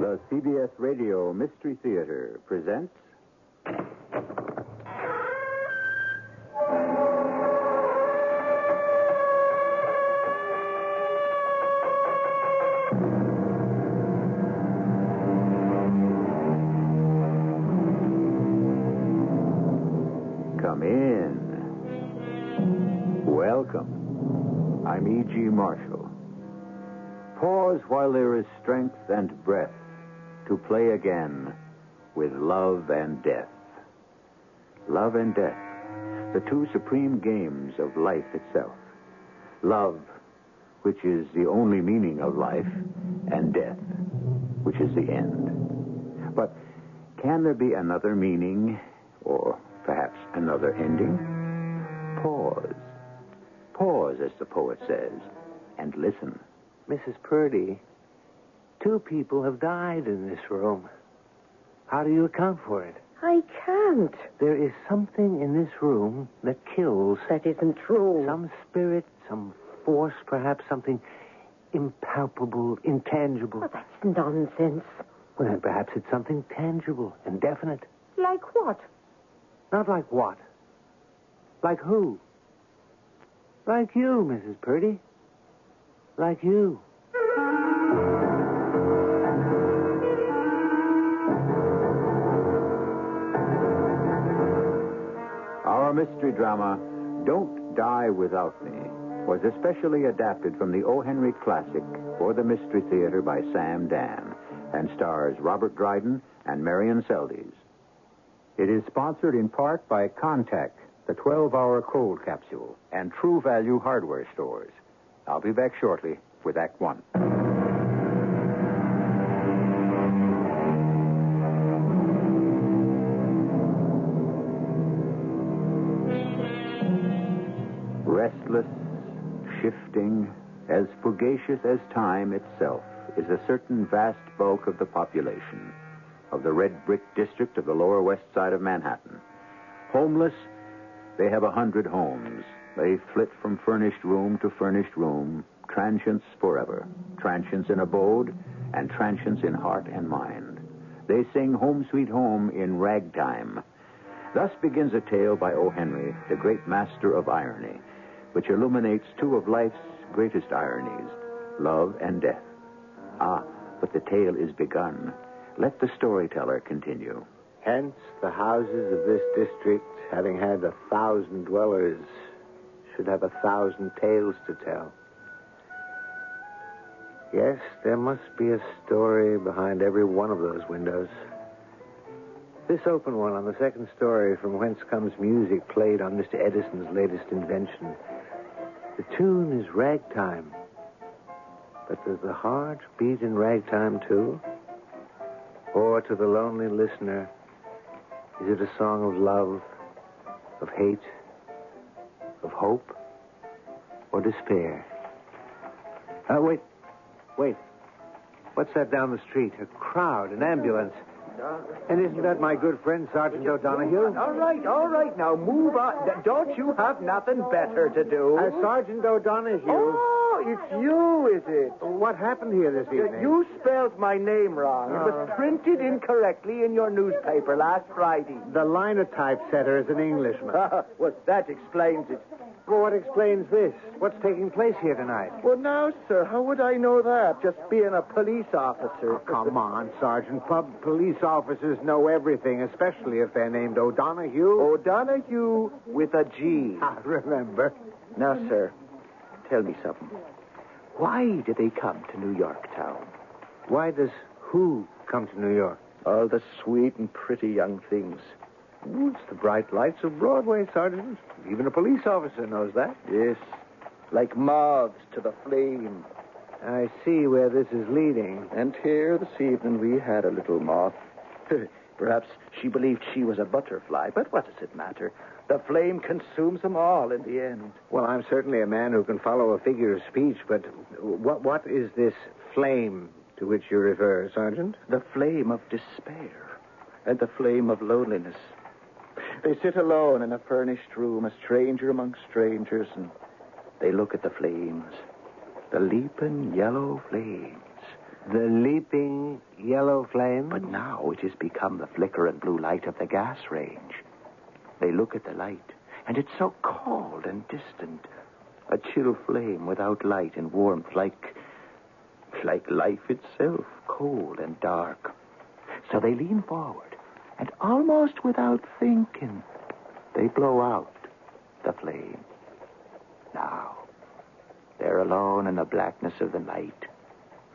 The CBS Radio Mystery Theater presents... Come in. Welcome. I'm E.G. Marshall. Pause while there is strength and breath to play again with love and death. Love and death, the two supreme games of life itself. Love, which is the only meaning of life, and death, which is the end. But can there be another meaning, or perhaps another ending? Pause. Pause, as the poet says, and listen. Mrs. Purdy, 2 people have died in this room. How do you account for it? I can't. There is something in this room that kills. That isn't true. Some spirit, some force, perhaps something impalpable, intangible. Oh, that's nonsense. Well, then perhaps it's something tangible and definite. Like what? Not like what? Like who? Like you, Mrs. Purdy. Like you. Our mystery drama, Don't Die Without Me, was especially adapted from the O. Henry classic for the Mystery Theater by Sam Dan and stars Robert Dryden and Marion Seldes. It is sponsored in part by Contact, the 12-hour cold capsule, and True Value hardware stores. I'll be back shortly with Act One. Restless, shifting, as fugacious as time itself, is a certain vast bulk of the population of the red brick district of the lower west side of Manhattan. Homeless, they have 100 homes. They flit from furnished room to furnished room, transients forever, transients in abode and transients in heart and mind. They sing Home Sweet Home in ragtime. Thus begins a tale by O. Henry, the great master of irony, which illuminates 2 of life's greatest ironies, love and death. Ah, but the tale is begun. Let the storyteller continue. Hence, the houses of this district, having had 1,000 dwellers, should have 1,000 tales to tell. Yes, there must be a story behind every one of those windows. This open one on the 2nd story, from whence comes music played on Mr. Edison's latest invention. The tune is ragtime. But does the heart beat in ragtime, too? Or to the lonely listener, is it a song of love, of hate, of hope, or despair? Wait. What's that down the street? A crowd, an ambulance. And isn't that my good friend, Sergeant O'Donoghue? All right. Now, move on. Don't you have nothing better to do? Sergeant O'Donoghue. Oh, it's you, is it? What happened here this evening? You spelled my name wrong. It was printed incorrectly in your newspaper last Friday. The linotypesetter is an Englishman. Well, that explains it. Well, what explains this? What's taking place here tonight? Well, now, sir, how would I know that? Just being a police officer. Oh, come on, Sergeant. Police officers know everything, especially if they're named O'Donoghue. O'Donoghue with a G. I remember. Now, sir, tell me something. Why do they come to New York town? Why does who come to New York? All the sweet and pretty young things. It's the bright lights of Broadway, Sergeant. Even a police officer knows that. Yes, like moths to the flame. I see where this is leading. And here this evening we had a little moth. Perhaps she believed she was a butterfly, but what does it matter? The flame consumes them all in the end. Well, I'm certainly a man who can follow a figure of speech, but what is this flame to which you refer, Sergeant? The flame of despair and the flame of loneliness. They sit alone in a furnished room, a stranger among strangers, and they look at the flames, the leaping yellow flames. The leaping yellow flame? But now it has become the flicker and blue light of the gas range. They look at the light, and it's so cold and distant. A chill flame without light and warmth, like life itself, cold and dark. So they lean forward, and almost without thinking, they blow out the flame. Now, they're alone in the blackness of the night,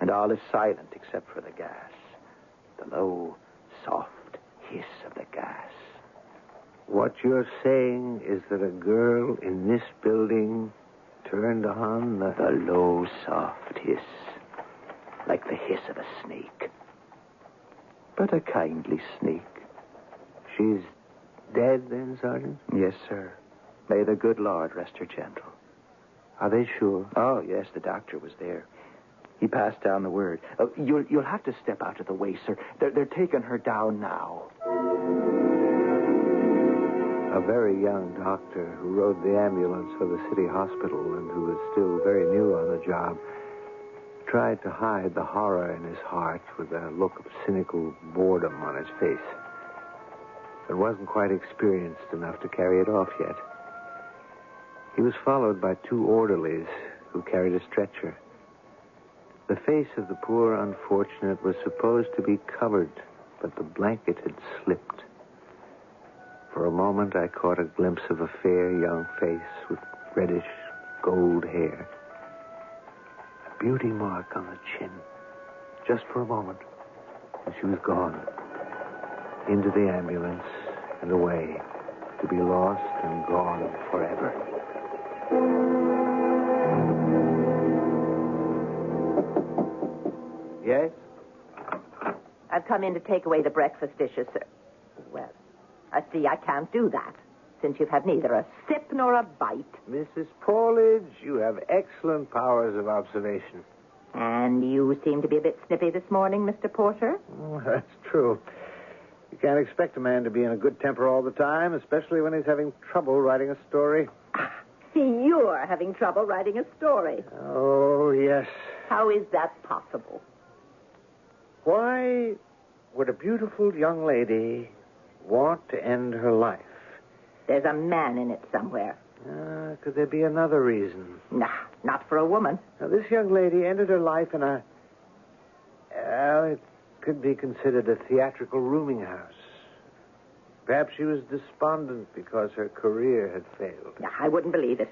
and all is silent except for the gas. The low, soft hiss of the gas. What you're saying is that a girl in this building turned on the low, soft hiss, like the hiss of a snake. But a kindly snake. She's dead then, Sergeant? Yes, sir. May the good Lord rest her gentle. Are they sure? Oh, yes, the doctor was there. He passed down the word. You'll have to step out of the way, sir. They're taking her down now. A very young doctor who rode the ambulance for the city hospital and who was still very new on the job tried to hide the horror in his heart with a look of cynical boredom on his face, but wasn't quite experienced enough to carry it off yet. He was followed by two orderlies who carried a stretcher. The face of the poor unfortunate was supposed to be covered, but the blanket had slipped. For a moment, I caught a glimpse of a fair young face with reddish gold hair. A beauty mark on the chin. Just for a moment. And she was gone. Into the ambulance and away. To be lost and gone forever. Yes? I've come in to take away the breakfast dishes, sir. Well, I see I can't do that, since you've had neither a sip nor a bite. Mrs. Paulidge, you have excellent powers of observation. And you seem to be a bit snippy this morning, Mr. Porter. Oh, that's true. You can't expect a man to be in a good temper all the time, especially when he's having trouble writing a story. See, you're having trouble writing a story. Oh, yes. How is that possible? Why would a beautiful young lady want to end her life? There's a man in it somewhere. Could there be another reason? Nah, not for a woman. Now, this young lady ended her life in a... it could be considered a theatrical rooming house. Perhaps she was despondent because her career had failed. Nah, I wouldn't believe it.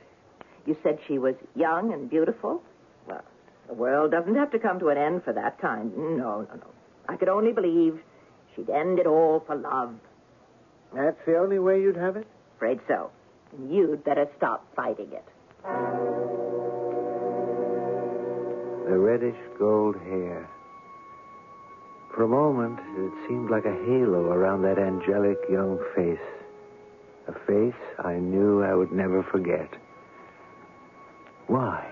You said she was young and beautiful? Well, the world doesn't have to come to an end for that kind. No. I could only believe she'd end it all for love. That's the only way you'd have it? Afraid so. And you'd better stop fighting it. The reddish gold hair. For a moment, it seemed like a halo around that angelic young face. A face I knew I would never forget. Why?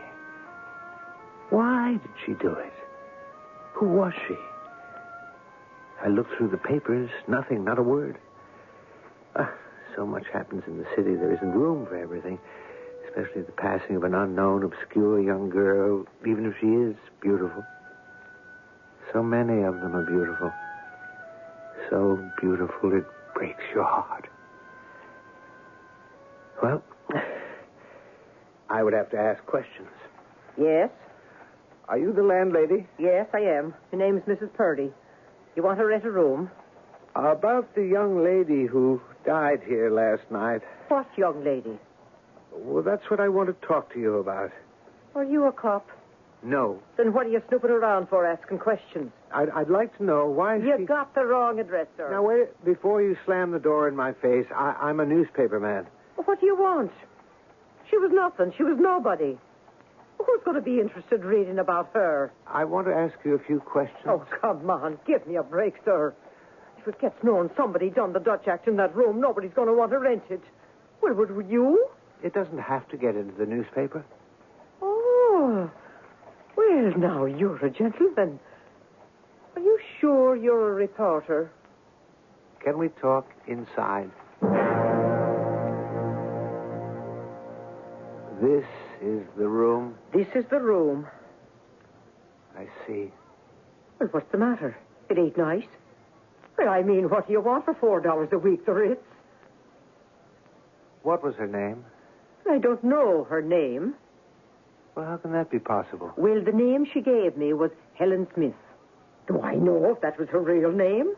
Why did she do it? Who was she? I looked through the papers. Nothing, not a word. So much happens in the city, there isn't room for everything. Especially the passing of an unknown, obscure young girl, even if she is beautiful. So many of them are beautiful. So beautiful it breaks your heart. Well, I would have to ask questions. Yes? Are you the landlady? Yes, I am. Her name's Mrs. Purdy. You want to rent a room? About the young lady who died here last night. What young lady? Well, that's what I want to talk to you about. Are you a cop? No. Then what are you snooping around for, asking questions? I'd like to know why You she... got the wrong address, sir. Now, wait, before you slam the door in my face, I'm a newspaper man. What do you want? She was nothing. She was nobody. Who's going to be interested reading about her? I want to ask you a few questions. Oh, come on. Give me a break, sir. If it gets known somebody done the Dutch act in that room, nobody's going to want to rent it. Well, would you? It doesn't have to get into the newspaper. Oh. Well, now, you're a gentleman. Are you sure you're a reporter? Can we talk inside? This is the room. This is the room. I see. Well, what's the matter? It ain't nice. Well, I mean, what do you want for $4 a week, the Ritz? What was her name? I don't know her name. Well, how can that be possible? Well, the name she gave me was Helen Smith. Do I know if that was her real name?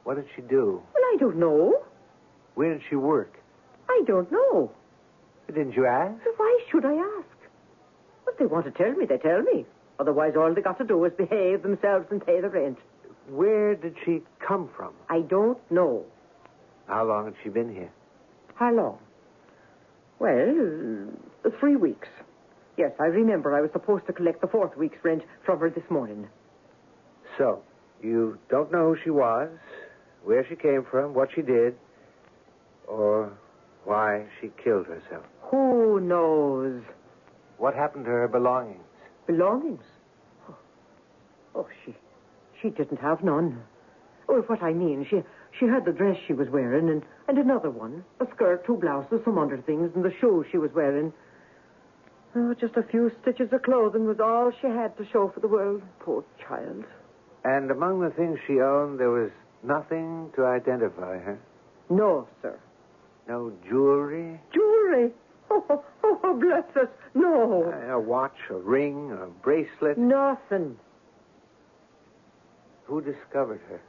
What did she do? Well, I don't know. Where did she work? I don't know. Didn't you ask? So why should I ask? If they want to tell me, they tell me. Otherwise, all they got to do is behave themselves and pay the rent. Where did she come from? I don't know. How long had she been here? How long? Well, 3 weeks. Yes, I remember I was supposed to collect the 4th week's rent from her this morning. So, you don't know who she was, where she came from, what she did, or why she killed herself. Who knows? What happened to her belongings? Belongings? Oh, she didn't have none. Oh, what I mean, she had the dress she was wearing and another one, a skirt, 2 blouses, some underthings, and the shoes she was wearing. Oh, just a few stitches of clothing was all she had to show for the world. Poor child. And among the things she owned, there was nothing to identify her? No, sir. No jewelry? Jewelry? Oh, bless us. No. A watch, a ring, a bracelet? Nothing. Who discovered her?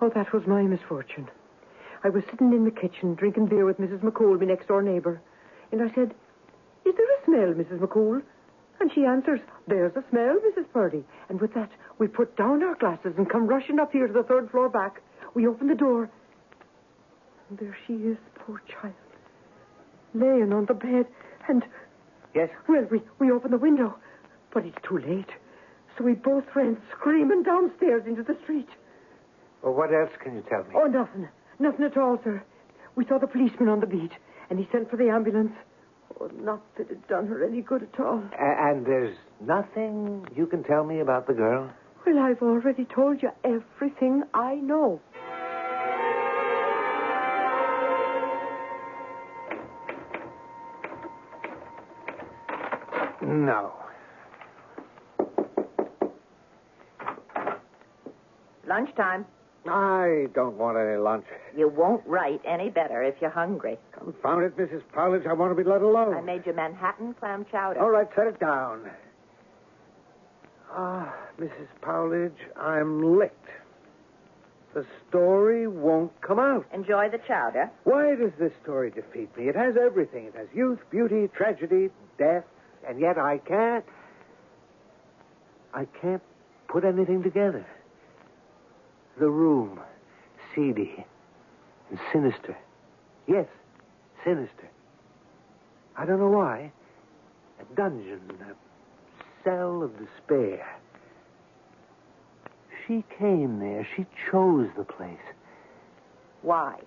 Oh, that was my misfortune. I was sitting in the kitchen drinking beer with Mrs. McCool, my next-door neighbor. And I said, "Is there a smell, Mrs. McCool?" And she answers, "There's a smell, Mrs. Purdy." And with that, we put down our glasses and come rushing up here to the 3rd floor back. We open the door. And there she is, poor child, laying on the bed. And... Yes? Well, we open the window, but it's too late. So we both ran screaming downstairs into the street. Well, what else can you tell me? Oh, nothing. Nothing at all, sir. We saw the policeman on the beat, and he sent for the ambulance. Oh, not that it done her any good at all. And there's nothing you can tell me about the girl? Well, I've already told you everything I know. No. Lunchtime. I don't want any lunch. You won't write any better if you're hungry. Confound it, Mrs. Powledge. I want to be let alone. I made you Manhattan clam chowder. All right, set it down. Mrs. Powledge, I'm licked. The story won't come out. Enjoy the chowder. Why does this story defeat me? It has everything. It has youth, beauty, tragedy, death, and yet I can't put anything together. The room, seedy and sinister. Yes, sinister. I don't know why. A dungeon, a cell of despair. She came there. She chose the place. Why?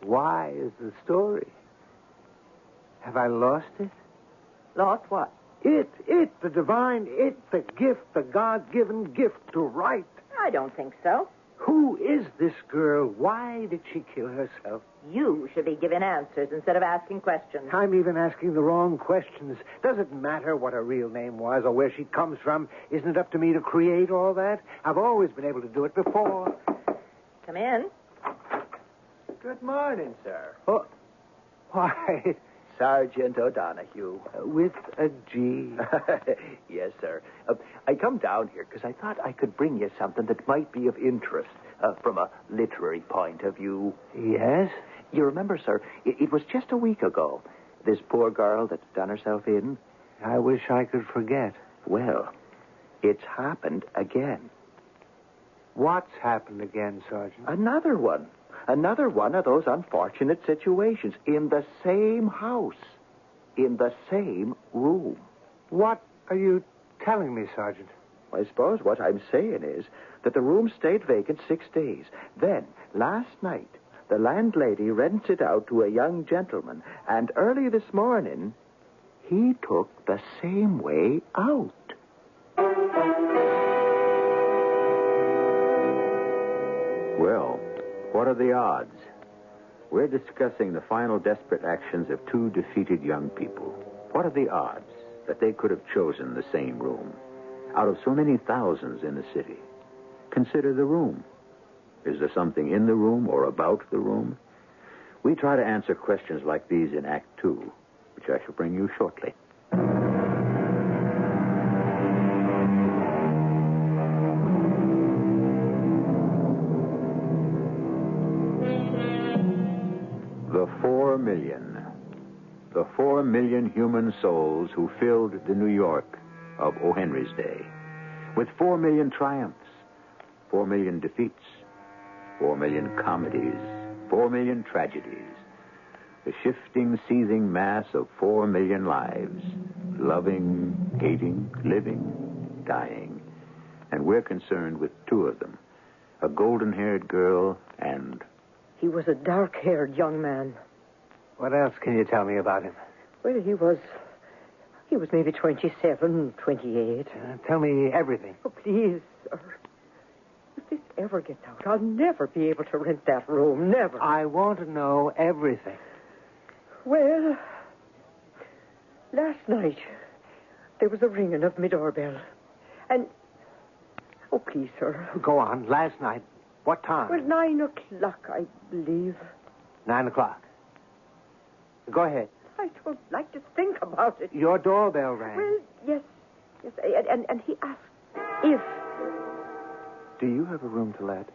Why is the story? Have I lost it? Lost what? It, the divine, the gift, the God-given gift to write. I don't think so. Who is this girl? Why did she kill herself? You should be giving answers instead of asking questions. I'm even asking the wrong questions. Does it matter what her real name was or where she comes from? Isn't it up to me to create all that? I've always been able to do it before. Come in. Good morning, sir. Oh, why, Sergeant O'Donoghue. with a G. Yes, sir. I come down here because I thought I could bring you something that might be of interest from a literary point of view. Yes? You remember, sir, it was just a week ago. This poor girl that's done herself in. I wish I could forget. Well, it's happened again. What's happened again, Sergeant? Another one. Another one of those unfortunate situations in the same house, in the same room. What are you telling me, Sergeant? I suppose what I'm saying is that the room stayed vacant 6 days. Then, last night, the landlady rents it out to a young gentleman, and early this morning, he took the same way out. Well, what are the odds? We're discussing the final desperate actions of 2 defeated young people. What are the odds? that they could have chosen the same room out of so many thousands in the city. Consider the room. Is there something in the room or about the room? We try to answer questions like these in Act 2, which I shall bring you shortly. The 4 million. The 4 million human souls who filled the New York of O. Henry's day. With 4 million triumphs, 4 million defeats, 4 million comedies, 4 million tragedies. The shifting, seething mass of 4 million lives. Loving, hating, living, dying. And we're concerned with 2 of them. A golden-haired girl and... He was a dark-haired young man. What else can you tell me about him? Well, he was maybe 27, 28. Tell me everything. Oh, please, sir. If this ever gets out, I'll never be able to rent that room. Never. I want to know everything. Well, last night, there was a ringing of my doorbell. And... Oh, please, sir. Go on. Last night. What time? Well, 9 o'clock, I believe. 9 o'clock. Go ahead. I don't like to think about it. Your doorbell rang. Well, yes. And he asked if... Do you have a room to let?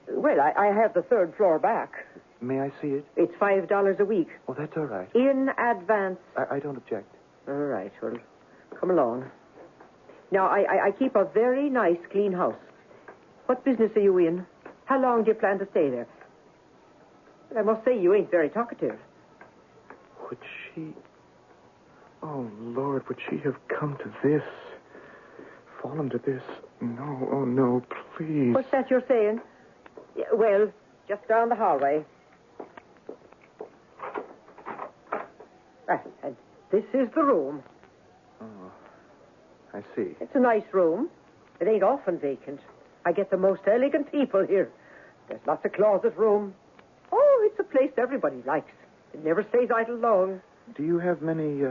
Well, I have the 3rd floor back. May I see it? It's $5 a week. Oh, that's all right. In advance. I don't object. All right, well, come along. Now, I keep a very nice, clean house. What business are you in? How long do you plan to stay there? I must say, you ain't very talkative. Would she... Oh, Lord, would she have come to this? Fallen to this? No, oh, no, please. What's that you're saying? Yeah, well, just down the hallway. And this is the room. Oh, I see. It's a nice room. It ain't often vacant. I get the most elegant people here. There's lots of closet room. Oh, it's a place everybody likes. It never stays idle long. Do you have many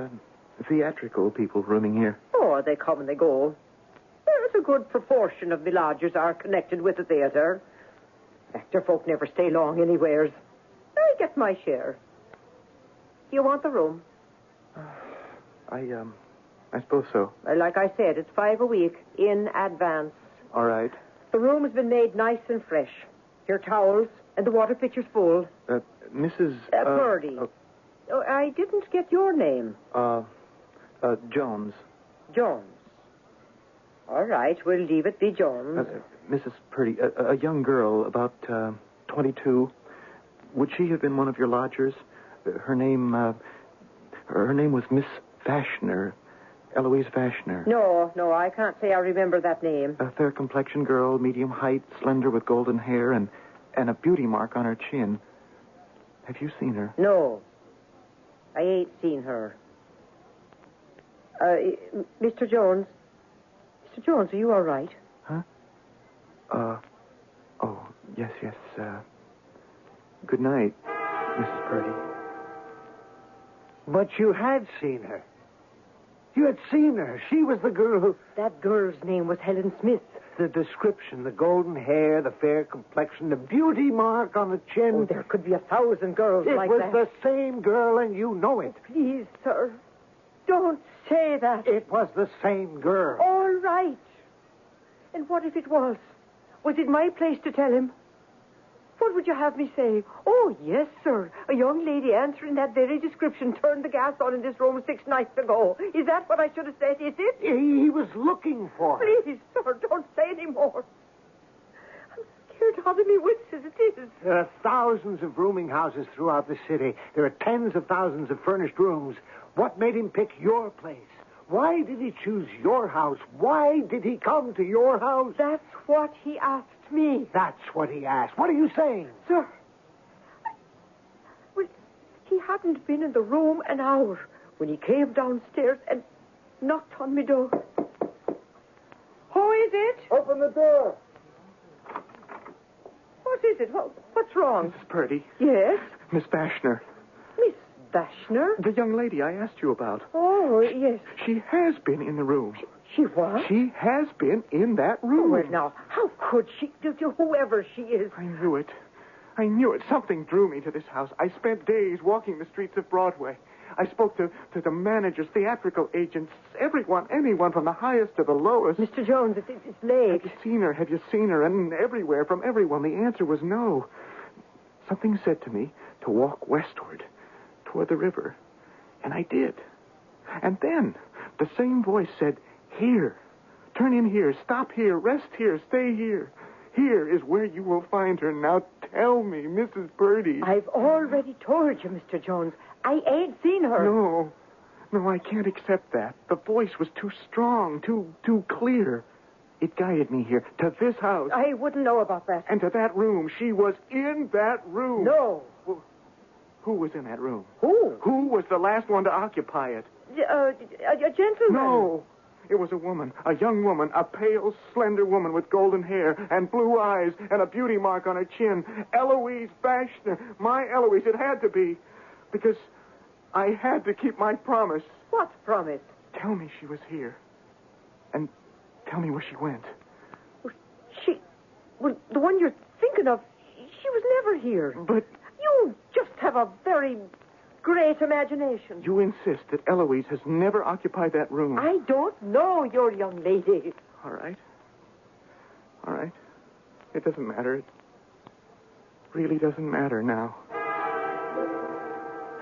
theatrical people rooming here? Oh, they come and they go. There's a good proportion of the lodgers are connected with the theater. Actor folk never stay long anywheres. I get my share. Do you want the room? I suppose so. Well, like I said, it's $5 a week in advance. All right. The room has been made nice and fresh. Your towels and the water pitcher's full. Mrs. Purdy. Oh, I didn't get your name. Jones. Jones. All right, we'll leave it be Jones. Mrs. Purdy, a young girl, about 22. Would she have been one of your lodgers? Her name was Miss Vashner, Eloise Vashner. No, I can't say I remember that name. A fair complexion girl, medium height, slender with golden hair, and a beauty mark on her chin. Have you seen her? No, I ain't seen her. Mr. Jones. Mr. Jones, are you all right? Huh? Oh, yes. Good night, Mrs. Purdy. But you had seen her. You had seen her. She was the girl who... That girl's name was Helen Smith. The description, the golden hair, the fair complexion, the beauty mark on the chin. Oh, there could be 1,000 girls like that. It was the same girl, and you know it. Please, sir, don't say that. It was the same girl. All right. And what if it was? Was it my place to tell him? What would you have me say? Oh, yes, sir. A young lady answering that very description turned the gas on in this room 6 nights ago. Is that what I should have said? Is it? He was looking for her. Please, sir, don't say any more. I'm scared out of me wits as it is. There are thousands of rooming houses throughout the city. There are tens of thousands of furnished rooms. What made him pick your place? Why did he choose your house? Why did he come to your house? That's what he asked me. That's what he asked. What are you saying? Sir, well, he hadn't been in the room an hour when he came downstairs and knocked on my door. Who is it? Open the door. What is it? What's wrong? Mrs. Purdy. Yes? Miss Vashner. Miss Vashner? The young lady I asked you about. Oh, yes. She has been in the room. She what? She has been in that room. Well, now, how could she, whoever she is? I knew it. I knew it. Something drew me to this house. I spent days walking the streets of Broadway. I spoke to the managers, theatrical agents, anyone from the highest to the lowest. Mr. Jones, it's late. Have you seen her? And everywhere, from everyone, the answer was no. Something said to me to walk westward, toward the river. And I did. And then the same voice said, here, turn in here, stop here, rest here, stay here. Here is where you will find her. Now tell me, Mrs. Purdy. I've already told you, Mr. Jones. I ain't seen her. No, I can't accept that. The voice was too strong, too clear. It guided me here, to this house. I wouldn't know about that. And to that room. She was in that room. No. Well, who was in that room? Who? Who was the last one to occupy it? A gentleman. No. It was a woman, a young woman, a pale, slender woman with golden hair and blue eyes and a beauty mark on her chin. Eloise Vashner. My Eloise. It had to be. Because I had to keep my promise. What promise? Tell me she was here. And tell me where she went. Well, the one you're thinking of, she was never here. But... You just have a very great imagination. You insist that Eloise has never occupied that room. I don't know your young lady. All right. It doesn't matter. It really doesn't matter now.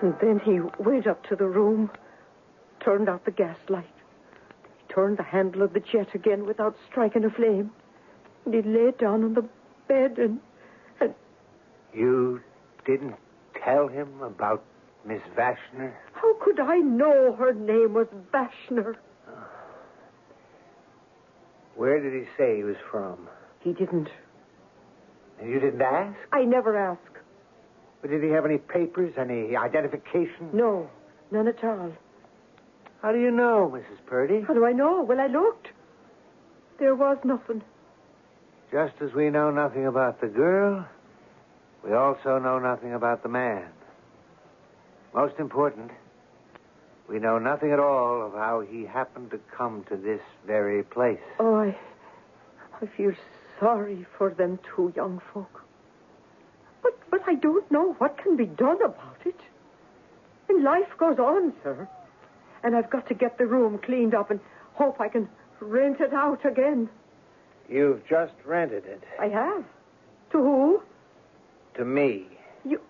And then he went up to the room, turned out the gas light. He turned the handle of the jet again without striking a flame. And he lay down on the bed and... You didn't tell him about Miss Vashner? How could I know her name was Vashner? Where did he say he was from? He didn't. And you didn't ask? I never ask. But did he have any papers, any identification? No, none at all. How do you know, Mrs. Purdy? How do I know? Well, I looked. There was nothing. Just as we know nothing about the girl, we also know nothing about the man. Most important, we know nothing at all of how he happened to come to this very place. Oh, I feel sorry for them two young folk. But I don't know what can be done about it. And life goes on, sir. And I've got to get the room cleaned up and hope I can rent it out again. You've just rented it. I have. To who? To me. You...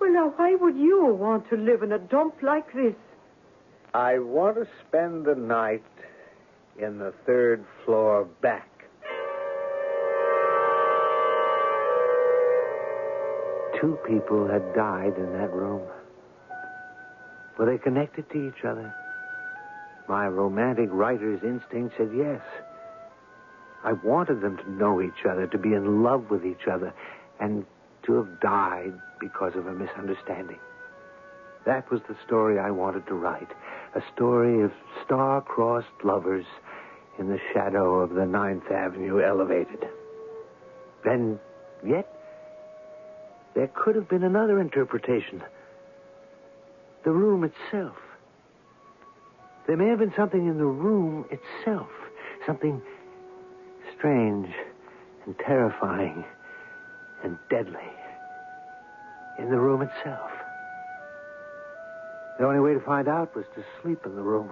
Well, now, why would you want to live in a dump like this? I want to spend the night in the third floor back. Two people had died in that room. Were they connected to each other? My romantic writer's instinct said yes. I wanted them to know each other, to be in love with each other, and to have died because of a misunderstanding. That was the story I wanted to write. A story of star-crossed lovers in the shadow of the 9th Avenue elevated. And yet, there could have been another interpretation. The room itself. There may have been something in the room itself. Something strange and terrifying and deadly in the room itself. The only way to find out was to sleep in the room.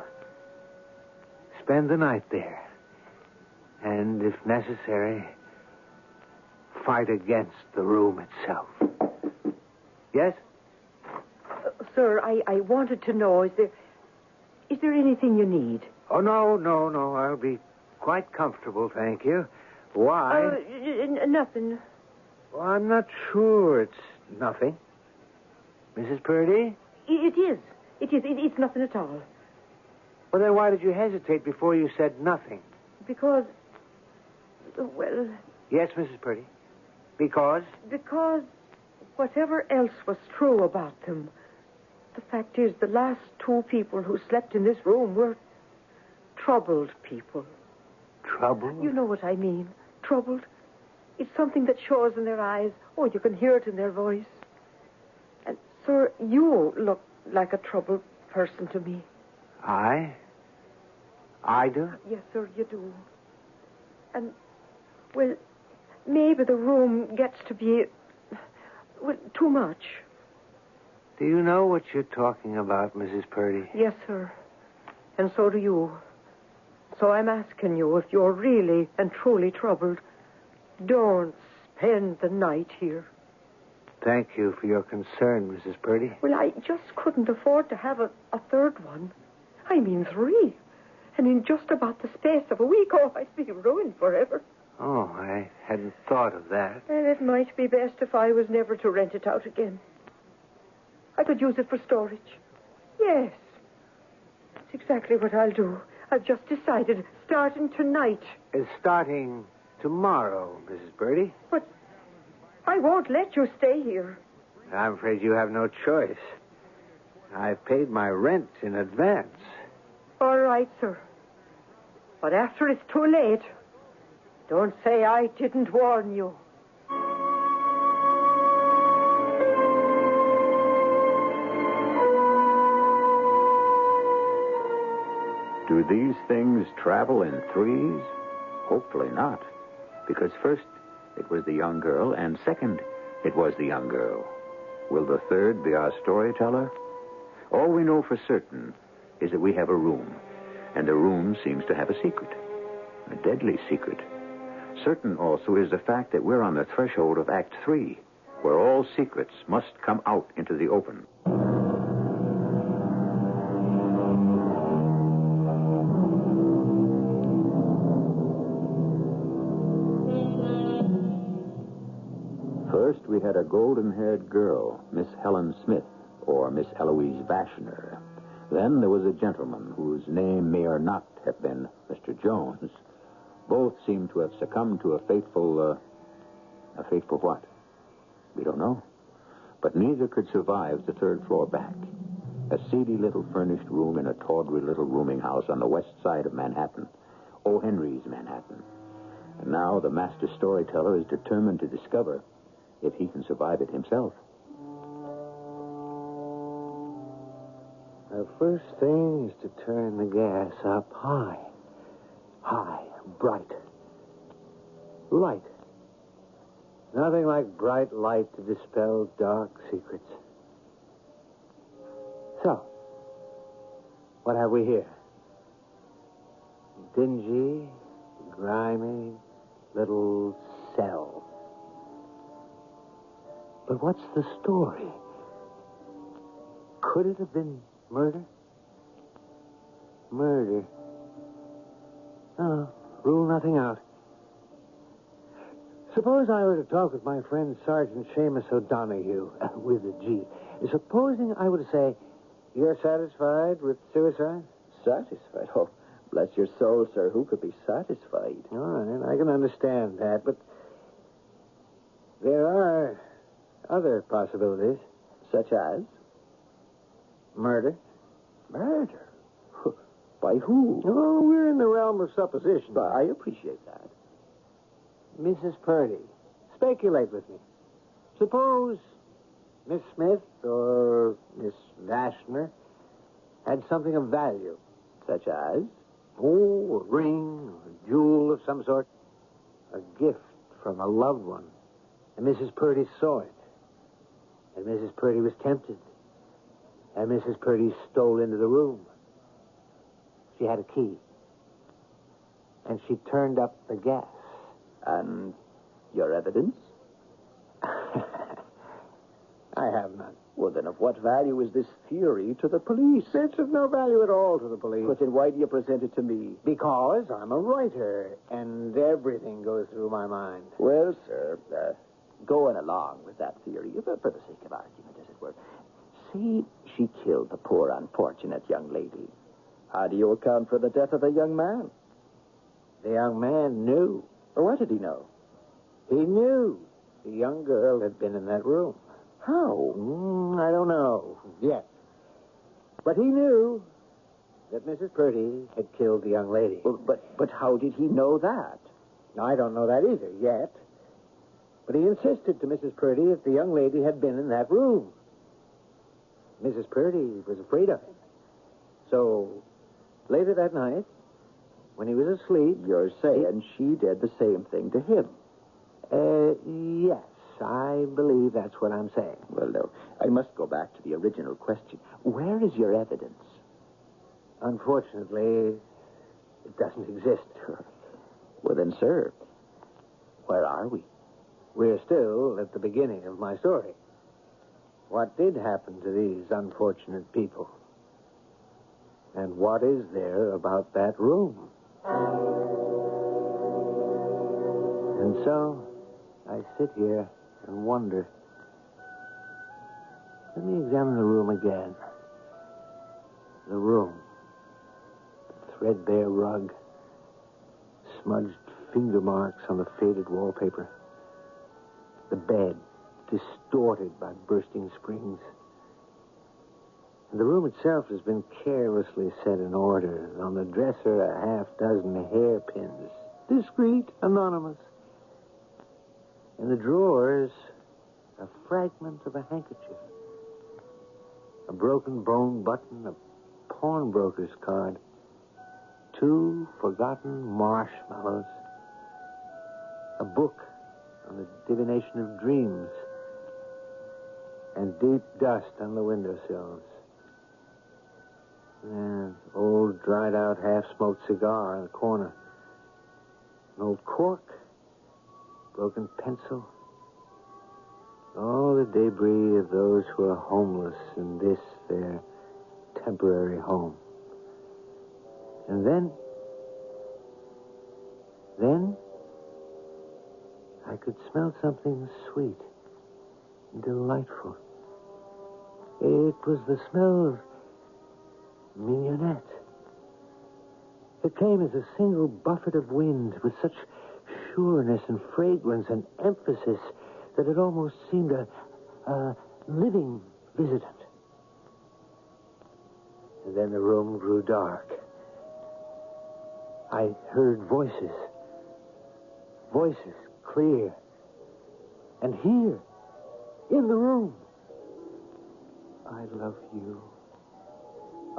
Spend the night there. And, if necessary, fight against the room itself. Yes? Sir, I wanted to know, is there anything you need? Oh, no. I'll be quite comfortable, thank you. Why? Nothing. Well, I'm not sure it's nothing. Mrs. Purdy? It is. It's nothing at all. Well, then why did you hesitate before you said nothing? Because, well... Yes, Mrs. Purdy. Because? Because whatever else was true about them, the fact is the last two people who slept in this room were troubled people. Trouble? You know what I mean. Troubled. It's something that shows in their eyes. Oh, you can hear it in their voice. And Sir, you look like a troubled person to me. I do? Yes, sir, you do. And, well, maybe the room gets to be, well, too much. Do you know what you're talking about, Mrs. Purdy? Yes, sir. And so do you. So I'm asking you, if you're really and truly troubled, don't spend the night here. Thank you for your concern, Mrs. Purdy. Well, I just couldn't afford to have a third one. I mean 3. And in just about the space of a week, I'd be ruined forever. Oh, I hadn't thought of that. And it might be best if I was never to rent it out again. I could use it for storage. Yes. That's exactly what I'll do. I've just decided, starting tonight. It's starting tomorrow, Mrs. Purdy. But I won't let you stay here. I'm afraid you have no choice. I've paid my rent in advance. All right, sir. But after it's too late, don't say I didn't warn you. Do these things travel in threes? Hopefully not. Because first, it was the young girl, and second, it was the young girl. Will the third be our storyteller? All we know for certain is that we have a room, and the room seems to have a secret, a deadly secret. Certain also is the fact that we're on the threshold of Act 3, where all secrets must come out into the open. First, we had a golden-haired girl, Miss Helen Smith, or Miss Eloise Vashner. Then there was a gentleman whose name may or not have been Mr. Jones. Both seem to have succumbed to a fateful what? We don't know. But neither could survive the third floor back. A seedy little furnished room in a tawdry little rooming house on the west side of Manhattan. O. Henry's Manhattan. And now the master storyteller is determined to discover if he can survive it himself. The first thing is to turn the gas up high. High, bright. Light. Nothing like bright light to dispel dark secrets. So, what have we here? Dingy, grimy little cell. But what's the story? Could it have been murder? Murder. Oh, rule nothing out. Suppose I were to talk with my friend Sergeant Seamus O'Donoghue, with a G. Supposing I were to say, you're satisfied with suicide? Satisfied? Oh, bless your soul, sir. Who could be satisfied? All right, I can understand that, but there are other possibilities. Such as? Murder. Murder? By who? Oh, we're in the realm of supposition. But I appreciate that. Mrs. Purdy, speculate with me. Suppose Miss Smith or Miss Vashner had something of value. Such as? Oh, a ring or a jewel of some sort. A gift from a loved one. And Mrs. Purdy saw it. And Mrs. Purdy was tempted. And Mrs. Purdy stole into the room. She had a key. And she turned up the gas. And your evidence? I have none. Well, then of what value is this theory to the police? It's of no value at all to the police. But then why do you present it to me? Because I'm a writer, and everything goes through my mind. Well, sir, going along with that theory, for the sake of argument, as it were, say she killed the poor, unfortunate young lady. How do you account for the death of the young man? The young man knew. Or what did he know? He knew the young girl had been in that room. How? I don't know yet. But he knew that Mrs. Purdy had killed the young lady. Well, but how did he know that? I don't know that either yet. But he insisted to Mrs. Purdy that the young lady had been in that room. Mrs. Purdy was afraid of him. So, later that night, when he was asleep... You're saying she did the same thing to him. Yes, I believe that's what I'm saying. Well, no, I must go back to the original question. Where is your evidence? Unfortunately, it doesn't exist. Well, then, sir, where are we? We're still at the beginning of my story. What did happen to these unfortunate people? And what is there about that room? And so, I sit here and wonder. Let me examine the room again. The room. The threadbare rug. Smudged finger marks on the faded wallpaper. The bed, distorted by bursting springs. And the room itself has been carelessly set in order. On the dresser, a half-dozen hairpins. Discreet, anonymous. In the drawers, a fragment of a handkerchief. A broken bone button, a pawnbroker's card. 2 forgotten marshmallows. A book on the divination of dreams. And deep dust on the windowsills. And old dried-out half-smoked cigar in the corner. An old cork. Broken pencil. All the debris of those who are homeless in this, their temporary home. And then I could smell something sweet and delightful. It was the smell of mignonette. It came as a single buffet of wind with such sureness and fragrance and emphasis that it almost seemed a living visitant. And then the room grew dark. I heard voices. Voices, clear. And here, in the room. I love you.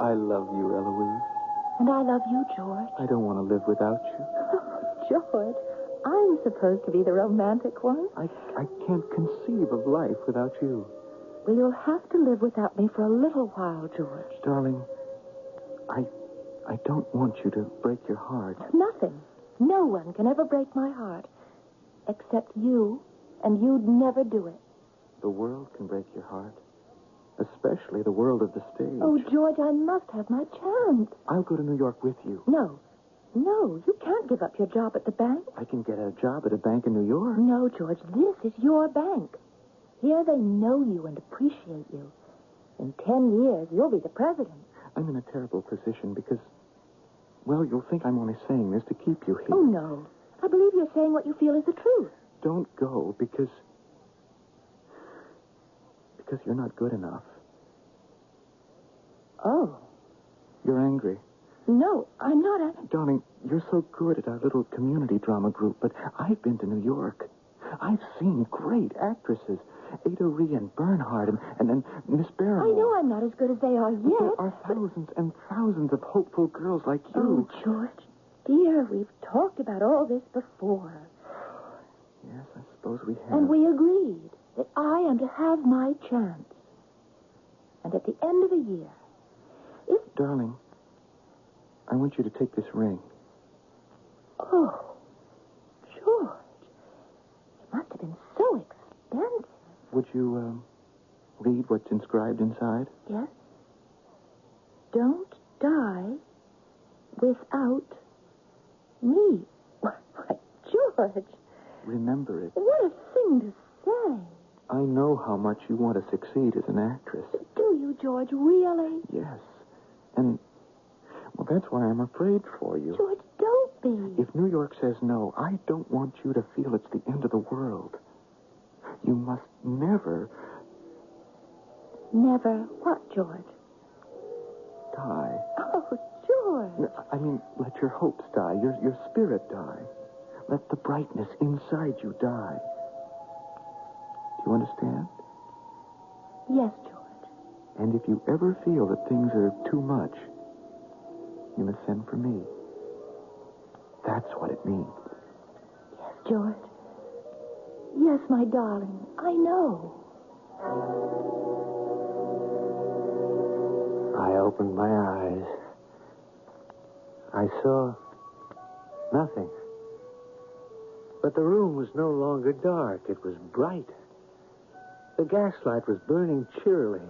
I love you, Eloise. And I love you, George. I don't want to live without you. George, I'm supposed to be the romantic one. I can't conceive of life without you. Well, you'll have to live without me for a little while, George. Darling, I don't want you to break your heart. Nothing. No one can ever break my heart. Except you, and you'd never do it. The world can break your heart. Especially the world of the stage. Oh, George, I must have my chance. I'll go to New York with you. No, you can't give up your job at the bank. I can get a job at a bank in New York. No, George, this is your bank. Here they know you and appreciate you. In 10 years, you'll be the president. I'm in a terrible position because, well, you'll think I'm only saying this to keep you here. Oh, no. I believe you're saying what you feel is the truth. Don't go because you're not good enough. Oh. You're angry. No, I'm not angry. Darling, you're so good at our little community drama group, but I've been to New York. I've seen great actresses. Ada Ree and Bernhardt and Miss Barrymore. I know I'm not as good as they are yet. But there are thousands and thousands of hopeful girls like you. Oh, George, dear, we've talked about all this before. Yes, I suppose we have. And we agreed that I am to have my chance. And at the end of the year, if... Darling, I want you to take this ring. Oh, George, it must have been so expensive. Would you, read what's inscribed inside? Yes. Don't die without me. Why, George. Remember it. What a thing to say. I know how much you want to succeed as an actress. Do you, George, really? Yes. And, well, that's why I'm afraid for you. George, don't be. If New York says no, I don't want you to feel it's the end of the world. You must never... Never what, George? Die. Oh, George. No, I mean, let your hopes die, your spirit die. Let the brightness inside you die. Do you understand? Yes, George. And if you ever feel that things are too much, you must send for me. That's what it means. Yes, George. Yes, my darling. I know. I opened my eyes. I saw nothing. But the room was no longer dark. It was bright. The gaslight was burning cheerily.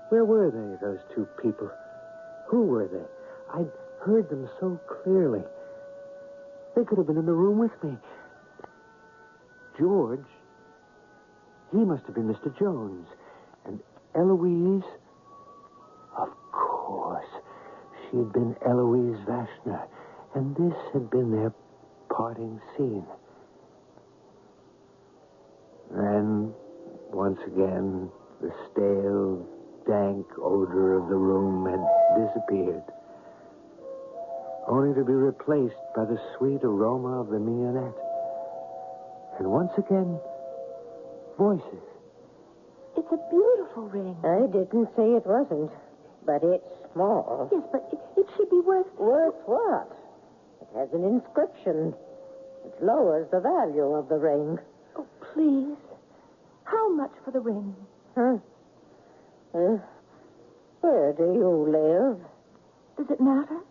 Where were they, those two people? Who were they? I'd heard them so clearly. They could have been in the room with me. George, he must have been Mr. Jones. And Eloise, of course, she had been Eloise Vashner. And this had been their parting scene. Then, once again, the stale, dank odor of the room had disappeared, only to be replaced by the sweet aroma of the mignonette. And once again, voices. It's a beautiful ring. I didn't say it wasn't, but it's small. Yes, but it should be worth... Worth what? It has an inscription, which lowers the value of the ring. Oh, please. How much for the ring? Where do you live? Does it matter?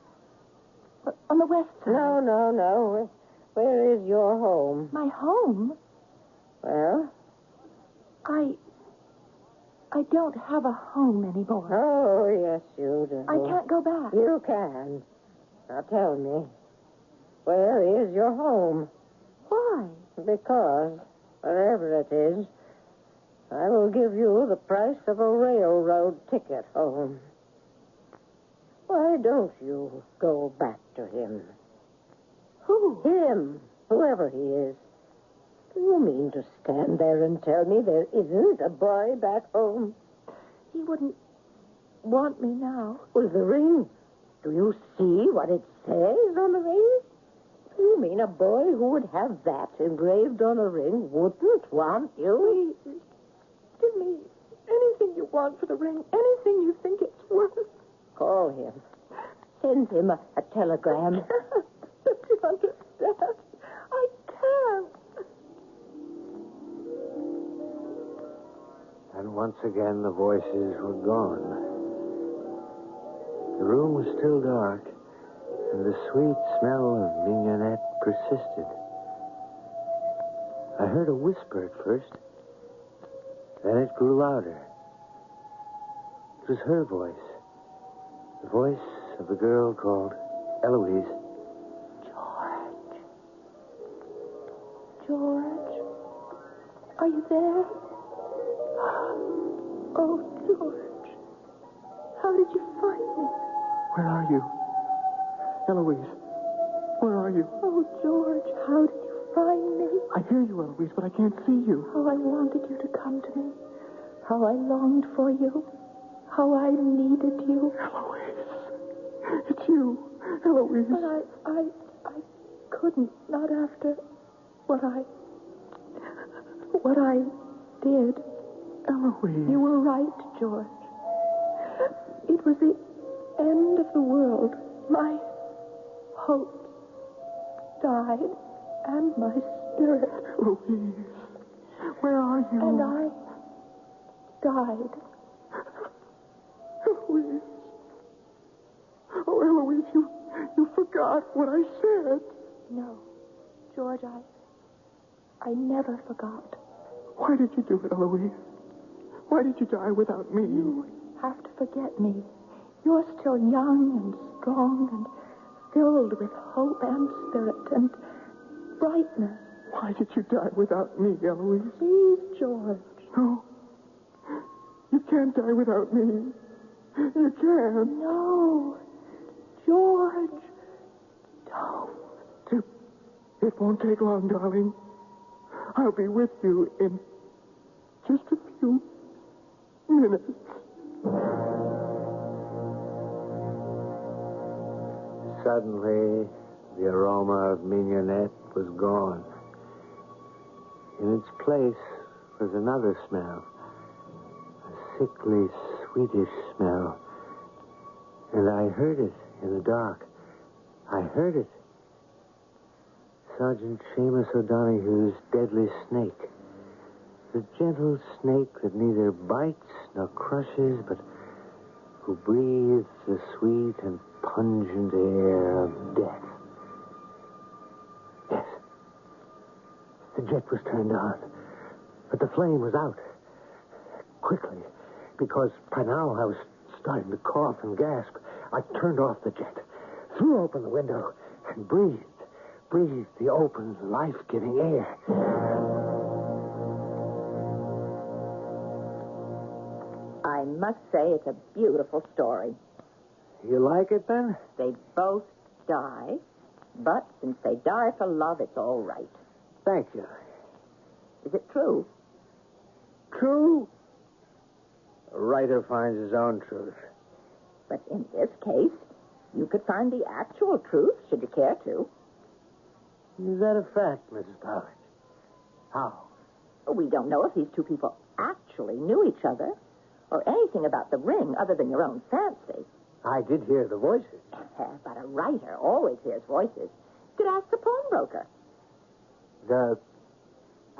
On the west side? No. Where is your home? My home? Well? I don't have a home anymore. Oh, yes, you do. I can't go back. You can. Now tell me, where is your home? Why? Because, wherever it is, I will give you the price of a railroad ticket home. Why don't you go back to him? Who? Him, whoever he is. Do you mean to stand there and tell me there isn't a boy back home? He wouldn't want me now. Well, the ring. Do you see what it says on the ring? You mean a boy who would have that engraved on a ring wouldn't want you? Please, give me anything you want for the ring, anything you think it's worth. Call him. Send him a telegram. Don't you understand? I can't. And once again, the voices were gone. The room was still dark, and the sweet smell of mignonette persisted. I heard a whisper at first. Then it grew louder. It was her voice. The voice of the girl called Eloise. George? Are you there? Oh, George. How did you find me? Where are you? Eloise, where are you? Oh, George, how did you find me? I hear you, Eloise, but I can't see you. How I wanted you to come to me. How I longed for you. How I needed you. Eloise, it's you, Eloise. But I couldn't, not after what I did. Eloise. You were right, George. It was the end of the world. My hope died, and my spirit. Eloise, where are you? And I died. Eloise. Oh, Eloise, you forgot what I said. No, George, I never forgot. Why did you do it, Eloise? Why did you die without me? You have to forget me. You're still young and strong and filled with hope and spirit and brightness. Why did you die without me, Eloise? Please, George. No. You can't die without me. You can't. No. George. Don't. It won't take long, darling. I'll be with you in just a few minutes. Suddenly, the aroma of mignonette was gone. In its place was another smell. A sickly, sweetish smell. And I heard it in the dark. I heard it. Sergeant Seamus O'Donoghue's deadly snake. The gentle snake that neither bites nor crushes, but who breathes the sweet and pungent air of death. Yes. The jet was turned on, but the flame was out. Quickly, because by now I was starting to cough and gasp, I turned off the jet, threw open the window, and breathed the open, life-giving air. I must say it's a beautiful story. You like it, then? They both die, but since they die for love, it's all right. Thank you. Is it true? True? A writer finds his own truth. But in this case, you could find the actual truth, should you care to. Is that a fact, Mrs. Powers? How? We don't know if these two people actually knew each other, or anything about the ring other than your own fancy. I did hear the voices. But a writer always hears voices. You could ask the pawnbroker. The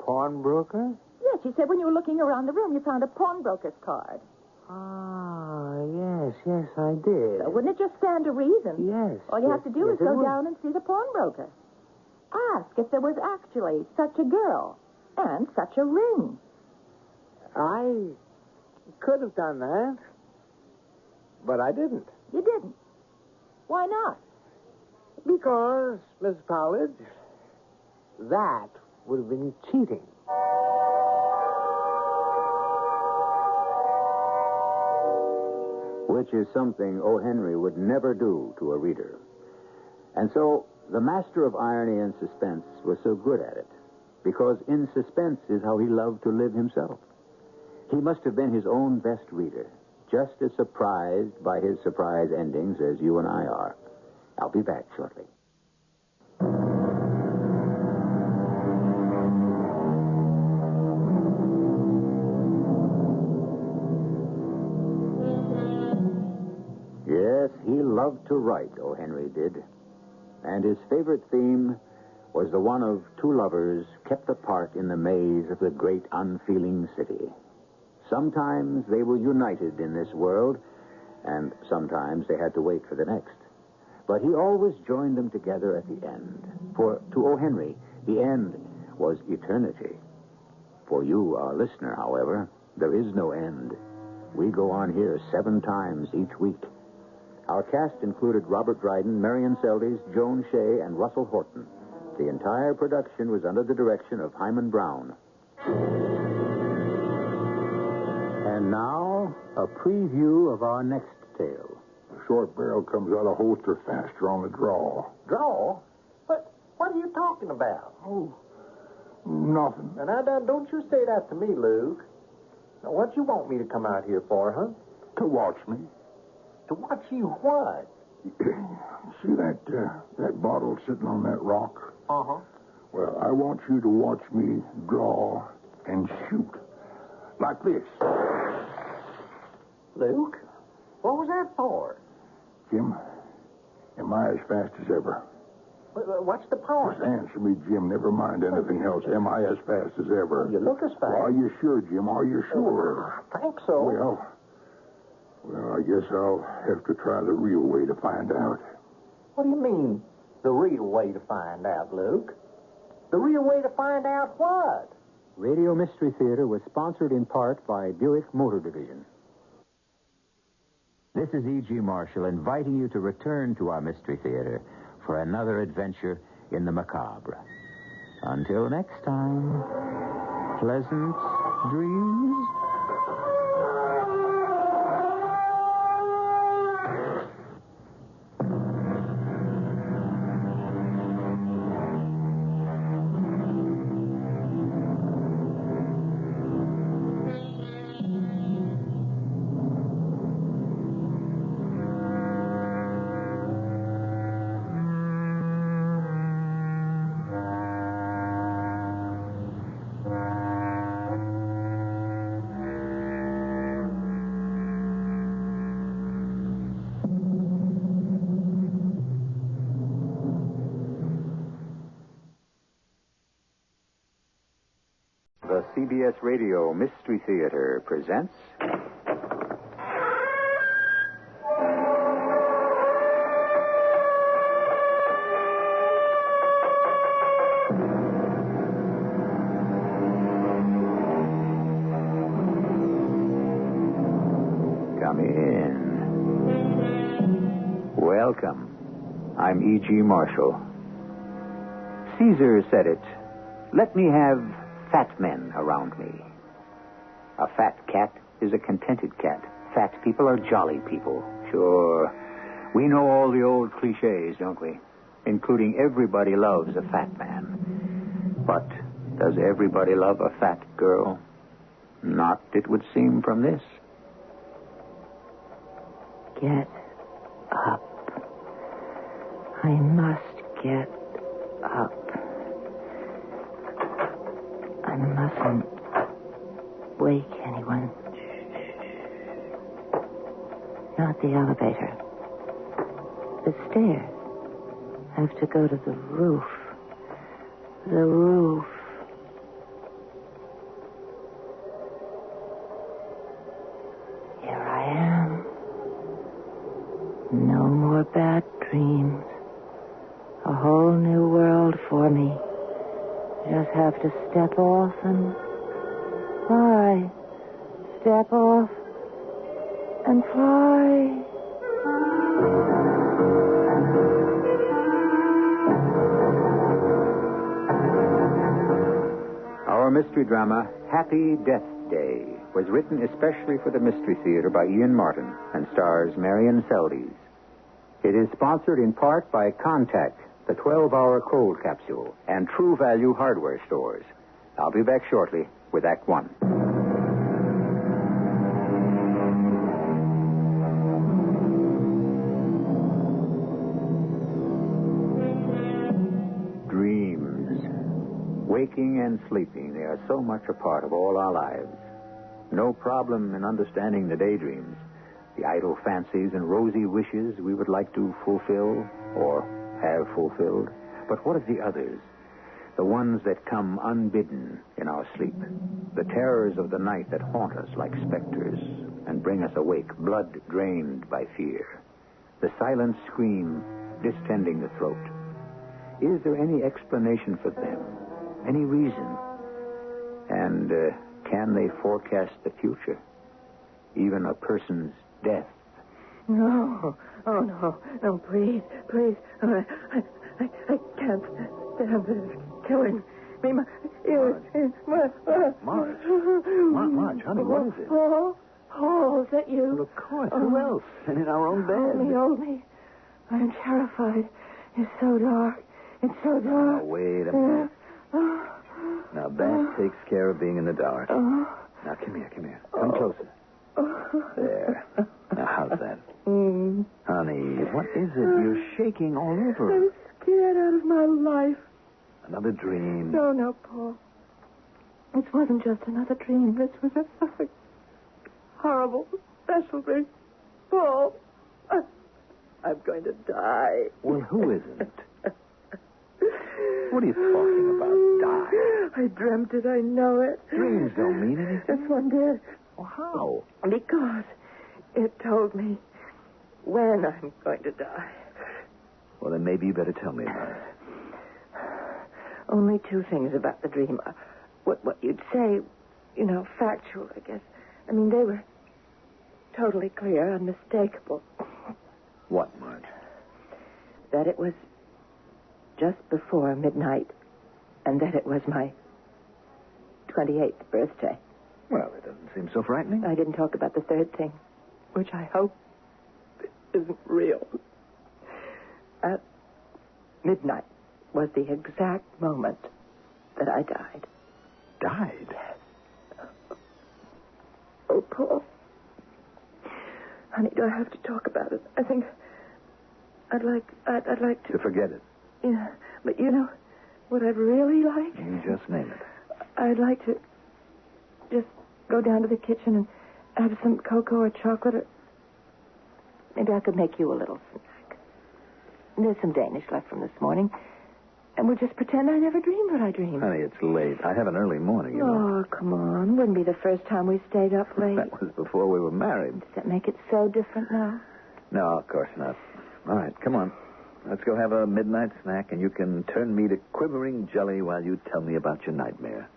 pawnbroker? Yes, you said when you were looking around the room, you found a pawnbroker's card. Ah, yes, I did. So wouldn't it just stand to reason? Yes. All you have to do is go down and see the pawnbroker. Ask if there was actually such a girl and such a ring. I could have done that, but I didn't. You didn't. Why not? Because, Miss Powledge, that would have been cheating. Which is something O. Henry would never do to a reader. And so, the master of irony and suspense was so good at it, because in suspense is how he loved to live himself. He must have been his own best reader, just as surprised by his surprise endings as you and I are. I'll be back shortly. Yes, he loved to write, O. Henry did. And his favorite theme was the one of two lovers kept apart in the maze of the great unfeeling city. Sometimes they were united in this world, and sometimes they had to wait for the next. But he always joined them together at the end. For to O. Henry, the end was eternity. For you, our listener, however, there is no end. We go on here 7 times each week. Our cast included Robert Dryden, Marion Seldes, Joan Shea, and Russell Horton. The entire production was under the direction of Hyman Brown. And now, a preview of our next tale. The short barrel comes out of holster faster on the draw. Draw? But what are you talking about? Oh, nothing. Now, don't you say that to me, Luke. Now, what you want me to come out here for, huh? To watch me. To watch you what? See that bottle sitting on that rock? Uh-huh. Well, I want you to watch me draw and shoot. Like this. Luke, what was that for? Jim, am I as fast as ever? What's the point? Just answer me, Jim. Never mind anything else. Am I as fast as ever? You look as fast. Are you sure, Jim? Are you sure? I think so. Well, I guess I'll have to try the real way to find out. What do you mean, the real way to find out, Luke? The real way to find out what? Radio Mystery Theater was sponsored in part by Buick Motor Division. This is E.G. Marshall inviting you to return to our Mystery Theater for another adventure in the macabre. Until next time, pleasant dreams. The CBS Radio Mystery Theater presents... Come in. Welcome. I'm E.G. Marshall. Caesar said it. Let me have fat men around me. A fat cat is a contented cat. Fat people are jolly people. Sure. We know all the old cliches, don't we? Including everybody loves a fat man. But does everybody love a fat girl? Not, it would seem, from this. Get up. I must get up. I mustn't wake anyone. Not the elevator. The stairs. I have to go to the roof. The roof. Here I am. No more bad dreams. A whole new world for me. Just have to step off and fly. Step off and fly. Our mystery drama, Happy Death Day, was written especially for the Mystery Theater by Ian Martin and stars Marion Seldes. It is sponsored in part by Contact, the 12-hour cold capsule, and True Value hardware stores. I'll be back shortly with Act One. Dreams. Waking and sleeping, they are so much a part of all our lives. No problem in understanding the daydreams, the idle fancies and rosy wishes we would like to fulfill or have fulfilled. But what of the others? The ones that come unbidden in our sleep. The terrors of the night that haunt us like specters and bring us awake, blood drained by fear. The silent scream distending the throat. Is there any explanation for them? Any reason? And can they forecast the future? Even a person's death? No. Oh, no. No, please. Please. I can't stand this. It's killing me. Marge, honey, what is it? Oh, is that you? Well, of course. Who else? And in our own bed. Hold me. I'm terrified. It's so dark. It's so dark. Now, wait a minute. Now, that takes care of being in the dark. Now, come here. Come closer. There. Now, how's that? Honey, what is it? You're shaking all over. I'm scared out of my life. Another dream. No, Paul. This wasn't just another dream. This was a horrible, special dream. Paul, I'm going to die. Well, who isn't? What are you talking about? Die? I dreamt it. I know it. Dreams don't mean anything. This one did. Well, how? Because it told me when I'm going to die. Well, then maybe you better tell me about it. Only two things about the dream. What you'd say, factual, I guess. I mean, they were totally clear, unmistakable. What, Marge? That it was just before midnight, and that it was my 28th birthday. Well, it doesn't seem so frightening. I didn't talk about the third thing, which I hope isn't real. At midnight was the exact moment that I died. Died? Oh, Paul. Honey, do I have to talk about it? I think I'd like to... To forget it? Yeah, but what I'd really like? You just name it. I'd like to just go down to the kitchen and have some cocoa or chocolate, or maybe I could make you a little snack. There's some Danish left from this morning, And we'll just pretend I never dreamed what I dreamed. Honey, it's late. I have an early morning, you know. Oh, come on. Wouldn't be the first time we stayed up late. That was before we were married. Does that make it so different now? No, of course not. All right, come on. Let's go have a midnight snack, and you can turn me to quivering jelly while you tell me about your nightmare.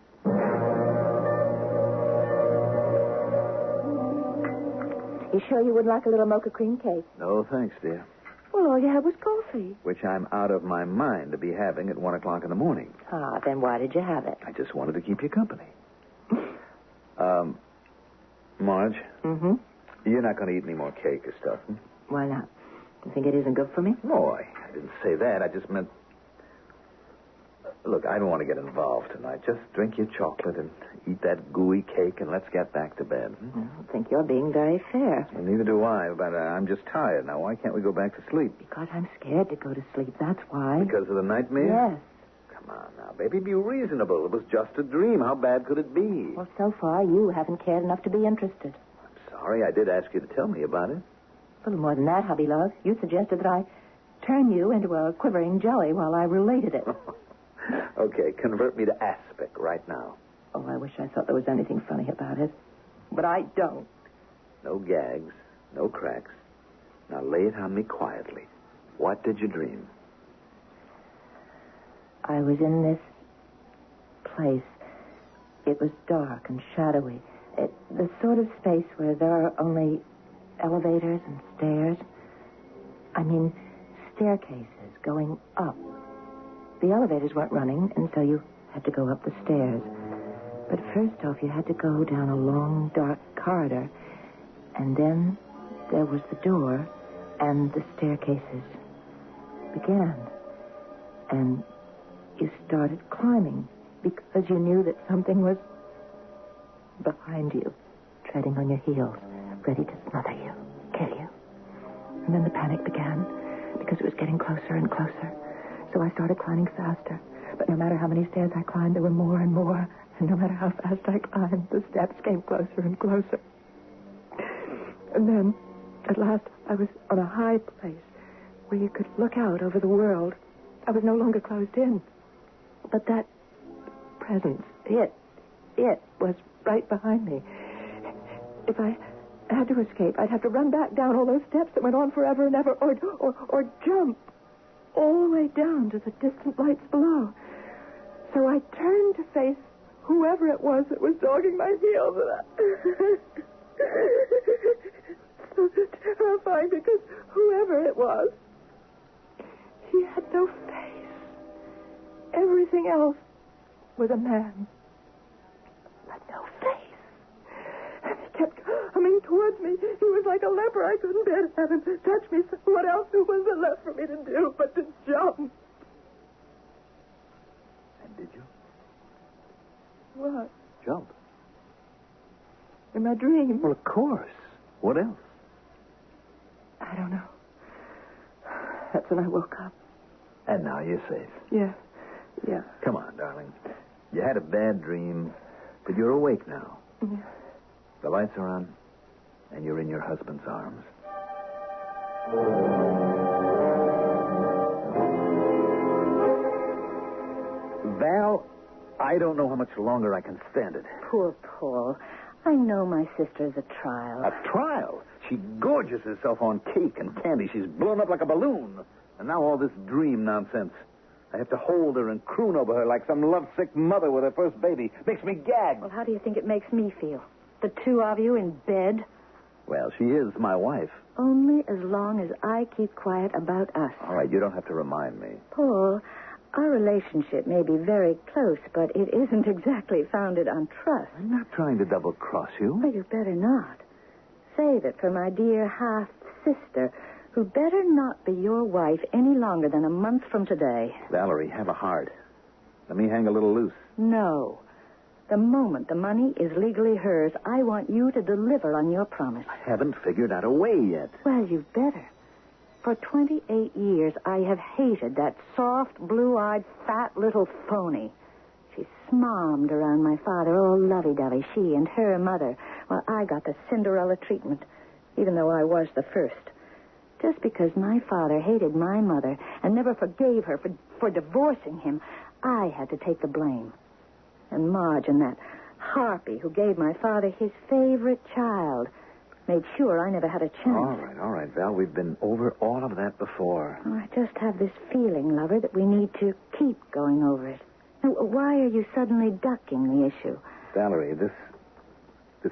You sure you would like a little mocha cream cake? No, thanks, dear. Well, all you had was coffee. Which I'm out of my mind to be having at 1 o'clock in the morning. Ah, then why did you have it? I just wanted to keep you company. Marge? Mm-hmm. You're not going to eat any more cake or stuff, hmm? Why not? You think it isn't good for me? No, I didn't say that. I just meant... Look, I don't want to get involved tonight. Just drink your chocolate and eat that gooey cake, and let's get back to bed. Hmm? I don't think you're being very fair. Well, neither do I, but I'm just tired. Now, why can't we go back to sleep? Because I'm scared to go to sleep, that's why. Because of the nightmare? Yes. Come on now, baby, be reasonable. It was just a dream. How bad could it be? Well, so far, you haven't cared enough to be interested. I'm sorry. I did ask you to tell me about it. A little more than that, hubby love. You suggested that I turn you into a quivering jelly while I related it. Okay, convert me to aspic right now. Oh, I wish I thought there was anything funny about it. But I don't. No gags, no cracks. Now lay it on me quietly. What did you dream? I was in this place. It was dark and shadowy. The sort of space where there are only elevators and stairs. I mean, staircases going up. The elevators weren't running, and so you had to go up the stairs. But first off, you had to go down a long, dark corridor, and then there was the door, and the staircases began. And you started climbing because you knew that something was behind you, treading on your heels, ready to smother you, kill you. And then the panic began because it was getting closer and closer. So I started climbing faster. But no matter how many stairs I climbed, there were more and more. And no matter how fast I climbed, the steps came closer and closer. And then, at last, I was on a high place where you could look out over the world. I was no longer closed in. But that presence, it was right behind me. If I had to escape, I'd have to run back down all those steps that went on forever and ever, or jump all the way down to the distant lights below. So I turned to face whoever it was that was dogging my heels. So terrifying because whoever it was, he had no face. Everything else was a man, but no face. And he kept coming towards me. He was like a leper. I couldn't bear to have him touch me. So what else was there left for me to do but to jump? And did you? What? Jump. In my dream? Well, of course. What else? I don't know. That's when I woke up. And now you're safe. Yeah. Come on, darling. You had a bad dream, but you're awake now. Yeah. The lights are on, and you're in your husband's arms. Val, I don't know how much longer I can stand it. Poor Paul. I know my sister's a trial. A trial? She gorges herself on cake and candy. She's blown up like a balloon. And now all this dream nonsense. I have to hold her and croon over her like some lovesick mother with her first baby. Makes me gag. Well, how do you think it makes me feel? The two of you in bed? Well, she is my wife. Only as long as I keep quiet about us. All right, you don't have to remind me. Paul, our relationship may be very close, but it isn't exactly founded on trust. I'm not trying to double-cross you. Well, you better not. Save it for my dear half-sister, who better not be your wife any longer than a month from today. Valerie, have a heart. Let me hang a little loose. No. The moment the money is legally hers, I want you to deliver on your promise. I haven't figured out a way yet. Well, you'd better. For 28 years, I have hated that soft, blue-eyed, fat little phony. She smommed around my father, all lovey-dovey, she and her mother, while I got the Cinderella treatment, even though I was the first. Just because my father hated my mother and never forgave her for divorcing him, I had to take the blame. And Marge and that harpy who gave my father his favorite child made sure I never had a chance. All right, Val. We've been over all of that before. Oh, I just have this feeling, lover, that we need to keep going over it. Now, why are you suddenly ducking the issue? Valerie, this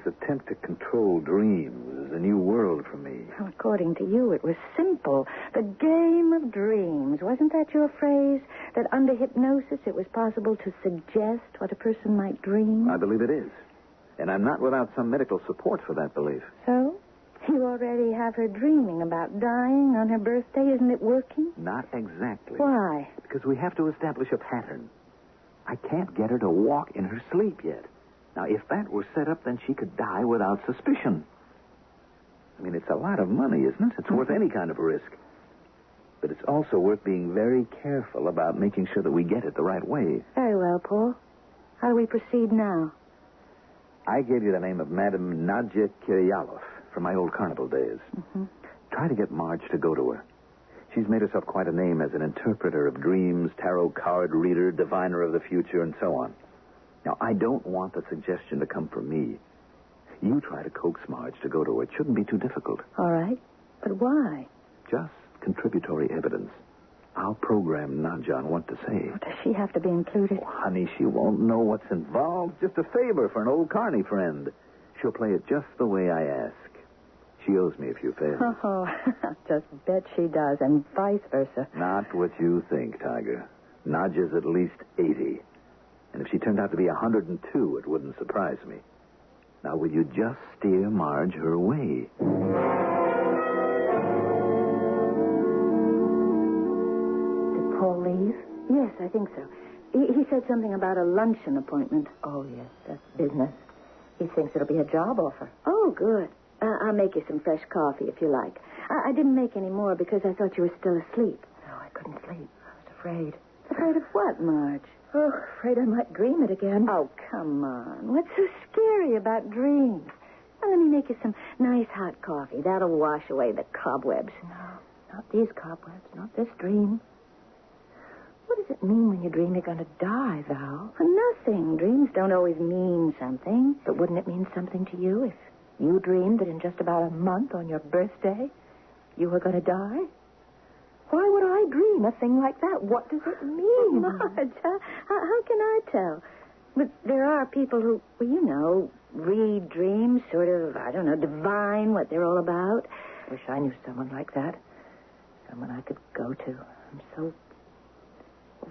attempt to control dreams is a new world for me. Well, according to you, it was simple. The game of dreams. Wasn't that your phrase? That under hypnosis it was possible to suggest what a person might dream? I believe it is. And I'm not without some medical support for that belief. So? You already have her dreaming about dying on her birthday. Isn't it working? Not exactly. Why? Because we have to establish a pattern. I can't get her to walk in her sleep yet. Now, if that were set up, then she could die without suspicion. I mean, it's a lot of money, isn't it? It's worth any kind of risk. But it's also worth being very careful about making sure that we get it the right way. Very well, Paul. How do we proceed now? I gave you the name of Madame Nadja Kiryalov from my old carnival days. Mm-hmm. Try to get Marge to go to her. She's made herself quite a name as an interpreter of dreams, tarot card reader, diviner of the future, and so on. Now, I don't want the suggestion to come from me. You try to coax Marge to go to her. It shouldn't be too difficult. All right. But why? Just contributory evidence. I'll program Nadja on what to say. Oh, does she have to be included? Oh, honey, she won't know what's involved. Just a favor for an old carny friend. She'll play it just the way I ask. She owes me a few favors. Oh, just bet she does, and vice versa. Not what you think, Tiger. Nadja's at least 80. And if she turned out to be 102, it wouldn't surprise me. Now, will you just steer Marge her way? Did Paul leave? Yes, I think so. He said something about a luncheon appointment. Oh, yes, that's business. He thinks it'll be a job offer. Oh, good. I'll make you some fresh coffee if you like. I didn't make any more because I thought you were still asleep. No, I couldn't sleep. I was afraid. Afraid of what, Marge? Oh, afraid I might dream it again. Oh, come on. What's so scary about dreams? Now, let me make you some nice hot coffee. That'll wash away the cobwebs. No, not these cobwebs, not this dream. What does it mean when you dream you're going to die, Val? Nothing. Dreams don't always mean something. But wouldn't it mean something to you if you dreamed that in just about a month on your birthday you were going to die? Why would I dream a thing like that? What does it mean? Marge, how can I tell? But there are people who, well, you know, read dreams, sort of, I don't know, divine what they're all about. Wish I knew someone like that. Someone I could go to. I'm so...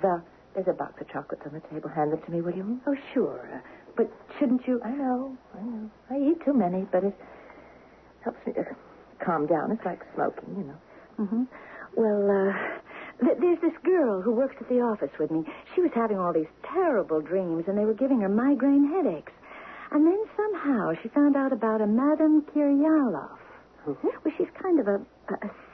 Val, there's a box of chocolates on the table. Hand them to me, will you? Oh, sure. But shouldn't you... I know. I eat too many, but it helps me to calm down. It's like smoking, you know. Mm-hmm. Well, there's this girl who works at the office with me. She was having all these terrible dreams, and they were giving her migraine headaches. And then somehow she found out about a Madame Kiryalov. Mm-hmm. Well, she's kind of a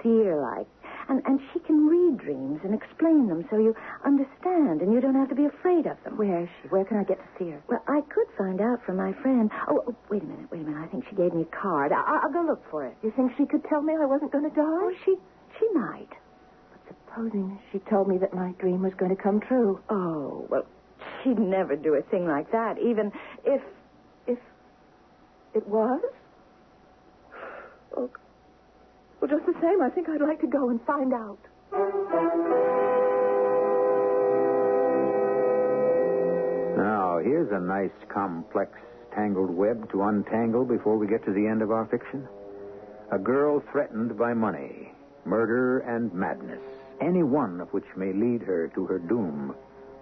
seer-like. And she can read dreams and explain them so you understand and you don't have to be afraid of them. Where is she? Where can I get to see her? Well, I could find out from my friend. Oh, wait a minute. I think she gave me a card. I'll go look for it. You think she could tell me I wasn't going to die? Oh, she might. But supposing she told me that my dream was going to come true. Oh, well, she'd never do a thing like that, even if it was? Oh, well, just the same, I think I'd like to go and find out. Now, here's a nice, complex, tangled web to untangle before we get to the end of our fiction. A girl threatened by money, murder, and madness, any one of which may lead her to her doom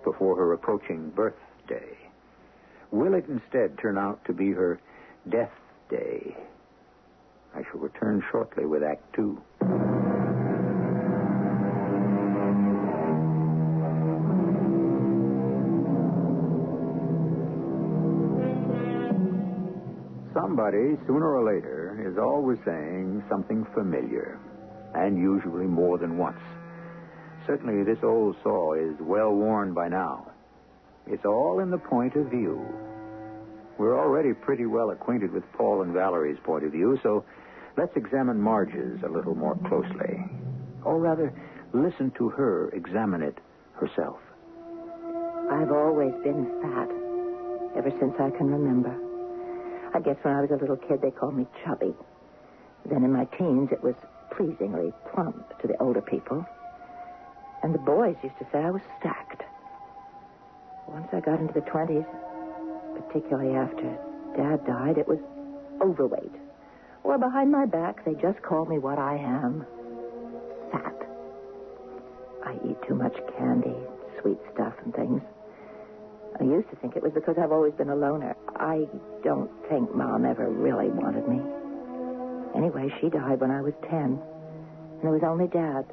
before her approaching birthday. Will it instead turn out to be her death day? I shall return shortly with Act 2. Somebody, sooner or later, is always saying something familiar, and usually more than once. Certainly, this old saw is well worn by now. It's all in the point of view. We're already pretty well acquainted with Paul and Valerie's point of view, so Let's examine Marge's a little more closely. Or rather, listen to her examine it herself. I've always been fat, ever since I can remember. I guess when I was a little kid, they called me chubby. Then in my teens, it was pleasingly plump to the older people. And the boys used to say I was stacked. Once I got into the 20s, particularly after Dad died, it was overweight. Or behind my back, they just called me what I am, fat. I eat too much candy, sweet stuff and things. I used to think it was because I've always been a loner. I don't think Mom ever really wanted me. Anyway, she died when I was 10, and it was only Dad.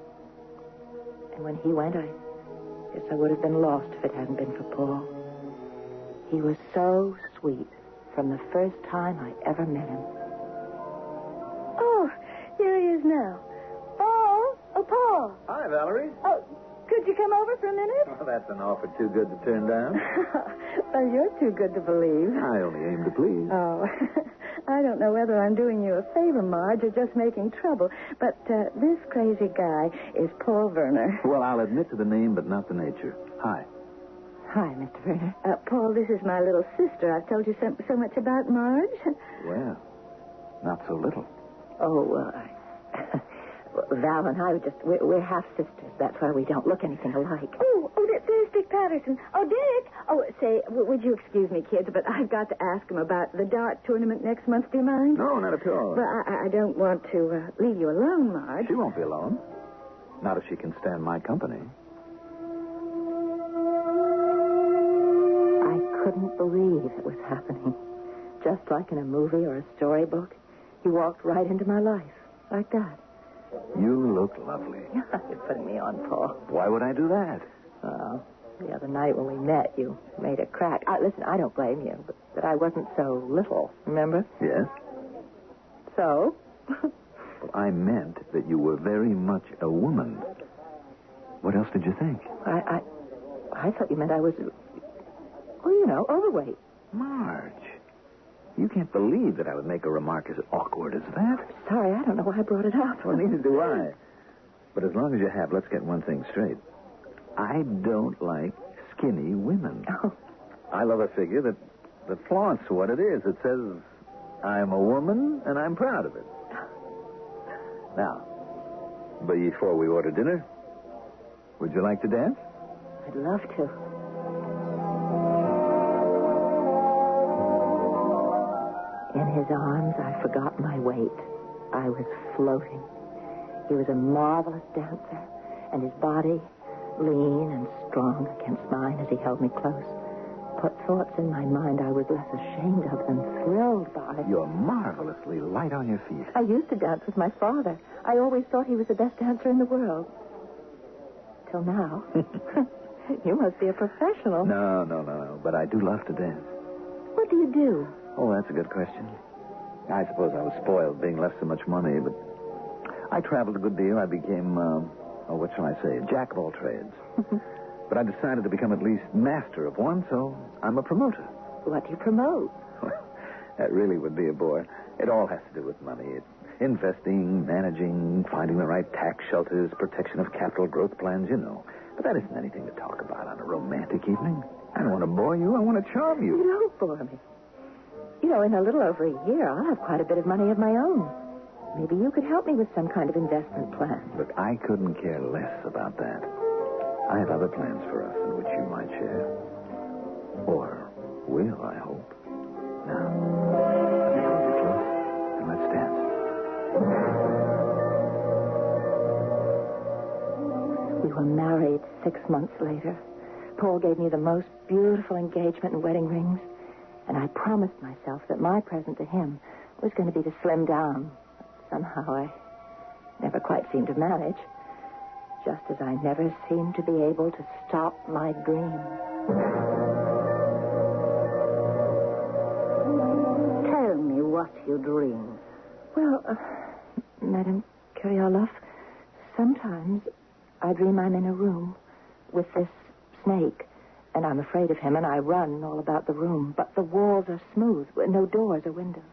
And when he went, I guess I would have been lost if it hadn't been for Paul. He was so sweet from the first time I ever met him. Oh, here he is now. Paul? Oh, Paul. Hi, Valerie. Oh, could you come over for a minute? Well, that's an offer too good to turn down. Well, you're too good to believe. I only aim to please. Oh, I don't know whether I'm doing you a favor, Marge, or just making trouble, but this crazy guy is Paul Werner. Well, I'll admit to the name, but not the nature. Hi. Hi, Mr. Werner. Paul, this is my little sister. I've told you so much about Marge. Well, not so little. Oh, Val and I we're half sisters. That's why we don't look anything alike. Oh, there's Dick Patterson. Oh, Dick. Oh, say, would you excuse me, kids, but I've got to ask him about the dart tournament next month. Do you mind? No, not at all. Well, I don't want to leave you alone, Marge. She won't be alone. Not if she can stand my company. I couldn't believe it was happening. Just like in a movie or a storybook, he walked right into my life, like that. You look lovely. You're putting me on, Paul. Why would I do that? Oh, the other night when we met, you made a crack. Listen, I don't blame you, but I wasn't so little, remember? Yes? So? Well, I meant that you were very much a woman. What else did you think? I thought you meant I was, overweight. Marge, you can't believe that I would make a remark as awkward as that. Sorry, I don't know why I brought it up. Well, neither do I. But as long as you have, let's get one thing straight. I don't like skinny women. Oh. I love a figure that flaunts what it is. It says, I'm a woman, and I'm proud of it. Now, before we order dinner, would you like to dance? I'd love to. In his arms, I forgot my weight. I was floating. He was a marvelous dancer, and his body, lean and strong against mine as he held me close, put thoughts in my mind I was less ashamed of than thrilled by. You're marvelously light on your feet. I used to dance with my father. I always thought he was the best dancer in the world. Till now. You must be a professional. No. But I do love to dance. What do you do? Oh, that's a good question. I suppose I was spoiled being left so much money, but I traveled a good deal. I became, what shall I say, jack of all trades. But I decided to become at least master of one, so I'm a promoter. What do you promote? That really would be a bore. It all has to do with money. It's investing, managing, finding the right tax shelters, protection of capital growth plans, you know. But that isn't anything to talk about on a romantic evening. I don't want to bore you. I want to charm you. You don't bore me. In a little over a year, I'll have quite a bit of money of my own. Maybe you could help me with some kind of investment plan. Look, I couldn't care less about that. I have other plans for us in which you might share. Or will, I hope. Now, let me hold you close, and let's dance. We were married 6 months later. Paul gave me the most beautiful engagement and wedding rings, and I promised myself that my present to him was going to be to slim down. Somehow I never quite seemed to manage, just as I never seemed to be able to stop my dream. Tell me what you dream. Well, Madame Curioloff, sometimes I dream I'm in a room with this snake, and I'm afraid of him, and I run all about the room, but the walls are smooth, no doors or windows.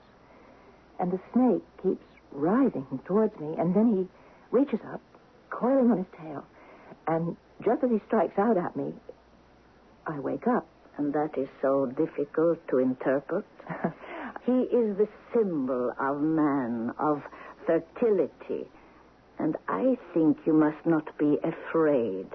And the snake keeps writhing towards me, and then he reaches up, coiling on his tail, and just as he strikes out at me, I wake up. And that is so difficult to interpret. He is the symbol of man, of fertility. And I think you must not be afraid.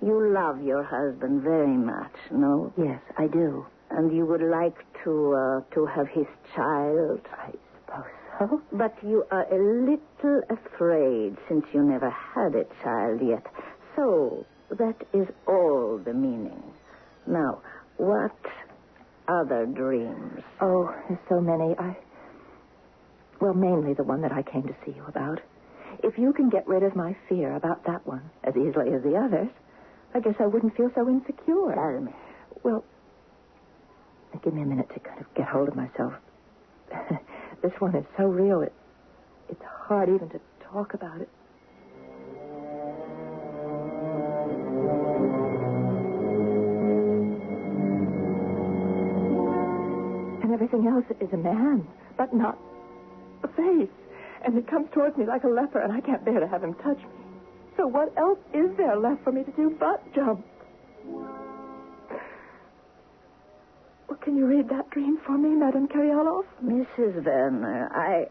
You love your husband very much, no? Yes, I do. And you would like to have his child? I suppose so. But you are a little afraid since you never had a child yet. So that is all the meaning. Now, what other dreams? Oh, there's so many. Well, mainly the one that I came to see you about. If you can get rid of my fear about that one as easily as the others, I guess I wouldn't feel so insecure. Tell me. Well, give me a minute to kind of get hold of myself. This one is so real, it's hard even to talk about it. And everything else is a man, but not a face. And it comes towards me like a leper, and I can't bear to have him touch me. So what else is there left for me to do but jump? Well, can you read that dream for me, Madame Karyalov? Mrs. Werner,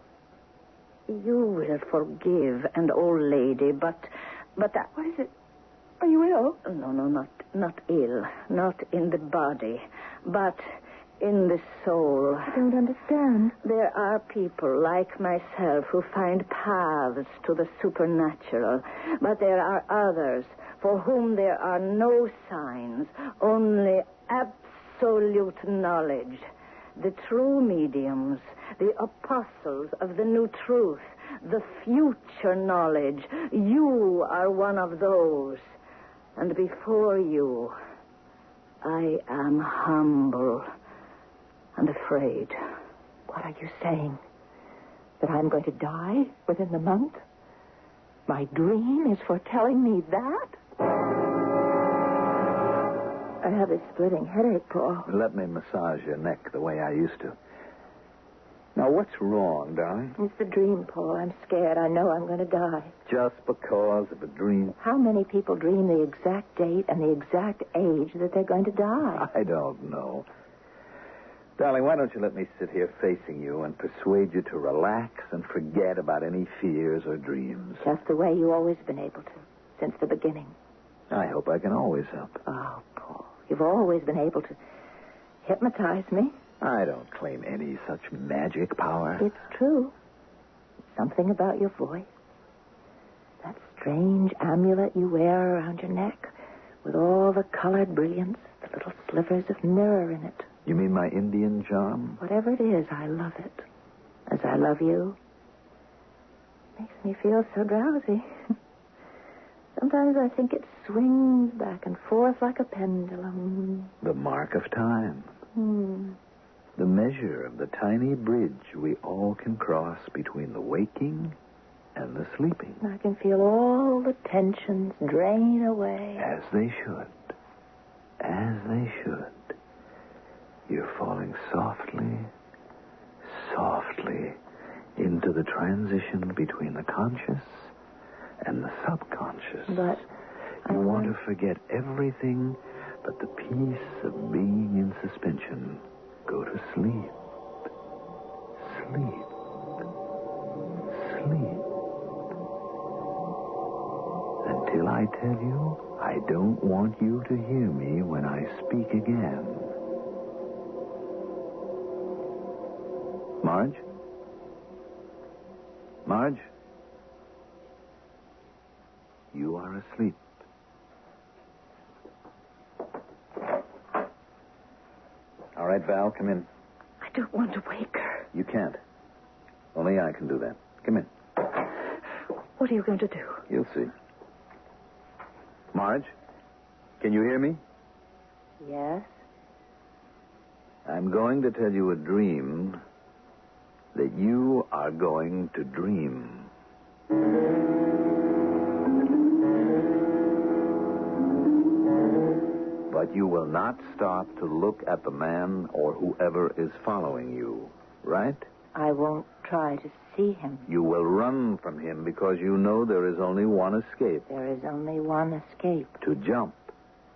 you will forgive an old lady, but What is it? Are you ill? No, not ill. Not in the body, but in the soul. I don't understand. There are people like myself who find paths to the supernatural, but there are others for whom there are no signs, only absolute knowledge. The true mediums, the apostles of the new truth, the future knowledge. You are one of those. And before you, I am humble and afraid. What are you saying? That I'm going to die within the month? My dream is foretelling me that? I have a splitting headache, Paul. Let me massage your neck the way I used to. Now, what's wrong, darling? It's the dream, Paul. I'm scared. I know I'm going to die. Just because of a dream? How many people dream the exact date and the exact age that they're going to die? I don't know. Darling, why don't you let me sit here facing you and persuade you to relax and forget about any fears or dreams? Just the way you've always been able to, since the beginning. I hope I can always help. Oh, Paul, you've always been able to hypnotize me. I don't claim any such magic power. It's true. Something about your voice. That strange amulet you wear around your neck with all the colored brilliance, the little slivers of mirror in it. You mean my Indian charm? Whatever it is, I love it. As I love you. Makes me feel so drowsy. Sometimes I think it swings back and forth like a pendulum. The mark of time. The measure of the tiny bridge we all can cross between the waking and the sleeping. I can feel all the tensions drain away. As they should. As they should. You're falling softly, softly into the transition between the conscious and the subconscious. But you want to forget everything but the peace of being in suspension. Go to sleep. Sleep. Sleep. Until I tell you, I don't want you to hear me when I speak again. Marge? Marge? You are asleep. All right, Val, come in. I don't want to wake her. You can't. Only I can do that. Come in. What are you going to do? You'll see. Marge, can you hear me? Yes? I'm going to tell you a dream that you are going to dream. But you will not stop to look at the man or whoever is following you, right? I won't try to see him. You will run from him because you know there is only one escape. There is only one escape. To jump.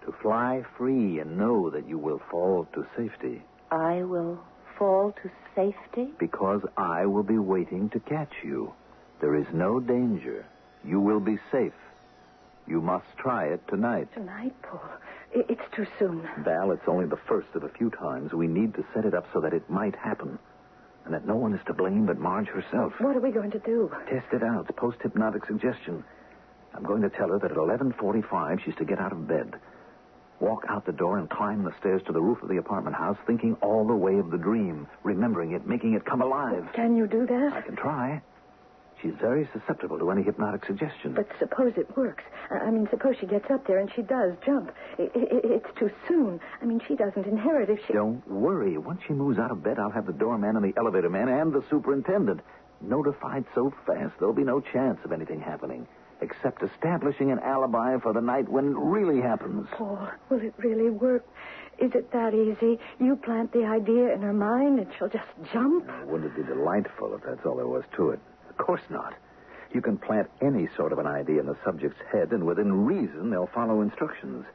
To fly free and know that you will fall to safety. I will fall to safety? Because I will be waiting to catch you. There is no danger. You will be safe. You must try it tonight. Tonight, Paul? It's too soon. Val, it's only the first of a few times. We need to set it up so that it might happen. And that no one is to blame but Marge herself. What are we going to do? Test it out. It's post-hypnotic suggestion. I'm going to tell her that at 11:45 she's to get out of bed. Walk out the door and climb the stairs to the roof of the apartment house, thinking all the way of the dream, remembering it, making it come alive. Can you do that? I can try. She's very susceptible to any hypnotic suggestion. But suppose it works. Suppose she gets up there and she does jump. It's too soon. She doesn't inherit if she... Don't worry. Once she moves out of bed, I'll have the doorman and the elevator man and the superintendent notified so fast there'll be no chance of anything happening, except establishing an alibi for the night when it really happens. Paul, will it really work? Is it that easy? You plant the idea in her mind and she'll just jump? Wouldn't it be delightful if that's all there was to it? Of course not. You can plant any sort of an idea in the subject's head, and within reason, they'll follow instructions,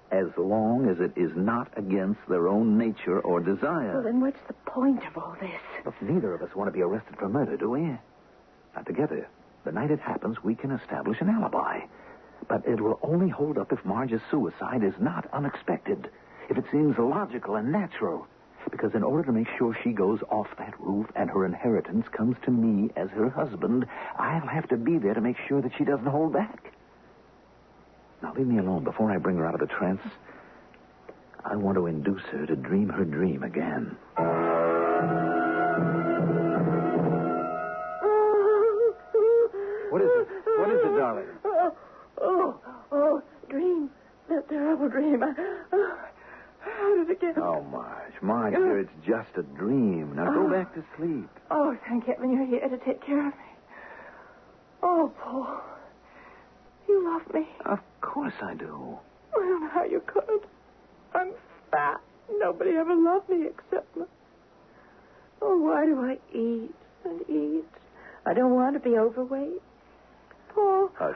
as long as it is not against their own nature or desire. Well, then what's the point of all this? Look, neither of us want to be arrested for murder, do we? Now, together, the night it happens, we can establish an alibi. But it will only hold up if Marge's suicide is not unexpected, if it seems logical and natural. Because in order to make sure she goes off that roof and her inheritance comes to me as her husband, I'll have to be there to make sure that she doesn't hold back. Now, leave me alone before I bring her out of the trance. I want to induce her to dream her dream again. What is it? What is it, darling? Dream. That terrible dream. How did it get? Oh, Marge, dear, it's just a dream. Now go back to sleep. Oh, thank heaven you're here to take care of me. Oh, Paul. You love me. Of course I do. I don't know how you could. I'm fat. Nobody ever loved me except me. Oh, why do I eat and eat? I don't want to be overweight. Paul, Hush,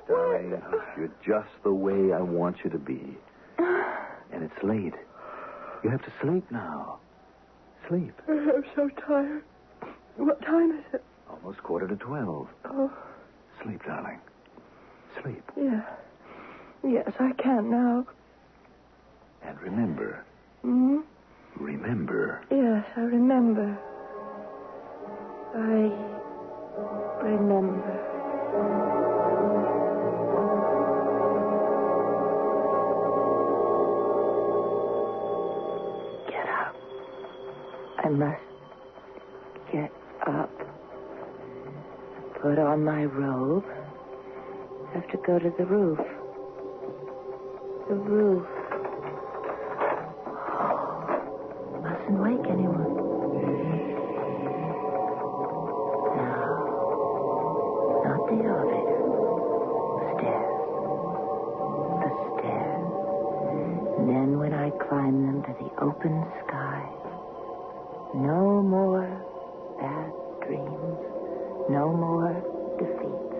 darling. Hush. You're just the way I want you to be. And it's late. You have to sleep now. Sleep. I'm so tired. What time is it? Almost 11:45. Oh. Sleep, darling. Sleep. Yeah. Yes, I can now. And remember. Hmm? Remember. Yes, I remember. I remember. I must get up. Put on my robe. Have to go to the roof. The roof. Oh, mustn't wake anyone. No. Not the elevator. The stairs. The stairs. And then when I climb them to the open sky, no more bad dreams. No more defeats.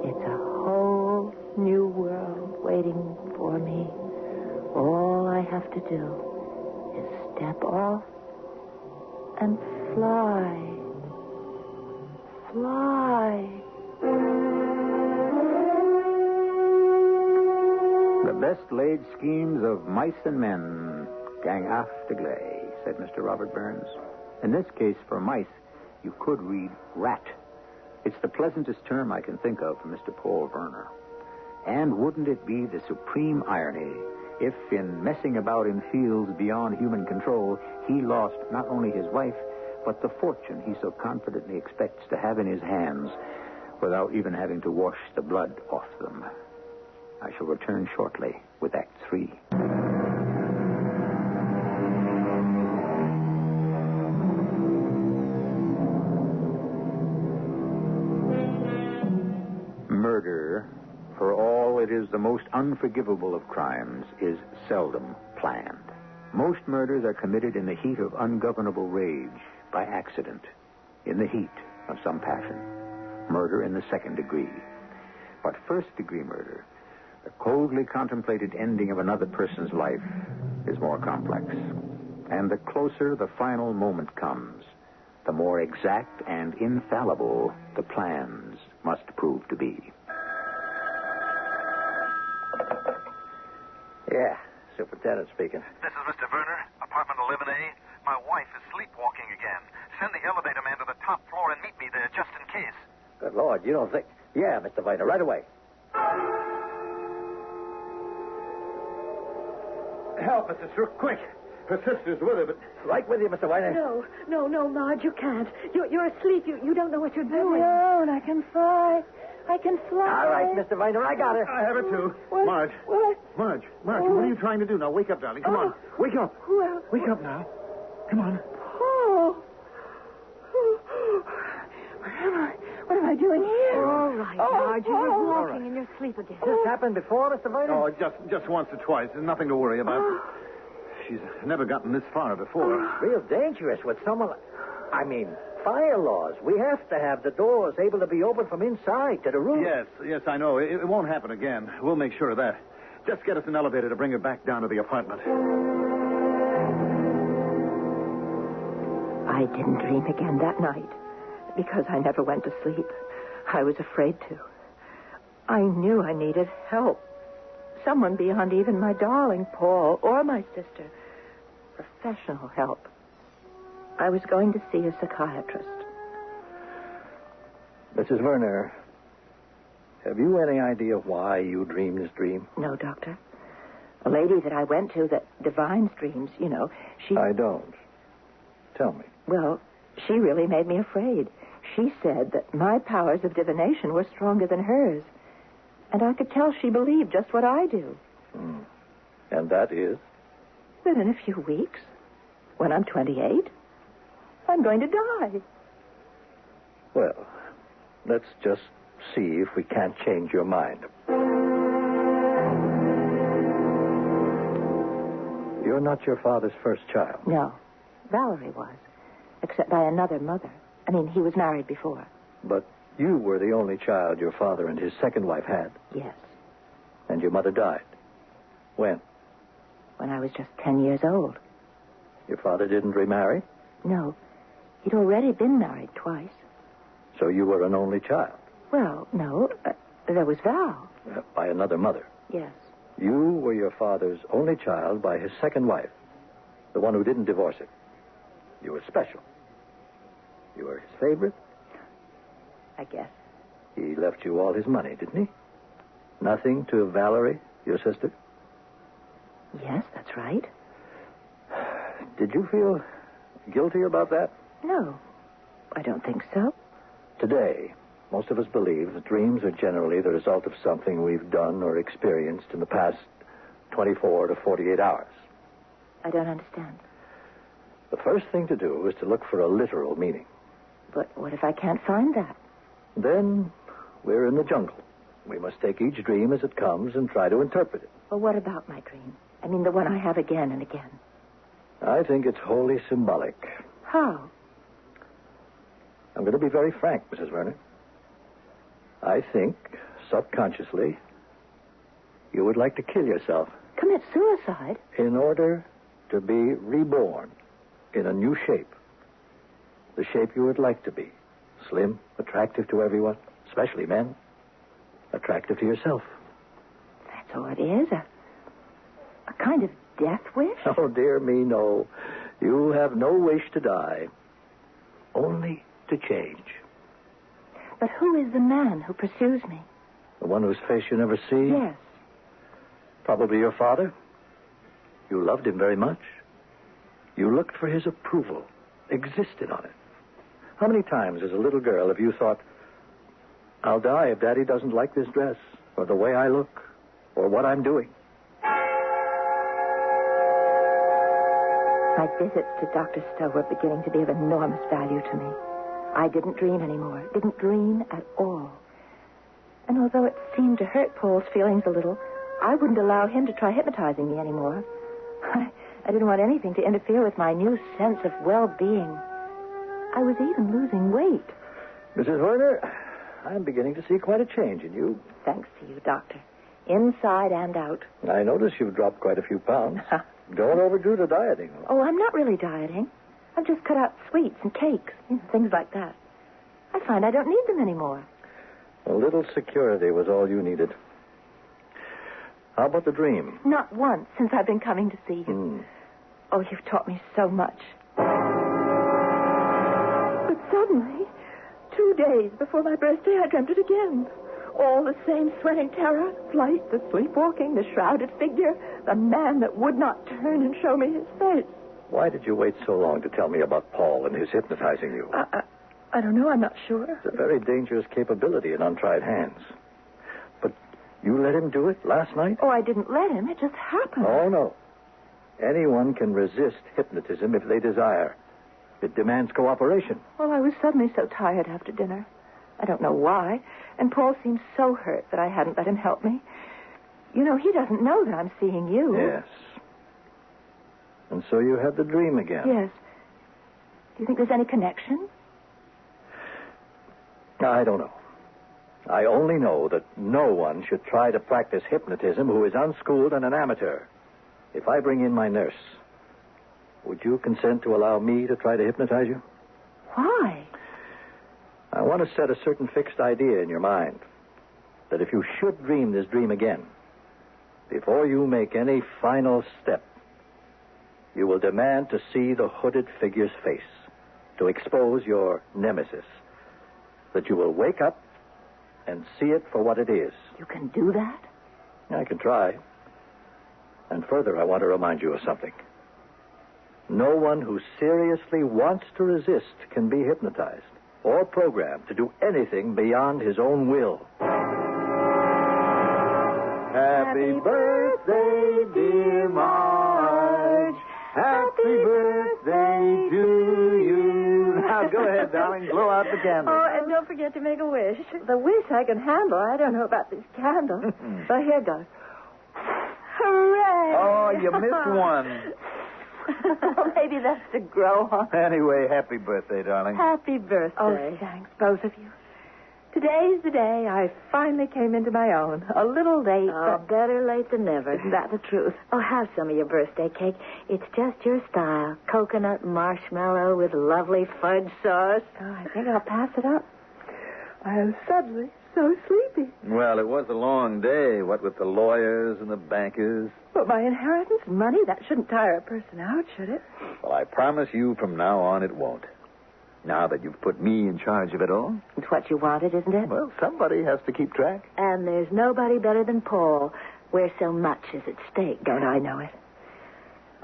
It's a whole new world waiting for me. All I have to do is step off and fly. Fly. The best laid schemes of mice and men gang aft gley, said Mr. Robert Burns. In this case, for mice, you could read rat. It's the pleasantest term I can think of for Mr. Paul Werner. And wouldn't it be the supreme irony if, in messing about in fields beyond human control, he lost not only his wife, but the fortune he so confidently expects to have in his hands without even having to wash the blood off them. I shall return shortly with Act 3. Murder, for all it is the most unforgivable of crimes, is seldom planned. Most murders are committed in the heat of ungovernable rage, by accident, in the heat of some passion. Murder in the second degree. But first-degree murder, the coldly contemplated ending of another person's life, is more complex. And the closer the final moment comes, the more exact and infallible the plans must prove to be. Yeah, Superintendent speaking. This is Mr. Werner, apartment 11A. My wife is sleepwalking again. Send the elevator man to the top floor and meet me there just in case. Good Lord, you don't think... Yeah, Mr. Viner, right away. Help us, sister, quick. Her sister's with her, but... Right with you, Mr. Viner. No, Marge, you can't. You're asleep. You don't know what you're doing. Alone, I can fly. I can fly. All right, Mr. Viner, I got her. I have her, too. What? Marge. What? Marge, what are you trying to do now? Wake up, darling. Come on. Wake up. Well, Wake up now. Come on. Oh. Where am I? What am I doing here? All right, Marge. You're walking in your sleep again. This happened before, Mr. Viner? Oh, just once or twice. There's nothing to worry about. She's never gotten this far before. Real dangerous with someone... I mean, fire laws. We have to have the doors able to be opened from inside to the room. Yes, I know. It won't happen again. We'll make sure of that. Just get us an elevator to bring her back down to the apartment. I didn't dream again that night because I never went to sleep. I was afraid to. I knew I needed help. Someone beyond even my darling Paul or my sister. Professional help. I was going to see a psychiatrist. Mrs. Werner, have you any idea why you dreamed this dream? No, Doctor. A lady that I went to that divines dreams, she... I don't. Tell me. Well, she really made me afraid. She said that my powers of divination were stronger than hers. And I could tell she believed just what I do. And that is? That in a few weeks, when I'm 28, I'm going to die. Well, let's just see if we can't change your mind. You're not your father's first child. No. Valerie was. Except by another mother. I mean, he was married before. But you were the only child your father and his second wife had. Yes. And your mother died. When? When I was just 10 years old. Your father didn't remarry? No. He'd already been married twice. So you were an only child? Well, no. There was Val. By another mother? Yes. You were your father's only child by his second wife. The one who didn't divorce him. You were special. You were his favorite? I guess. He left you all his money, didn't he? Nothing to Valerie, your sister? Yes, that's right. Did you feel guilty about that? No, I don't think so. Today, most of us believe that dreams are generally the result of something we've done or experienced in the past 24 to 48 hours. I don't understand. The first thing to do is to look for a literal meaning. But what if I can't find that? Then we're in the jungle. We must take each dream as it comes and try to interpret it. Well, what about my dream? I mean, the one I have again and again. I think it's wholly symbolic. How? I'm going to be very frank, Mrs. Werner. I think, subconsciously, you would like to kill yourself. Commit suicide? In order to be reborn in a new shape. The shape you would like to be. Slim, attractive to everyone, especially men. Attractive to yourself. That's all it is? A kind of death wish? Oh, dear me, no. You have no wish to die. Only to change. But who is the man who pursues me? The one whose face you never see? Yes. Probably your father. You loved him very much. You looked for his approval, existed on it. How many times as a little girl have you thought, I'll die if Daddy doesn't like this dress, or the way I look, or what I'm doing? My visits to Dr. Stowe were beginning to be of enormous value to me. I didn't dream anymore. Didn't dream at all. And although it seemed to hurt Paul's feelings a little, I wouldn't allow him to try hypnotizing me anymore. I didn't want anything to interfere with my new sense of well-being. I was even losing weight. Mrs. Werner, I'm beginning to see quite a change in you. Thanks to you, Doctor. Inside and out. I notice you've dropped quite a few pounds. Don't overdo the dieting. Oh, I'm not really dieting. I've just cut out sweets and cakes, things like that. I find I don't need them anymore. A little security was all you needed. How about the dream? Not once since I've been coming to see you. Oh, you've taught me so much. But suddenly, 2 days before my birthday, I dreamt it again. All the same sweating terror, flight, the sleepwalking, the shrouded figure, the man that would not turn and show me his face. Why did you wait so long to tell me about Paul and his hypnotizing you? I don't know. I'm not sure. It's a very dangerous capability in untried hands. But you let him do it last night? Oh, I didn't let him. It just happened. Oh, no. Anyone can resist hypnotism if they desire. It demands cooperation. Well, I was suddenly so tired after dinner. I don't know why. And Paul seemed so hurt that I hadn't let him help me. You know, he doesn't know that I'm seeing you. Yes. And so you had the dream again. Yes. Do you think there's any connection? I don't know. I only know that no one should try to practice hypnotism who is unschooled and an amateur. If I bring in my nurse, would you consent to allow me to try to hypnotize you? Why? I want to set a certain fixed idea in your mind that if you should dream this dream again, before you make any final step, you will demand to see the hooded figure's face, to expose your nemesis, that you will wake up and see it for what it is. You can do that? I can try. And further, I want to remind you of something. No one who seriously wants to resist can be hypnotized or programmed to do anything beyond his own will. Happy birthday, dear Marge. Happy birthday to you. Now, go ahead, darling. Blow out the candle. Oh, and don't forget to make a wish. The wish I can handle. I don't know about this candle. So here goes. Hooray! Oh, you missed one. Well, maybe that's to grow on. Anyway, happy birthday, darling. Happy birthday. Oh, thanks, both of you. Today's the day I finally came into my own. A little late, Oh, better late than never. Isn't that the truth? Oh, have some of your birthday cake. It's just your style. Coconut marshmallow with lovely fudge sauce. Oh, I think I'll pass it up. I am suddenly so sleepy. Well, it was a long day, what with the lawyers and the bankers. But my inheritance and money, that shouldn't tire a person out, should it? Well, I promise you from now on it won't. Now that you've put me in charge of it all. It's what you wanted, isn't it? Well, somebody has to keep track. And there's nobody better than Paul, where so much is at stake. Don't I know it?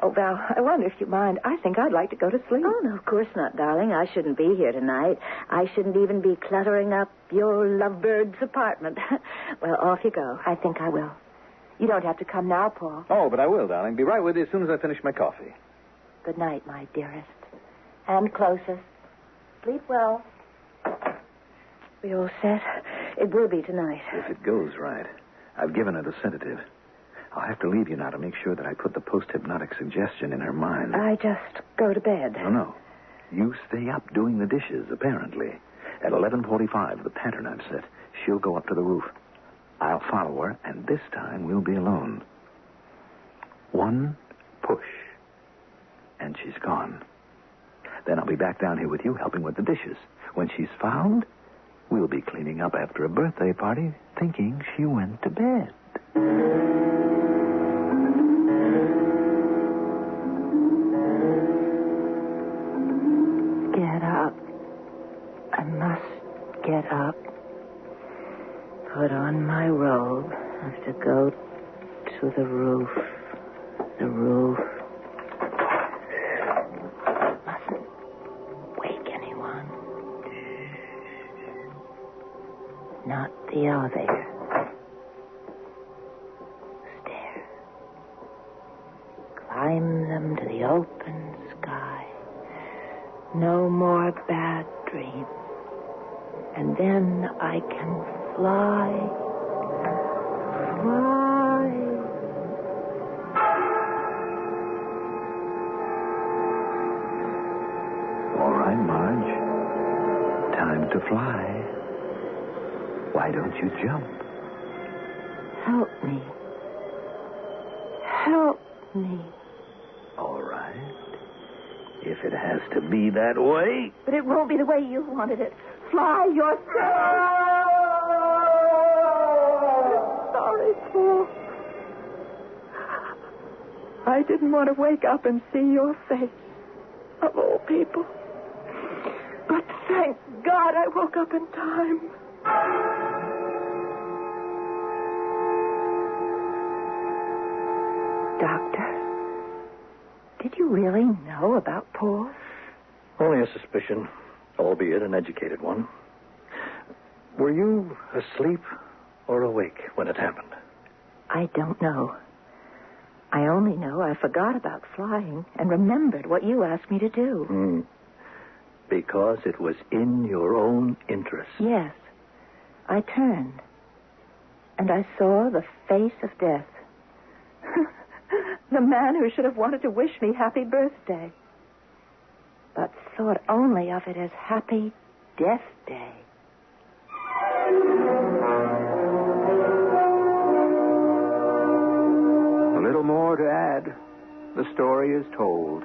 Oh, Val, I wonder if you mind. I think I'd like to go to sleep. Oh, no, of course not, darling. I shouldn't be here tonight. I shouldn't even be cluttering up your lovebird's apartment. Well, off you go. I think I will. You don't have to come now, Paul. Oh, but I will, darling. Be right with you as soon as I finish my coffee. Good night, my dearest. And closest. Sleep well. We all set? It will be tonight. If it goes right. I've given her the sedative. I'll have to leave you now to make sure that I put the post-hypnotic suggestion in her mind. I just go to bed. No. You stay up doing the dishes, apparently. At 11:45, the pattern I've set, she'll go up to the roof. I'll follow her, and this time we'll be alone. One push, and she's gone. Then I'll be back down here with you helping with the dishes. When she's found, we'll be cleaning up after a birthday party, thinking she went to bed. Get up. I must get up. Put on my robe. I have to go to the roof. The roof. Mustn't wake anyone. Not the elevator. Stairs. Climb them to the open sky. No more bad dreams. And then I can fly. Fly. All right, Marge. to fly, why don't you jump? Help me. Help me. All right. If it has to be that way. But it won't be the way you wanted it. Fly yourself. Sorry, Paul. I didn't want to wake up and see your face, of all people. But thank God I woke up in time. Doctor, did you really know about Paul? Only a suspicion, albeit an educated one. Were you asleep or awake when it happened? I don't know. I only know I forgot about flying and remembered what you asked me to do. Because it was in your own interest. Yes. I turned, and I saw the face of death. The man who should have wanted to wish me happy birthday, but thought only of it as happy death day. A little more to add. The story is told.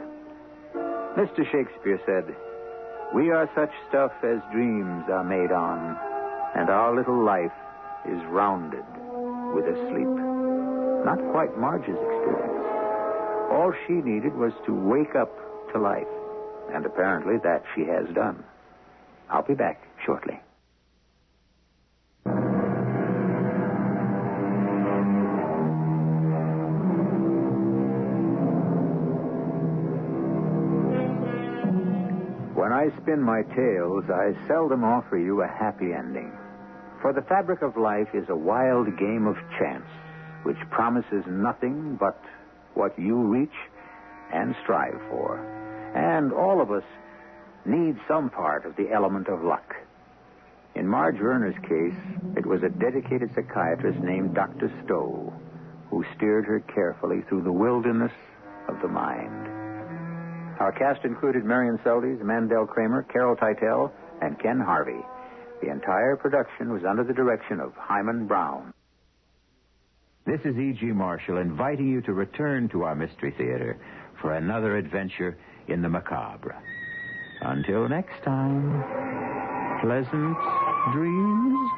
Mr. Shakespeare said, "We are such stuff as dreams are made on, and our little life is rounded with a sleep." Not quite Marge's experience. All she needed was to wake up to life, and apparently that she has done. I'll be back shortly. When I spin my tales, I seldom offer you a happy ending. For the fabric of life is a wild game of chance, which promises nothing but what you reach and strive for. And all of us need some part of the element of luck. In Marge Werner's case, it was a dedicated psychiatrist named Dr. Stowe who steered her carefully through the wilderness of the mind. Our cast included Marion Seldes, Mandel Kramer, Carol Teitel, and Ken Harvey. The entire production was under the direction of Hyman Brown. This is E.G. Marshall inviting you to return to our Mystery Theater for another adventure in the macabre. Until next time, pleasant dreams.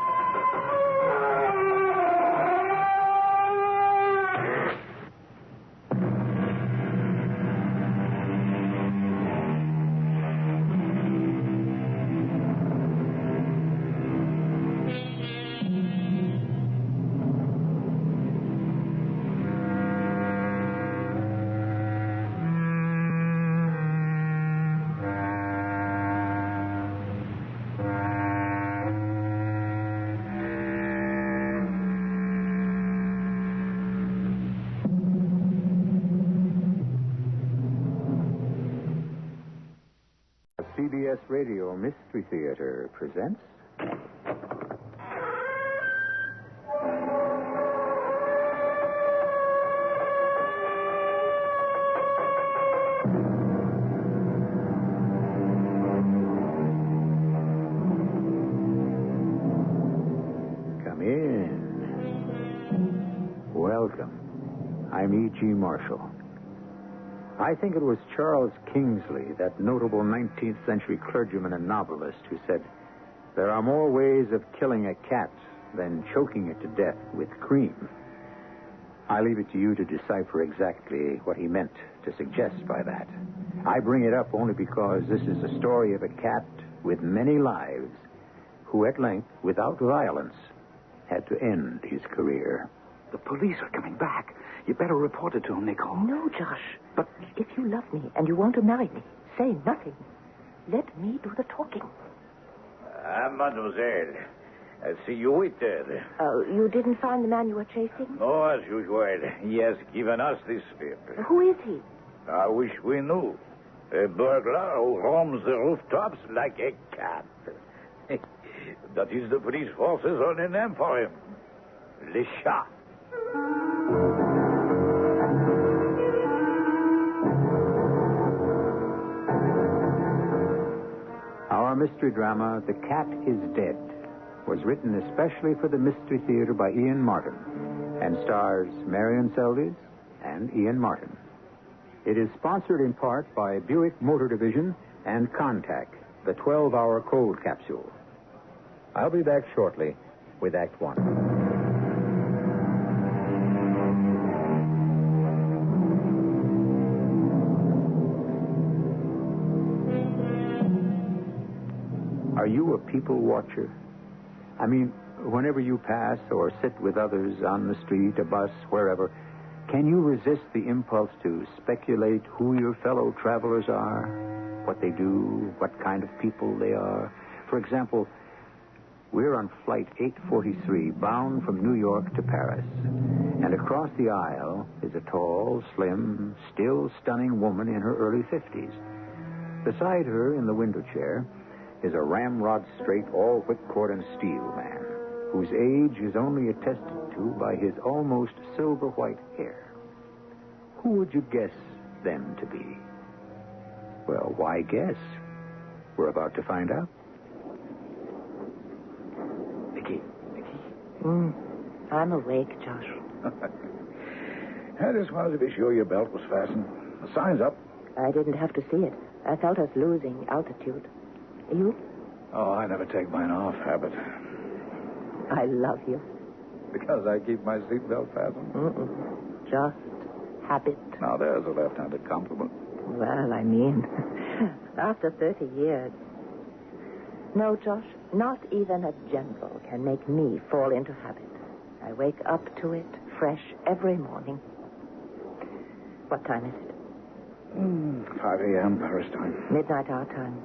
CBS Radio Mystery Theater presents... Come in. Welcome. I'm E.G. Marshall. I think it was Charles Kingsley, that notable 19th century clergyman and novelist, who said, "There are more ways of killing a cat than choking it to death with cream." I leave it to you to decipher exactly what he meant to suggest by that. I bring it up only because this is a story of a cat with many lives who at length, without violence, had to end his career. The police are coming back. You better report it to them, Nicole. No, Josh. But if you love me and you want to marry me, say nothing. Let me do the talking. Mademoiselle, I see you waited. Oh, you didn't find the man you were chasing? No, as usual. He has given us this slip. Who is he? I wish we knew. A burglar who roams the rooftops like a cat. That is the police force's only name for him. Le Chat. Our mystery drama The Cat is Dead was written especially for the Mystery Theater by Ian Martin and stars Marion Seldes and Ian Martin. It is sponsored in part by Buick Motor Division and Contact, the 12-hour cold capsule. I'll be back shortly with Act One. Are you a people watcher? I mean, whenever you pass or sit with others on the street, a bus, wherever, can you resist the impulse to speculate who your fellow travelers are, what they do, what kind of people they are? For example, we're on flight 843, bound from New York to Paris. And across the aisle is a tall, slim, still stunning woman in her early 50s. Beside her, in the window chair, is a ramrod-straight, all whipcord and steel man, whose age is only attested to by his almost silver-white hair. Who would you guess them to be? Well, why guess? We're about to find out. Nicky. I'm awake, Josh. I just wanted to be sure your belt was fastened. The sign's up. I didn't have to see it. I felt us losing altitude. You? Oh, I never take mine off, habit. I love you. Because I keep my seatbelt fastened? Just habit. Now, there's a left-handed compliment. Well, I mean, after 30 years. No, Josh, not even a general can make me fall into habit. I wake up to it fresh every morning. What time is it? 5 a.m. Paris time. Midnight our time.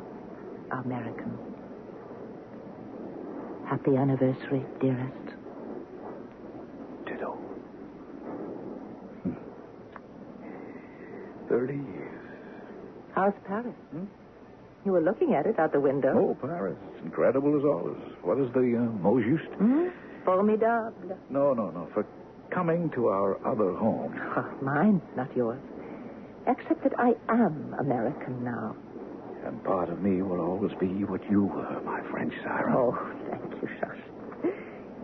American. Happy anniversary, dearest. Ditto. 30 years. How's Paris? You were looking at it out the window. Oh, Paris. It's incredible as always. What is the mot juste? Formidable. No. For coming to our other home. Mine, not yours. Except that I am American now. And part of me will always be what you were, my French siren. Oh, thank you, Josh.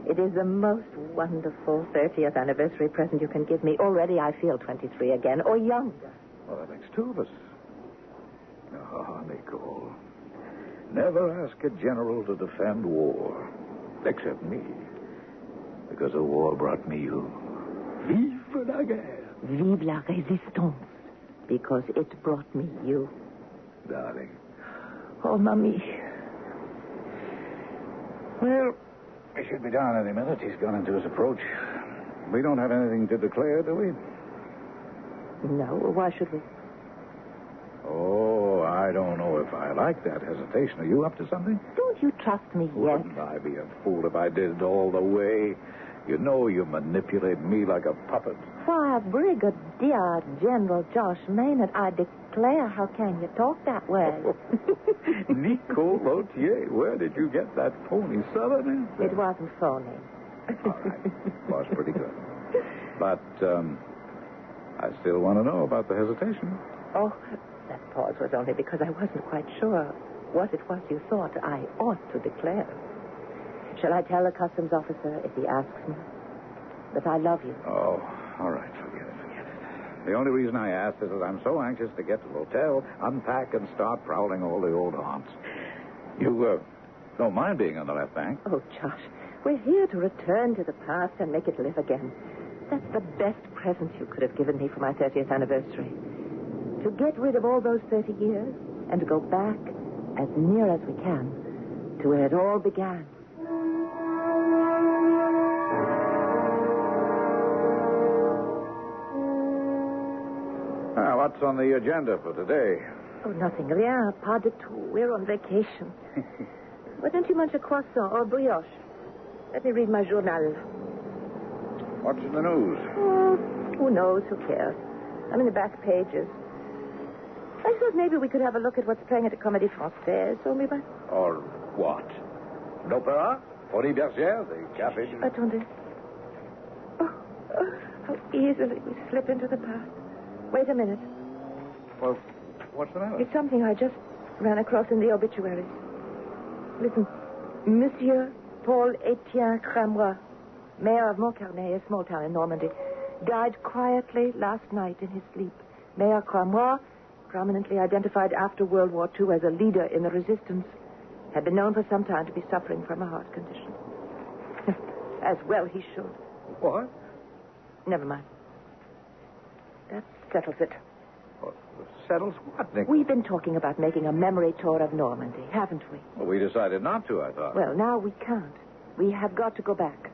It is the most wonderful 30th anniversary present you can give me. Already I feel 23 again, or younger. Well, that makes two of us. Oh, Nicole. Never ask a general to defend war. Except me. Because the war brought me you. Vive la guerre. Vive la résistance. Because it brought me you. Darling. Oh, Mommy. Well, he should be down any minute. He's gone into his approach. We don't have anything to declare, do we? No, why should we? Oh, I don't know if I like that hesitation. Are you up to something? Don't you trust me yet? Wouldn't I be a fool if I did it all the way? You know you manipulate me like a puppet. Why, Brigadier General Josh Maynard, I declare, how can you talk that way? Nicole Lautier, where did you get that phony Southern accent? It wasn't phony. All right. Was pretty good. But, I still want to know about the hesitation. Oh, that pause was only because I wasn't quite sure what it was you thought I ought to declare. Shall I tell the customs officer if he asks me that I love you? Oh, all right. Forget it. The only reason I asked is that I'm so anxious to get to the hotel, unpack, and start prowling all the old haunts. You, don't mind being on the left bank? Oh, Josh, we're here to return to the past and make it live again. That's the best present you could have given me for my 30th anniversary. To get rid of all those 30 years and to go back as near as we can to where it all began. What's on the agenda for today? Oh, nothing. Rien, pas du tout. We're on vacation. Why don't you munch a croissant or brioche? Let me read my journal. What's in the news? Oh, who knows? Who cares? I'm in the back pages. I thought maybe we could have a look at what's playing at the Comédie Française. Only by... Or what? L'opéra? Folie Bergère? The café? Attendez. Oh, how easily we slip into the past. Wait a minute. Well, what's the matter? It's something I just ran across in the obituaries. Listen. Monsieur Paul Etienne Cramois, mayor of Montcarnet, a small town in Normandy, died quietly last night in his sleep. Mayor Cramois, prominently identified after World War II as a leader in the resistance, had been known for some time to be suffering from a heart condition. As well he should. What? Never mind. That settles it. What settles what, Nick? We've been talking about making a memory tour of Normandy, haven't we? Well, we decided not to, I thought. Well, now we can't. We have got to go back.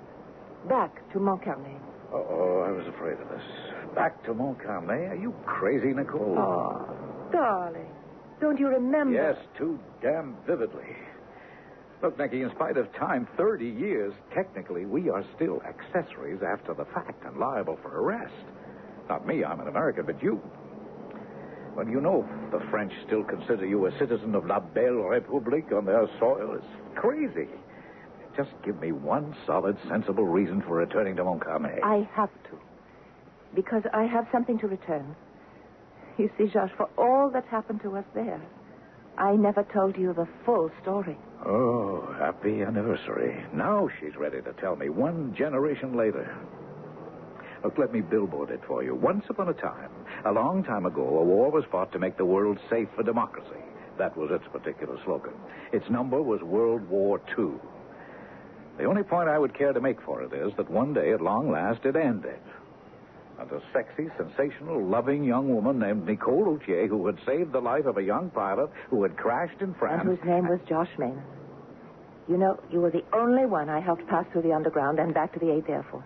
Back to Montcarnet. Oh, I was afraid of this. Back to Montcarnet? Are you crazy, Nicole? Oh, darling. Don't you remember? Yes, too damn vividly. Look, Nicky, in spite of time, 30 years, technically, we are still accessories after the fact and liable for arrest. Not me, I'm an American, but you. Well, you know the French still consider you a citizen of La Belle République on their soil. It's crazy. Just give me one solid, sensible reason for returning to Montcarnet. I have to. Because I have something to return. You see, Georges, for all that happened to us there, I never told you the full story. Oh, happy anniversary. Now she's ready to tell me 1 generation later. Look, let me billboard it for you. Once upon a time, a long time ago, a war was fought to make the world safe for democracy. That was its particular slogan. Its number was World War II. The only point I would care to make for it is that one day, at long last, it ended. And a sexy, sensational, loving young woman named Nicole Autier, who had saved the life of a young pilot who had crashed in France. And whose name was Josh Maynard. You know, you were the only one I helped pass through the underground and back to the 8th Air Force.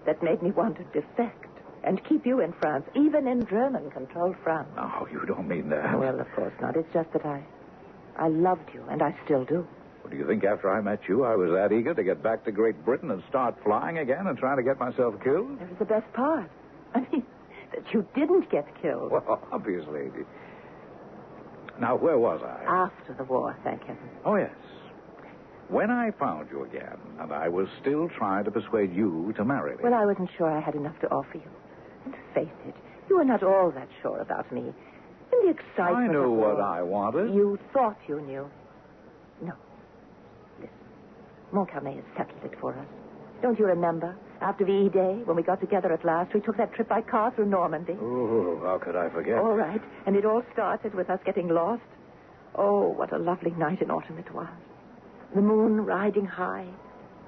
That made me want to defect and keep you in France, even in German-controlled France. Oh, you don't mean that. Well, of course not. It's just that I loved you, and I still do. Well, do you think after I met you, I was that eager to get back to Great Britain and start flying again and trying to get myself killed? That was the best part. I mean, that you didn't get killed. Well, obviously. Now, where was I? After the war, thank heaven. Oh, yes. When I found you again, and I was still trying to persuade you to marry me. Well, I wasn't sure I had enough to offer you. And face it, you were not all that sure about me. In the excitement I knew of what war, I wanted. You thought you knew. No. Listen, Montcarnet has settled it for us. Don't you remember? After VE Day, when we got together at last, we took that trip by car through Normandy. Oh, how could I forget? All right. And it all started with us getting lost. Oh, what a lovely night in autumn it was. The moon riding high,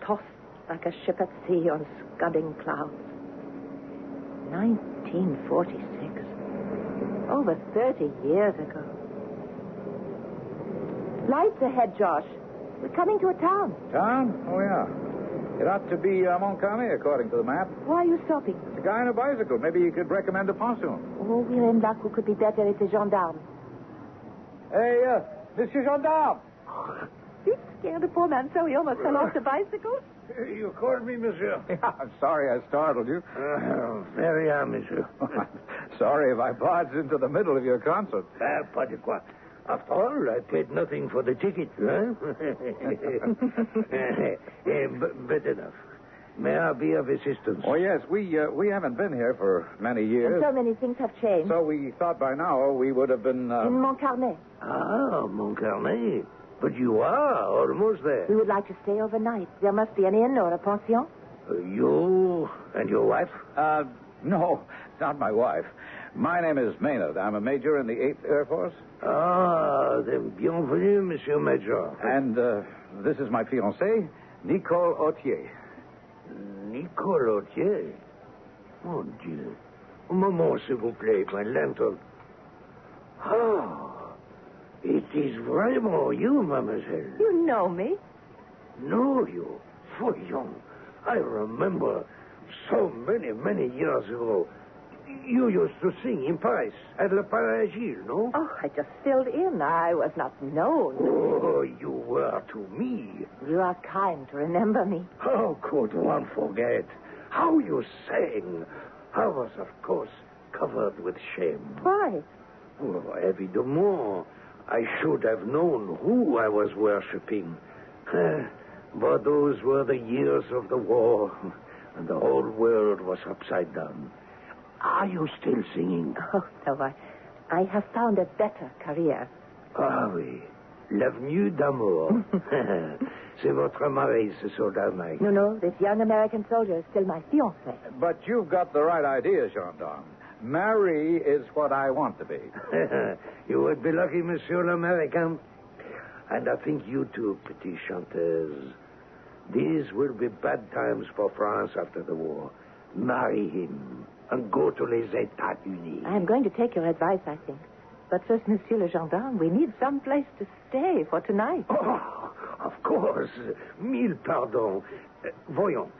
tossed like a ship at sea on scudding clouds. 1946. Over 30 years ago. Lights ahead, Josh. We're coming to a town. Town? Oh, yeah. It ought to be Montcarnet, according to the map. Why are you stopping? The guy on a bicycle. Maybe you could recommend a pontoon. Oh, we're in luck. Who could be better? It's a gendarme. Hey, Monsieur Gendarme. You scared the poor man so he almost fell off the bicycle. You called me, monsieur. Yeah, I'm sorry I startled you. Very well, monsieur. Sorry if I barged into the middle of your concert. Pas de quoi. After all, I paid nothing for the ticket, huh? But enough. May I be of assistance? Oh, yes, we haven't been here for many years. And so many things have changed. So we thought by now we would have been... In Montcarnet. Ah, Montcarnet. But you are almost there. We would like to stay overnight. There must be an inn or a pension. You and your wife? No, not my wife. My name is Maynard. I'm a major in the 8th Air Force. Ah, then bienvenue, Monsieur Major. And this is my fiancée, Nicole Autier. Nicole Autier? Mon Dieu. Un moment, s'il vous plaît, my lantern. Oh, it is vraiment you, mademoiselle. You know me. Know you? Voyons. I remember so many years ago. You used to sing in Paris at Le Paragil, no? Oh, I just filled in. I was not known. Oh, you were to me. You are kind to remember me. How could one forget? How you sang. I was, of course, covered with shame. Why? Oh, évidemment. I should have known who I was worshipping. But those were the years of the war, and the whole world was upside down. Are you still singing? Oh, no, I have found a better career. Ah, oui. L'avenue d'Amour. C'est votre mari, ce soldat, Mike. No, this young American soldier is still my fiancé. But you've got the right idea, gendarme. Marie is what I want to be. You would be lucky, Monsieur l'Américain. And I think you too, petite chanteuse. These will be bad times for France after the war. Marry him and go to les États-Unis. I'm going to take your advice, I think. But first, Monsieur le Gendarme, we need some place to stay for tonight. Oh, of course. Mille pardons. Voyons.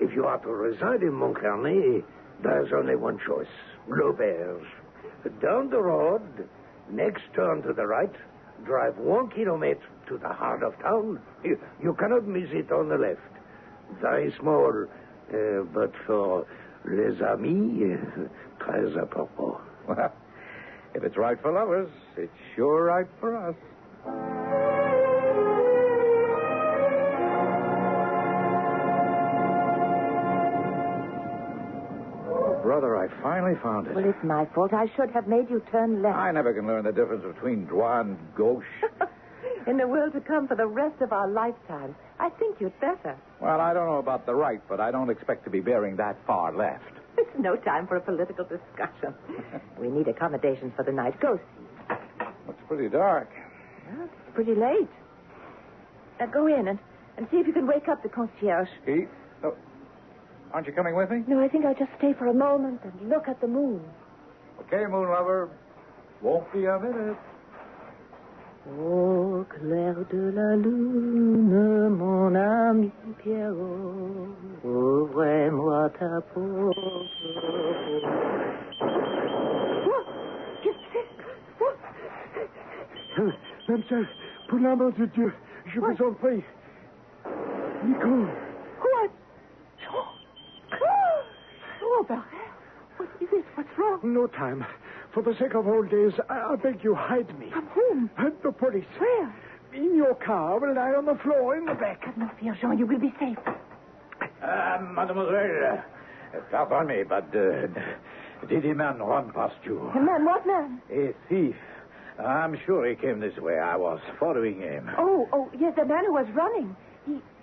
If you are to reside in Montcarnet, there's only one choice. L'auberge. Down the road, next turn to the right, drive 1 kilometer to the heart of town. You cannot miss it on the left. Very small, but for les amis, très important. Well, if it's right for lovers, it's sure right for us. Oh, brother, I finally found it. Well, it's my fault. I should have made you turn left. I never can learn the difference between droit and gauche. In the world to come for the rest of our lifetimes, I think you'd better. Well, I don't know about the right, but I don't expect to be bearing that far left. It's no time for a political discussion. We need accommodations for the night. Go see. It's pretty dark. Well, it's pretty late. Now go in and see if you can wake up the concierge. Pete? Oh, aren't you coming with me? No, I think I'll just stay for a moment and look at the moon. Okay, moon lover. Won't be a minute. Au clair de la lune, mon ami Pierrot, ouvre-moi ta porte. Mademoiselle, pour l'amour de Dieu, je vous en prie. Nicole. What? Oh, Barret. What is it? What's wrong? No time. For the sake of old days, I beg you, hide me. From whom? The police. Where? In your car, will lie on the floor in the back. Have no fear, Jean. You will be safe. Mademoiselle, pardon me, but did a man run past you? A man? What man? A thief. I'm sure he came this way. I was following him. Oh, yes, the man who was running.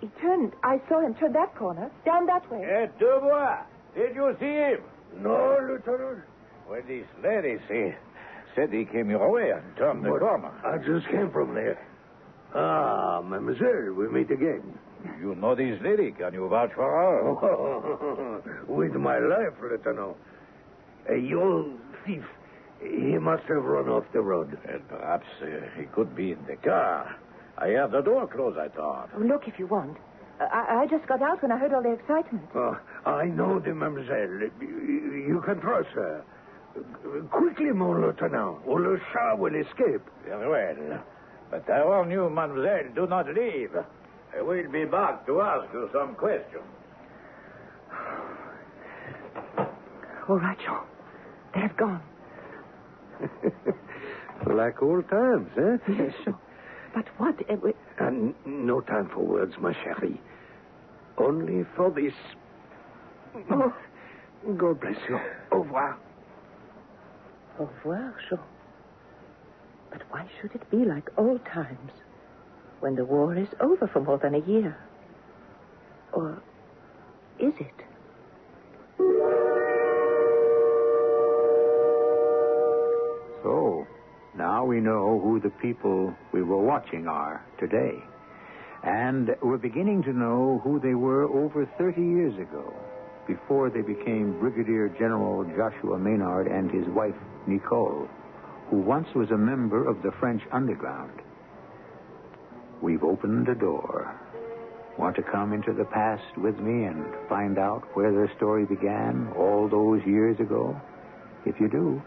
He turned. I saw him turn that corner, down that way. Et de moi. Did you see him? No, Lieutenant. Well, this lady said he came your way and turned the corner. I just came from there. Ah, mademoiselle, we meet again. You know this lady. Can you vouch for her? With my life, Lieutenant. A young thief. He must have run off the road. And perhaps he could be in the car. I heard the door close, I thought. Oh, look if you want. I just got out when I heard all the excitement. I know the mademoiselle. You can trust her. Quickly, mon lieutenant, or le chat will escape. Very well. But I warn you, mademoiselle, do not leave. I will be back to ask you some questions. All right, Jean. They've gone. Like old times, eh? Yes, Jean. But what? And no time for words, ma chérie. Only for this. Oh. God bless you. Au revoir. Au revoir, Jean. But why should it be like old times when the war is over for more than a year? Or is it? So, now we know who the people we were watching are today. And we're beginning to know who they were over 30 years ago, before they became Brigadier General Joshua Maynard and his wife, Nicole, who once was a member of the French underground. We've opened a door. Want to come into the past with me and find out where their story began all those years ago? If you do,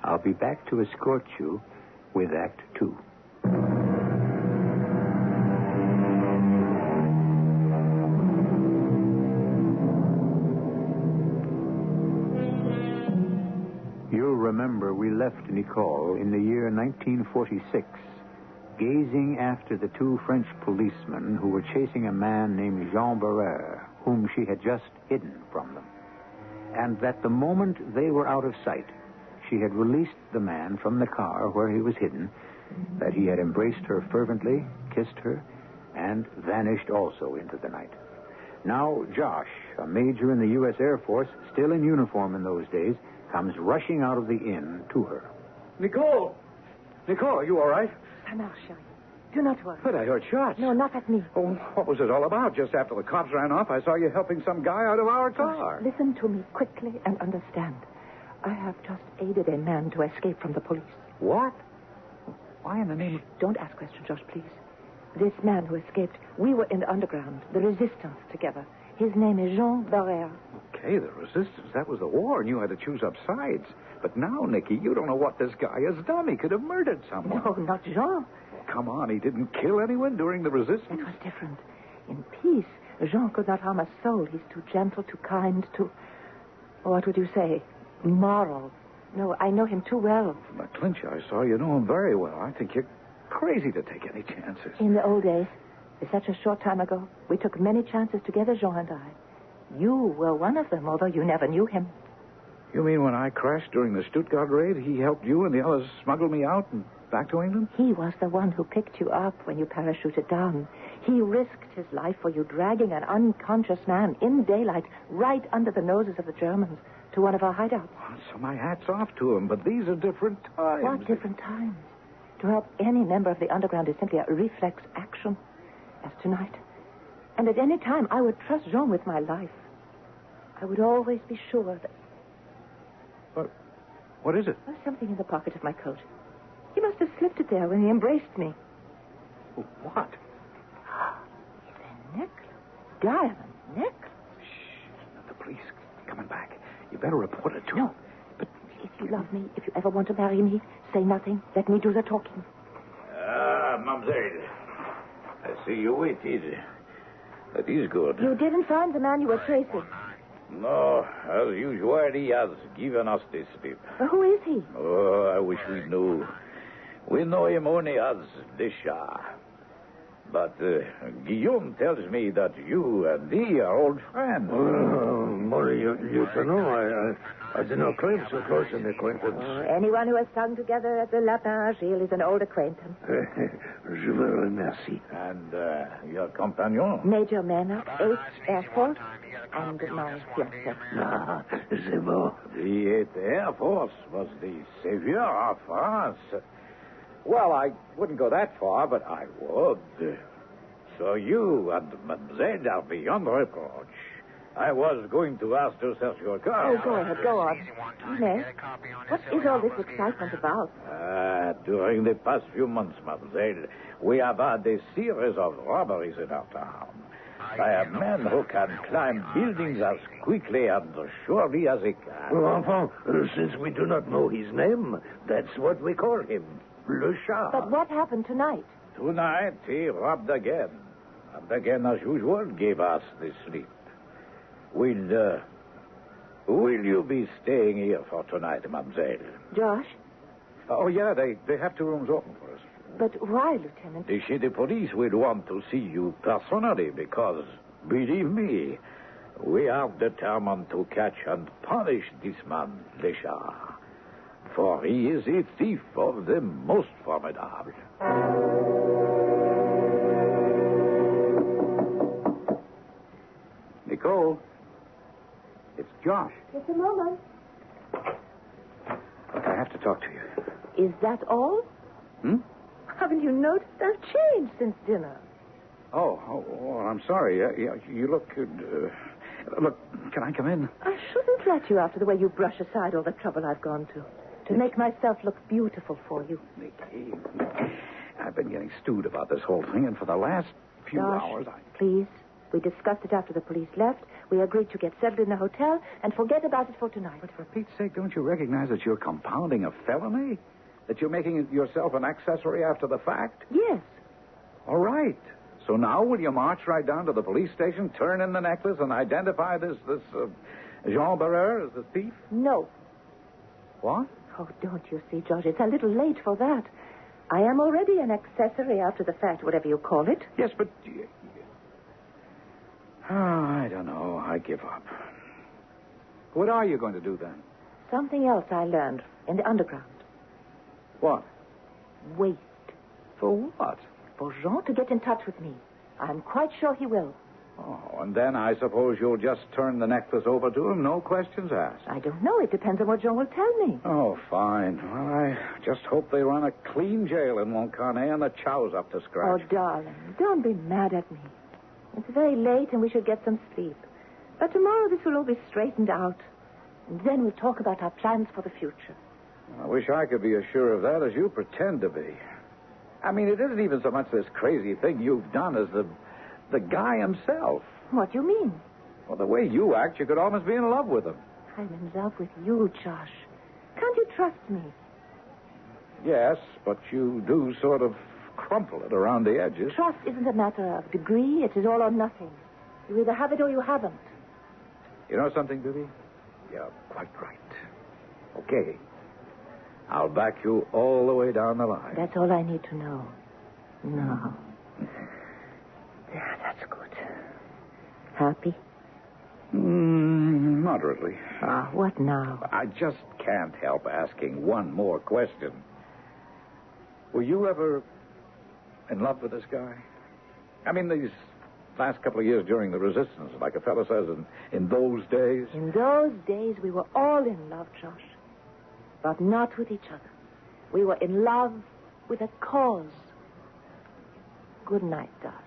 I'll be back to escort you with Act 2. You'll remember we left Nicole in the year 1946, gazing after the two French policemen who were chasing a man named Jean Barrère, whom she had just hidden from them. And that the moment they were out of sight, she had released the man from the car where he was hidden, that he had embraced her fervently, kissed her, and vanished also into the night. Now, Josh, a major in the U.S. Air Force, still in uniform in those days, comes rushing out of the inn to her. Nicole! Nicole, are you all right? I'm out, Sherry. Do not worry. But I heard shots. No, not at me. Oh, what was it all about? Just after the cops ran off, I saw you helping some guy out of our car. Listen to me quickly and understand. I have just aided a man to escape from the police. What? Why in the name of... Don't ask questions, Josh, please. This man who escaped, we were in the underground, the resistance together. His name is Jean Barrère. Okay, the resistance. That was the war, and you had to choose up sides. But now, Nicky, you don't know what this guy has done. He could have murdered someone. No, not Jean. Come on, he didn't kill anyone during the resistance. It was different. In peace, Jean could not harm a soul. He's too gentle, too kind, too... What would you say? Moral. No, I know him too well. From the clinch I saw, you know him very well. I think you're crazy to take any chances. In the old days, such a short time ago, we took many chances together, Jean and I. You were one of them, although you never knew him. You mean when I crashed during the Stuttgart raid, he helped you and the others smuggle me out and back to England? He was the one who picked you up when you parachuted down. He risked his life for you, dragging an unconscious man in daylight right under the noses of the Germans to one of our hideouts. Well, so my hat's off to him, but these are different times. What different times? To help any member of the underground is simply a reflex action, as tonight. And at any time, I would trust Jean with my life. I would always be sure that... What is it? There's something in the pocket of my coat. He must have slipped it there when he embraced me. What? It's a necklace. Diamond necklace. Shh. The police coming back. You better report it to No. But if you love me, if you ever want to marry me, say nothing. Let me do the talking. Mademoiselle. I see you waited. That is good. You didn't find the man you were tracing. No, as usual, he has given us this slip. Who is he? Oh, I wish we knew. We know him only as Deschamps. But Guillaume tells me that you and he are old friends. Molly, you don't know. I do not claim so close an acquaintance. Anyone who has sung together at the Lapin Agile is an old acquaintance. Je vous remercie. And your companion? Major Maynard, 8th Air Force, and my fiancé. Ah, c'est bon. The 8th Air Force was the savior of France. Well, I wouldn't go that far, but I would. So you and Mademoiselle are beyond reproach. I was going to ask to search your car. Oh, go ahead, go on. Yes. What is all this excitement about? During the past few months, Mademoiselle, we have had a series of robberies in our town. I have men who can climb buildings as quickly and surely as they can. Enfin, since we do not know his name, that's what we call him. Le Chat. But what happened tonight? Tonight, he robbed again. And again, as usual, gave us the slip. Will you be staying here for tonight, mademoiselle? Josh? Oh, yeah, they have 2 rooms open for us. But why, Lieutenant? The city police will want to see you personally because, believe me, we are determined to catch and punish this man, Deschamps. For he is a thief of the most formidable. Nicole, it's Josh. Just a moment. Look, I have to talk to you. Is that all? Haven't you noticed I've changed since dinner? Oh, I'm sorry. You look... look, can I come in? I shouldn't let you after the way you brush aside all the trouble I've gone to make myself look beautiful for you. Nicky, I've been getting stewed about this whole thing, and for the last few Josh, hours, please. We discussed it after the police left. We agreed to get settled in the hotel and forget about it for tonight. But for Pete's sake, don't you recognize that you're compounding a felony? That you're making yourself an accessory after the fact? Yes. All right. So now will you march right down to the police station, turn in the necklace, and identify this Jean Barrère as the thief? No. What? Oh, don't you see, George? It's a little late for that. I am already an accessory after the fact, whatever you call it. Yes, but... I don't know. I give up. What are you going to do then? something else I learned in the underground. What? Wait. For what? For Jean to get in touch with me. I'm quite sure he will. Oh, and then I suppose you'll just turn the necklace over to him, no questions asked. I don't know. It depends on what Jean will tell me. Oh, fine. Well, I just hope they run a clean jail in Montcarnet and the chow's up to scratch. Oh, darling, don't be mad at me. It's very late and we should get some sleep. But tomorrow this will all be straightened out. And then we'll talk about our plans for the future. I wish I could be as sure of that as you pretend to be. I mean, it isn't even so much this crazy thing you've done as the guy himself. What do you mean? Well, the way you act, you could almost be in love with him. I'm in love with you, Josh. Can't you trust me? Yes, but you do sort of crumple it around the edges. Trust isn't a matter of degree. It is all or nothing. You either have it or you haven't. You know something, Bibi? You're quite right. Okay. I'll back you all the way down the line. That's all I need to know. No. Yeah, that's good. Happy? Moderately. Ah, what now? I just can't help asking one more question. Were you ever in love with this guy? I mean, these last couple of years during the resistance, like a fellow says, in those days. In those days, we were all in love, Josh. But not with each other. We were in love with a cause. Good night, darling.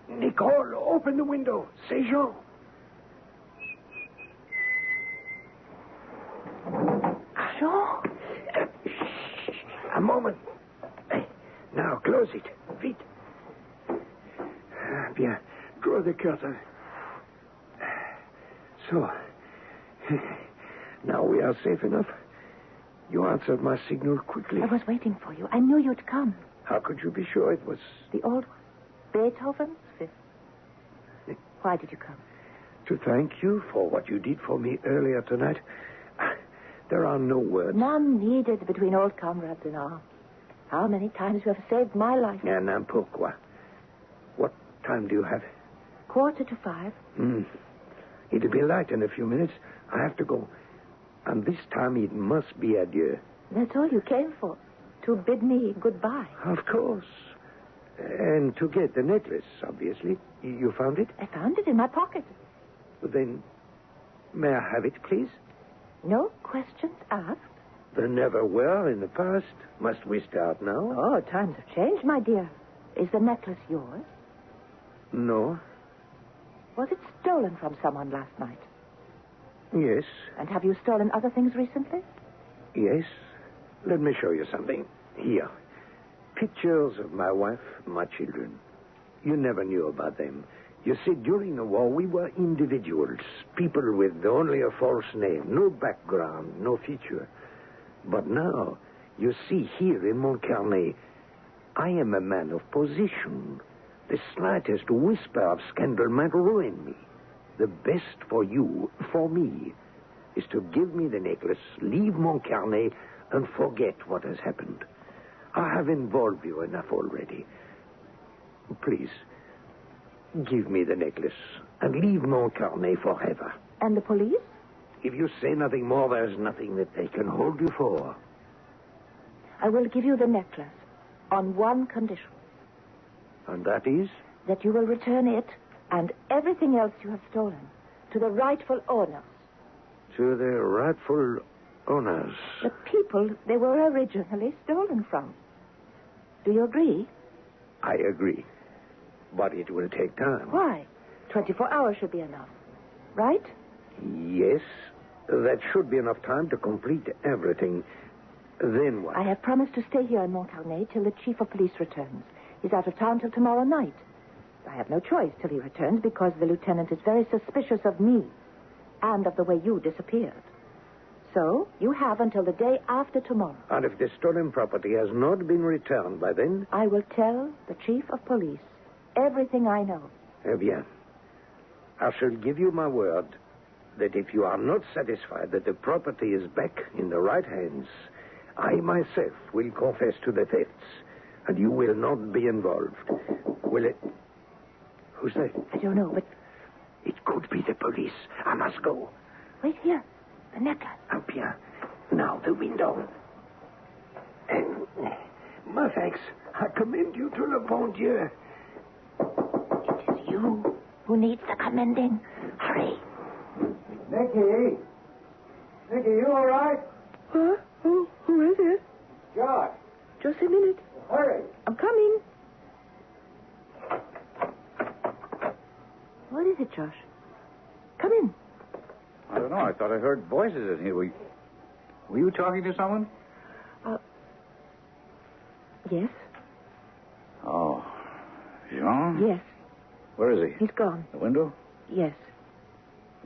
Nicole, open the window. C'est Jean. Jean? A moment. Now, close it. Vite. Bien. Draw the curtain. So. Now we are safe enough. You answered my signal quickly. I was waiting for you. I knew you'd come. How could you be sure it was... The old one. Beethoven's Fifth. Why did you come? To thank you for what you did for me earlier tonight. There are no words. None needed between old comrades in arms. How many times you have saved my life? And pourquoi? What time do you have? 4:45. It'll be light in a few minutes. I have to go. And this time it must be adieu. That's all you came for. To bid me goodbye. Of course. And to get the necklace, obviously. You found it? I found it in my pocket. Then, may I have it, please? No questions asked. There never were in the past. Must we start now? Oh, times have changed, my dear. Is the necklace yours? No. Was it stolen from someone last night? Yes. And have you stolen other things recently? Yes. Let me show you something. Here. Pictures of my wife, my children. You never knew about them. You see, during the war, we were individuals, people with only a false name, no background, no feature. But now, you see here in Montcarnet, I am a man of position. The slightest whisper of scandal might ruin me. The best for you, for me, is to give me the necklace, leave Montcarnet, and forget what has happened. I have involved you enough already. Please, give me the necklace and leave Montcarnet forever. And the police? If you say nothing more, there's nothing that they can hold you for. I will give you the necklace on one condition. And that is? That you will return it and everything else you have stolen to the rightful owners. To the rightful owners? The people they were originally stolen from. Do you agree? I agree. But it will take time. Why? 24 hours should be enough. Right? Yes. That should be enough time to complete everything. Then what? I have promised to stay here in Montcarnet till the chief of police returns. He's out of town till tomorrow night. I have no choice till he returns because the lieutenant is very suspicious of me and of the way you disappeared. So, you have until the day after tomorrow. And if the stolen property has not been returned by then? I will tell the chief of police everything I know. Eh bien. I shall give you my word that if you are not satisfied that the property is back in the right hands, I myself will confess to the thefts, and you will not be involved. Will it? Who's that? I don't know, but... It could be the police. I must go. Wait here. The necklace. Up here. Now the window. My thanks. I commend you to le bon Dieu. It is you who needs the commending. Hurry. Nicky, you all right? Huh? Who is it? Josh. Just a minute. Hurry. I'm coming. What is it, Josh? Come in. I don't know. I thought I heard voices in here. Were you talking to someone? Yes. Oh. Jean? Yes. Where is he? He's gone. The window? Yes.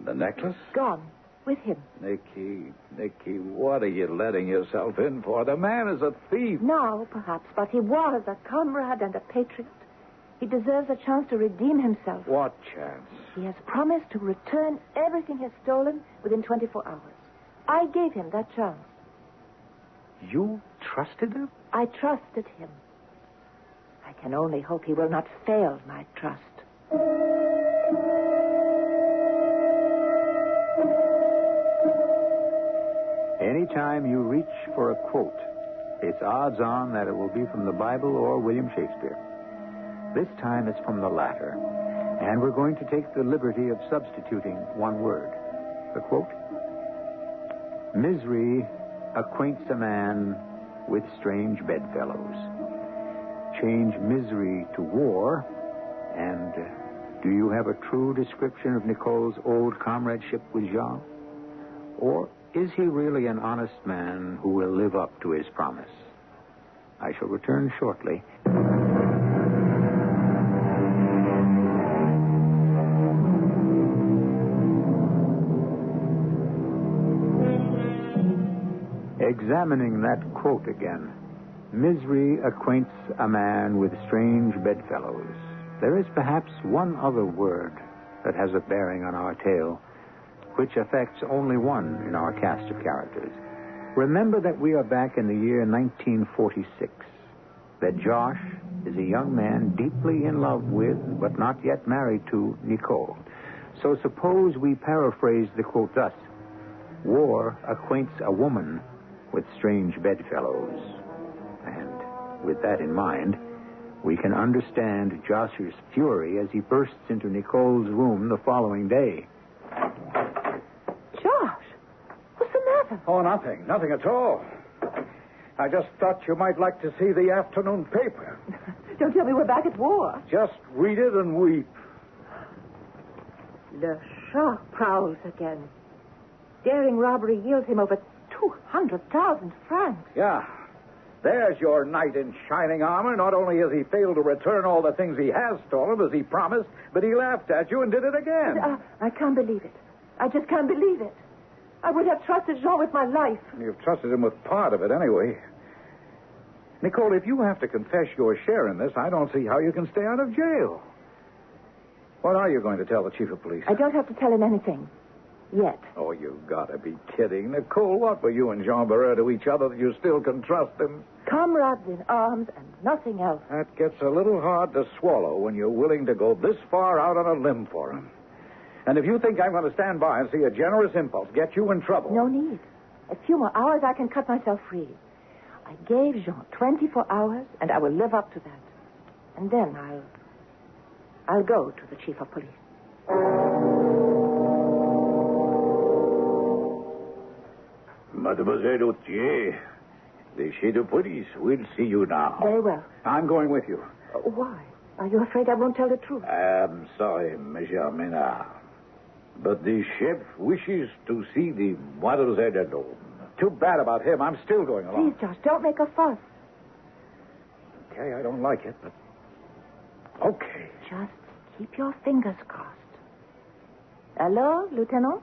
The necklace? Gone. With him. Nicky, what are you letting yourself in for? The man is a thief. Now, perhaps, but he was a comrade and a patriot. He deserves a chance to redeem himself. What chance? He has promised to return everything he has stolen within 24 hours. I gave him that chance. You trusted him? I trusted him. I can only hope he will not fail my trust. Anytime you reach for a quote, it's odds on that it will be from the Bible or William Shakespeare. This time it's from the latter. And we're going to take the liberty of substituting one word. The quote: "Misery acquaints a man with strange bedfellows." Change misery to war, and do you have a true description of Nicole's old comradeship with Jean? Or is he really an honest man who will live up to his promise? I shall return shortly. Examining that quote again. Misery acquaints a man with strange bedfellows. There is perhaps one other word that has a bearing on our tale, which affects only one in our cast of characters. Remember that we are back in the year 1946, that Josh is a young man deeply in love with, but not yet married to, Nicole. So suppose we paraphrase the quote thus: "War acquaints a woman with strange bedfellows." And with that in mind, we can understand Josh's fury as he bursts into Nicole's room the following day. Josh, what's the matter? Oh, nothing at all. I just thought you might like to see the afternoon paper. Don't tell me we're back at war. Just read it and weep. Le Chat prowls again. Daring robbery yields him over 200,000 francs. Yeah. There's your knight in shining armor. Not only has he failed to return all the things he has stolen as he promised, but he laughed at you and did it again. I can't believe it. I just can't believe it. I would have trusted Jean with my life. You've trusted him with part of it anyway. Nicole, if you have to confess your share in this, I don't see how you can stay out of jail. What are you going to tell the chief of police? I don't have to tell him anything. Yet. Oh, you've got to be kidding. Nicole, what were you and Jean Barreur to each other that you still can trust him? Comrades in arms and nothing else. That gets a little hard to swallow when you're willing to go this far out on a limb for him. And if you think I'm going to stand by and see a generous impulse get you in trouble... No need. A few more hours, I can cut myself free. I gave Jean 24 hours, and I will live up to that. And then I'll go to the chief of police. Mademoiselle Autier, the chief of police will see you now. Very well. I'm going with you. Why? Are you afraid I won't tell the truth? I'm sorry, Monsieur Ménard, but the chef wishes to see the Mademoiselle alone. Too bad about him. I'm still going along. Please, Josh, don't make a fuss. Okay, I don't like it, but... Okay. Just keep your fingers crossed. Hello, Lieutenant?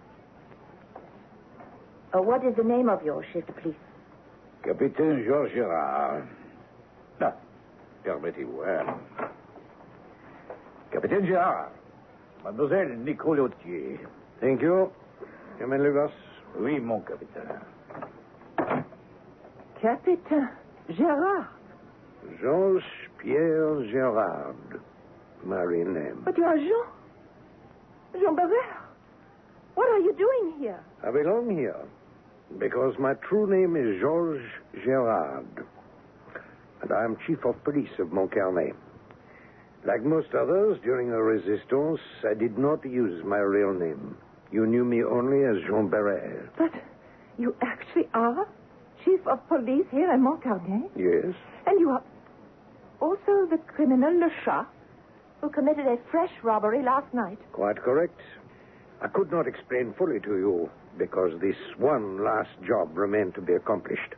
What is the name of your chef de police? Capitaine Georges Girard. Ah, permettez-moi. Capitaine Girard. Mademoiselle Nicole Autier. Thank you. You may leave us. Oui, mon capitaine. Capitaine Gerard. Jean-Pierre Gerard. My real name. But you are Jean Barrère. What are you doing here? I belong here because my true name is Georges Gerard. And I am chief of police of Montcarnet. Like most others, during the resistance, I did not use my real name. You knew me only as Jean Barrère. But you actually are chief of police here in Montcarnet? Yes. And you are also the criminal Le Chat, who committed a fresh robbery last night. Quite correct. I could not explain fully to you because this one last job remained to be accomplished.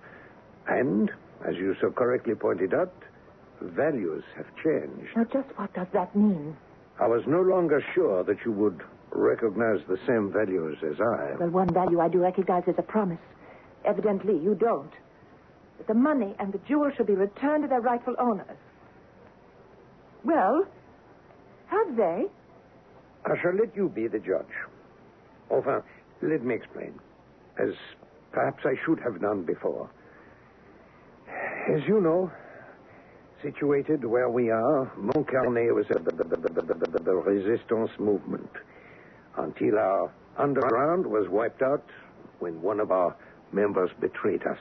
And, as you so correctly pointed out, values have changed. Now, just what does that mean? I was no longer sure that you would recognize the same values as I. Well, one value I do recognize is a promise. Evidently, you don't. That the money and the jewels should be returned to their rightful owners. Well, have they? I shall let you be the judge. Enfin, let me explain, as perhaps I should have done before. As you know, situated where we are, Montcarnet was at the resistance movement until our underground was wiped out when one of our members betrayed us.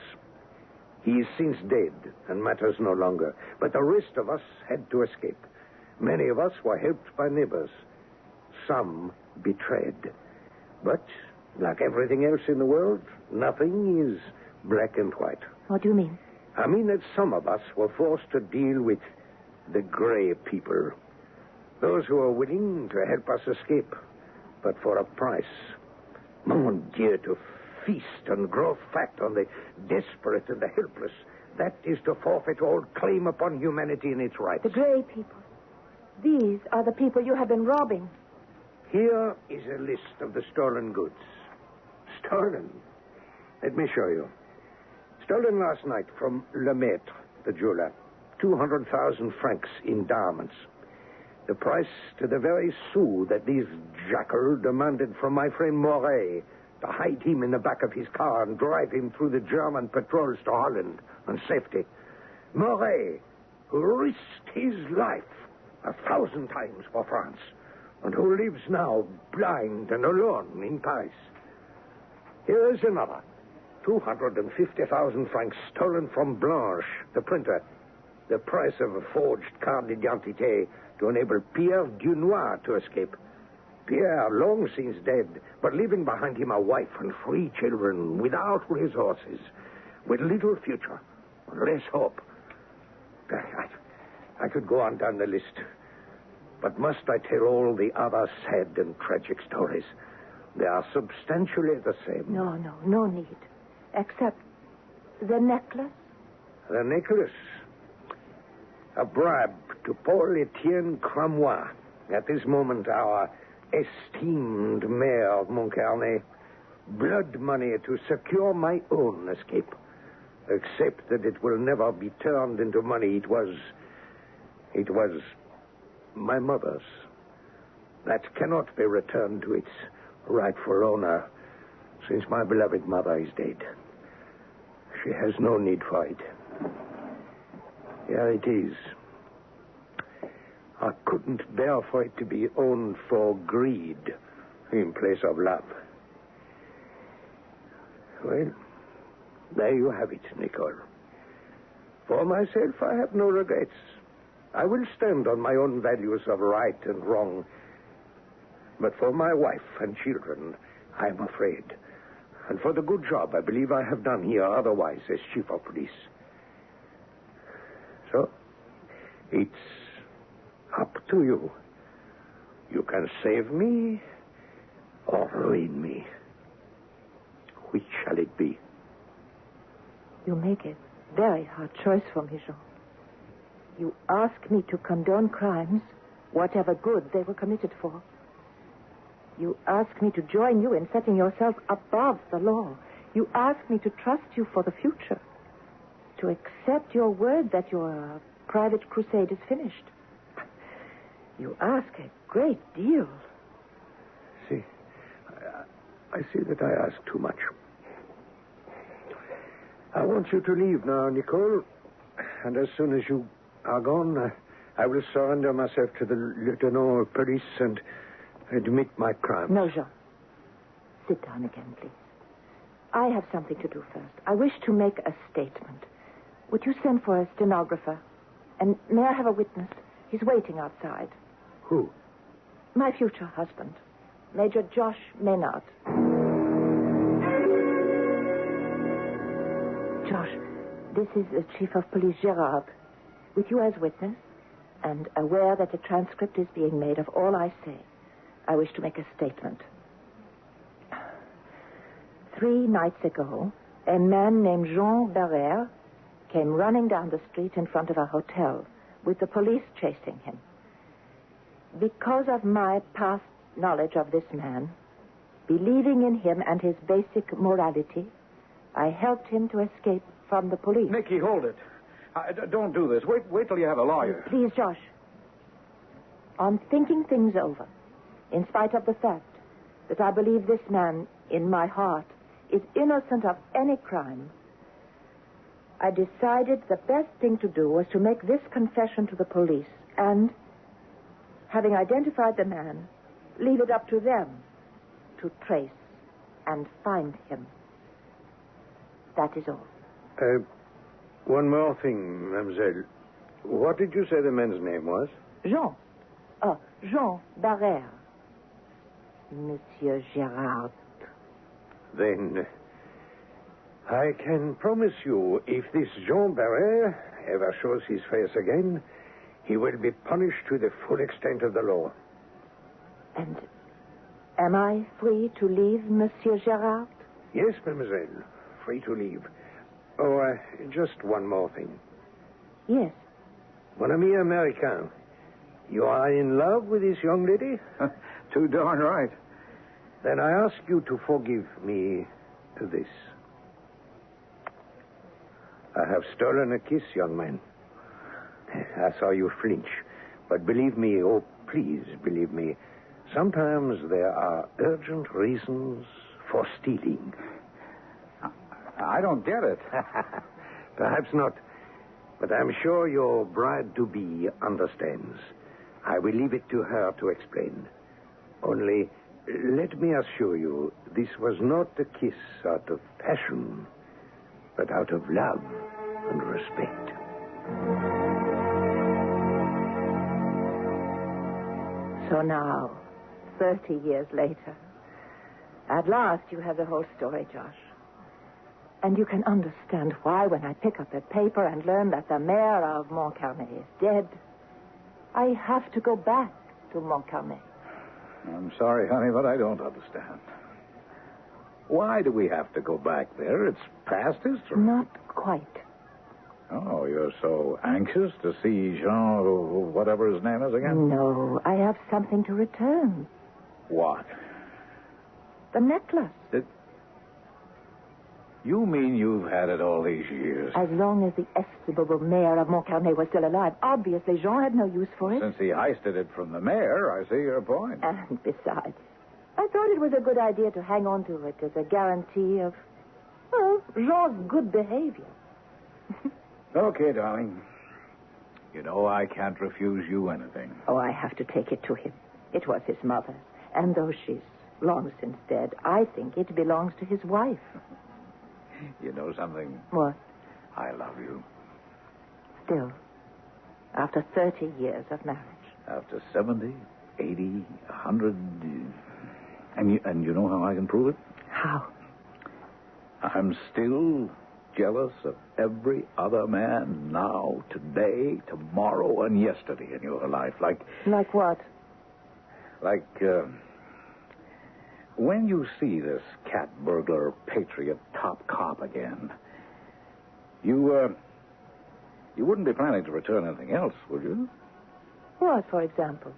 He is since dead and matters no longer, but the rest of us had to escape. Many of us were helped by neighbors. Some betrayed. But, like everything else in the world, nothing is black and white. What do you mean? I mean that some of us were forced to deal with the gray people. Those who are willing to help us escape, but for a price. Mon Dieu, to feast and grow fat on the desperate and the helpless, that is to forfeit all claim upon humanity and its rights. The gray people. These are the people you have been robbing. Here is a list of the stolen goods. Stolen? Let me show you. Stolen last night from Lemaitre, the jeweler. 200,000 francs in diamonds. The price to the very sou that this jackal demanded from my friend Moret to hide him in the back of his car and drive him through the German patrols to Holland on safety. Moret, who risked his life 1,000 times for France, and who lives now blind and alone in Paris. Here is another. 250,000 francs stolen from Blanche, the printer. The price of a forged carte d'identité to enable Pierre Dunois to escape. Pierre, long since dead, but leaving behind him a wife and 3 children, without resources, with little future, less hope. I could go on down the list. But must I tell all the other sad and tragic stories? They are substantially the same. No need. Except the necklace. The necklace? A bribe to Paul Etienne Cramois. At this moment, our esteemed mayor of Montcarnet. Blood money to secure my own escape. Except that it will never be turned into money. It was my mother's. That cannot be returned to its rightful owner, since my beloved mother is dead. She has no need for it. Here it is. I couldn't bear for it to be owned for greed in place of love. Well, there you have it, Nicole. For myself, I have no regrets. I will stand on my own values of right and wrong. But for my wife and children, I am afraid. And for the good job I believe I have done here otherwise as chief of police. So, it's up to you. You can save me or ruin me. Which shall it be? You make a very hard choice for me, Jean. You ask me to condone crimes, whatever good they were committed for. You ask me to join you in setting yourself above the law. You ask me to trust you for the future. To accept your word that your private crusade is finished. You ask a great deal. See, I see that I ask too much. I want you to leave now, Nicole. And as soon as you are gone, I will surrender myself to the lieutenant of police and admit my crime. No, Jean. Sit down again, please. I have something to do first. I wish to make a statement. Would you send for a stenographer? And may I have a witness? He's waiting outside. Who? My future husband, Major Josh Maynard. Josh, this is the Chief of Police, Gerard, with you as witness, and aware that a transcript is being made of all I say. I wish to make a statement. 3 nights ago, a man named Jean Barrère came running down the street in front of our hotel with the police chasing him. Because of my past knowledge of this man, believing in him and his basic morality, I helped him to escape from the police. Nicky, hold it. Don't do this. Wait till you have a lawyer. Please, Josh. On thinking things over, in spite of the fact that I believe this man, in my heart, is innocent of any crime, I decided the best thing to do was to make this confession to the police and, having identified the man, leave it up to them to trace and find him. That is all. One more thing, mademoiselle. What did you say the man's name was? Jean. Jean Barrère. Monsieur Gerard. Then, I can promise you, if this Jean Barrère ever shows his face again, he will be punished to the full extent of the law. And am I free to leave, Monsieur Gerard? Yes, mademoiselle. Free to leave. Oh, just one more thing. Yes. Mon ami Americain, you are in love with this young lady? Too darn right. Then I ask you to forgive me this. I have stolen a kiss, young man. I saw you flinch. But believe me, oh, please believe me, sometimes there are urgent reasons for stealing. I don't get it. Perhaps not. But I'm sure your bride-to-be understands. I will leave it to her to explain. Only, let me assure you, this was not a kiss out of passion, but out of love and respect. So now, 30 years later, at last you have the whole story, Josh. And you can understand why, when I pick up that paper and learn that the mayor of Montcarnet is dead, I have to go back to Montcarnet. I'm sorry, honey, but I don't understand. Why do we have to go back there? It's past history. Not quite. Oh, you're so anxious to see Jean, whatever his name is again? No, I have something to return. What? The necklace. You mean you've had it all these years? As long as the estimable mayor of Montcarnet was still alive. Obviously, Jean had no use for it. Since he heisted it from the mayor, I see your point. And besides, I thought it was a good idea to hang on to it as a guarantee of, well, Jean's good behavior. Okay, darling. You know I can't refuse you anything. Oh, I have to take it to him. It was his mother's. And though she's long since dead, I think it belongs to his wife. You know something? What? I love you. Still, after 30 years of marriage. After 70, 80, 100... And you know how I can prove it? How? I'm still jealous of every other man now, today, tomorrow, and yesterday in your life. Like what? Like, when you see this cat burglar patriot top cop again, you wouldn't be planning to return anything else, would you? What, for example?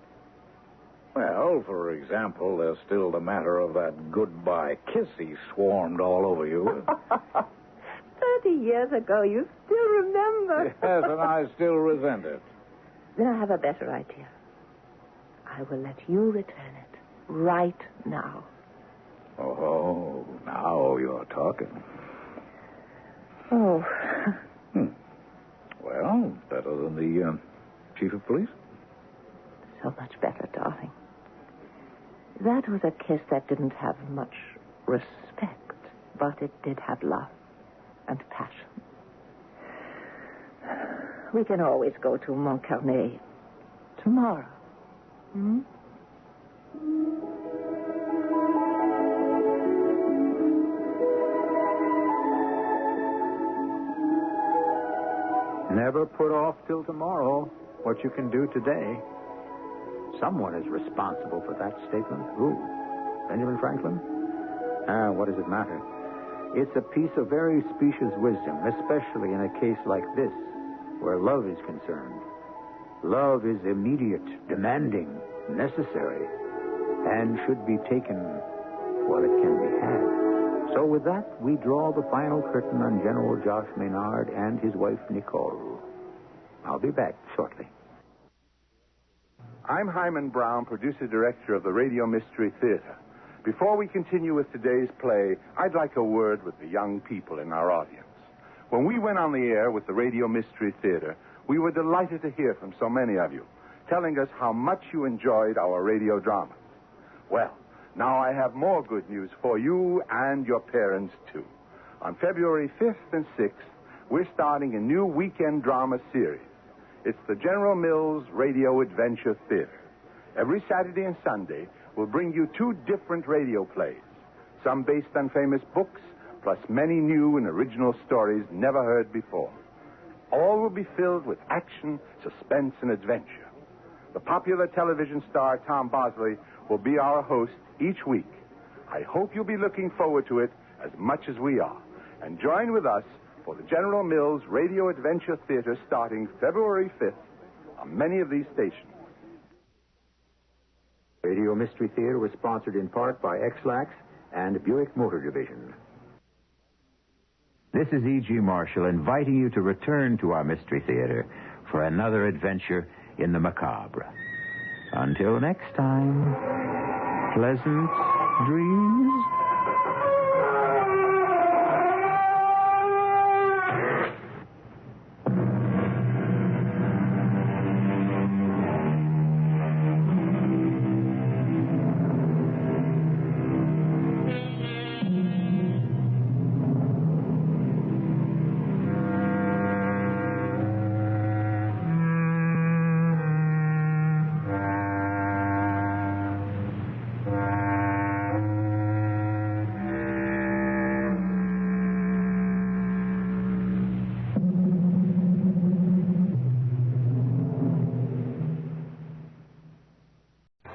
Well, for example, there's still the matter of that goodbye kiss he swarmed all over you. 30 years ago, you still remember. Yes, and I still resent it. Then I have a better idea. I will let you return it right now. Oh, now you're talking. Oh. Well, better than the chief of police? So much better, darling. That was a kiss that didn't have much respect, but it did have love and passion. We can always go to Montcarnet tomorrow. Hmm? Never put off till tomorrow what you can do today. Someone is responsible for that statement. Who? Benjamin Franklin? What does it matter? It's a piece of very specious wisdom, especially in a case like this, where love is concerned. Love is immediate, demanding, necessary, and should be taken while it can be had. So with that, we draw the final curtain on General Josh Maynard and his wife, Nicole. I'll be back shortly. I'm Hyman Brown, producer-director of the Radio Mystery Theater. Before we continue with today's play, I'd like a word with the young people in our audience. When we went on the air with the Radio Mystery Theater, we were delighted to hear from so many of you, telling us how much you enjoyed our radio dramas. Well, now I have more good news for you and your parents, too. On February 5th and 6th, we're starting a new weekend drama series. It's the General Mills Radio Adventure Theater. Every Saturday and Sunday, we'll bring you 2 different radio plays, some based on famous books, plus many new and original stories never heard before. All will be filled with action, suspense, and adventure. The popular television star Tom Bosley will be our host each week. I hope you'll be looking forward to it as much as we are. And join with us for the General Mills Radio Adventure Theater starting February 5th on many of these stations. Radio Mystery Theater was sponsored in part by X-Lax and Buick Motor Division. This is E.G. Marshall inviting you to return to our Mystery Theater for another adventure in the macabre. Until next time, pleasant dreams.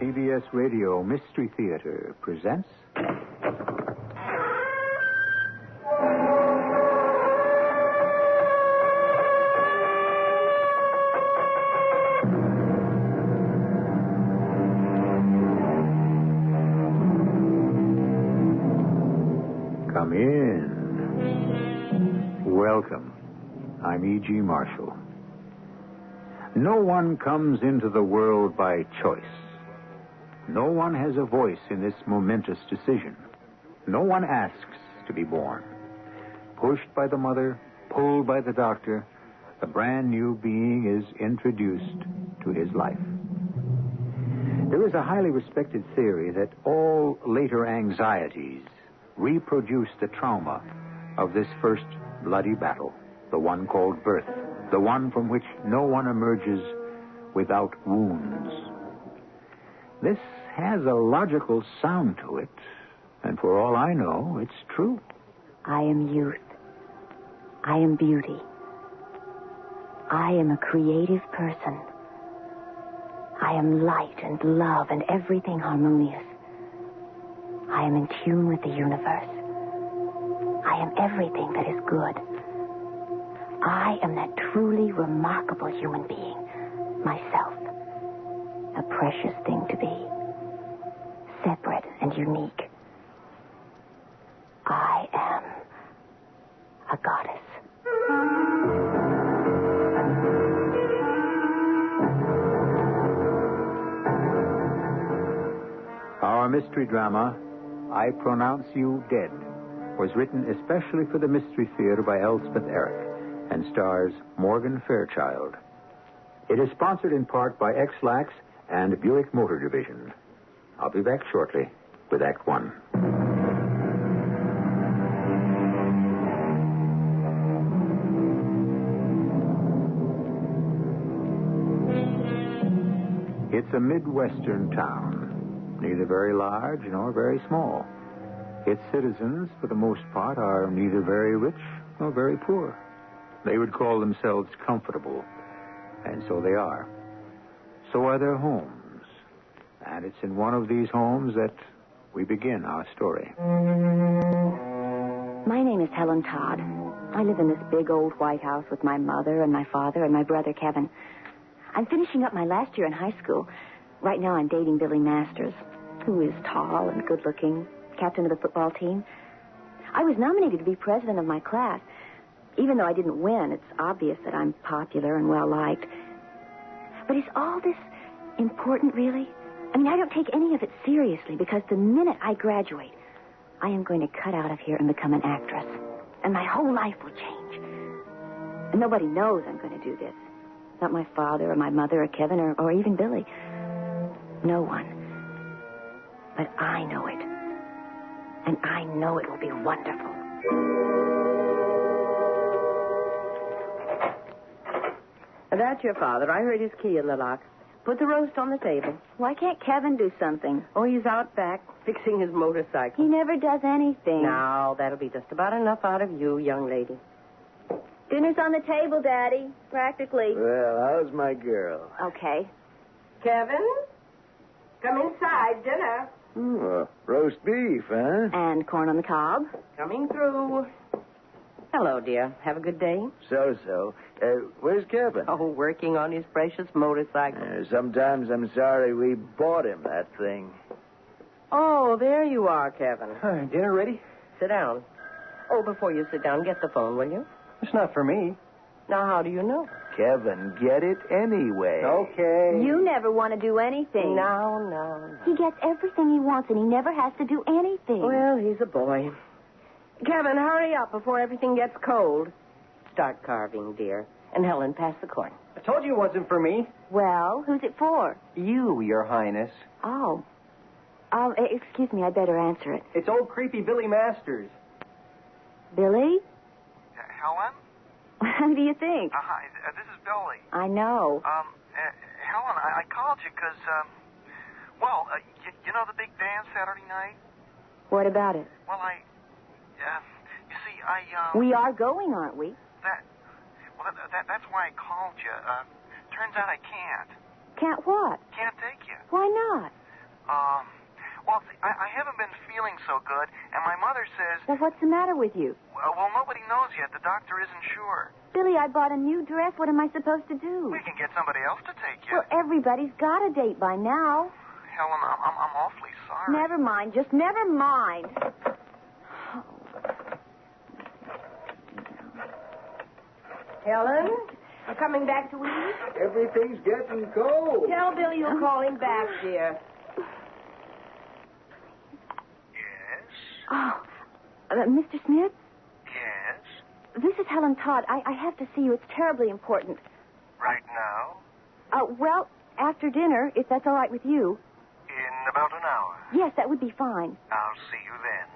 CBS Radio Mystery Theater presents... Come in. Welcome. I'm E.G. Marshall. No one comes into the world by choice. No one has a voice in this momentous decision. No one asks to be born. Pushed by the mother, pulled by the doctor, the brand new being is introduced to his life. There is a highly respected theory that all later anxieties reproduce the trauma of this first bloody battle, the one called birth, the one from which no one emerges without wounds. This has a logical sound to it, and for all I know, it's true. I am youth. I am beauty. I am a creative person. I am light and love and everything harmonious. I am in tune with the universe. I am everything that is good. I am that truly remarkable human being, myself. A precious thing to be. Separate and unique. I am a goddess. Our mystery drama, I Pronounce You Dead, was written especially for the Mystery Theater by Elspeth Eric and stars Morgan Fairchild. It is sponsored in part by X-Lax and Buick Motor Division. I'll be back shortly with Act One. It's a Midwestern town, neither very large nor very small. Its citizens, for the most part, are neither very rich nor very poor. They would call themselves comfortable, and so they are. So are their homes. And it's in one of these homes that we begin our story. My name is Helen Todd. I live in this big old White House with my mother and my father and my brother Kevin. I'm finishing up my last year in high school. Right now I'm dating Billy Masters, who is tall and good-looking, captain of the football team. I was nominated to be president of my class. Even though I didn't win, it's obvious that I'm popular and well-liked. But is all this important, really? I mean, I don't take any of it seriously because the minute I graduate, I am going to cut out of here and become an actress. And my whole life will change. And nobody knows I'm going to do this. Not my father or my mother or Kevin or even Billy. No one. But I know it. And I know it will be wonderful. That's your father. I heard his key in the lock. Put the roast on the table. Why can't Kevin do something? Oh, he's out back fixing his motorcycle. He never does anything. Now, that'll be just about enough out of you, young lady. Dinner's on the table, Daddy. Practically. Well, how's my girl? Okay. Kevin? Come inside, dinner. Roast beef, huh? And corn on the cob. Coming through. Hello, dear. Have a good day? So. Where's Kevin? Oh, working on his precious motorcycle. Sometimes I'm sorry we bought him that thing. Oh, there you are, Kevin. Dinner ready? Sit down. Oh, before you sit down, get the phone, will you? It's not for me. Now, how do you know? Kevin, get it anyway. Okay. You never want to do anything. No. He gets everything he wants, and he never has to do anything. Well, he's a boy. Kevin, hurry up before everything gets cold. Start carving, dear. And Helen, pass the corn. I told you it wasn't for me. Well, who's it for? You, Your Highness. Oh. Excuse me, I better answer it. It's old creepy Billy Masters. Billy? Helen? Who do you think? Hi, this is Billy. I know. Helen, I called you because, you know the big dance Saturday night? What about it? Well, you see, We are going, aren't we? That's why I called you. Turns out I can't. Can't what? Can't take you. Why not? See, I haven't been feeling so good, and my mother says... Well, what's the matter with you? Well, nobody knows yet. The doctor isn't sure. Billy, I bought a new dress. What am I supposed to do? We can get somebody else to take you. Well, everybody's got a date by now. Helen, I'm awfully sorry. Never mind. Just never mind. Helen, you coming back to eat? Everything's getting cold. Tell Billy you'll call him back, dear. Oh, Mr. Smith? Yes? This is Helen Todd. I have to see you. It's terribly important. Right now? Well, after dinner, if that's all right with you. In about an hour. Yes, that would be fine. I'll see you then.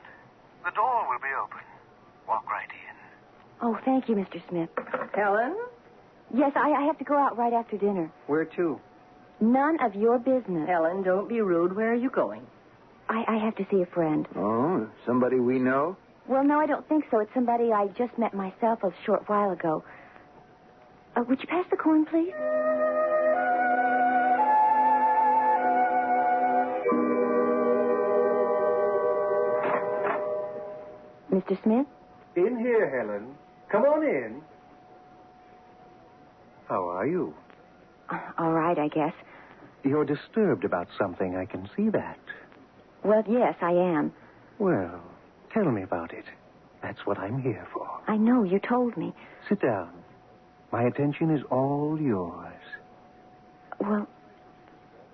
The door will be open. Walk right in. Oh, thank you, Mr. Smith. Helen? Yes, I have to go out right after dinner. Where to? None of your business. Helen, don't be rude. Where are you going? I have to see a friend. Oh, somebody we know? Well, no, I don't think so. It's somebody I just met myself a short while ago. Would you pass the corn, please? Mr. Smith? In here, Helen. Come on in. How are you? All right, I guess. You're disturbed about something. I can see that. Well, yes, I am. Well, tell me about it. That's what I'm here for. I know, you told me. Sit down. My attention is all yours. Well,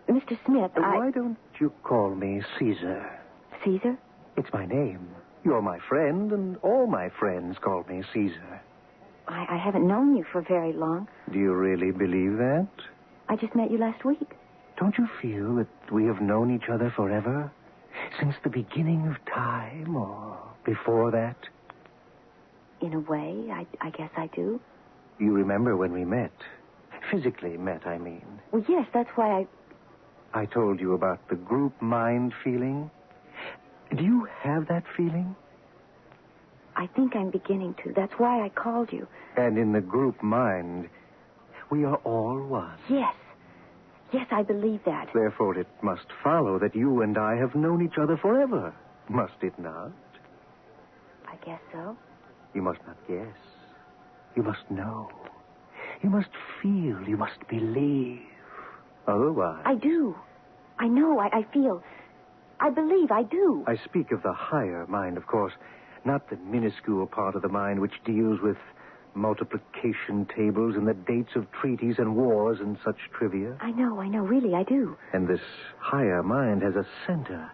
Mr. Smith, Why don't you call me Caesar? Caesar? It's my name. You're my friend, and all my friends call me Caesar. I haven't known you for very long. Do you really believe that? I just met you last week. Don't you feel that we have known each other forever? Since the beginning of time, or before that? In a way, I guess I do. You remember when we met? Physically met, I mean. Well, yes, that's why I told you about the group mind feeling. Do you have that feeling? I think I'm beginning to. That's why I called you. And in the group mind, we are all one. Yes. Yes, I believe that. Therefore, it must follow that you and I have known each other forever. Must it not? I guess so. You must not guess. You must know. You must feel. You must believe. Otherwise... I do. I know. I feel. I believe. I do. I speak of the higher mind, of course, not the minuscule part of the mind which deals with multiplication tables and the dates of treaties and wars and such trivia. I know. Really, I do. And this higher mind has a center,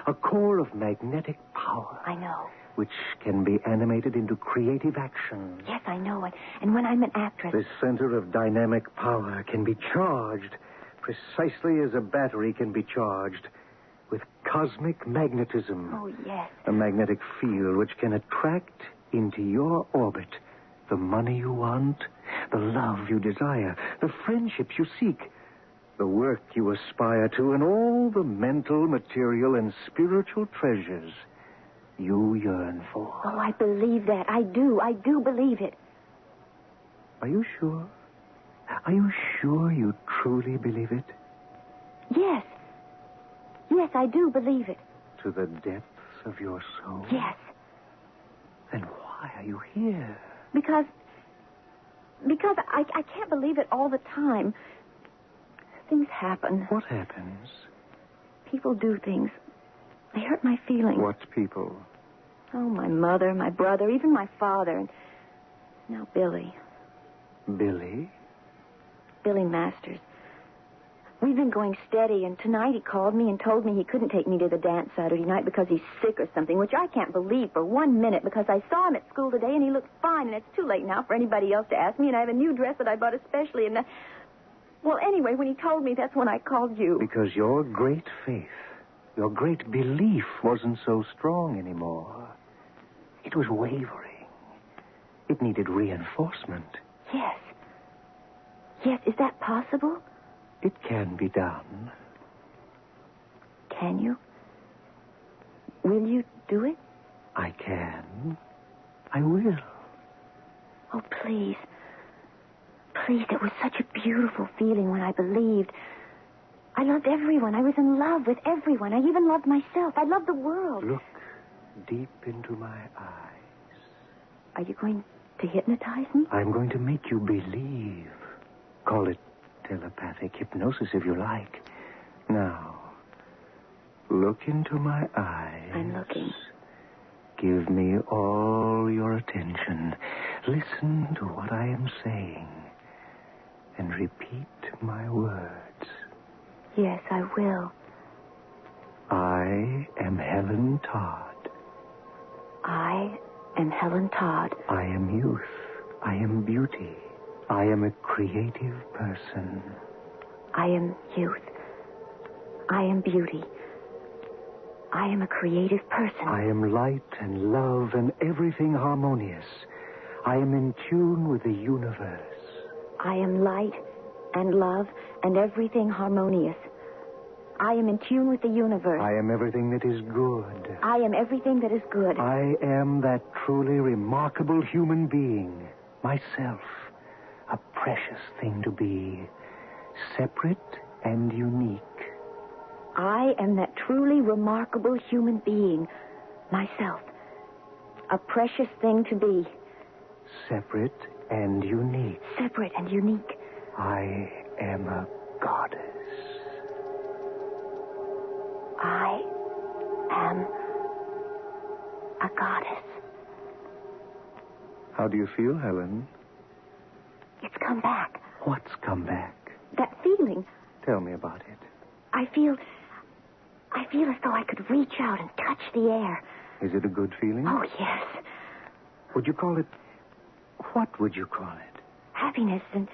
a core of magnetic power. I know. Which can be animated into creative action. Yes, I know. And when I'm an actress... This center of dynamic power can be charged precisely as a battery can be charged with cosmic magnetism. Oh, yes. A magnetic field which can attract into your orbit the money you want, the love you desire, the friendships you seek, the work you aspire to, and all the mental, material, and spiritual treasures you yearn for. Oh, I believe that. I do. I do believe it. Are you sure? Are you sure you truly believe it? Yes. Yes, I do believe it. To the depths of your soul? Yes. Then why are you here? Because I can't believe it all the time. Things happen. What happens? People do things. They hurt my feelings. What people? Oh, my mother, my brother, even my father, and now Billy. Billy? Billy Masters. We've been going steady, and tonight he called me and told me he couldn't take me to the dance Saturday night because he's sick or something, which I can't believe for 1 minute because I saw him at school today and he looked fine, and it's too late now for anybody else to ask me, and I have a new dress that I bought especially, and... Well, anyway, when he told me, that's when I called you. Because your great faith, your great belief wasn't so strong anymore. It was wavering. It needed reinforcement. Yes. Yes, is that possible? It can be done. Can you? Will you do it? I can. I will. Oh, please. Please, it was such a beautiful feeling when I believed. I loved everyone. I was in love with everyone. I even loved myself. I loved the world. Look deep into my eyes. Are you going to hypnotize me? I'm going to make you believe. Call it telepathic hypnosis if you like. Now, look into my eyes. I'm looking. Give me all your attention. Listen to what I am saying. And repeat my words. Yes, I will. I am Helen Todd. I am Helen Todd. I am youth. I am beauty. I am a creative person. I am youth. I am beauty. I am a creative person. I am light and love and everything harmonious. I am in tune with the universe. I am light and love and everything harmonious. I am in tune with the universe. I am everything that is good. I am everything that is good. I am that truly remarkable human being, myself. A precious thing to be, separate and unique. I am that truly remarkable human being, myself. A precious thing to be. Separate and unique. Separate and unique. I am a goddess. I am a goddess. How do you feel, Helen? It's come back. What's come back? That feeling. Tell me about it. I feel as though I could reach out and touch the air. Is it a good feeling? Oh, yes. Would you call it... What would you call it? Happiness and...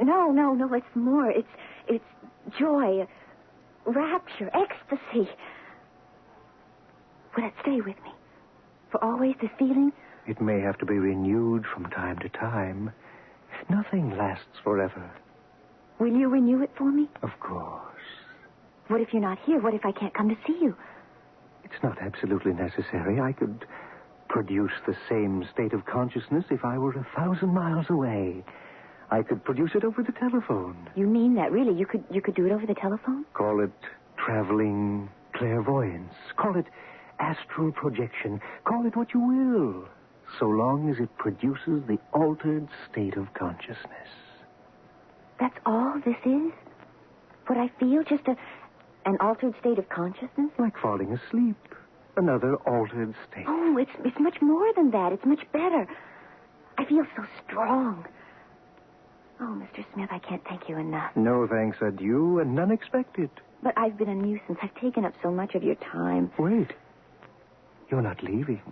No, it's more. It's joy, rapture, ecstasy. Will it stay with me? For always, this feeling? It may have to be renewed from time to time. Nothing lasts forever. Will you renew it for me? Of course. What if you're not here? What if I can't come to see you? It's not absolutely necessary. I could produce the same state of consciousness if I were 1,000 miles away. I could produce it over the telephone. You mean that, really? You could do it over the telephone? Call it traveling clairvoyance. Call it astral projection. Call it what you will, so long as it produces the altered state of consciousness. That's all this is? What I feel? Just an altered state of consciousness? Like falling asleep. Another altered state. Oh, it's much more than that. It's much better. I feel so strong. Oh, Mr. Smith, I can't thank you enough. No thanks are due and none expected. But I've been a nuisance. I've taken up so much of your time. Wait. You're not leaving.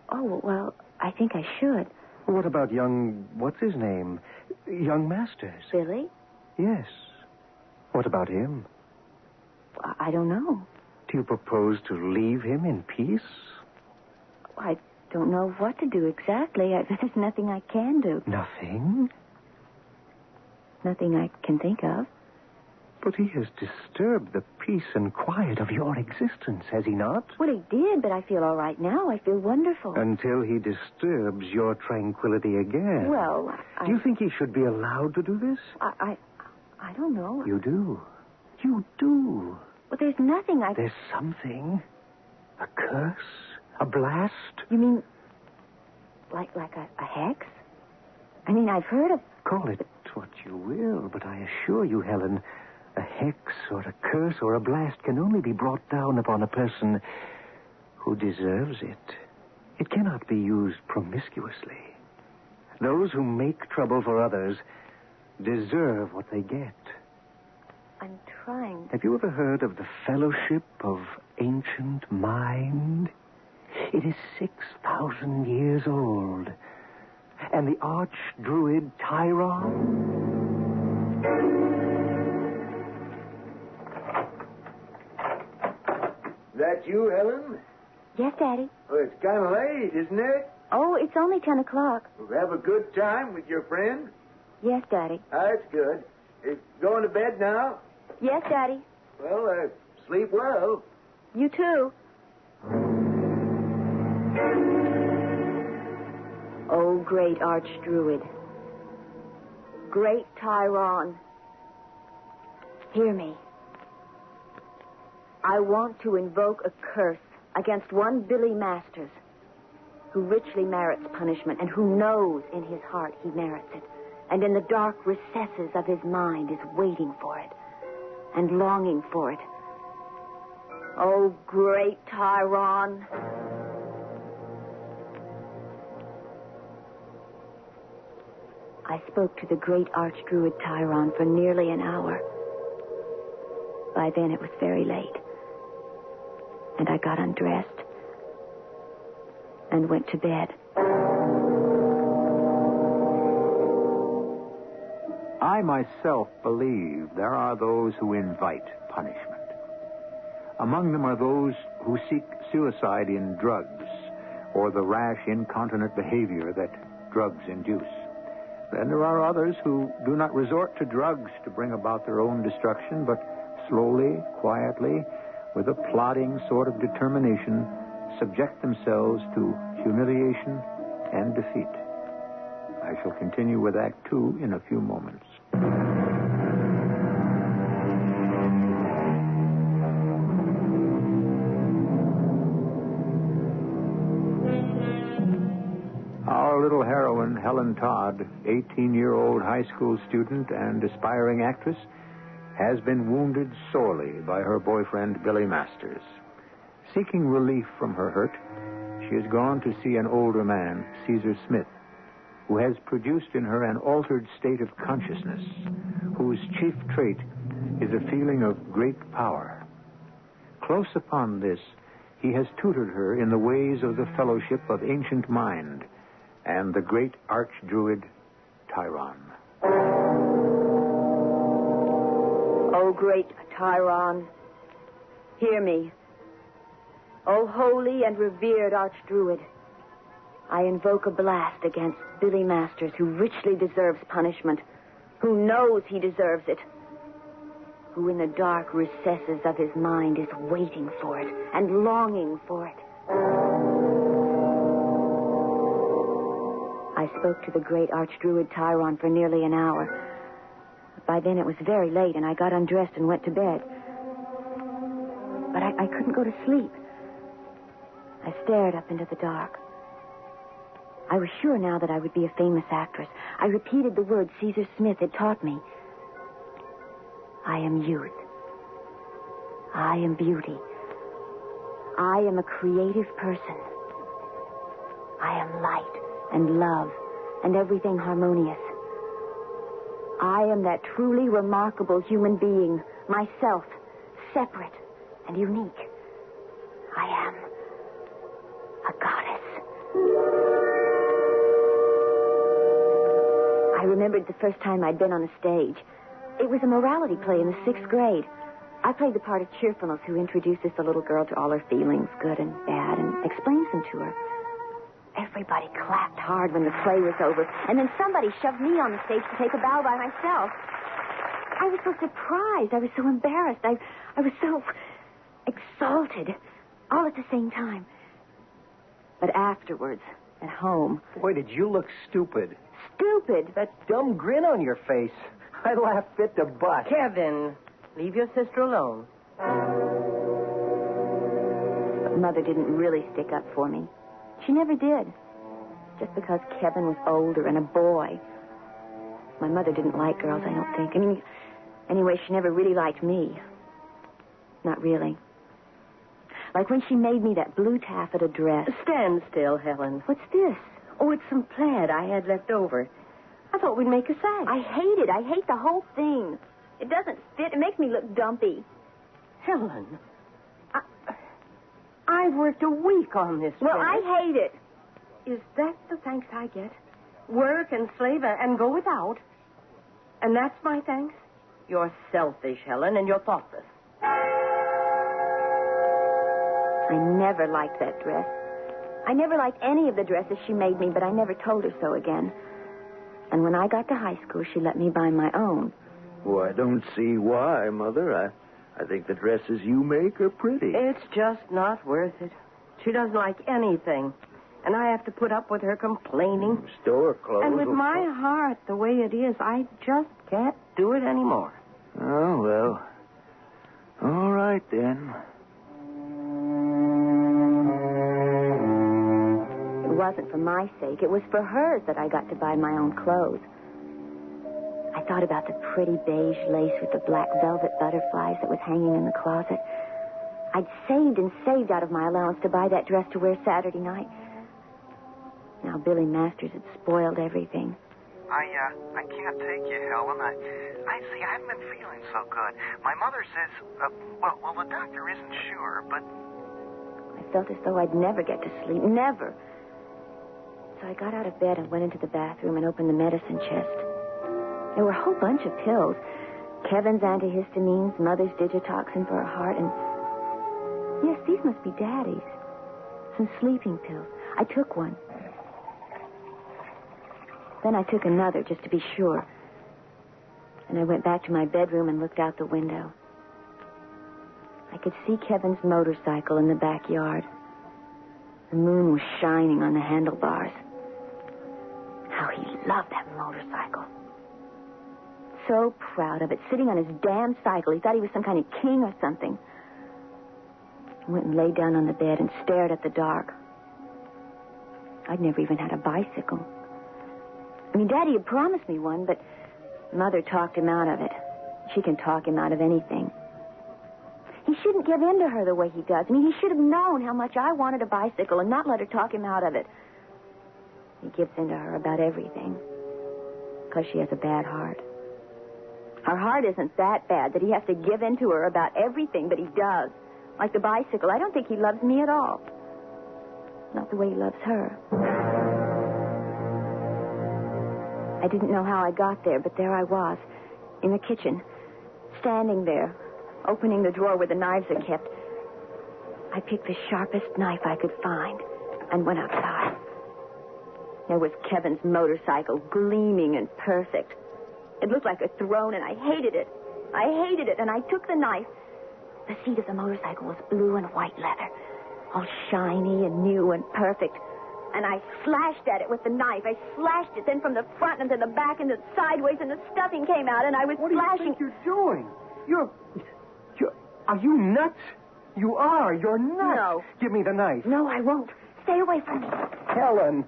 Oh, well, I think I should. What about young... What's his name? Young Masters. Billy? Yes. What about him? I don't know. Do you propose to leave him in peace? I don't know what to do exactly. There's nothing I can do. Nothing? Nothing I can think of. But he has disturbed the peace and quiet of your existence, has he not? Well, he did, but I feel all right now. I feel wonderful. Until he disturbs your tranquility again. Well, Do you think he should be allowed to do this? I don't know. You do. You do. But there's nothing I... There's something. A curse? A blast? You mean like a hex? I mean, I've heard of... Call it what you will, but I assure you, Helen, a hex or a curse or a blast can only be brought down upon a person who deserves it. It cannot be used promiscuously. Those who make trouble for others deserve what they get. I'm trying. Have you ever heard of the Fellowship of Ancient Mind? It is 6,000 years old. And the arch-druid Tyron... That you, Helen? Yes, Daddy. Well, it's kind of late, isn't it? Oh, it's only 10 o'clock. Have a good time with your friend? Yes, Daddy. That's good. Going to bed now? Yes, Daddy. Well, sleep well. You too. Oh, great archdruid. Great Tyron. Hear me. I want to invoke a curse against one Billy Masters, who richly merits punishment and who knows in his heart he merits it, and in the dark recesses of his mind is waiting for it and longing for it. Oh, great Tyron. I spoke to the great archdruid Tyron for nearly an hour. By then it was very late. And I got undressed and went to bed. I myself believe there are those who invite punishment. Among them are those who seek suicide in drugs or the rash, incontinent behavior that drugs induce. Then there are others who do not resort to drugs to bring about their own destruction, but slowly, quietly, with a plodding sort of determination, subject themselves to humiliation and defeat. I shall continue with Act 2 in a few moments. Our little heroine, Helen Todd, 18-year-old high school student and aspiring actress, has been wounded sorely by her boyfriend, Billy Masters. Seeking relief from her hurt, she has gone to see an older man, Caesar Smith, who has produced in her an altered state of consciousness, whose chief trait is a feeling of great power. Close upon this, he has tutored her in the ways of the fellowship of ancient mind and the great archdruid Tyron. O great Tyron, hear me. O holy and revered archdruid, I invoke a blast against Billy Masters, who richly deserves punishment, who knows he deserves it, who in the dark recesses of his mind is waiting for it and longing for it. I spoke to the great archdruid Tyron for nearly an hour. By then it was very late, and I got undressed and went to bed. But I couldn't go to sleep. I stared up into the dark. I was sure now that I would be a famous actress. I repeated the words Caesar Smith had taught me. I am youth. I am beauty. I am a creative person. I am light and love and everything harmonious. I am that truly remarkable human being, myself, separate and unique. I am a goddess. I remembered the first time I'd been on a stage. It was a morality play in the 6th grade. I played the part of Cheerfulness, who introduces the little girl to all her feelings, good and bad, and explains them to her. Everybody clapped hard when the play was over, and then somebody shoved me on the stage to take a bow by myself. I was so surprised. I was so embarrassed. I was so exalted, all at the same time. But afterwards, at home... Boy, did you look stupid. Stupid? That dumb grin on your face. I laughed fit to bust. Kevin, leave your sister alone. But Mother didn't really stick up for me. She never did. Just because Kevin was older and a boy. My mother didn't like girls, I don't think. I mean, anyway, she never really liked me. Not really. Like when she made me that blue taffeta dress. Stand still, Helen. What's this? Oh, it's some plaid I had left over. I thought we'd make a sash. I hate it. I hate the whole thing. It doesn't fit. It makes me look dumpy. Helen, I've worked a week on this. Well, I hate it. Is that the thanks I get? Work and slave and go without? And that's my thanks? You're selfish, Helen, and you're thoughtless. I never liked that dress. I never liked any of the dresses she made me, but I never told her so again. And when I got to high school, she let me buy my own. Well, I don't see why, Mother. I think the dresses you make are pretty. It's just not worth it. She doesn't like anything. And I have to put up with her complaining. Store clothes. And with my heart the way it is, I just can't do it anymore. Oh, well. All right, then. It wasn't for my sake. It was for hers that I got to buy my own clothes. I thought about the pretty beige lace with the black velvet butterflies that was hanging in the closet. I'd saved and saved out of my allowance to buy that dress to wear Saturday night. Now Billy Masters had spoiled everything. I can't take you, Helen. I see, I haven't been feeling so good. My mother says, well, the doctor isn't sure, but... I felt as though I'd never get to sleep. Never. So I got out of bed and went into the bathroom and opened the medicine chest. There were a whole bunch of pills. Kevin's antihistamines, Mother's digitoxin for her heart, and... Yes, these must be Daddy's. Some sleeping pills. I took one. Then I took another, just to be sure. And I went back to my bedroom and looked out the window. I could see Kevin's motorcycle in the backyard. The moon was shining on the handlebars. How he loved that motorcycle. So proud of it, sitting on his damn cycle. He thought he was some kind of king or something. I went and lay down on the bed and stared at the dark. I'd never even had a bicycle. I mean, Daddy had promised me one, but Mother talked him out of it. She can talk him out of anything. He shouldn't give in to her the way he does. I mean, he should have known how much I wanted a bicycle and not let her talk him out of it. He gives in to her about everything because she has a bad heart. Her heart isn't that bad that he has to give in to her about everything, but he does. Like the bicycle. I don't think he loves me at all. Not the way he loves her. I didn't know how I got there, but there I was, in the kitchen, standing there, opening the drawer where the knives are kept. I picked the sharpest knife I could find and went outside. There was Kevin's motorcycle, gleaming and perfect. It looked like a throne, and I hated it. And I took the knife. The seat of the motorcycle was blue and white leather, all shiny and new and perfect. And I slashed at it with the knife. I slashed it then from the front and to the back and then sideways, and the stuffing came out, and I was What do you slashing. think you're doing? Are you nuts? You are. You're nuts. No. Give me the knife. No, I won't. Stay away from me. Helen.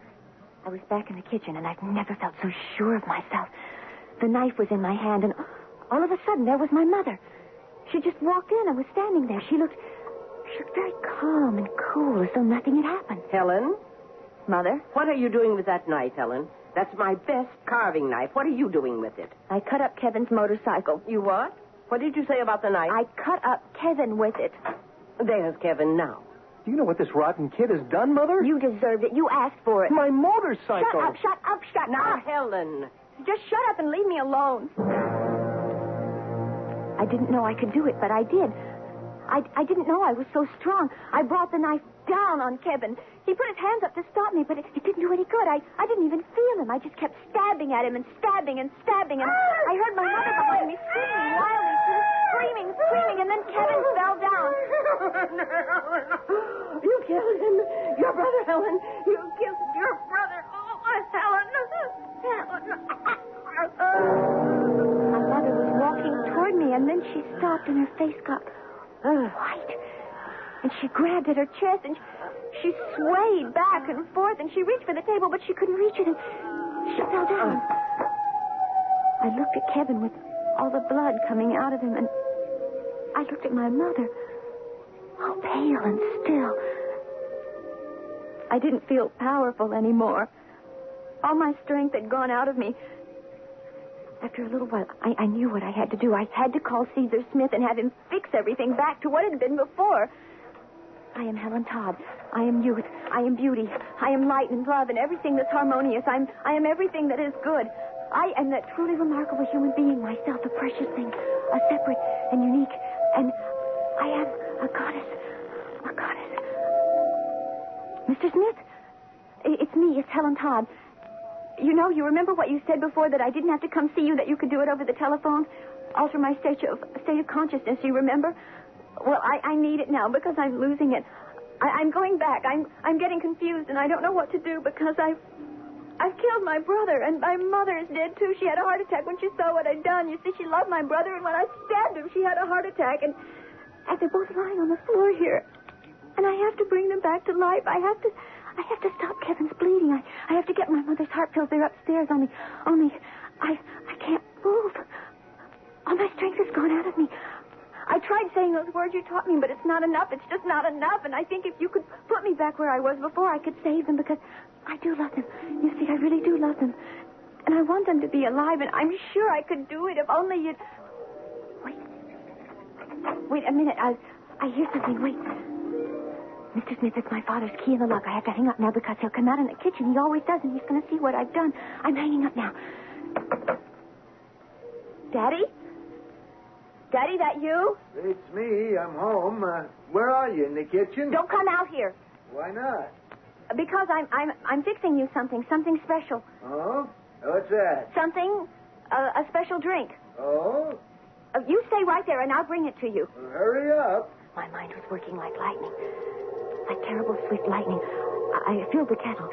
I was back in the kitchen, and I've never felt so sure of myself. The knife was in my hand, and all of a sudden, there was my mother. She just walked in. I was standing there. She looked very calm and cool, as though nothing had happened. Helen? Mother? What are you doing with that knife, Helen? That's my best carving knife. What are you doing with it? I cut up Kevin's motorcycle. You what? What did you say about the knife? I cut up Kevin with it. There's Kevin now. Do you know what this rotten kid has done, Mother? You deserved it. You asked for it. My motorcycle. Shut up. Now, Helen. Just shut up and leave me alone. I didn't know I could do it, but I did. I didn't know I was so strong. I brought the knife down on Kevin. He put his hands up to stop me, but it didn't do any good. I didn't even feel him. I just kept stabbing at him and stabbing and stabbing. And I heard my mother behind me screaming wildly. She was screaming, and then Kevin fell down. You killed him. Your brother, Helen. You killed your brother. Oh, Helen. My mother was walking toward me, and then she stopped, and her face got white. And she grabbed at her chest, and she swayed back and forth, and she reached for the table, but she couldn't reach it, and she fell down. I looked at Kevin with all the blood coming out of him, and I looked at my mother, all pale and still. I didn't feel powerful anymore. All my strength had gone out of me. After a little while, I knew what I had to do. I had to call Caesar Smith and have him fix everything back to what it had been before. I am Helen Todd. I am youth. I am beauty. I am light and love and everything that's harmonious. I am everything that is good. I am that truly remarkable human being, myself, a precious thing, a separate and unique. And I am a goddess. A goddess. Mr. Smith? It's me. It's Helen Todd. You remember what you said before, that I didn't have to come see you, that you could do it over the telephone? Alter my state of consciousness, you remember? Well, I need it now because I'm losing it. I'm going back. I'm getting confused, and I don't know what to do because I've killed my brother, and my mother is dead, too. She had a heart attack when she saw what I'd done. You see, she loved my brother, and when I stabbed him, she had a heart attack, and they're both lying on the floor here. And I have to bring them back to life. I have to stop Kevin's bleeding. I have to get my mother's heart pills. They're upstairs. Only, I can't move. All my strength has gone out of me. I tried saying those words you taught me, but it's not enough. It's just not enough. And I think if you could put me back where I was before, I could save them, because I do love them. You see, I really do love them. And I want them to be alive, and I'm sure I could do it if only you'd... Wait a minute. I hear something. Wait. Mr. Smith, it's my father's key in the lock. I have to hang up now because he'll come out in the kitchen. He always does, and he's going to see what I've done. I'm hanging up now. Daddy? Daddy, that you? It's me. I'm home. Where are you? In the kitchen? Don't come out here. Why not? Because I'm fixing you something special. Oh? What's that? Something, a special drink. Oh? You stay right there, and I'll bring it to you. Well, hurry up. My mind was working like lightning. Like terrible, swift lightning. I filled the kettle.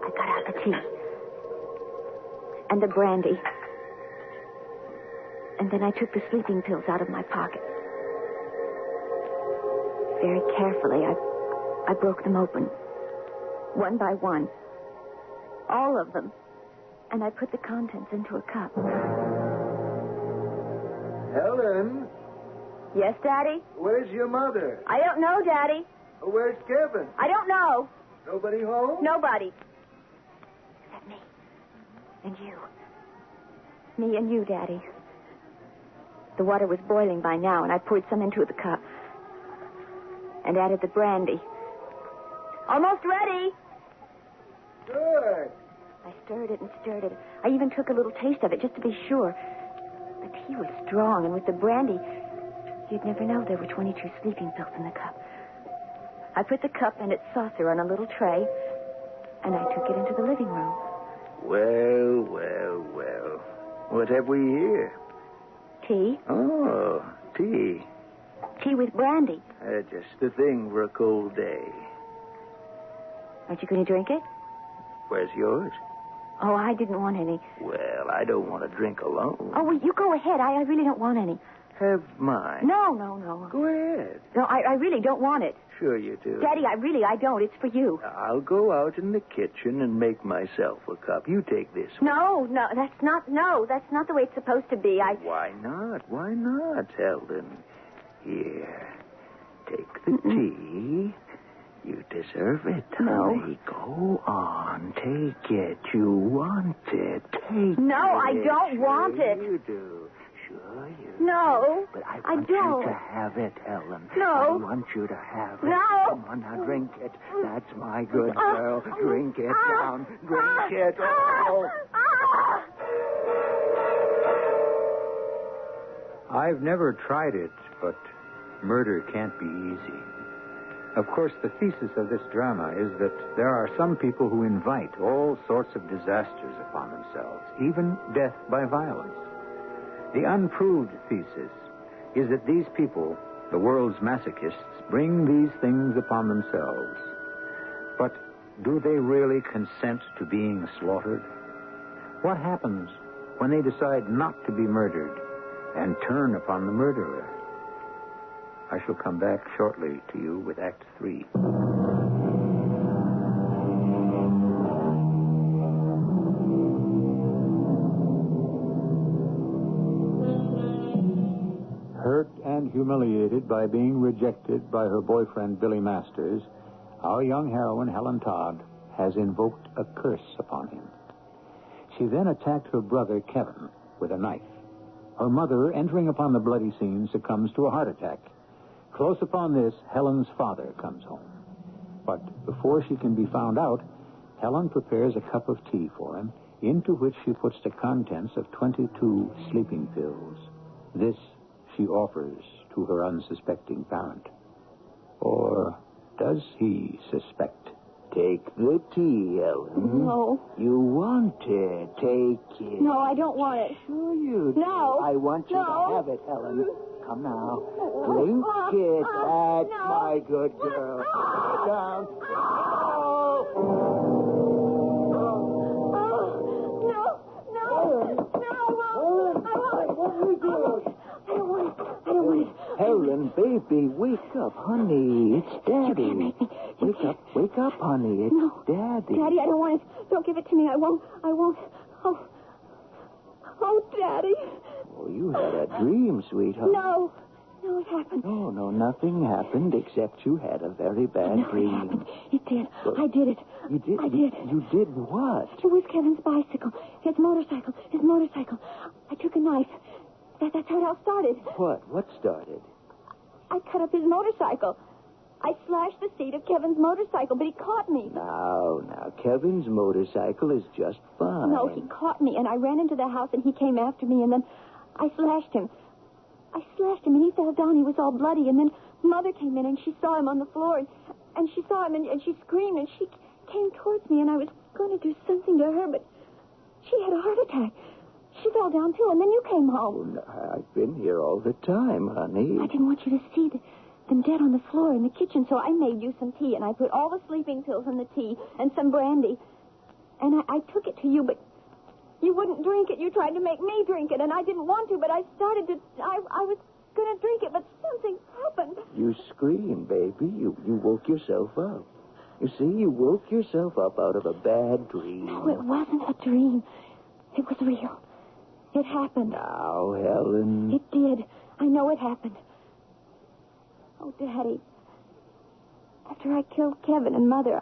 I got out the tea. And the brandy. And then I took the sleeping pills out of my pocket. Very carefully, I broke them open. One by one. All of them. And I put the contents into a cup. Helen? Yes, Daddy? Where's your mother? I don't know, Daddy. Where's Kevin? I don't know. Nobody home? Nobody. Except me. And you. Me and you, Daddy. The water was boiling by now, and I poured some into the cup. And added the brandy. Almost ready. Good. I stirred it and stirred it. I even took a little taste of it just to be sure. The tea was strong, and with the brandy, you'd never know there were 22 sleeping pills in the cup. I put the cup and its saucer on a little tray, and I took it into the living room. Well, well, well. What have we here? Tea. Oh, tea. Tea with brandy. Just the thing for a cold day. Aren't you going to drink it? Where's yours? Oh, I didn't want any. Well, I don't want to drink alone. Oh, well, you go ahead. I really don't want any. Have mine. No. Go ahead. No, I really don't want it. Sure you do. Daddy, I don't. It's for you. I'll go out in the kitchen and make myself a cup. You take this one. No, that's not the way it's supposed to be. Why not? Why not, Eldon? Here, take the tea. You deserve it, No. honey. Go on, take it. You want it. Take No, it. I don't want it. You do. Sure you do. No, But I I want don't. you to have it, Ellen. No. I want you to have it. No. Come on, now, drink it. That's my good girl. Drink it down. Drink it. Oh. I've never tried it, but murder can't be easy. Of course, the thesis of this drama is that there are some people who invite all sorts of disasters upon themselves, even death by violence. The unproved thesis is that these people, the world's masochists, bring these things upon themselves. But do they really consent to being slaughtered? What happens when they decide not to be murdered and turn upon the murderer? I shall come back shortly to you with Act 3. Hurt and humiliated by being rejected by her boyfriend, Billy Masters, our young heroine, Helen Todd, has invoked a curse upon him. She then attacked her brother, Kevin, with a knife. Her mother, entering upon the bloody scene, succumbs to a heart attack. Close upon this, Helen's father comes home. But before she can be found out, Helen prepares a cup of tea for him, into which she puts the contents of 22 sleeping pills. This she offers to her unsuspecting parent. Or does he suspect? Take the tea, Ellen. No. You want it. Take it. No, I don't want it. Sure you do. No. I want you to have it, Helen. Come now. Drink it. That's my good girl. Sit down. Helen, baby, wake up, honey. It's Daddy. You can't make me. Wake up, honey. It's Daddy. Daddy, I don't want it. Don't give it to me. I won't. Oh, Daddy. Oh, you had a dream, sweetheart. No, it happened. No, nothing happened except you had a very bad dream. It did. I did it. You did? I did. You did what? It was Kevin's bicycle. His motorcycle. I took a knife. That's how it all started. What? What started? I cut up his motorcycle. I slashed the seat of Kevin's motorcycle, but he caught me. Now, Kevin's motorcycle is just fine. No, he caught me, and I ran into the house, and he came after me, and then I slashed him. And he fell down. He was all bloody, and then Mother came in, and she saw him on the floor, and she saw him, and she screamed, and she came towards me, and I was going to do something to her, but she had a heart attack. She fell down, too, and then you came home. Oh, I've been here all the time, honey. I didn't want you to see them dead on the floor in the kitchen, so I made you some tea, and I put all the sleeping pills in the tea and some brandy. And I took it to you, but you wouldn't drink it. You tried to make me drink it, and I didn't want to, but I was going to drink it, but something happened. You screamed, baby. You woke yourself up. You see, you woke yourself up out of a bad dream. No, it wasn't a dream. It was real. It happened. Now, Helen. It did. I know it happened. Oh, Daddy. After I killed Kevin and Mother,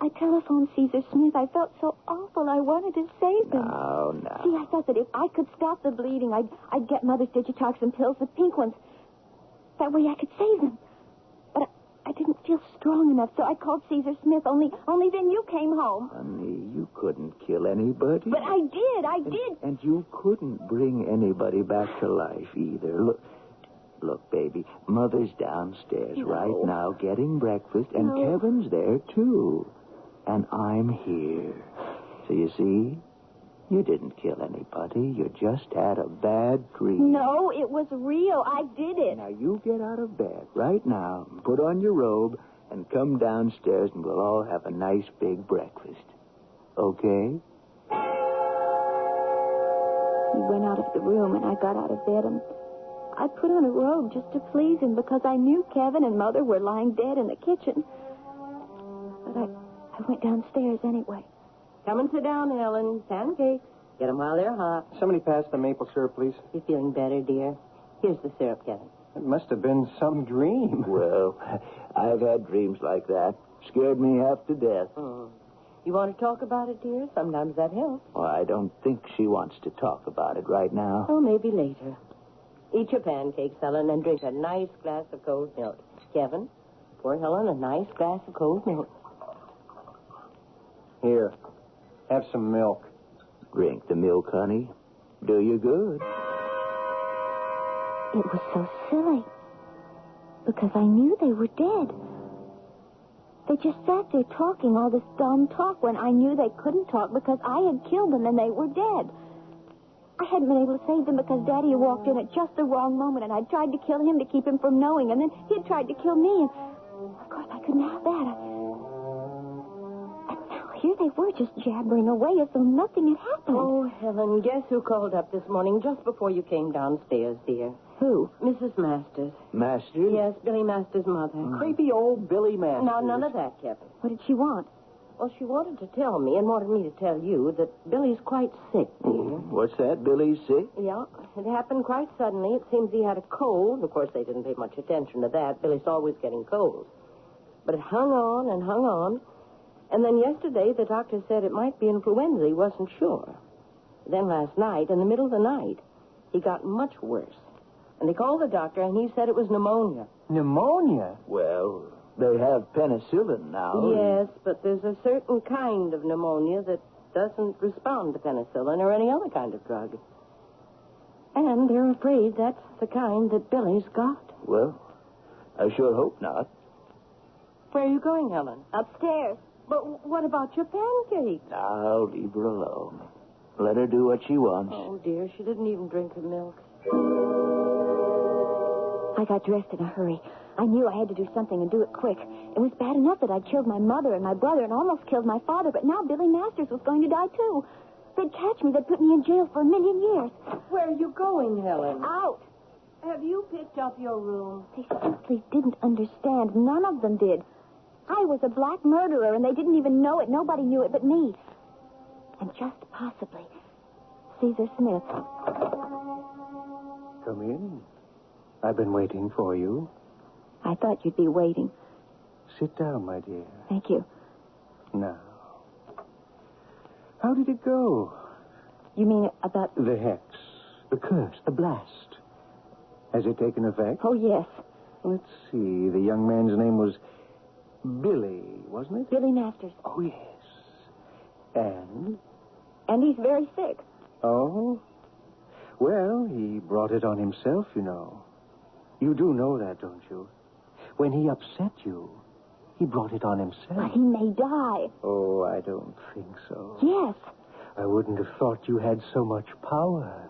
I telephoned Caesar Smith. I felt so awful. I wanted to save him. No. See, I thought that if I could stop the bleeding, I'd get Mother's digitoxin pills, the pink ones. That way I could save him. But I didn't feel strong enough, so I called Caesar Smith. Only then you came home. Honey, you couldn't kill anybody. But I did. And you couldn't bring anybody back to life either. Look, baby, Mother's downstairs right now getting breakfast, and Kevin's there, too. And I'm here. So you see, you didn't kill anybody. You just had a bad dream. No, it was real. I did it. Now, you get out of bed right now, put on your robe, and come downstairs, and we'll all have a nice big breakfast. Okay? He went out of the room, and I got out of bed, and I put on a robe just to please him because I knew Kevin and Mother were lying dead in the kitchen. But I went downstairs anyway. Come and sit down, Helen. Pancakes. Get them while they're hot. Somebody pass the maple syrup, please. You feeling better, dear? Here's the syrup, Kevin. It must have been some dream. Well, I've had dreams like that. Scared me half to death. You want to talk about it, dear? Sometimes that helps. Well, I don't think she wants to talk about it right now. Oh, maybe later. Eat your pancakes, Helen, and drink a nice glass of cold milk. Kevin, pour Helen a nice glass of cold milk. Here, have some milk. Drink the milk, honey. Do you good. It was so silly. Because I knew they were dead. They just sat there talking all this dumb talk when I knew they couldn't talk because I had killed them and they were dead. I hadn't been able to save them because Daddy had walked in at just the wrong moment, and I tried to kill him to keep him from knowing, and then he had tried to kill me, and of course I couldn't have that. And now here they were just jabbering away as though nothing had happened. Oh, Helen, guess who called up this morning just before you came downstairs, dear? Who? Mrs. Masters. Masters? Yes, Billy Masters' mother. Creepy old Billy Masters. No, none of that, Kevin. What did she want? Well, she wanted to tell me and wanted me to tell you that Billy's quite sick, dear. What's that? Billy's sick? Yeah, it happened quite suddenly. It seems he had a cold. Of course, they didn't pay much attention to that. Billy's always getting colds. But it hung on and hung on. And then yesterday, the doctor said it might be influenza. He wasn't sure. Then last night, in the middle of the night, he got much worse. And they called the doctor, and he said it was pneumonia. Pneumonia? Well, they have penicillin now. Yes, but there's a certain kind of pneumonia that doesn't respond to penicillin or any other kind of drug. And they're afraid that's the kind that Billy's got. Well, I sure hope not. Where are you going, Helen? Upstairs. But what about your pancakes? I'll leave her alone. Let her do what she wants. Oh, dear, she didn't even drink the milk. I got dressed in a hurry. I knew I had to do something and do it quick. It was bad enough that I'd killed my mother and my brother and almost killed my father, but now Billy Masters was going to die, too. They'd catch me. They'd put me in jail for 1,000,000 years. Where are you going, Helen? Out. Have you picked up your room? They simply didn't understand. None of them did. I was a black murderer, and they didn't even know it. Nobody knew it but me. And just possibly, Caesar Smith. Come in. I've been waiting for you. I thought you'd be waiting. Sit down, my dear. Thank you. Now, how did it go? You mean about... The hex, the curse, the blast. Has it taken effect? Oh, yes. Let's see. The young man's name was Billy, wasn't it? Billy Masters. Oh, yes. And? And he's very sick. Oh? Well, he brought it on himself, you know. You do know that, don't you? When he upset you, he brought it on himself. But he may die. Oh, I don't think so. Yes. I wouldn't have thought you had so much power.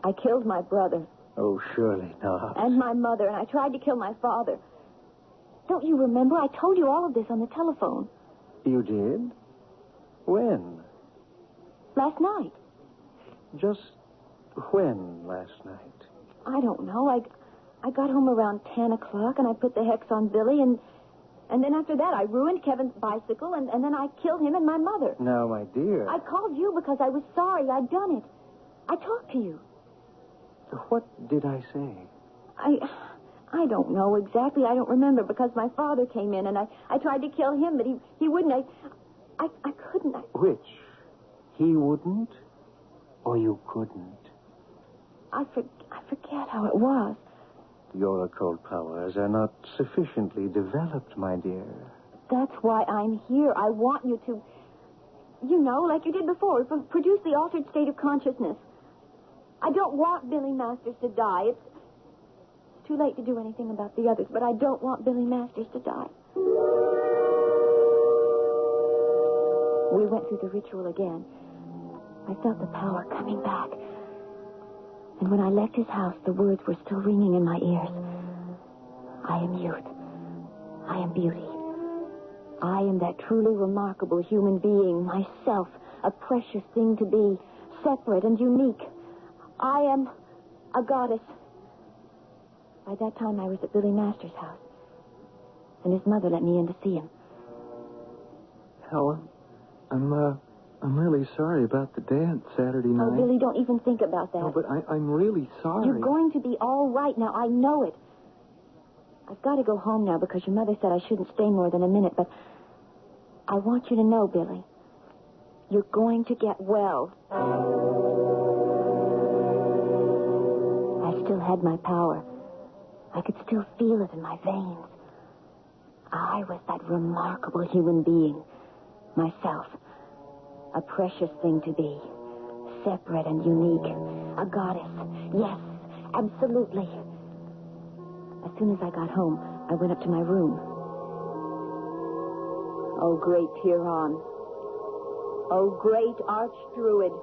I killed my brother. Oh, surely not. And my mother, and I tried to kill my father. Don't you remember? I told you all of this on the telephone. You did? When? Last night. Just when last night? I don't know. I got home around 10 o'clock, and I put the hex on Billy, and then after that, I ruined Kevin's bicycle, and then I killed him and my mother. Now, my dear. I called you because I was sorry I'd done it. I talked to you. What did I say? I don't know exactly. I don't remember because my father came in and I tried to kill him, but he wouldn't. I couldn't. Which? He wouldn't? Or you couldn't? I forget how it was. Your occult powers are not sufficiently developed, my dear. That's why I'm here. I want you to, like you did before, produce the altered state of consciousness. I don't want Billy Masters to die. It's too late to do anything about the others, but I don't want Billy Masters to die. We went through the ritual again. I felt the power coming back. And when I left his house, the words were still ringing in my ears. I am youth. I am beauty. I am that truly remarkable human being, myself, a precious thing to be, separate and unique. I am a goddess. By that time, I was at Billy Masters' house, and his mother let me in to see him. Helen, I'm really sorry about the dance Saturday night. Oh, Billy, don't even think about that. No, but I'm really sorry. You're going to be all right now. I know it. I've got to go home now because your mother said I shouldn't stay more than a minute, but I want you to know, Billy, you're going to get well. I still had my power. I could still feel it in my veins. I was that remarkable human being, myself. A precious thing to be. Separate and unique. A goddess. Yes, absolutely. As soon as I got home, I went up to my room. Oh, great Huron. Oh, great archdruid.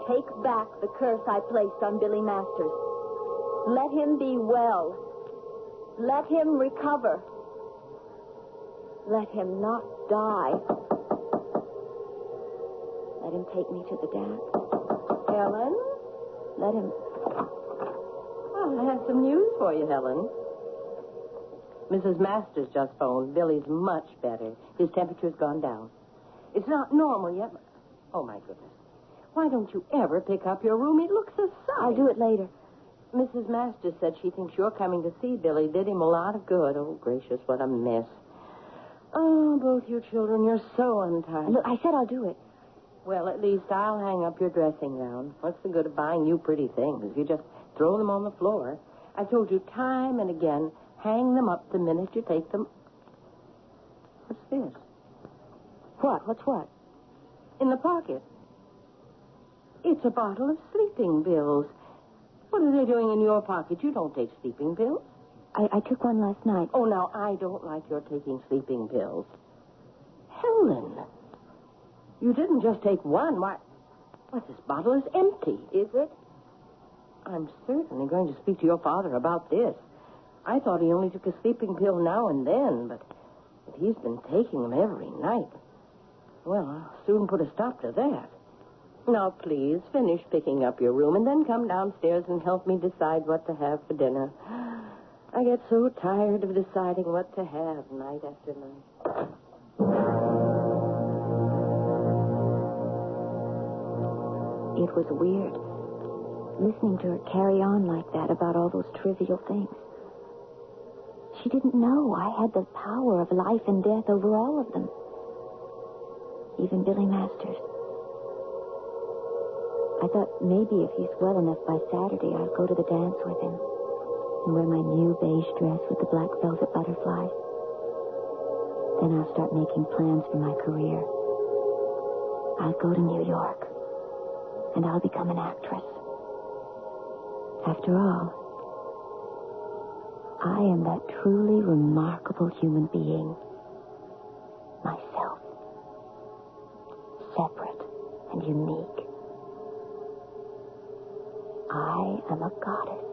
Take back the curse I placed on Billy Masters. Let him be well. Let him recover. Let him not die. Let him take me to the dance. Helen? Let him... Well, I have some news for you, Helen. Mrs. Masters just phoned. Billy's much better. His temperature's gone down. It's not normal yet, but... Oh, my goodness. Why don't you ever pick up your room? It looks a sight. I'll do it later. Mrs. Masters said she thinks your coming to see Billy did him a lot of good. Oh, gracious, what a mess. Oh, both you children, you're so untidy. Look, I said I'll do it. Well, at least I'll hang up your dressing gown. What's the good of buying you pretty things if you just throw them on the floor? I've told you time and again, hang them up the minute you take them. What's this? What? What's what? In the pocket. It's a bottle of sleeping pills. What are they doing in your pocket? You don't take sleeping pills. I took one last night. Oh, now, I don't like your taking sleeping pills. Helen, you didn't just take one. Why, this bottle is empty. Is it? I'm certainly going to speak to your father about this. I thought he only took a sleeping pill now and then, but he's been taking them every night. Well, I'll soon put a stop to that. Now, please, finish picking up your room and then come downstairs and help me decide what to have for dinner. I get so tired of deciding what to have night after night. It was weird, listening to her carry on like that about all those trivial things. She didn't know I had the power of life and death over all of them. Even Billy Masters. I thought maybe if he's well enough by Saturday, I'll go to the dance with him and wear my new beige dress with the black velvet butterflies. Then I'll start making plans for my career. I'll go to New York, and I'll become an actress. After all, I am that truly remarkable human being. Myself. Separate and unique. I am a goddess.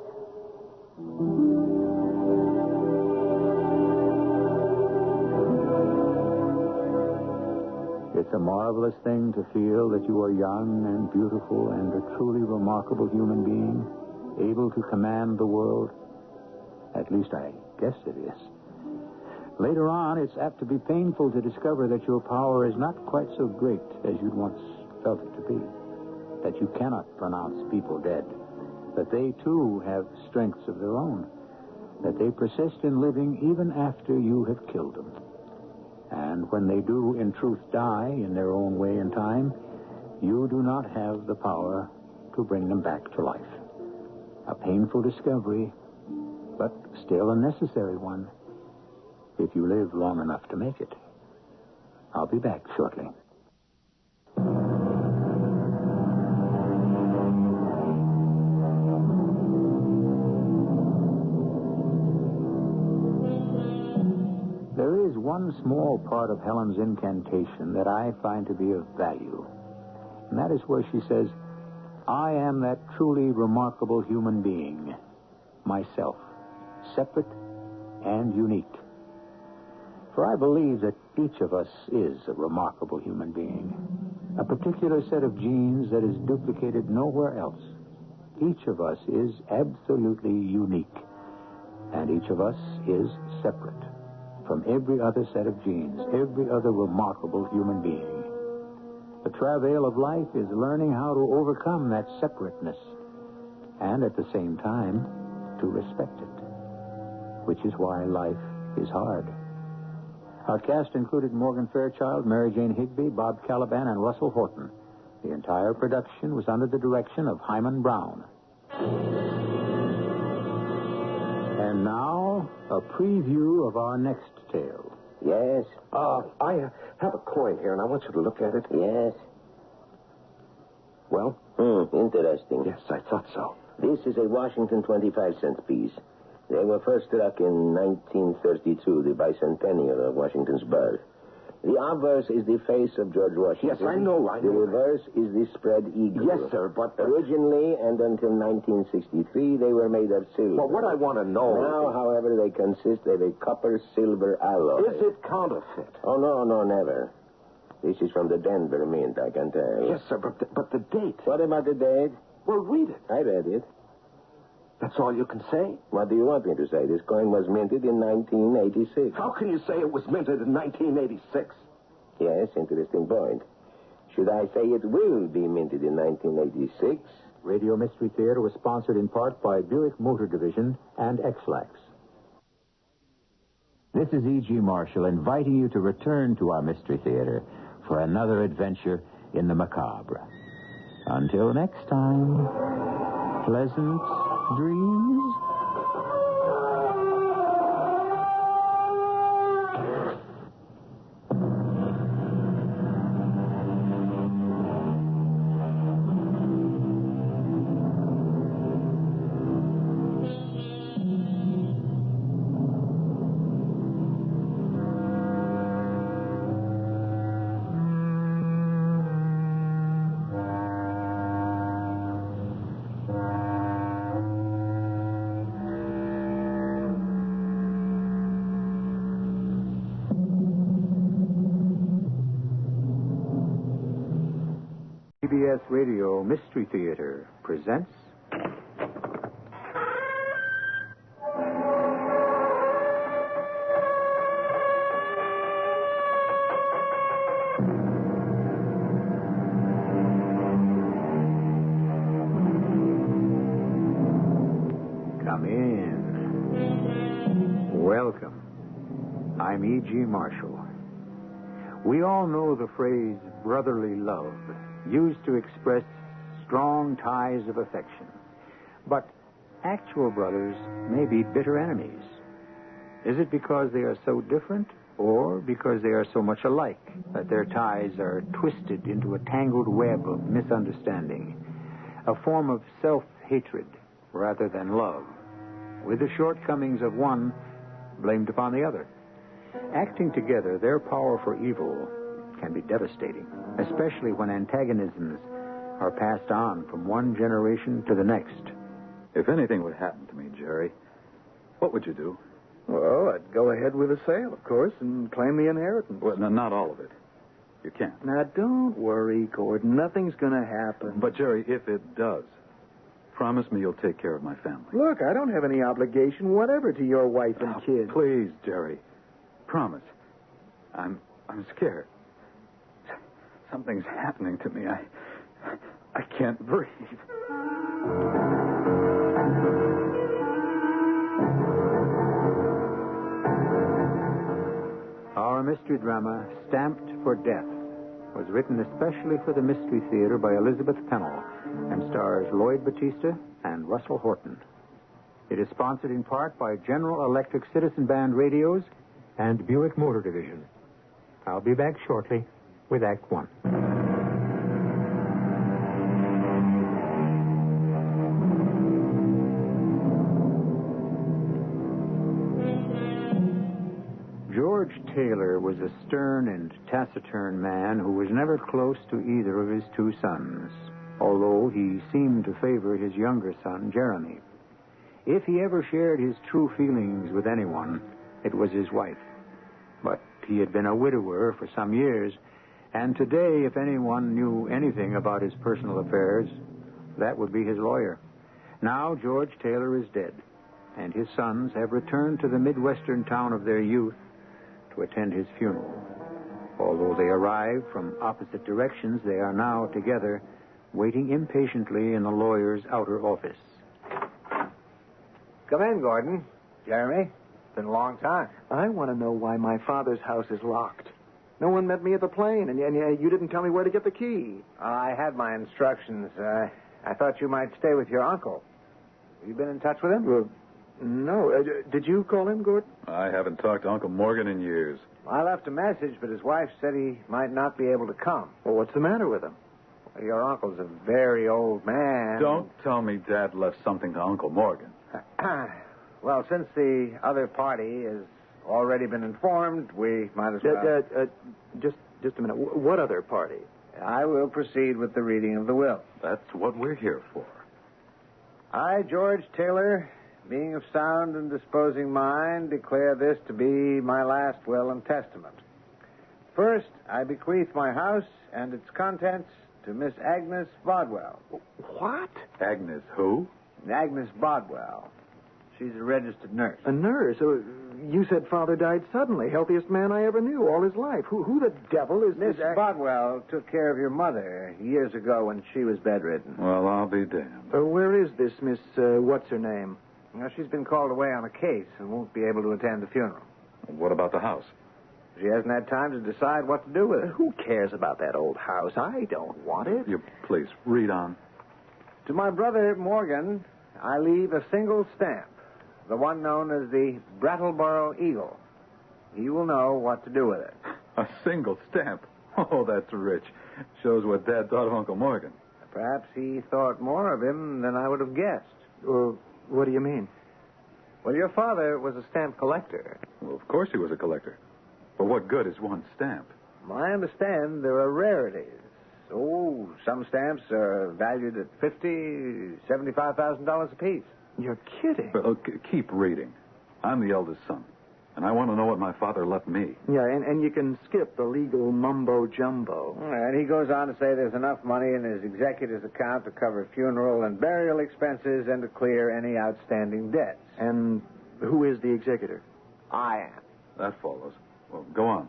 It's a marvelous thing to feel that you are young and beautiful and a truly remarkable human being, able to command the world. At least I guess it is. Later on, it's apt to be painful to discover that your power is not quite so great as you'd once felt it to be. That you cannot pronounce people dead. That they, too, have strengths of their own. that they persist in living even after you have killed them. And when they do, in truth, die in their own way and time, you do not have the power to bring them back to life. A painful discovery, but still a necessary one, if you live long enough to make it. I'll be back shortly. There is one small part of Helen's incantation that I find to be of value. And that is where she says, I am that truly remarkable human being, myself, separate and unique. For I believe that each of us is a remarkable human being, a particular set of genes that is duplicated nowhere else. Each of us is absolutely unique, and each of us is separate from every other set of genes, every other remarkable human being. The travail of life is learning how to overcome that separateness and at the same time to respect it, which is why life is hard. Our cast included Morgan Fairchild, Mary Jane Higby, Bob Caliban, and Russell Horton. The entire production was under the direction of Hyman Brown. And now, a preview of our next tale. Yes? I have a coin here, and I want you to look at it. Yes. Well? Interesting. Yes, I thought so. This is a Washington 25-cent piece. They were first struck in 1932, the bicentennial of Washington's birth. The obverse is the face of George Washington. Yes, I know. The reverse is the spread eagle. Yes, sir, but... Originally, and until 1963, they were made of silver. Well, what I want to know... Now, however, they consist of a copper-silver alloy. Is it counterfeit? Oh, no, never. This is from the Denver Mint, I can tell. Yes, sir, but the date... What about the date? Well, read it. I read it. That's all you can say? What do you want me to say? This coin was minted in 1986. How can you say it was minted in 1986? Yes, interesting point. Should I say it will be minted in 1986? Radio Mystery Theater was sponsored in part by Buick Motor Division and X-Lax. This is E.G. Marshall inviting you to return to our Mystery Theater for another adventure in the macabre. Until next time, pleasant dreams. CBS Radio Mystery Theater presents... Come in. Welcome. I'm E.G. Marshall. We all know the phrase brotherly love, used to express strong ties of affection. But actual brothers may be bitter enemies. Is it because they are so different, or because they are so much alike that their ties are twisted into a tangled web of misunderstanding, a form of self-hatred rather than love, with the shortcomings of one blamed upon the other? Acting together, their power for evil can be devastating, especially when antagonisms are passed on from one generation to the next. If anything would happen to me, Jerry, what would you do? Well, I'd go ahead with the sale, of course, and claim the inheritance. Well, no, not all of it. You can't. Now, don't worry, Gordon. Nothing's going to happen. But, Jerry, if it does, promise me you'll take care of my family. Look, I don't have any obligation whatever to your wife and kids. Please, Jerry. Promise. I'm scared. Something's happening to me. I can't breathe. Our mystery drama, Stamped for Death, was written especially for the Mystery Theater by Elizabeth Pennell and stars Lloyd Battista and Russell Horton. It is sponsored in part by General Electric Citizen Band Radios and Buick Motor Division. I'll be back shortly with Act One. George Taylor was a stern and taciturn man who was never close to either of his two sons, although he seemed to favor his younger son, Jeremy. If he ever shared his true feelings with anyone, it was his wife. But he had been a widower for some years, and today, if anyone knew anything about his personal affairs, that would be his lawyer. Now George Taylor is dead, and his sons have returned to the Midwestern town of their youth to attend his funeral. Although they arrived from opposite directions, they are now together, waiting impatiently in the lawyer's outer office. Come in, Gordon. Jeremy, it's been a long time. I want to know why my father's house is locked. No one met me at the plane, and you didn't tell me where to get the key. I had my instructions. I thought you might stay with your uncle. Have you been in touch with him? No. Did you call him, Gordon? I haven't talked to Uncle Morgan in years. I left a message, but his wife said he might not be able to come. Well, what's the matter with him? Well, your uncle's a very old man. Don't tell me Dad left something to Uncle Morgan. Well, since the other party has already been informed, we might as well... Just a minute. What other party? I will proceed with the reading of the will. That's what we're here for. I, George Taylor, being of sound and disposing mind, declare this to be my last will and testament. First, I bequeath my house and its contents to Miss Agnes Bodwell. What? Agnes who? Agnes Bodwell. She's a registered nurse. A nurse? You said Father died suddenly. Healthiest man I ever knew all his life. Who the devil is Miss this? Bodwell took care of your mother years ago when she was bedridden. Well, I'll be damned. Where is this Miss, what's her name? Now, she's been called away on a case and won't be able to attend the funeral. What about the house? She hasn't had time to decide what to do with it. Who cares about that old house? I don't want it. You please, read on. To my brother Morgan, I leave a single stamp, the one known as the Brattleboro Eagle. He will know what to do with it. A single stamp? Oh, that's rich. Shows what Dad thought of Uncle Morgan. Perhaps he thought more of him than I would have guessed. What do you mean? Well, your father was a stamp collector. Well, of course he was a collector. But what good is one stamp? I understand there are rarities. Oh, some stamps are valued at $50,000, $75,000 apiece. You're kidding. Well, keep reading. I'm the eldest son, and I want to know what my father left me. Yeah, and you can skip the legal mumbo-jumbo. And he goes on to say there's enough money in his executor's account to cover funeral and burial expenses and to clear any outstanding debts. And who is the executor? I am. That follows. Well, go on.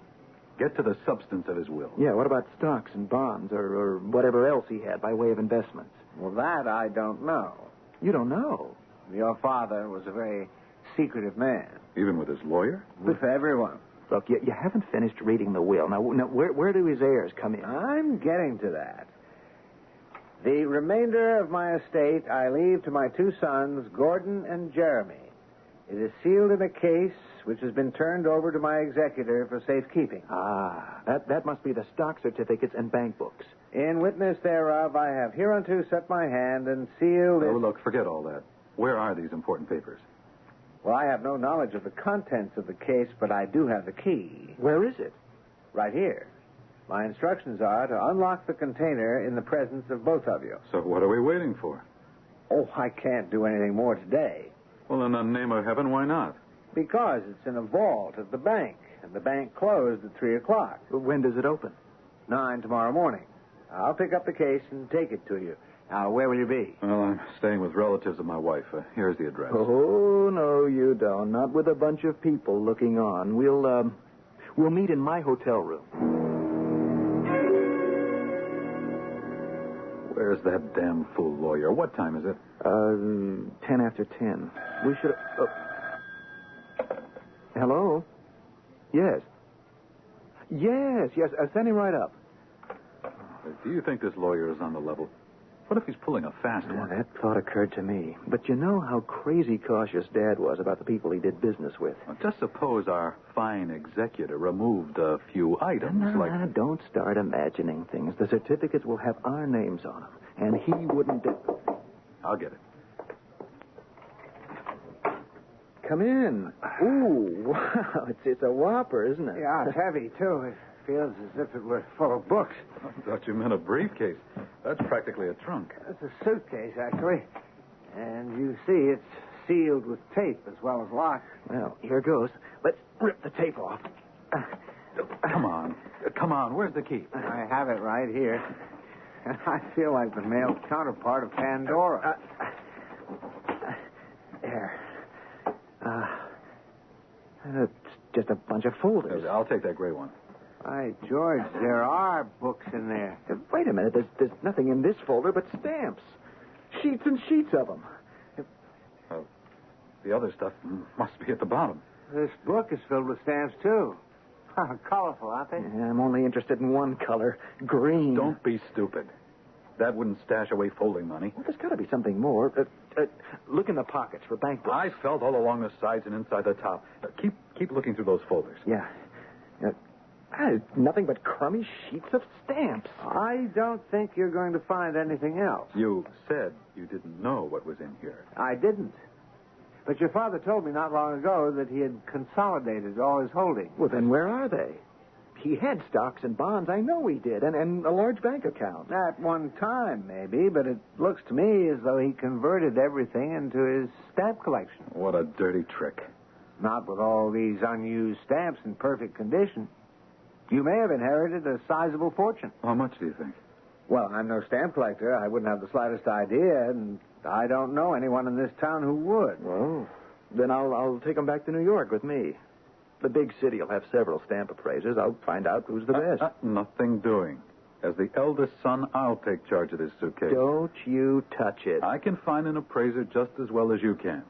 Get to the substance of his will. Yeah, what about stocks and bonds or whatever else he had by way of investments? Well, that I don't know. You don't know? Your father was a very secretive man. Even with his lawyer? With everyone. Look, you haven't finished reading the will. Now where do his heirs come in? I'm getting to that. The remainder of my estate I leave to my two sons, Gordon and Jeremy. It is sealed in a case which has been turned over to my executor for safekeeping. Ah, that must be the stock certificates and bank books. In witness thereof, I have hereunto set my hand and sealed... Oh, look, forget all that. Where are these important papers? Well, I have no knowledge of the contents of the case, but I do have the key. Where is it? Right here. My instructions are to unlock the container in the presence of both of you. So what are we waiting for? Oh, I can't do anything more today. Well, in the name of heaven, why not? Because it's in a vault at the bank, and the bank closed at 3 o'clock. When does it open? 9 tomorrow morning. I'll pick up the case and take it to you. Now, where will you be? Well, I'm staying with relatives of my wife. Here's the address. Oh, no, you don't. Not with a bunch of people looking on. We'll meet in my hotel room. Where's that damn fool lawyer? What time is it? 10 after 10. We should... Hello? Yes. Yes. Send him right up. Do you think this lawyer is on the level? What if he's pulling a fast one? That thought occurred to me. But you know how crazy cautious Dad was about the people he did business with. Well, just suppose our fine executor removed a few items like... Don't start imagining things. The certificates will have our names on them. And he wouldn't do... I'll get it. Come in. Ooh, wow. It's a whopper, isn't it? Yeah, it's heavy, too. It feels as if it were full of books. I thought you meant a briefcase. That's practically a trunk. It's a suitcase, actually. And you see, it's sealed with tape as well as locked. Well, here goes. Let's rip the tape off. Come on. Come on. Where's the key? I have it right here. And I feel like the male counterpart of Pandora. There. It's just a bunch of folders. I'll take that gray one. By George, there are books in there. Wait a minute. There's nothing in this folder but stamps. Sheets and sheets of them. The other stuff must be at the bottom. This book is filled with stamps, too. Colorful, aren't they? Yeah, I'm only interested in one color, green. Don't be stupid. That wouldn't stash away folding money. Well, there's got to be something more. Look in the pockets for bank books. I felt all along the sides and inside the top. Keep looking through those folders. Yeah. Nothing but crummy sheets of stamps. I don't think you're going to find anything else. You said you didn't know what was in here. I didn't. But your father told me not long ago that he had consolidated all his holdings. Well, then where are they? He had stocks and bonds. I know he did. And a large bank account. At one time, maybe. But it looks to me as though he converted everything into his stamp collection. What a dirty trick. Not with all these unused stamps in perfect condition. You may have inherited a sizable fortune. How much do you think? Well, I'm no stamp collector. I wouldn't have the slightest idea, and I don't know anyone in this town who would. Well, then I'll take them back to New York with me. The big city will have several stamp appraisers. I'll find out who's the best. Nothing doing. As the eldest son, I'll take charge of this suitcase. Don't you touch it. I can find an appraiser just as well as you can.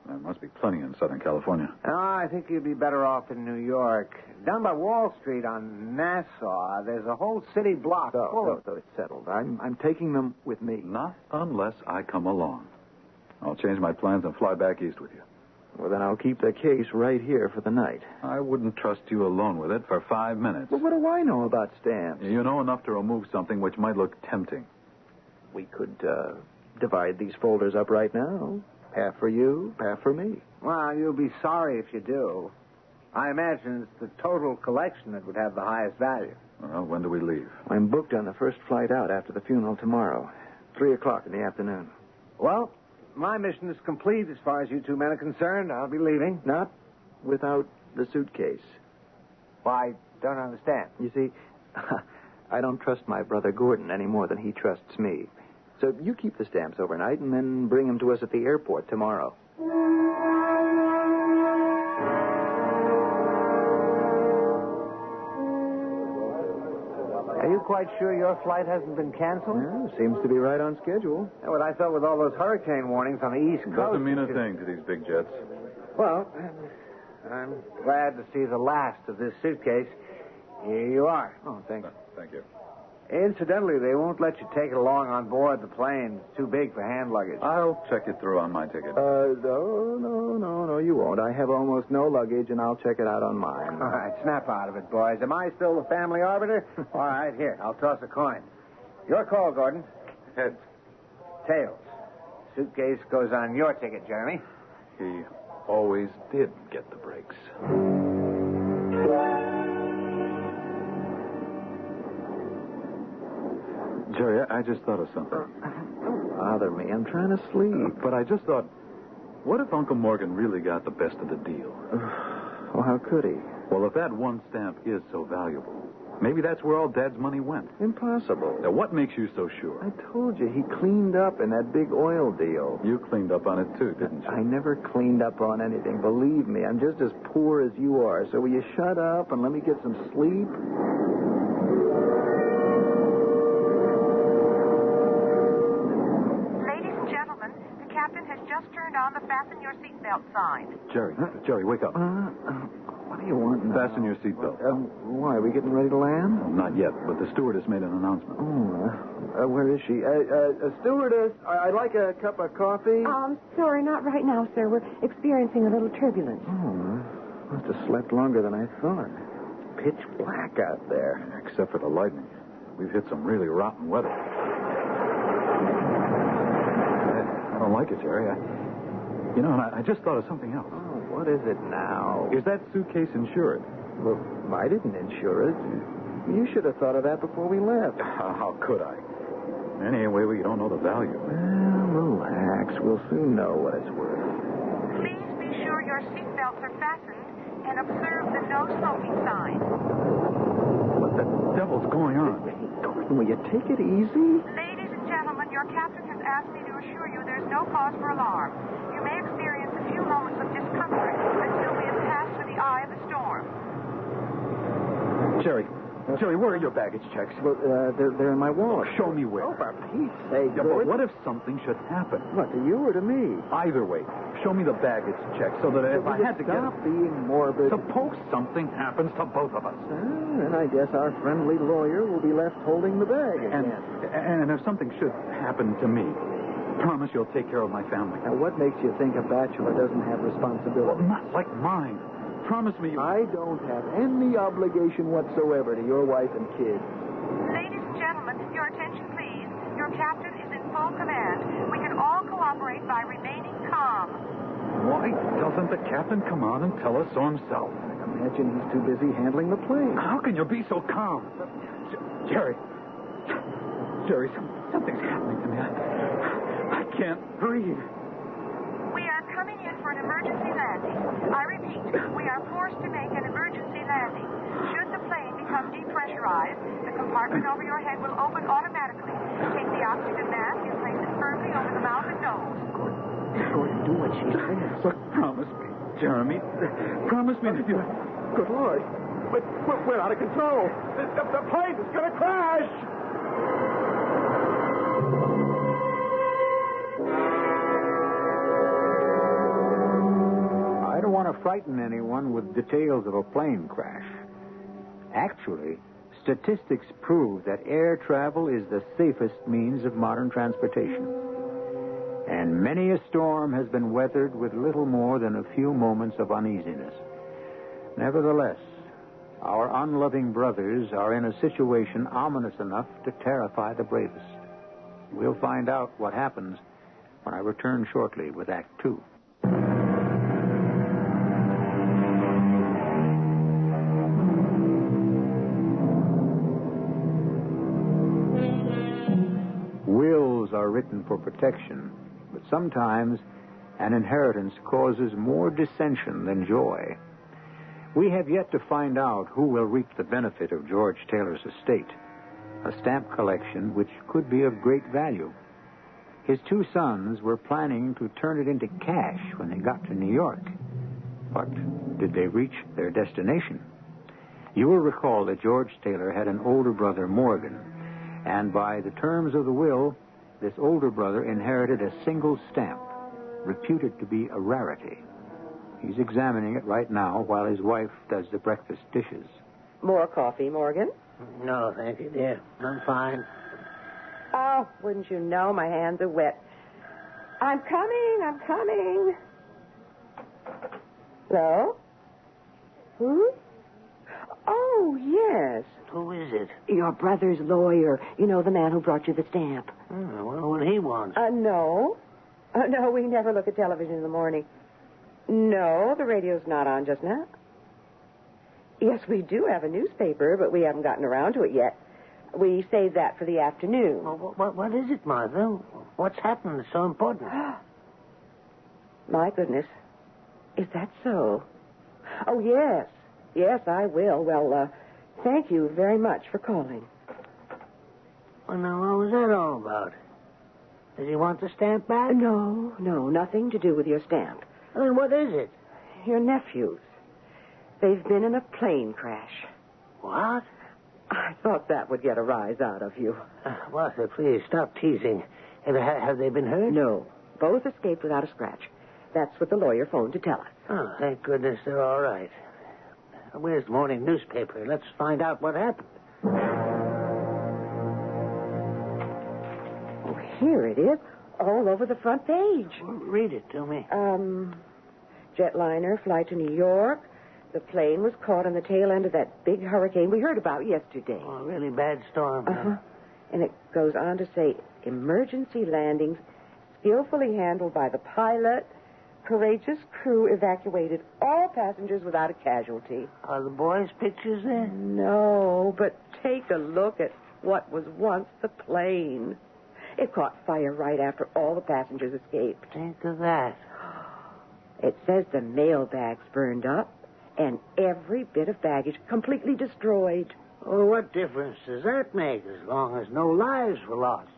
There must be plenty in Southern California. No, I think you'd be better off in New York. Down by Wall Street on Nassau, there's a whole city block full of... So it's settled. I'm taking them with me. Not unless I come along. I'll change my plans and fly back east with you. Well, then I'll keep the case right here for the night. I wouldn't trust you alone with it for 5 minutes. Well, what do I know about stamps? You know enough to remove something which might look tempting. We could divide these folders up right now. Half for you, half for me. Well, you'll be sorry if you do. I imagine it's the total collection that would have the highest value. Well, when do we leave? I'm booked on the first flight out after the funeral tomorrow. 3:00 in the afternoon. Well, my mission is complete as far as you two men are concerned. I'll be leaving. Not without the suitcase. Why, I don't understand. You see, I don't trust my brother Gordon any more than he trusts me. So you keep the stamps overnight and then bring them to us at the airport tomorrow. Are you quite sure your flight hasn't been canceled? Yeah, seems to be right on schedule. What I thought with all those hurricane warnings on the East Coast... Doesn't mean a thing to these big jets. Well, I'm glad to see the last of this suitcase. Here you are. Oh, thanks. Thank you. Incidentally, they won't let you take it along on board the plane. It's too big for hand luggage. I'll check it through on my ticket. No, you won't. I have almost no luggage, and I'll check it out on mine. All right, snap out of it, boys. Am I still the family arbiter? All right, here, I'll toss a coin. Your call, Gordon. Heads. Tails. Suitcase goes on your ticket, Jeremy. He always did get the breaks. Jerry, I just thought of something. Don't bother me. I'm trying to sleep. But I just thought, what if Uncle Morgan really got the best of the deal? Well, how could he? Well, if that one stamp is so valuable, maybe that's where all Dad's money went. Impossible. Now, what makes you so sure? I told you, he cleaned up in that big oil deal. You cleaned up on it, too, didn't you? I never cleaned up on anything. Believe me, I'm just as poor as you are. So will you shut up and let me get some sleep? Captain has just turned on the fasten your seatbelt sign. Jerry, wake up. What do you want now? Fasten your seatbelt. Why, are we getting ready to land? Well, not yet, but the stewardess made an announcement. Where is she? Stewardess, I'd like a cup of coffee. Sorry, not right now, sir. We're experiencing a little turbulence. Must have slept longer than I thought. Pitch black out there. Except for the lightning. We've hit some really rotten weather. I don't like it, Jerry. I just thought of something else. What is it now? Is that suitcase insured? Well, I didn't insure it. You should have thought of that before we left. How could I? Anyway, we don't know the value. Well, relax. We'll soon know what it's worth. Please be sure your seatbelts are fastened and observe the no smoking sign. What the devil's going on? Gordon, will you take it easy? Ladies and gentlemen, your captain has asked me to assure you there's no cause for alarm. You may experience a few moments of discomfort until we have passed through the eye of the storm. Jerry, where are your baggage checks? Well, they're in my wallet. Show me where. Oh, for Pete's sake, Yeah, but what if something should happen? What, to you or to me? Either way, show me the baggage check so that if I had to get... Stop being morbid. Suppose something happens to both of us. Then I guess our friendly lawyer will be left holding the bag again. And if something should happen to me, promise you'll take care of my family. Now, what makes you think a bachelor doesn't have responsibility? Well, not like mine. Promise me you... I don't have any obligation whatsoever to your wife and kids. Ladies and gentlemen, your attention, please. Your captain is in full command. We can all cooperate by remaining calm. Why doesn't the captain come on and tell us so himself? I imagine he's too busy handling the plane. How can you be so calm? Jerry, something's happening to me. I can't breathe. We are coming in for an emergency landing. I repeat, we are forced to make an emergency landing. Should the plane become depressurized, the compartment over your head will open automatically. Take the oxygen mask and place it firmly over the mouth and nose. Gordon, do what she says. Look, promise me, Jeremy. Promise me that you... Good Lord. We're out of control. The plane is going to crash. I don't want to frighten anyone with details of a plane crash. Actually, statistics prove that air travel is the safest means of modern transportation. And many a storm has been weathered with little more than a few moments of uneasiness. Nevertheless, our unloving brothers are in a situation ominous enough to terrify the bravest. We'll find out what happens when I return shortly with Act 2. Wills are written for protection, but sometimes an inheritance causes more dissension than joy. We have yet to find out who will reap the benefit of George Taylor's estate, a stamp collection which could be of great value. His two sons were planning to turn it into cash when they got to New York. But did they reach their destination? You will recall that George Taylor had an older brother, Morgan, and by the terms of the will, this older brother inherited a single stamp, reputed to be a rarity. He's examining it right now while his wife does the breakfast dishes. More coffee, Morgan? No, thank you, dear. I'm fine. Oh, wouldn't you know, my hands are wet. I'm coming. Hello? Who? Oh, yes. Who is it? Your brother's lawyer. You know, the man who brought you the stamp. Oh, well, what he wants? No. No, we never look at television in the morning. No, the radio's not on just now. Yes, we do have a newspaper, but we haven't gotten around to it yet. We saved that for the afternoon. Well, what is it, Martha? What's happened that's so important? My goodness. Is that so? Oh, yes. Yes, I will. Well, thank you very much for calling. Well, now, what was that all about? Does he want the stamp back? No, nothing to do with your stamp. Then what is it? Your nephews. They've been in a plane crash. What? I thought that would get a rise out of you. Martha, please, stop teasing. Have they been hurt? No. Both escaped without a scratch. That's what the lawyer phoned to tell us. Oh, thank goodness they're all right. Where's the morning newspaper? Let's find out what happened. Oh, here it is, all over the front page. Read it to me. Jetliner, flight to New York. The plane was caught on the tail end of that big hurricane we heard about yesterday. Oh, a really bad storm. Uh-huh. And it goes on to say, emergency landings skillfully handled by the pilot. Courageous crew evacuated all passengers without a casualty. Are the boys' pictures there? No, but take a look at what was once the plane. It caught fire right after all the passengers escaped. Think of that. It says the mail bags burned up and every bit of baggage completely destroyed. Well, what difference does that make as long as no lives were lost?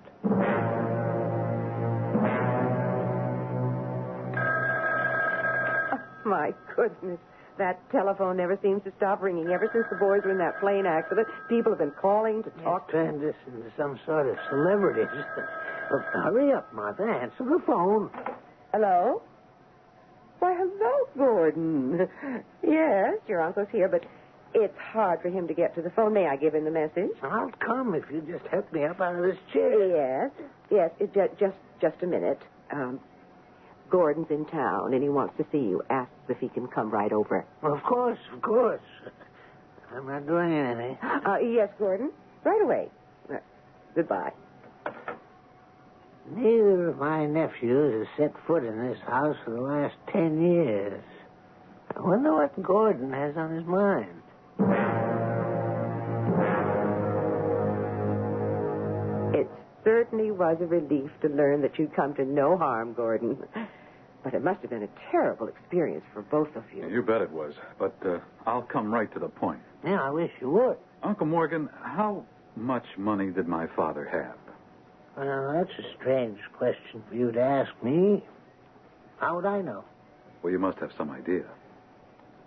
Oh, my goodness. That telephone never seems to stop ringing. Ever since the boys were in that plane accident, people have been calling to talk. Turned this into some sort of celebrity. Well, hurry up, Martha. Answer the phone. Hello? Why, hello, Gordon. Yes, your uncle's here, but it's hard for him to get to the phone. May I give him the message? I'll come if you just help me up out of this chair. Yes, just a minute. Gordon's in town, and he wants to see you. Asks if he can come right over. Well, of course. I'm not doing anything. Yes, Gordon. Right away. Goodbye. Neither of my nephews has set foot in this house for the last 10 years. I wonder what Gordon has on his mind. It certainly was a relief to learn that you'd come to no harm, Gordon. But it must have been a terrible experience for both of you. You bet it was. But I'll come right to the point. Yeah, I wish you would. Uncle Morgan, how much money did my father have? Well, that's a strange question for you to ask me. How would I know? Well, you must have some idea.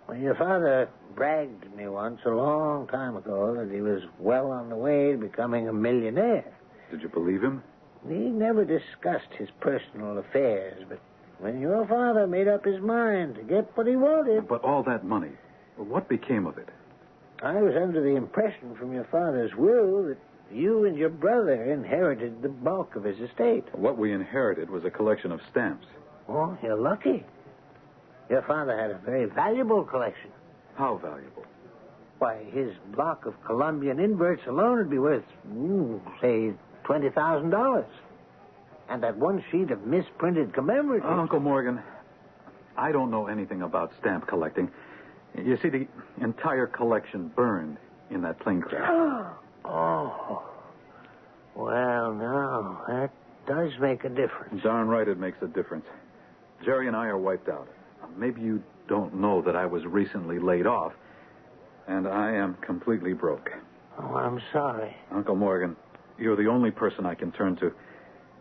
Well, your father bragged to me once a long time ago that he was well on the way to becoming a millionaire. Did you believe him? He never discussed his personal affairs, but when your father made up his mind to get what he wanted... But all that money, what became of it? I was under the impression from your father's will that you and your brother inherited the bulk of his estate. What we inherited was a collection of stamps. Oh, you're lucky. Your father had a very valuable collection. How valuable? Why, his block of Colombian inverts alone would be worth, say, $20,000. And that one sheet of misprinted commemoratives. Uncle Morgan, I don't know anything about stamp collecting. You see, the entire collection burned in that plane crash. Oh. Well, now, that does make a difference. Darn right it makes a difference. Jerry and I are wiped out. Maybe you don't know that I was recently laid off, and I am completely broke. Oh, I'm sorry. Uncle Morgan, you're the only person I can turn to.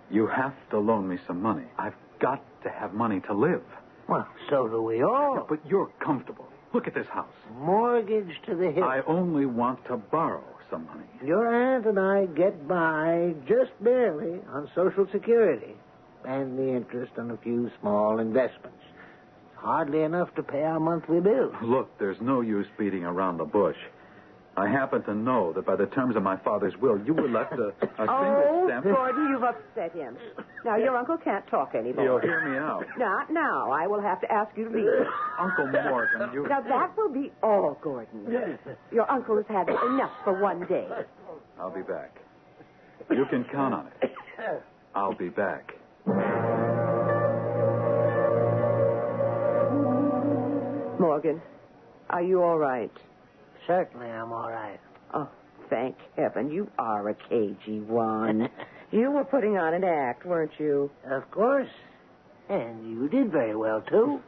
You have to loan me some money. I've got to have money to live. Well, so do we all. Yeah, but you're comfortable. Look at this house. Mortgage to the hilt. I only want to borrow some money. Your aunt and I get by just barely on Social Security and the interest on a few small investments. It's hardly enough to pay our monthly bills. Look, there's no use beating around the bush. I happen to know that by the terms of my father's will, you were left a single stamp. Oh, Gordon, you've upset him. Now, your uncle can't talk anymore. You'll hear me out. Not now. I will have to ask you to leave. Uncle Morgan, you... Now, that will be all, Gordon. Your uncle has had enough for one day. I'll be back. You can count on it. I'll be back. Morgan, are you all right? Certainly I'm all right. Oh, thank heaven. You are a cagey one. You were putting on an act, weren't you? Of course. And you did very well, too.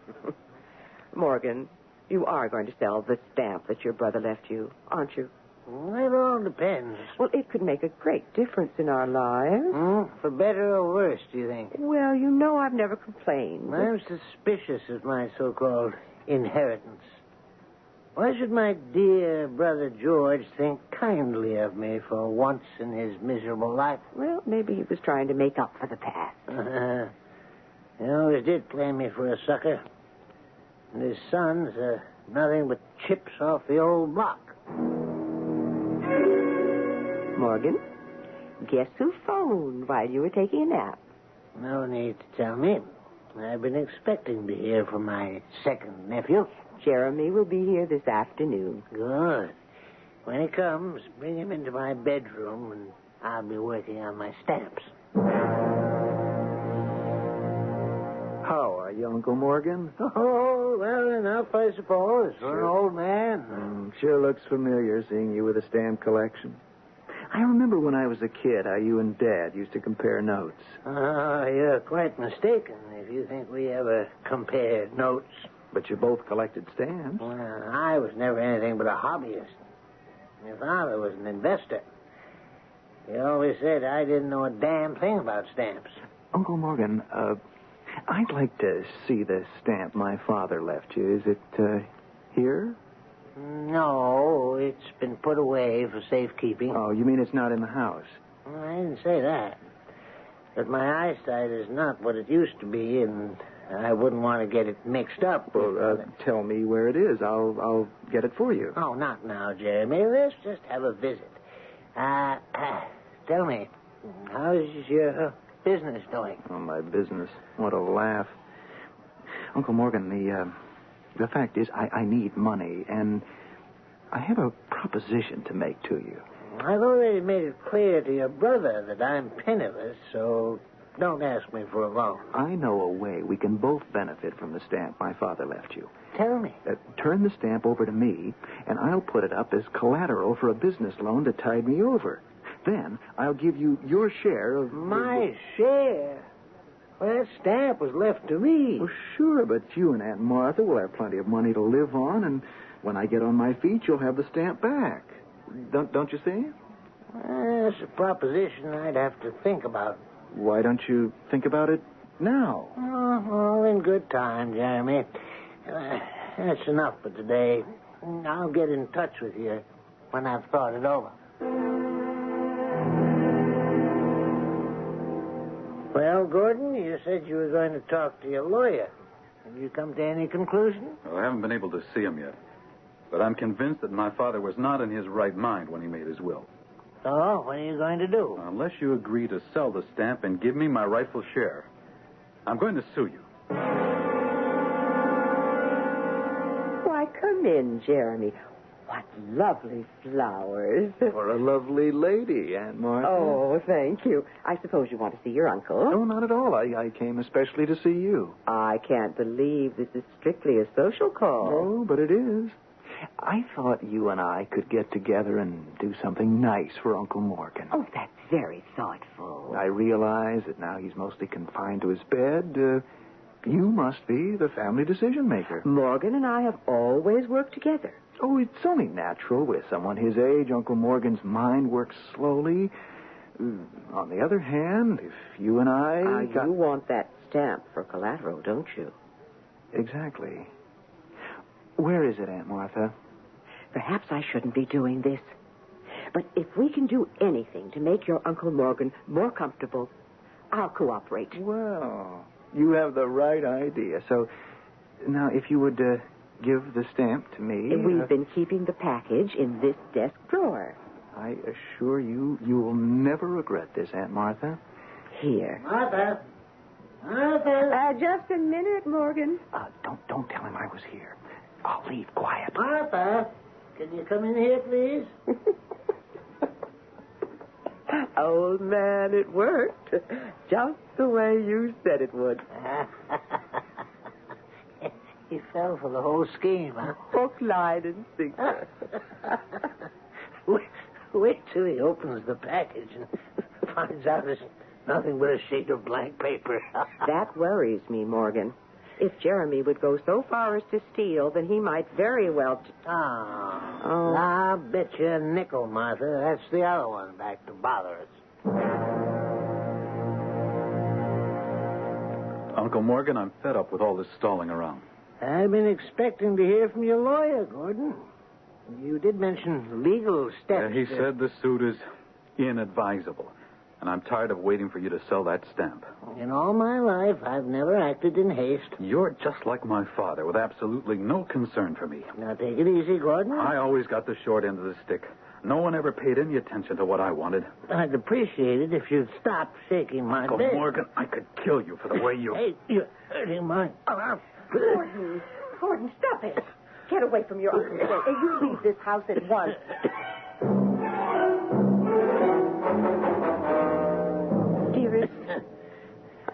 Morgan, you are going to sell the stamp that your brother left you, aren't you? Well, it all depends. Well, it could make a great difference in our lives. For better or worse, do you think? Well, you know I've never complained. I'm suspicious of my so-called inheritance. Why should my dear brother George think kindly of me for once in his miserable life? Well, maybe he was trying to make up for the past. He always did claim me for a sucker. And his sons are nothing but chips off the old block. Morgan, guess who phoned while you were taking a nap? No need to tell me. I've been expecting to hear from my second nephew. Jeremy will be here this afternoon. Good. When he comes, bring him into my bedroom, and I'll be working on my stamps. How are you, Uncle Morgan? Oh, well enough, I suppose, for an old man. Sure looks familiar, seeing you with a stamp collection. I remember when I was a kid how you and Dad used to compare notes. You're quite mistaken if you think we ever compared notes. But you both collected stamps. Well, I was never anything but a hobbyist. My father was an investor. He always said I didn't know a damn thing about stamps. Uncle Morgan, I'd like to see the stamp my father left you. Is it here? No, it's been put away for safekeeping. Oh, you mean it's not in the house? Well, I didn't say that. But my eyesight is not what it used to be, and I wouldn't want to get it mixed up. Well, tell me where it is. I'll get it for you. Oh, not now, Jeremy. Let's just have a visit. Tell me, how's your business doing? Oh, my business. What a laugh. Uncle Morgan, the fact is I need money, and I have a proposition to make to you. I've already made it clear to your brother that I'm penniless, so don't ask me for a loan. I know a way we can both benefit from the stamp my father left you. Tell me. Turn the stamp over to me, and I'll put it up as collateral for a business loan to tide me over. Then I'll give you your share of... My share? Well, that stamp was left to me. Well, sure, but you and Aunt Martha will have plenty of money to live on, and when I get on my feet, you'll have the stamp back. Don't you see? That's a proposition I'd have to think about. Why don't you think about it now? Oh, in good time, Jeremy. That's enough for today. I'll get in touch with you when I've thought it over. Well, Gordon, you said you were going to talk to your lawyer. Have you come to any conclusion? Well, I haven't been able to see him yet. But I'm convinced that my father was not in his right mind when he made his will. So, what are you going to do? Unless you agree to sell the stamp and give me my rightful share, I'm going to sue you. Why, come in, Jeremy. What lovely flowers. For a lovely lady, Aunt Martha. Oh, thank you. I suppose you want to see your uncle. No, not at all. I came especially to see you. I can't believe this is strictly a social call. Oh, but it is. I thought you and I could get together and do something nice for Uncle Morgan. Oh, that's very thoughtful. I realize that now he's mostly confined to his bed. You must be the family decision maker. Morgan and I have always worked together. Oh, it's only natural with someone his age. Uncle Morgan's mind works slowly. On the other hand, if you and I... You want that stamp for collateral, don't you? Exactly. Where is it, Aunt Martha? Perhaps I shouldn't be doing this. But if we can do anything to make your Uncle Morgan more comfortable, I'll cooperate. Well, you have the right idea. So, now, if you would give the stamp to me... We've been keeping the package in this desk drawer. I assure you, you will never regret this, Aunt Martha. Here. Martha! Just a minute, Morgan. Don't tell him I was here. I'll leave quiet. Martha, can you come in here, please? Old man, it worked. Just the way you said it would. He fell for the whole scheme, huh? Hook, line, and sinker. Wait till he opens the package and finds out it's nothing but a sheet of blank paper. That worries me, Morgan. If Jeremy would go so far as to steal, then he might very well... I'll bet you a nickel, Martha. That's the other one back to bother us. Uncle Morgan, I'm fed up with all this stalling around. I've been expecting to hear from your lawyer, Gordon. You did mention legal steps. He said the suit is inadvisable. And I'm tired of waiting for you to sell that stamp. In all my life, I've never acted in haste. You're just like my father, with absolutely no concern for me. Now, take it easy, Gordon. I always got the short end of the stick. No one ever paid any attention to what I wanted. I'd appreciate it if you'd stop shaking my Uncle dick. Morgan, I could kill you for the way you... Hey, you're hurting my arm. Gordon, stop it. Get away from your uncle. And you leave this house at once. Dearest,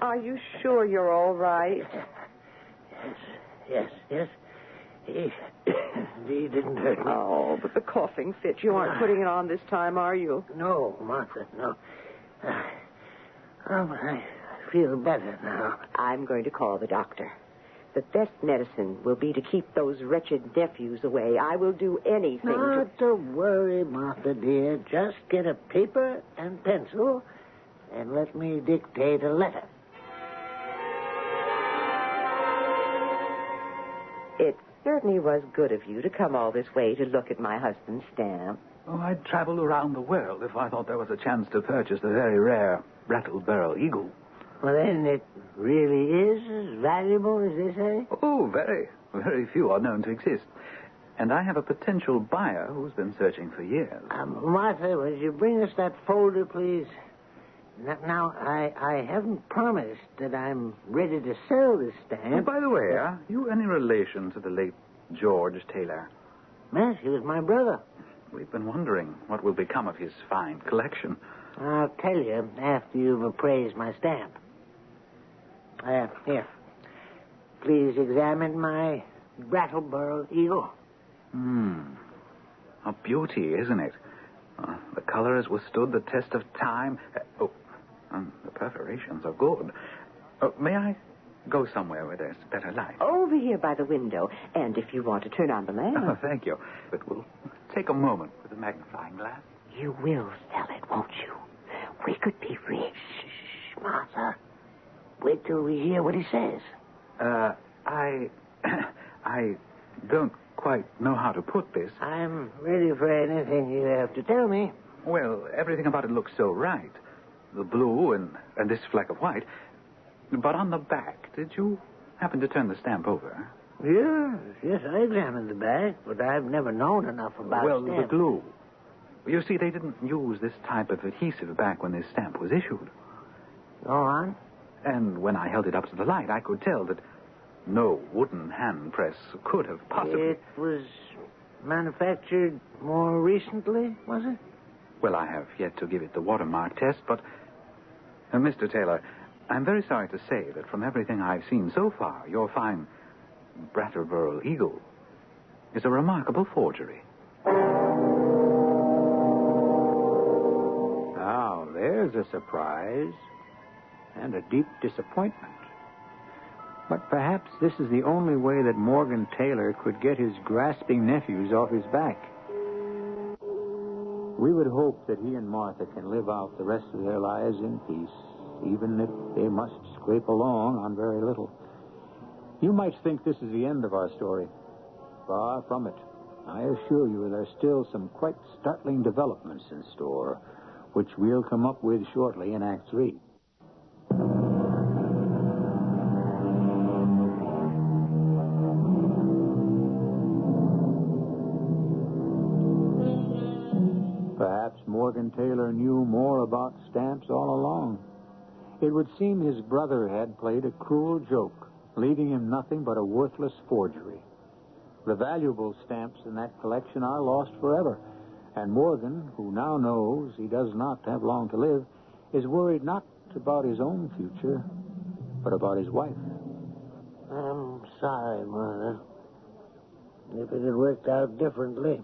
are you sure you're all right? Yes. He didn't hurt me. Oh, but the coughing fit. You aren't putting it on this time, are you? No, Martha, no. Oh, but I feel better now. I'm going to call the doctor. The best medicine will be to keep those wretched nephews away. I will do anything Not to worry, Martha, dear. Just get a paper and pencil and let me dictate a letter. It certainly was good of you to come all this way to look at my husband's stamp. Oh, I'd travel around the world if I thought there was a chance to purchase the very rare rattle-barrel eagle. Well, then it really is as valuable as they say? Oh, very. Very few are known to exist. And I have a potential buyer who's been searching for years. Martha, would you bring us that folder, please? Now, I haven't promised that I'm ready to sell this stamp. Oh, by the way, are you any relation to the late George Taylor? Yes, he was my brother. We've been wondering what will become of his fine collection. I'll tell you after you've appraised my stamp. Here. Please examine my Brattleboro eagle. A beauty, isn't it? The color has withstood the test of time. The perforations are good. May I go somewhere where there's better light? Over here by the window. And if you want to turn on the lamp. Oh, thank you. It will take a moment with a magnifying glass. You will sell it, won't you? We could be rich. Shh, Martha. Wait till we hear what he says. I don't quite know how to put this. I'm ready for anything you have to tell me. Well, everything about it looks so right. The blue and this fleck of white. But on the back, did you happen to turn the stamp over? Yes, I examined the back, but I've never known enough about Well, stamps. the glue. You see, they didn't use this type of adhesive back when this stamp was issued. Go on. And when I held it up to the light, I could tell that no wooden hand press could have possibly... It was manufactured more recently, was it? Well, I have yet to give it the watermark test, but... Mr. Taylor, I'm very sorry to say that from everything I've seen so far, your fine Brattleboro eagle is a remarkable forgery. Now, there's a surprise and a deep disappointment. But perhaps this is the only way that Morgan Taylor could get his grasping nephews off his back. We would hope that he and Martha can live out the rest of their lives in peace, even if they must scrape along on very little. You might think this is the end of our story. Far from it. I assure you there's still some quite startling developments in store, which we'll come up with shortly in Act 3. Perhaps Morgan Taylor knew more about stamps all along. It would seem his brother had played a cruel joke, leaving him nothing but a worthless forgery. The valuable stamps in that collection are lost forever, and Morgan, who now knows he does not have long to live, is worried not about his own future, but about his wife. I'm sorry, Mother. If it had worked out differently,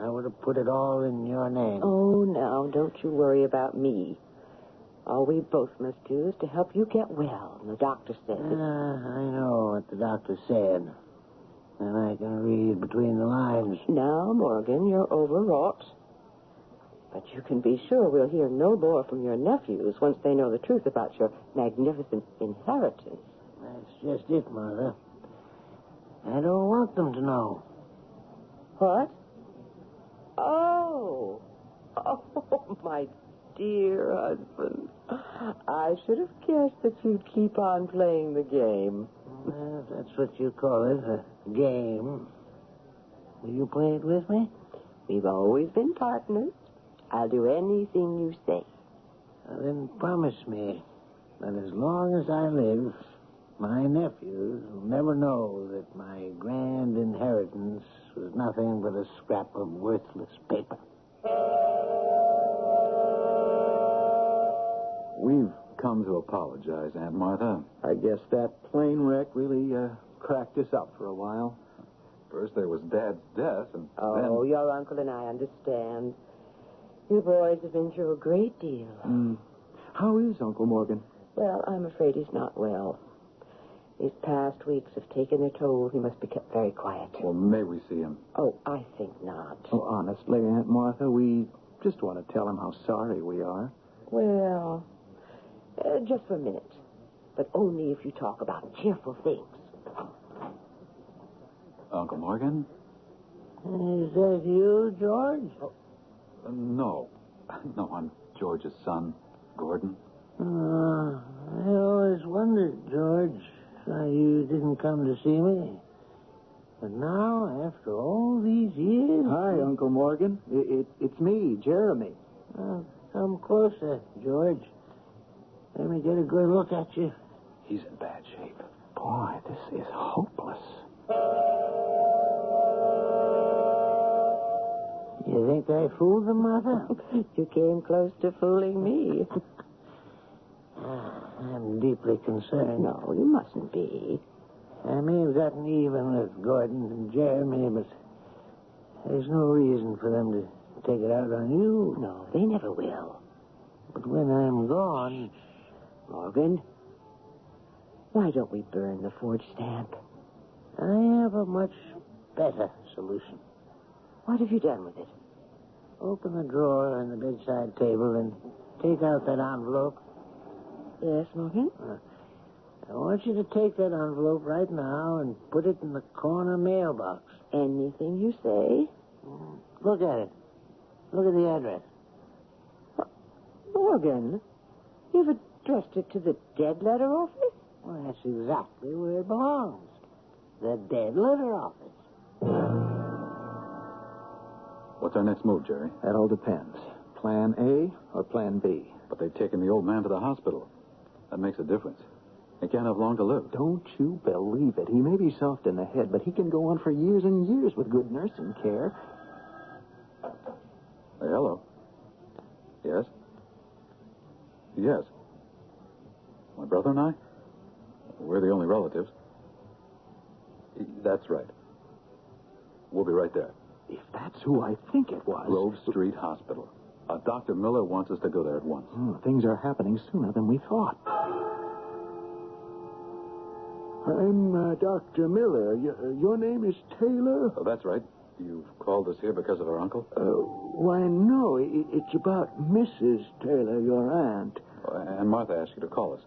I would have put it all in your name. Oh, now, don't you worry about me. All we both must do is to help you get well, and the doctor said. I know what the doctor said. And I can read between the lines. Now, Morgan, you're overwrought. But you can be sure we'll hear no more from your nephews once they know the truth about your magnificent inheritance. That's just it, Mother. I don't want them to know. What? Oh, my dear husband. I should have guessed that you'd keep on playing the game. Well, if that's what you call it, a game. Will you play it with me? We've always been partners. I'll do anything you say. Well, then promise me that as long as I live, my nephews will never know that my grand inheritance was nothing but a scrap of worthless paper. We've come to apologize, Aunt Martha. I guess that plane wreck really cracked us up for a while. First there was Dad's death, and Oh, your uncle and I understand. You boys have been through a great deal. How is Uncle Morgan? Well, I'm afraid he's not well. These past weeks have taken their toll. He must be kept very quiet. Well, may we see him? Oh, I think not. Oh, honestly, Aunt Martha, we just want to tell him how sorry we are. Well, just for a minute. But only if you talk about cheerful things. Uncle Morgan? Is that you, George? No. No, I'm George's son, Gordon. I always wondered, George, why you didn't come to see me. But now, after all these years... Hi, Uncle Morgan. It's me, Jeremy. Come closer, George. Let me get a good look at you. He's in bad shape. Boy, this is hopeless. You think I fooled the mother? You came close to fooling me. I'm deeply concerned. No, you mustn't be. I may have gotten even with Gordon and Jeremy, but there's no reason for them to take it out on you. No, they never will. But when I'm gone... Morgan, why don't we burn the forged stamp? I have a much better solution. What have you done with it? Open the drawer in the bedside table and take out that envelope. Yes, Morgan? I want you to take that envelope right now and put it in the corner mailbox. Anything you say. Look at it. Look at the address. Morgan, you've addressed it to the dead letter office? Well, that's exactly where it belongs. The dead letter office. What's our next move, Jerry? That all depends. Plan A or Plan B? But they've taken the old man to the hospital. That makes a difference. He can't have long to live. Don't you believe it. He may be soft in the head, but he can go on for years and years with good nursing care. Hey, hello. Yes? Yes. My brother and I? We're the only relatives. That's right. We'll be right there. If that's who I think it was... Grove Street Hospital. Dr. Miller wants us to go there at once. Things are happening sooner than we thought. I'm Dr. Miller. Your name is Taylor? Oh, that's right. You've called us here because of our uncle? Why, no. It's about Mrs. Taylor, your aunt. And Martha asked you to call us.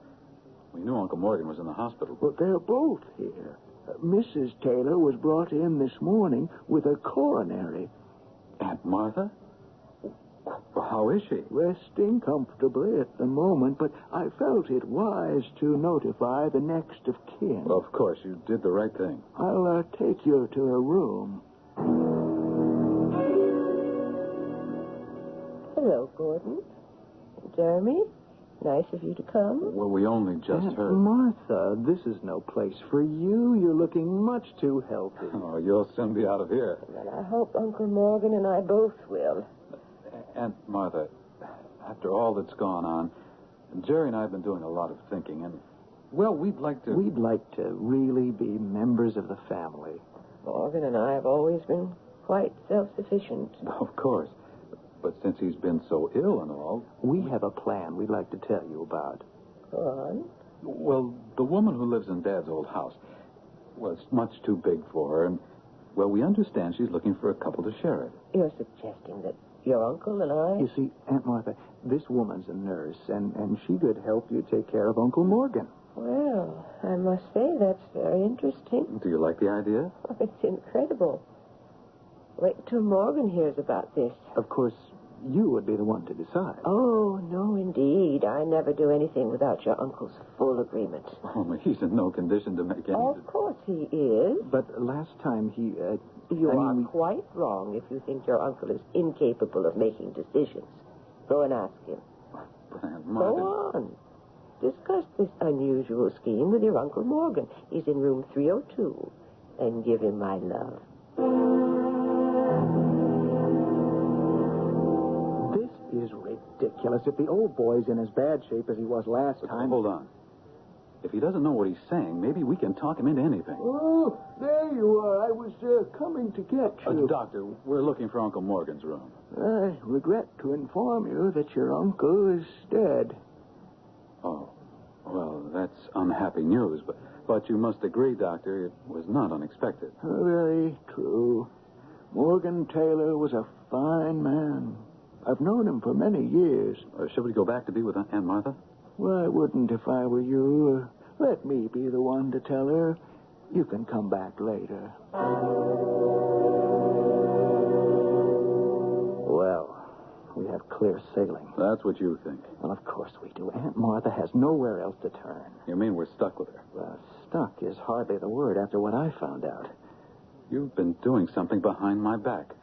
We knew Uncle Morgan was in the hospital. Well, they're both here. Mrs. Taylor was brought in this morning with a coronary. Aunt Martha? Well, how is she? Resting comfortably at the moment, but I felt it wise to notify the next of kin. Well, of course, you did the right thing. I'll take you to her room. Hello, Gordon. Jeremy, nice of you to come. Well, we only just heard. Martha, this is no place for you. You're looking much too healthy. Oh, you'll soon be out of here. Well, I hope Uncle Morgan and I both will. Aunt Martha, after all that's gone on, Jerry and I have been doing a lot of thinking, and, well, we'd like to really be members of the family. Morgan and I have always been quite self-sufficient. Of course. But since he's been so ill and all... We have a plan we'd like to tell you about. Go on. Well, the woman who lives in Dad's old house was much too big for her, and, well, we understand she's looking for a couple to share it. You're suggesting that your uncle and I... You see, Aunt Martha, this woman's a nurse, and she could help you take care of Uncle Morgan. Well, I must say that's very interesting. Do you like the idea? Oh, it's incredible. Wait till Morgan hears about this. Of course, you would be the one to decide. Oh, no, indeed. I never do anything without your uncle's full agreement. Only he's in no condition to make any... Of course he is. But last time he... You are quite wrong if you think your uncle is incapable of making decisions. Go and ask him. But Aunt Martha... Go on. Discuss this unusual scheme with your Uncle Morgan. He's in room 302. And give him my love. This is ridiculous. If the old boy's in as bad shape as he was last time... Hold on. If he doesn't know what he's saying, maybe we can talk him into anything. Oh, there you are. I was coming to get you. Doctor, we're looking for Uncle Morgan's room. I regret to inform you that your uncle is dead. Oh, well, that's unhappy news, but you must agree, Doctor, it was not unexpected. Very true. Morgan Taylor was a fine man. I've known him for many years. Shall we go back to be with Aunt Martha? Well, I wouldn't if I were you. Let me be the one to tell her. You can come back later. Well, we have clear sailing. That's what you think. Well, of course we do. Aunt Martha has nowhere else to turn. You mean we're stuck with her? Stuck is hardly the word after what I found out. You've been doing something behind my back.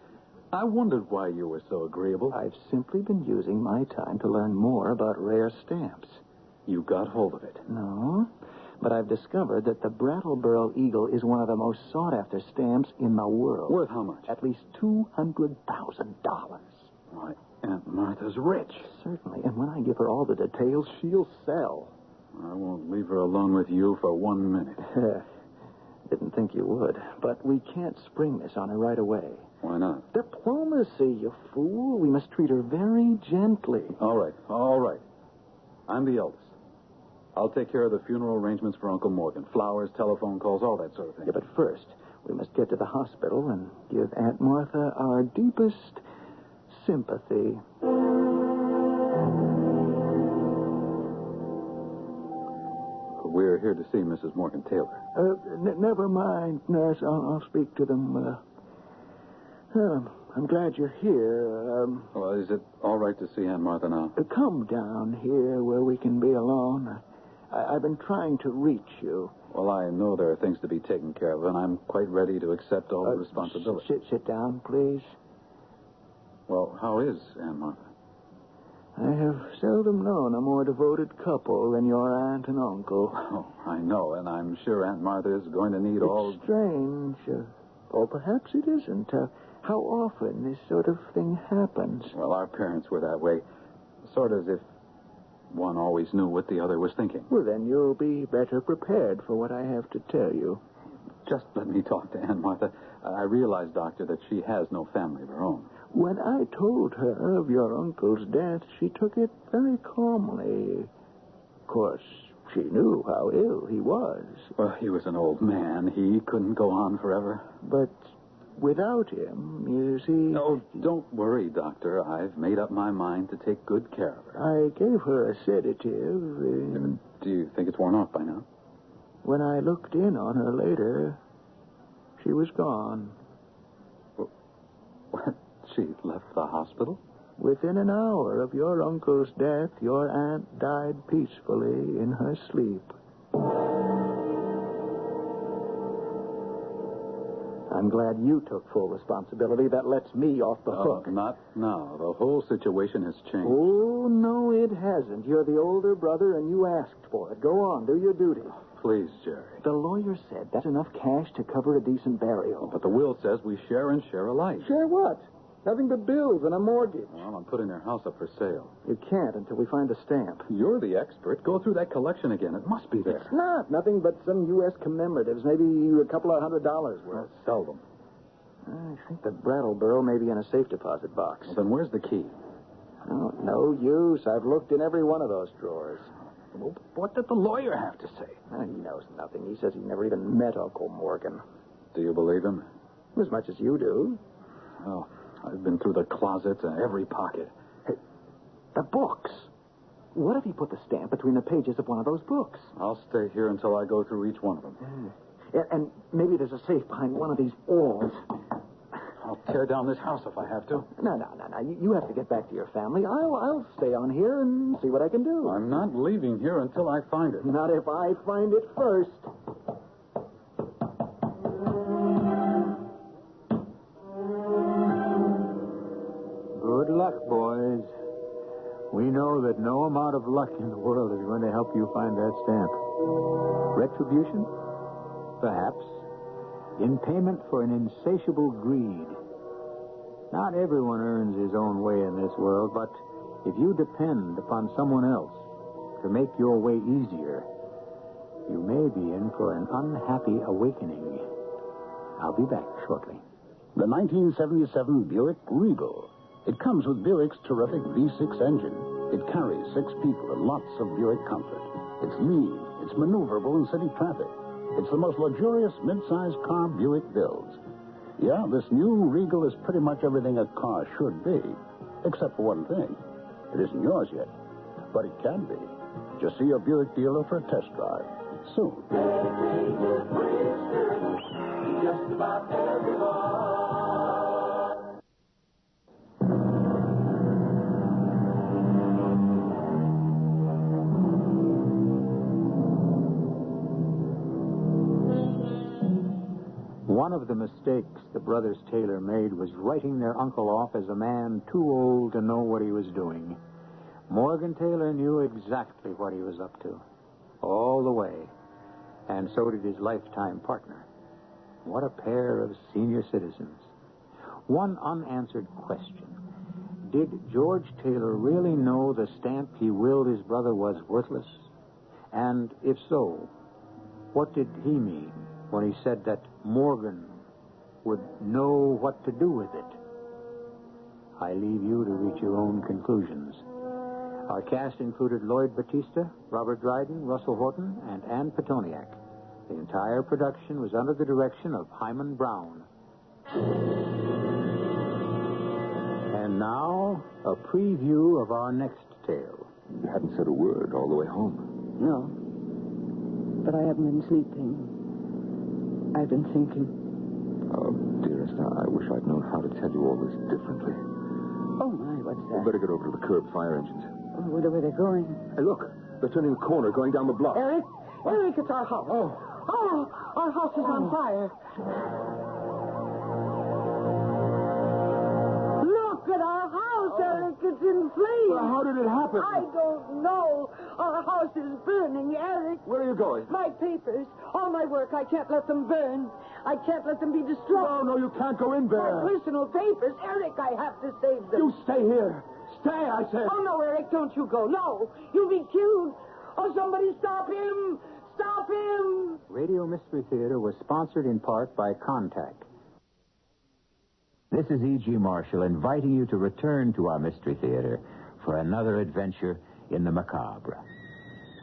I wondered why you were so agreeable. I've simply been using my time to learn more about rare stamps. You got hold of it? No, but I've discovered that the Brattleboro Eagle is one of the most sought-after stamps in the world. Worth how much? At least $200,000. Why, Aunt Martha's rich. Certainly, and when I give her all the details, she'll sell. I won't leave her alone with you for 1 minute. Didn't think you would, but we can't spring this on her right away. Why not? Diplomacy, you fool. We must treat her very gently. All right. I'm the eldest. I'll take care of the funeral arrangements for Uncle Morgan. Flowers, telephone calls, all that sort of thing. Yeah, but first, we must get to the hospital and give Aunt Martha our deepest sympathy. We're here to see Mrs. Morgan Taylor. Never mind, nurse. I'll speak to them. I'm glad you're here. Well, is it all right to see Aunt Martha now? Come down here where we can be alone. I've been trying to reach you. Well, I know there are things to be taken care of, and I'm quite ready to accept all the responsibility. Sit down, please. Well, how is Aunt Martha? I have seldom known a more devoted couple than your aunt and uncle. Oh, I know, and I'm sure Aunt Martha is going to need It's strange. Or perhaps it isn't. How often this sort of thing happens? Well, our parents were that way. Sort of as if one always knew what the other was thinking. Well, then you'll be better prepared for what I have to tell you. Just let me talk to Aunt Martha. I realize, Doctor, that she has no family of her own. When I told her of your uncle's death, she took it very calmly. Of course, she knew how ill he was. Well, he was an old man. He couldn't go on forever. But without him, you see... Oh, don't worry, Doctor. I've made up my mind to take good care of her. I gave her a sedative. Do you think it's worn off by now? When I looked in on her later, she was gone. What? She left the hospital? Within an hour of your uncle's death, your aunt died peacefully in her sleep. I'm glad you took full responsibility. That lets me off the hook. Not now. The whole situation has changed. Oh, no, it hasn't. You're the older brother, and you asked for it. Go on, do your duty. Please, Jerry. The lawyer said that's enough cash to cover a decent burial. But the will says we share and share alike. Share what? Nothing but bills and a mortgage. Well, I'm putting their house up for sale. You can't until we find the stamp. You're the expert. Go through that collection again. It must be there. It's not. Nothing but some U.S. commemoratives. Maybe a couple of $100 worth. Well, sell them. I think the Brattleboro may be in a safe deposit box. Well, then where's the key? Oh, no use. I've looked in every one of those drawers. Well, what did the lawyer have to say? He knows nothing. He says he never even met Uncle Morgan. Do you believe him? As much as you do. Well, I've been through the closets and every pocket. Hey, the books. What if he put the stamp between the pages of one of those books? I'll stay here until I go through each one of them. And maybe there's a safe behind one of these walls. I'll tear down this house if I have to. No. You have to get back to your family. I'll stay on here and see what I can do. I'm not leaving here until I find it. Not if I find it first. Good luck, boys. We know that no amount of luck in the world is going to help you find that stamp. Retribution? Perhaps. In payment for an insatiable greed. Not everyone earns his own way in this world, but if you depend upon someone else to make your way easier, you may be in for an unhappy awakening. I'll be back shortly. The 1977 Buick Regal. It comes with Buick's terrific V6 engine. It carries 6 people and lots of Buick comfort. It's lean. It's maneuverable in city traffic. It's the most luxurious mid-sized car Buick builds. Yeah, this new Regal is pretty much everything a car should be, except for one thing. It isn't yours yet, but it can be. Just see your Buick dealer for a test drive soon. Just about everyone. One of the mistakes the brothers Taylor made was writing their uncle off as a man too old to know what he was doing. Morgan Taylor knew exactly what he was up to, all the way, and so did his lifetime partner. What a pair of senior citizens. One unanswered question. Did George Taylor really know the stamp he willed his brother was worthless? And if so, what did he mean when he said that Morgan would know what to do with it? I leave you to reach your own conclusions. Our cast included Lloyd Batista, Robert Dryden, Russell Horton, and Ann Petoniak. The entire production was under the direction of Hyman Brown. And now, a preview of our next tale. You hadn't said a word all the way home. No. But I haven't been sleeping. I've been thinking. Oh, dearest, I wish I'd known how to tell you all this differently. Oh, my, what's that? We'd better get over to the curb fire engines. Oh, where are they going? Hey, look. They're turning the corner, going down the block. Eric? What? Eric, it's our house. Oh, our house is on fire. Look at our house, Eric. It's in flames. Well, how did it happen? I don't know. Our house is burning, Eric. Where are you going? My papers. All my work. I can't let them burn. I can't let them be destroyed. No, you can't go in there. My personal papers. Eric, I have to save them. You stay here. Stay, I said. Oh, no, Eric, don't you go. No. You'll be killed. Oh, somebody stop him. Stop him. Radio Mystery Theater was sponsored in part by Contact. This is E.G. Marshall inviting you to return to our Mystery Theater for another adventure in the macabre.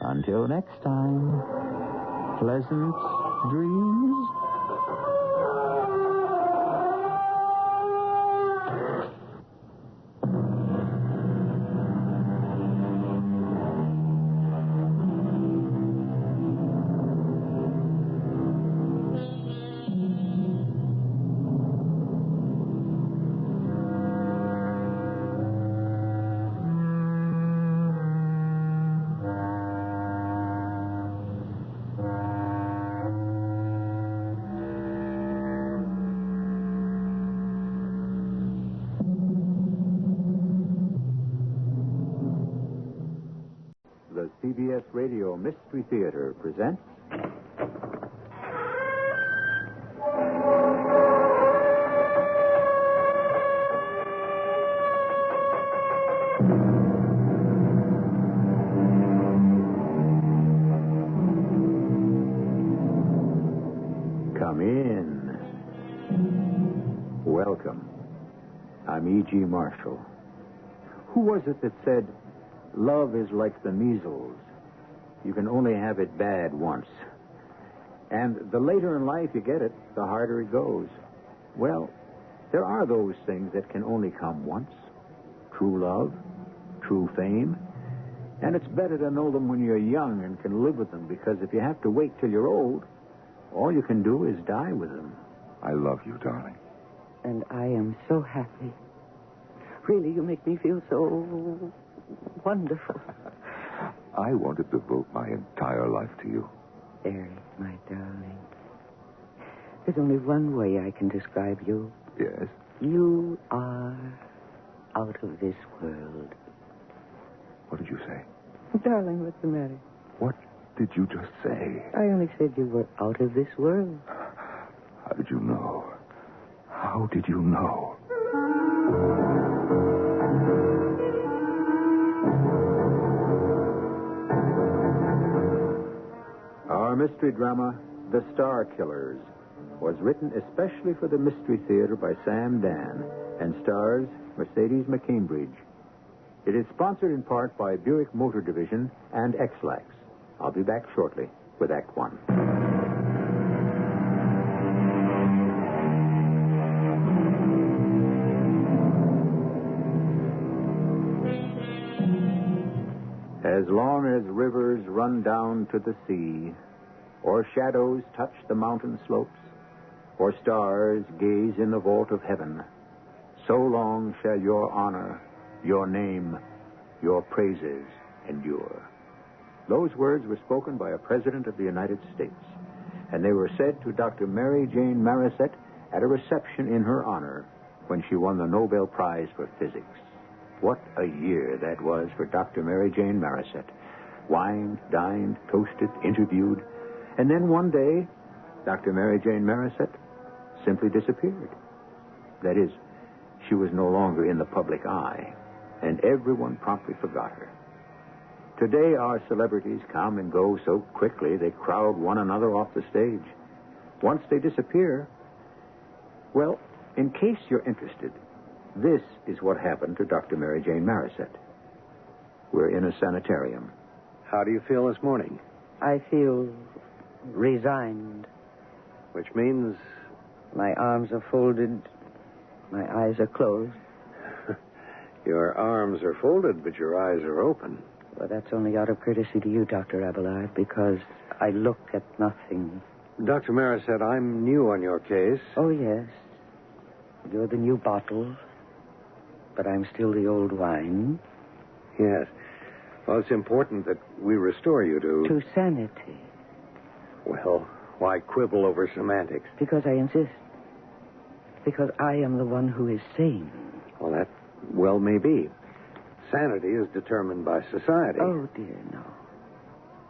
Until next time, pleasant dreams. The CBS Radio Mystery Theater presents... Come in. Welcome. I'm E.G. Marshall. Who was it that said... love is like the measles. You can only have it bad once. And the later in life you get it, the harder it goes. Well, there are those things that can only come once. True love, true fame. And it's better to know them when you're young and can live with them, because if you have to wait till you're old, all you can do is die with them. I love you, darling. And I am so happy. Really, you make me feel so wonderful. I want to devote my entire life to you. Harry, my darling. There's only one way I can describe you. Yes? You are out of this world. What did you say? Darling, what's the matter? What did you just say? I only said you were out of this world. How did you know? How did you know? Our mystery drama, The Star Killers, was written especially for the Mystery Theater by Sam Dan and stars Mercedes McCambridge. It is sponsored in part by Buick Motor Division and X-Lax. I'll be back shortly with Act One. As long as rivers run down to the sea, or shadows touch the mountain slopes, or stars gaze in the vault of heaven, so long shall your honor, your name, your praises endure. Those words were spoken by a president of the United States, and they were said to Dr. Mary Jane Marisette at a reception in her honor when she won the Nobel Prize for Physics. What a year that was for Dr. Mary Jane Marisette. Wined, dined, toasted, interviewed, and then one day, Dr. Mary Jane Marisette simply disappeared. That is, she was no longer in the public eye, and everyone promptly forgot her. Today, our celebrities come and go so quickly they crowd one another off the stage. Once they disappear, well, in case you're interested, this is what happened to Dr. Mary Jane Marisette. We're in a sanitarium. How do you feel this morning? I feel resigned. Which means? My arms are folded. My eyes are closed. Your arms are folded, but your eyes are open. Well, that's only out of courtesy to you, Dr. Abelard, because I look at nothing. Dr. Marisette, I'm new on your case. Oh, yes. You're the new bottle, but I'm still the old wine. Yes. Well, it's important that we restore you to sanity. Well, why quibble over semantics? Because I insist. Because I am the one who is sane. Well, that well may be. Sanity is determined by society. Oh, dear, no.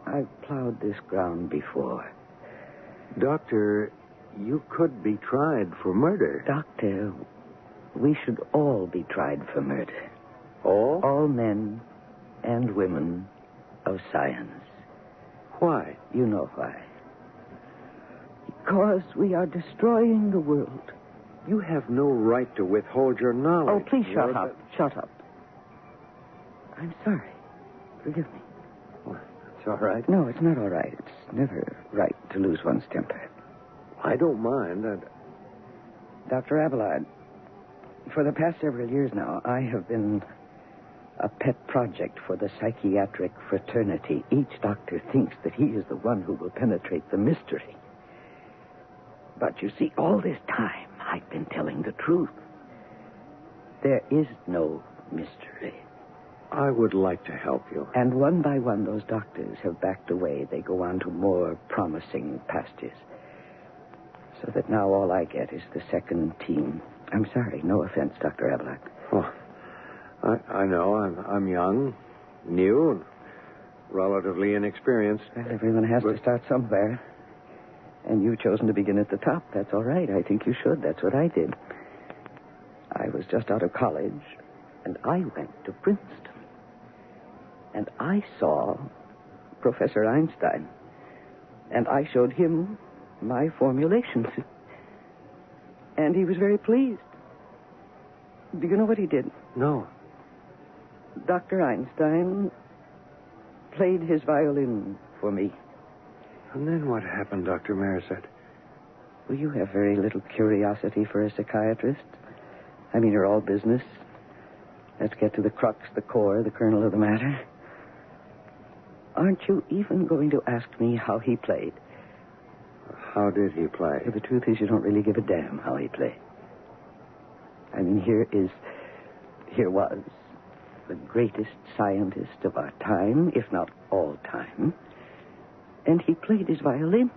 I've plowed this ground before. Doctor, you could be tried for murder. Doctor, we should all be tried for murder. All? All men and women of science. Why? You know why. Because we are destroying the world. You have no right to withhold your knowledge. Oh, please shut up. Shut up. I'm sorry. Forgive me. Well, it's all right. No, it's not all right. It's never right to lose one's temper. I don't mind. Dr. Abelard, for the past several years now, I have been a pet project for the psychiatric fraternity. Each doctor thinks that he is the one who will penetrate the mystery. But you see, all this time, I've been telling the truth. There is no mystery. I would like to help you. And one by one, those doctors have backed away. They go on to more promising pastures. So that now all I get is the second team. I'm sorry, no offense, Dr. Abelard. Oh, I know. I'm young, new, and relatively inexperienced. Well, everyone has to start somewhere. And you've chosen to begin at the top. That's all right. I think you should. That's what I did. I was just out of college, and I went to Princeton. And I saw Professor Einstein. And I showed him my formulations. And he was very pleased. Do you know what he did? No. Dr. Einstein played his violin for me. And then what happened, Dr. Marisette? Well, you have very little curiosity for a psychiatrist. I mean, you're all business. Let's get to the crux, the core, the kernel of the matter. Aren't you even going to ask me how he played? How did he play? Well, the truth is you don't really give a damn how he played. I mean, here was the greatest scientist of our time, if not all time, and he played his violin.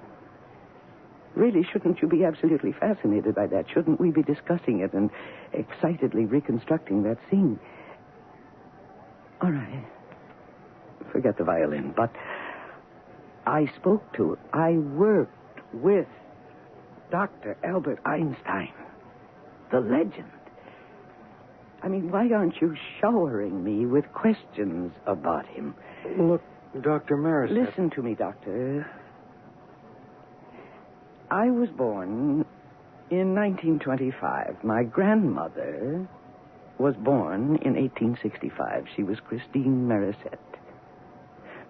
Really, shouldn't you be absolutely fascinated by that? Shouldn't we be discussing it and excitedly reconstructing that scene? All right. Forget the violin, but I worked with Dr. Albert Einstein, the legend. I mean, why aren't you showering me with questions about him? Look, Dr. Maris. Listen to me, Doctor. I was born in 1925. My grandmother was born in 1865. She was Christine Marisette.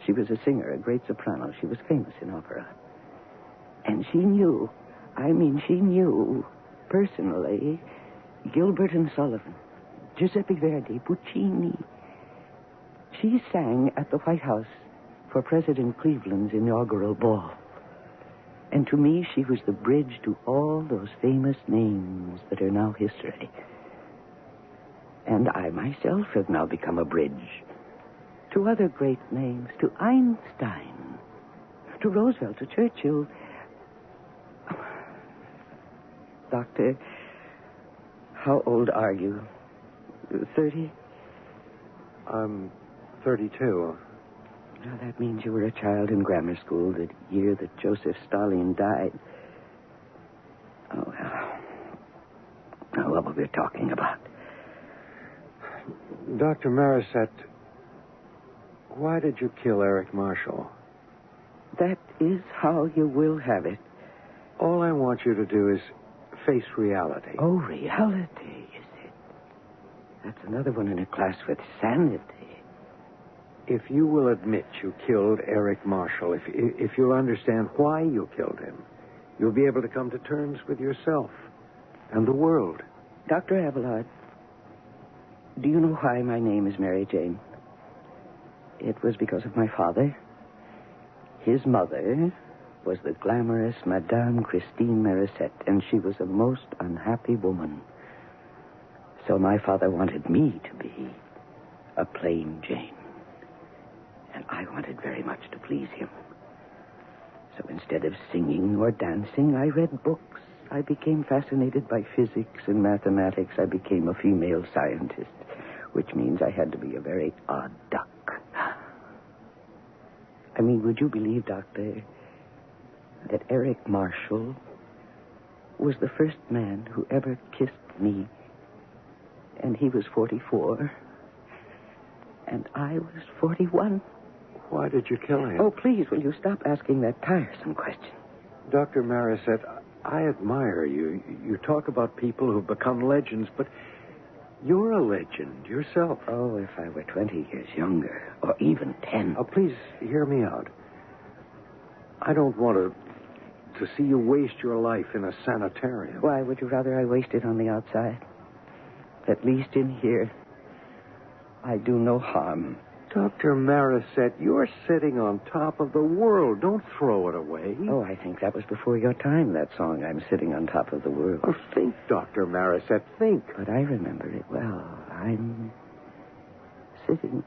She was a singer, a great soprano. She was famous in opera. And she knew personally, Gilbert and Sullivan, Giuseppe Verdi, Puccini. She sang at the White House for President Cleveland's inaugural ball. And to me, she was the bridge to all those famous names that are now history. And I myself have now become a bridge to other great names, to Einstein, to Roosevelt, to Churchill. Doctor, how old are you? 30? I'm 32. Now, that means you were a child in grammar school the year that Joseph Stalin died. Oh, well. Now, what were we talking about? Dr. Marisette, why did you kill Eric Marshall? That is how you will have it. All I want you to do is face reality. Oh, reality, is it? That's another one in a class with sanity. If you will admit you killed Eric Marshall, if you'll understand why you killed him, you'll be able to come to terms with yourself and the world. Dr. Abelard, do you know why my name is Mary Jane? It was because of my father. His mother was the glamorous Madame Christine Marisette, and she was a most unhappy woman. So my father wanted me to be a plain Jane. And I wanted very much to please him. So instead of singing or dancing, I read books. I became fascinated by physics and mathematics. I became a female scientist, which means I had to be a very odd duck. I mean, would you believe, Doctor, that Eric Marshall was the first man who ever kissed me, and he was 44, and I was 41? Why did you kill him? Oh, please, will you stop asking that tiresome question? Dr. Marisette, I admire you. You talk about people who've become legends, but you're a legend yourself. Oh, if I were 20 years younger, or even 10. Oh, please, hear me out. I don't want to see you waste your life in a sanitarium. Why, would you rather I waste it on the outside? At least in here, I do no harm. Dr. Marisette, you're sitting on top of the world. Don't throw it away. Oh, I think that was before your time, that song, I'm Sitting on Top of the World. Oh, think, Dr. Marisette, think. But I remember it well. I'm sitting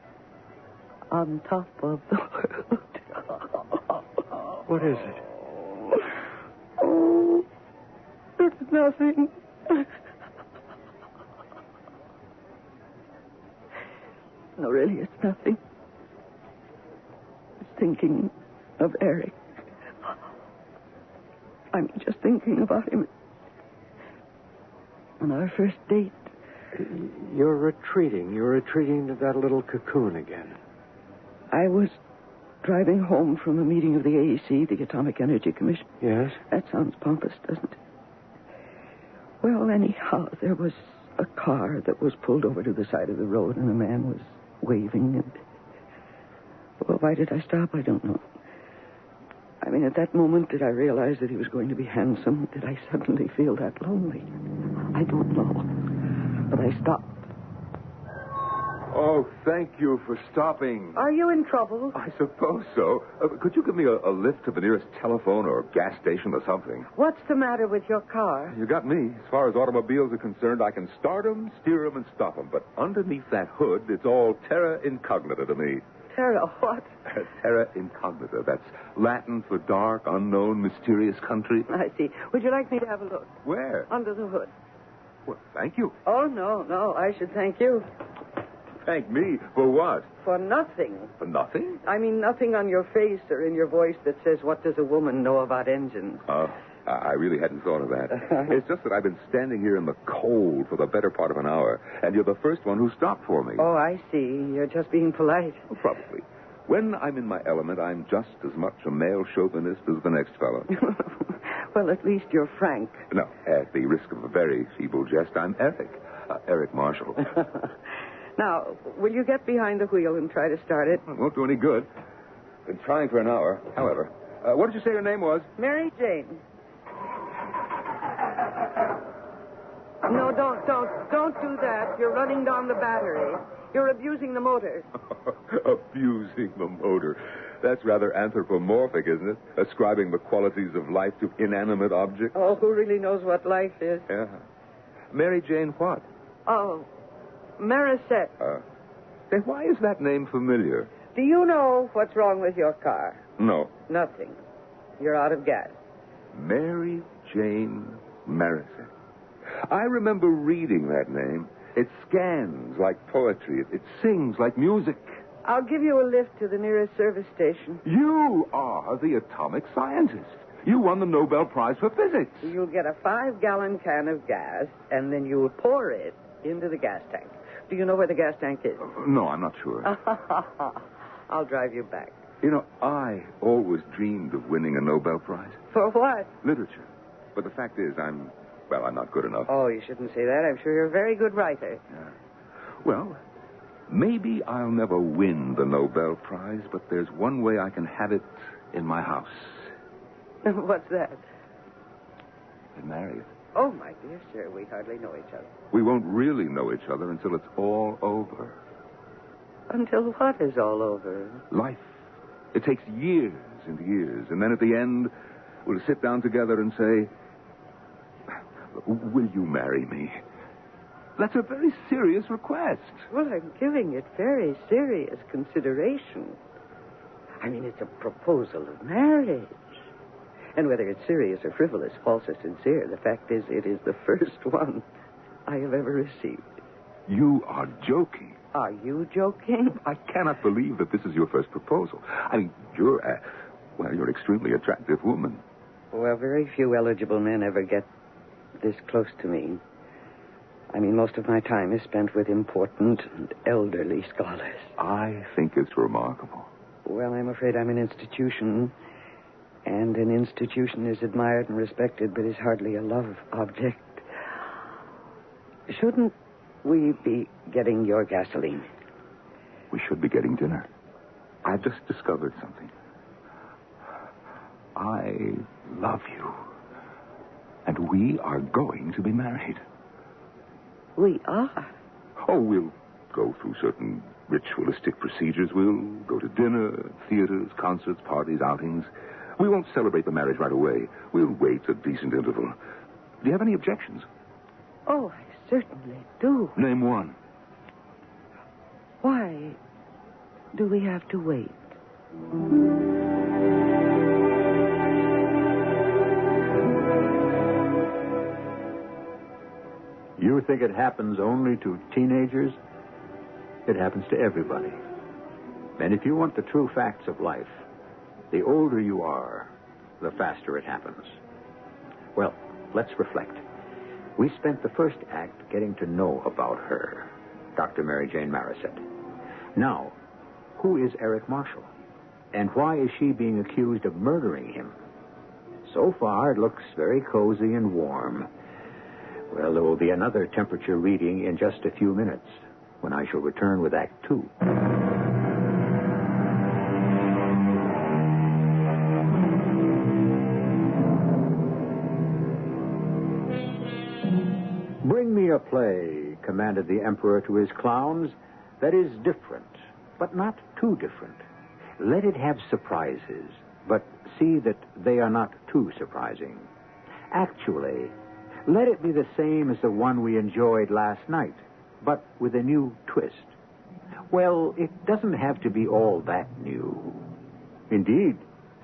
on top of the world. What is it? Oh, it's nothing. No, really, it's nothing. It's thinking of Eric. I'm just thinking about him on our first date. You're retreating. You're retreating to that little cocoon again. I was driving home from a meeting of the AEC, the Atomic Energy Commission. Yes? That sounds pompous, doesn't it? Well, anyhow, there was a car that was pulled over to the side of the road, and a man was waving, and... Well, why did I stop? I don't know. I mean, at that moment, did I realize that he was going to be handsome? Did I suddenly feel that lonely? I don't know. But I stopped. Oh, thank you for stopping. Are you in trouble? I suppose so. Could you give me a lift to the nearest telephone or gas station or something? What's the matter with your car? You got me. As far as automobiles are concerned, I can start them, steer them, and stop them. But underneath that hood, it's all terra incognita to me. Terra what? Terra incognita. That's Latin for dark, unknown, mysterious country. I see. Would you like me to have a look? Where? Under the hood. Well, thank you. Oh, no. I should thank you. Thank me? For what? For nothing. For nothing? I mean, nothing on your face or in your voice that says, what does a woman know about engines? I really hadn't thought of that. It's just that I've been standing here in the cold for the better part of an hour, and you're the first one who stopped for me. Oh, I see. You're just being polite. Probably. When I'm in my element, I'm just as much a male chauvinist as the next fellow. Well, at least you're frank. No, at the risk of a very feeble jest, I'm Eric. Eric Marshall. Now, will you get behind the wheel and try to start it? It won't do any good. Been trying for an hour. However, what did you say your name was? Mary Jane. No, don't do that. You're running down the battery. You're abusing the motor. Abusing the motor. That's rather anthropomorphic, isn't it? Ascribing the qualities of life to inanimate objects. Oh, who really knows what life is? Yeah. Mary Jane what? Oh, Marisette. Then why is that name familiar? Do you know what's wrong with your car? No. Nothing. You're out of gas. Mary Jane Marisette. I remember reading that name. It scans like poetry. It sings like music. I'll give you a lift to the nearest service station. You are the atomic scientist. You won the Nobel Prize for Physics. You'll get a 5-gallon can of gas, and then you'll pour it into the gas tank. Do you know where the gas tank is? No, I'm not sure. I'll drive you back. You know, I always dreamed of winning a Nobel Prize. For what? Literature. But the fact is, I'm not good enough. Oh, you shouldn't say that. I'm sure you're a very good writer. Yeah. Well, maybe I'll never win the Nobel Prize, but there's one way I can have it in my house. What's that? Get married. Oh, my dear sir, we hardly know each other. We won't really know each other until it's all over. Until what is all over? Life. It takes years and years, and then at the end, we'll sit down together and say, will you marry me? That's a very serious request. Well, I'm giving it very serious consideration. I mean, it's a proposal of marriage. And whether it's serious or frivolous, false or sincere, the fact is it is the first one I have ever received. You are joking. Are you joking? I cannot believe that this is your first proposal. I mean, you're an extremely attractive woman. Well, very few eligible men ever get this close to me. I mean, most of my time is spent with important and elderly scholars. I think it's remarkable. Well, I'm afraid I'm an institution. And an institution is admired and respected, but is hardly a love object. Shouldn't we be getting your gasoline? We should be getting dinner. I've just discovered something. I love you. And we are going to be married. We are? Oh, we'll go through certain ritualistic procedures. We'll go to dinner, theaters, concerts, parties, outings. We won't celebrate the marriage right away. We'll wait a decent interval. Do you have any objections? Oh, I certainly do. Name one. Why do we have to wait? You think it happens only to teenagers? It happens to everybody. And if you want the true facts of life, the older you are, the faster it happens. Well, let's reflect. We spent the first act getting to know about her, Dr. Mary Jane Marisette. Now, who is Eric Marshall? And why is she being accused of murdering him? So far, it looks very cozy and warm. Well, there will be another temperature reading in just a few minutes, when I shall return with Act 2. Bring me a play, commanded the emperor to his clowns, That is different, but not too different. Let it have surprises, but see that they are not too surprising. Actually, let it be the same as the one we enjoyed last night, but with a new twist. Well, it doesn't have to be all that new. Indeed,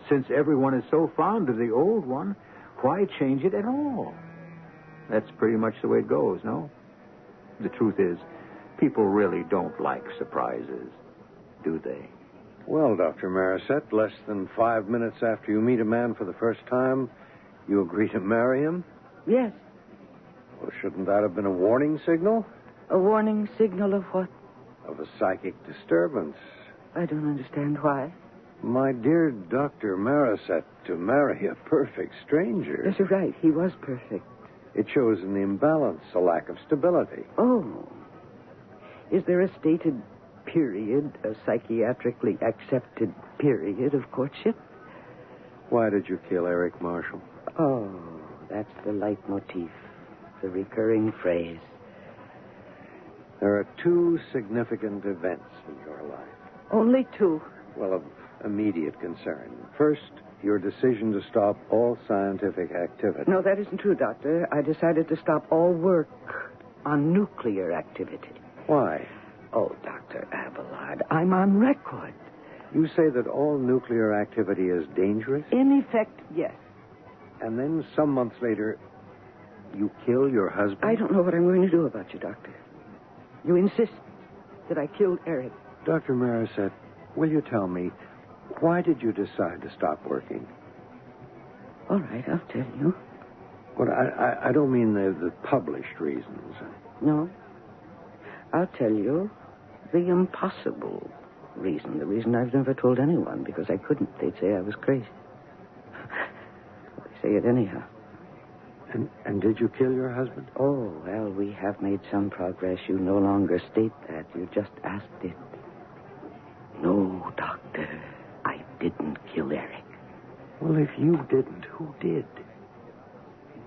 since everyone is so fond of the old one, why change it at all? That's pretty much the way it goes, no? The truth is, people really don't like surprises, do they? Well, Dr. Marisette, less than 5 minutes after you meet a man for the first time, you agree to marry him? Yes. Well, shouldn't that have been a warning signal? A warning signal of what? Of a psychic disturbance. I don't understand why. My dear Dr. Marisette, to marry a perfect stranger. Yes, you're right. He was perfect. It shows an imbalance, a lack of stability. Oh. Is there a stated period, a psychiatrically accepted period of courtship? Why did you kill Eric Marshall? Oh, that's the leitmotif, the recurring phrase. There are 2 significant events in your life. Only 2? Well, of immediate concern. First, your decision to stop all scientific activity. No, that isn't true, Doctor. I decided to stop all work on nuclear activity. Why? Oh, Dr. Abelard, I'm on record. You say that all nuclear activity is dangerous? In effect, yes. And then some months later, you kill your husband? I don't know what I'm going to do about you, Doctor. You insist that I killed Eric. Dr. Marisette, will you tell me, why did you decide to stop working? All right, I'll tell you. Well, I don't mean the published reasons. No. I'll tell you the impossible reason. The reason I've never told anyone, because I couldn't. They'd say I was crazy. They say it anyhow. And did you kill your husband? Oh, well, we have made some progress. You no longer state that. You just asked it. No, Doctor, I didn't kill Eric. Well, if you didn't, who did?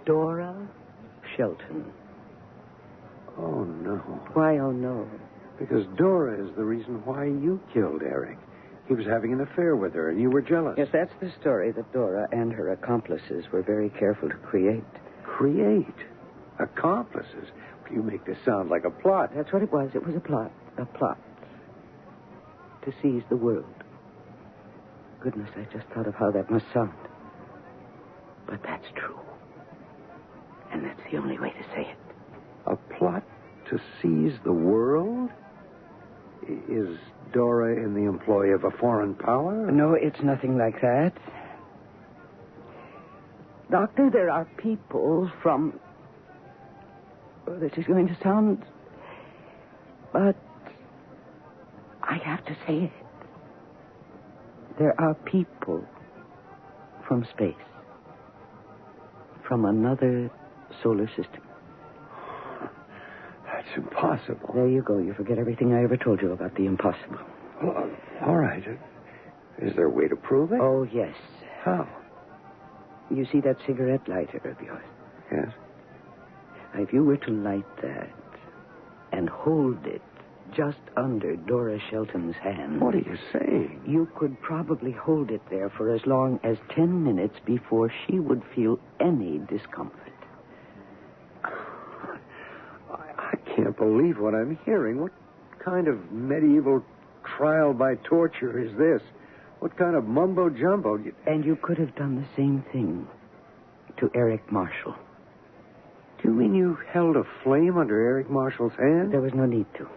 Dora Shelton. Oh, no. Why, oh, no? Because Dora is the reason why you killed Eric. He was having an affair with her, and you were jealous. Yes, that's the story that Dora and her accomplices were very careful to create. Create? Accomplices? You make this sound like a plot. That's what it was. It was a plot. A plot. To seize the world. Goodness, I just thought of how that must sound. But that's true. And that's the only way to say it. A plot to seize the world? Is Dora in the employ of a foreign power? No, it's nothing like that. Doctor, there are people from... Oh, this is going to sound... But I have to say it. There are people from space. From another solar system. That's impossible. There you go. You forget everything I ever told you about the impossible. Well, all right. Is there a way to prove it? Oh, yes. How? You see that cigarette lighter of yours? Yes. If you were to light that and hold it just under Dora Shelton's hand... What are you saying? You could probably hold it there for as long as 10 minutes before she would feel any discomfort. I can't believe what I'm hearing. What kind of medieval trial by torture is this? What kind of mumbo-jumbo? And you could have done the same thing to Eric Marshall. Do you mean you held a flame under Eric Marshall's hand? There was no need to.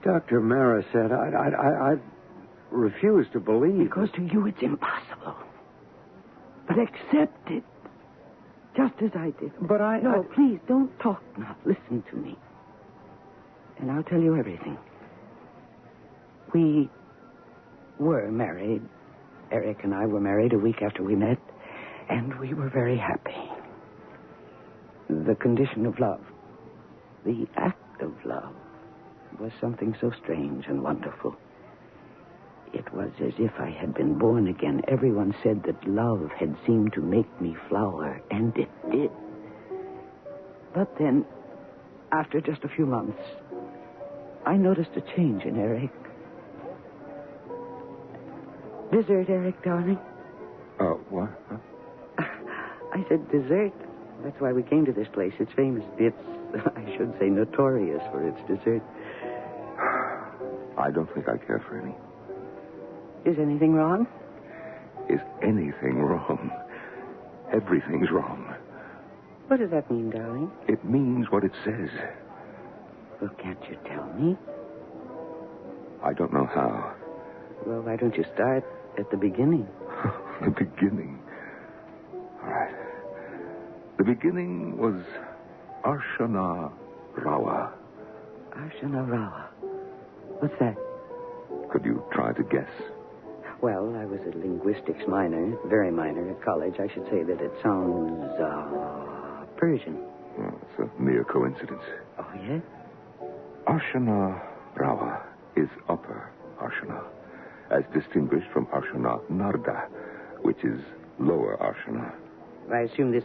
Dr. Mara said, I refuse to believe. Because to you it's impossible. But accept it. Just as I did. But No, please, don't talk now. Listen to me. And I'll tell you everything. We were married. Eric and I were married a week after we met. And we were very happy. The condition of love, the act of love, was something so strange and wonderful. It was as if I had been born again. Everyone said that love had seemed to make me flower, and it did. But then, after just a few months, I noticed a change in Eric. Dessert, Eric, darling? What? Huh? I said dessert. That's why we came to this place. It's famous. It's, I should say, notorious for its dessert. I don't think I care for any. Is anything wrong? Is anything wrong? Everything's wrong. What does that mean, darling? It means what it says. Well, can't you tell me? I don't know how. Well, why don't you start at the beginning? The beginning? All right. The beginning was Arshana Rawa. Arshana Rawa. What's that? Could you try to guess? Well, I was a linguistics minor, very minor at college. I should say that it sounds, Persian. Well, it's a mere coincidence. Oh, yeah? Arshana Rawa is Upper Arshana, as distinguished from Arshana Narda, which is Lower Arshana. I assume this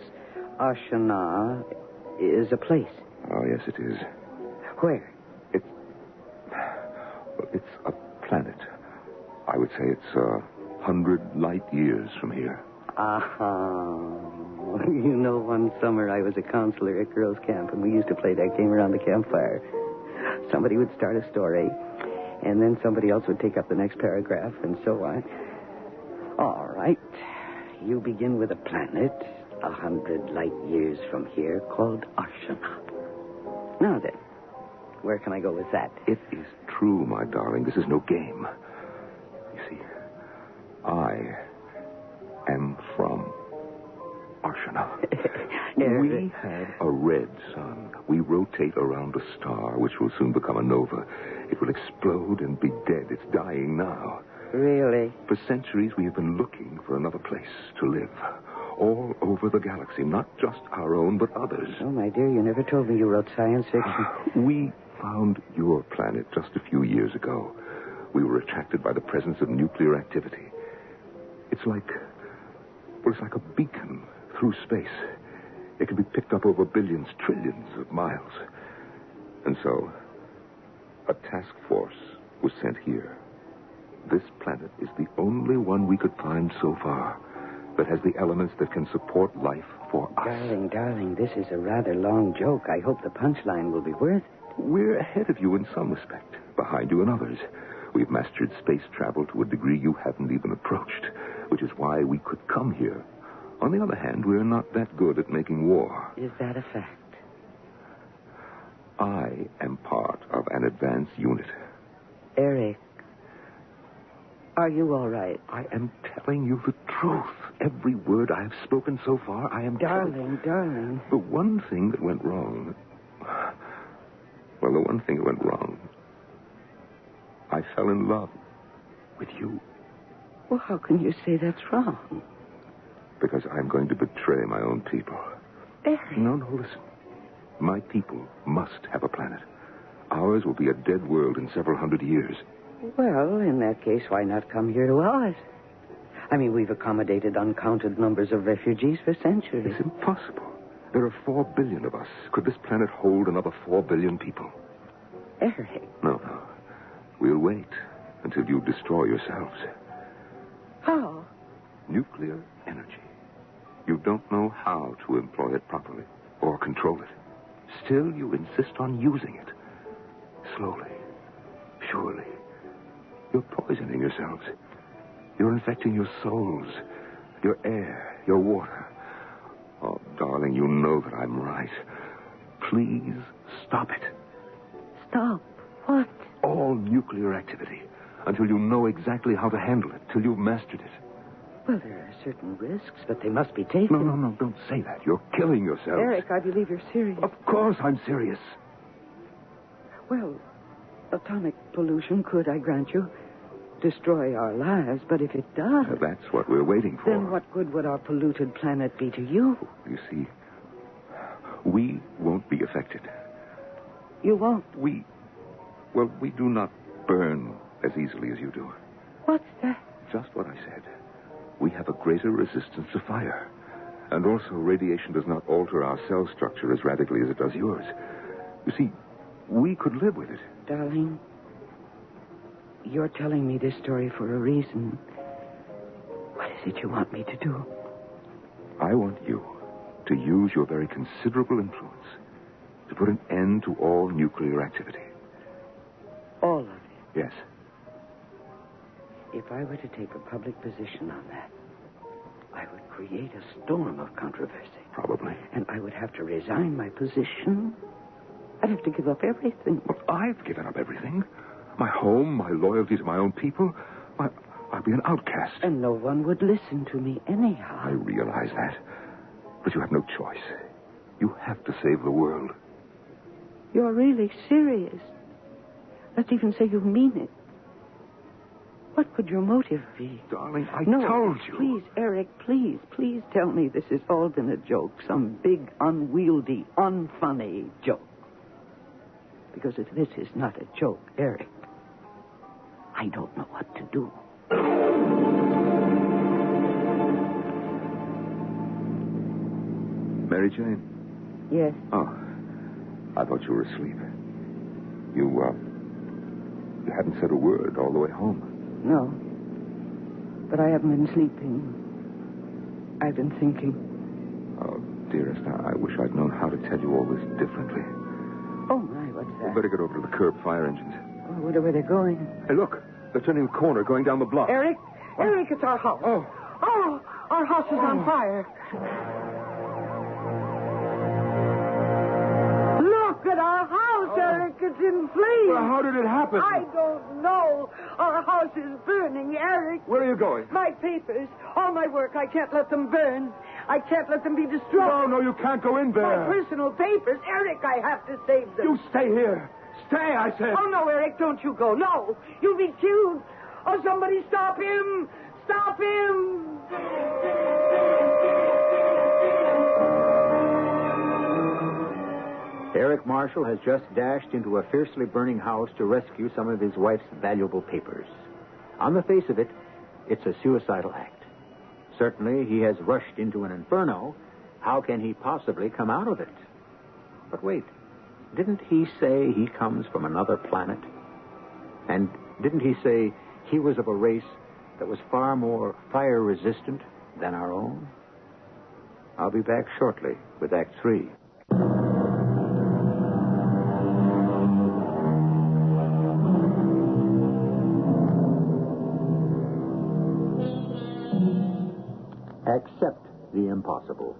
Arshana is a place. Oh, yes, it is. Where? It's a planet. I would say it's 100 light years from here. You know, one summer I was a counselor at girls' camp, and we used to play that game around the campfire. Somebody would start a story, and then somebody else would take up the next paragraph, and so on. All right. You begin with a planet 100 light years from here called Arshana. Now then, where can I go with that? It is true, my darling. This is no game. You see, I am from Arshana. We have a red sun. We rotate around a star, which will soon become a nova. It will explode and be dead. It's dying now. Really? For centuries, we have been looking for another place to live. All over the galaxy, not just our own, but others. Oh, my dear, you never told me you wrote science fiction. We found your planet just a few years ago. We were attracted by the presence of nuclear activity. It's like a beacon through space. It can be picked up over billions, trillions of miles. And so, a task force was sent here. This planet is the only one we could find so far that has the elements that can support life for us. Darling, this is a rather long joke. I hope the punchline will be worth it. We're ahead of you in some respect, behind you in others. We've mastered space travel to a degree you haven't even approached, which is why we could come here. On the other hand, we're not that good at making war. Is that a fact? I am part of an advance unit. Eric, are you all right? I am telling you the truth. Every word I have spoken so far, I am Darling. The one thing that went wrong... Well, the one thing that went wrong... I fell in love with you. Well, how can you say that's wrong? Because I'm going to betray my own people. Eric. No, listen. My people must have a planet. Ours will be a dead world in several hundred years. Well, in that case, why not come here to ours? I mean, we've accommodated uncounted numbers of refugees for centuries. It's impossible. There are 4 billion of us. Could this planet hold another 4 billion people? Eric. No. We'll wait until you destroy yourselves. How? Nuclear energy. You don't know how to employ it properly or control it. Still, you insist on using it. Slowly, surely. You're poisoning yourselves. You're infecting your souls, your air, your water. Oh, darling, you know that I'm right. Please stop it. Stop? What? All nuclear activity. Until you know exactly how to handle it. Till you've mastered it. Well, there are certain risks, but they must be taken. No, don't say that. You're killing yourself. Eric, I believe you're serious. Of course I'm serious. Well, atomic pollution could, I grant you, destroy our lives, but if it does... That's what we're waiting for. Then what good would our polluted planet be to you? You see, we won't be affected. You won't? We do not burn as easily as you do. What's that? Just what I said. We have a greater resistance to fire. And also, radiation does not alter our cell structure as radically as it does yours. You see, we could live with it. Darling, you're telling me this story for a reason. What is it you want me to do? I want you to use your very considerable influence to put an end to all nuclear activity. All of it? Yes. If I were to take a public position on that, I would create a storm of controversy. Probably. And I would have to resign my position. I'd have to give up everything. Well, I've given up everything. My home, my loyalty to my own people. I'd be an outcast. And no one would listen to me anyhow. I realize that. But you have no choice. You have to save the world. You're really serious. Let's even say you mean it. What could your motive be? Darling, I told you. Please, Eric, please tell me this has all been a joke. Some big, unwieldy, unfunny joke. Because if this is not a joke, Eric, I don't know what to do. Mary Jane? Yes? Oh, I thought you were asleep. You hadn't said a word all the way home. No. But I haven't been sleeping. I've been thinking. Oh, dearest, I wish I'd known how to tell you all this differently. Oh, my, what's that? Better get over to the curb, fire engines. Oh, I wonder where they're going. Hey, look. They're turning the corner, going down the block. Eric, it's our house. Oh, our house is on fire. Look at our house, Eric. It's in flames. Well, how did it happen? I don't know. Our house is burning, Eric. Where are you going? My papers, all my work, I can't let them burn. I can't let them be destroyed. No, you can't go in there. My personal papers, Eric, I have to save them. You stay here. Stay, I said. Oh, no, Eric, don't you go. No, you'll be killed. Oh, somebody stop him. Stop him. Eric Marshall has just dashed into a fiercely burning house to rescue some of his wife's valuable papers. On the face of it, it's a suicidal act. Certainly, he has rushed into an inferno. How can he possibly come out of it? But wait, didn't he say he comes from another planet? And didn't he say he was of a race that was far more fire-resistant than our own? I'll be back shortly with Act 3. Accept the impossible.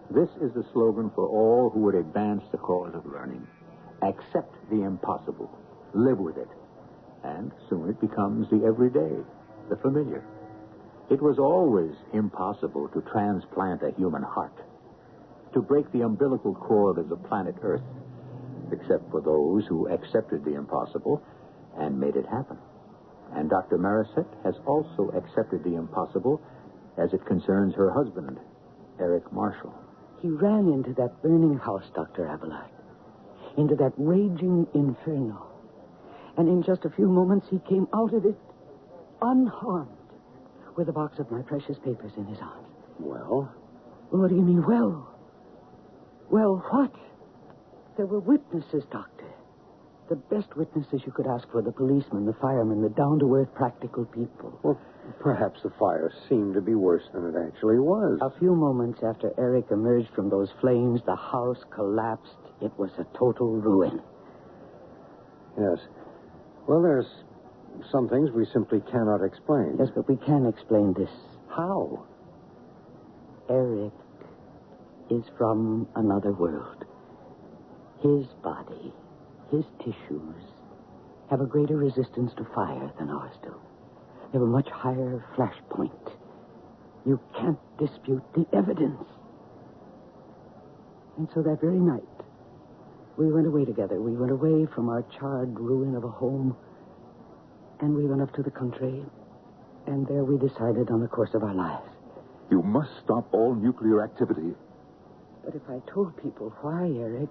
This is the slogan for all who would advance the cause of learning. Accept the impossible. Live with it. And soon it becomes the everyday, the familiar. It was always impossible to transplant a human heart, to break the umbilical cord of the planet Earth, except for those who accepted the impossible and made it happen. And Dr. Marisette has also accepted the impossible as it concerns her husband, Eric Marshall. He ran into that burning house, Dr. Abelard, into that raging inferno. And in just a few moments, he came out of it unharmed, with a box of my precious papers in his arms. Well? What do you mean, well? Well, what? There were witnesses, Doctor. The best witnesses you could ask for, the policemen, the firemen, the down-to-earth practical people. Well, perhaps the fire seemed to be worse than it actually was. A few moments after Eric emerged from those flames, the house collapsed. It was a total ruin. Yes. Well, there's some things we simply cannot explain. Yes, but we can explain this. How? Eric is from another world. His body, his tissues, have a greater resistance to fire than ours do. They have a much higher flash point. You can't dispute the evidence. And so that very night, we went away together. We went away from our charred ruin of a home, and we went up to the country, and there we decided on the course of our lives. You must stop all nuclear activity. But if I told people why, Eric,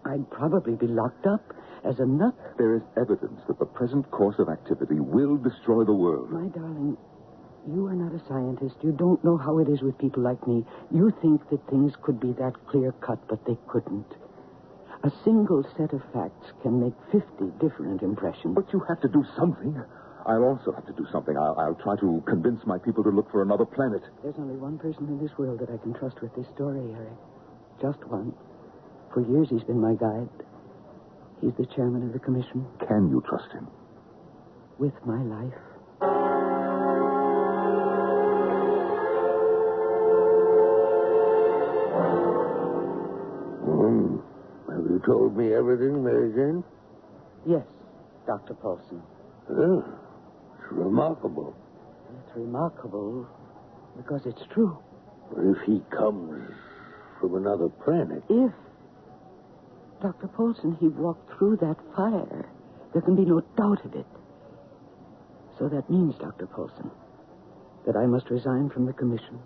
I'd probably be locked up as a nut. There is evidence that the present course of activity will destroy the world. My darling, you are not a scientist. You don't know how it is with people like me. You think that things could be that clear-cut, but they couldn't. A single set of facts can make 50 different impressions. But you have to do something. I'll also have to do something. I'll try to convince my people to look for another planet. There's only one person in this world that I can trust with this story, Eric. Just one. For years he's been my guide. He's the chairman of the commission. Can you trust him? With my life. Have you told me everything, Mary Jane? Yes, Dr. Paulson. It's remarkable. It's remarkable because it's true. But if he comes from another planet... If, Dr. Paulson, he walked through that fire, there can be no doubt of it. So that means, Dr. Paulson, that I must resign from the commission.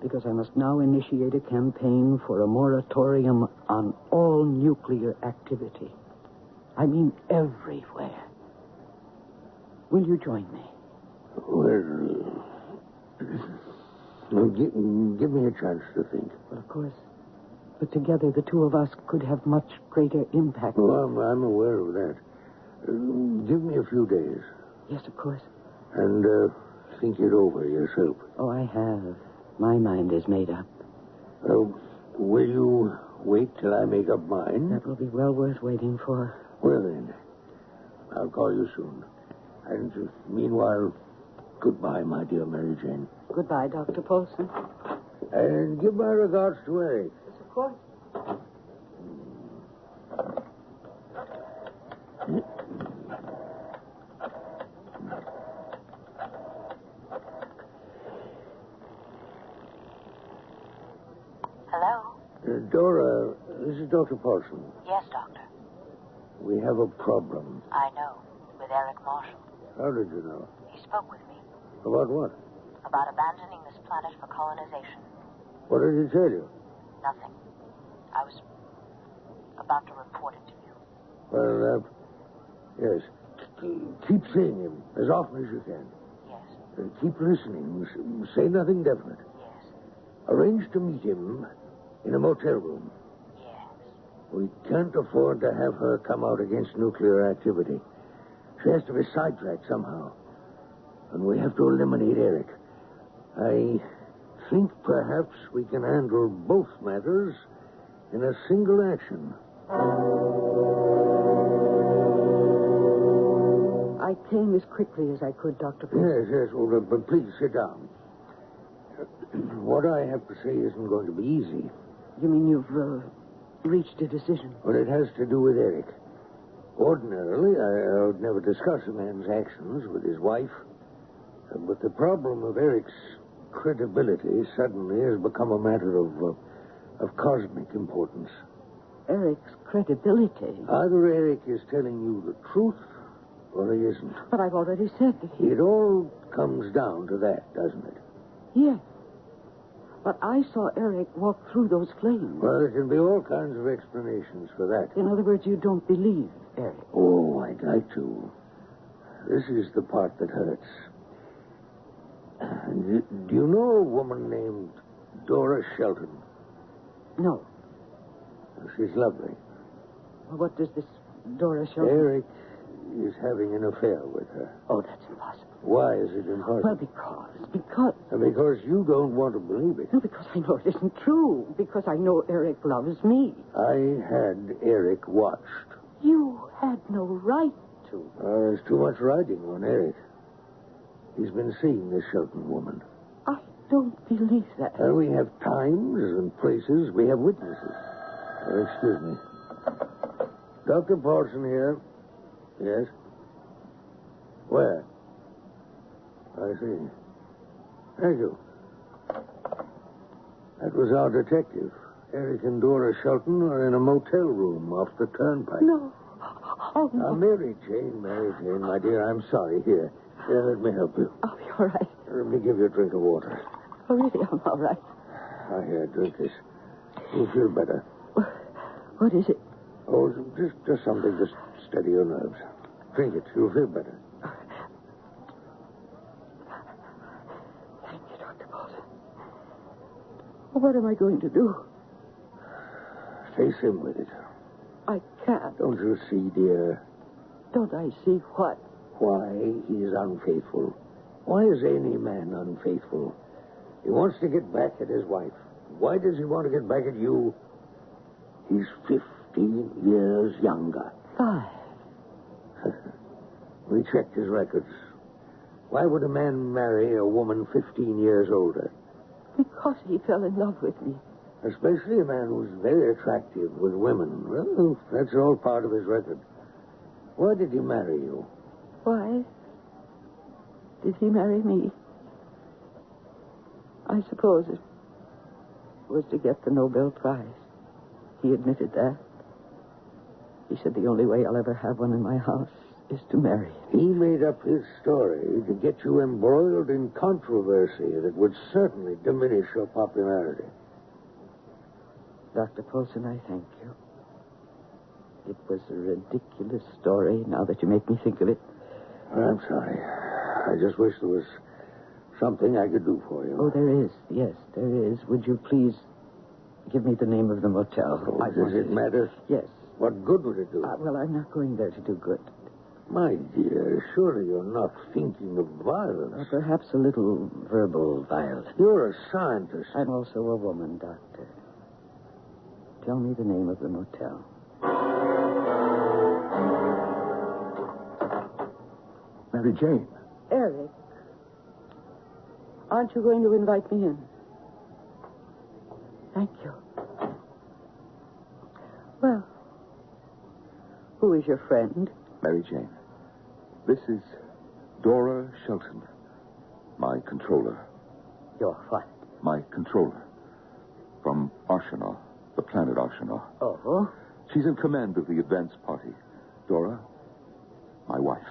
Because I must now initiate a campaign for a moratorium on all nuclear activity. I mean everywhere. Will you join me? Well, give me a chance to think. Well, of course. But together, the two of us could have much greater impact. Oh, I'm aware of that. Give me a few days. Yes, of course. And think it over yourself. Oh, I have. My mind is made up. Will you wait till I make up mine? That will be well worth waiting for. Well, then, I'll call you soon. And meanwhile, goodbye, my dear Mary Jane. Goodbye, Dr. Paulson. And give my regards to Eric. Yes, of course. Hello? Dora, this is Dr. Paulson. Yes, Doctor. We have a problem. I know. With Eric Marshall. How did you know? He spoke with me. About what? About abandoning this planet for colonization. What did he tell you? Nothing. I was about to report it to you. Well, yes. Keep seeing him as often as you can. Yes. Keep listening. Say nothing definite. Yes. Arrange to meet him in a motel room. Yes. We can't afford to have her come out against nuclear activity. She has to be sidetracked somehow. And we have to eliminate Eric. I think perhaps we can handle both matters in a single action. I came as quickly as I could, Dr. Paulson. Yes. Well, but please sit down. What I have to say isn't going to be easy. You mean you've reached a decision? Well, it has to do with Eric. Ordinarily, I would never discuss a man's actions with his wife. But the problem of Eric's credibility suddenly has become a matter of cosmic importance. Eric's credibility? Either Eric is telling you the truth, or he isn't. But I've already said that he... It all comes down to that, doesn't it? Yes. But I saw Eric walk through those flames. Well, there can be all kinds of explanations for that. In other words, you don't believe Eric? Oh, I'd like to. This is the part that hurts. Do you know a woman named Dora Shelton? No. She's lovely. What does this Dora Shelton... Eric is having an affair with her. Oh, that's impossible. Why is it impossible? Well, because... Because you don't want to believe it. No, because I know it isn't true. Because I know Eric loves me. I had Eric watched. You had no right to. There's too much riding on Eric. He's been seeing this Shelton woman. I don't believe that. We have times and places. We have witnesses. Excuse me. Dr. Paulson here. Yes? Where? I see. Thank you. That was our detective. Eric and Dora Shelton are in a motel room off the turnpike. No. Oh, no. Mary Jane, my dear, I'm sorry. Here, let me help you. Oh, you're all right. Let me give you a drink of water. Oh, really, I'm all right. Here, drink this. You'll feel better. What is it? Oh, just something to steady your nerves. Drink it. You'll feel better. Thank you, Dr. Paulson. What am I going to do? Face him with it. I can't. Don't you see, dear? Don't I see what? Why he's unfaithful. Why is any man unfaithful? He wants to get back at his wife. Why does he want to get back at you? He's 15 years younger. 5. We checked his records. Why would a man marry a woman 15 years older? Because he fell in love with me. Especially a man who's very attractive with women. Well, that's all part of his record. Why did he marry you? Why did he marry me? I suppose it was to get the Nobel Prize. He admitted that. He said the only way I'll ever have one in my house is to marry. He made up his story to get you embroiled in controversy that would certainly diminish your popularity. Dr. Paulson, I thank you. It was a ridiculous story, now that you make me think of it. I'm sorry. I just wish there was something I could do for you. Oh, there is. Yes, there is. Would you please give me the name of the motel? Oh, does it matter? Yes. What good would it do? Well, I'm not going there to do good. My dear, surely you're not thinking of violence. Perhaps a little verbal violence. You're a scientist. I'm also a woman, Doctor. Tell me the name of the motel. Mary Jane. Eric, aren't you going to invite me in? Thank you. Well, who is your friend? Mary Jane. This is Dora Shelton, my controller. Your what? My controller. From Arsenal, the planet Arsenal. Oh? She's in command of the advance party. Dora, my wife.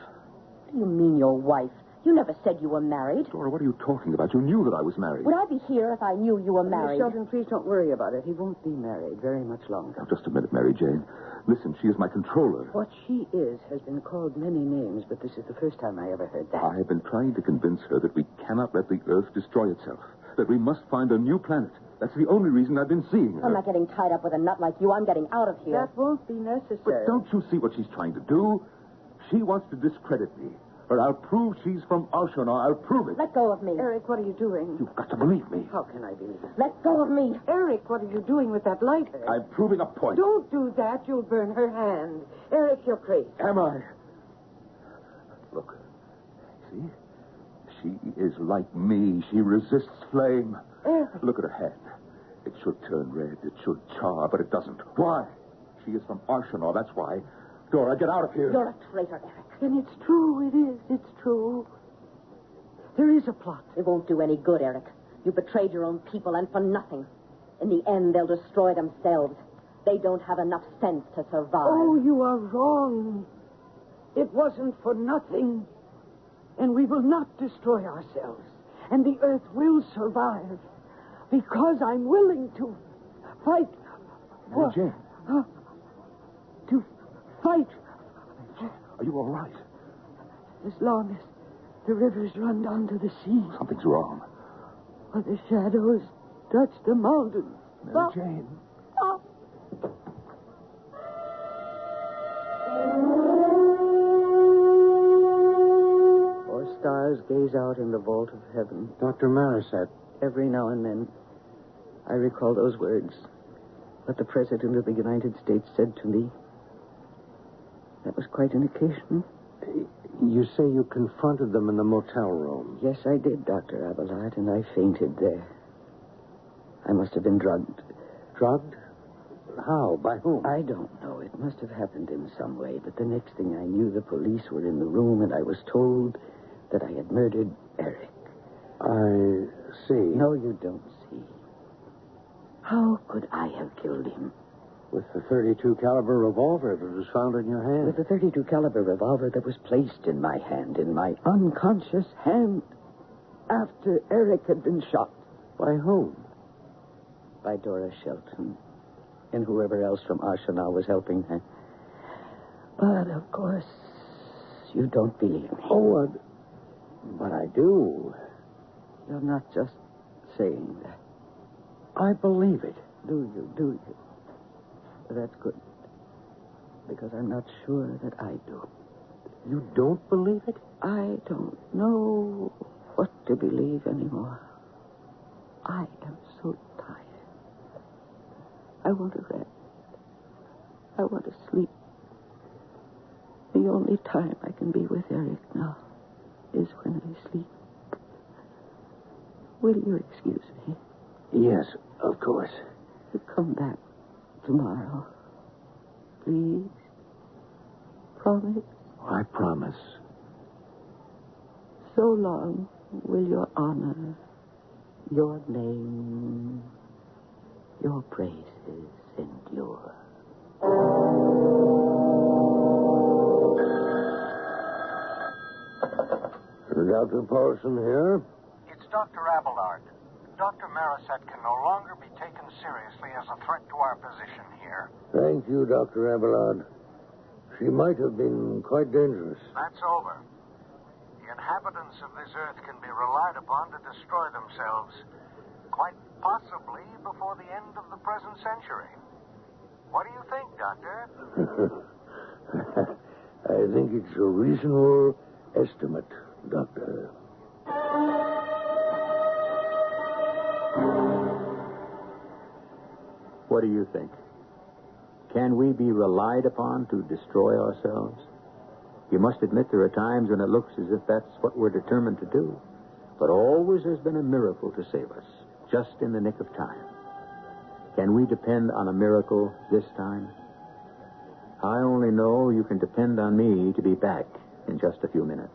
What do you mean, your wife? You never said you were married. Dora, what are you talking about? You knew that I was married. Would I be here if I knew you were married? Miss Shelton, please don't worry about it. He won't be married very much longer. Now, just a minute, Mary Jane. Listen, she is my controller. What she is has been called many names, but this is the first time I ever heard that. I have been trying to convince her that we cannot let the Earth destroy itself. That we must find a new planet. That's the only reason I've been seeing her. I'm not getting tied up with a nut like you. I'm getting out of here. That won't be necessary. But don't you see what she's trying to do? She wants to discredit me. But I'll prove she's from Arsenal. I'll prove it. Let go of me. Eric, what are you doing? You've got to believe me. How can I believe it? Let go of me. Eric, what are you doing with that lighter? I'm proving a point. Don't do that. You'll burn her hand. Eric, you're crazy. Am I? Look. See? She is like me. She resists flame. Eric. Look at her hand. It should turn red. It should char, but it doesn't. Why? She is from Arsenal. That's why. Dora, get out of here. You're a traitor, Eric. And it's true. It is. It's true. There is a plot. It won't do any good, Eric. You betrayed your own people, and for nothing. In the end, they'll destroy themselves. They don't have enough sense to survive. Oh, you are wrong. It wasn't for nothing. And we will not destroy ourselves. And the Earth will survive. Because I'm willing to fight. Mary Jane. To fight. Are you all right? As long as the rivers run down to the sea. Something's wrong. Or the shadows touch the mountains. Mary Jane. Stop. Four stars gaze out in the vault of heaven. Dr. Marisette. Every now and then, I recall those words. What the President of the United States said to me. That was quite an occasion. You say you confronted them in the motel room. Yes, I did, Dr. Abelard, and I fainted there. I must have been drugged. Drugged? How? By whom? I don't know. It must have happened in some way, but the next thing I knew, the police were in the room, and I was told that I had murdered Eric. I see. No, you don't see. How could I have killed him? With the .32 caliber revolver that was found in your hand. With the .32 caliber revolver that was placed in my hand, in my unconscious hand, after Eric had been shot. By whom? By Dora Shelton, and whoever else from Arsenal was helping her. But, of course, you don't believe me. Oh, but I do. You're not just saying that. I believe it. Do you? That's good. because I'm not sure that I do. You don't believe it? I don't know what to believe anymore. I am so tired. I want to rest. I want to sleep. The only time I can be with Eric now is when I sleep. Will you excuse me? Yes, of course. You come back tomorrow. Please. Promise. I promise. So long will your honor, your name, your praises endure. Dr. Paulson here. It's Dr. Abelard. Dr. Marisette can no longer be taken seriously as a threat to our position here. Thank you, Dr. Abelard. She might have been quite dangerous. That's over. The inhabitants of this earth can be relied upon to destroy themselves, quite possibly before the end of the present century. What do you think, Doctor? I think it's a reasonable estimate, Doctor. What do you think? Can we be relied upon to destroy ourselves? You must admit there are times when it looks as if that's what we're determined to do. But always there's been a miracle to save us, just in the nick of time. Can we depend on a miracle this time? I only know you can depend on me to be back in just a few minutes.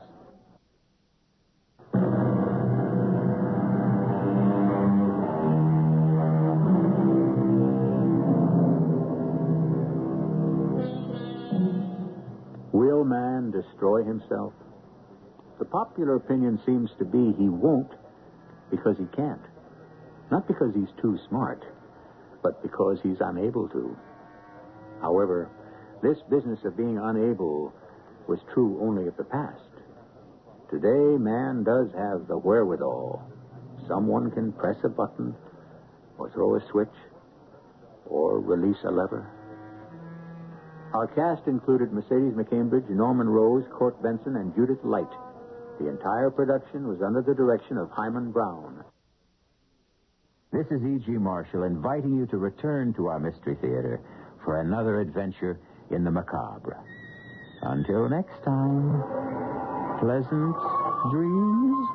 Will man destroy himself? The popular opinion seems to be he won't because he can't. Not because he's too smart, but because he's unable to. However, this business of being unable was true only of the past. Today, man does have the wherewithal. Someone can press a button, or throw a switch, or release a lever. Our cast included Mercedes McCambridge, Norman Rose, Court Benson, and Judith Light. The entire production was under the direction of Hyman Brown. This is E.G. Marshall inviting you to return to our Mystery Theater for another adventure in the macabre. Until next time, pleasant dreams.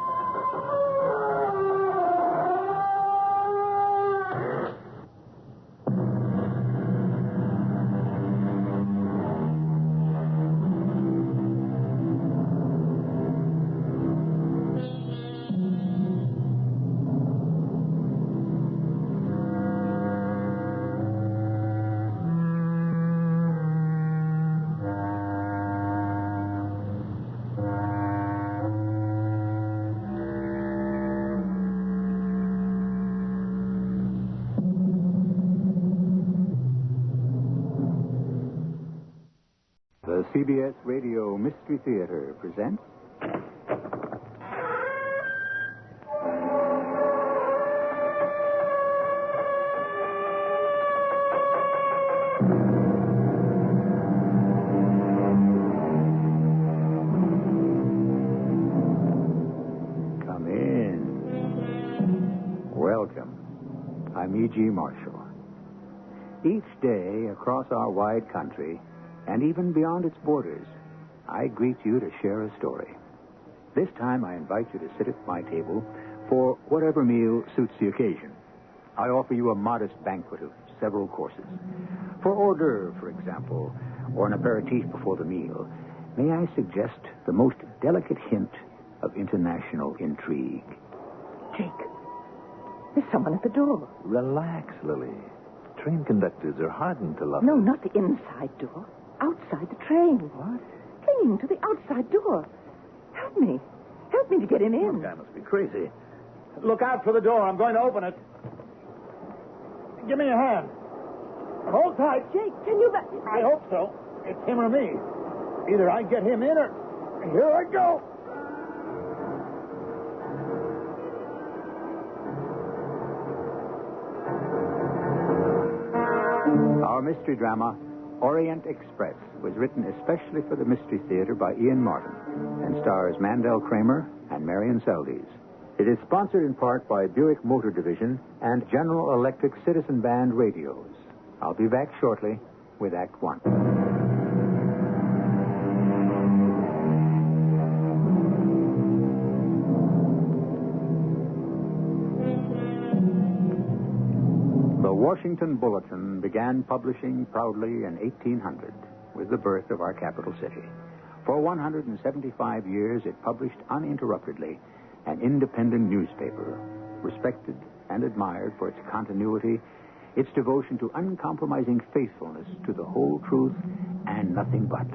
The CBS Radio Mystery Theater presents... Come in. Welcome. I'm E.G. Marshall. Each day across our wide country, and even beyond its borders, I greet you to share a story. This time I invite you to sit at my table for whatever meal suits the occasion. I offer you a modest banquet of several courses. For hors d'oeuvre, for example, or an aperitif before the meal, may I suggest the most delicate hint of international intrigue? Jake, there's someone at the door. Relax, Lily. Train conductors are hardened to love. No, not the inside door. Outside the train. What? Clinging to the outside door. Help me. Help me to get him in. That guy must be crazy. Look out for the door. I'm going to open it. Give me a hand. Hold tight. Jake, can you... I hope so. It's him or me. Either I get him in or... Here I go. Our mystery drama, Orient Express was written especially for the Mystery Theater by Ian Martin and stars Mandel Kramer and Marion Seldes. It is sponsored in part by Buick Motor Division and General Electric Citizen Band radios. I'll be back shortly with Act One. The Washington Bulletin began publishing proudly in 1800 with the birth of our capital city. For 175 years, it published uninterruptedly an independent newspaper, respected and admired for its continuity, its devotion to uncompromising faithfulness to the whole truth and nothing but.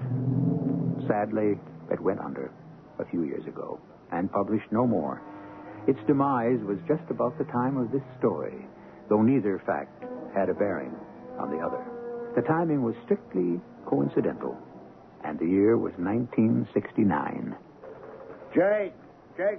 Sadly, it went under a few years ago and published no more. Its demise was just about the time of this story, though neither fact had a bearing on the other. The timing was strictly coincidental, and the year was 1969. Jake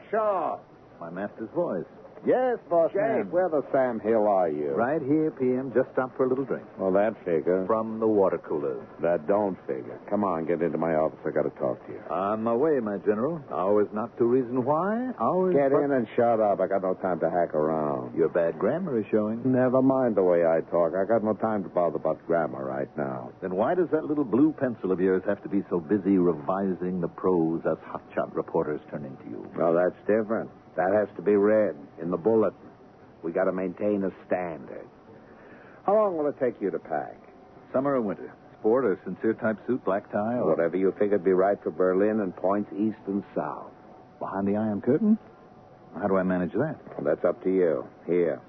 Shaw. My master's voice. Yes, boss Jake, man. Where the Sam Hill are you? Right here, PM. Just stopped for a little drink. Well, that figures. From the water cooler. That don't figure. Come on, get into my office. I got to talk to you. On my way, my general. Hours not to reason why. Hours. Get in and shut up. I got no time to hack around. Your bad grammar is showing. Never mind the way I talk. I got no time to bother about grammar right now. Then why does that little blue pencil of yours have to be so busy revising the prose us hotshot reporters turn into you? Well, that's different. That has to be read in the bulletin. We got to maintain a standard. How long will it take you to pack? Summer or winter? Sport or sincere type suit, black tie, or... Whatever you figured be right for Berlin and points east and south. Behind the Iron Curtain? How do I manage that? Well, that's up to you. Here.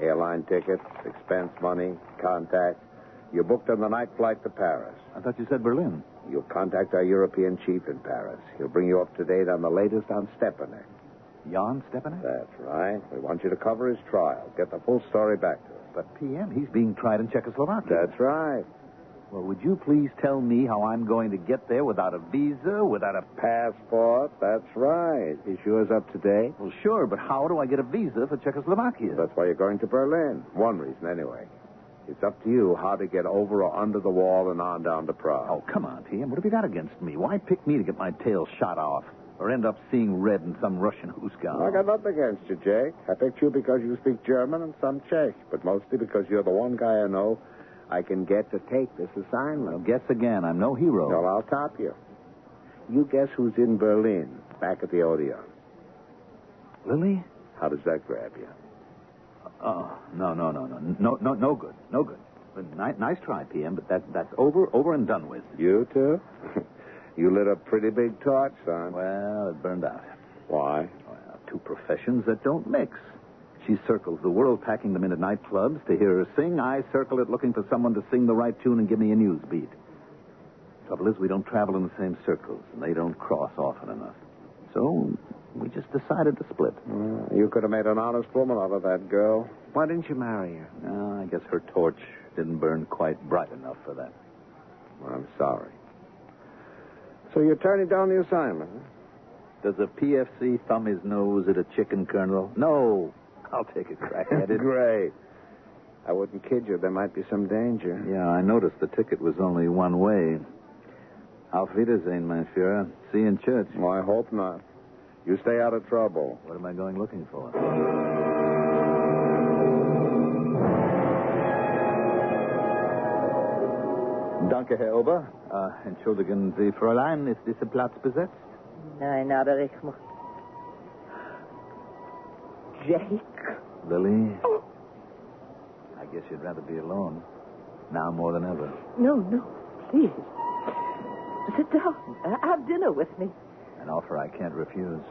Airline tickets, expense money, contact. You're booked on the night flight to Paris. I thought you said Berlin. You'll contact our European chief in Paris. He'll bring you up to date on the latest on Stepanek. Jan Stepanek? That's right. We want you to cover his trial. Get the full story back to us. But, PM, he's being tried in Czechoslovakia. That's right. Well, would you please tell me how I'm going to get there without a visa, without a... Passport? That's right. Is yours up to date? Well, sure, but how do I get a visa for Czechoslovakia? That's why you're going to Berlin. One reason, anyway. It's up to you how to get over or under the wall and on down to Prague. Oh, come on, PM. What have you got against me? Why pick me to get my tail shot off? Or end up seeing red in some Russian hoosegown? I got nothing against you, Jake. I picked you because you speak German and some Czech, but mostly because you're the one guy I know I can get to take this assignment. Well, guess again. I'm no hero. Well, I'll top you. You guess who's in Berlin, back at the Odeon. Lily? How does that grab you? Oh, no. No good. No good. Nice try, PM, but that's over and done with. You too? You lit a pretty big torch, son. Well, it burned out. Why? Well, two professions that don't mix. She circles the world packing them into nightclubs to hear her sing. I circle it looking for someone to sing the right tune and give me a news beat. Trouble is, we don't travel in the same circles, and they don't cross often enough. So we just decided to split. You could have made an honest woman out of that girl. Why didn't you marry her? I guess her torch didn't burn quite bright enough for that. Well, I'm sorry. So you're turning down the assignment, huh? Does a PFC thumb his nose at a chicken kernel? No. I'll take a crack at it. Great. I wouldn't kid you. There might be some danger. Yeah, I noticed the ticket was only one way. Auf Wiedersehen, mein Führer. See you in church. Well, I hope not. You stay out of trouble. What am I going looking for? Danke, Herr Ober. Entschuldigen Sie, Fräulein, ist dieser Platz besetzt? Nein, aber ich muss... Jake? Lily? I guess you'd rather be alone. Now more than ever. No, please. Sit down. Have dinner with me. An offer I can't refuse.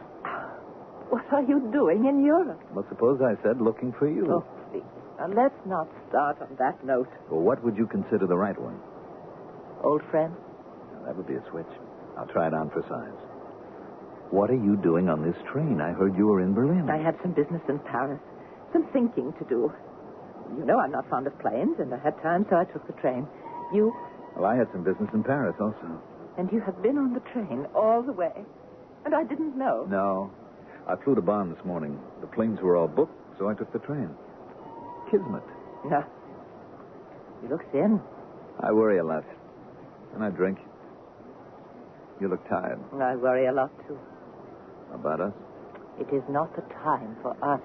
What are you doing in Europe? Well, suppose I said looking for you. Oh, please. Now, let's not start on that note. Well, what would you consider the right one? Old friend? Now, that would be a switch. I'll try it on for size. What are you doing on this train? I heard you were in Berlin. I had some business in Paris. Some thinking to do. You know I'm not fond of planes, and I had time, so I took the train. You? Well, I had some business in Paris also. And you have been on the train all the way. And I didn't know. No. I flew to Bonn this morning. The planes were all booked, so I took the train. Kismet. No. You look thin. I worry a lot. Can I drink? You look tired. I worry a lot, too. About us? It is not the time for us.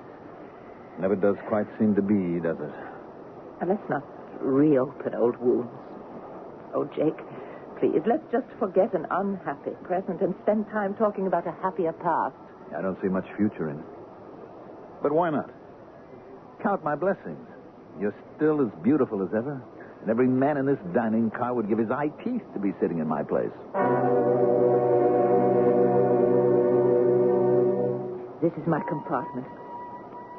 Never does quite seem to be, does it? Now, let's not reopen old wounds. Oh, Jake, please, let's just forget an unhappy present and spend time talking about a happier past. I don't see much future in it. But why not? Count my blessings. You're still as beautiful as ever. And every man in this dining car would give his eye teeth to be sitting in my place. This is my compartment.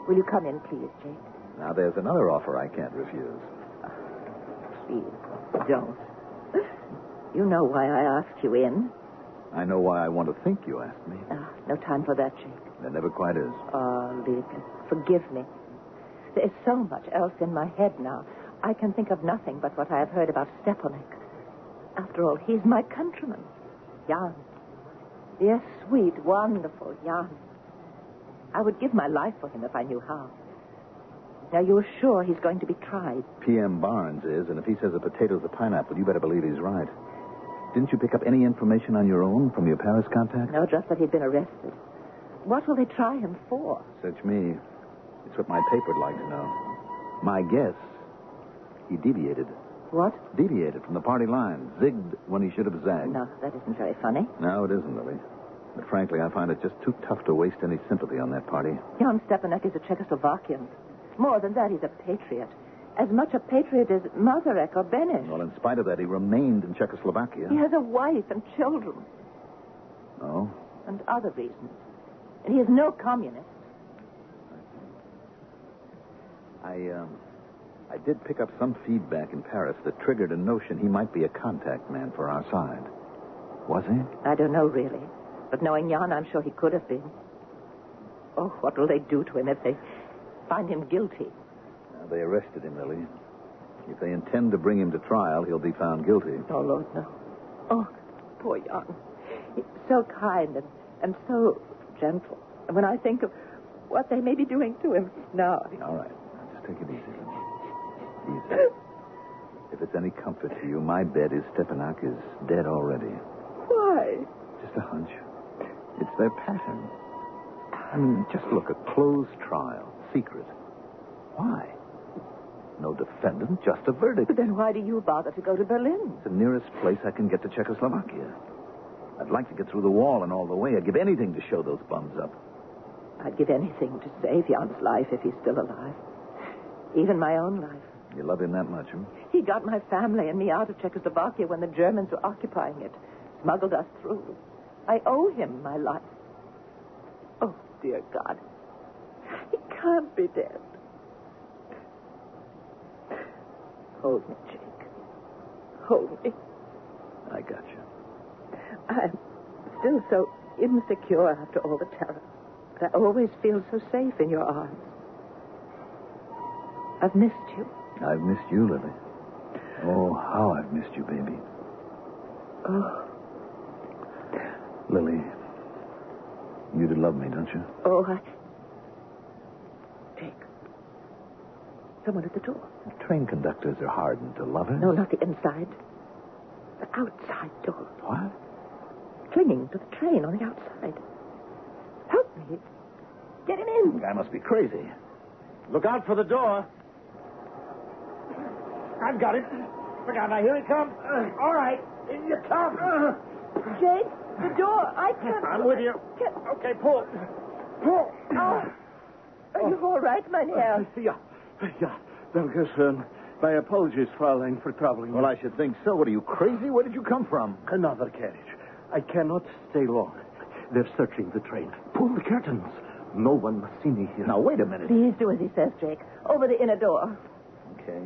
Will you come in, please, Jake? Now, there's another offer I can't refuse. Please, don't. You know why I asked you in. I know why I want to think you asked me. No time for that, Jake. There never quite is. Oh, Lily, forgive me. There is so much else in my head now. I can think of nothing but what I have heard about Stepanek. After all, he's my countryman. Jan. Yes, sweet, wonderful Jan. I would give my life for him if I knew how. Now, you're sure he's going to be tried? P.M. Barnes is, and if he says a potato's a pineapple, you better believe he's right. Didn't you pick up any information on your own from your Paris contact? No, just that he'd been arrested. What will they try him for? Search me. It's what my paper'd like to know. My guess, he deviated. What? Deviated from the party line. Zigged when he should have zagged. No, that isn't very funny. No, it isn't, Lily. But frankly, I find it just too tough to waste any sympathy on that party. Jan Stepanek is a Czechoslovakian. More than that, he's a patriot. As much a patriot as Mazarek or Benish. Well, in spite of that, he remained in Czechoslovakia. He has a wife and children. Oh? And other reasons. And he is no communist. I did pick up some feedback in Paris that triggered a notion he might be a contact man for our side. Was he? I don't know, really. But knowing Jan, I'm sure he could have been. Oh, what will they do to him if they find him guilty? They arrested him, Lily. If they intend to bring him to trial, he'll be found guilty. Oh, Lord, no. Oh, poor Jan. He's so kind and so gentle. And when I think of what they may be doing to him now... All right. Now, just take it easy, Lily. Easy. If it's any comfort to you, my bet is Stepanek is dead already. Why? Just a hunch. It's their pattern. I mean, just look, a closed trial. Secret. Why? No defendant, just a verdict. But then why do you bother to go to Berlin? It's the nearest place I can get to Czechoslovakia. I'd like to get through the wall and all the way. I'd give anything to show those bums up. I'd give anything to save Jan's life if he's still alive. Even my own life. You love him that much, huh? He got my family and me out of Czechoslovakia when the Germans were occupying it. Smuggled us through. I owe him my life. Oh, dear God. He can't be dead. Hold me, Jake. Hold me. I got you. I'm still so insecure after all the terror. But I always feel so safe in your arms. I've missed you. I've missed you, Lily. Oh, how I've missed you, baby. Oh. Lily, you do love me, don't you? Oh, Jake. Someone at the door. Train conductors are hardened to lovers. No, not the inside. The outside door. What? Clinging to the train on the outside. Help me. Get him in. The guy must be crazy. Look out for the door. I've got it. Look out, now, here he comes. All right, in you come. Jake, the door. I can't... I'm with you. Okay, pull. Pull. Are you all right, Mynheer? Yeah. Dankeschön. My apologies, Fraulein, for troubling you. Well, I should think so. What, are you crazy? Where did you come from? Another carriage. I cannot stay long. They're searching the train. Pull the curtains. No one must see me here. Now, wait a minute. Please do as he says, Jake. Over the inner door. Okay.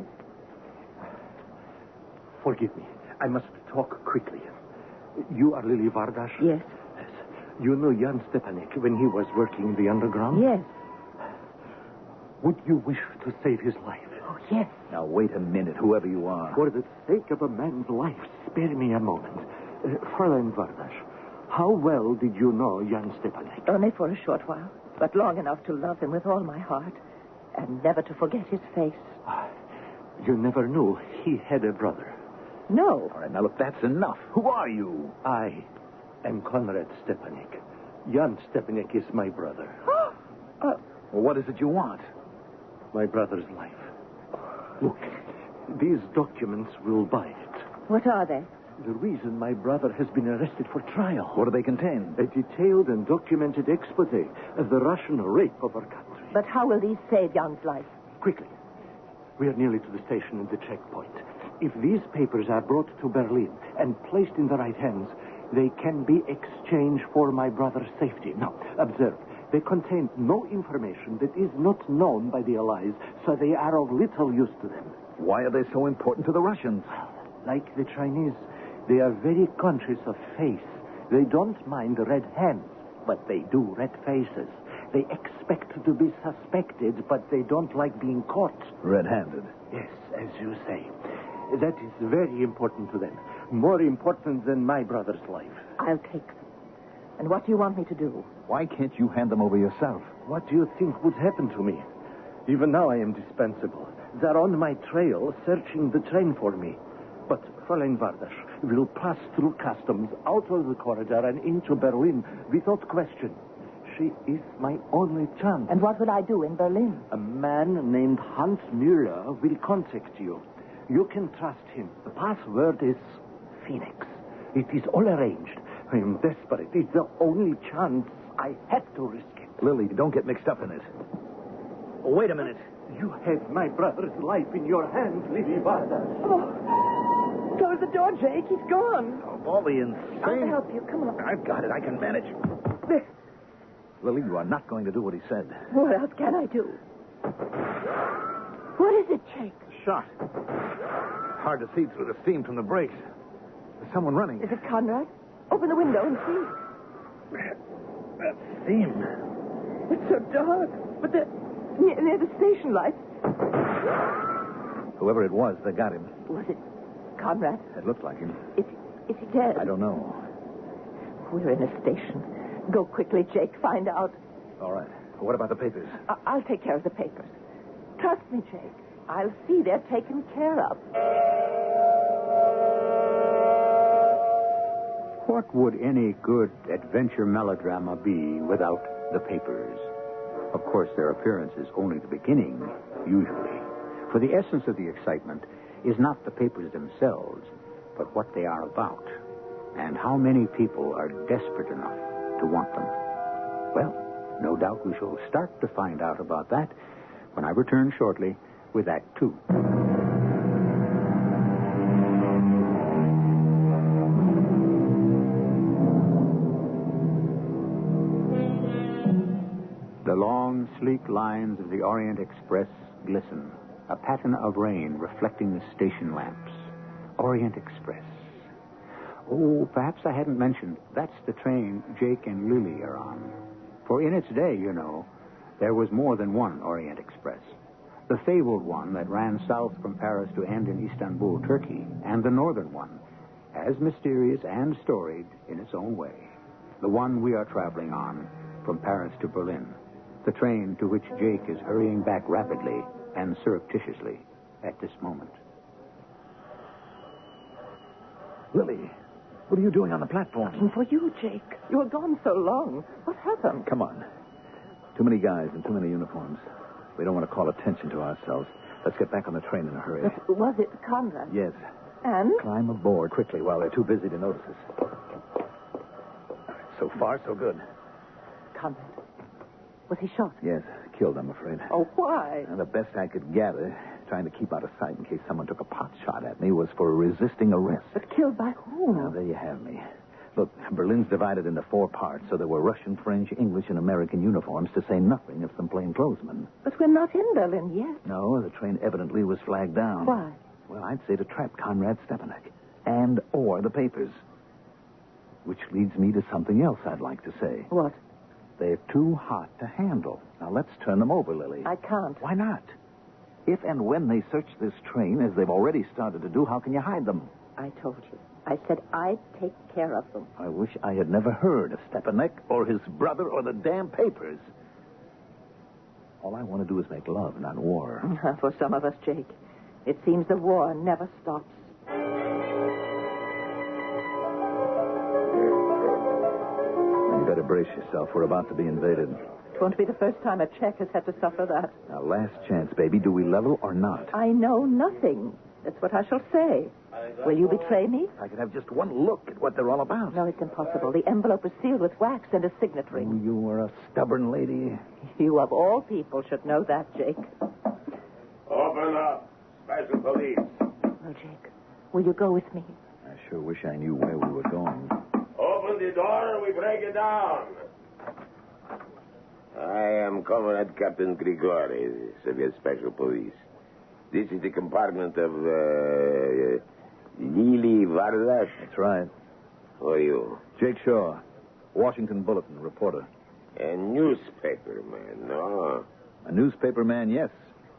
Forgive me. I must talk quickly. You are Lily Vardash? Yes. You know Jan Stepanek when he was working in the underground? Yes. Would you wish to save his life? Oh, yes. Now, wait a minute, whoever you are. For the sake of a man's life, spare me a moment. Fräulein Vardash, how well did you know Jan Stepanek? Only for a short while, but long enough to love him with all my heart and never to forget his face. You never knew he had a brother. No. All right, now look, that's enough. Who are you? I am Conrad Stepanek. Jan Stepanek is my brother. Well, what is it you want? My brother's life. Look, these documents will buy it. What are they? The reason my brother has been arrested for trial. What do they contain? A detailed and documented expose of the Russian rape of our country. But how will these save Jan's life? Quickly. We are nearly to the station and the checkpoint. If these papers are brought to Berlin and placed in the right hands, they can be exchanged for my brother's safety. Now, observe. They contain no information that is not known by the Allies, so they are of little use to them. Why are they so important to the Russians? Like the Chinese, they are very conscious of face. They don't mind red hands, but they do red faces. They expect to be suspected, but they don't like being caught. Red-handed? Yes, as you say. That is very important to them. More important than my brother's life. I'll take them. And what do you want me to do? Why can't you hand them over yourself? What do you think would happen to me? Even now I am dispensable. They're on my trail, searching the train for me. But Fräulein Vardas will pass through customs, out of the corridor, and into Berlin without question. She is my only chance. And what will I do in Berlin? A man named Hans Müller will contact you. You can trust him. The password is Phoenix. It is all arranged. I am desperate. It's the only chance. I have to risk it. Lily, don't get mixed up in it. Oh, wait a minute. You have my brother's life in your hands, Lily Vardas. Oh, close the door, Jake. He's gone. Of all the insane... I'll help you. Come on. I've got it. I can manage. Lily, you are not going to do what he said. What else can I do? What is it, Jake? Shot. Hard to see through the steam from the brakes. There's someone running. Is it Conrad? Open the window and see. That steam. It's so dark. But near the station lights. Whoever it was, they got him. Was it Conrad? It looked like him. Is he dead? I don't know. We're in a station. Go quickly, Jake. Find out. All right. What about the papers? I'll take care of the papers. Trust me, Jake. I'll see they're taken care of. What would any good adventure melodrama be without the papers? Of course, their appearance is only the beginning, usually. For the essence of the excitement is not the papers themselves, but what they are about, and how many people are desperate enough to want them. Well, no doubt we shall start to find out about that when I return shortly with Act 2. The long, sleek lines of the Orient Express glisten, a pattern of rain reflecting the station lamps. Orient Express. Oh, perhaps I hadn't mentioned, that's the train Jake and Lily are on. For in its day, you know, there was more than one Orient Express. The fabled one that ran south from Paris to end in Istanbul, Turkey, and the northern one, as mysterious and storied in its own way. The one we are traveling on from Paris to Berlin. The train to which Jake is hurrying back rapidly and surreptitiously at this moment. Lily, what are you doing on the platform? Looking for you, Jake. You were gone so long. What happened? Come on. Too many guys in too many uniforms. We don't want to call attention to ourselves. Let's get back on the train in a hurry. Was it Conrad? Yes. And? Climb aboard quickly while they're too busy to notice us. So far, so good. Conrad. Was he shot? Yes, killed, I'm afraid. Oh, why? And the best I could gather, trying to keep out of sight in case someone took a pot shot at me, was for resisting arrest. But killed by whom? Now, there you have me. Look, Berlin's divided into 4 parts, so there were Russian, French, English, and American uniforms, to say nothing of some plainclothesmen. But we're not in Berlin yet. No, the train evidently was flagged down. Why? Well, I'd say to trap Conrad Stepanek. And or the papers. Which leads me to something else I'd like to say. What? They're too hot to handle. Now, let's turn them over, Lily. I can't. Why not? If and when they search this train, as they've already started to do, how can you hide them? I told you. I said I'd take care of them. I wish I had never heard of Stepanek or his brother or the damn papers. All I want to do is make love, not war. For some of us, Jake, it seems the war never stops. brace yourself. We're about to be invaded. It won't be the first time a Czech has had to suffer that. Now, last chance, baby. Do we level or not? I know nothing. That's what I shall say. Will you betray me? I could have just one look at what they're all about. No, it's impossible. The envelope is sealed with wax and a signet ring. Oh, you are a stubborn lady. You, of all people, should know that, Jake. Open up. Special police. Oh, Jake, will you go with me? I sure wish I knew where we were going. Open the door and we break it down. I am Comrade Captain Grigori, Soviet Special Police. This is the compartment of Lily Vardash. That's right. Who are you? Jake Shaw, Washington Bulletin, reporter. A newspaper man, no? A newspaper man, yes.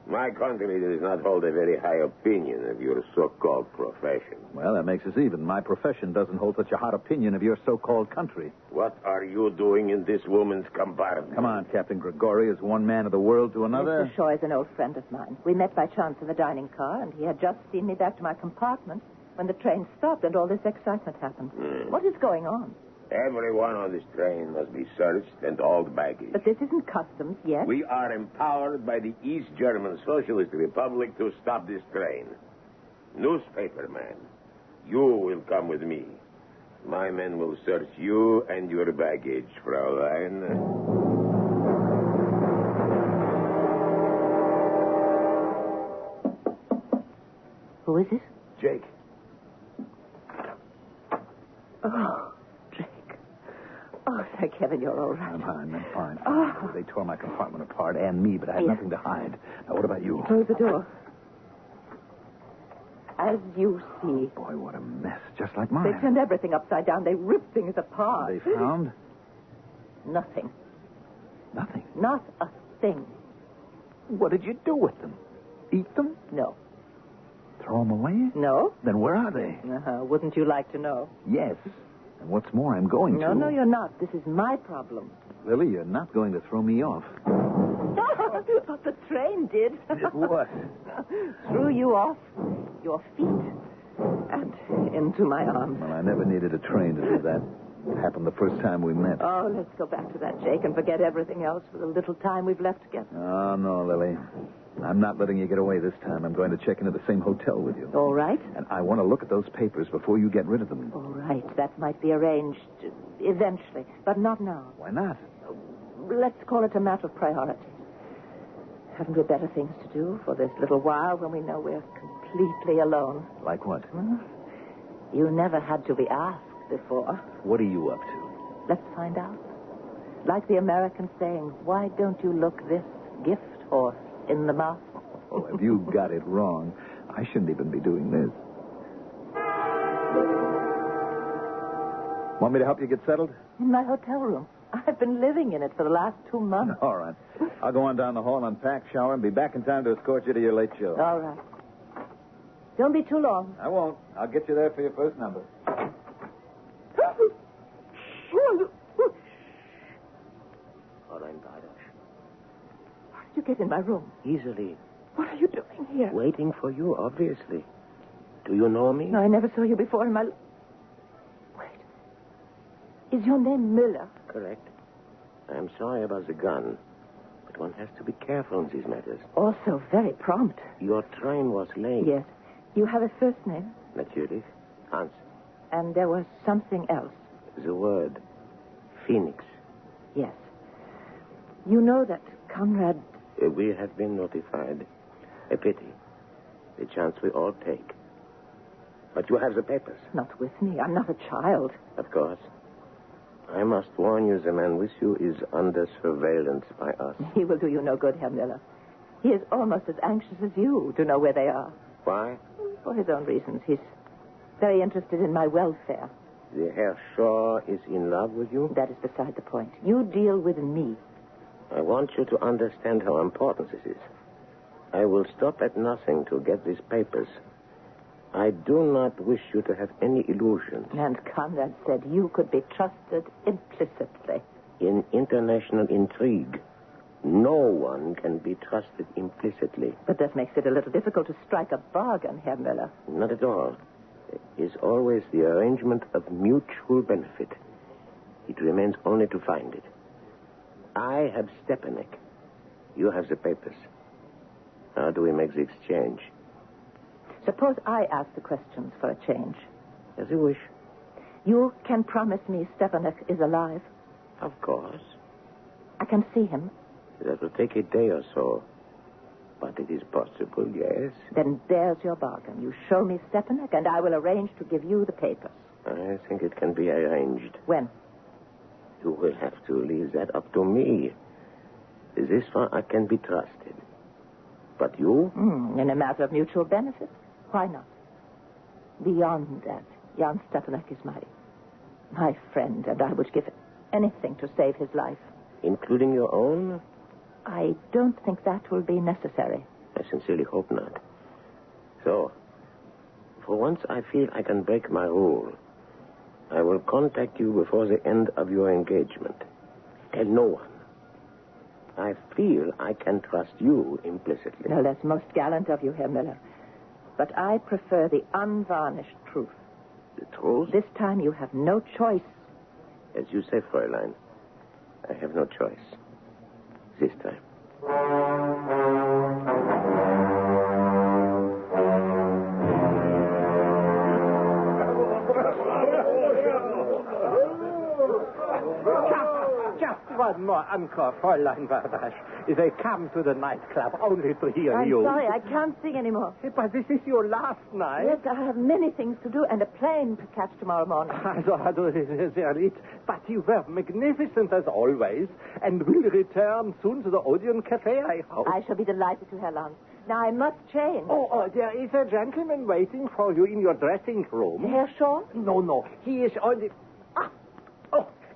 My country does not hold a very high opinion of your so-called profession. Well, that makes us even. My profession doesn't hold such a hot opinion of your so-called country. What are you doing in this woman's compartment? Come on, Captain Grigori. Is one man of the world to another? Mr. Shaw is an old friend of mine. We met by chance in the dining car, and he had just seen me back to my compartment when the train stopped and all this excitement happened. What is going on? Everyone on this train must be searched and all the baggage. But this isn't customs yet. We are empowered by the East German Socialist Republic to stop this train. Newspaper man, you will come with me. My men will search you and your baggage, Fraulein. Who is it? Jake. Oh, Jake. Oh, thank heaven you're all right. I'm fine. Oh. They tore my compartment apart and me, but I had nothing to hide. Now, what about you? Close the door. As you see. Boy, what a mess. Just like mine. They turned everything upside down. They ripped things apart. They found? Nothing. Nothing? Not a thing. What did you do with them? Eat them? No. Throw them away? No. Then where are they? Wouldn't you like to know? Yes. And what's more, I'm going to. No, you're not. This is my problem. Lily, you're not going to throw me off. But the train did. What? Threw you off your feet and into my arms. Well, I never needed a train to do that. It happened the first time we met. Oh, let's go back to that, Jake, and forget everything else for the little time we've left together. Oh, no, Lily. I'm not letting you get away this time. I'm going to check into the same hotel with you. All right. And I want to look at those papers before you get rid of them. All right. That might be arranged eventually, but not now. Why not? Let's call it a matter of priority. Haven't we better things to do for this little while when we know we're completely alone? Like what? You never had to be asked before. What are you up to? Let's find out. Like the American saying, why don't you look this gift horse in the mouth? Oh, if you got it wrong, I shouldn't even be doing this. Want me to help you get settled? In my hotel room. I've been living in it for the last 2 months. All right. I'll go on down the hall, unpack, shower, and be back in time to escort you to your late show. All right. Don't be too long. I won't. I'll get you there for your first number. How did you get in my room? Easily. What are you doing here? Waiting for you, obviously. Do you know me? No, I never saw you before in my... Wait. Is your name Miller? Correct. I'm sorry about the gun, but one has to be careful in these matters. Also very prompt. Your train was late. Yes. You have a first name? Natürlich. Hans. And there was something else. The word. Phoenix. Yes. You know that Conrad... We have been notified. A pity. The chance we all take. But you have the papers. Not with me. I'm not a child. Of course. I must warn you, the man with you is under surveillance by us. He will do you no good, Herr Miller. He is almost as anxious as you to know where they are. Why? For his own reasons. He's very interested in my welfare. The Herr Shaw is in love with you? That is beside the point. You deal with me. I want you to understand how important this is. I will stop at nothing to get these papers. I do not wish you to have any illusions. And Conrad said you could be trusted implicitly. In international intrigue, no one can be trusted implicitly. But that makes it a little difficult to strike a bargain, Herr Miller. Not at all. It is always the arrangement of mutual benefit. It remains only to find it. I have Stepanek. You have the papers. How do we make the exchange? Suppose I ask the questions for a change. As you wish. You can promise me Stepanek is alive? Of course. I can see him. That will take a day or so. But it is possible, yes. Then there's your bargain. You show me Stepanek, and I will arrange to give you the papers. I think it can be arranged. When? You will have to leave that up to me. This far I can be trusted. But you? In a matter of mutual benefit, why not? Beyond that, Jan Stepanek is my friend, and I would give anything to save his life. Including your own? I don't think that will be necessary. I sincerely hope not. So, for once I feel I can break my rule. I will contact you before the end of your engagement. Tell no one. I feel I can trust you implicitly. No, that's most gallant of you, Herr Miller. But I prefer the unvarnished truth. The truth? This time you have no choice. As you say, Fräulein, I have no choice. This time. Just one more encore, Fräulein Barbasch. They come to the nightclub only to hear I'm you. sorry, I can't sing anymore. But this is your last night. Yes, I have many things to do and a plane to catch tomorrow morning. But you were magnificent as always, and will return soon to the Odeon Cafe, I hope. I shall be delighted to, Herr Lanz. Now, I must change. Oh, there is a gentleman waiting for you in your dressing room. Herr Shaw? No. He is on the...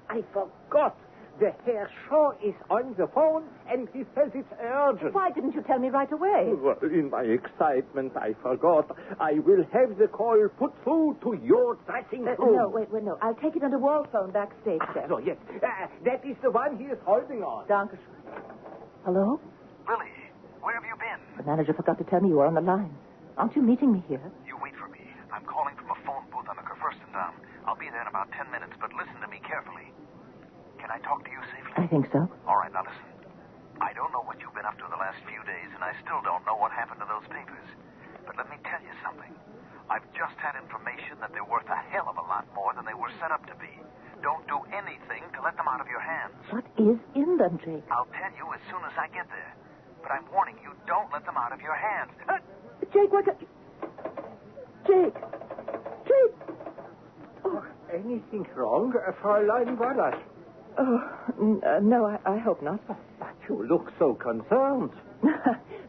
I forgot. The Herr Shaw is on the phone, and he says it's urgent. Why didn't you tell me right away? Well, in my excitement, I forgot. I will have the call put through to your dressing room. No, wait, no. I'll take it on the wall phone backstage, sir. So, yes. That is the one he is holding on. Danke. Hello? Lily, where have you been? The manager forgot to tell me you were on the line. Aren't you meeting me here? You wait for me. I'm calling from a phone booth on the Kurfürstendamm. I'll be there in about 10 minutes, but listen to me carefully. Can I talk to you safely? I think so. All right, now listen. I don't know what you've been up to the last few days, and I still don't know what happened to those papers. But let me tell you something. I've just had information that they're worth a hell of a lot more than they were set up to be. Don't do anything to let them out of your hands. What is in them, Jake? I'll tell you as soon as I get there. But I'm warning you, don't let them out of your hands. Jake, what... Jake! Oh, anything wrong, Fräulein Barbasch? No, I hope not. But you look so concerned.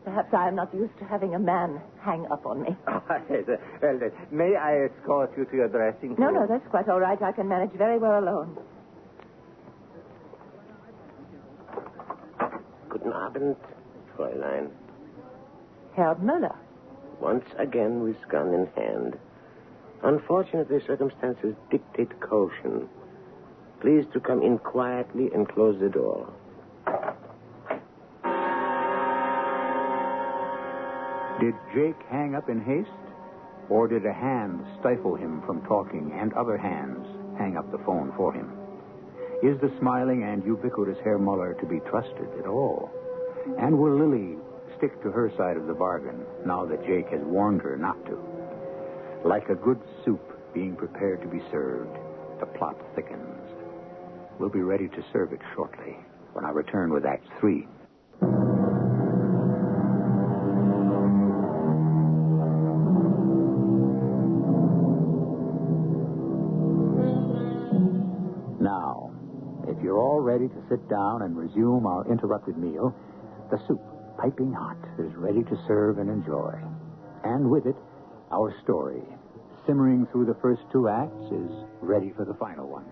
Perhaps I am not used to having a man hang up on me. Well, may I escort you to your dressing room? No, that's quite all right. I can manage very well alone. Guten Abend, Fräulein. Herr Müller. Once again with gun in hand. Unfortunately, circumstances dictate caution. Please to come in quietly and close the door. Did Jake hang up in haste? Or did a hand stifle him from talking and other hands hang up the phone for him? Is the smiling and ubiquitous Herr Muller to be trusted at all? And will Lily stick to her side of the bargain now that Jake has warned her not to? Like a good soup being prepared to be served, the plot thickens. We'll be ready to serve it shortly when I return with Act 3. Now, if you're all ready to sit down and resume our interrupted meal, the soup, piping hot, is ready to serve and enjoy. And with it, our story, simmering through the first 2 acts, is ready for the final one.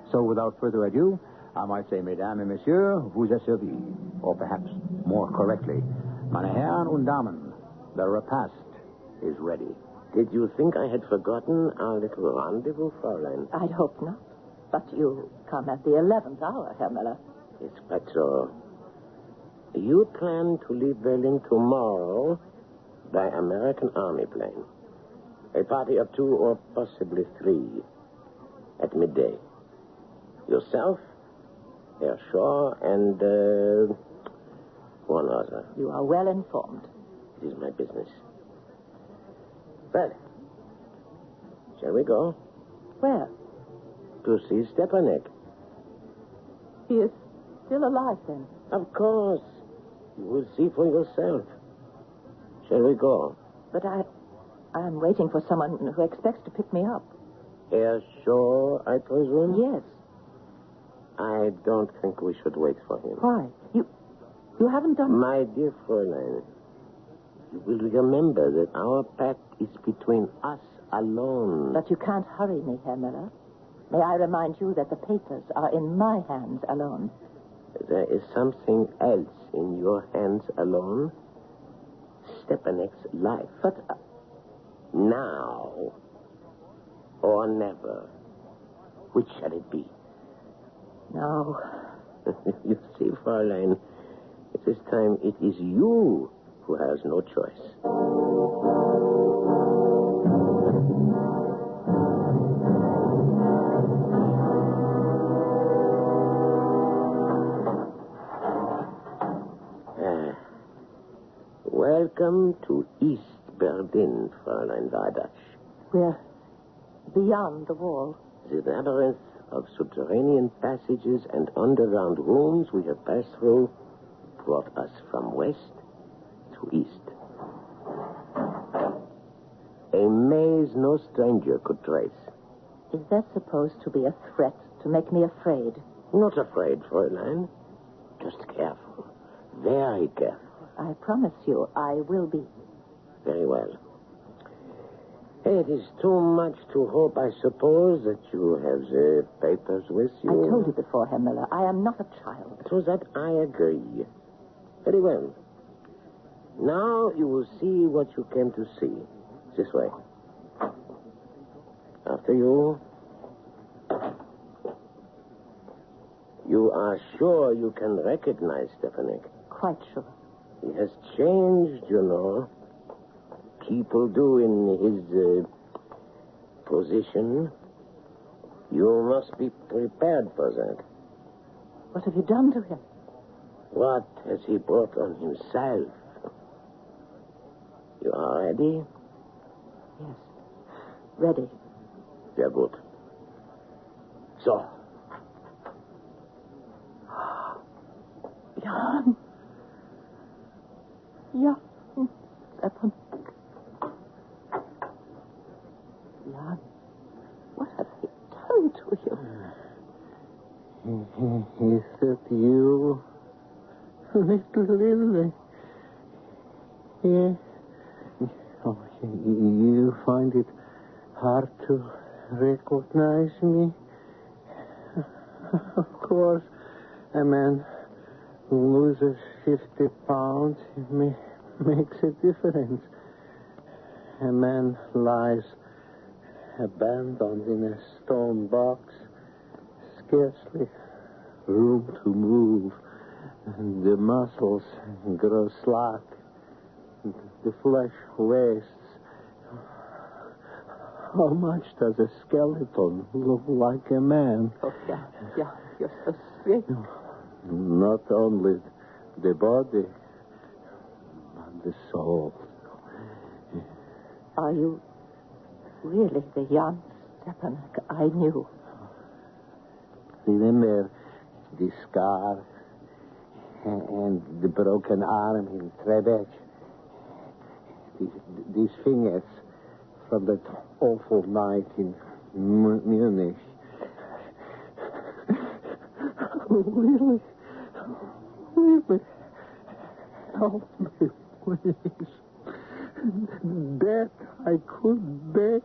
So, without further ado, I might say, Mesdames et Messieurs, vous êtes servis. Or perhaps, more correctly, Meine Herren und Damen, the repast is ready. Did you think I had forgotten our little rendezvous, Fräulein? I'd hope not. But you come at the 11th hour, Herr Müller. It's quite so. You plan to leave Berlin tomorrow by American Army plane. A party of 2 or possibly 3 at midday. Yourself, Herr Shaw, and one other. You are well informed. It is my business. Well, shall we go? Where? To see Stepanek. He is still alive, then? Of course. You will see for yourself. Shall we go? But I am waiting for someone who expects to pick me up. Herr Shaw, I presume? Yes. I don't think we should wait for him. Why? You haven't done... My dear Fräulein, you will remember that our pact is between us alone. But you can't hurry me, Herr Miller. May I remind you that the papers are in my hands alone. There is something else in your hands alone. Stepanek's life. But... Now or never. Which shall it be? Now. You see, Fräulein, at this time it is you who has no choice. Welcome to East Berlin, Fräulein Wardasch. We're beyond the wall. The labyrinth of subterranean passages and underground rooms we have passed through brought us from west to east. A maze no stranger could trace. Is that supposed to be a threat to make me afraid? Not afraid, Fräulein. Just careful. Very careful. I promise you, I will be. Very well. It is too much to hope, I suppose, that you have the papers with you. I told you before, Herr Miller, I am not a child. To that I agree. Very well. Now you will see what you came to see. This way. After you. You are sure you can recognize Stepanek? Quite sure. He has changed, you know. People do in his position. You must be prepared for that. What have you done to him? What has he brought on himself? You are ready? Yes. Ready. Sehr gut. So. Jan. Jan. Stepanek. Jan. What have he done to you? Is that you? Little Lily. Yeah. Oh, you find it hard to recognize me? Of course, a man who loses 50 pounds makes a difference. A man lies abandoned in a stone box, scarcely room to move, and the muscles grow slack, the flesh wastes. How much does a skeleton look like a man? Oh, yeah, you're so sweet. Not only the body, but the soul. Are you really the Jan Stepanek I knew? Remember the scar and the broken arm in Trebek? These fingers from that awful night in Munich. Really? Help me, please. That I could bear,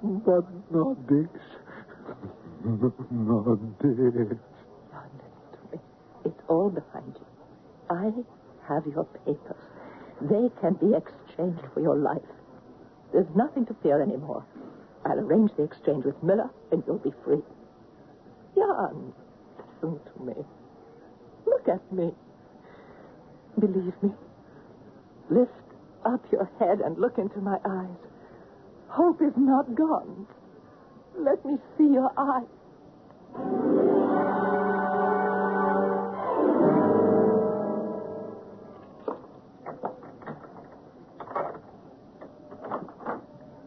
but not this. Not this. Now, listen to me. It's all behind you. I have your papers. They can be exchanged for your life. There's nothing to fear anymore. I'll arrange the exchange with Miller, and you'll be free. Jan, listen to me. Look at me. Believe me. Lift up your head and look into my eyes. Hope is not gone. Let me see your eyes.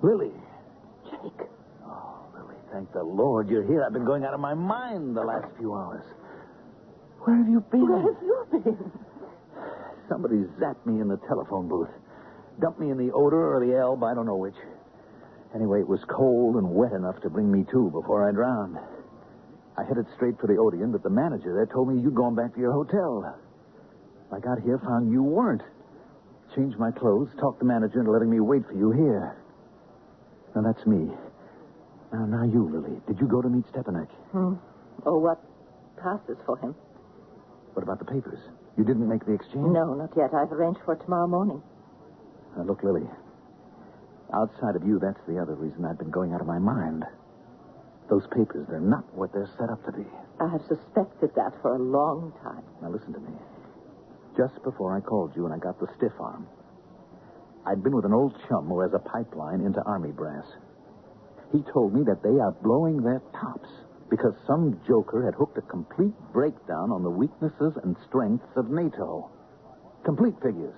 Lily. Jake. Oh, Lily, thank the Lord you're here. I've been going out of my mind the last few hours. Where have you been? Where have you been? Somebody zapped me in the telephone booth. Dumped me in the odor or the Elbe, I don't know which. Anyway, it was cold and wet enough to bring me to before I drowned. I headed straight for the Odeon, but the manager there told me you'd gone back to your hotel. I got here, found you weren't. Changed my clothes, talked the manager into letting me wait for you here. Now, that's me. Now you, Lily. Did you go to meet Stepanek? Oh, what passes for him? What about the papers? You didn't make the exchange? No, not yet. I've arranged for tomorrow morning. Now, look, Lily. Outside of you, that's the other reason I've been going out of my mind. Those papers, they're not what they're set up to be. I have suspected that for a long time. Now, listen to me. Just before I called you and I got the stiff arm, I'd been with an old chum who has a pipeline into Army brass. He told me that they are blowing their tops because some joker had hooked a complete breakdown on the weaknesses and strengths of NATO. Complete figures.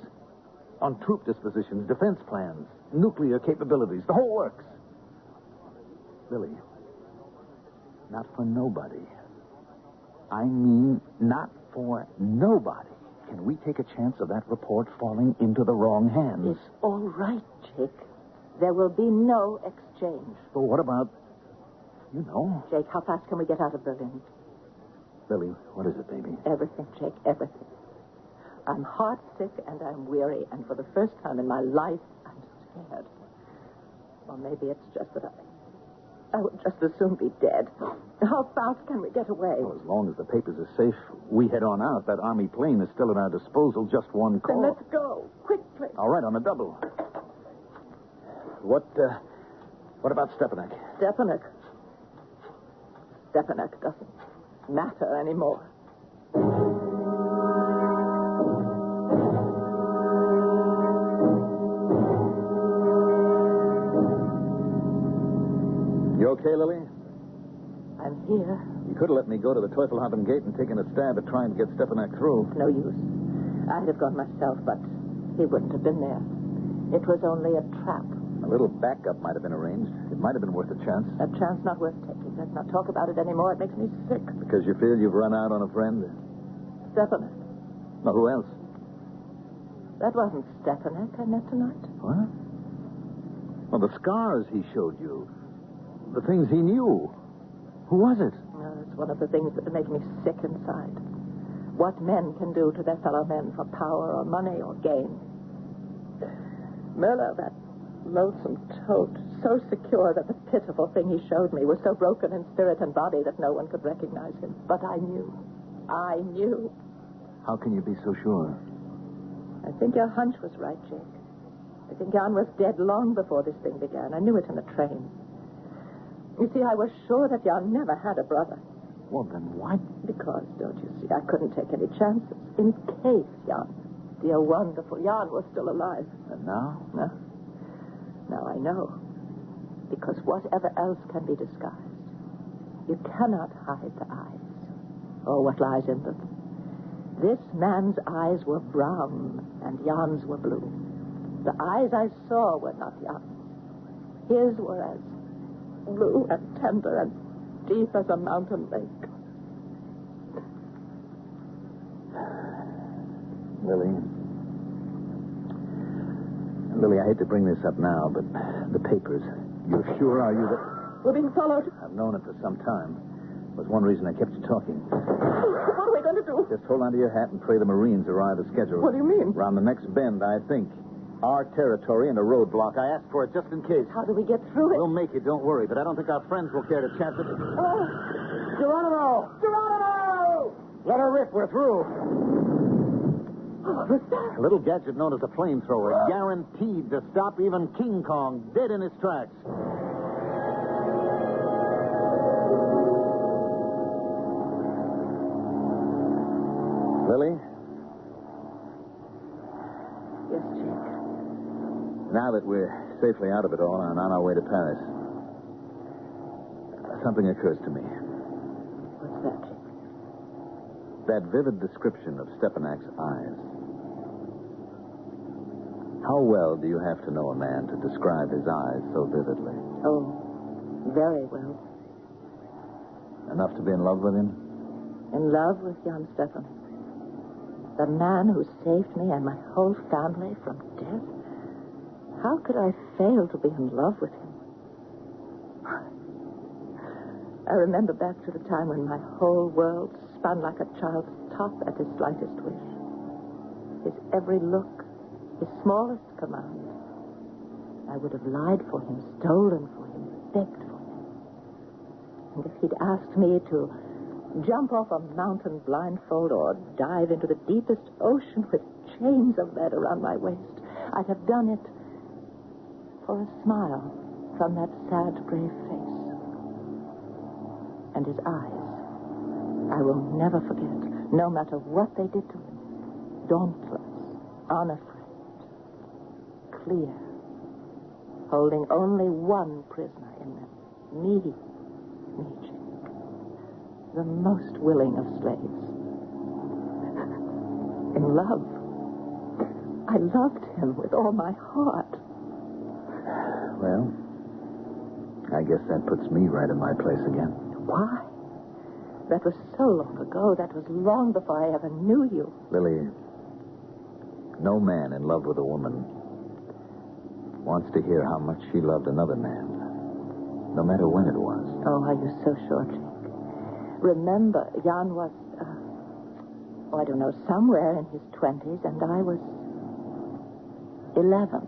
On troop dispositions, defense plans, nuclear capabilities, the whole works. Lily, not for nobody. I mean, not for nobody. Can we take a chance of that report falling into the wrong hands? It's all right, Jake. There will be no exchange. Well, what about, you know? Jake, how fast can we get out of Berlin? Lily, what is it, baby? Everything, Jake, everything. I'm heartsick and I'm weary, and for the first time in my life, I'm scared. Or maybe it's just that I would just as soon be dead. How fast can we get away? Well, as long as the papers are safe, we head on out. That Army plane is still at our disposal. Just one call. Then let's go. Quickly. All right, on the double. What about Stepanek? Stepanek doesn't matter anymore. You okay, Lily? I'm here. You could have let me go to the Teufelhaven gate and taken a stab at trying to get Stepanek through. No use. I'd have gone myself, but he wouldn't have been there. It was only a trap. A little backup might have been arranged. It might have been worth a chance. A chance not worth taking. Let's not talk about it anymore. It makes me sick. Because you feel you've run out on a friend? Stepanek. Well, who else? That wasn't Stepanek I met tonight. What? Well, the scars he showed you. The things he knew. Who was it? Oh, it's one of the things that make me sick inside. What men can do to their fellow men for power or money or gain. Miller, that loathsome toad, so secure that the pitiful thing he showed me was so broken in spirit and body that no one could recognize him. But I knew. How can you be so sure? I think your hunch was right, Jake. I think Jan was dead long before this thing began. I knew it in the train. You see, I was sure that Jan never had a brother. Well, then why? Because, don't you see, I couldn't take any chances. In case Jan, dear wonderful Jan, was still alive. And now? No. Now I know. Because whatever else can be disguised, you cannot hide the eyes. Or what lies in them. This man's eyes were brown, and Jan's were blue. The eyes I saw were not Jan's. His were as blue and tender and deep as a mountain lake. Lily, I hate to bring this up now, but the papers. You're sure, are you, that... We're being followed. I've known it for some time. It was one reason I kept you talking. What are we going to do? Just hold onto your hat and pray the Marines arrive as scheduled. What do you mean? Around the next bend, I think. Our territory and a roadblock. I asked for it just in case. How do we get through it? We'll make it, don't worry. But I don't think our friends will care to chance it. Geronimo! Geronimo! Let her rip. We're through. What was that? A little gadget known as a flamethrower, guaranteed to stop even King Kong dead in his tracks. Lily? Yes, Jake. Now that we're safely out of it all and on our way to Paris, something occurs to me. that vivid description of Stepanak's eyes. How well do you have to know a man to describe his eyes so vividly? Oh, very well. Enough to be in love with him? In love with Jan Stepan. The man who saved me and my whole family from death. How could I fail to be in love with him? I remember back to the time when my whole world spun like a child's top at his slightest wish. His every look, his smallest command. I would have lied for him, stolen for him, begged for him. And if he'd asked me to jump off a mountain blindfold or dive into the deepest ocean with chains of lead around my waist, I'd have done it for a smile from that sad, brave face. And his eyes, I will never forget, no matter what they did to him. Dauntless, unafraid, clear, holding only one prisoner in them. Me, Jake, the most willing of slaves. In love, I loved him with all my heart. Well, I guess that puts me right in my place again. Why? That was so long ago. That was long before I ever knew you. Lily, no man in love with a woman wants to hear how much she loved another man, no matter when it was. Oh, are you so sure, Jake? Remember, Jan was, I don't know, somewhere in his 20s, and I was 11.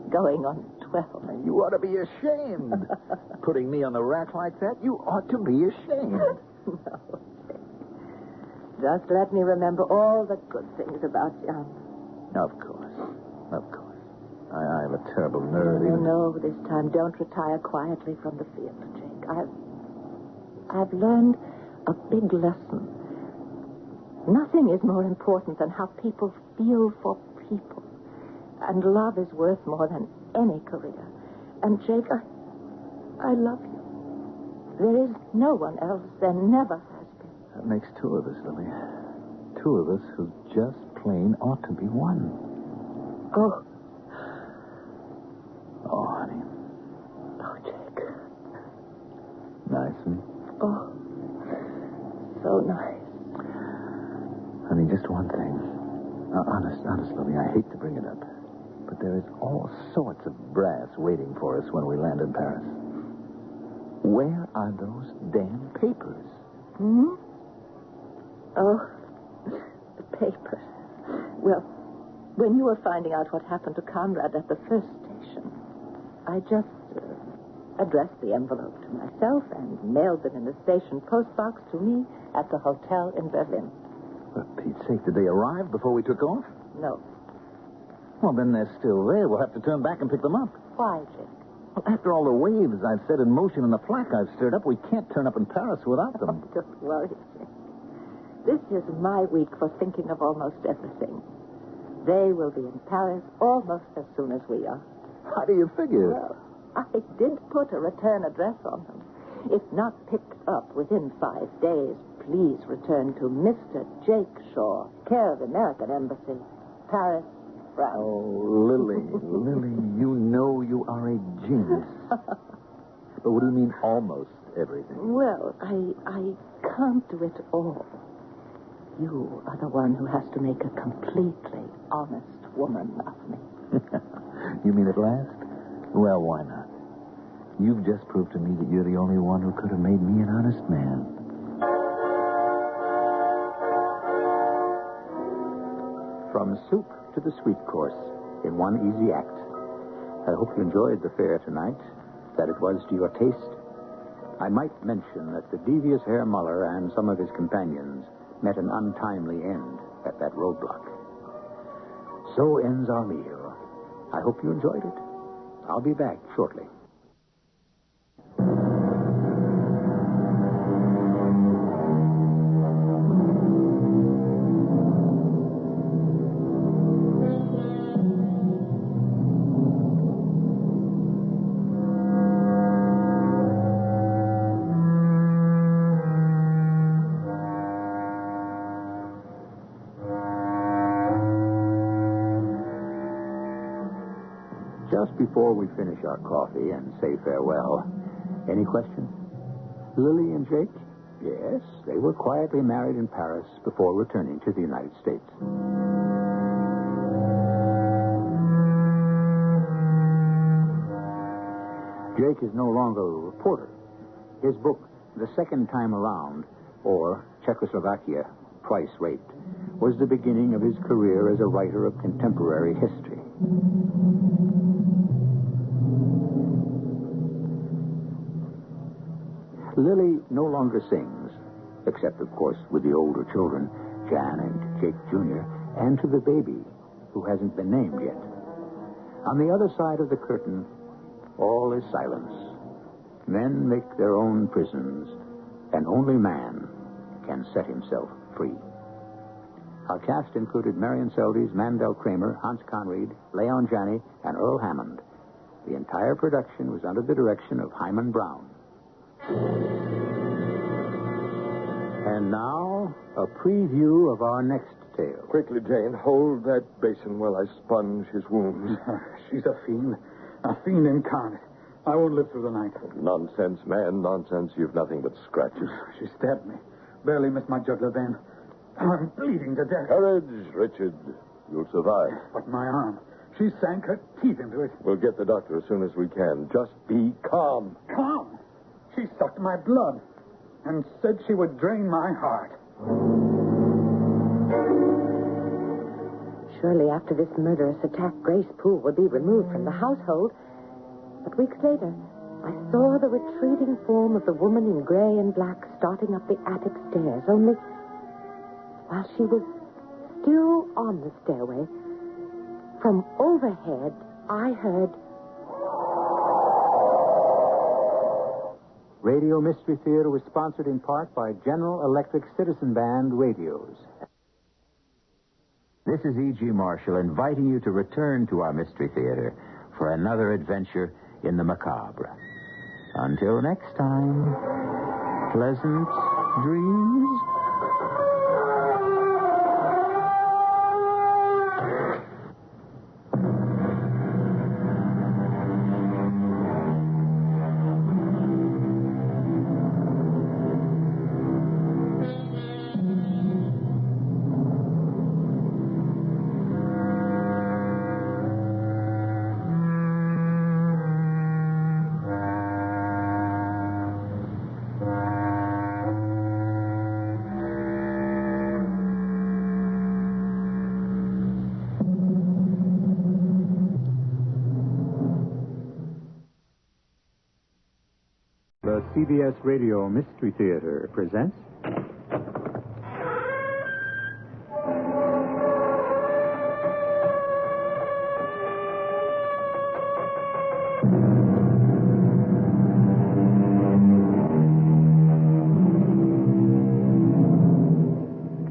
Going on 12. You ought to be ashamed. Putting me on the rack like that, you ought to be ashamed. No, Jake. Just let me remember all the good things about Jan. Of course. I have a terrible nerve. No, this time don't retire quietly from the field, Jake. I've learned a big lesson. Nothing is more important than how people feel for people. And love is worth more than any career. And, Jake, I love you. There is no one else. There never has been. That makes two of us, Lily. Two of us who just plain ought to be one. Oh. Oh, honey. Oh, Jake. Nice, huh? Oh. So nice. Honey, just one thing. Honest, Lily, I hate to bring it up. But there is all sorts of brass waiting for us when we land in Paris. Where are those damn papers? Hmm? Oh, the papers. Well, when you were finding out what happened to Conrad at the first station, I just addressed the envelope to myself and mailed them in the station postbox to me at the hotel in Berlin. For Pete's sake, did they arrive before we took off? No. Well, then they're still there. We'll have to turn back and pick them up. Why, Jake? Well, after all the waves I've set in motion and the flak I've stirred up, we can't turn up in Paris without them. Don't worry, Jake. This is my week for thinking of almost everything. They will be in Paris almost as soon as we are. How do you figure? Well, I did put a return address on them. If not picked up within 5 days, please return to Mr. Jake Shaw, care of American Embassy, Paris, France. Oh, Lily, you know you are a genius. But what do you mean almost everything? Well, I can't do it all. You are the one who has to make a completely honest woman of me. You mean at last? Well, why not? You've just proved to me that you're the only one who could have made me an honest man. From soup to the sweet course in one easy act. I hope you enjoyed the fare tonight, that it was to your taste. I might mention that the devious Herr Muller and some of his companions met an untimely end at that roadblock. So ends our meal. I hope you enjoyed it. I'll be back shortly. before we finish our coffee and say farewell, any questions? Lily and Jake? Yes, they were quietly married in Paris before returning to the United States. Jake is no longer a reporter. His book, The Second Time Around, or Czechoslovakia, Twice Raped, was the beginning of his career as a writer of contemporary history. Lily no longer sings, except, of course, with the older children, Jan and Jake Jr., and to the baby, who hasn't been named yet. On the other side of the curtain, all is silence. Men make their own prisons, and only man can set himself free. Our cast included Marion Seldes, Mandel Kramer, Hans Conried, Leon Janney, and Earl Hammond. The entire production was under the direction of Hyman Brown. And now, a preview of our next tale. Quickly, Jane, hold that basin while I sponge his wounds. She's a fiend incarnate. I won't live through the night. Nonsense, man, nonsense. You've nothing but scratches. She stabbed me. Barely missed my jugular vein. I'm bleeding to death. Courage, Richard. You'll survive. But my arm. She sank her teeth into it. We'll get the doctor as soon as we can. Just be calm. Calm? She sucked my blood and said she would drain my heart. Surely after this murderous attack, Grace Poole would be removed from the household. But weeks later, I saw the retreating form of the woman in gray and black starting up the attic stairs. Only, while she was still on the stairway, from overhead, I heard... Radio Mystery Theater was sponsored in part by General Electric Citizen Band Radios. This is E.G. Marshall inviting you to return to our Mystery Theater for another adventure in the macabre. Until next time, pleasant dreams. The CBS Radio Mystery Theater presents...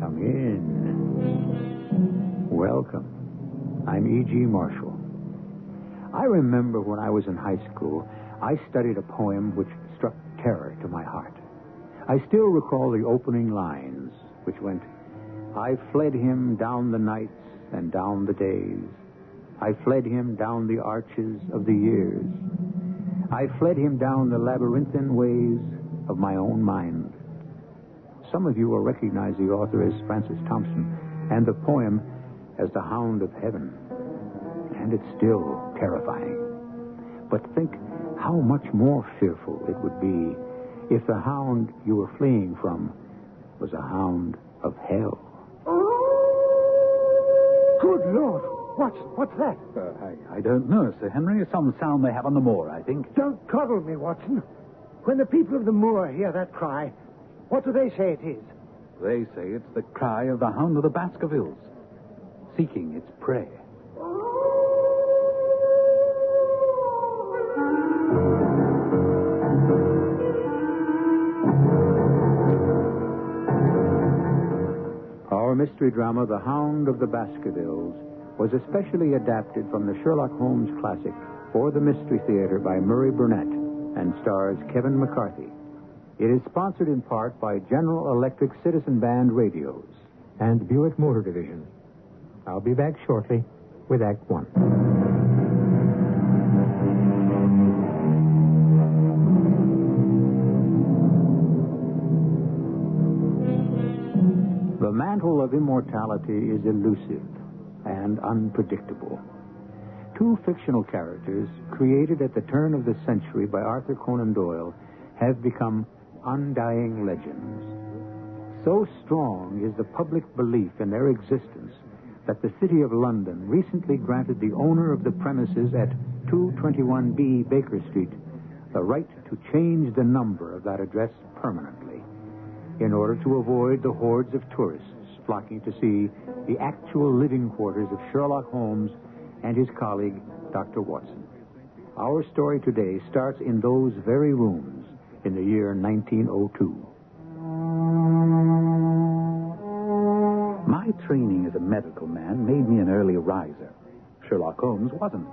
Come in. Welcome. I'm E.G. Marshall. I remember when I was in high school, I studied a poem which struck terror to my heart. I still recall the opening lines, which went, I fled him down the nights and down the days. I fled him down the arches of the years. I fled him down the labyrinthine ways of my own mind. Some of you will recognize the author as Francis Thompson, and the poem as The Hound of Heaven. And it's still terrifying. But think how much more fearful it would be if the hound you were fleeing from was a hound of hell. Good Lord! What's that? I don't know, Sir Henry. Some sound they have on the moor, I think. Don't coddle me, Watson. When the people of the moor hear that cry, what do they say it is? They say it's the cry of the hound of the Baskervilles, seeking its prey. Our mystery drama, The Hound of the Baskervilles, was especially adapted from the Sherlock Holmes classic for the Mystery Theater by Murray Burnett and stars Kevin McCarthy. It is sponsored in part by General Electric Citizen Band Radios and Buick Motor Division. I'll be back shortly with Act One. marvel of immortality is elusive and unpredictable. Two fictional characters created at the turn of the century by Arthur Conan Doyle have become undying legends. So strong is the public belief in their existence that the City of London recently granted the owner of the premises at 221B Baker Street the right to change the number of that address permanently in order to avoid the hordes of tourists flocking to see the actual living quarters of Sherlock Holmes and his colleague, Dr. Watson. Our story today starts in those very rooms in the year 1902. My training as a medical man made me an early riser. Sherlock Holmes wasn't.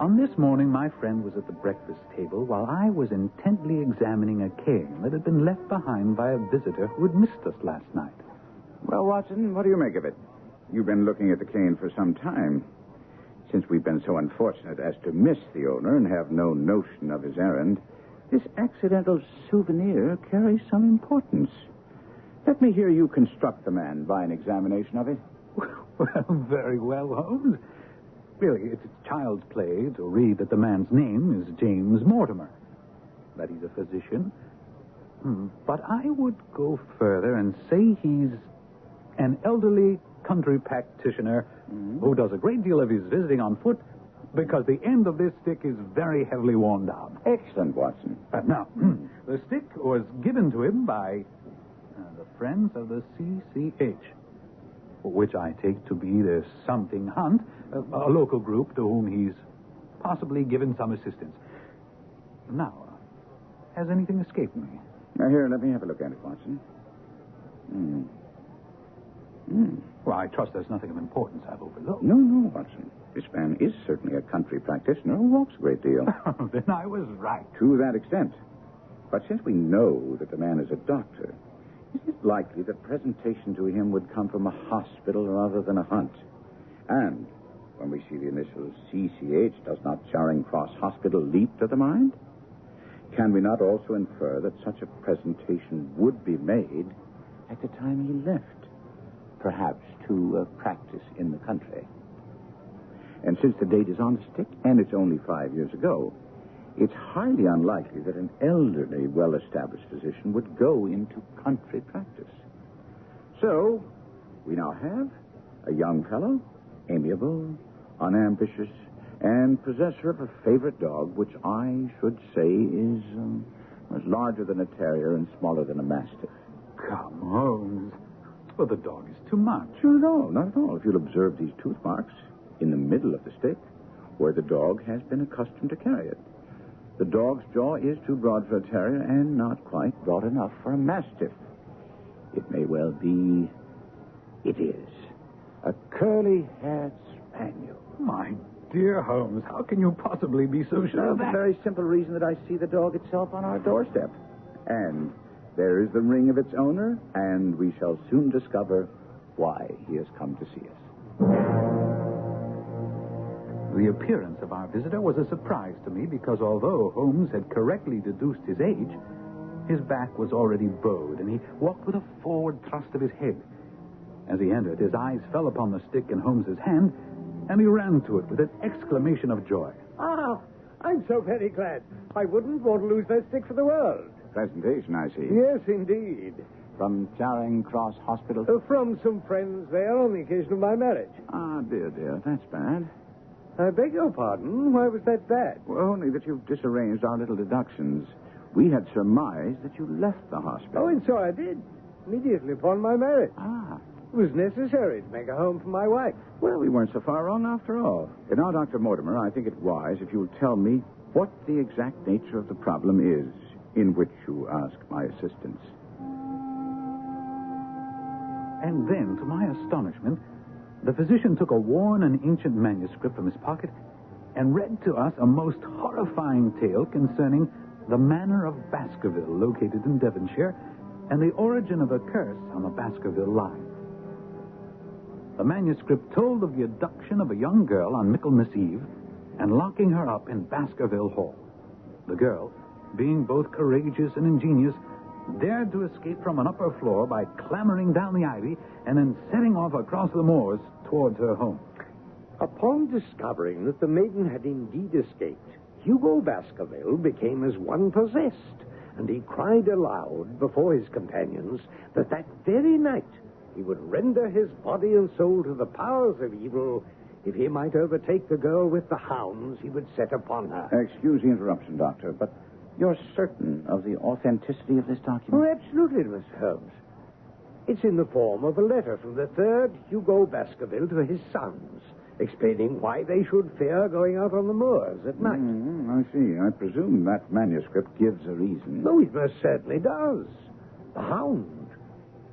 On this morning, my friend was at the breakfast table while I was intently examining a cane that had been left behind by a visitor who had missed us last night. Well, Watson, what do you make of it? You've been looking at the cane for some time. Since we've been so unfortunate as to miss the owner and have no notion of his errand, this accidental souvenir carries some importance. Let me hear you construct the man by an examination of it. Well, very well, Holmes. Really, it's child's play to read that the man's name is James Mortimer, that he's a physician. But I would go further and say he's an elderly country practitioner who does a great deal of his visiting on foot because the end of this stick is very heavily worn down. Excellent, Watson. Now, the stick was given to him by the Friends of the CCH, which I take to be the Something Hunt, a local group to whom he's possibly given some assistance. Now, has anything escaped me? Now, here, let me have a look at it, Watson. Well, I trust there's nothing of importance I've overlooked. No, Watson. This man is certainly a country practitioner who walks a great deal. Then I was right. To that extent. But since we know that the man is a doctor, is it likely that presentation to him would come from a hospital rather than a hunt? And when we see the initials CCH, does not Charing Cross Hospital leap to the mind? Can we not also infer that such a presentation would be made at the time he left? Perhaps to practice in the country. And since the date is on the stick, and it's only 5 years ago, it's highly unlikely that an elderly, well-established physician would go into country practice. So, we now have a young fellow, amiable, unambitious, and possessor of a favorite dog, which I should say is larger than a terrier and smaller than a mastiff. Come, Holmes. Well, the dog is too much. No, not at all. If you'll observe these tooth marks in the middle of the stick, where the dog has been accustomed to carry it. The dog's jaw is too broad for a terrier and not quite broad enough for a mastiff. It may well be... It is a curly-haired spaniel. My dear Holmes, how can you possibly be so sure of For that? the very simple reason that I see the dog itself on our doorstep. And there is the ring of its owner, and we shall soon discover why he has come to see us. The appearance of our visitor was a surprise to me because although Holmes had correctly deduced his age, his back was already bowed, and he walked with a forward thrust of his head. As he entered, his eyes fell upon the stick in Holmes's hand, and he ran to it with an exclamation of joy. Ah, I'm so very glad. I wouldn't want to lose that stick for the world. Presentation, I see. Yes, indeed. From Charing Cross Hospital? From some friends there on the occasion of my marriage. Ah, dear, that's bad. I beg your pardon. Why was that bad? Well, only that you've disarranged our little deductions. We had surmised that you left the hospital. Oh, and so I did. Immediately upon my marriage. Ah. It was necessary to make a home for my wife. Well, we weren't so far wrong after all. And now, Dr. Mortimer, I think it wise if you'll tell me what the exact nature of the problem is in which you ask my assistance. And then, to my astonishment, the physician took a worn and ancient manuscript from his pocket and read to us a most horrifying tale concerning the manor of Baskerville, located in Devonshire, and the origin of a curse on the Baskerville line. The manuscript told of the abduction of a young girl on Michaelmas Eve and locking her up in Baskerville Hall. The girl, being both courageous and ingenious, dared to escape from an upper floor by clambering down the ivy and then setting off across the moors towards her home. Upon discovering that the maiden had indeed escaped, Hugo Baskerville became as one possessed, and he cried aloud before his companions that very night he would render his body and soul to the powers of evil if he might overtake the girl with the hounds he would set upon her. Excuse the interruption, Doctor, but you're certain of the authenticity of this document? Oh, absolutely, Mr. Holmes. It's in the form of a letter from the third Hugo Baskerville to his sons, explaining why they should fear going out on the moors at night. I see. I presume that manuscript gives a reason. Oh, it most certainly does. The Hound.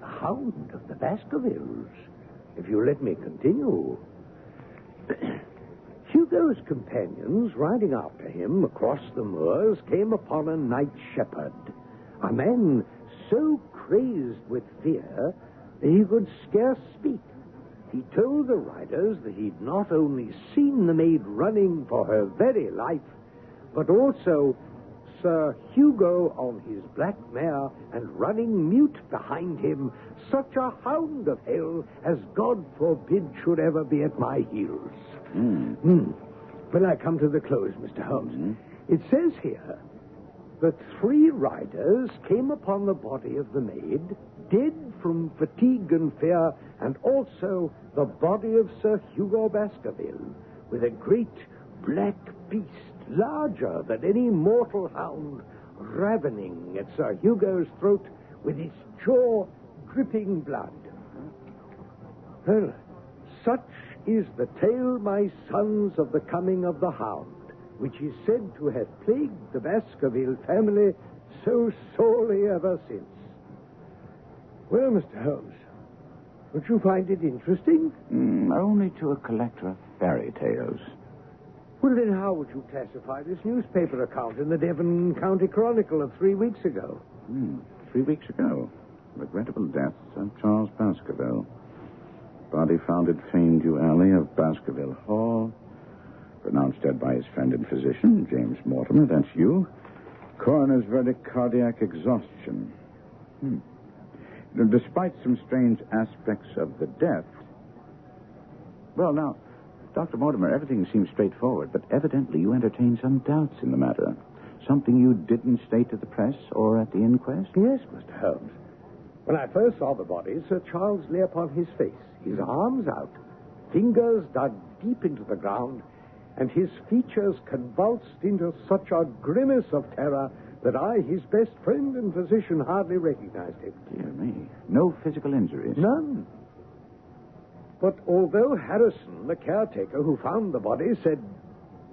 The Hound of the Baskervilles. If you let me continue. Hugo's companions, riding after him across the moors, came upon a night shepherd, a man so crazed with fear that he could scarce speak. He told the riders that he'd not only seen the maid running for her very life, but also Sir Hugo on his black mare and running mute behind him, such a hound of hell as God forbid should ever be at my heels. When I come to the close, Mr. Holmes, it says here that 3 riders came upon the body of the maid, dead from fatigue and fear, and also the body of Sir Hugo Baskerville, with a great black beast, larger than any mortal hound, ravening at Sir Hugo's throat with its jaw dripping blood. Well, such is the tale, my sons, of the coming of the Hound, which is said to have plagued the Baskerville family so sorely ever since. Well, Mr. Holmes, would you find it interesting? Only to a collector of fairy tales. Well, then how would you classify this newspaper account in the Devon County Chronicle of 3 weeks ago? 3 weeks ago. Regrettable death of Charles Baskerville. Body found at Famedew Alley of Baskerville Hall. Pronounced dead by his friend and physician, James Mortimer. That's you. Coroner's verdict, cardiac exhaustion. Despite some strange aspects of the death... Well, now, Dr. Mortimer, everything seems straightforward, but evidently you entertain some doubts in the matter. Something you didn't state to the press or at the inquest? Yes, Mr. Holmes. When I first saw the body, Sir Charles lay upon his face, his arms out, fingers dug deep into the ground, and his features convulsed into such a grimace of terror that I, his best friend and physician, hardly recognized him. Dear me. No physical injuries? None. But although Harrison, the caretaker who found the body, said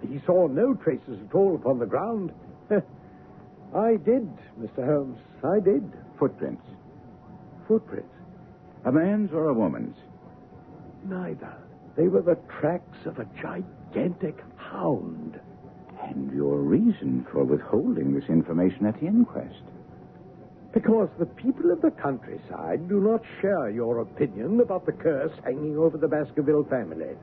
he saw no traces at all upon the ground, I did, Mr. Holmes, I did. Footprints? Footprints? A man's or a woman's? Neither. They were the tracks of a gigantic hound. And your reason for withholding this information at the inquest? Because the people of the countryside do not share your opinion about the curse hanging over the Baskerville family.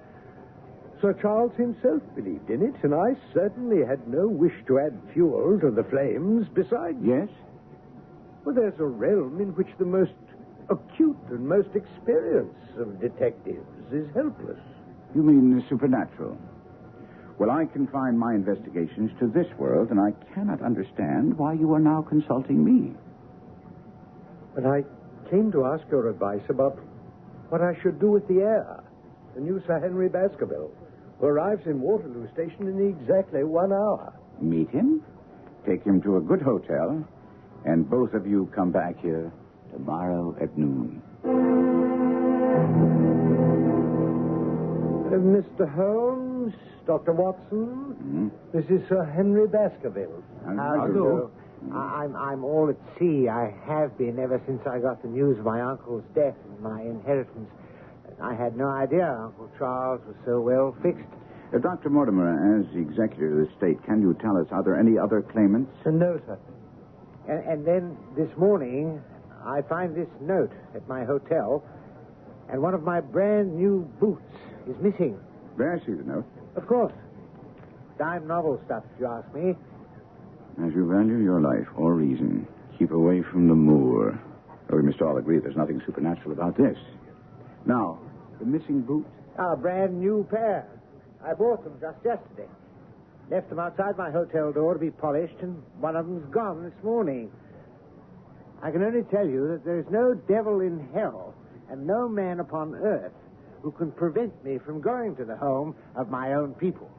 Sir Charles himself believed in it, and I certainly had no wish to add fuel to the flames. Besides... Yes? Well, there's a realm in which the most acute and most experienced of detectives is helpless. You mean the supernatural? Well, I confine my investigations to this world, and I cannot understand why you are now consulting me. But I came to ask your advice about what I should do with the heir, the new Sir Henry Baskerville, who arrives in Waterloo Station in exactly 1 hour. Meet him, take him to a good hotel, and both of you come back here tomorrow at noon. Mr. Holmes, Dr. Watson, this is Sir Henry Baskerville. How do you do? I'm all at sea. I have been ever since I got the news of my uncle's death and my inheritance. I had no idea Uncle Charles was so well fixed. Dr. Mortimer, as the executor of the estate, can you tell us, are there any other claimants? No, sir. And then this morning, I find this note at my hotel, and one of my brand new boots is missing. May I see the note? Of course. Dime novel stuff, if you ask me. As you value your life or reason, Keep away from the moor. Oh, we must all agree there's nothing supernatural about this. Now, the missing boot. A brand new pair. I bought them just yesterday. Left them outside my hotel door to be polished, and one of them's gone this morning. I can only tell you that there's no devil in hell and no man upon earth who can prevent me from going to the home of my own people.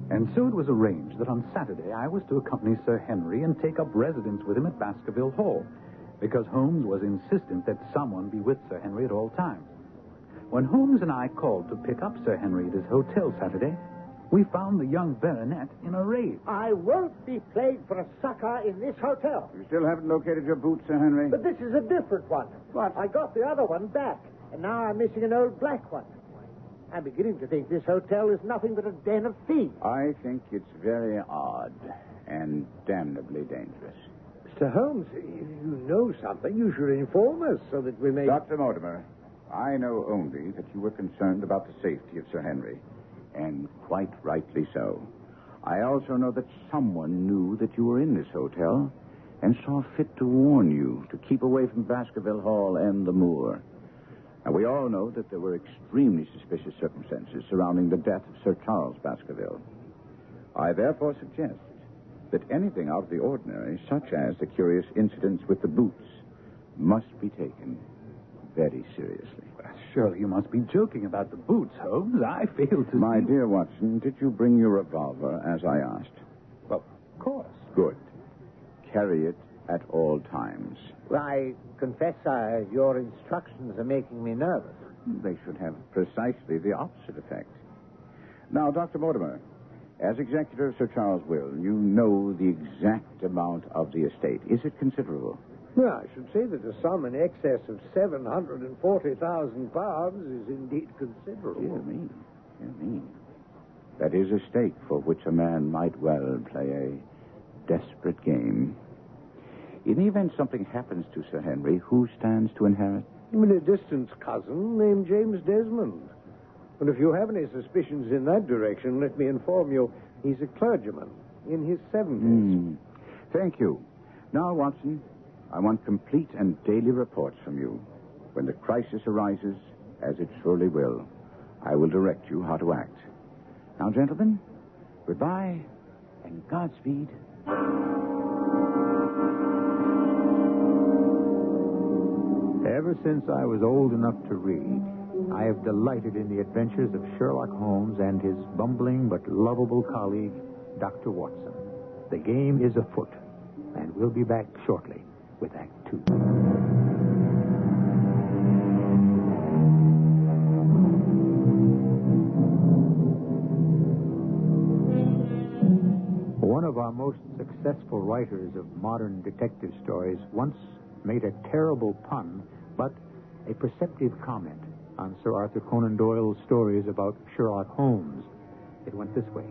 And so it was arranged that on Saturday I was to accompany Sir Henry and take up residence with him at Baskerville Hall, because Holmes was insistent that someone be with Sir Henry at all times. When Holmes and I called to pick up Sir Henry at his hotel Saturday, we found the young baronet in a rage. I won't be played for a sucker in this hotel. You still haven't located your boot, Sir Henry? But this is a different one. What? I got the other one back, and now I'm missing an old black one. I'm beginning to think this hotel is nothing but a den of thieves. I think it's very odd and damnably dangerous. Mr. Holmes, if you know something, you should inform us so that we may... Dr. Mortimer, I know only that you were concerned about the safety of Sir Henry, and quite rightly so. I also know that someone knew that you were in this hotel and saw fit to warn you to keep away from Baskerville Hall and the moor. Now, we all know that there were extremely suspicious circumstances surrounding the death of Sir Charles Baskerville. I therefore suggest that anything out of the ordinary, such as the curious incidents with the boots, must be taken very seriously. Surely you must be joking about the boots, Holmes. I fail to My see... dear Watson, did you bring your revolver as I asked? Well, of course. Good. Carry it at all times. Well, I confess, your instructions are making me nervous. They should have precisely the opposite effect. Now, Dr. Mortimer, as executor of Sir Charles' will, you know the exact amount of the estate. Is it considerable? Well, I should say that a sum in excess of £740,000 is indeed considerable. Dear me. That is a stake for which a man might well play a desperate game. In the event something happens to Sir Henry, who stands to inherit? A distant cousin named James Desmond. And if you have any suspicions in that direction, let me inform you, he's a clergyman in his 70s. Thank you. Now, Watson, I want complete and daily reports from you. When the crisis arises, as it surely will, I will direct you how to act. Now, gentlemen, goodbye and Godspeed. Ever since I was old enough to read, I have delighted in the adventures of Sherlock Holmes and his bumbling but lovable colleague, Dr. Watson. The game is afoot, and we'll be back shortly with Act Two. One of our most successful writers of modern detective stories once made a terrible pun, but a perceptive comment on Sir Arthur Conan Doyle's stories about Sherlock Holmes. It went this way: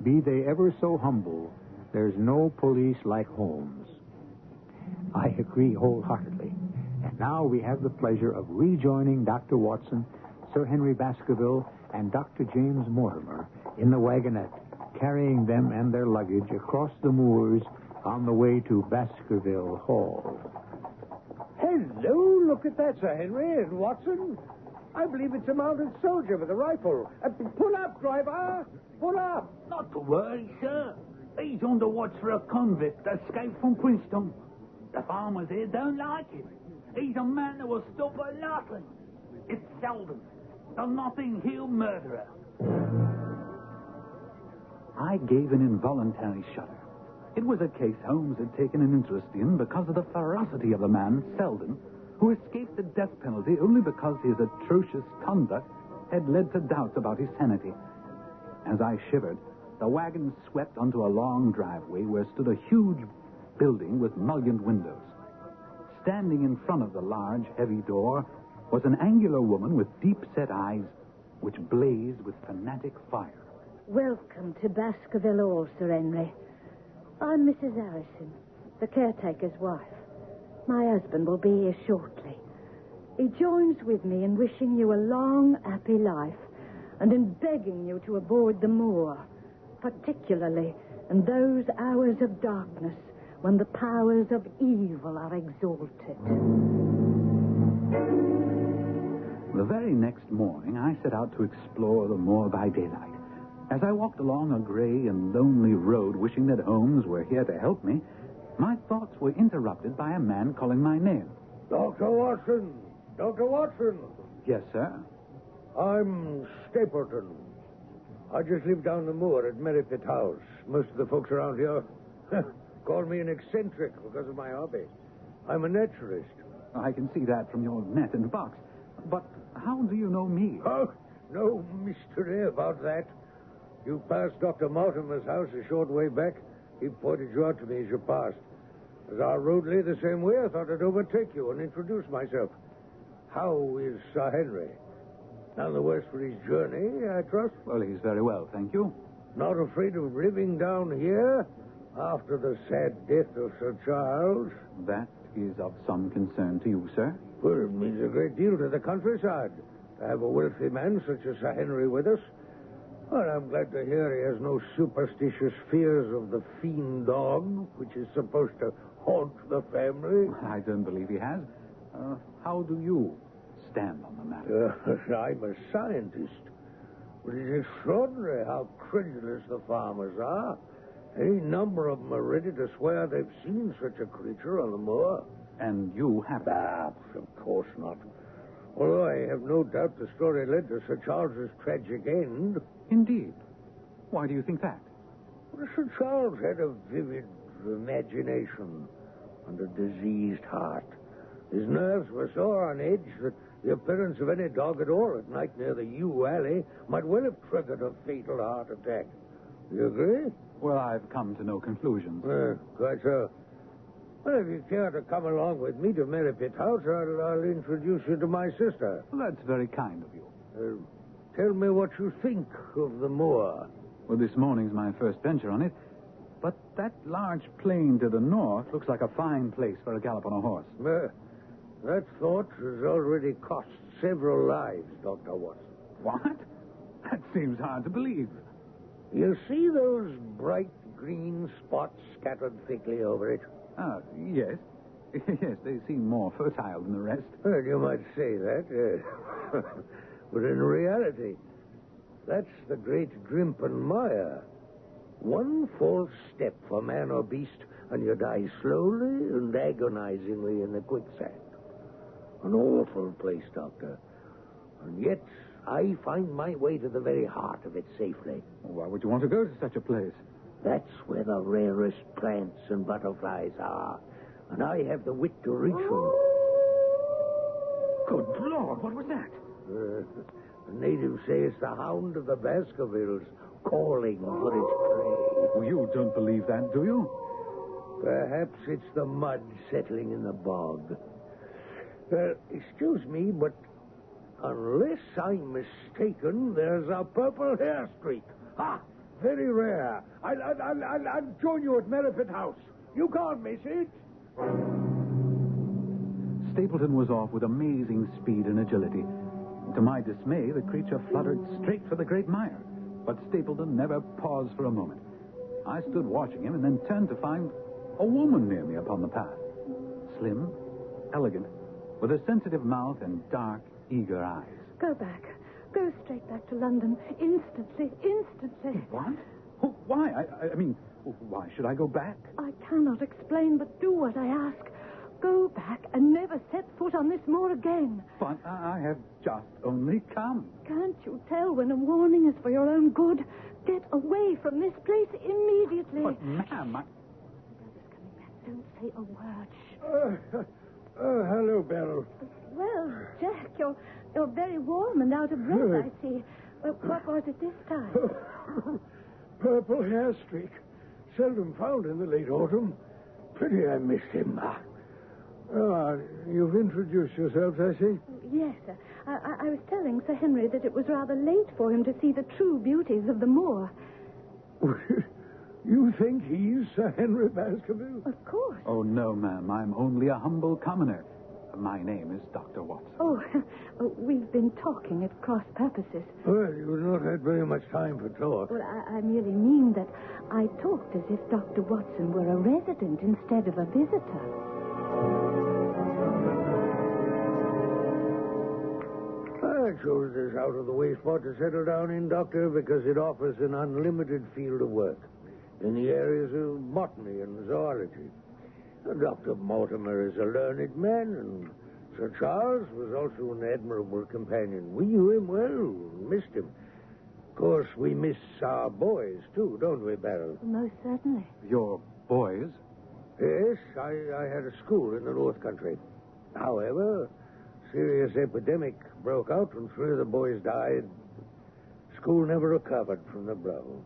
be they ever so humble, there's no police like Holmes. I agree wholeheartedly. And now we have the pleasure of rejoining Dr. Watson, Sir Henry Baskerville, and Dr. James Mortimer in the wagonette, carrying them and their luggage across the moors on the way to Baskerville Hall. Hello, look at that, Sir Henry and Watson. I believe it's a mounted soldier with a rifle. Pull up, driver. Pull up. Not to worry, sir. He's on the watch for a convict escaped from Princeton. The farmers here don't like him. He's a man that will stop at nothing. It's Selden, the Notting Hill murderer. I gave an involuntary shudder. It was a case Holmes had taken an interest in because of the ferocity of the man, Selden, who escaped the death penalty only because his atrocious conduct had led to doubts about his sanity. As I shivered, the wagon swept onto a long driveway where stood a huge building with mullioned windows. Standing in front of the large, heavy door was an angular woman with deep-set eyes which blazed with fanatic fire. Welcome to Baskerville Hall, Sir Henry. I'm Mrs. Harrison, the caretaker's wife. My husband will be here shortly. He joins with me in wishing you a long, happy life and in begging you to avoid the moor, particularly and those hours of darkness when the powers of evil are exalted. The very next morning, I set out to explore the moor by daylight. As I walked along a gray and lonely road, wishing that Holmes were here to help me, my thoughts were interrupted by a man calling my name. Dr. Watson! Dr. Watson! Yes, sir? I'm Stapleton. I just live down the moor at Merripit House. Most of the folks around here call me an eccentric because of my hobby. I'm a naturalist. I can see that from your net and box. But how do you know me? Oh, no mystery about that. You passed Dr. Mortimer's house a short way back. He pointed you out to me as you passed. As our road lay the same way, I thought I'd overtake you and introduce myself. How is Sir Henry? None the worse for his journey, I trust? Well, he's very well, thank you. Not afraid of living down here after the sad death of Sir Charles? That is of some concern to you, sir. Well, it means a great deal to the countryside to have a wealthy man such as Sir Henry with us. Well, I'm glad to hear he has no superstitious fears of the fiend dog, which is supposed to haunt the family. I don't believe he has. How do you stand on the matter? I'm a scientist. But it's extraordinary how credulous the farmers are. Any number of them are ready to swear they've seen such a creature on the moor. And you haven't? Of course not. Although I have no doubt the story led to Sir Charles's tragic end. Indeed. Why do you think that? Well, Sir Charles had a vivid imagination and a diseased heart. His nerves were so on edge that the appearance of any dog at all at night near the Yew Alley might well have triggered a fatal heart attack. Do you agree? Well, I've come to no conclusions. Quite so. Well, if you care to come along with me to Merripit House, I'll introduce you to my sister. Well, that's very kind of you. Tell me what you think of the moor. Well, this morning's my first venture on it. But that large plain to the north looks like a fine place for a gallop on a horse. That thought has already cost several lives, Dr. Watson. What? That seems hard to believe. You see those bright green spots scattered thickly over it? Yes. Yes, they seem more fertile than the rest. Well, you might say that. But in reality, that's the great Grimpen Mire. One false step for man or beast, and you die slowly and agonizingly in the quicksand. An awful place, Doctor. And yet, I find my way to the very heart of it safely. Why would you want to go to such a place? That's where the rarest plants and butterflies are. And I have the wit to reach them. Good Lord, what was that? The natives say it's the hound of the Baskervilles calling for its prey. Well, you don't believe that, do you? Perhaps it's the mud settling in the bog. Excuse me, but unless I'm mistaken, there's a purple hair streak. Very rare. I'll join you at Merripit House. You can't miss it. Stapleton was off with amazing speed and agility. To my dismay, the creature fluttered straight for the great mire. But Stapleton never paused for a moment. I stood watching him and then turned to find a woman near me upon the path. Slim, elegant, with a sensitive mouth and dark, eager eyes. Go back. Go straight back to London. Instantly. Instantly. What? Why? I mean, why should I go back? I cannot explain, but do what I ask. Go back and never set foot on this moor again. But I have just only come. Can't you tell when a warning is for your own good? Get away from this place immediately. But, ma'am, Brother's coming back. Don't say a word. Hello, Beryl. Well, Jack, you're very warm and out of breath, I see. What was it this time? Purple hair streak. Seldom found in the late autumn. Pity I missed him. You've introduced yourselves, I see. Yes, sir. I was telling Sir Henry that it was rather late for him to see the true beauties of the moor. You think he's Sir Henry Baskerville? Of course. Oh, no, ma'am. I'm only a humble commoner. My name is Dr. Watson. Oh, we've been talking at cross purposes. Well, you've not had very much time for talk. Well, I merely mean that I talked as if Dr. Watson were a resident instead of a visitor. I chose this out-of-the-way spot to settle down in, Doctor, because it offers an unlimited field of work in the areas of botany and zoology. Dr. Mortimer is a learned man, and Sir Charles was also an admirable companion. We knew him well, missed him. Of course, we miss our boys, too, don't we, Beryl? Most certainly. Your boys? Yes, I had a school in the North Country. However, serious epidemic broke out and 3 of the boys died. School never recovered from the blow.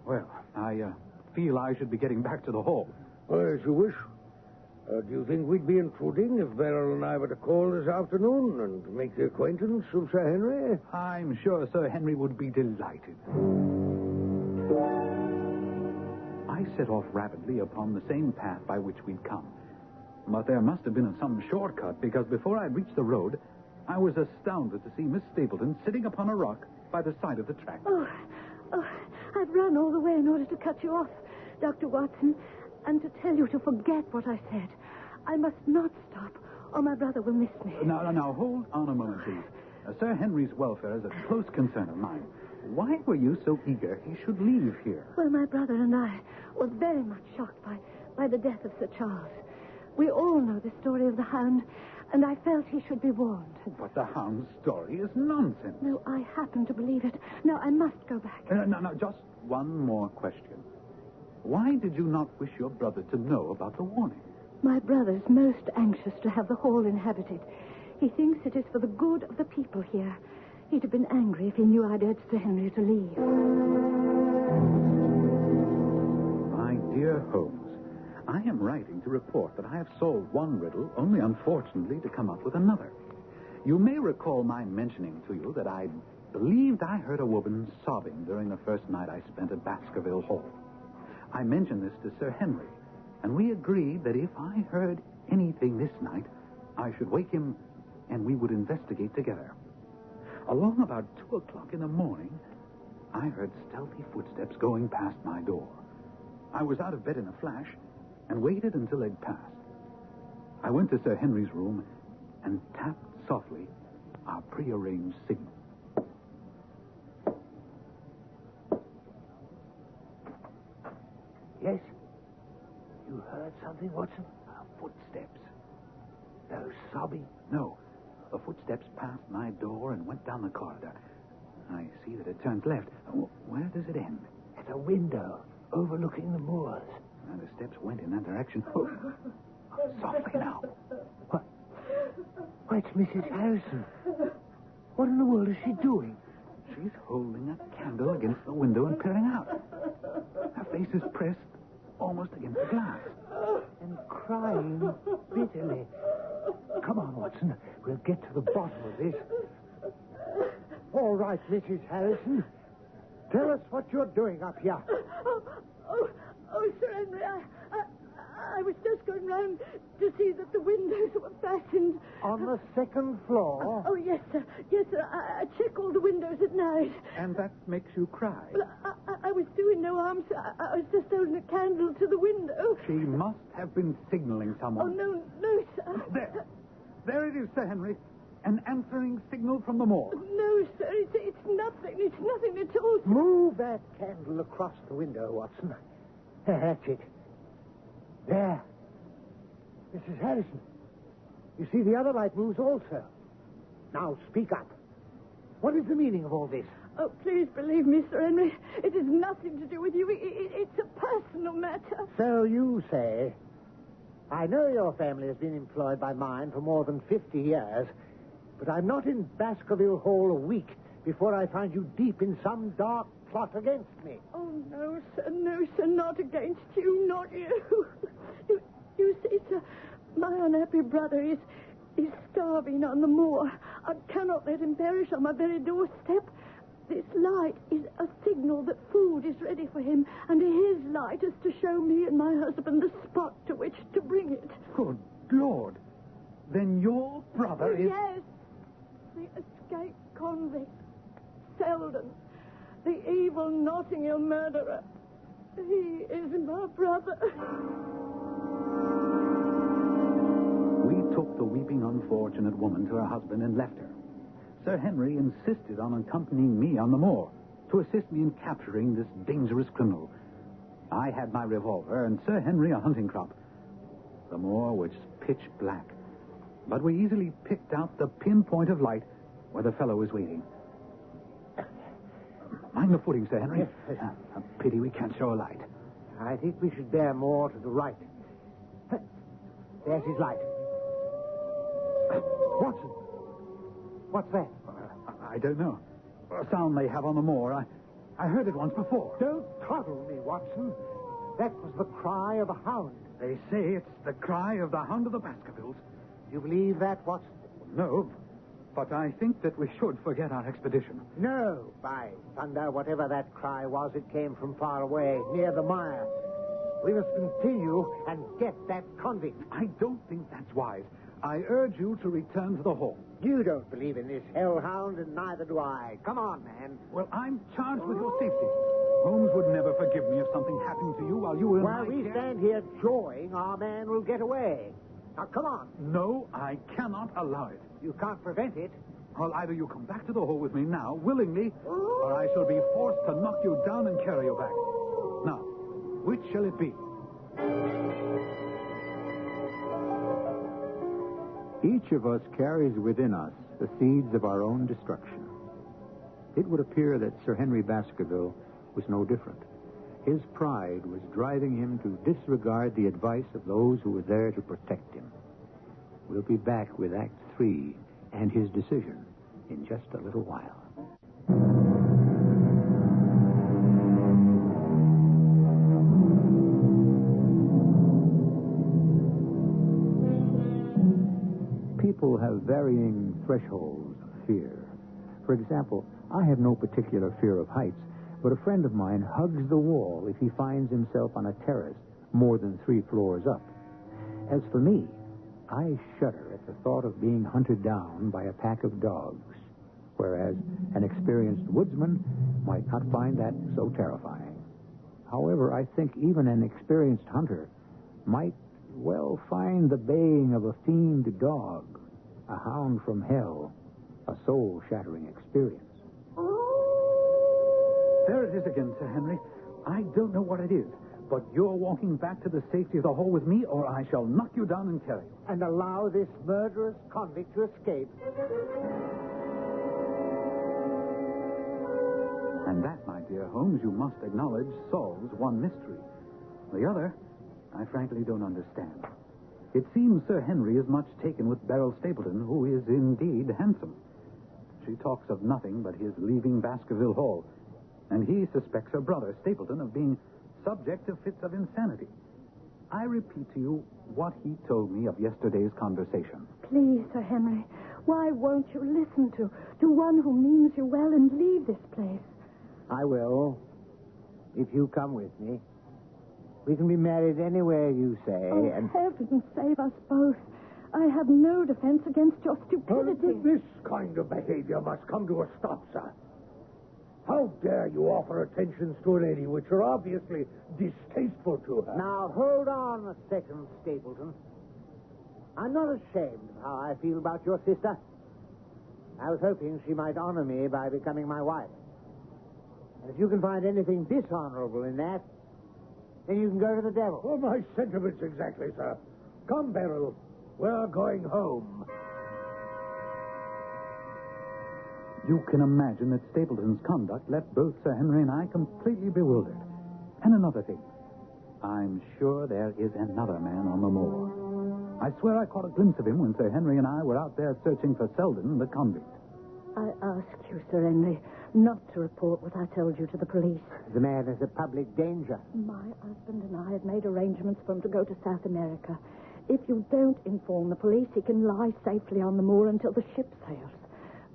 Well, I feel I should be getting back to the hall. Well, as you wish. Do you think we'd be intruding if Beryl and I were to call this afternoon and make the acquaintance of Sir Henry? I'm sure Sir Henry would be delighted. I set off rapidly upon the same path by which we'd come. But there must have been some shortcut, because before I'd reached the road, I was astounded to see Miss Stapleton sitting upon a rock by the side of the track. Oh, I've run all the way in order to cut you off, Dr. Watson, and to tell you to forget what I said. I must not stop, or my brother will miss me. Now, hold on a moment, please. Sir Henry's welfare is a close concern of mine. Why were you so eager he should leave here? Well, my brother and I were very much shocked by the death of Sir Charles. We all know the story of the Hound, and I felt he should be warned. But the Hound's story is nonsense. No, I happen to believe it. Now, I must go back. No, just one more question. Why did you not wish your brother to know about the warning? My brother's most anxious to have the hall inhabited. He thinks it is for the good of the people here. He'd have been angry if he knew I'd urged Sir Henry to leave. My dear Holmes, I am writing to report that I have solved one riddle, only unfortunately to come up with another. You may recall my mentioning to you that I believed I heard a woman sobbing during the first night I spent at Baskerville Hall. I mentioned this to Sir Henry, and we agreed that if I heard anything this night, I should wake him and we would investigate together. Along about 2 o'clock in the morning, I heard stealthy footsteps going past my door. I was out of bed in a flash and waited until they'd passed. I went to Sir Henry's room and tapped softly our prearranged signal. Yes? You heard something, Watson? Footsteps. No sobbing? No. The footsteps passed my door and went down the corridor. I see that it turns left. Where does it end? At a window overlooking the moors. And the steps went in that direction. Oh, softly now. What? Why, it's Mrs. Harrison. What in the world is she doing? She's holding a candle against the window and peering out. Her face is pressed almost against the glass. And crying bitterly. Come on, Watson. We'll get to the bottom of this. All right, Mrs. Harrison. Tell us what you're doing up here. Oh, Sir Henry, I was just going round to see that the windows were fastened. On the second floor? Oh, yes, sir. Yes, sir. I check all the windows at night. And that makes you cry? Well, I was doing no harm, sir. I was just holding a candle to the window. She must have been signaling someone. Oh, no, sir. There it is, Sir Henry. An answering signal from the moor. No, sir. It's nothing. It's nothing at all, sir. Move that candle across the window, Watson. That's it. There. Mrs. Harrison. You see, the other light moves also. Now, speak up. What is the meaning of all this? Oh, please believe me, Sir Henry. It has nothing to do with you. It's a personal matter. So you say. I know your family has been employed by mine for more than 50 years, but I'm not in Baskerville Hall a week before I find you deep in some dark plot against me. Oh, no, sir, not against you, not you. You see, sir, my unhappy brother is starving on the moor. I cannot let him perish on my very doorstep. This light is a signal that food is ready for him, and his light is to show me and my husband the spot to which to bring it. Good Lord. Then your brother is... Yes. The escaped convict. Selden. The evil Notting Hill murderer. He is my brother. We took the weeping unfortunate woman to her husband and left her. Sir Henry insisted on accompanying me on the moor to assist me in capturing this dangerous criminal. I had my revolver and Sir Henry a hunting crop. The moor was pitch black, but we easily picked out the pinpoint of light where the fellow was waiting. Mind the footing, Sir Henry. Yes. A pity we can't show a light. I think we should bear more to the right. There's his light. Watson, what's that? I don't know. A sound they have on the moor. I heard it once before. Don't coddle me, Watson. That was the cry of a hound. They say it's the cry of the Hound of the Baskervilles. You believe that, Watson? No, but I think that we should forget our expedition. No, by thunder, whatever that cry was, it came from far away, near the mire. We must continue and get that convict. I don't think that's wise. I urge you to return to the hall. You don't believe in this hellhound, and neither do I. Come on, man. Well, I'm charged with your safety. Holmes would never forgive me if something happened to you while you were in my While we care. stand here jawing, our man will get away. Now, come on. No, I cannot allow it. You can't prevent it. Well, either you come back to the hall with me now, willingly, or I shall be forced to knock you down and carry you back. Now, which shall it be? Each of us carries within us the seeds of our own destruction. It would appear that Sir Henry Baskerville was no different. His pride was driving him to disregard the advice of those who were there to protect him. We'll be back with Act 3 and his decision in just a little while. People have varying thresholds of fear. For example, I have no particular fear of heights, but a friend of mine hugs the wall if he finds himself on a terrace more than 3 floors up. As for me, I shudder at the thought of being hunted down by a pack of dogs, whereas an experienced woodsman might not find that so terrifying. However, I think even an experienced hunter might well find the baying of a fiend dog, a hound from hell, a soul-shattering experience. There it is again, Sir Henry. I don't know what it is, but you're walking back to the safety of the hall with me, or I shall knock you down and carry you. And allow this murderous convict to escape. And that, my dear Holmes, you must acknowledge, solves one mystery. The other, I frankly don't understand. It seems Sir Henry is much taken with Beryl Stapleton, who is indeed handsome. She talks of nothing but his leaving Baskerville Hall, and he suspects her brother, Stapleton, of being subject to fits of insanity. I repeat to you what he told me of yesterday's conversation. Please, Sir Henry, why won't you listen to one who means you well and leave this place? I will, if you come with me. We can be married anywhere you say. Oh, and heaven save us both. I have no defense against your stupidity. This kind of behavior must come to a stop, sir. How dare you offer attentions to a lady which are obviously distasteful to her? Now, hold on a second, Stapleton. I'm not ashamed of how I feel about your sister. I was hoping she might honor me by becoming my wife. And if you can find anything dishonorable in that, then you can go to the devil. Well, my sentiments exactly, sir. Come, Beryl. We're going home. You can imagine that Stapleton's conduct left both Sir Henry and I completely bewildered. And another thing, I'm sure there is another man on the moor. I swear I caught a glimpse of him when Sir Henry and I were out there searching for Selden, the convict. I asked you, Sir Henry, not to report what I told you to the police. The man is a public danger. My husband and I have made arrangements for him to go to South America. If you don't inform the police, he can lie safely on the moor until the ship sails.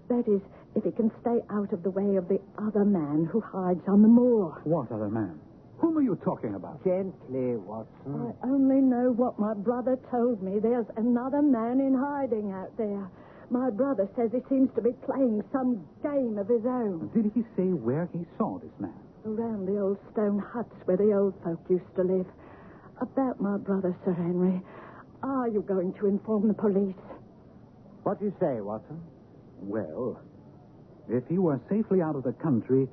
That is, if he can stay out of the way of the other man who hides on the moor. What other man? Whom are you you talking about? Gently, Watson. I only know what my brother told me. There's another man in hiding out there. My brother says he seems to be playing some game of his own. Did he say where he saw this man? Around the old stone huts where the old folk used to live. About my brother, Sir Henry. Are you going to inform the police? What do you say, Watson? Well, if he were safely out of the country,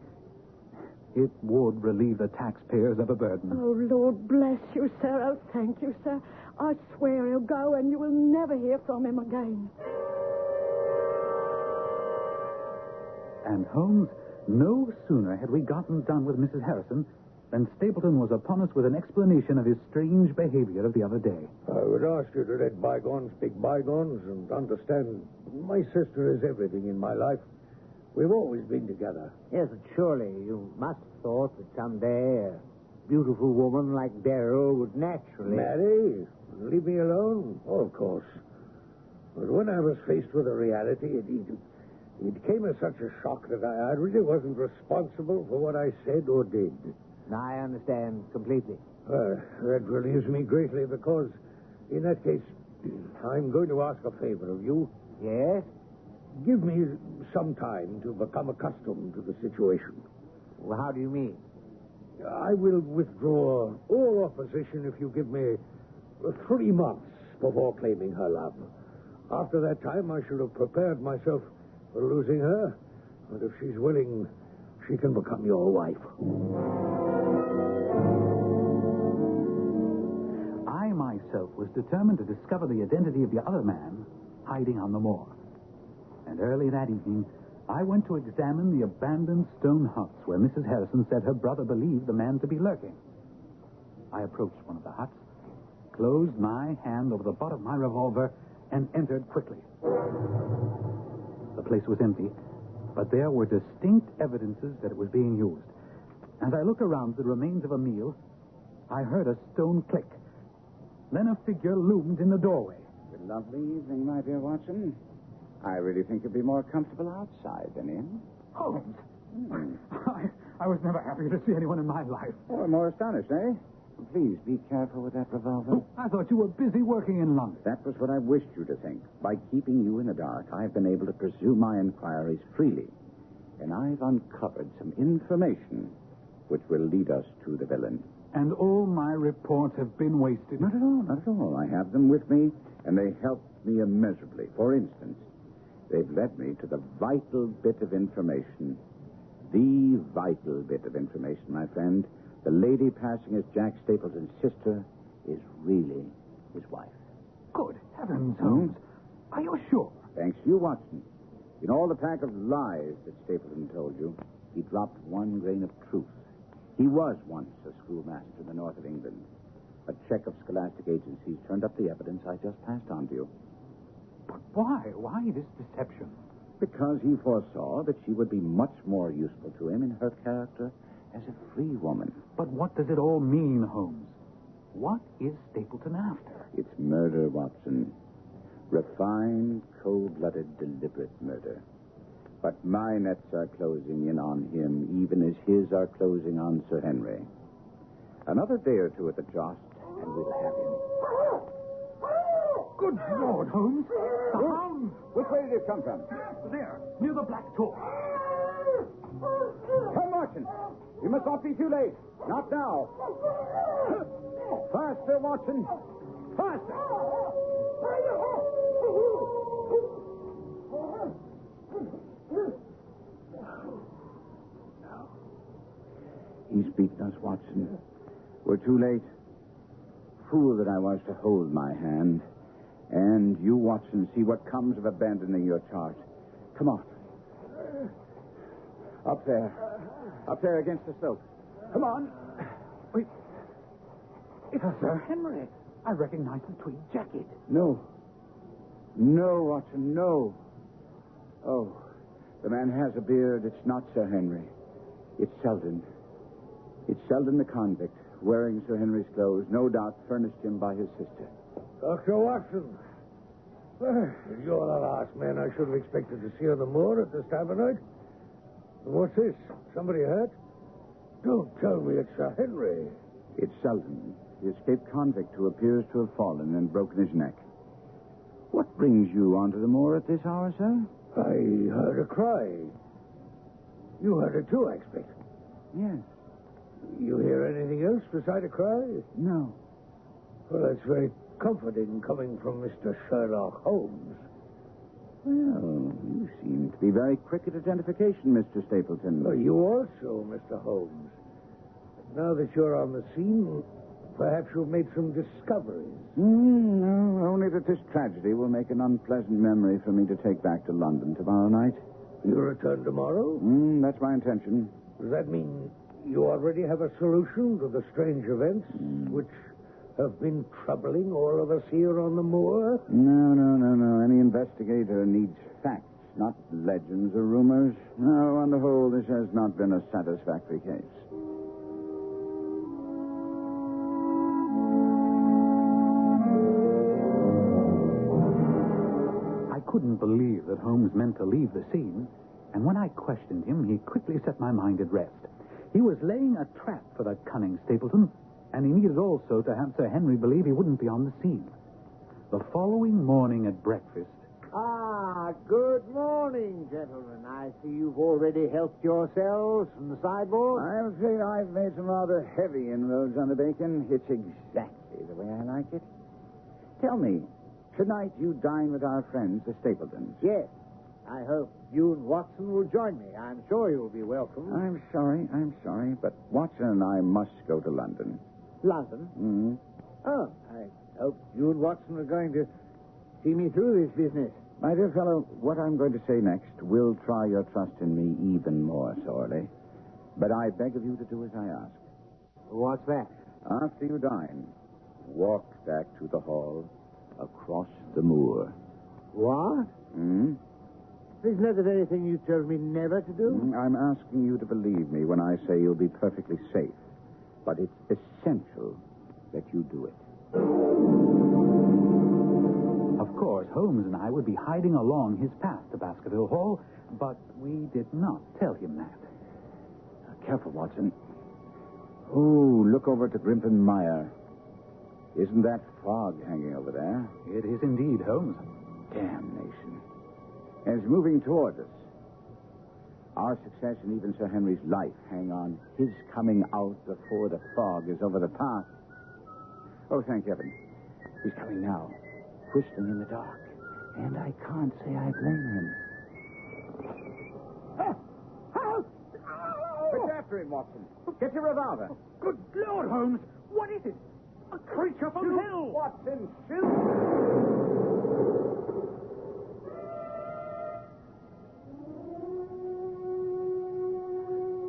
it would relieve the taxpayers of a burden. Oh, Lord bless you, sir. Oh, thank you, sir. I swear he'll go and you will never hear from him again. And Holmes, no sooner had we gotten done with Mrs. Harrison than Stapleton was upon us with an explanation of his strange behavior of the other day. I would ask you to let bygones be bygones and understand my sister is everything in my life. We've always been together. Yes, but surely you must have thought that someday a beautiful woman like Beryl would naturally... Marry? Leave me alone? Oh, of course. But when I was faced with a reality, it came as such a shock that I really wasn't responsible for what I said or did. I understand completely. That relieves me greatly because, in that case, I'm going to ask a favor of you. Yes? Give me some time to become accustomed to the situation. Well, how do you mean? I will withdraw all opposition if you give me 3 months before claiming her love. After that time, I shall have prepared myself for losing her. And if she's willing, she can become your wife. I myself was determined to discover the identity of the other man hiding on the moor. And early that evening, I went to examine the abandoned stone huts where Mrs. Harrison said her brother believed the man to be lurking. I approached one of the huts, closed my hand over the butt of my revolver, and entered quickly. The place was empty, but there were distinct evidences that it was being used. As I looked around the remains of a meal, I heard a stone click. Then a figure loomed in the doorway. Good lovely evening, my dear Watson. I really think you'd be more comfortable outside than in. Holmes! I was never happier to see anyone in my life. Oh, more astonished, eh? Please be careful with that revolver. Oh, I thought you were busy working in London. That was what I wished you to think. By keeping you in the dark, I've been able to pursue my inquiries freely. And I've uncovered some information which will lead us to the villain. And all my reports have been wasted. Not at all, not at all. I have them with me, and they helped me immeasurably. For instance, they've led me to the vital bit of information. The vital bit of information, my friend. The lady passing as Jack Stapleton's sister is really his wife. Good heavens, Holmes. Are you sure? Thanks to you, Watson. In all the pack of lies that Stapleton told you, he dropped one grain of truth. He was once a schoolmaster in the north of England. A check of scholastic agencies turned up the evidence I just passed on to you. But why? Why this deception? Because he foresaw that she would be much more useful to him in her character as a free woman. But what does it all mean, Holmes? What is Stapleton after? It's murder, Watson. Refined, cold-blooded, deliberate murder. But my nets are closing in on him, even as his are closing on Sir Henry. Another day or two at the joust, and we'll have him. Good Lord, Holmes. The hound! Which way did it come from? There, near the black door. Come, Watson. You must not be too late. Not now. Faster, Watson. Faster. No. He's beaten us, Watson. We're too late. Fool that I was to hold my hand. And you, Watson, see what comes of abandoning your charge. Come on. Up there. Up there against the slope. Come on. Wait. It's Sir Henry. I recognize the tweed jacket. No. No, Watson, no. Oh, the man has a beard. It's not Sir Henry. It's Selden. It's Selden the convict, wearing Sir Henry's clothes, no doubt furnished him by his sister. Dr. Watson. You're the last man I should have expected to see on the moor at this time of night. What's this? Somebody hurt? Don't tell me it's Sir Henry. It's Selden, the escaped convict who appears to have fallen and broken his neck. What brings you onto the moor at this hour, sir? I heard a cry. You heard it too, I expect. Yes. You hear anything else beside a cry? No. Well, that's very comforting coming from Mr. Sherlock Holmes. Well, you seem to be very quick at identification, Mr. Stapleton. Well, you also, Mr. Holmes. Now that you're on the scene, perhaps you've made some discoveries. No, only that this tragedy will make an unpleasant memory for me to take back to London tomorrow night. You return tomorrow? That's my intention. Does that mean you already have a solution to the strange events which have been troubling all of us here on the moor? No. Any investigator needs facts, not legends or rumors. No, on the whole, this has not been a satisfactory case. I couldn't believe that Holmes meant to leave the scene, and when I questioned him, he quickly set my mind at rest. He was laying a trap for that cunning Stapleton, and he needed also to have Sir Henry believe he wouldn't be on the scene. The following morning at breakfast... Good morning, gentlemen. I see you've already helped yourselves from the sideboard. I'm afraid I've made some rather heavy inroads on the bacon. It's exactly the way I like it. Tell me, tonight you dine with our friends, the Stapletons. Yes. I hope you and Watson will join me. I'm sure you'll be welcome. I'm sorry, but Watson and I must go to London. London? Mm-hmm. Oh, I hope you and Watson are going to see me through this business. My dear fellow, what I'm going to say next will try your trust in me even more sorely. But I beg of you to do as I ask. What's that? After you dine, walk back to the hall across the moor. What? Isn't that the very thing you told me never to do? I'm asking you to believe me when I say you'll be perfectly safe. But it's essential that you do it. Of course, Holmes and I would be hiding along his path to Baskerville Hall, but we did not tell him that. Careful, Watson. Oh, look over at the Grimpen Mire. Isn't that fog hanging over there? It is indeed, Holmes. Damnation. And it's moving toward us. Our success and even Sir Henry's life hang on his coming out before the fog is over the path. Oh, thank heaven. He's coming now, whistling in the dark. And I can't say I blame him. Quick after him, Watson. Get your revolver. Good Lord, Holmes. What is it? A creature from hell. Watson, shoot.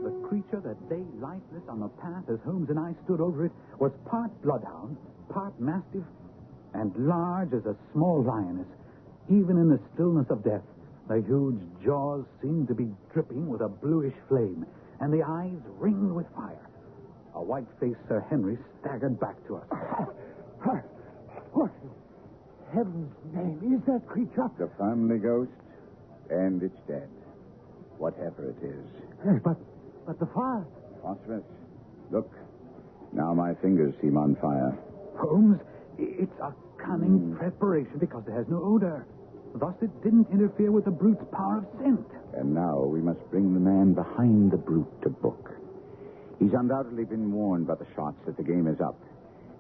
The creature that lay lifeless on the path as Holmes and I stood over it was part bloodhound, part mastiff, and large as a small lioness. Even in the stillness of death, the huge jaws seemed to be dripping with a bluish flame, and the eyes ringed with fire. A white-faced Sir Henry staggered back to us. What in heaven's name is that creature? The family ghost, and it's dead. Whatever it is. Yes, but the fire. Phosphorus. Look, now my fingers seem on fire. Holmes, it's a cunning preparation because it has no odor. Thus it didn't interfere with the brute's power of scent. And now we must bring the man behind the brute to book. He's undoubtedly been warned by the shots that the game is up.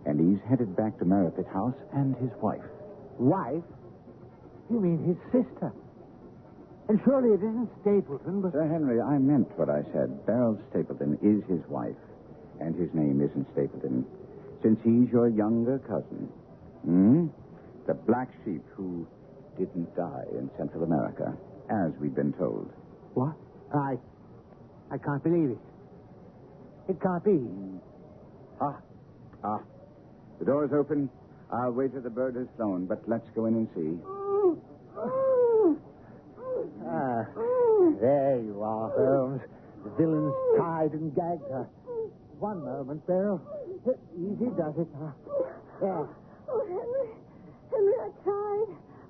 And he's headed back to Merripit House and his wife. Wife? You mean his sister? And surely it isn't Stapleton, but... Sir Henry, I meant what I said. Beryl Stapleton is his wife. And his name isn't Stapleton. Since he's your younger cousin. The black sheep who didn't die in Central America, as we've been told. What? I can't believe it. It can't be. The door's open. I'll wait till the bird has flown, but let's go in and see. There you are, Holmes. The villain's tied and gagged her. One moment, Beryl. Easy does it. There. Oh, Henry,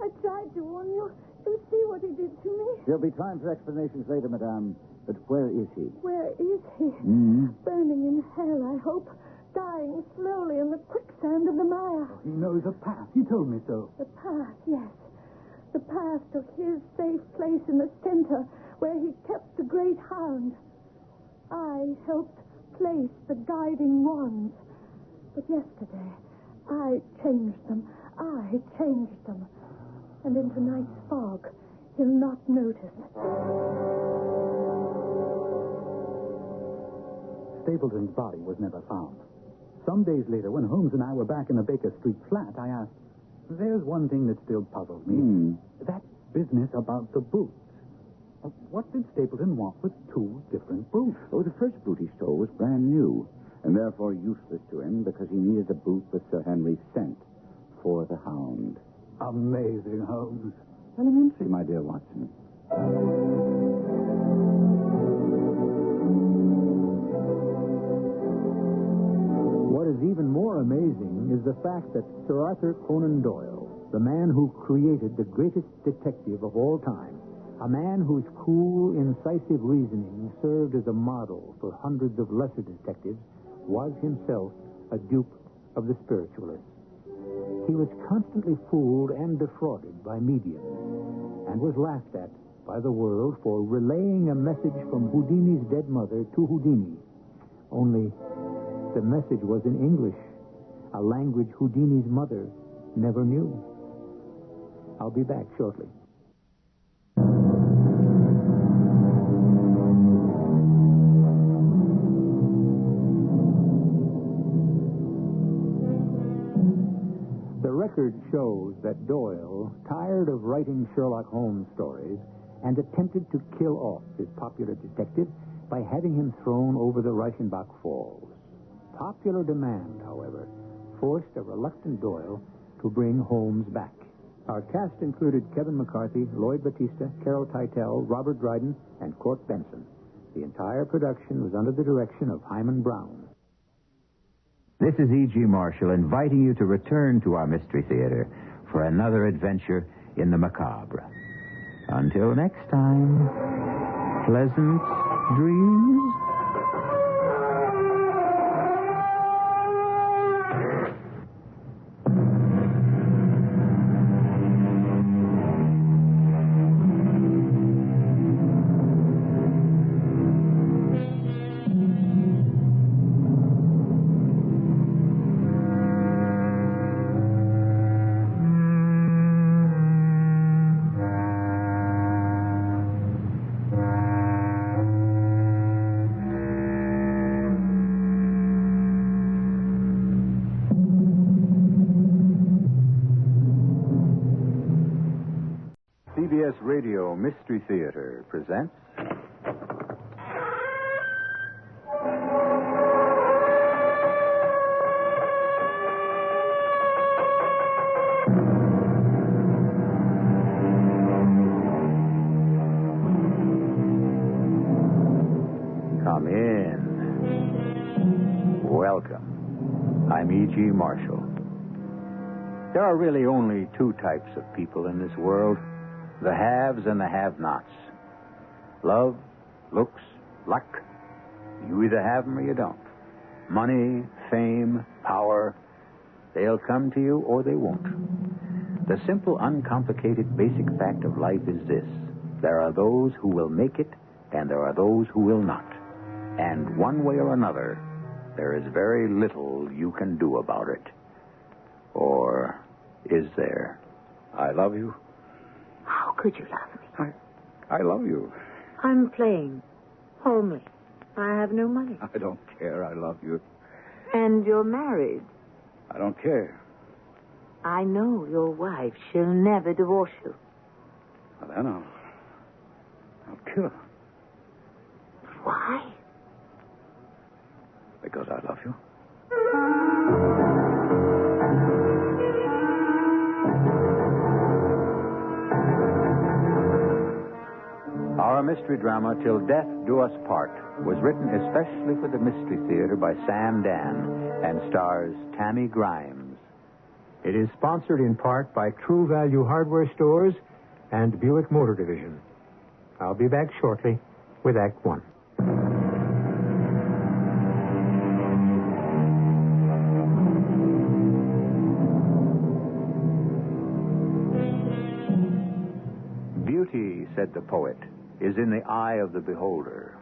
I tried to warn you. You see what he did to me? There'll be time for explanations later, madame. But where is he? Where is he? Burning in hell, I hope. dying slowly in the quicksand of the mire. Oh, he knows a path. He told me so. The path, yes. The path to his safe place in the center where he kept the great hound. I helped place the guiding wands. But yesterday, I changed them. And in tonight's fog, he'll not notice. Stapleton's body was never found. Some days later, when Holmes and I were back in the Baker Street flat, I asked, there's one thing that still puzzles me. That business about the boots. What did Stapleton want with two different boots? Oh, the first boot he stole was brand new, and therefore useless to him because he needed a boot with Sir Henry's scent for the hound. Amazing, Holmes. Elementary, my dear Watson. What is even more amazing is the fact that Sir Arthur Conan Doyle, the man who created the greatest detective of all time, a man whose cool, incisive reasoning served as a model for hundreds of lesser detectives, was himself a dupe of the spiritualists. He was constantly fooled and defrauded by mediums, and was laughed at by the world for relaying a message from Houdini's dead mother to Houdini. Only the message was in English, a language Houdini's mother never knew. I'll be back shortly. The record shows that Doyle, tired of writing Sherlock Holmes stories, and attempted to kill off his popular detective by having him thrown over the Reichenbach Falls. Popular demand, however, forced a reluctant Doyle to bring Holmes back. Our cast included Kevin McCarthy, Lloyd Battista, Carol Teitel, Robert Dryden, and Court Benson. The entire production was under the direction of Hyman Brown. This is E.G. Marshall inviting you to return to our Mystery Theater for another adventure in the macabre. Until next time, pleasant dreams. CBS Radio Mystery Theater presents... Come in. Welcome. I'm E.G. Marshall. There are really only two types of people in this world. The haves and the have-nots. Love, looks, luck. You either have them or you don't. Money, fame, power, they'll come to you or they won't. The simple, uncomplicated, basic fact of life is this. There are those who will make it, and there are those who will not. And one way or another, there is very little you can do about it. Or is there? I love you. How could you love me? I love you. I'm plain, homely. I have no money. I don't care. I love you. And you're married. I don't care. I know your wife. She'll never divorce you. Well, then I'll kill her. Why? Because I love you. Our mystery drama, Till Death Do Us Part, was written especially for the Mystery Theater by Sam Dan and stars Tammy Grimes. It is sponsored in part by True Value Hardware Stores and Buick Motor Division. I'll be back shortly with Act One. said the poet, is in the eye of the beholder.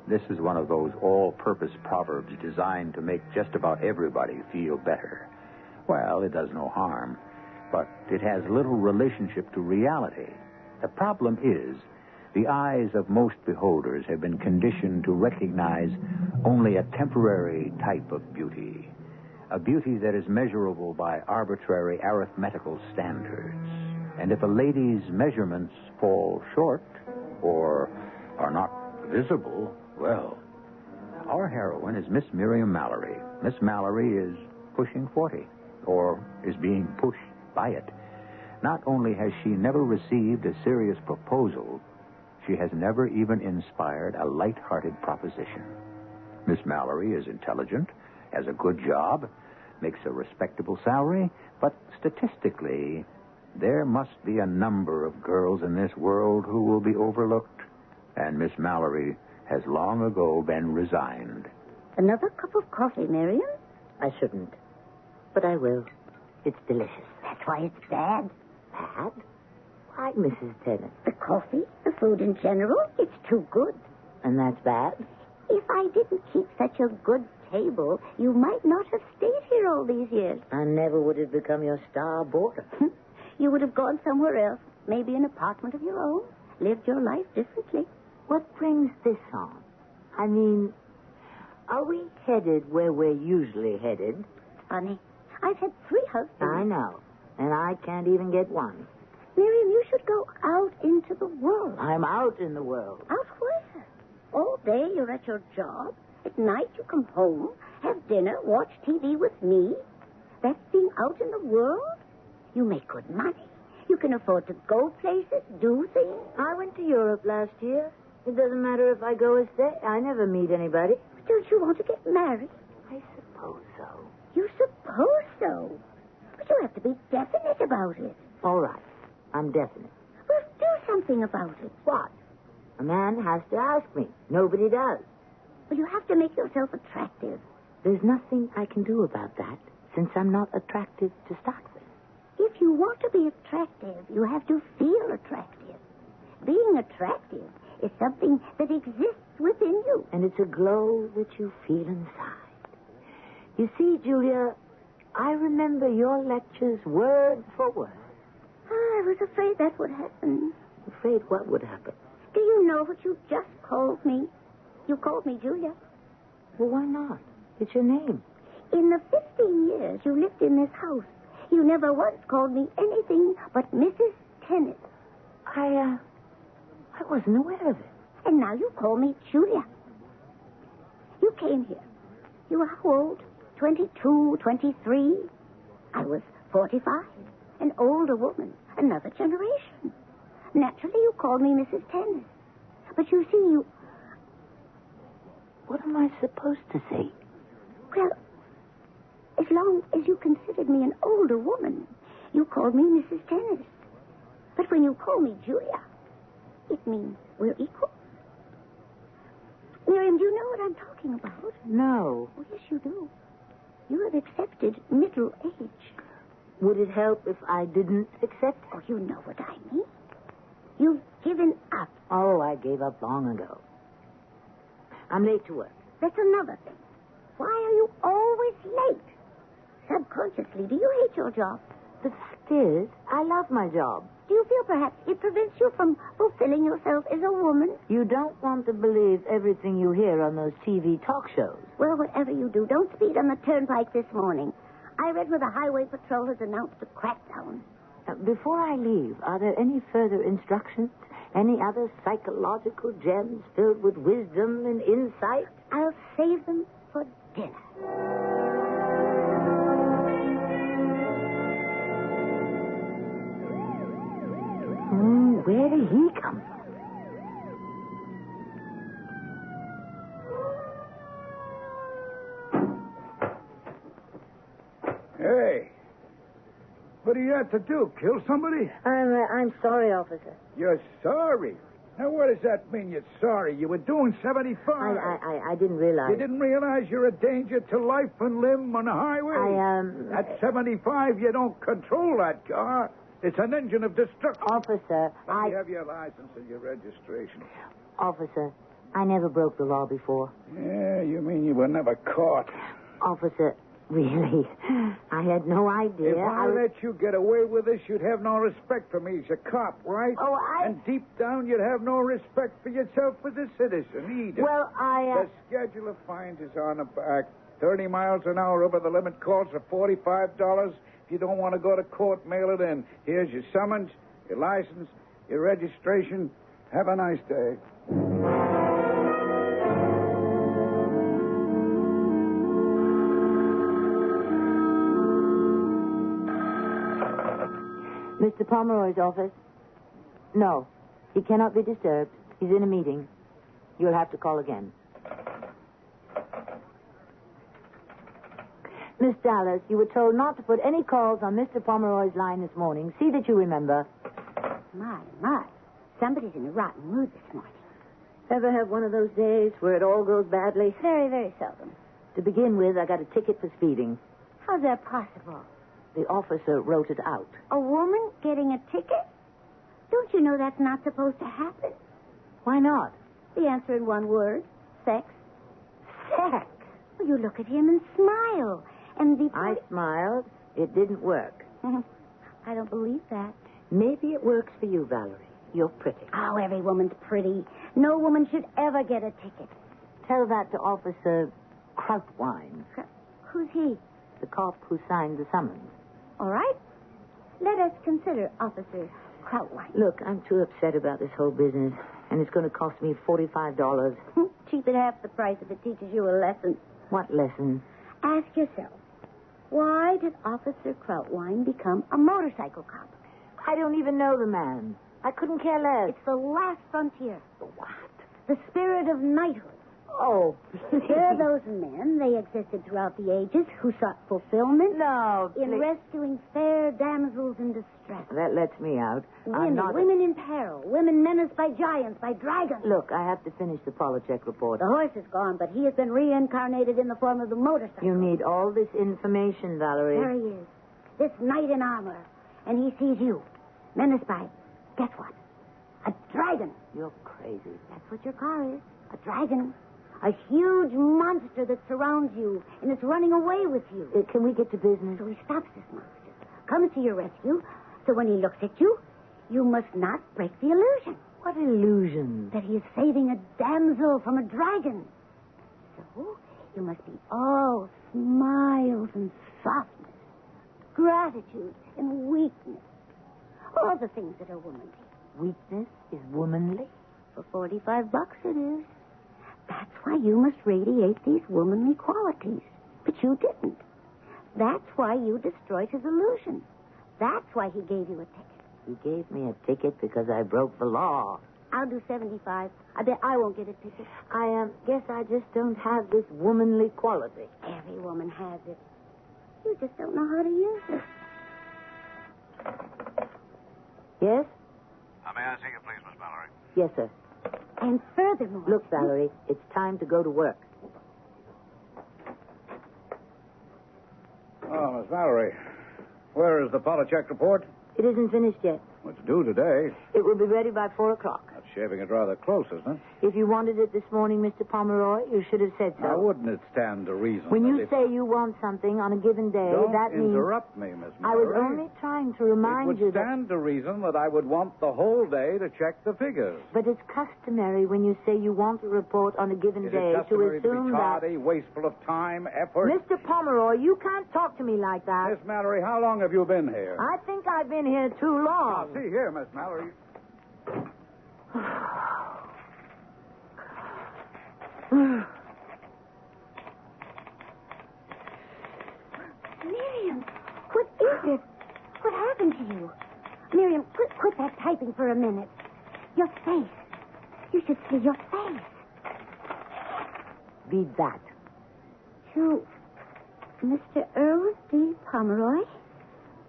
This is one of those all-purpose proverbs designed to make just about everybody feel better. Well, it does no harm, but it has little relationship to reality. The problem is, the eyes of most beholders have been conditioned to recognize only a temporary type of beauty, a beauty that is measurable by arbitrary arithmetical standards. And if a lady's measurements fall short or are not visible, well, our heroine is Miss Miriam Mallory. Miss Mallory is pushing 40, or is being pushed by it. Not only has she never received a serious proposal, she has never even inspired a light-hearted proposition. Miss Mallory is intelligent, has a good job, makes a respectable salary, but statistically, there must be a number of girls in this world who will be overlooked, and Miss Mallory has long ago been resigned. Another cup of coffee, Miriam? I shouldn't, but I will. It's delicious. That's why it's bad. Bad? Why, Mrs. Tennant? The coffee, the food in general, it's too good. And that's bad? If I didn't keep such a good table, you might not have stayed here all these years. I never would have become your star boarder. You would have gone somewhere else, maybe an apartment of your own, lived your life differently. What brings this on? I mean, are we headed where we're usually headed? Funny. I've had 3 husbands. I know, and I can't even get one. Miriam, you should go out into the world. I'm out in the world. Out where? All day you're at your job. At night you come home, have dinner, watch TV with me. That's being out in the world? You make good money. You can afford to go places, do things. I went to Europe last year. It doesn't matter if I go or stay. I never meet anybody. Don't you want to get married? I suppose so. You suppose so? But you have to be definite about it. All right. I'm definite. Well, do something about it. What? A man has to ask me. Nobody does. Well, you have to make yourself attractive. There's nothing I can do about that, since I'm not attractive to start with. If you want to be attractive, you have to feel attractive. Being attractive is something that exists within you. And it's a glow that you feel inside. You see, Julia, I remember your lectures word for word. I was afraid that would happen. Afraid what would happen? Do you know what you just called me? You called me Julia. Well, why not? It's your name. In the 15 years you lived in this house, you never once called me anything but Mrs. Tennant. I wasn't aware of it. And now you call me Julia. You came here. You were how old? 22, 23? I was 45. An older woman. Another generation. Naturally, you called me Mrs. Tennant. But you see, you... What am I supposed to say? Well, as long as you considered me an older woman, you called me Mrs. Tennant. But when you call me Julia, it means we're equal. Miriam, do you know what I'm talking about? No. Oh, yes, you do. You have accepted middle age. Would it help if I didn't accept? Oh, you know what I mean. You've given up. Oh, I gave up long ago. I'm late to work. That's another thing. Why are you always late? Subconsciously, do you hate your job? The fact is, I love my job. Do you feel perhaps it prevents you from fulfilling yourself as a woman? You don't want to believe everything you hear on those TV talk shows. Well, whatever you do, don't speed on the turnpike this morning. I read where the highway patrol has announced a crackdown. Before I leave, are there any further instructions? Any other psychological gems filled with wisdom and insight? I'll save them for dinner. Where did he come from? Hey. What do you have to do? Kill somebody? I'm sorry, officer. You're sorry? Now, what does that mean, you're sorry? You were doing 75. I didn't realize. You didn't realize you're a danger to life and limb on the highway? At 75, you don't control that car. It's an engine of destruction. Officer, Let me have your license and your registration. Officer, I never broke the law before. Yeah, you mean you were never caught? Officer, really, I had no idea. If I let you get away with this, you'd have no respect for me as a cop, right? Oh, And deep down, you'd have no respect for yourself as a citizen either. Well, The schedule of fines is on the back. 30 miles an hour over the limit calls for $45. If you don't want to go to court, mail it in. Here's your summons, your license, your registration. Have a nice day. Mr. Pomeroy's office? No, he cannot be disturbed. He's in a meeting. You'll have to call again. Miss Dallas, you were told not to put any calls on Mr. Pomeroy's line this morning. See that you remember. My. Somebody's in a rotten mood this morning. Ever have one of those days where it all goes badly? Very, very seldom. To begin with, I got a ticket for speeding. How's that possible? The officer wrote it out. A woman getting a ticket? Don't you know that's not supposed to happen? Why not? The answer in one word. Sex. Sex? Well, you look at him and smile. And I smiled. It didn't work. I don't believe that. Maybe it works for you, Valerie. You're pretty. Oh, every woman's pretty. No woman should ever get a ticket. Tell that to Officer Krautwein. Who's he? The cop who signed the summons. All right. Let us consider Officer Krautwein. Look, I'm too upset about this whole business, and it's going to cost me $45. Cheap at half the price if it teaches you a lesson. What lesson? Ask yourself, why did Officer Krautwein become a motorcycle cop? I don't even know the man. I couldn't care less. It's the last frontier. The what? The spirit of knighthood. Oh, There are those men, they existed throughout the ages, who sought fulfillment in rescuing fair damsels in distress. That lets me out. Women in peril, women menaced by giants, by dragons. Look, I have to finish the Polachek report. The horse is gone, but he has been reincarnated in the form of the motorcycle. You need all this information, Valerie. There he is, this knight in armor, and he sees you, menaced by, guess what? A dragon. You're crazy. That's what your car is, a dragon. A huge monster that surrounds you, and it's running away with you. Can we get to business? So he stops this monster, comes to your rescue, so when he looks at you, you must not break the illusion. What illusion? That he is saving a damsel from a dragon. So you must be all smiles and softness, gratitude and weakness. All the things that are womanly. Weakness is womanly? For $45 it is. That's why you must radiate these womanly qualities. But you didn't. That's why you destroyed his illusion. That's why he gave you a ticket. He gave me a ticket because I broke the law. I'll do 75. I bet I won't get a ticket. I guess I just don't have this womanly quality. Every woman has it. You just don't know how to use it. Yes? May I see you, please, Miss Mallory? Yes, sir. And furthermore... Look, Valerie, it's time to go to work. Oh, Miss Mallory, where is the Polachek report? It isn't finished yet. What's due today? It will be ready by 4 o'clock. That's shaving it rather close, isn't it? If you wanted it this morning, Mr. Pomeroy, you should have said so. Now, wouldn't it stand to reason? When you if... say you want something on a given day, Don't that means... interrupt me, Miss I Mallory. was only trying to remind you It would stand to reason that I would want the whole day to check the figures. But it's customary when you say you want a report on a given Is day it to customary assume to be tardy, wasteful of time, effort? Mr. Pomeroy, you can't talk to me like that. Miss Mallory, how long have you been here? I think I've been here too long. Now, see here, Miss Mallory. Miriam, what is it? What happened to you? Miriam, quit that typing for a minute. Your face. You should see your face. Read that. To Mr. Irwin D. Pomeroy,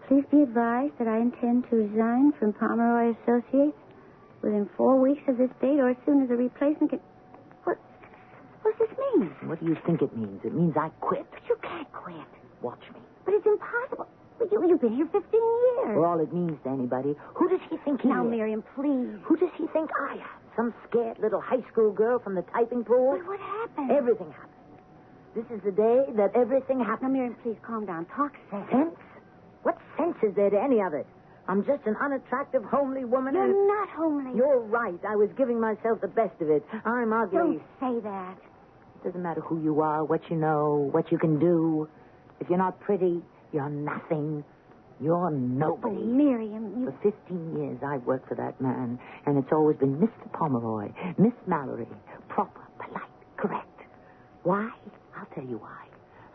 please be advised that I intend to resign from Pomeroy Associates within 4 weeks of this date or as soon as a replacement can... What does this mean? What do you think it means? It means I quit. But you can't quit. Watch me. But it's impossible. But you've been here 15 years. For all it means to anybody. Who does he think he Now, is? Miriam, please. Who does he think I am? Some scared little high school girl from the typing pool? But what happened? Everything happened. This is the day that everything happened. Now, Miriam, please calm down. Talk sense. Sense? What sense is there to any of it? I'm just an unattractive, homely woman. You're not homely. You're right. I was giving myself the best of it. I'm ugly. Don't say that. It doesn't matter who you are, what you know, what you can do. If you're not pretty, you're nothing. You're nobody. Oh, Miriam, For 15 years, I've worked for that man, and it's always been Mr. Pomeroy, Miss Mallory, proper, polite, correct. Why? I'll tell you why.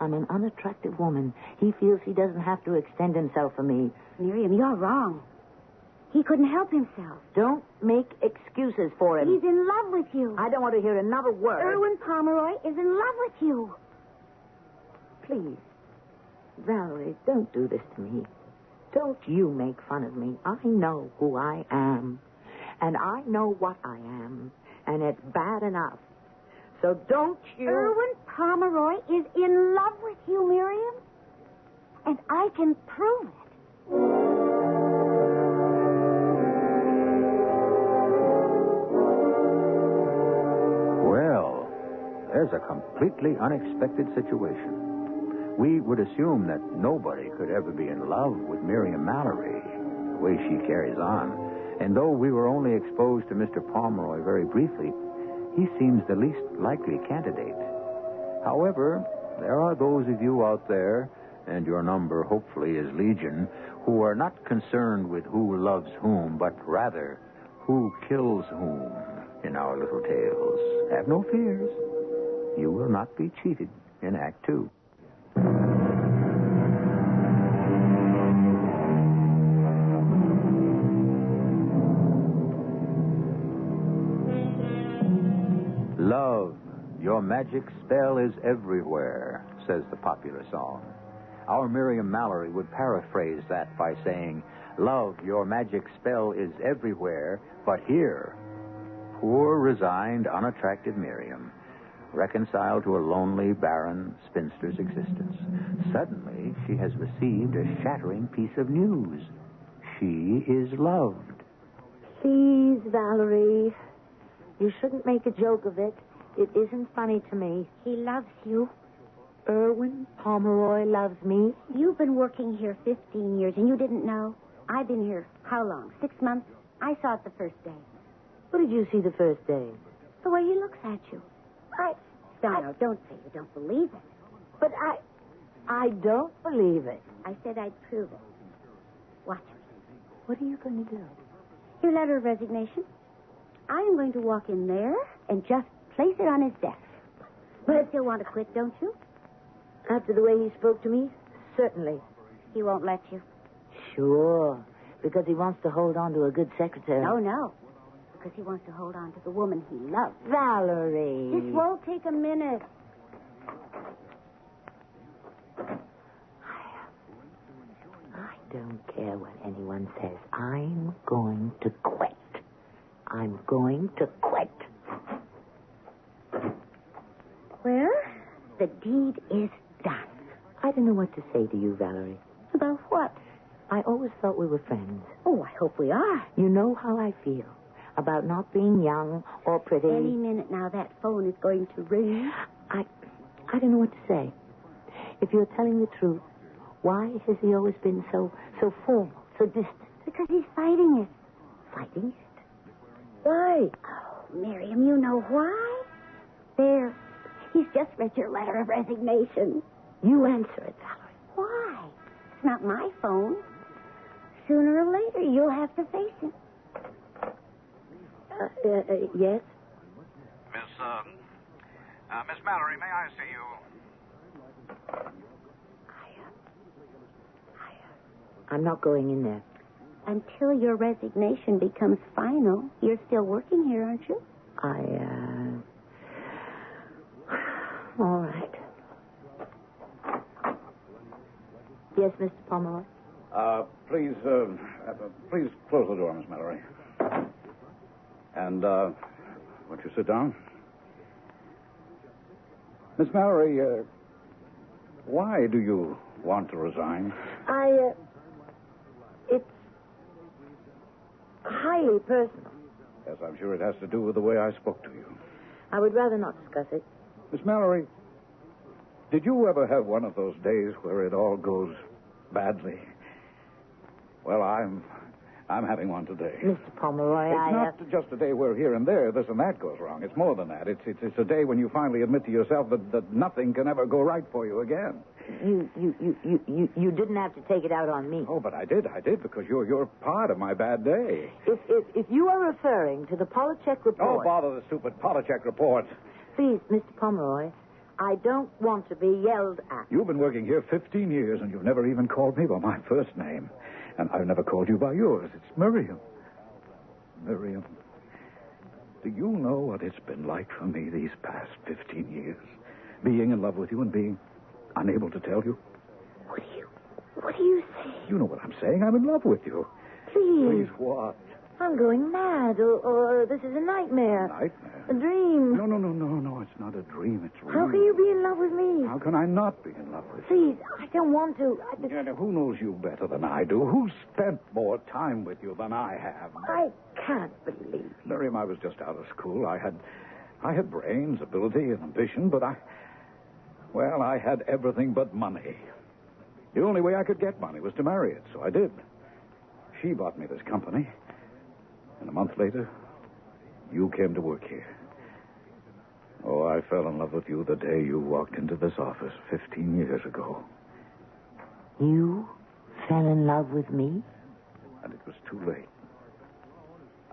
I'm an unattractive woman. He feels he doesn't have to extend himself for me. Miriam, you're wrong. He couldn't help himself. Don't make excuses for him. He's in love with you. I don't want to hear another word. Erwin Pomeroy is in love with you. Please, Valerie, don't do this to me. Don't you make fun of me. I know who I am. And I know what I am. And it's bad enough. So don't you... Erwin Pomeroy is in love with you, Miriam. And I can prove it. Well, there's a completely unexpected situation. We would assume that nobody could ever be in love with Miriam Mallory, the way she carries on. And though we were only exposed to Mr. Pomeroy very briefly, he seems the least likely candidate. However, there are those of you out there, and your number hopefully is legion, who are not concerned with who loves whom, but rather who kills whom in our little tales. Have no fears. You will not be cheated in Act 2. Love, your magic spell is everywhere, says the popular song. Our Miriam Mallory would paraphrase that by saying, love, your magic spell is everywhere, but here. Poor, resigned, unattractive Miriam, reconciled to a lonely, barren spinster's existence. Suddenly, she has received a shattering piece of news. She is loved. Please, Valerie. You shouldn't make a joke of it. It isn't funny to me. He loves you. Erwin Pomeroy loves me. You've been working here 15 years, and you didn't know. I've been here how long? 6 months? I saw it the first day. What did you see the first day? The way he looks at you. No, don't say you don't believe it. But I don't believe it. I said I'd prove it. Watch me. What are you going to do? Your letter of resignation. I am going to walk in there and just place it on his desk. But you still want to quit, don't you? After the way he spoke to me? Certainly. He won't let you. Sure. Because he wants to hold on to a good secretary. No. Because he wants to hold on to the woman he loves. Valerie. This won't take a minute. I don't care what anyone says. I'm going to quit. I'm going to quit. Well, the deed is done. I don't know what to say to you, Valerie. About what? I always thought we were friends. Oh, I hope we are. You know how I feel about not being young or pretty. Any minute now, that phone is going to ring. I don't know what to say. If you're telling the truth, why has he always been so formal, so distant? Because he's fighting it. Fighting it? Why? Oh, Miriam, you know why? There. He's just read your letter of resignation. You answer it, Valerie. Why? It's not my phone. Sooner or later, you'll have to face him. Yes? Miss Mallory, may I see you? I'm not going in there. Until your resignation becomes final, you're still working here, aren't you? All right. Yes, Mr. Pomeroy? Please close the door, Miss Mallory. And, won't you sit down? Miss Mallory, Why do you want to resign? It's highly personal. Yes, I'm sure it has to do with the way I spoke to you. I would rather not discuss it. Miss Mallory, did you ever have one of those days where it all goes badly? Well, I'm having one today. Mr. Pomeroy, It's not just a day where here and there this and that goes wrong. It's more than that. It's a day when you finally admit to yourself that nothing can ever go right for you again. You didn't have to take it out on me. Oh, but I did, because you're part of my bad day. If you are referring to the Polachek report... Oh, bother the stupid Polachek report. Please, Mr. Pomeroy, I don't want to be yelled at. You've been working here 15 years, and you've never even called me by my first name. And I've never called you by yours. It's Miriam. Miriam, do you know what it's been like for me these past 15 years? Being in love with you and being unable to tell you? What do you say? You know what I'm saying. I'm in love with you. Please. Please what? I'm going mad, or this is a nightmare. Nightmare? A dream. No, it's not a dream. It's real. How can you be in love with me? How can I not be in love with you? Please, I don't want to. Yeah, who knows you better than I do? Who spent more time with you than I have? I can't believe. Miriam, I was just out of school. I had brains, ability, and ambition, but I had everything but money. The only way I could get money was to marry it, so I did. She bought me this company. And a month later, you came to work here. Oh, I fell in love with you the day you walked into this office 15 years ago. You fell in love with me? And it was too late.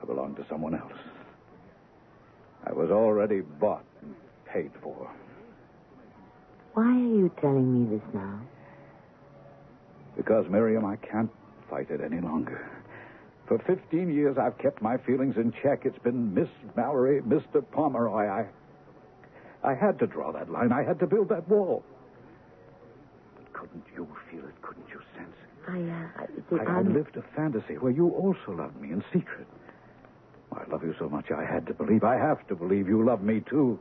I belonged to someone else. I was already bought and paid for. Why are you telling me this now? Because, Miriam, I can't fight it any longer. For 15 years, I've kept my feelings in check. It's been Miss Mallory, Mr. Pomeroy. I had to draw that line. I had to build that wall. But couldn't you feel it? Couldn't you sense it? I lived a fantasy where you also loved me in secret. I love you so much, I had to believe. I have to believe you love me, too.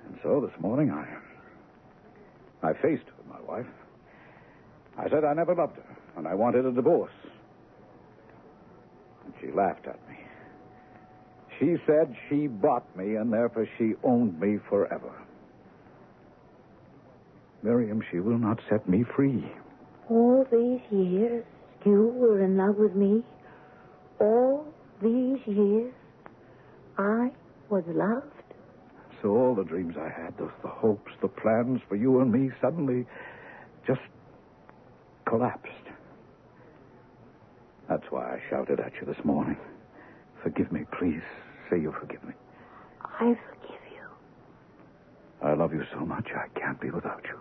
And so this morning, I faced with my wife. I said I never loved her, and I wanted a divorce. And she laughed at me. She said she bought me, and therefore she owned me forever. Miriam, she will not set me free. All these years, you were in love with me. All these years, I was loved. So all the dreams I had, the hopes, the plans for you and me, suddenly just collapsed. That's why I shouted at you this morning. Forgive me, please. Say you forgive me. I forgive you. I love you so much I can't be without you.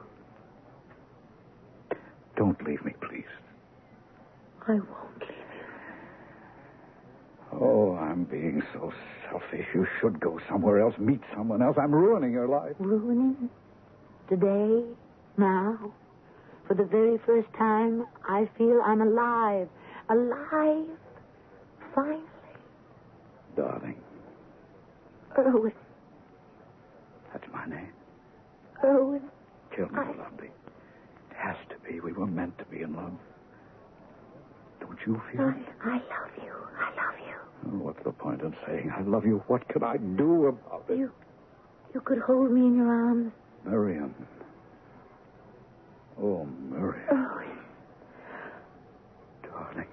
Don't leave me, please. I won't leave you. Oh, I'm being so selfish. You should go somewhere else, meet someone else. I'm ruining your life. Ruining? Today? Now? For the very first time, I feel I'm alive. Alive. Finally. Darling. Erwin. That's my name. Erwin. Tell me you love me. It has to be. We were meant to be in love. Don't you feel it? I love you. I love you. Oh, what's the point in saying I love you? What can I do about it? You could hold me in your arms. Miriam. Oh, Miriam. Erwin. Darling.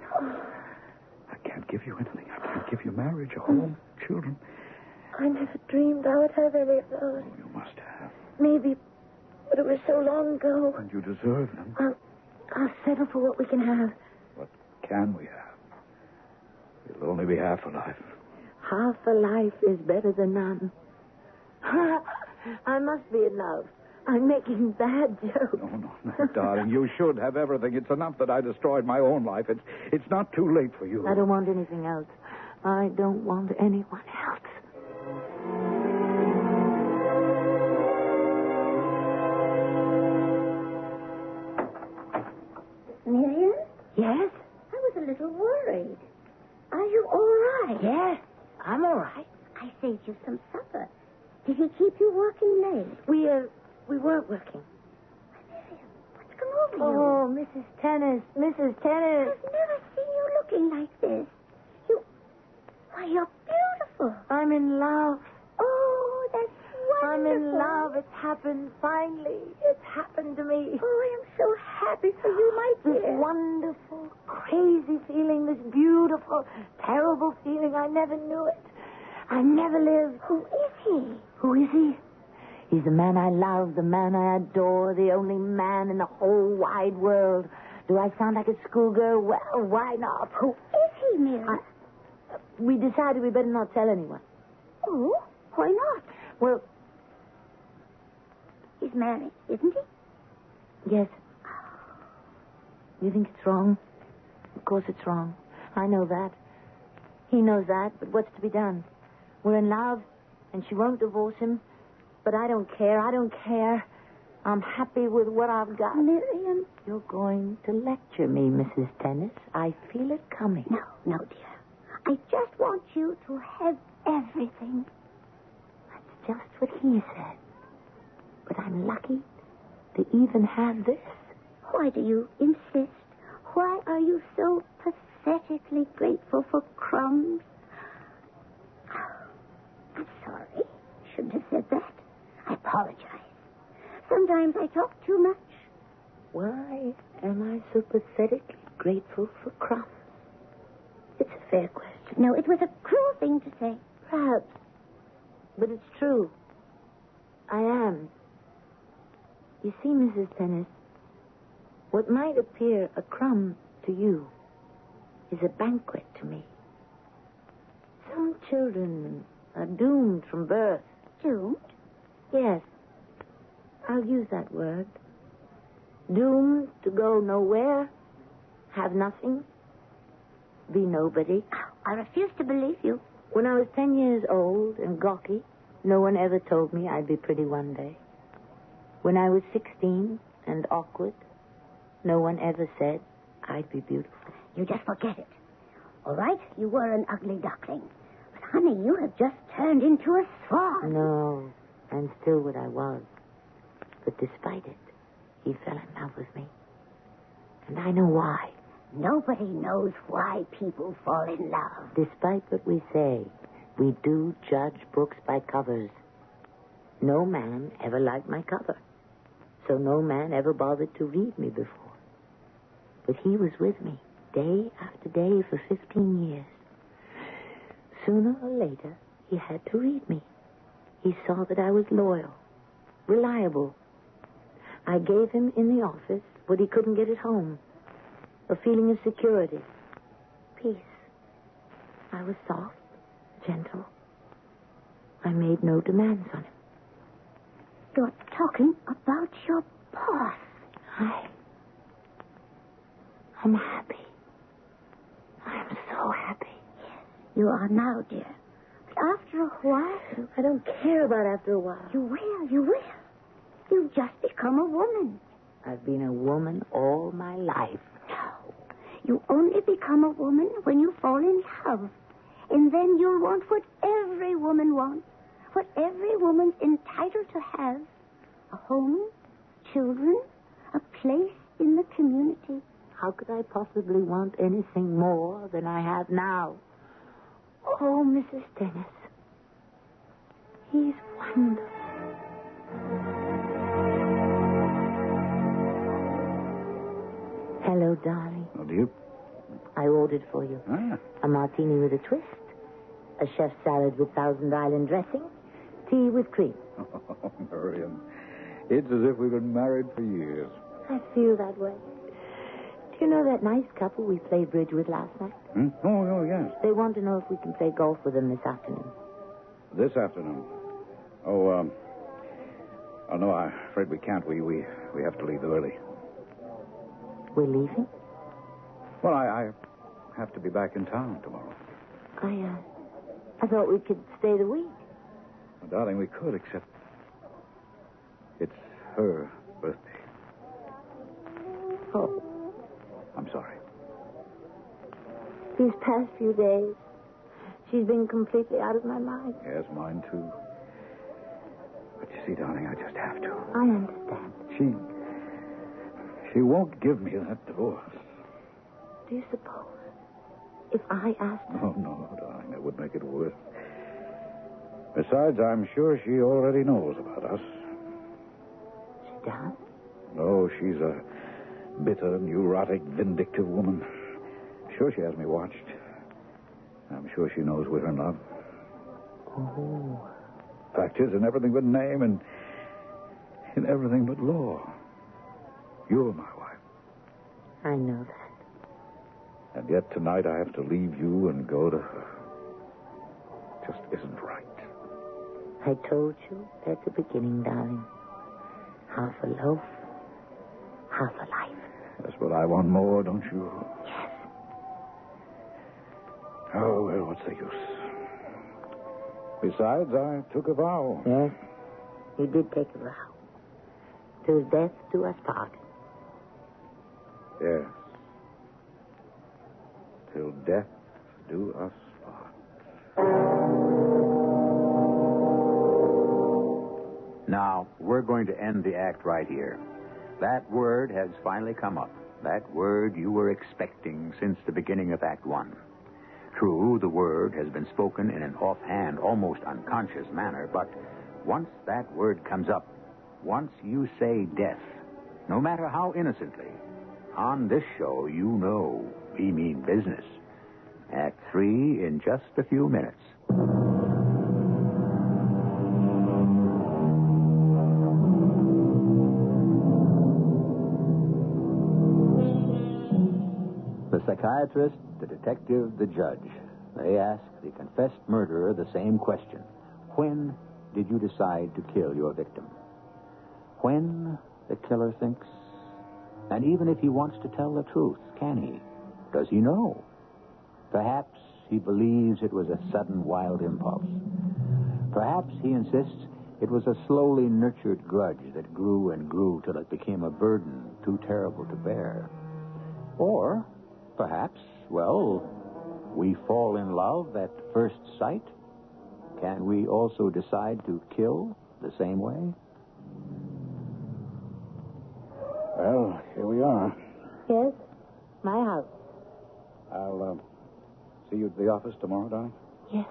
I can't give you anything. I can't give you marriage, a home, children. I never dreamed I would have any of those. Oh, you must have. Maybe, but it was so long ago. And you deserve them. I'll settle for what we can have. What can we have? It'll only be half a life. Half a life is better than none. I must be in love. I'm making bad jokes. No, darling. You should have everything. It's enough that I destroyed my own life. It's not too late for you. I don't want anything else. I don't want anyone else. Miriam? Yes? I was a little worried. Are you all right? Yes, I'm all right. I saved you some supper. Did he keep you working late? We weren't working. Mrs. Tennis, Mrs. Tennis. I've never seen you looking like this. Why, you're beautiful. I'm in love. Oh, that's wonderful. I'm in love. It's happened, finally. It's happened to me. Oh, I am so happy for you, my This dear. wonderful, crazy feeling, this beautiful, terrible feeling. I never knew it. I never lived. Who is he? Who is he? He's the man I love, the man I adore, the only man in the whole wide world. Do I sound like a schoolgirl? Well, why not? Who is he, Mary? We decided we better not tell anyone. Oh, why not? Well, he's married, isn't he? yes. You think it's wrong? Of course it's wrong. I know that. He knows that, but what's to be done? We're in love, and she won't divorce him. But I don't care. I don't care. I'm happy with what I've got. Miriam. You're going to lecture me, Mrs. Tennis. I feel it coming. No, dear. I just want you to have everything. That's just what he said. But I'm lucky to even have this. Why do you insist? Why are you so pathetically grateful for crumbs? I'm sorry. Shouldn't have said that. I apologize. Sometimes I talk too much. Why am I so pathetically grateful for crumbs? It's a fair question. No, it was a cruel thing to say. Perhaps. But it's true. I am. You see, Mrs. Tennis, what might appear a crumb to you is a banquet to me. Some children are doomed from birth. Doomed? Yes. I'll use that word. Doomed to go nowhere, have nothing, be nobody. I refuse to believe you. When I was 10 years old and gawky, no one ever told me I'd be pretty one day. When I was 16 and awkward, no one ever said I'd be beautiful. You just forget it. All right, you were an ugly duckling. But, honey, you have just turned into a swan. No, I'm still what I was. But despite it, he fell in love with me. And I know why. Nobody knows why people fall in love. Despite what we say, we do judge books by covers. No man ever liked my cover. So no man ever bothered to read me before. But he was with me, day after day for 15 years. Sooner or later, he had to read me. He saw that I was loyal, reliable. I gave him in the office what he couldn't get at home. A feeling of security, peace. I was soft, gentle. I made no demands on him. You're talking about your boss. I'm happy. I'm so happy. Yes, you are now, dear. But after a while... I don't care about after a while. You will. You've just become a woman. I've been a woman all my life. No. You only become a woman when you fall in love. And then you'll want what every woman wants. What every woman's entitled to have. A home, children, a place in the community. How could I possibly want anything more than I have now? Oh, Mrs. Dennis. He's wonderful. Hello, darling. Oh, do you? I ordered for you. A martini with a twist, a chef's salad with Thousand Island dressing, tea with cream. Oh, Miriam, it's as if we've been married for years. I feel that way. Do you know that nice couple we played bridge with last night? Oh, yes. They want to know if we can play golf with them this afternoon. This afternoon? Oh, no, I'm afraid we can't. We have to leave early. We're leaving? Well, I have to be back in town tomorrow. I thought we could stay the week. Well, darling, we could, except it's her birthday. Oh. I'm sorry. These past few days, she's been completely out of my mind. Yes, mine too. But you see, darling, I just have to. I understand. She won't give me that divorce. Do you suppose if I asked her? Oh, no, darling. That would make it worse. Besides, I'm sure she already knows about us. She does? No, she's a bitter, neurotic, vindictive woman. Sure she has me watched. I'm sure she knows we're in love. Oh. Fact is, in everything but name and in everything but law, you're my wife. I know that. And yet tonight I have to leave you and go to her. Just isn't right. I told you at the beginning, darling. Half a loaf, half a life. That's what I want more, don't you? Yes. Oh, well, what's the use? Besides, I took a vow. Yes, you did take a vow. Till death do us part. Yes. Till death do us part. Now, we're going to end the act right here. That word has finally come up. That word you were expecting since the beginning of Act 1. True, the word has been spoken in an offhand, almost unconscious manner, but once that word comes up, once you say death, no matter how innocently, on this show, you know we mean business. Act 3 in just a few minutes. The psychiatrist, the detective, the judge. They ask the confessed murderer the same question. When did you decide to kill your victim? When, the killer thinks. And even if he wants to tell the truth, can he? Does he know? Perhaps he believes it was a sudden wild impulse. Perhaps he insists it was a slowly nurtured grudge that grew and grew till it became a burden too terrible to bear. Or perhaps, well, we fall in love at first sight. Can we also decide to kill the same way? Well, here we are. Yes, my house. I'll see you at the office tomorrow, darling? Yes.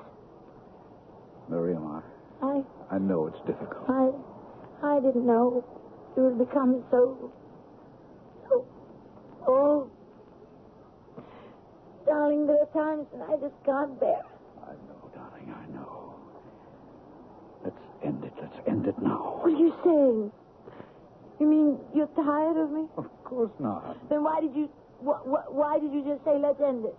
Miriam, I know it's difficult. I didn't know you would become so old. Darling, there are times when I just can't bear it. I know, darling, I know. Let's end it. Let's end it now. What are you saying? You mean you're tired of me? Of course not. Then why did you just say let's end it?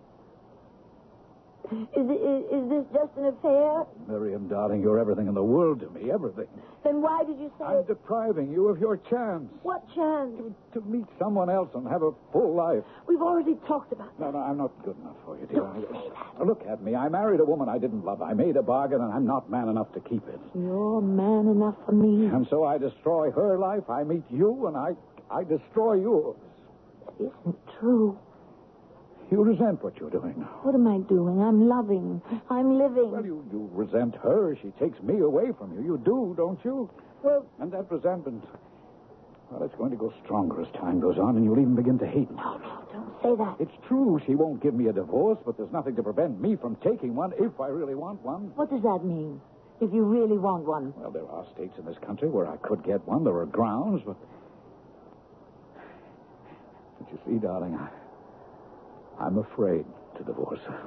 Is this just an affair? Miriam, darling, you're everything in the world to me, everything. Then why did you say... I'm depriving you of your chance. What chance? To meet someone else and have a full life. We've already talked about that. No, I'm not good enough for you, dear. Don't say that. Look at me. I married a woman I didn't love. I made a bargain, and I'm not man enough to keep it. You're man enough for me. And so I destroy her life. I meet you, and I destroy yours. That isn't true. You resent what you're doing now. What am I doing? I'm loving. I'm living. Well, you resent her. She takes me away from you. You do, don't you? Well... And that resentment, well, it's going to go stronger as time goes on, and you'll even begin to hate me. No, don't say that. It's true she won't give me a divorce, but there's nothing to prevent me from taking one if I really want one. What does that mean? If you really want one? Well, there are states in this country where I could get one. There are grounds, but you see, darling, I'm afraid to divorce her.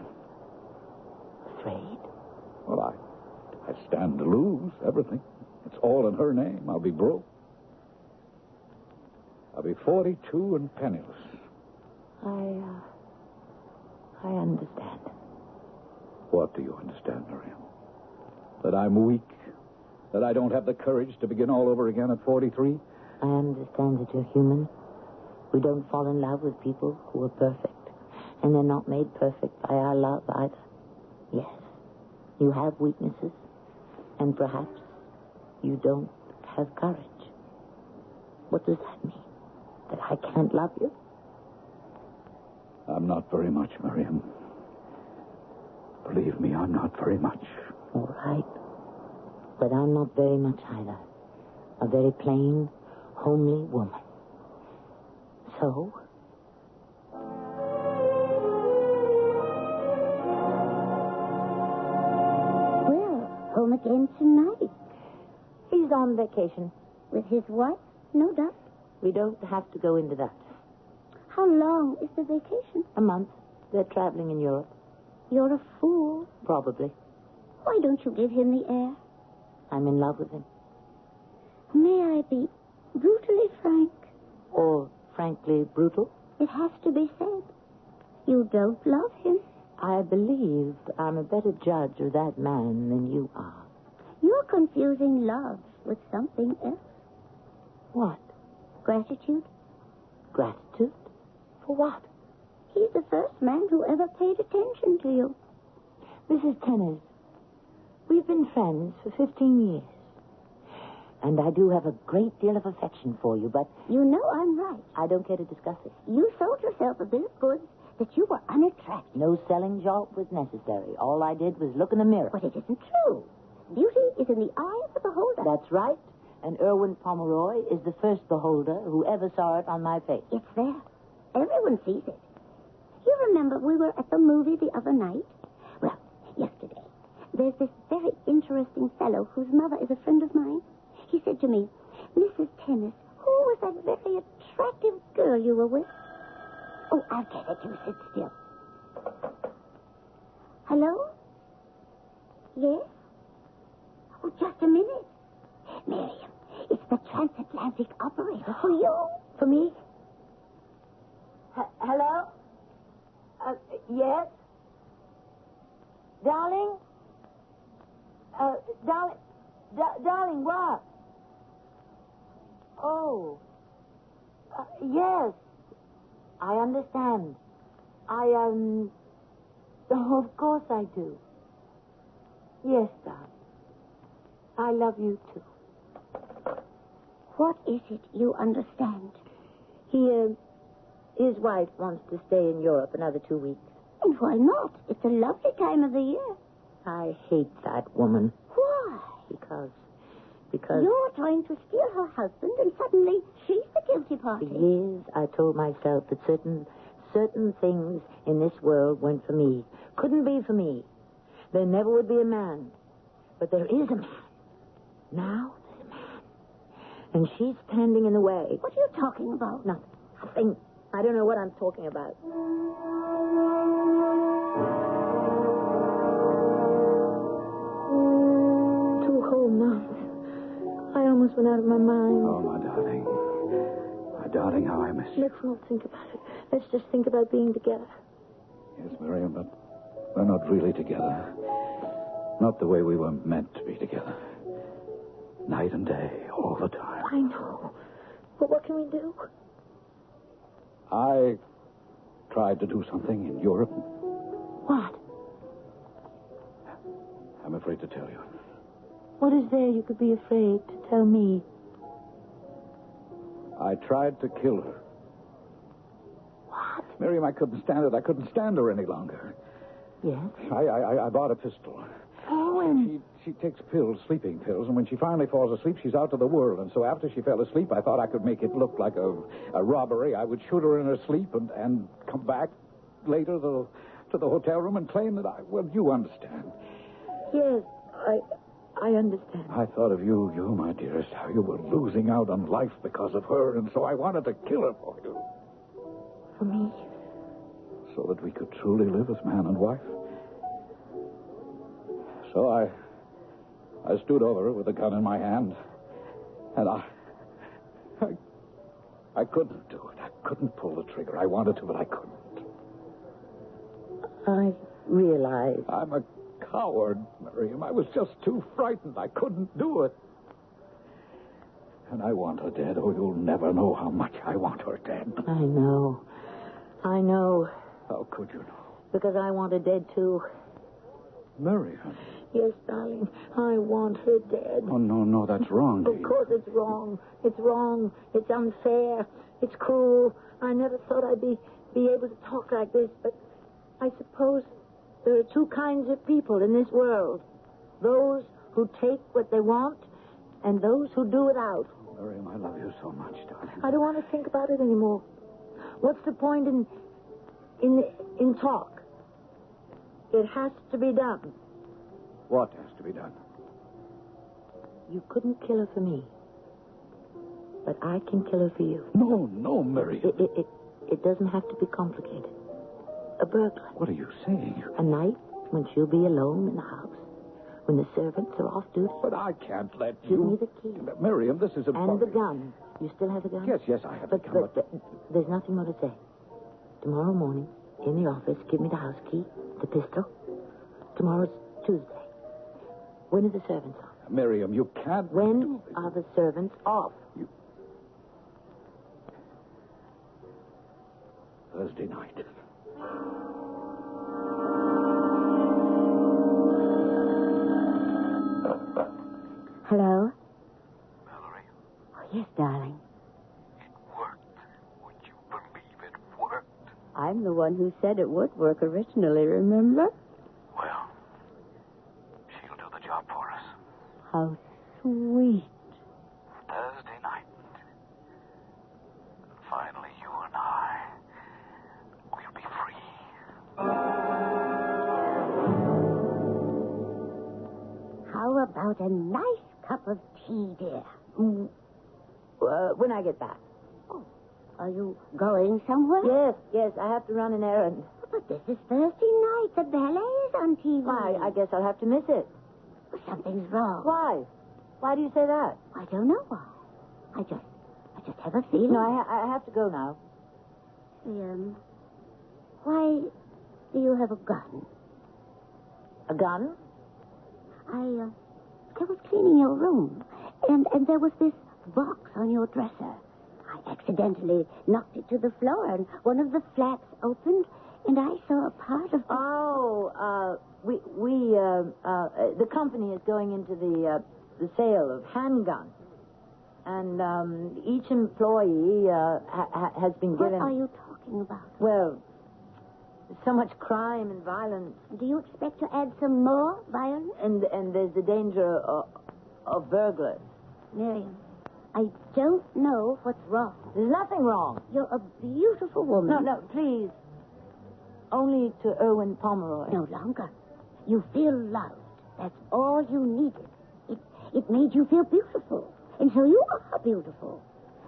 Afraid? Well, I stand to lose everything. It's all in her name. I'll be broke. I'll be 42 and penniless. I understand. What do you understand, Miriam? That I'm weak? That I don't have the courage to begin all over again at 43? I understand that you're human. We don't fall in love with people who are perfect. And they're not made perfect by our love either. Yes, you have weaknesses. And perhaps you don't have courage. What does that mean? That I can't love you? I'm not very much, Miriam. Believe me, I'm not very much. All right. But I'm not very much either. A very plain, homely woman. so? Well, home again tonight. He's on vacation. With his wife? No doubt. We don't have to go into that. How long is the vacation? A month. They're traveling in Europe. You're a fool. Probably. Why don't you give him the air? I'm in love with him. May I be brutally frank? Or frankly brutal? It has to be said. You don't love him. I believe I'm a better judge of that man than you are. You're confusing love with something else. What? Gratitude? Gratitude? For what? He's the first man who ever paid attention to you. Mrs. Tenners, we've been friends for 15 years. And I do have a great deal of affection for you, but... You know I'm right. I don't care to discuss it. You sold yourself a bill of goods that you were unattractive. No selling job was necessary. All I did was look in the mirror. But it isn't true. Beauty is in the eye of the beholder. That's right. And Erwin Pomeroy is the first beholder who ever saw it on my face. It's there. Everyone sees it. You remember we were at the movie the other night? Well, yesterday. There's this very interesting fellow whose mother is a friend of mine. He said to me, Mrs. Tennis, who was that very attractive girl you were with? Oh, I'll get it. You sit still. Hello? Yes? Oh, just a minute. Miriam, it's the transatlantic operator for you. For me? Hello? Yes? Darling? Darling, what? Oh. Yes. I understand. Oh, of course I do. Yes, darling. I love you, too. What is it you understand? His wife wants to stay in Europe another 2 weeks. And why not? It's a lovely time of the year. I hate that woman. Why? Because... You're trying to steal her husband, and suddenly she's the guilty party. For years, I told myself that certain things in this world weren't for me. Couldn't be for me. There never would be a man. But there is a man. Now there's a man. And she's standing in the way. What are you talking about? Nothing. I don't know what I'm talking about. 2 whole months. I almost went out of my mind. Oh, my darling. My darling, how I miss you. Let's not think about it. Let's just think about being together. Yes, Miriam, but we're not really together. Not the way we were meant to be together. Night and day, all the time. I know. But what can we do? I tried to do something in Europe. What? I'm afraid to tell you. What is there you could be afraid to tell me? I tried to kill her. What? Miriam, I couldn't stand it. I couldn't stand her any longer. Yes? I bought a pistol. Oh, and... She takes pills, sleeping pills, and when she finally falls asleep, she's out of the world. And so after she fell asleep, I thought I could make it look like a robbery. I would shoot her in her sleep and come back later to the hotel room and claim that well, you understand. Yes, I understand. I thought of you, my dearest, how you were losing out on life because of her, and so I wanted to kill her for you. For me? So that we could truly live as man and wife. So I stood over her with a gun in my hand, and I couldn't do it. I couldn't pull the trigger. I wanted to, but I couldn't. I realize. I'm a coward, Miriam. I was just too frightened. I couldn't do it. And I want her dead. Oh, you'll never know how much I want her dead. I know. How could you know? Because I want her dead, too. Miriam. Yes, darling. I want her dead. Oh, no, that's wrong. Of course it's wrong. It's wrong. It's unfair. It's cruel. I never thought I'd be able to talk like this, but I suppose there are 2 kinds of people in this world. Those who take what they want and those who do without. Miriam, I love you so much, darling. I don't want to think about it anymore. What's the point in talk? It has to be done. What has to be done? You couldn't kill her for me. But I can kill her for you. No, Miriam. It doesn't have to be complicated. A burglar. What are you saying? A night when she'll be alone in the house. When the servants are off duty. But I can't let Give me the key. Miriam, this is And the gun. You still have the gun? Yes, I have the gun. But there's nothing more to say. Tomorrow morning, in the office, give me the house key, the pistol. Tomorrow's Tuesday. When are the servants off? Miriam, you can't... When are the servants off? Thursday night. Hello? Mallory, Oh, yes, darling. it worked. Would you believe it worked? I'm the one who said it would work originally, remember? Well, she'll do the job for us. How sweet. Thursday night. Finally, you and I will be free. How about a nice cup of tea, dear? When I get back. Oh, are you going somewhere? Yes, I have to run an errand. But this is Thursday night. The ballet is on TV. Why, I guess I'll have to miss it. Something's wrong. Why? Why do you say that? I don't know why. I just have a feeling. No, I have to go now. Why do you have a gun? A gun? I was cleaning your room, and there was this box on your dresser. I accidentally knocked it to the floor, and one of the flaps opened, and I saw a part of... The company is going into the sale of handguns. And each employee has been given... What are you talking about? Well, so much crime and violence. Do you expect to add some more violence? And there's the danger of burglars. Miriam, I don't know what's wrong. There's nothing wrong. You're a beautiful woman. No, please. Only to Erwin Pomeroy. No longer. You feel loved. That's all you needed. It made you feel beautiful. And so you are beautiful.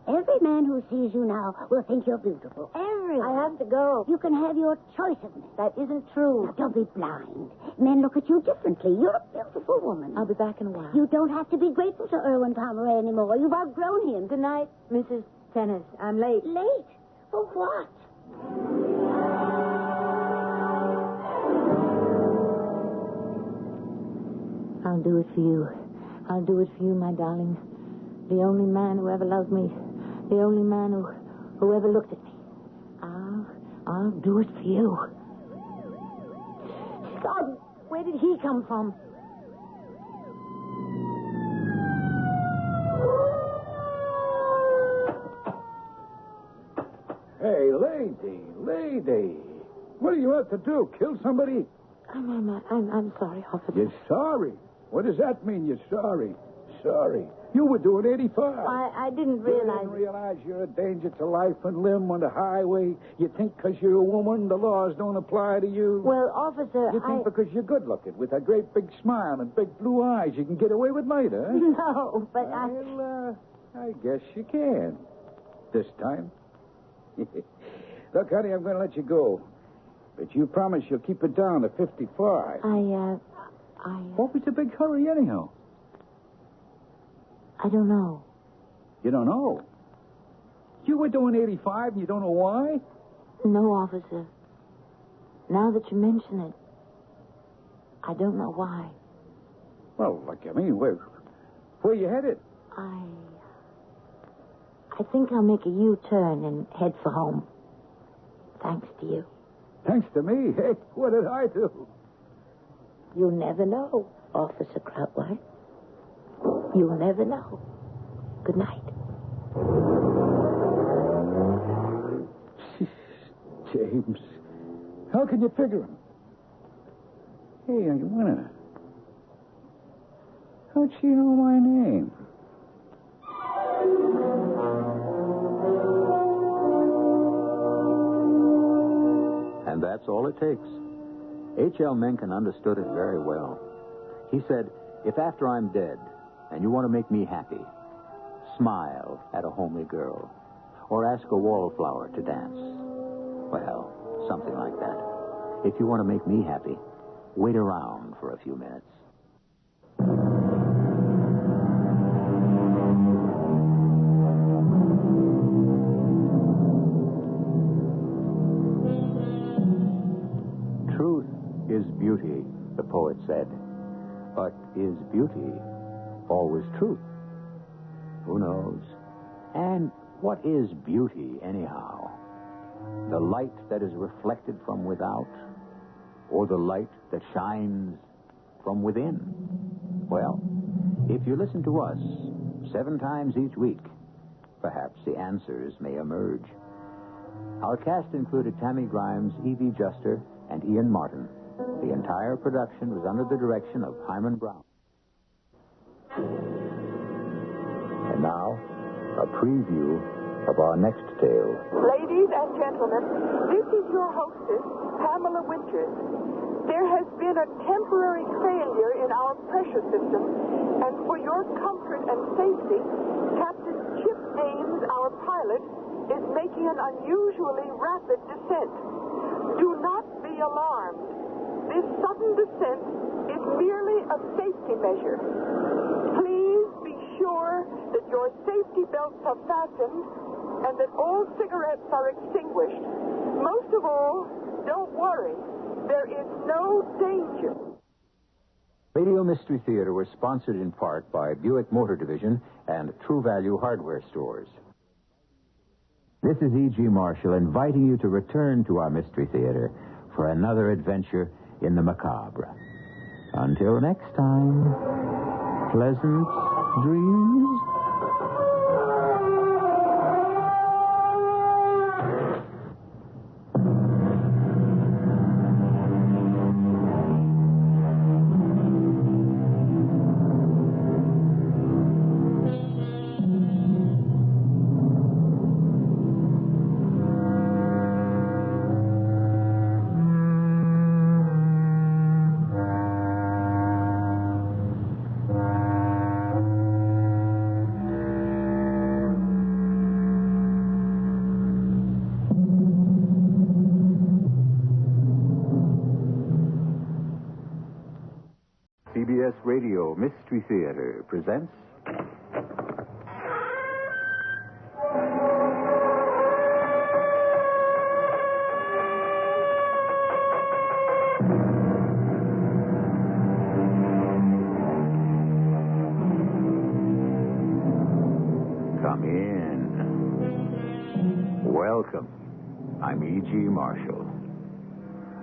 Every man who sees you now will think you're beautiful. Everyone. I have to go. You can have your choice of men. That isn't true. Now, don't be blind. Men look at you differently. You're a beautiful woman. I'll be back in a while. You don't have to be grateful to Erwin Pomeroy anymore. You've outgrown him. Good night, Mrs. Tennis. I'm late. Late? For what? I'll do it for you. I'll do it for you, my darling. The only man who ever loved me. The only man who ever looked at me. I'll do it for you. God, where did he come from? Hey, lady. What are you out to do? Kill somebody? I'm sorry, officer. You're sorry? What does that mean, you're sorry? Sorry. You were doing 85. I didn't realize... You didn't realize you're a danger to life and limb on the highway? You think because you're a woman, the laws don't apply to you? Well, officer, You think because you're good-looking, with a great big smile and big blue eyes, you can get away with murder, huh? No, but Well, I guess you can. This time. Look, honey, I'm going to let you go. But you promise you'll keep it down to 55. What was the big hurry, anyhow? I don't know. You don't know? You were doing 85 and you don't know why? No, officer. Now that you mention it, I don't know why. Well, where you headed? I think I'll make a U-turn and head for home. Thanks to you. Thanks to me? Hey, what did I do? You'll never know, Officer Krautwhite. You'll never know. Good night. James, how can you figure him? Hey, how'd she know my name? That's all it takes. H.L. Mencken understood it very well. He said, if after I'm dead and you want to make me happy, smile at a homely girl or ask a wallflower to dance. Well, something like that. If you want to make me happy, wait around for a few minutes. Truth is beauty, the poet said. But is beauty always truth? Who knows? And what is beauty, anyhow? The light that is reflected from without, or the light that shines from within? Well, if you listen to us 7 times each week, perhaps the answers may emerge. Our cast included Tammy Grimes, Evie Juster, and Ian Martin. The entire production was under the direction of Hyman Brown. And now, a preview of our next tale. Ladies and gentlemen, this is your hostess, Pamela Winters. There has been a temporary failure in our pressure system, and for your comfort and safety, Captain Chip Ames, our pilot, is making an unusually rapid descent. Do not be alarmed. This sudden descent is merely a safety measure. Please be sure that your safety belts are fastened and that all cigarettes are extinguished. Most of all, don't worry. There is no danger. Radio Mystery Theater was sponsored in part by Buick Motor Division and True Value Hardware Stores. This is E.G. Marshall inviting you to return to our Mystery Theater for another adventure in the macabre. Until next time, pleasant dreams. CBS Radio Mystery Theater presents... Come in. Welcome. I'm E.G. Marshall.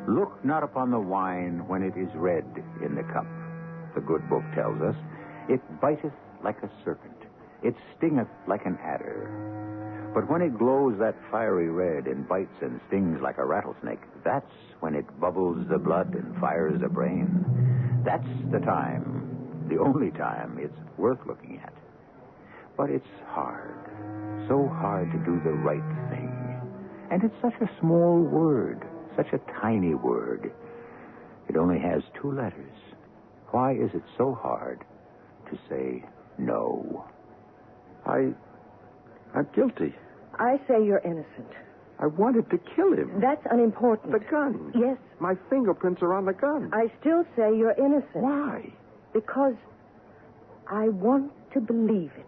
Look not upon the wine when it is red in the cup. The good book tells us, it biteth like a serpent, it stingeth like an adder. But when it glows that fiery red and bites and stings like a rattlesnake, that's when it bubbles the blood and fires the brain. That's the time, the only time it's worth looking at. But it's hard, so hard to do the right thing. And it's such a small word, such a tiny word. It only has 2 letters. Why is it so hard to say no? I'm guilty. I say you're innocent. I wanted to kill him. That's unimportant. The gun. Yes. My fingerprints are on the gun. I still say you're innocent. Why? Because I want to believe it.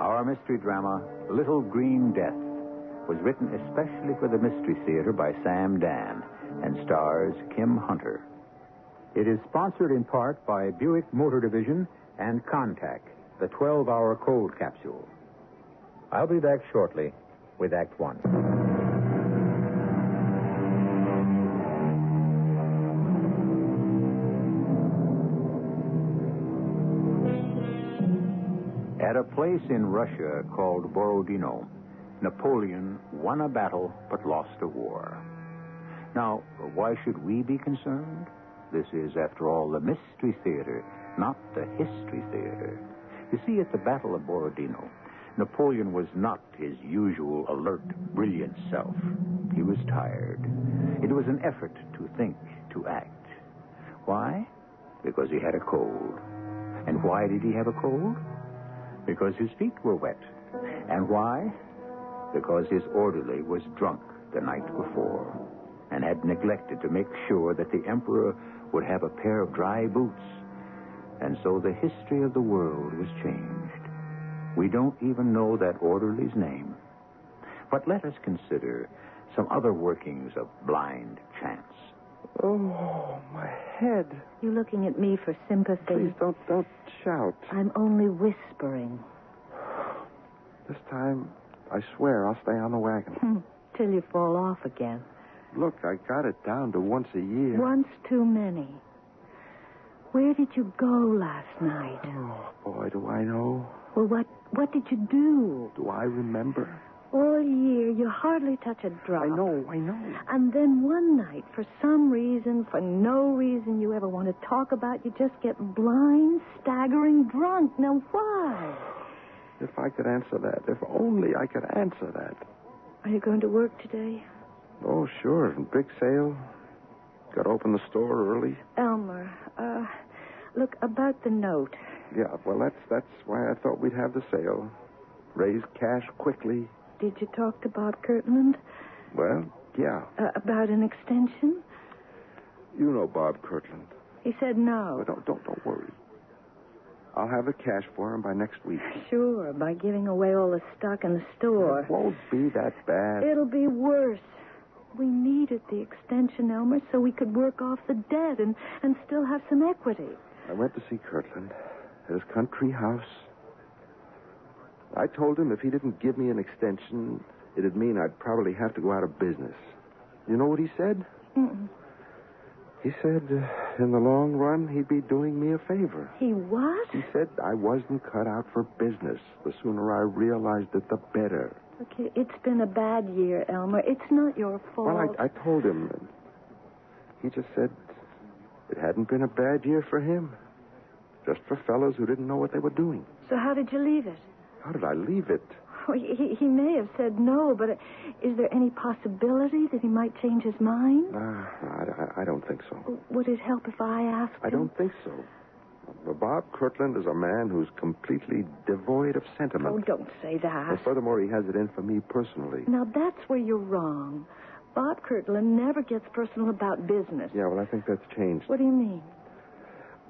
Our mystery drama, Little Green Death, was written especially for the Mystery Theater by Sam Dan and stars Kim Hunter. It is sponsored in part by Buick Motor Division and Contact, the 12-hour cold capsule. I'll be back shortly with Act 1. At a place in Russia called Borodino, Napoleon won a battle but lost a war. Now, why should we be concerned? This is, after all, the Mystery Theater, not the History Theater. You see, at the Battle of Borodino, Napoleon was not his usual alert, brilliant self. He was tired. It was an effort to think, to act. Why? Because he had a cold. And why did he have a cold? Because his feet were wet. And why? Because his orderly was drunk the night before and had neglected to make sure that the emperor would have a pair of dry boots. And so the history of the world was changed. We don't even know that orderly's name. But let us consider some other workings of blind chance. Oh, my head. You looking at me for sympathy? Please don't shout. I'm only whispering. This time, I swear I'll stay on the wagon. Till you fall off again. Look, I got it down to once a year. Once too many. Where did you go last night? Oh, boy, do I know. Well, what did you do? Do I remember? All year, you hardly touch a drop. I know. And then one night, for some reason, for no reason you ever want to talk about, you just get blind, staggering drunk. Now, why? If I could answer that. If only I could answer that. Are you going to work today? Oh, sure. Big sale. Got to open the store early. Elmer, look, about the note. Yeah, well, that's why I thought we'd have the sale. Raise cash quickly. Did you talk to Bob Kirtland? Well, yeah. About an extension? You know Bob Kirtland. He said no. Well, don't worry. I'll have the cash for him by next week. Sure, by giving away all the stock in the store. It won't be that bad. It'll be worse. We needed the extension, Elmer, so we could work off the debt and still have some equity. I went to see Kirtland at his country house. I told him if he didn't give me an extension, it'd mean I'd probably have to go out of business. You know what he said? Mm-mm. He said, in the long run, he'd be doing me a favor. He what? He said I wasn't cut out for business. The sooner I realized it, the better. Okay, it's been a bad year, Elmer. It's not your fault. Well, I told him. And he just said it hadn't been a bad year for him. Just for fellows who didn't know what they were doing. So how did you leave it? How did I leave it? Well, he may have said no, but is there any possibility that he might change his mind? I don't think so. Would it help if I asked him? I don't think so. Well, Bob Kirtland is a man who's completely devoid of sentiment. Oh, don't say that. And furthermore, he has it in for me personally. Now, that's where you're wrong. Bob Kirtland never gets personal about business. Yeah, well, I think that's changed. What do you mean?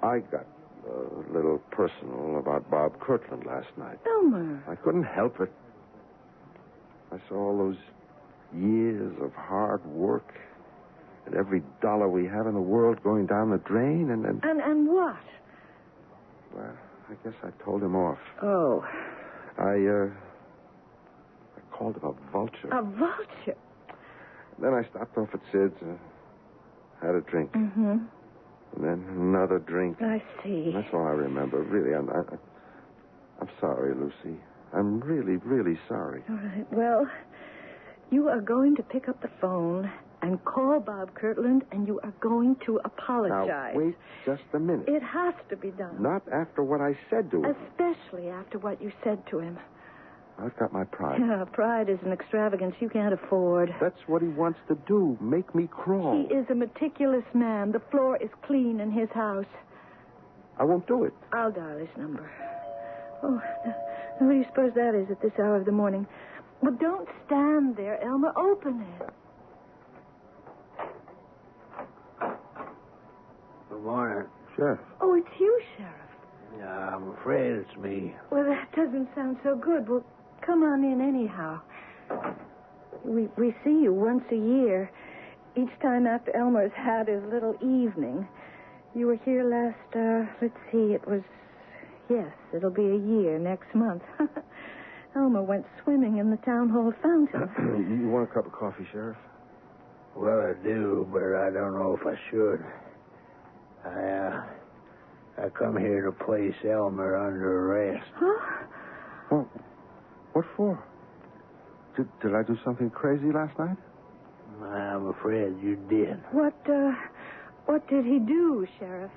I got a little personal about Bob Kirtland last night. Elmer. I couldn't help it. I saw all those years of hard work and every dollar we have in the world going down the drain and... And what? Well, I guess I told him off. Oh. I called him a vulture. A vulture? Then I stopped off at Sid's and had a drink. Mm-hmm. And then another drink. I see. That's all I remember. Really, I'm sorry, Lucy. I'm really, really sorry. All right. Well, you are going to pick up the phone and call Bob Kirtland, and you are going to apologize. Now, wait just a minute. It has to be done. Not after what I said to him. Especially after what you said to him. I've got my pride. Yeah, pride is an extravagance you can't afford. That's what he wants to do, make me crawl. He is a meticulous man. The floor is clean in his house. I won't do it. I'll dial his number. Oh, now what do you suppose that is at this hour of the morning? Well, don't stand there, Elmer. Open it. Good morning. Sheriff. Oh, it's you, Sheriff. Yeah, I'm afraid it's me. Well, that doesn't sound so good. Well, come on in anyhow. We see you once a year. Each time after Elmer's had his little evening. You were here last, let's see, yes, it'll be a year next month. Elmer went swimming in the town hall fountain. You want a cup of coffee, Sheriff? Well, I do, but I don't know if I should. I come here to place Elmer under arrest. Huh? Well, what for? Did I do something crazy last night? I'm afraid you did. What did he do, Sheriff?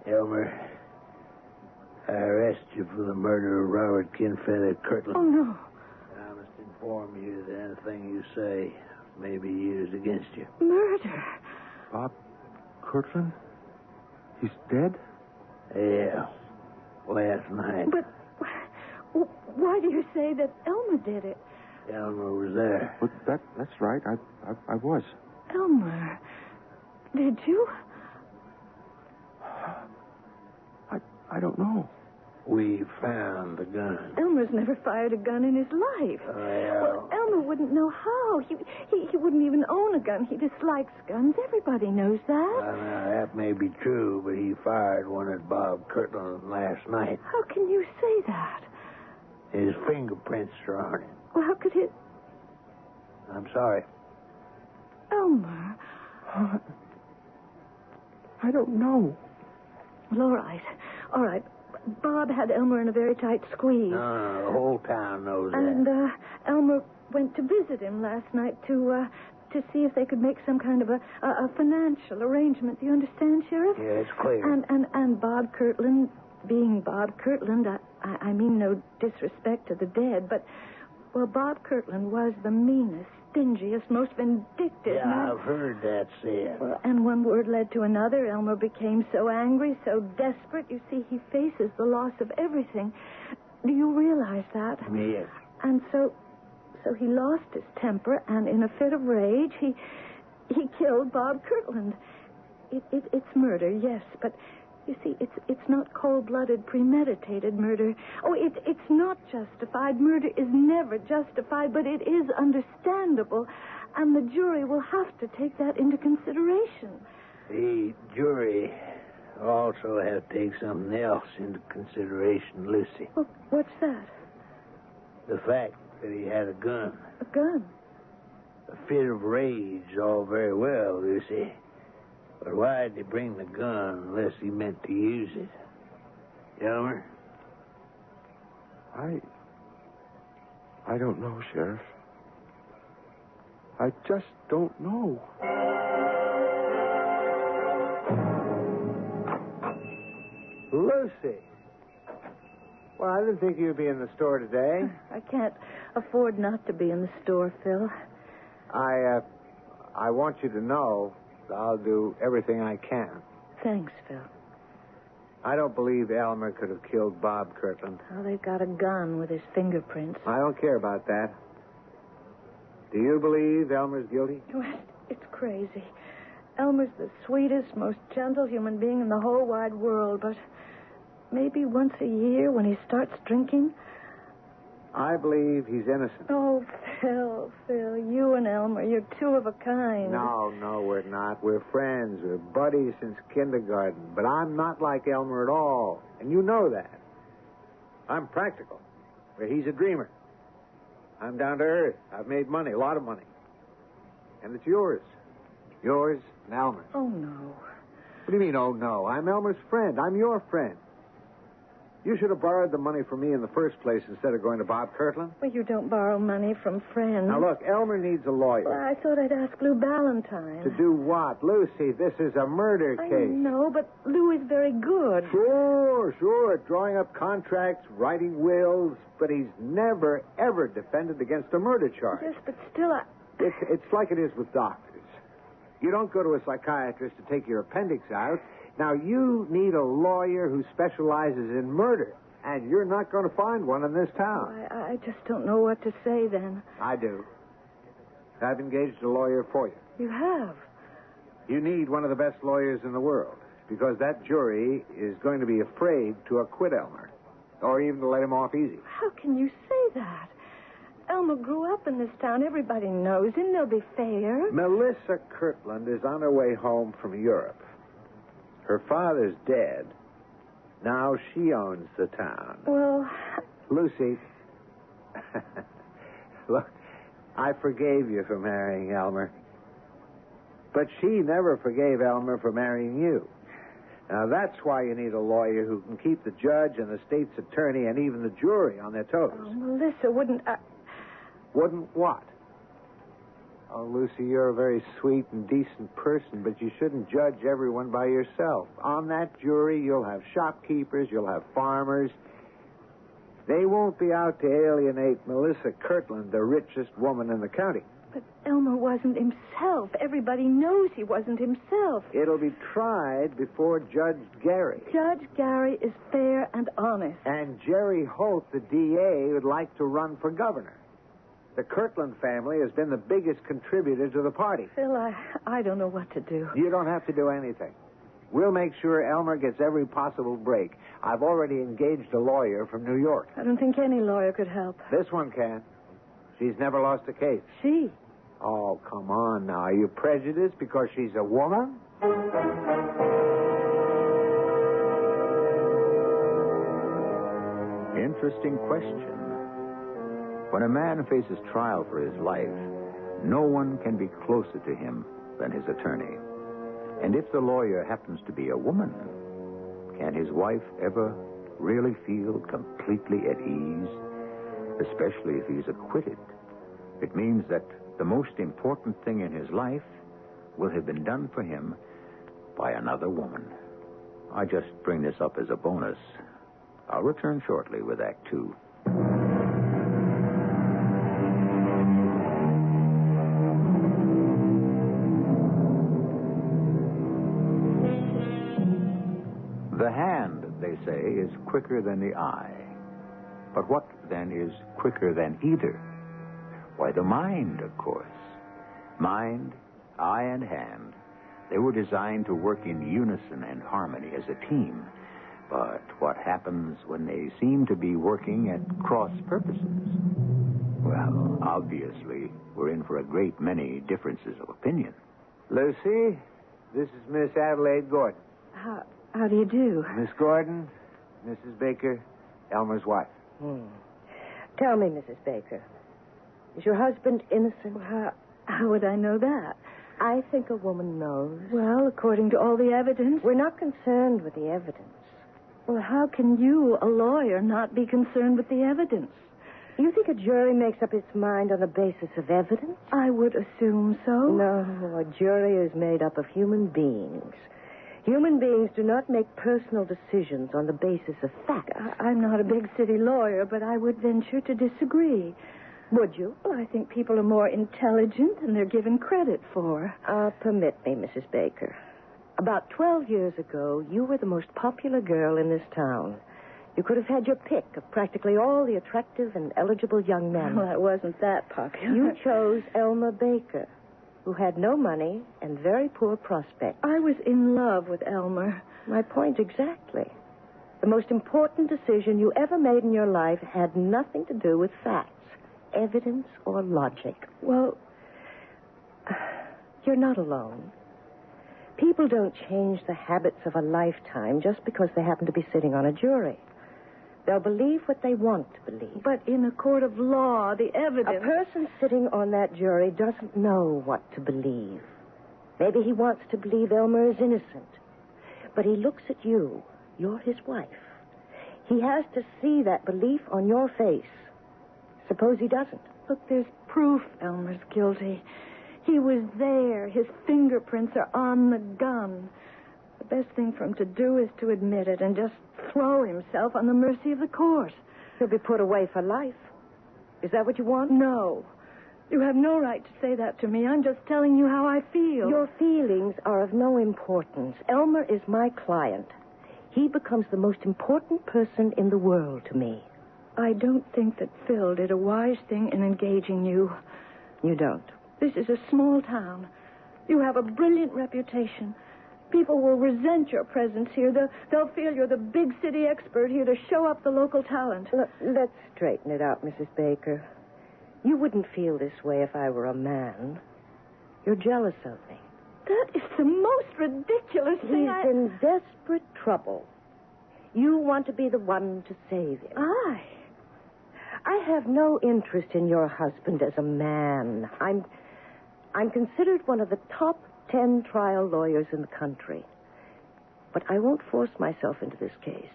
Elmer, I arrest you for the murder of Robert Kinfeather Kirtland. Oh, no. I must inform you that anything you say may be used against you. Murder? Bob Kirtland? He's dead? Yeah. Last night. But why do you say that Elmer did it? Elmer was there. But that's right. I was. Elmer, did you? I don't know. We found the gun. Elmer's never fired a gun in his life. Well, Elmer wouldn't know how. He wouldn't even own a gun. He dislikes guns. Everybody knows that. Now, that may be true, but he fired one at Bob Kirtland last night. How can you say that? His fingerprints are on it. Well, how could it... I'm sorry. Elmer. I don't know. Well, all right. Bob had Elmer in a very tight squeeze. No, the whole town knows that. And Elmer went to visit him last night to see if they could make some kind of a financial arrangement. Do you understand, Sheriff? Yeah, it's clear. And Bob Kirtland, being Bob Kirtland, I mean no disrespect to the dead, but, well, Bob Kirtland was the meanest, stingiest, most vindictive Yeah, man. I've heard that said. Well, and one word led to another. Elmer became so angry, so desperate. You see, he faces the loss of everything. Do you realize that? Yes. And so he lost his temper, and in a fit of rage, he killed Bob Kirtland. It's murder, yes, but you see, it's not cold-blooded, premeditated murder. Oh, it's not justified. Murder is never justified, but it is understandable, and the jury will have to take that into consideration. The jury also have to take something else into consideration, Lucy. Well, what's that? The fact that he had a gun. A gun? A fit of rage, all very well, Lucy. But why did he bring the gun unless he meant to use it? Elmer? I don't know, Sheriff. I just don't know. Lucy. Well, I didn't think you'd be in the store today. I can't afford not to be in the store, Phil. I want you to know I'll do everything I can. Thanks, Phil. I don't believe Elmer could have killed Bob Kirtland. Oh, they've got a gun with his fingerprints. I don't care about that. Do you believe Elmer's guilty? Well, it's crazy. Elmer's the sweetest, most gentle human being in the whole wide world, but maybe once a year when he starts drinking... I believe he's innocent. Oh, Phil, you and Elmer, you're two of a kind. No, we're not. We're friends. We're buddies since kindergarten. But I'm not like Elmer at all, and you know that. I'm practical, where he's a dreamer. I'm down to earth. I've made money, a lot of money. And it's yours. Yours and Elmer's. Oh, no. What do you mean, oh, no? I'm Elmer's friend. I'm your friend. You should have borrowed the money from me in the first place instead of going to Bob Kirtland. Well, you don't borrow money from friends. Now, look, Elmer needs a lawyer. Well, I thought I'd ask Lou Ballantyne. To do what? Lucy, this is a murder case. I know, but Lou is very good. Sure. Drawing up contracts, writing wills, but he's never, ever defended against a murder charge. Yes, but still, It's like it is with doctors. You don't go to a psychiatrist to take your appendix out. Now, you need a lawyer who specializes in murder, and you're not going to find one in this town. I just don't know what to say then. I do. I've engaged a lawyer for you. You have? You need one of the best lawyers in the world, because that jury is going to be afraid to acquit Elmer, or even to let him off easy. How can you say that? Elmer grew up in this town. Everybody knows him. They'll be fair. Melissa Kirtland is on her way home from Europe. Her father's dead. Now she owns the town. Well... Lucy, look, I forgave you for marrying Elmer. But she never forgave Elmer for marrying you. Now, that's why you need a lawyer who can keep the judge and the state's attorney and even the jury on their toes. Oh, Melissa, wouldn't... Wouldn't what? Oh, Lucy, you're a very sweet and decent person, but you shouldn't judge everyone by yourself. On that jury, you'll have shopkeepers, you'll have farmers, They won't be out to alienate Melissa Kirtland, the richest woman in the county. But Elmer wasn't himself. Everybody knows he wasn't himself. It'll be tried before Judge Gary. Judge Gary is fair and honest. And Jerry Holt, the DA, would like to run for governor. The Kirtland family has been the biggest contributor to the party. Phil, I don't know what to do. You don't have to do anything. We'll make sure Elmer gets every possible break. I've already engaged a lawyer from New York. I don't think any lawyer could help. This one can. She's never lost a case. She? Oh, come on now. Are you prejudiced because she's a woman? Interesting question. When a man faces trial for his life, no one can be closer to him than his attorney. And if the lawyer happens to be a woman, can his wife ever really feel completely at ease? Especially if he's acquitted. It means that the most important thing in his life will have been done for him by another woman. I just bring this up as a bonus. I'll return shortly with Act 2. The hand, they say, is quicker than the eye. But what, then, is quicker than either? Why, the mind, of course. Mind, eye, and hand. They were designed to work in unison and harmony as a team. But what happens when they seem to be working at cross purposes? Well, obviously, we're in for a great many differences of opinion. Lucy, this is Miss Adelaide Gordon. How do you do? Miss Gordon, Mrs. Baker, Elmer's wife. Tell me, Mrs. Baker, is your husband innocent? How would I know that? I think a woman knows. Well, according to all the evidence. We're not concerned with the evidence. Well, how can you, a lawyer, not be concerned with the evidence? You think a jury makes up its mind on the basis of evidence? I would assume so. No, a jury is made up of human beings. Human beings do not make personal decisions on the basis of facts. I'm not a big city lawyer, but I would venture to disagree. Would you? Well, I think people are more intelligent than they're given credit for. Permit me, Mrs. Baker. About 12 years ago, you were the most popular girl in this town. You could have had your pick of practically all the attractive and eligible young men. Well, I wasn't that popular. You chose Elmer Baker, who had no money and very poor prospects. I was in love with Elmer. My point exactly. The most important decision you ever made in your life had nothing to do with facts, evidence, or logic. Well, you're not alone. People don't change the habits of a lifetime just because they happen to be sitting on a jury. They'll believe what they want to believe. But in a court of law, the evidence... A person sitting on that jury doesn't know what to believe. Maybe he wants to believe Elmer is innocent. But he looks at you. You're his wife. He has to see that belief on your face. Suppose he doesn't. Look, there's proof Elmer's guilty. He was there. His fingerprints are on the gun. The best thing for him to do is to admit it and just throw himself on the mercy of the court. He'll be put away for life. Is that what you want? No. You have no right to say that to me. I'm just telling you how I feel. Your feelings are of no importance. Elmer is my client. He becomes the most important person in the world to me. I don't think that Phil did a wise thing in engaging you. You don't? This is a small town. You have a brilliant reputation. People will resent your presence here. They'll feel you're the big city expert here to show up the local talent. Look, let's straighten it out, Mrs. Baker. You wouldn't feel this way if I were a man. You're jealous of me. That is the most ridiculous thing. He's in desperate trouble. You want to be the one to save him. I have no interest in your husband as a man. I'm considered one of the top 10 trial lawyers in the country. But I won't force myself into this case.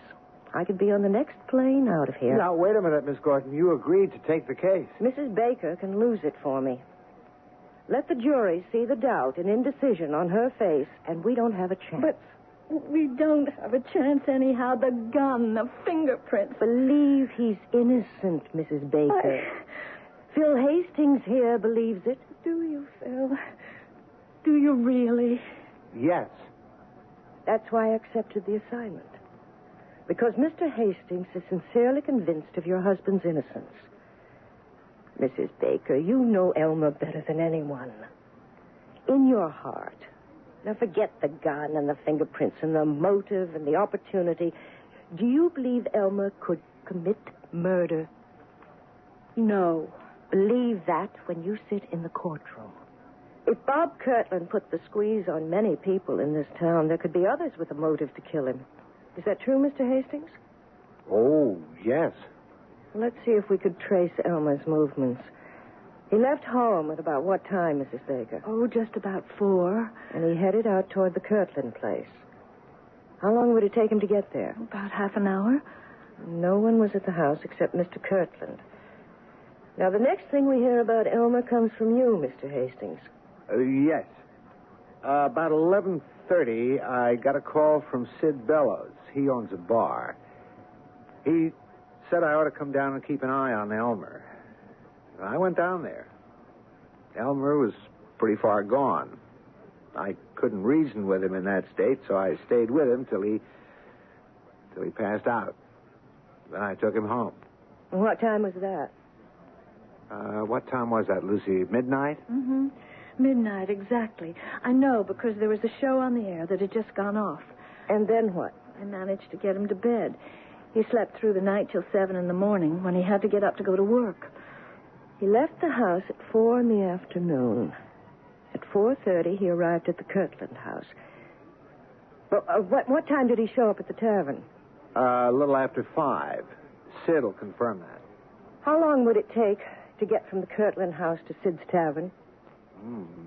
I could be on the next plane out of here. Now, wait a minute, Miss Gordon. You agreed to take the case. Mrs. Baker can lose it for me. Let the jury see the doubt and indecision on her face, and we don't have a chance. But We don't have a chance anyhow. The gun, the fingerprints. Believe he's innocent, Mrs. Baker. Phil Hastings here believes it. Do you, Phil? Do you really? Yes. That's why I accepted the assignment. Because Mr. Hastings is sincerely convinced of your husband's innocence. Mrs. Baker, you know Elmer better than anyone. In your heart. Now forget the gun and the fingerprints and the motive and the opportunity. Do you believe Elmer could commit murder? No. Believe that when you sit in the courtroom. If Bob Kirtland put the squeeze on many people in this town, there could be others with a motive to kill him. Is that true, Mr. Hastings? Oh, yes. Let's see if we could trace Elmer's movements. He left home at about what time, Mrs. Baker? Oh, just about 4. And he headed out toward the Kirtland place. How long would it take him to get there? About half an hour. No one was at the house except Mr. Kirtland. Now, the next thing we hear about Elmer comes from you, Mr. Hastings. Yes. About 11:30, I got a call from Sid Bellows. He owns a bar. He said I ought to come down and keep an eye on Elmer. I went down there. Elmer was pretty far gone. I couldn't reason with him in that state, so I stayed with him till he passed out. Then I took him home. What time was that? What time was that, Lucy? Midnight? Mm-hmm. Midnight, exactly. I know, because there was a show on the air that had just gone off. And then what? I managed to get him to bed. He slept through the night till 7 in the morning when he had to get up to go to work. He left the house at 4 in the afternoon. At 4:30, he arrived at the Kirtland house. Well, what time did he show up at the tavern? A little after 5. Sid will confirm that. How long would it take to get from the Kirtland house to Sid's tavern?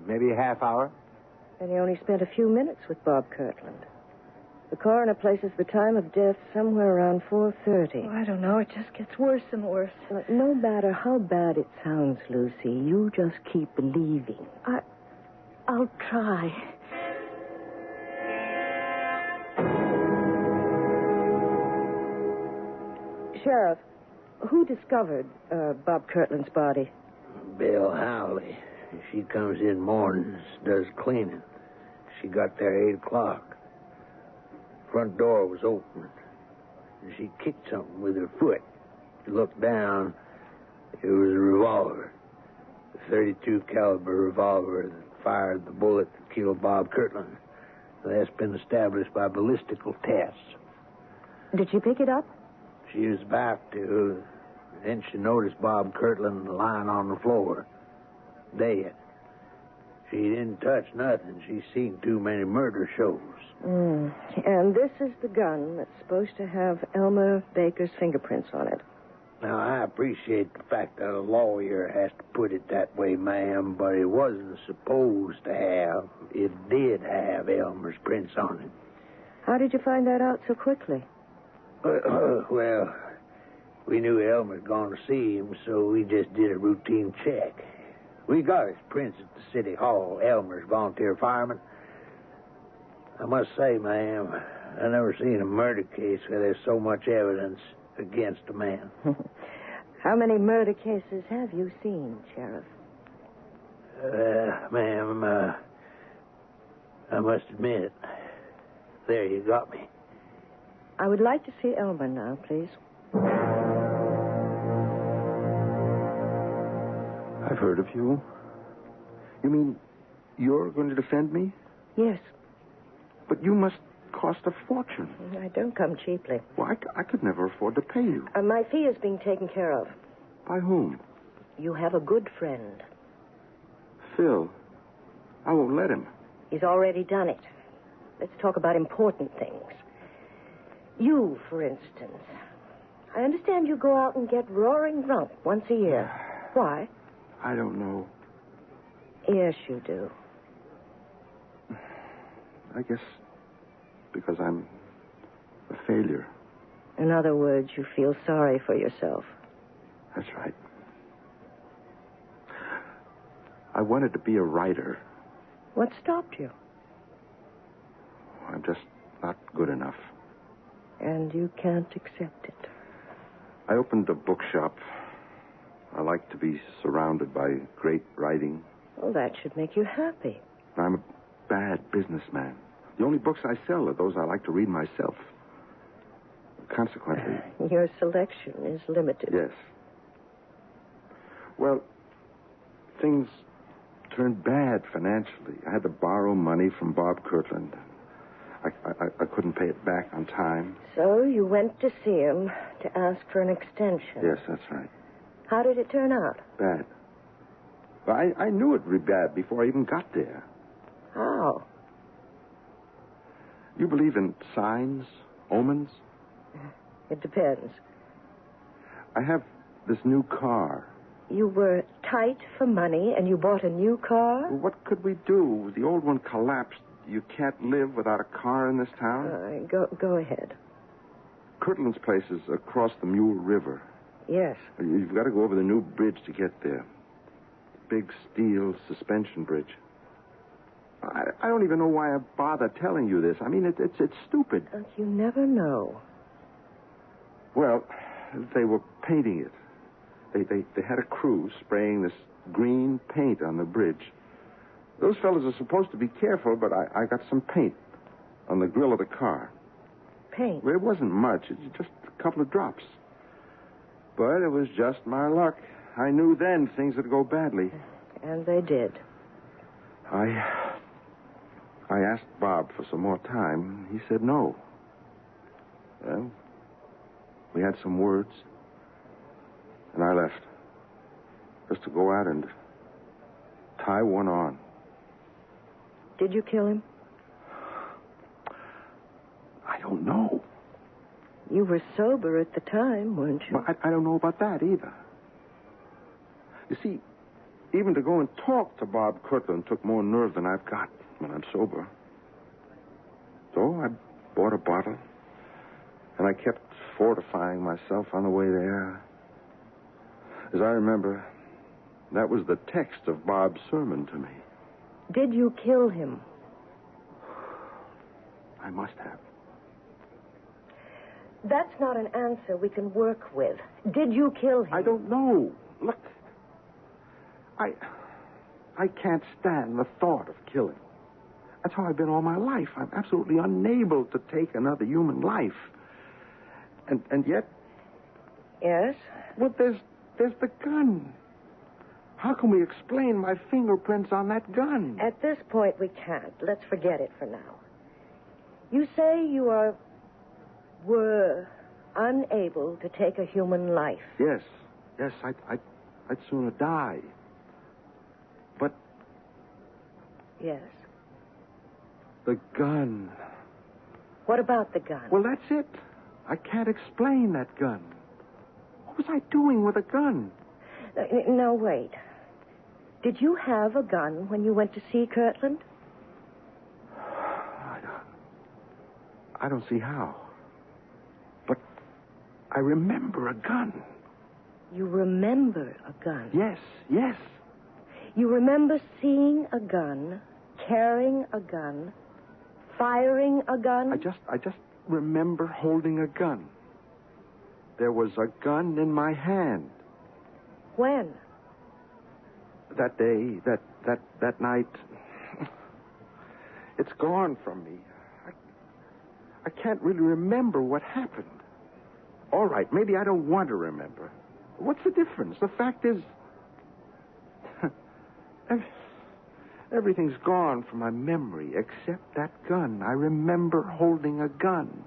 Maybe a half hour. And he only spent a few minutes with Bob Kirtland. The coroner places the time of death somewhere around 4:30. Oh, I don't know. It just gets worse and worse. No matter how bad it sounds, Lucy, you just keep believing. I'll try. Sheriff, who discovered Bob Kirtland's body? Bill Howley. She comes in mornings, does cleaning. She got there 8 o'clock. Front door was open. She kicked something with her foot. She looked down. It was a revolver. A .32 caliber revolver that fired the bullet that killed Bob Kirtland. That's been established by ballistical tests. Did she pick it up? She was about to. Then she noticed Bob Kirtland lying on the floor, dead. She didn't touch nothing. She's seen too many murder shows. And this is the gun that's supposed to have Elmer Baker's fingerprints on it. Now, I appreciate the fact that a lawyer has to put it that way, ma'am, but it wasn't supposed to have. It did have Elmer's prints on it. How did you find that out so quickly? Well, we knew Elmer'd gone to see him, so we just did a routine check. We got his prints at the city hall, Elmer's volunteer fireman. I must say, ma'am, I never seen a murder case where there's so much evidence against a man. How many murder cases have you seen, Sheriff? Ma'am, I must admit, there you got me. I would like to see Elmer now, please. I've heard of you. You mean you're going to defend me? Yes. But you must cost a fortune. I don't come cheaply. Well, I could never afford to pay you. My fee is being taken care of. By whom? You have a good friend. Phil. I won't let him. He's already done it. Let's talk about important things. You, for instance. I understand you go out and get roaring drunk once a year. Why? I don't know. Yes, you do. I guess because I'm a failure. In other words, you feel sorry for yourself. That's right. I wanted to be a writer. What stopped you? I'm just not good enough. And you can't accept it. I opened a bookshop. I like to be surrounded by great writing. Well, that should make you happy. I'm a bad businessman. The only books I sell are those I like to read myself. Consequently... Your selection is limited. Yes. Well, things turned bad financially. I had to borrow money from Bob Kirtland. I couldn't pay it back on time. So you went to see him to ask for an extension. Yes, that's right. How did it turn out? Bad. Well, I knew it'd be bad before I even got there. How? You believe in signs, omens? It depends. I have this new car. You were tight for money and you bought a new car? Well, what could we do? The old one collapsed. You can't live without a car in this town? Go ahead. Kirtland's place is across the Mule River. Yes. You've got to go over the new bridge to get there. Big steel suspension bridge. I don't even know why I bother telling you this. I mean, it's stupid. You never know. Well, they were painting it. They had a crew spraying this green paint on the bridge. Those fellas are supposed to be careful, but I got some paint on the grill of the car. Paint? Well, it wasn't much. It was just a couple of drops. But it was just my luck. I knew then things would go badly. And they did. I asked Bob for some more time. He said no. Well, we had some words. And I left. Just to go out and tie one on. Did you kill him? I don't know. You were sober at the time, weren't you? Well, I don't know about that either. You see, even to go and talk to Bob Kirtland took more nerve than I've got when I'm sober. So I bought a bottle, and I kept fortifying myself on the way there. As I remember, that was the text of Bob's sermon to me. Did you kill him? I must have. That's not an answer we can work with. Did you kill him? I don't know. Look, I can't stand the thought of killing. That's how I've been all my life. I'm absolutely unable to take another human life. And yet... Yes? Well, there's the gun. How can we explain my fingerprints on that gun? At this point, we can't. Let's forget it for now. You say you were unable to take a human life. Yes, I'd sooner die. But... Yes. The gun. What about the gun? Well, that's it. I can't explain that gun. What was I doing with a gun? No, wait. Did you have a gun when you went to see Kirtland? I don't see how. But I remember a gun. You remember a gun? Yes. You remember seeing a gun, carrying a gun, firing a gun? I just remember holding a gun. There was a gun in my hand. When? That day, that night. It's gone from me. I can't really remember what happened. All right, maybe I don't want to remember. What's the difference? The fact is... everything's gone from my memory except that gun. I remember holding a gun.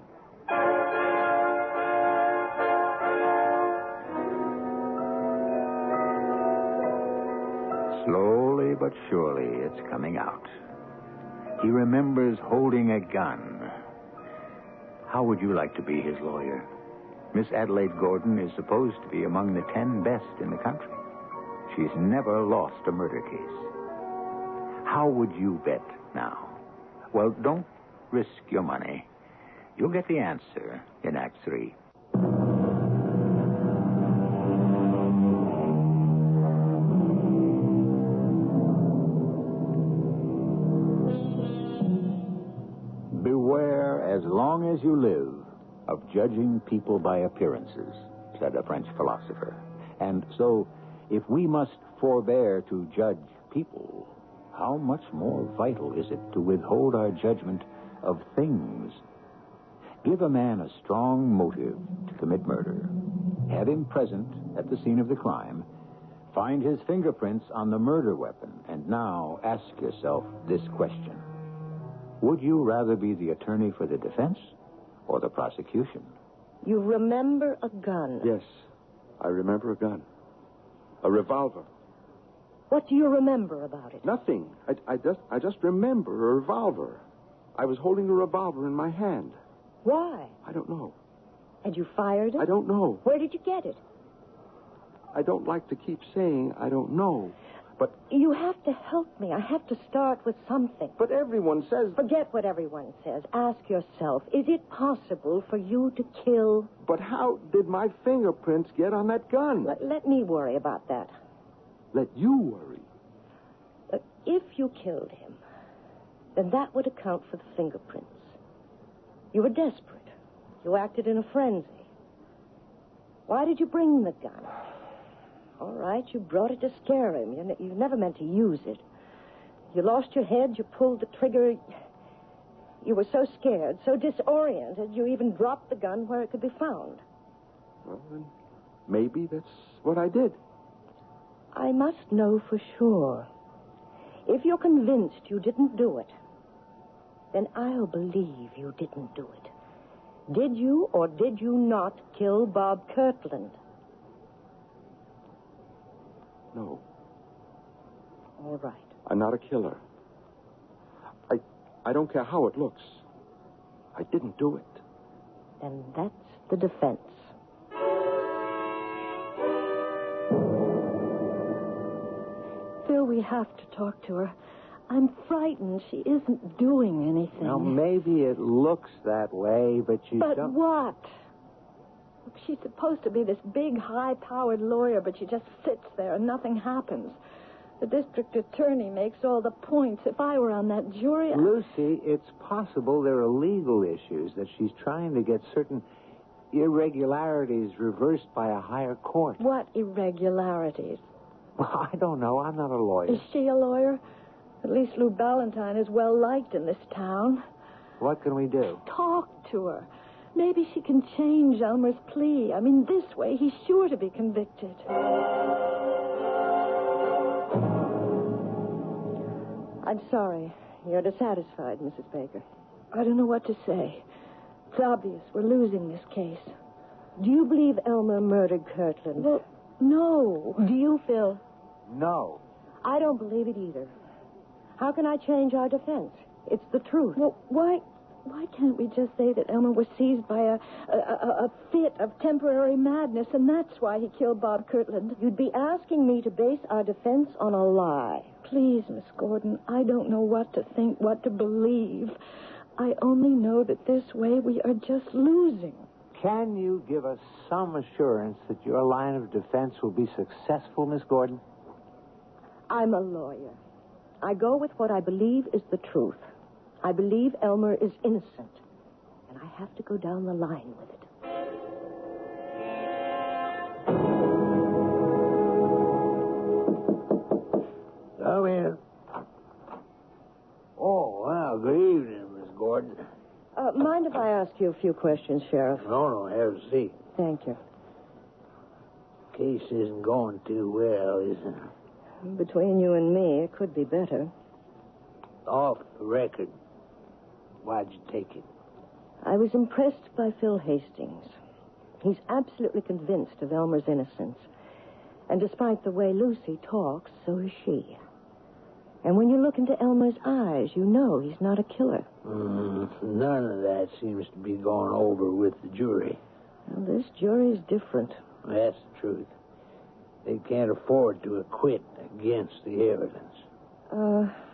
Slowly but surely, it's coming out. He remembers holding a gun. How would you like to be his lawyer? Miss Adelaide Gordon is supposed to be among the 10 best in the country. She's never lost a murder case. How would you bet now? Well, don't risk your money. You'll get the answer in Act 3. Beware as judging people by appearances, said a French philosopher. And so, if we must forbear to judge people, how much more vital is it to withhold our judgment of things? Give a man a strong motive to commit murder. Have him present at the scene of the crime. Find his fingerprints on the murder weapon. And now ask yourself this question. Would you rather be the attorney for the defense or the prosecution? You remember a gun? Yes, I remember a gun. A revolver. What do you remember about it? Nothing. I just remember a revolver. I was holding a revolver in my hand. Why? I don't know. And you fired it? I don't know. Where did you get it? I don't like to keep saying I don't know. But you have to help me. I have to start with something. But everyone says... Forget what everyone says. Ask yourself, is it possible for you to kill? But how did my fingerprints get on that gun? Let me worry about that. Let you worry? If you killed him, then that would account for the fingerprints. You were desperate. You acted in a frenzy. Why did you bring the gun? All right, you brought it to scare him. You never meant to use it. You lost your head, you pulled the trigger. You were so scared, so disoriented, you even dropped the gun where it could be found. Well, then maybe that's what I did. I must know for sure. If you're convinced you didn't do it, then I'll believe you didn't do it. Did you or did you not kill Bob Kirtland? No. All right. I'm not a killer. I don't care how it looks. I didn't do it. Then that's the defense. Phil, we have to talk to her. I'm frightened. She isn't doing anything. Now, maybe it looks that way, but you But don't... what? Look, she's supposed to be this big, high-powered lawyer, but she just sits there and nothing happens. The district attorney makes all the points. If I were on that jury... Lucy, it's possible there are legal issues, that she's trying to get certain irregularities reversed by a higher court. What irregularities? Well, I don't know. I'm not a lawyer. Is she a lawyer? At least Lou Ballantyne is well-liked in this town. What can we do? Talk to her. Maybe she can change Elmer's plea. I mean, this way, he's sure to be convicted. I'm sorry. You're dissatisfied, Mrs. Baker. I don't know what to say. It's obvious we're losing this case. Do you believe Elmer murdered Kirtland? Well, no. Do you, Phil? No. I don't believe it either. How can I change our defense? It's the truth. Well, why can't we just say that Elmer was seized by a fit of temporary madness, and that's why he killed Bob Kirtland? You'd be asking me to base our defense on a lie. Please, Miss Gordon, I don't know what to think, what to believe. I only know that this way we are just losing. Can you give us some assurance that your line of defense will be successful, Miss Gordon? I'm a lawyer. I go with what I believe is the truth. I believe Elmer is innocent, and I have to go down the line with it. Come in. Oh, well, good evening, Miss Gordon. Mind if I ask you a few questions, Sheriff? No, have a seat. Thank you. Case isn't going too well, is it? Between you and me, it could be better. Off the record. Why'd you take it? I was impressed by Phil Hastings. He's absolutely convinced of Elmer's innocence. And despite the way Lucy talks, so is she. And when you look into Elmer's eyes, you know he's not a killer. None of that seems to be going over with the jury. Well, this jury's different. That's the truth. They can't afford to acquit against the evidence.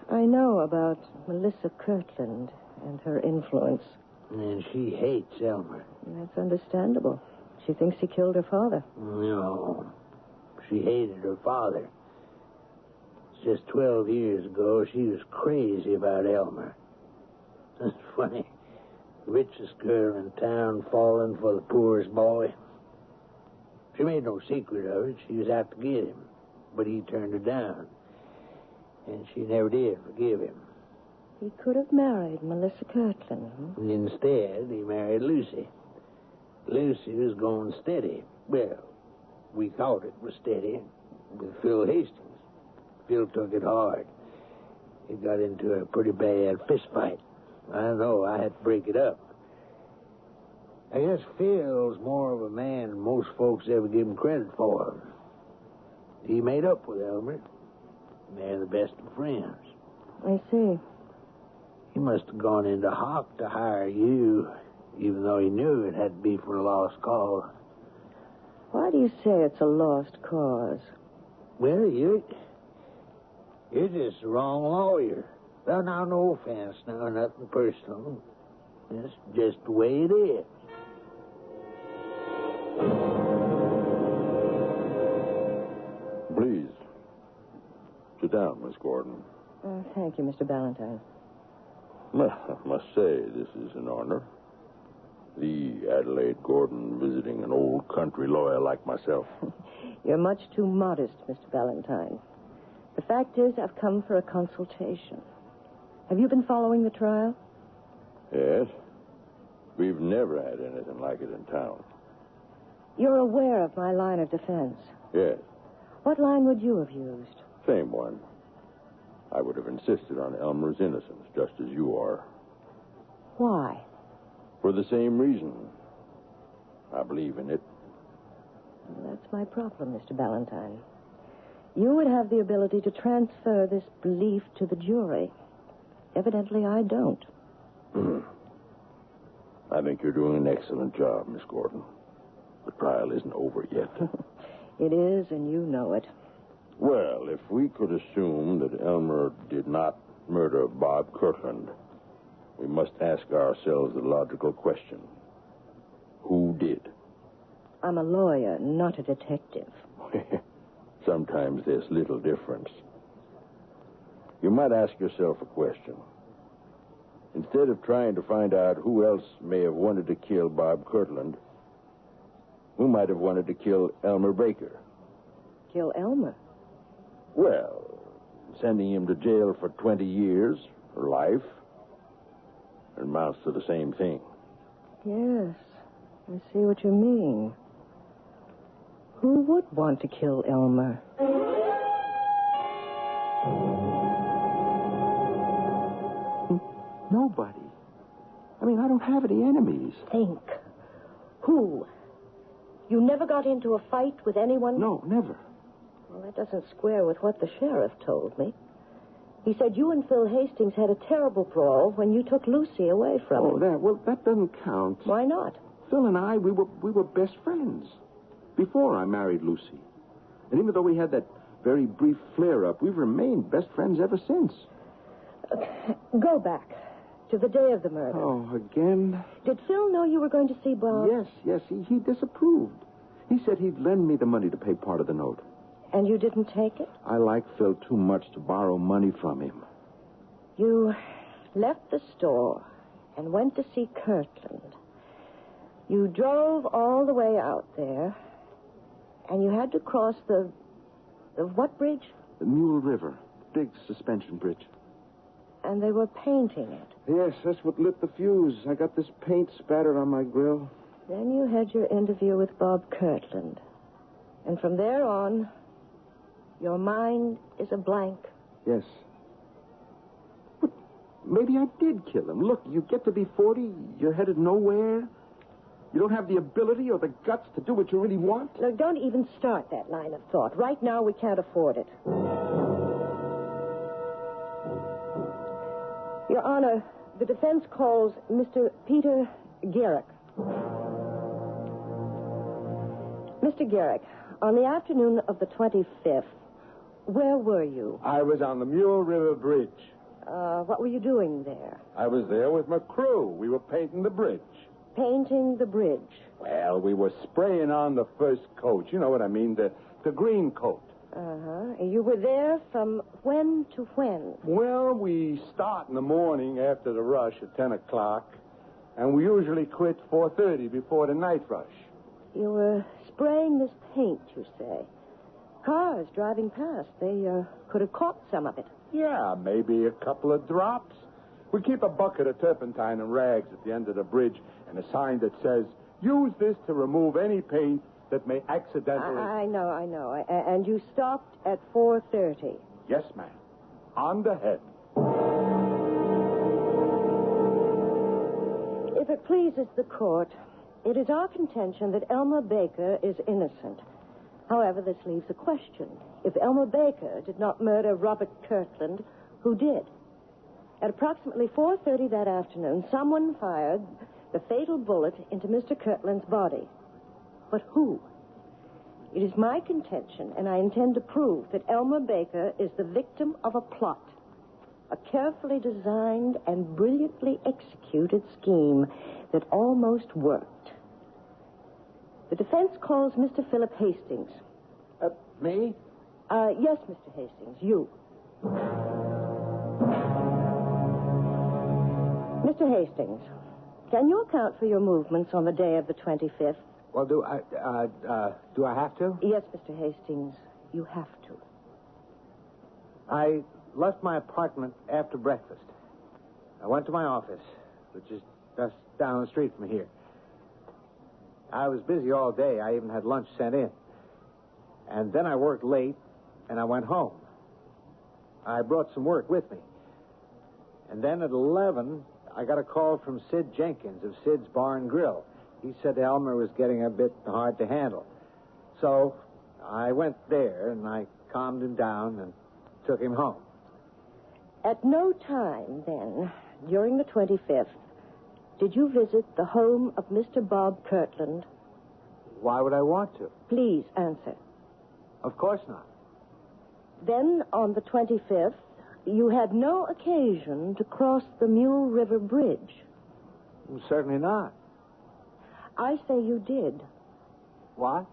I know about Melissa Kirtland and her influence. And she hates Elmer. That's understandable. She thinks he killed her father. No. She hated her father. Just 12 years ago, she was crazy about Elmer. It's funny. Richest girl in town falling for the poorest boy. She made no secret of it. She was out to get him, but he turned her down. And she never did forgive him. He could have married Melissa Kirtland. And instead, he married Lucy. Lucy was going steady. Well, we thought it was steady with Phil Hastings. Phil took it hard. He got into a pretty bad fist fight. I know, I had to break it up. I guess Phil's more of a man than most folks ever give him credit for. He made up with Elmer. They're the best of friends. I see. He must have gone into hock to hire you, even though he knew it had to be for a lost cause. Why do you say it's a lost cause? Well, you're just the wrong lawyer. Well, now, no offense, now, nothing personal. It's just the way it is. Please, sit down, Miss Gordon. Thank you, Mr. Ballantyne. Well, I must say, this is an honor. The Adelaide Gordon visiting an old country lawyer like myself. You're much too modest, Mr. Ballantyne. The fact is, I've come for a consultation. Have you been following the trial? Yes. We've never had anything like it in town. You're aware of my line of defense. Yes. What line would you have used? Same one. I would have insisted on Elmer's innocence, just as you are. Why? For the same reason. I believe in it. Well, that's my problem, Mr. Ballantyne. You would have the ability to transfer this belief to the jury. Evidently, I don't. I think you're doing an excellent job, Miss Gordon. The trial isn't over yet. It is, and you know it. Well, if we could assume that Elmer did not murder Bob Kirtland, we must ask ourselves the logical question. Who did? I'm a lawyer, not a detective. Sometimes there's little difference. You might ask yourself a question. Instead of trying to find out who else may have wanted to kill Bob Kirtland, who might have wanted to kill Elmer Baker? Kill Elmer? Well, sending him to jail for 20 years, or life, amounts to the same thing. Yes, I see what you mean. Who would want to kill Elmer? Nobody. I mean, I don't have any enemies. Think. Who? You never got into a fight with anyone? No, never. Well, that doesn't square with what the sheriff told me. He said you and Phil Hastings had a terrible brawl when you took Lucy away from him. That doesn't count. Why not? Phil and I, we were best friends before I married Lucy. And even though we had that very brief flare-up, we've remained best friends ever since. Go back to the day of the murder. Oh, again? Did Phil know you were going to see Bob? Yes, he disapproved. He said he'd lend me the money to pay part of the note. And you didn't take it? I like Phil too much to borrow money from him. You left the store and went to see Kirtland. You drove all the way out there, and you had to cross the what bridge? The Mule River. Big suspension bridge. And they were painting it. Yes, that's what lit the fuse. I got this paint spattered on my grill. Then you had your interview with Bob Kirtland. And from there on, your mind is a blank. Yes. But maybe I did kill him. Look, you get to be 40, you're headed nowhere. You don't have the ability or the guts to do what you really want. Look, don't even start that line of thought. Right now, we can't afford it. Your Honor, the defense calls Mr. Peter Garrick. Mr. Garrick, on the afternoon of the 25th, where were you? I was on the Mule River Bridge. What were you doing there? I was there with my crew. We were painting the bridge. Painting the bridge. Well, we were spraying on the first coat. You know what I mean? The green coat. Uh-huh. You were there from when to when? Well, we start in the morning after the rush at 10 o'clock. And we usually quit 4:30 before the night rush. You were spraying this paint, you say. Cars driving past, they could have caught some of it. Yeah, maybe a couple of drops. We keep a bucket of turpentine and rags at the end of the bridge and a sign that says, use this to remove any paint that may accidentally... I know. And you stopped at 4:30. Yes, ma'am. On the head. If it pleases the court, it is our contention that Elmer Baker is innocent. However, this leaves a question. If Elmer Baker did not murder Robert Kirtland, who did? At approximately 4:30 that afternoon, someone fired the fatal bullet into Mr. Kirtland's body. But who? It is my contention, and I intend to prove, that Elmer Baker is the victim of a plot, a carefully designed and brilliantly executed scheme that almost worked. The defense calls Mr. Philip Hastings. Me? Yes, Mr. Hastings, you. Mr. Hastings, can you account for your movements on the day of the 25th? Well, do I have to? Yes, Mr. Hastings, you have to. I left my apartment after breakfast. I went to my office, which is just down the street from here. I was busy all day. I even had lunch sent in. And then I worked late, and I went home. I brought some work with me. And then at 11, I got a call from Sid Jenkins of Sid's Bar and Grill. He said Elmer was getting a bit hard to handle. So I went there, and I calmed him down and took him home. At no time, then, during the 25th, did you visit the home of Mr. Bob Kirtland? Why would I want to? Please answer. Of course not. Then, on the 25th, you had no occasion to cross the Mule River Bridge. Certainly not. I say you did. What?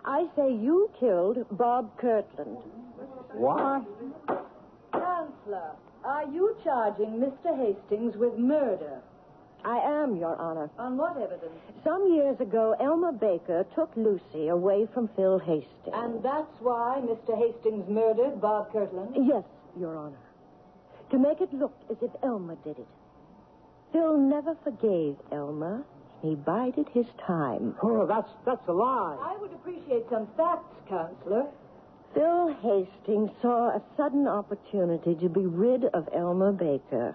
I say you killed Bob Kirtland. What? Counselor, are you charging Mr. Hastings with murder? I am, Your Honor. On what evidence? Some years ago, Elmer Baker took Lucy away from Phil Hastings. And that's why Mr. Hastings murdered Bob Kirtland? Yes, Your Honor. To make it look as if Elmer did it. Phil never forgave Elmer. He bided his time. Oh, that's a lie. I would appreciate some facts, Counselor. Phil Hastings saw a sudden opportunity to be rid of Elmer Baker.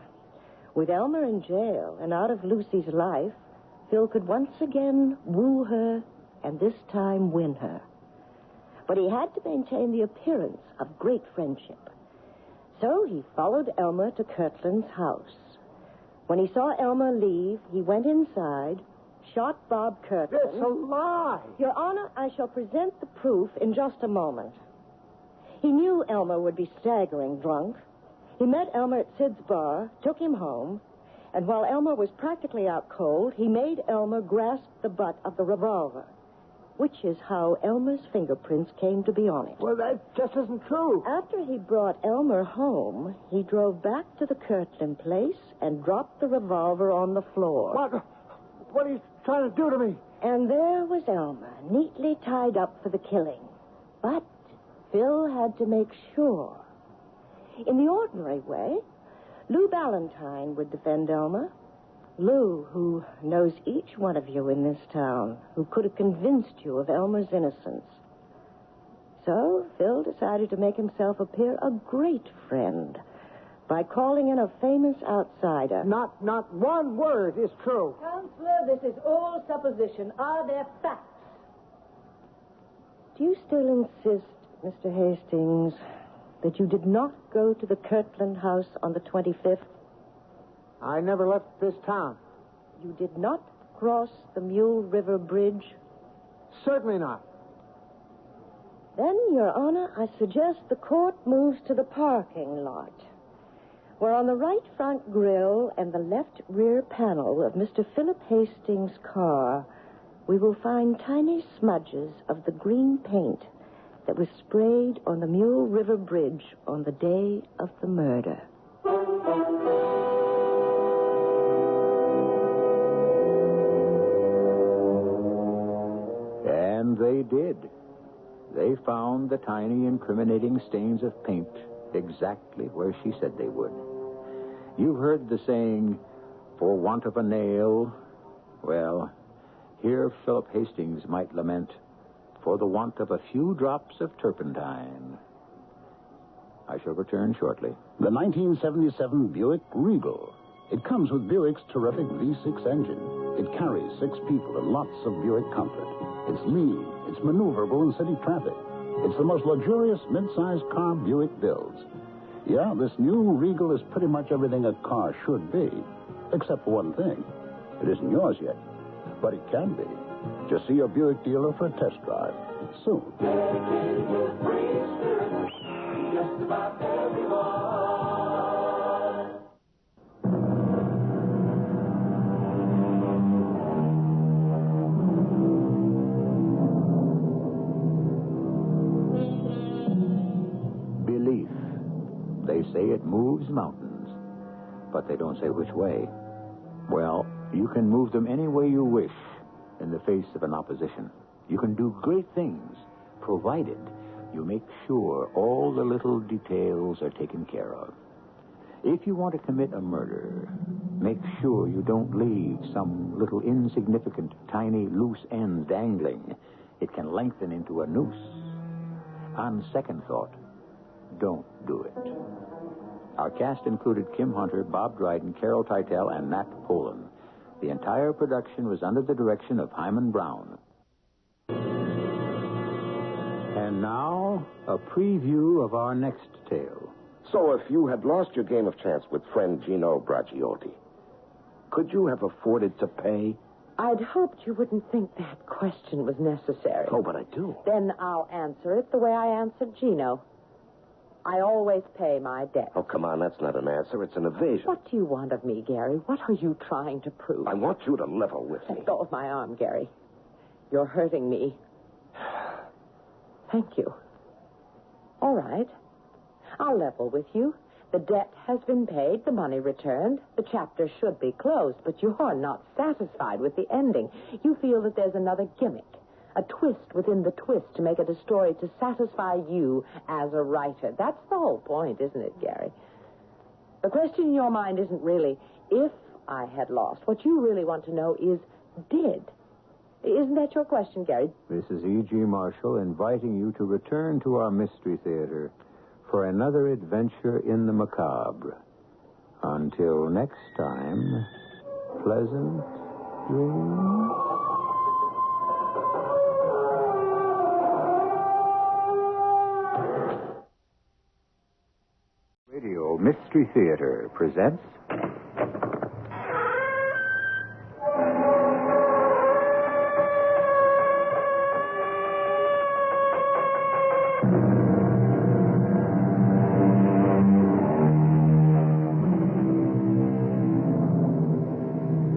With Elmer in jail and out of Lucy's life, Phil could once again woo her and this time win her. But he had to maintain the appearance of great friendship. So he followed Elmer to Kirtland's house. When he saw Elmer leave, he went inside, shot Bob Kirtland. It's a lie. Your Honor, I shall present the proof in just a moment. He knew Elmer would be staggering drunk. He met Elmer at Sid's bar, took him home, and while Elmer was practically out cold, he made Elmer grasp the butt of the revolver, which is how Elmer's fingerprints came to be on it. Well, that just isn't true. After he brought Elmer home, he drove back to the Kirtland place and dropped the revolver on the floor. What are you trying to do to me? And there was Elmer, neatly tied up for the killing. But Phil had to make sure. In the ordinary way, Lou Ballantyne would defend Elmer. Lou, who knows each one of you in this town, who could have convinced you of Elmer's innocence. So Phil decided to make himself appear a great friend by calling in a famous outsider. Not one word is true. Counselor, this is all supposition. Are there facts? Do you still insist, Mr. Hastings, that you did not go to the Kirtland house on the 25th? I never left this town. You did not cross the Mule River Bridge? Certainly not. Then, Your Honor, I suggest the court moves to the parking lot, where on the right front grille and the left rear panel of Mr. Philip Hastings' car, we will find tiny smudges of the green paint that was sprayed on the Mule River Bridge on the day of the murder. And they did. They found the tiny incriminating stains of paint exactly where she said they would. You've heard the saying, for want of a nail. Well, here Philip Hastings might lament, for the want of a few drops of turpentine. I shall return shortly. The 1977 Buick Regal. It comes with Buick's terrific V6 engine. It carries 6 people and lots of Buick comfort. It's lean. It's maneuverable in city traffic. It's the most luxurious mid-sized car Buick builds. Yeah, this new Regal is pretty much everything a car should be. Except for one thing. It isn't yours yet. But it can be. Just see your Buick dealer for a test drive. Soon. Just about everyone. Belief. They say it moves mountains, but they don't say which way. Well, you can move them any way you wish in the face of an opposition. You can do great things, provided you make sure all the little details are taken care of. If you want to commit a murder, make sure you don't leave some little insignificant, tiny, loose end dangling. It can lengthen into a noose. On second thought, don't do it. Our cast included Kim Hunter, Bob Dryden, Carol Teitel, and Nat Polen. The entire production was under the direction of Hyman Brown. And now, a preview of our next tale. So if you had lost your game of chance with friend Gino Braciotti, could you have afforded to pay? I'd hoped you wouldn't think that question was necessary. Oh, but I do. Then I'll answer it the way I answered Gino. I always pay my debt. Oh, come on, that's not an answer. It's an evasion. What do you want of me, Gary? What are you trying to prove? I want you to level with me. Let go of my arm, Gary. You're hurting me. Thank you. All right. I'll level with you. The debt has been paid, the money returned. The chapter should be closed, but you're not satisfied with the ending. You feel that there's another gimmick, a twist within the twist to make it a story to satisfy you as a writer. That's the whole point, isn't it, Gary? The question in your mind isn't really if I had lost. What you really want to know is did. Isn't that your question, Gary? This is E.G. Marshall inviting you to return to our Mystery Theater for another adventure in the macabre. Until next time, pleasant dreams. Radio Mystery Theater presents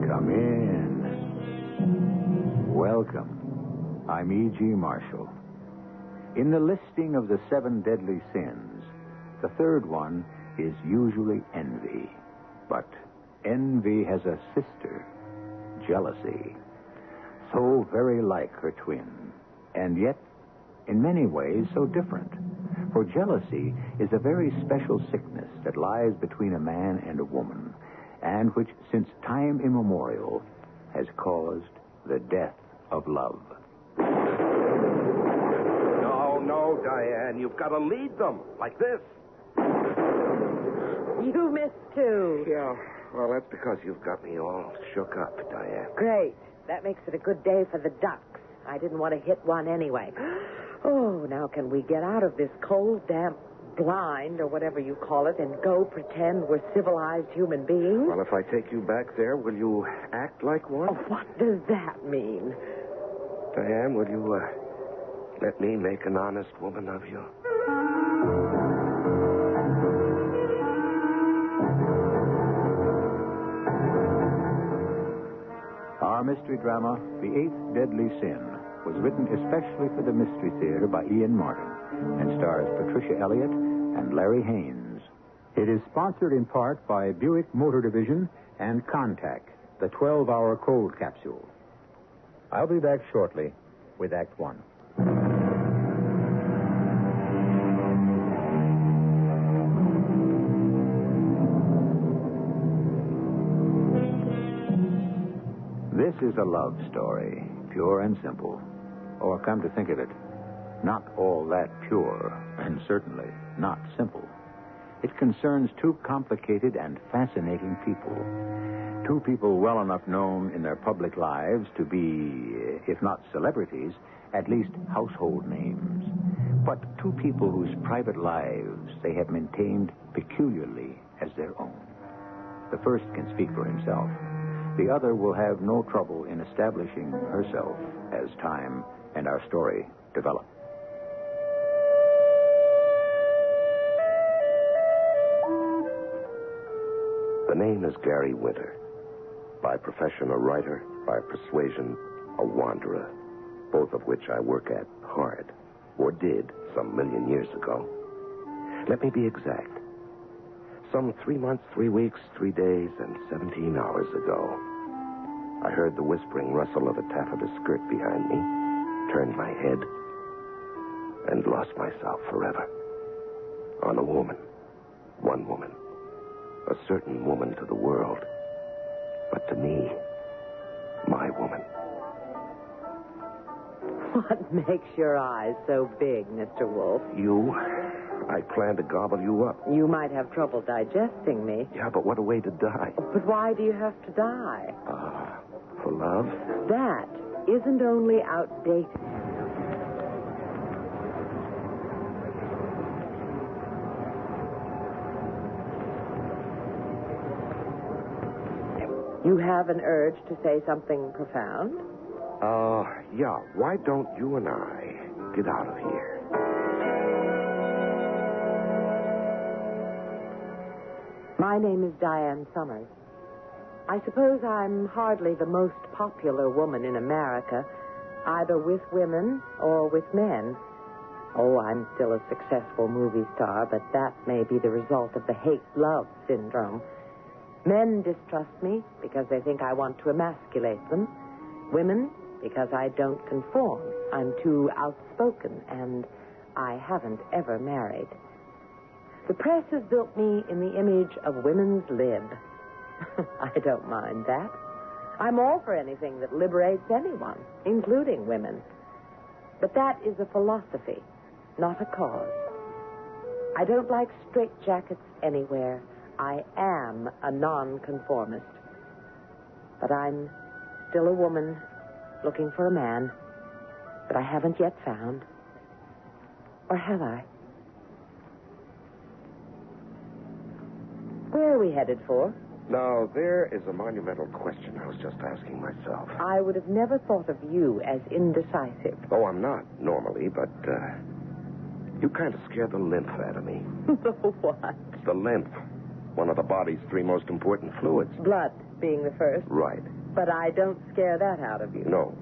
Come in. Welcome. I'm E.G. Marshall. In the listing of the 7 deadly sins, the third one is usually envy. But envy has a sister, jealousy. So very like her twin, and yet, in many ways, so different. For jealousy is a very special sickness that lies between a man and a woman, and which, since time immemorial, has caused the death of love. No, Diane, you've got to lead them, like this. You missed too. Yeah, well, that's because you've got me all shook up, Diane. Great. That makes it a good day for the ducks. I didn't want to hit one anyway. Oh, now can we get out of this cold, damp blind, or whatever you call it, and go pretend we're civilized human beings? Well, if I take you back there, will you act like one? Oh, what does that mean? Diane, will you let me make an honest woman of you? Our mystery drama, The Eighth Deadly Sin, was written especially for the Mystery Theater by Ian Martin and stars Patricia Elliott and Larry Haynes. It is sponsored in part by Buick Motor Division and Contact, the 12-hour cold capsule. I'll be back shortly with Act One. This is a love story, pure and simple. Or, come to think of it, not all that pure, and certainly not simple. It concerns two complicated and fascinating people. Two people well enough known in their public lives to be, if not celebrities, at least household names. But two people whose private lives they have maintained peculiarly as their own. The first can speak for himself. The other will have no trouble in establishing herself as time and our story develop. The name is Gary Winter. By profession, a writer. By persuasion, a wanderer. Both of which I work at hard. Or did some million years ago. Let me be exact. Some 3 months, 3 weeks, 3 days, and 17 hours ago, I heard the whispering rustle of a taffeta skirt behind me, turned my head, and lost myself forever. On a woman. One woman. A certain woman to the world. But to me, my woman. What makes your eyes so big, Mr. Wolf? You? I plan to gobble you up. You might have trouble digesting me. Yeah, but what a way to die. But why do you have to die? For love? That isn't only outdated. You have an urge to say something profound? Yeah. Why don't you and I get out of here? My name is Diane Summers. I suppose I'm hardly the most popular woman in America, either with women or with men. Oh, I'm still a successful movie star, but that may be the result of the hate-love syndrome. Men distrust me because they think I want to emasculate them. Women, because I don't conform. I'm too outspoken, and I haven't ever married. The press has built me in the image of women's lib. I don't mind that. I'm all for anything that liberates anyone, including women. But that is a philosophy, not a cause. I don't like straitjackets anywhere. I am a nonconformist. But I'm still a woman looking for a man that I haven't yet found. Or have I? Where are we headed for? Now, there is a monumental question I was just asking myself. I would have never thought of you as indecisive. Oh, I'm not, normally, but, you kind of scare the lymph out of me. The what? The lymph. One of the body's 3 most important fluids. Blood being the first. Right. But I don't scare that out of you. No,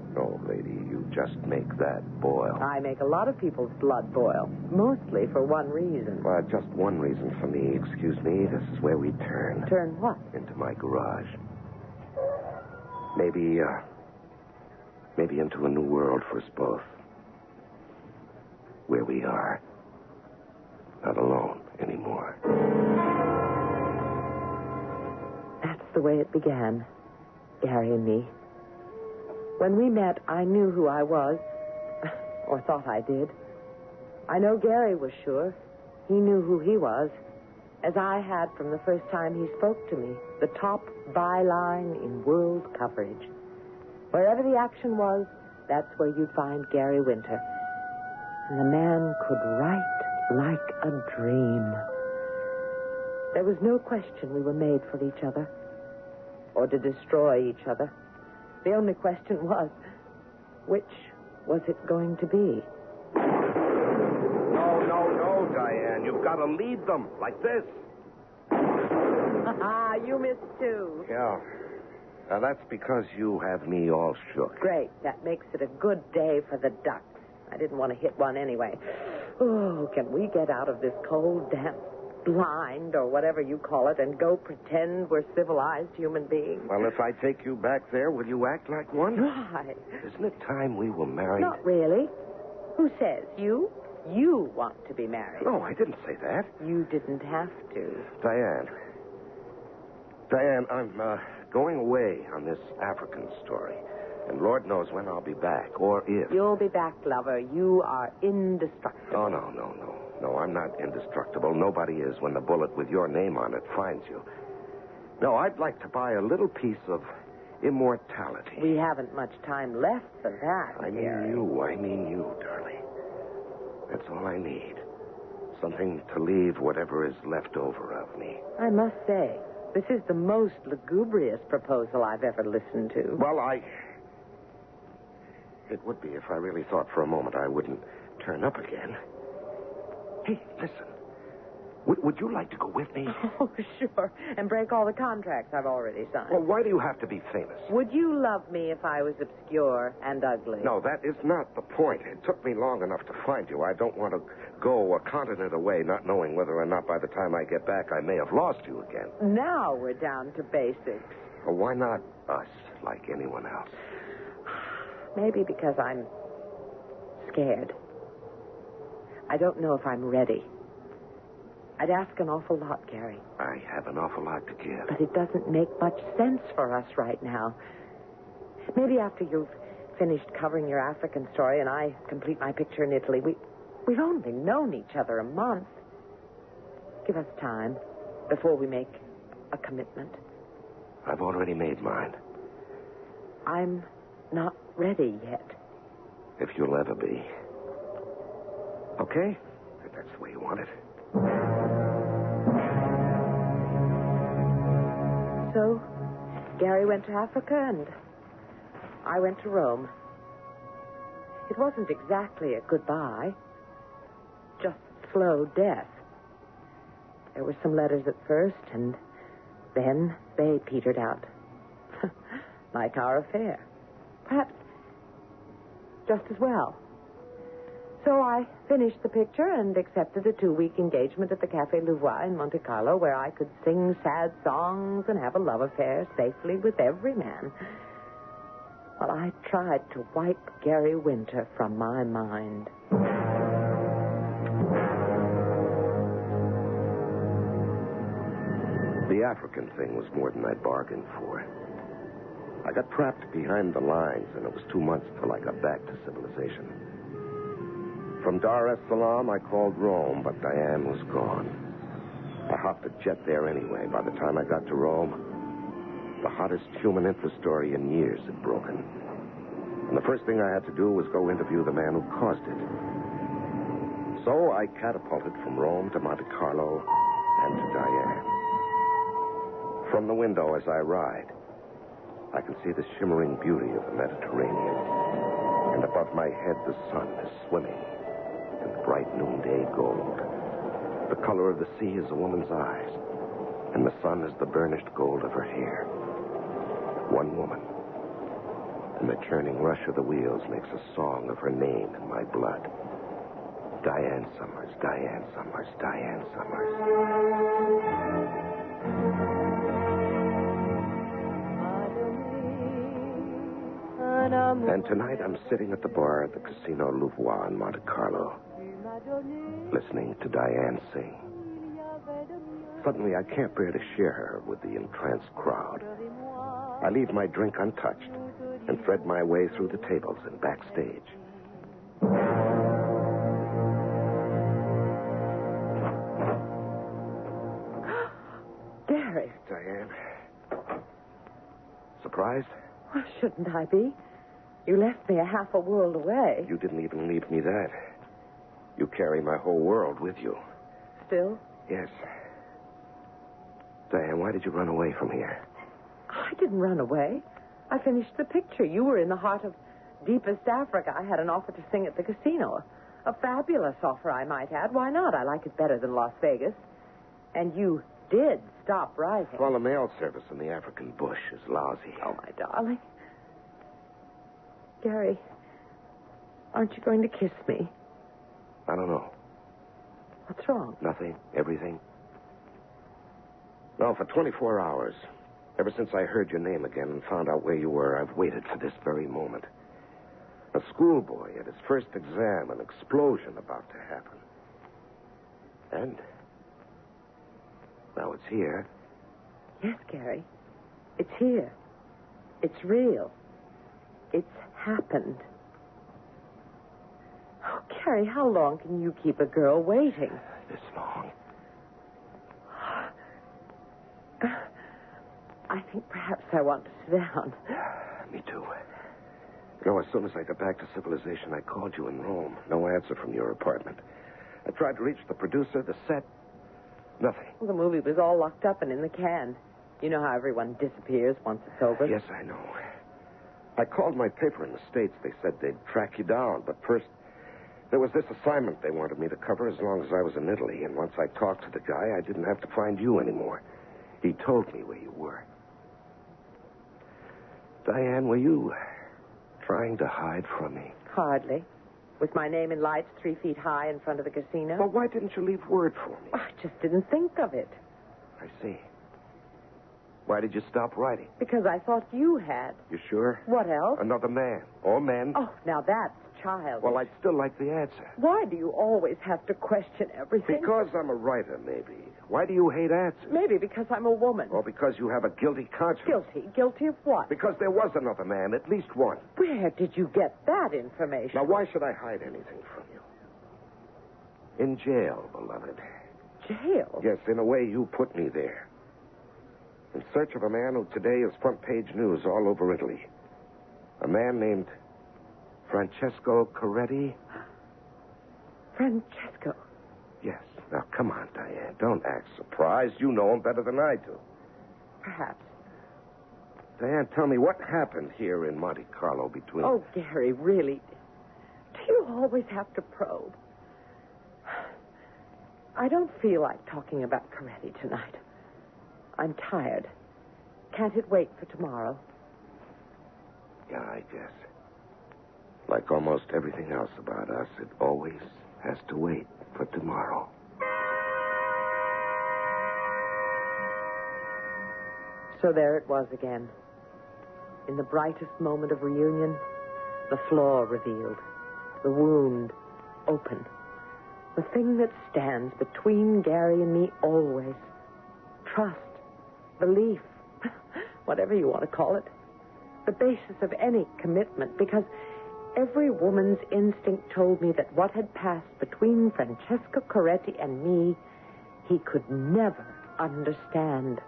lady. You just make that boil. I make a lot of people's blood boil. Mostly for one reason. Well, just one reason for me. Excuse me. This is where we turn. Turn what? Into my garage. Maybe into a new world for us both. Where we are. Not alone anymore. That's the way it began. Gary and me. When we met, I knew who I was. Or thought I did. I know Gary was sure. He knew who he was. As I had from the first time he spoke to me. The top byline in world coverage. Wherever the action was, that's where you'd find Gary Winter. And the man could write like a dream. There was no question we were made for each other. Or to destroy each other. The only question was, which was it going to be? No, Diane. You've got to lead them like this. You missed too. Yeah. Now, that's because you have me all shook. Great. That makes it a good day for the ducks. I didn't want to hit one anyway. Oh, can we get out of this cold, damp blind or whatever you call it and go pretend we're civilized human beings. Well, if I take you back there, will you act like one? Why? Isn't it time we were married? Not really. Who says? You? You want to be married. No, I didn't say that. You didn't have to. Diane, I'm going away on this African story. And Lord knows when I'll be back, or if. You'll be back, lover. You are indestructible. Oh, no. No, I'm not indestructible. Nobody is when the bullet with your name on it finds you. No, I'd like to buy a little piece of immortality. We haven't much time left for that, I mean you, darling. That's all I need. Something to leave whatever is left over of me. I must say, this is the most lugubrious proposal I've ever listened to. Well, it would be if I really thought for a moment I wouldn't turn up again. Hey, listen. Would you like to go with me? Oh, sure. And break all the contracts I've already signed. Well, why do you have to be famous? Would you love me if I was obscure and ugly? No, that is not the point. It took me long enough to find you. I don't want to go a continent away not knowing whether or not by the time I get back I may have lost you again. Now we're down to basics. Well, why not us like anyone else? Maybe because I'm scared. I don't know if I'm ready. I'd ask an awful lot, Gary. I have an awful lot to give. But it doesn't make much sense for us right now. Maybe after you've finished covering your African story and I complete my picture in Italy, we've only known each other a month. Give us time before we make a commitment. I've already made mine. I'm not ready yet. If you'll ever be. Okay? If that's the way you want it. So, Gary went to Africa and I went to Rome. It wasn't exactly a goodbye, just slow death. There were some letters at first, and then they petered out. Like our affair. Perhaps just as well. So I finished the picture and accepted a 2-week engagement at the Café Louvois in Monte Carlo, where I could sing sad songs and have a love affair safely with every man. Well, I tried to wipe Gary Winter from my mind. The African thing was more than I bargained for. I got trapped behind the lines, and it was 2 months till I got back to civilization. From Dar es Salaam, I called Rome, but Diane was gone. I hopped a jet there anyway. By the time I got to Rome, the hottest human interest story in years had broken. And the first thing I had to do was go interview the man who caused it. So I catapulted from Rome to Monte Carlo and to Diane. From the window as I ride, I can see the shimmering beauty of the Mediterranean. And above my head, the sun is swimming in bright noonday gold. The color of the sea is a woman's eyes, and the sun is the burnished gold of her hair. One woman, and the churning rush of the wheels makes a song of her name in my blood. Diane Summers, Diane Summers, Diane Summers. And tonight I'm sitting at the bar at the Casino Louvois in Monte Carlo, listening to Diane sing. Suddenly, I can't bear to share her with the entranced crowd. I leave my drink untouched and thread my way through the tables and backstage. Gary. Diane. Surprised? Well, shouldn't I be? You left me a half a world away. You didn't even leave me that. You carry my whole world with you. Still? Yes. Diane, why did you run away from here? I didn't run away. I finished the picture. You were in the heart of deepest Africa. I had an offer to sing at the casino. A fabulous offer, I might add. Why not? I like it better than Las Vegas. And you did stop writing. Well, the mail service in the African bush is lousy. Oh, my darling. Gary, aren't you going to kiss me? I don't know. What's wrong? Nothing. Everything. No, for 24 hours. Ever since I heard your name again and found out where you were, I've waited for this very moment. A schoolboy at his first exam, an explosion about to happen. And now it's here. Yes, Gary. It's here. It's real. It's happened. Oh, Gary, how long can you keep a girl waiting? This long. I think perhaps I want to sit down. Me too. You know, as soon as I got back to civilization, I called you in Rome. No answer from your apartment. I tried to reach the producer, the set. Nothing. Well, the movie was all locked up and in the can. You know how everyone disappears once it's over? Yes, I know. I called my paper in the States. They said they'd track you down. But first, there was this assignment they wanted me to cover as long as I was in Italy. And once I talked to the guy, I didn't have to find you anymore. He told me where you were. Diane, were you trying to hide from me? Hardly. With my name in lights 3 feet high in front of the casino? Well, why didn't you leave word for me? I just didn't think of it. I see. Why did you stop writing? Because I thought you had. You sure? What else? Another man. Or men. Oh, now that's childish. Well, I'd still like the answer. Why do you always have to question everything? Because I'm a writer, maybe. Why do you hate answers? Maybe because I'm a woman. Or because you have a guilty conscience. Guilty? Guilty of what? Because there was another man, at least one. Where did you get that information? Now, why should I hide anything from you? In jail, beloved. Jail? Yes, in a way, you put me there. In search of a man who today is front-page news all over Italy. A man named Francesco Coretti. Francesco? Yes. Now, come on, Diane. Don't act surprised. You know him better than I do. Perhaps. Diane, tell me, what happened here in Monte Carlo between... Oh, Gary, really? Do you always have to probe? I don't feel like talking about Coretti tonight. I'm tired. Can't it wait for tomorrow? Yeah, I guess. Like almost everything else about us, it always has to wait for tomorrow. So there it was again. In the brightest moment of reunion, the flaw revealed, the wound open, the thing that stands between Gary and me always. Trust, belief, whatever you want to call it. The basis of any commitment, because every woman's instinct told me that what had passed between Francesco Coretti and me, he could never understand.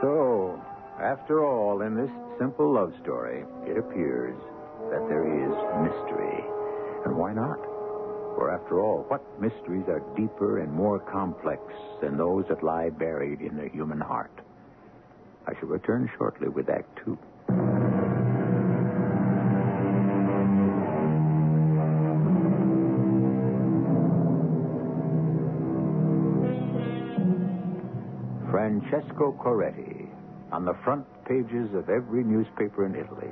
So, after all, in this simple love story, it appears that there is mystery. And why not? For after all, what mysteries are deeper and more complex than those that lie buried in the human heart? I shall return shortly with Act 2. Francesco Coretti, on the front pages of every newspaper in Italy.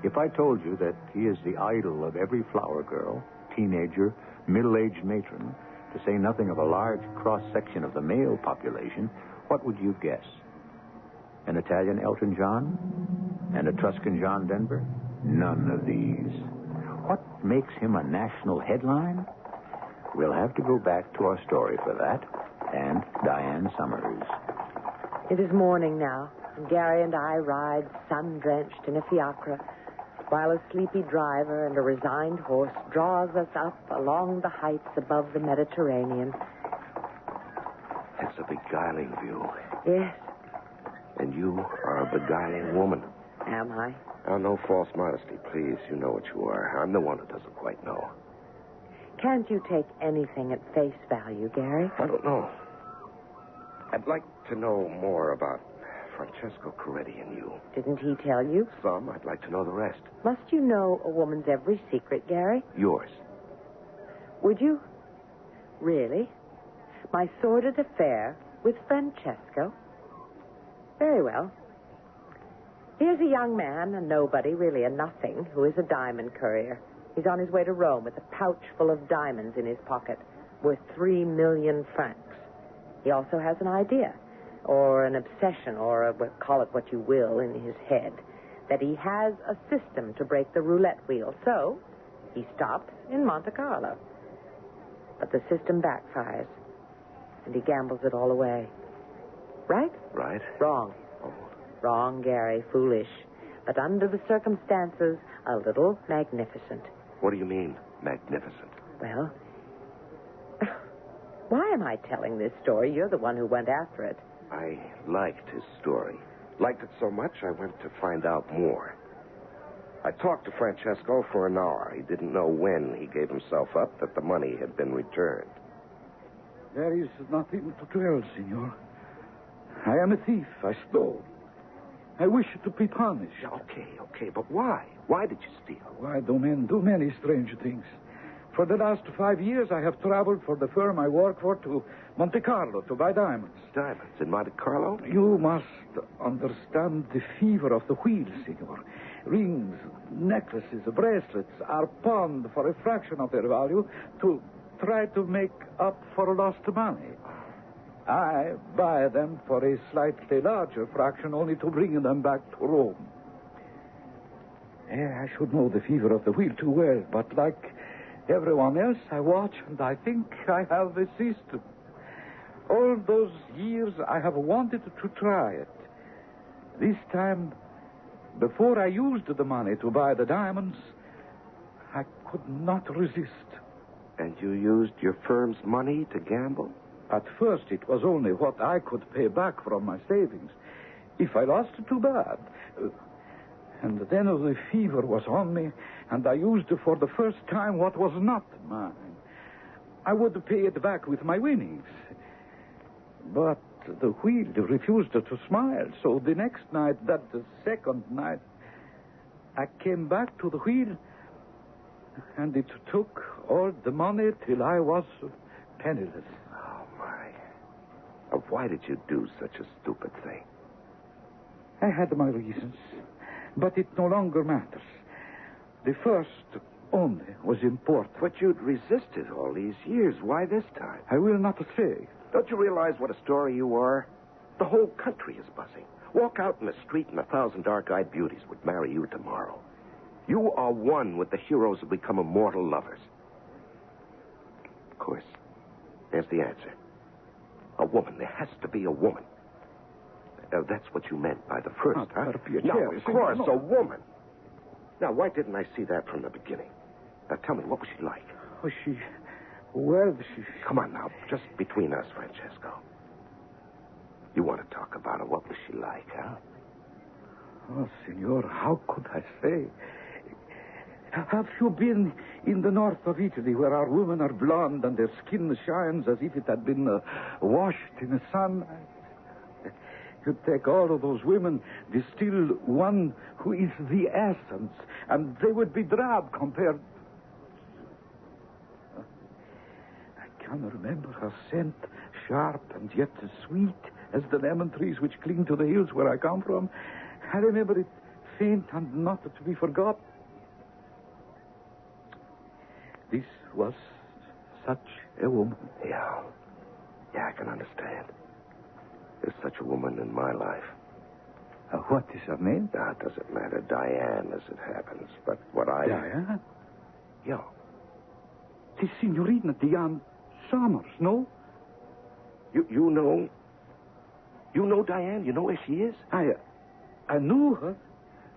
If I told you that he is the idol of every flower girl, teenager, middle-aged matron, to say nothing of a large cross-section of the male population, what would you guess? An Italian Elton John? And a Etruscan John Denver? None of these. What makes him a national headline? We'll have to go back to our story for that, and Diane Summers. It is morning now, and Gary and I ride sun-drenched in a fiacre, while a sleepy driver and a resigned horse draws us up along the heights above the Mediterranean. It's a beguiling view. Yes. And you are a beguiling woman. Am I? Now, no false modesty, please. You know what you are. I'm the one who doesn't quite know. Can't you take anything at face value, Gary? I don't know. I'd like to know more about Francesco Coretti and you. Didn't he tell you? Some. I'd like to know the rest. Must you know a woman's every secret, Gary? Yours. Would you? Really? My sordid affair with Francesco? Very well. Here's a young man, a nobody, really a nothing, who is a diamond courier. He's on his way to Rome with a pouch full of diamonds in his pocket, worth 3 million francs. He also has an idea, or an obsession, or call it what you will, in his head, that he has a system to break the roulette wheel. So he stops in Monte Carlo. But the system backfires, and he gambles it all away. Right? Right. Wrong. Oh. Wrong, Gary. Foolish. But under the circumstances, a little magnificent. What do you mean, magnificent? Well, why am I telling this story? You're the one who went after it. I liked his story. Liked it so much, I went to find out more. I talked to Francesco for an hour. He didn't know when he gave himself up that the money had been returned. There is nothing to tell, senor. I am a thief. I stole. I wish to be punished. Okay, but why? Why did you steal? Why do men do many strange things? For the last 5 years, I have traveled for the firm I work for to Monte Carlo to buy diamonds. Diamonds in Monte Carlo? You must understand the fever of the wheel, senor. Rings, necklaces, bracelets are pawned for a fraction of their value to try to make up for lost money. I buy them for a slightly larger fraction only to bring them back to Rome. I should know the fever of the wheel too well, but like everyone else, I watch and I think I have a system. All those years I have wanted to try it. This time, before I used the money to buy the diamonds, I could not resist. And you used your firm's money to gamble? At first, it was only what I could pay back from my savings. If I lost, too bad. And then the fever was on me, and I used for the first time what was not mine. I would pay it back with my winnings. But the wheel refused to smile, so the next night, the second night, I came back to the wheel, and it took all the money till I was penniless. Oh, my. Why did you do such a stupid thing? I had my reasons, but it no longer matters. The first only was important. But you'd resisted all these years. Why this time? I will not say. Don't you realize what a story you are? The whole country is buzzing. Walk out in the street and 1,000 dark-eyed beauties would marry you tomorrow. You are one with the heroes who become immortal lovers. Of course, there's the answer. A woman. There has to be a woman. That's what you meant by the first, huh? No, of course, a woman. Now, why didn't I see that from the beginning? Now, tell me, what was she like? Was she... Come on now, just between us, Francesco. You want to talk about her. What was she like, huh? Oh, senor, how could I say? Have you been in the north of Italy where our women are blonde and their skin shines as if it had been washed in the sun? You take all of those women, distill one who is the essence, and they would be drab compared. I can remember her scent, sharp and yet sweet as the lemon trees which cling to the hills where I come from. I remember it faint and not to be forgotten. This was such a woman. Yeah, I can understand. There's such a woman in my life. What is her name? It doesn't matter. Diane, as it happens. But what I... Diane? Yeah. The Signorina Diane Summers, no? You know... You know Diane? You know where she is? I knew her.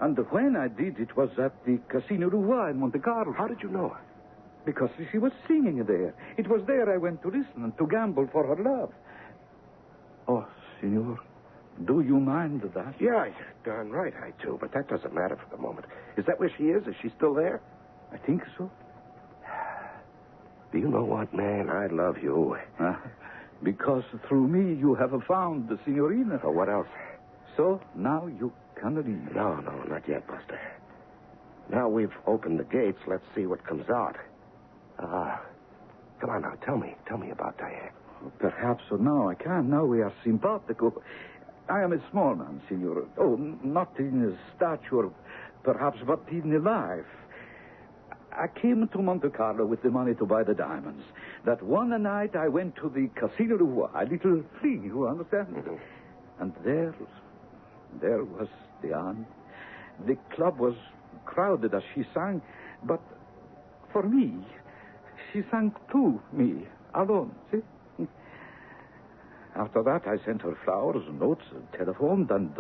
And when I did, it was at the Casino Roi in Monte Carlo. How did you know her? Because she was singing there. It was there I went to listen and to gamble for her love. Oh, senor, do you mind that? Yeah, you're darn right I do, but that doesn't matter for the moment. Is that where she is? Is she still there? I think so. Do you know what, man? I love you. Because through me you have found the Signorina. Oh, what else? So now you can leave. No, not yet, Buster. Now we've opened the gates. Let's see what comes out. Come on now, tell me about Diane. Perhaps so now I can. Now we are simpatico. I am a small man, senor. Oh, not in stature, perhaps, but in life. I came to Monte Carlo with the money to buy the diamonds. That one night I went to the Casino du Roi, a little fling, you understand? Mm-hmm. And there was Diane. The club was crowded as she sang, but for me, she sang to me, alone, see? After that, I sent her flowers, notes, telephoned, and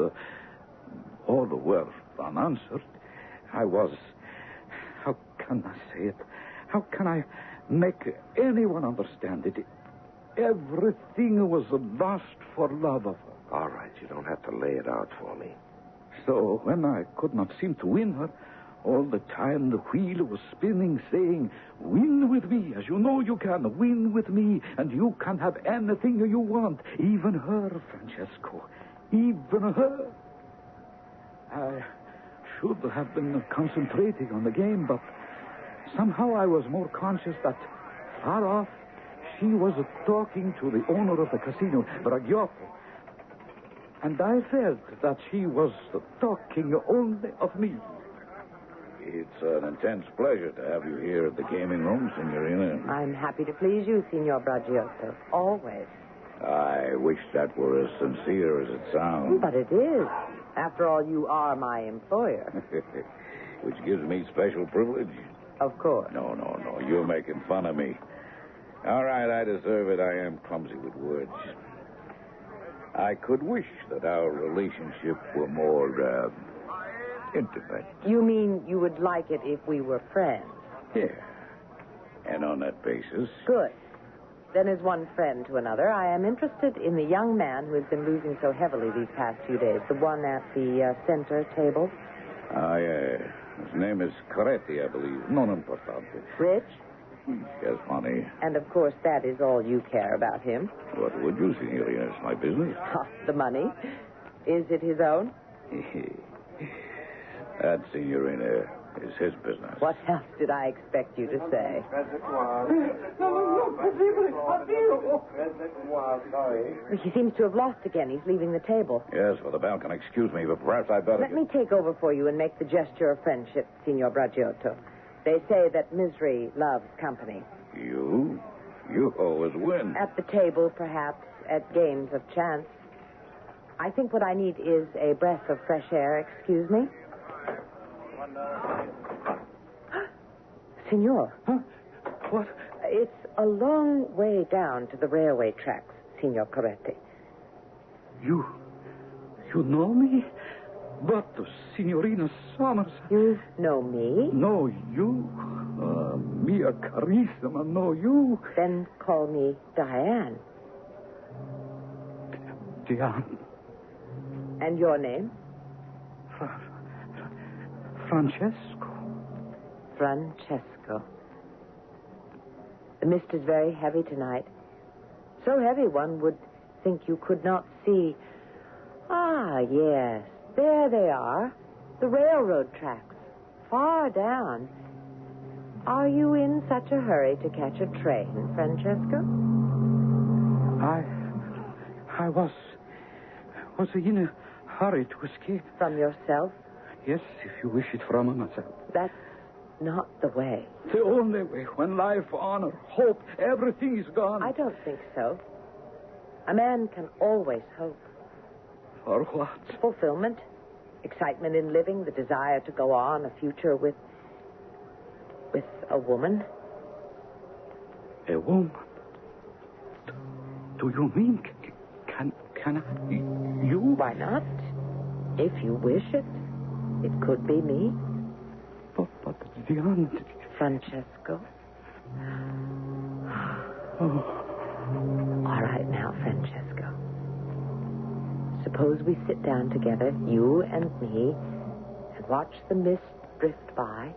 all were unanswered. I was... How can I say it? How can I make anyone understand it? Everything was lost for love of her. All right, you don't have to lay it out for me. So when I could not seem to win her, all the time the wheel was spinning, saying, win with me, as you know you can. Win with me, and you can have anything you want. Even her, Francesco. Even her. I should have been concentrating on the game, but somehow I was more conscious that far off she was talking to the owner of the casino, Bragiotto. And I felt that she was talking only of me. It's an intense pleasure to have you here at the gaming room, Signorina. I'm happy to please you, Signor Bragiotto. Always. I wish that were as sincere as it sounds. But it is. After all, you are my employer. Which gives me special privilege. Of course. No. You're making fun of me. All right, I deserve it. I am clumsy with words. I could wish that our relationship were more, intimate. You mean you would like it if we were friends? Yeah. And on that basis... Good. Then as one friend to another, I am interested in the young man who has been losing so heavily these past few days. The one at the center table. Ah, yeah. His name is Coretti, I believe. Non importante. Rich? He has money. And, of course, that is all you care about him. What would you, Signorina? It's my business. The money. Is it his own? That, Signorina, is his business. What else did I expect you to say? He seems to have lost again. He's leaving the table. Yes, for the balcony. Excuse me, but perhaps I'd better... Let me take over for you and make the gesture of friendship, Signor Bragiotto. They say that misery loves company. You always win. At the table, perhaps, at games of chance. I think what I need is a breath of fresh air. Excuse me? Signor. Huh? What? It's a long way down to the railway tracks, Signor Coretti. You know me? But, Signorina Summers... You know me? No, you. Mia Carissima, no, you. Then call me Diane. Diane. And your name? Francesco. Francesco. The mist is very heavy tonight. So heavy one would think you could not see. Ah, yes. There they are. The railroad tracks. Far down. Are you in such a hurry to catch a train, Francesco? I was in a hurry to escape. From yourself? Yes, if you wish it, from myself. That's not the way. The only way. When life, honor, hope, everything is gone. I don't think so. A man can always hope. For what? Fulfillment, excitement in living, the desire to go on, a future with a woman. A woman? Do you mean can I? You? Why not? If you wish it, it could be me. But Diane... Francesco. Oh. All right now, Francesco. Suppose we sit down together, you and me, and watch the mist drift by,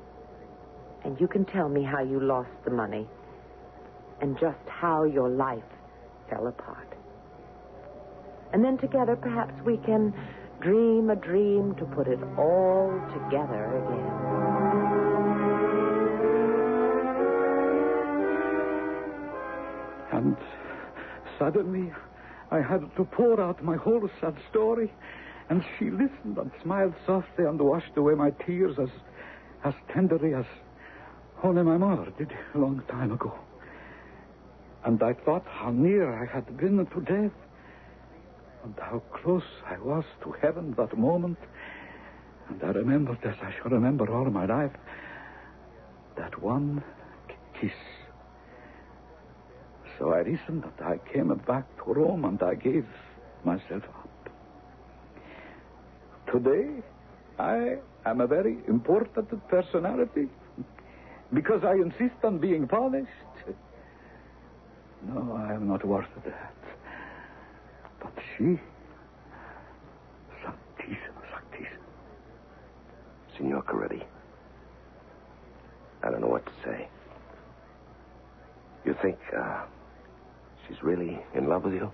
and you can tell me how you lost the money and just how your life fell apart. And then together, perhaps we can dream a dream to put it all together again. And suddenly, I had to pour out my whole sad story, and she listened and smiled softly and washed away my tears as tenderly as Only my mother did a long time ago. And I thought how near I had been to death. And how close I was to heaven that moment. And I remembered, as I shall remember all my life, that one kiss. So I listened and I came back to Rome and I gave myself up. Today, I am a very important personality because I insist on being polished. No, I am not worth that. But she, Santissima. Signor Coretti, I don't know what to say. You think, she's really in love with you?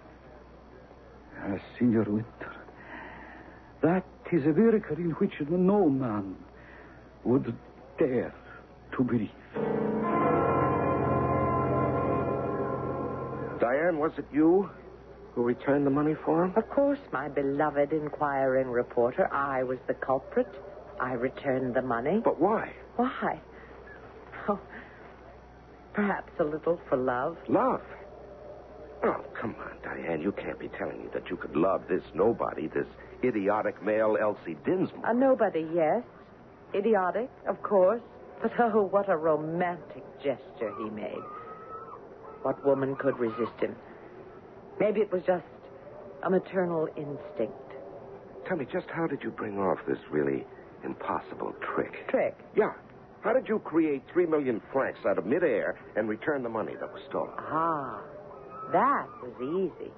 Signor Winter, that is a miracle in which no man would dare to believe. Diane, was it you who returned the money for him? Of course, my beloved inquiring reporter. I was the culprit. I returned the money. But why? Why? Oh, perhaps a little for love. Love? Oh, come on, Diane. You can't be telling me that you could love this nobody, this idiotic male Elsie Dinsmore. A nobody, yes. Idiotic, of course. But oh, what a romantic gesture he made. What woman could resist him? Maybe it was just a maternal instinct. Tell me, just how did you bring off this really impossible trick? Trick? Yeah. How did you create 3 million francs out of midair and return the money that was stolen? Ah, that was easy.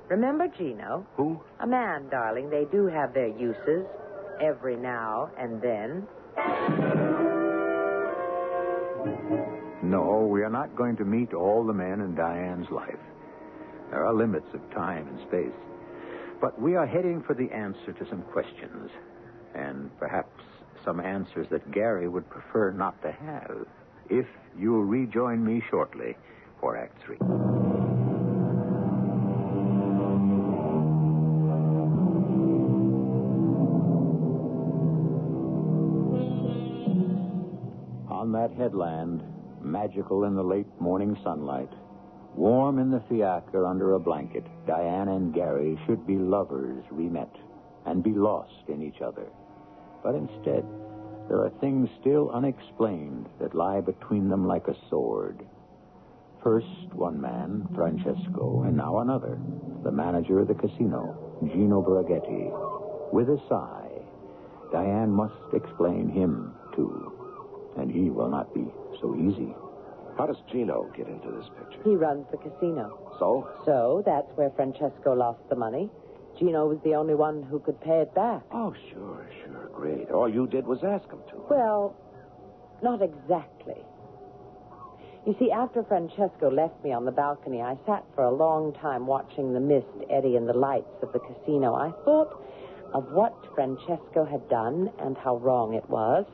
Remember Gino? Who? A man, darling. They do have their uses every now and then. No, we are not going to meet all the men in Diane's life. There are limits of time and space. But we are heading for the answer to some questions. And perhaps some answers that Gary would prefer not to have. If you'll rejoin me shortly for Act 3. On that headland, magical in the late morning sunlight, warm in the fiacre under a blanket, Diane and Gary should be lovers re-met and be lost in each other. But instead, there are things still unexplained that lie between them like a sword. First one man, Francesco, and now another, the manager of the casino, Gino Braghetti. With a sigh, Diane must explain him, too. And he will not be so easy. How does Gino get into this picture? He runs the casino. So? So that's where Francesco lost the money. Gino was the only one who could pay it back. Oh, sure. Great. All you did was ask him to. Well, not exactly. You see, after Francesco left me on the balcony, I sat for a long time watching the mist eddy in the lights of the casino. I thought of what Francesco had done and how wrong it was.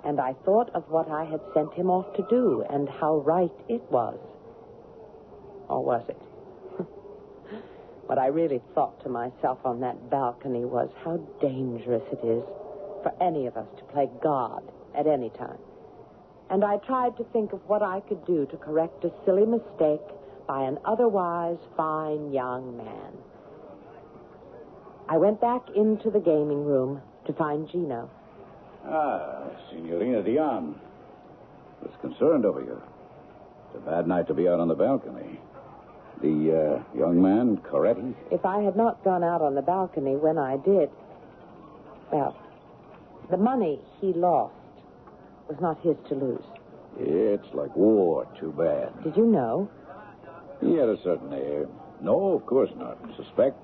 And I thought of what I had sent him off to do and how right it was. Or was it? What I really thought to myself on that balcony was how dangerous it is for any of us to play God at any time. And I tried to think of what I could do to correct a silly mistake by an otherwise fine young man. I went back into the gaming room to find Gino. Ah, Signorina Diane. I was concerned over you. It's a bad night to be out on the balcony. The young man, Coretti? If I had not gone out on the balcony when I did, well, the money he lost was not his to lose. It's like war, too bad. Did you know? He had a certain air. No, of course not. Suspect?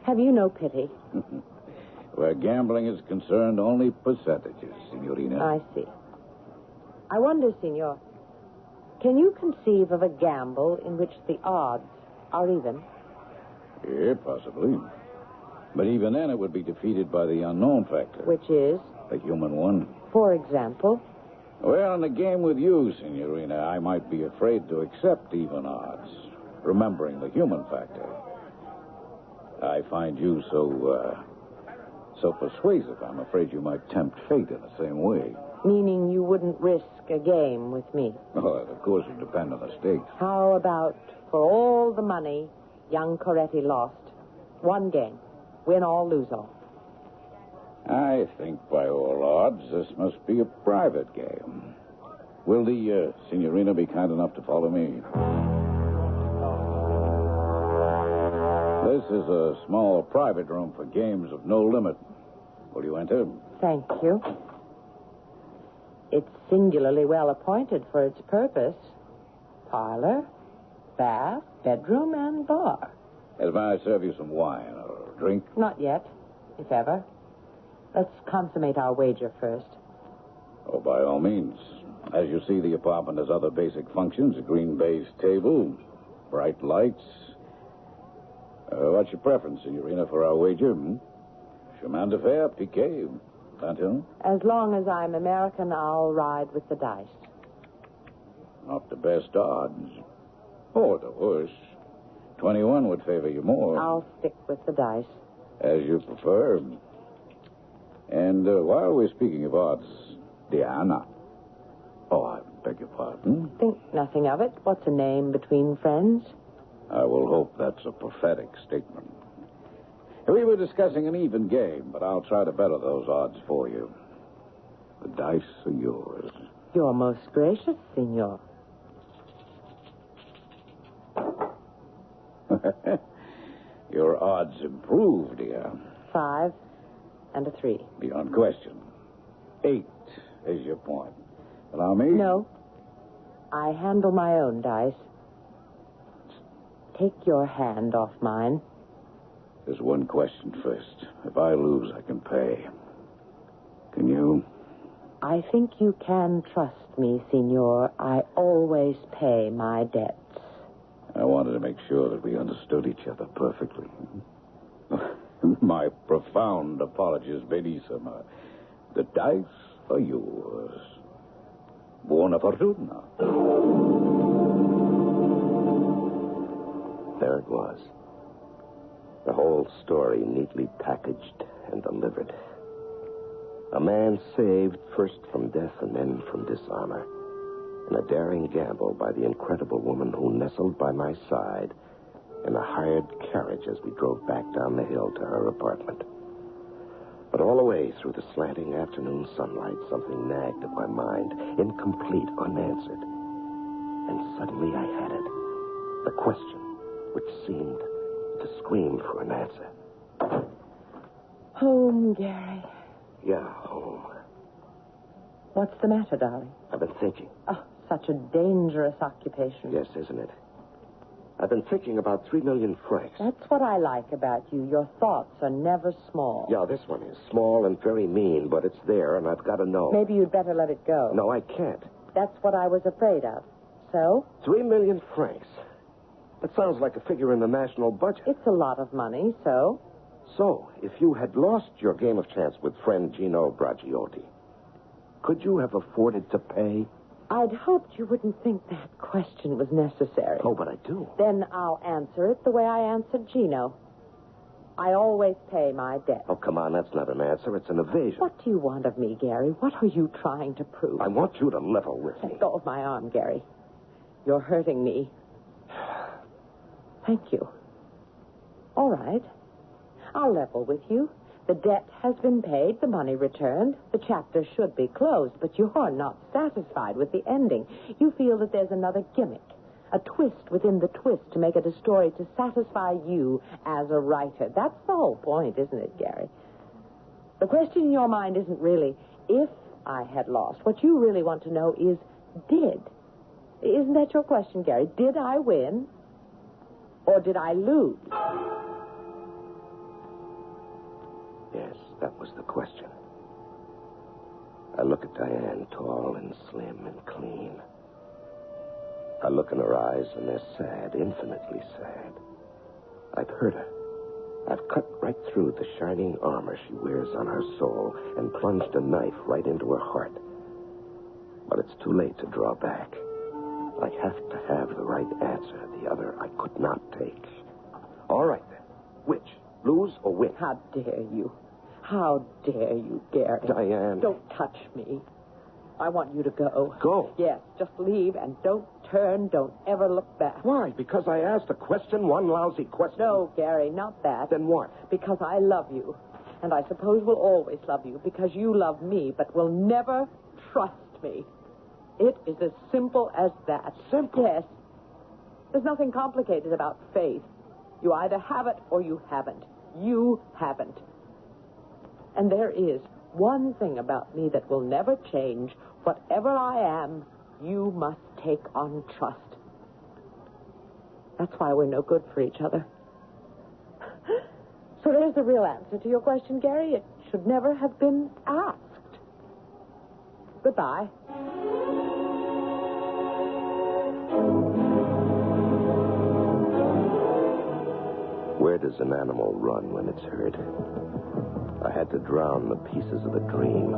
Have you no pity? Where gambling is concerned, only percentages, Signorina. I see. I wonder, Signor, can you conceive of a gamble in which the odds are even? Yeah, possibly. But even then, it would be defeated by the unknown factor. Which is? A human one. For example? Well, in a game with you, Signorina, I might be afraid to accept even odds, remembering the human factor. I find you so persuasive, I'm afraid you might tempt fate in the same way. Meaning you wouldn't risk a game with me? Oh, of course, it depends on the stakes. How about for all the money young Coretti lost, one game, win all, lose all? I think by all odds this must be a private game. Will the Signorina be kind enough to follow me? This is a small private room for games of no limit. Will you enter? Thank you. It's singularly well appointed for its purpose. Parlor, bath, bedroom, and bar. May I serve you some wine or a drink? Not yet, if ever. Let's consummate our wager first. Oh, by all means. As you see, the apartment has other basic functions. A green baize table, bright lights. What's your preference, Signorina, for our wager? Chemin de fer, piquet, Pantin? As long as I'm American, I'll ride with the dice. Not the best odds. Or the worst. 21 would favor you more. I'll stick with the dice. As you prefer. And while we're speaking of odds, Diana. Oh, I beg your pardon. Think nothing of it. What's a name between friends? I will hope that's a prophetic statement. We were discussing an even game, but I'll try to better those odds for you. The dice are yours. You're most gracious, Signor. Your odds improved, dear. 5 and a 3. Beyond question. 8 is your point. Allow me? No. I handle my own dice. Take your hand off mine. There's one question first. If I lose, I can pay. Can you? I think you can trust me, Signor. I always pay my debts. I wanted to make sure that we understood each other perfectly. My profound apologies, Benissima. The dice are yours. Buona fortuna. There it was. The whole story neatly packaged and delivered. A man saved first from death and then from dishonor. In a daring gamble by the incredible woman who nestled by my side in a hired carriage as we drove back down the hill to her apartment. But all the way through the slanting afternoon sunlight, something nagged at my mind, incomplete, unanswered. And suddenly I had it. The question, which seemed to scream for an answer. Home, Gary. Yeah, home. What's the matter, darling? I've been thinking. Oh, such a dangerous occupation. Yes, isn't it? I've been thinking about 3 million francs. That's what I like about you. Your thoughts are never small. Yeah, this one is small and very mean, but it's there, and I've got to know. Maybe you'd better let it go. No, I can't. That's what I was afraid of. So? 3 million francs. That sounds like a figure in the national budget. It's a lot of money, so? So, if you had lost your game of chance with friend Gino Braciotti, could you have afforded to pay? I'd hoped you wouldn't think that question was necessary. Oh, but I do. Then I'll answer it the way I answered Gino. I always pay my debt. Oh, come on, that's not an answer. It's an evasion. What do you want of me, Gary? What are you trying to prove? I want you to level with me. Let go of my arm, Gary. You're hurting me. Thank you. All right. I'll level with you. The debt has been paid, the money returned. The chapter should be closed, but you're not satisfied with the ending. You feel that there's another gimmick, a twist within the twist to make it a story to satisfy you as a writer. That's the whole point, isn't it, Gary? The question in your mind isn't really if I had lost. What you really want to know is did. Isn't that your question, Gary? Did I win or did I lose? Yes, that was the question. I look at Diane, tall and slim and clean. I look in her eyes, and they're sad, infinitely sad. I've hurt her. I've cut right through the shining armor she wears on her soul and plunged a knife right into her heart. But it's too late to draw back. I have to have the right answer. The other I could not take. All right, then. Which? Lose or win? How dare you? How dare you, Gary? Diane. Don't touch me. I want you to go. Go? Yes, just leave and don't turn. Don't ever look back. Why? Because I asked a question, one lousy question? No, Gary, not that. Then what? Because I love you. And I suppose will always love you because you love me, but will never trust me. It is as simple as that. Simple? Yes. There's nothing complicated about faith. You either have it or you haven't. You haven't. And there is one thing about me that will never change. Whatever I am, you must take on trust. That's why we're no good for each other. So there's the real answer to your question, Gary. It should never have been asked. Goodbye. Where does an animal run when it's hurt? I had to drown the pieces of a dream.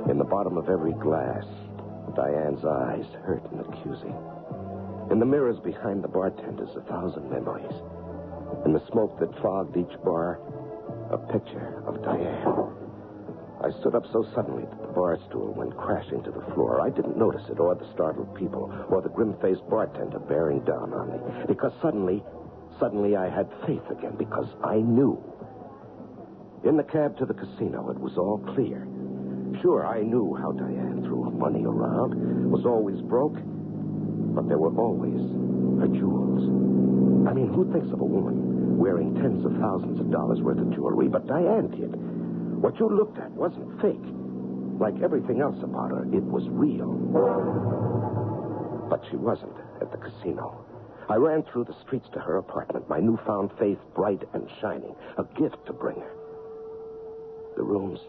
In the bottom of every glass, Diane's eyes, hurt and accusing. In the mirrors behind the bartenders, 1,000 memories. In the smoke that fogged each bar, a picture of Diane. I stood up so suddenly that the bar stool went crashing to the floor. I didn't notice it, or the startled people, or the grim-faced bartender bearing down on me. Because suddenly I had faith again, because I knew. In the cab to the casino, it was all clear. Sure, I knew how Diane threw money around, was always broke, but there were always her jewels. I mean, who thinks of a woman wearing tens of thousands of dollars worth of jewelry? But Diane did. What you looked at wasn't fake. Like everything else about her, it was real. But she wasn't at the casino. I ran through the streets to her apartment, my newfound faith bright and shining, a gift to bring her. The rooms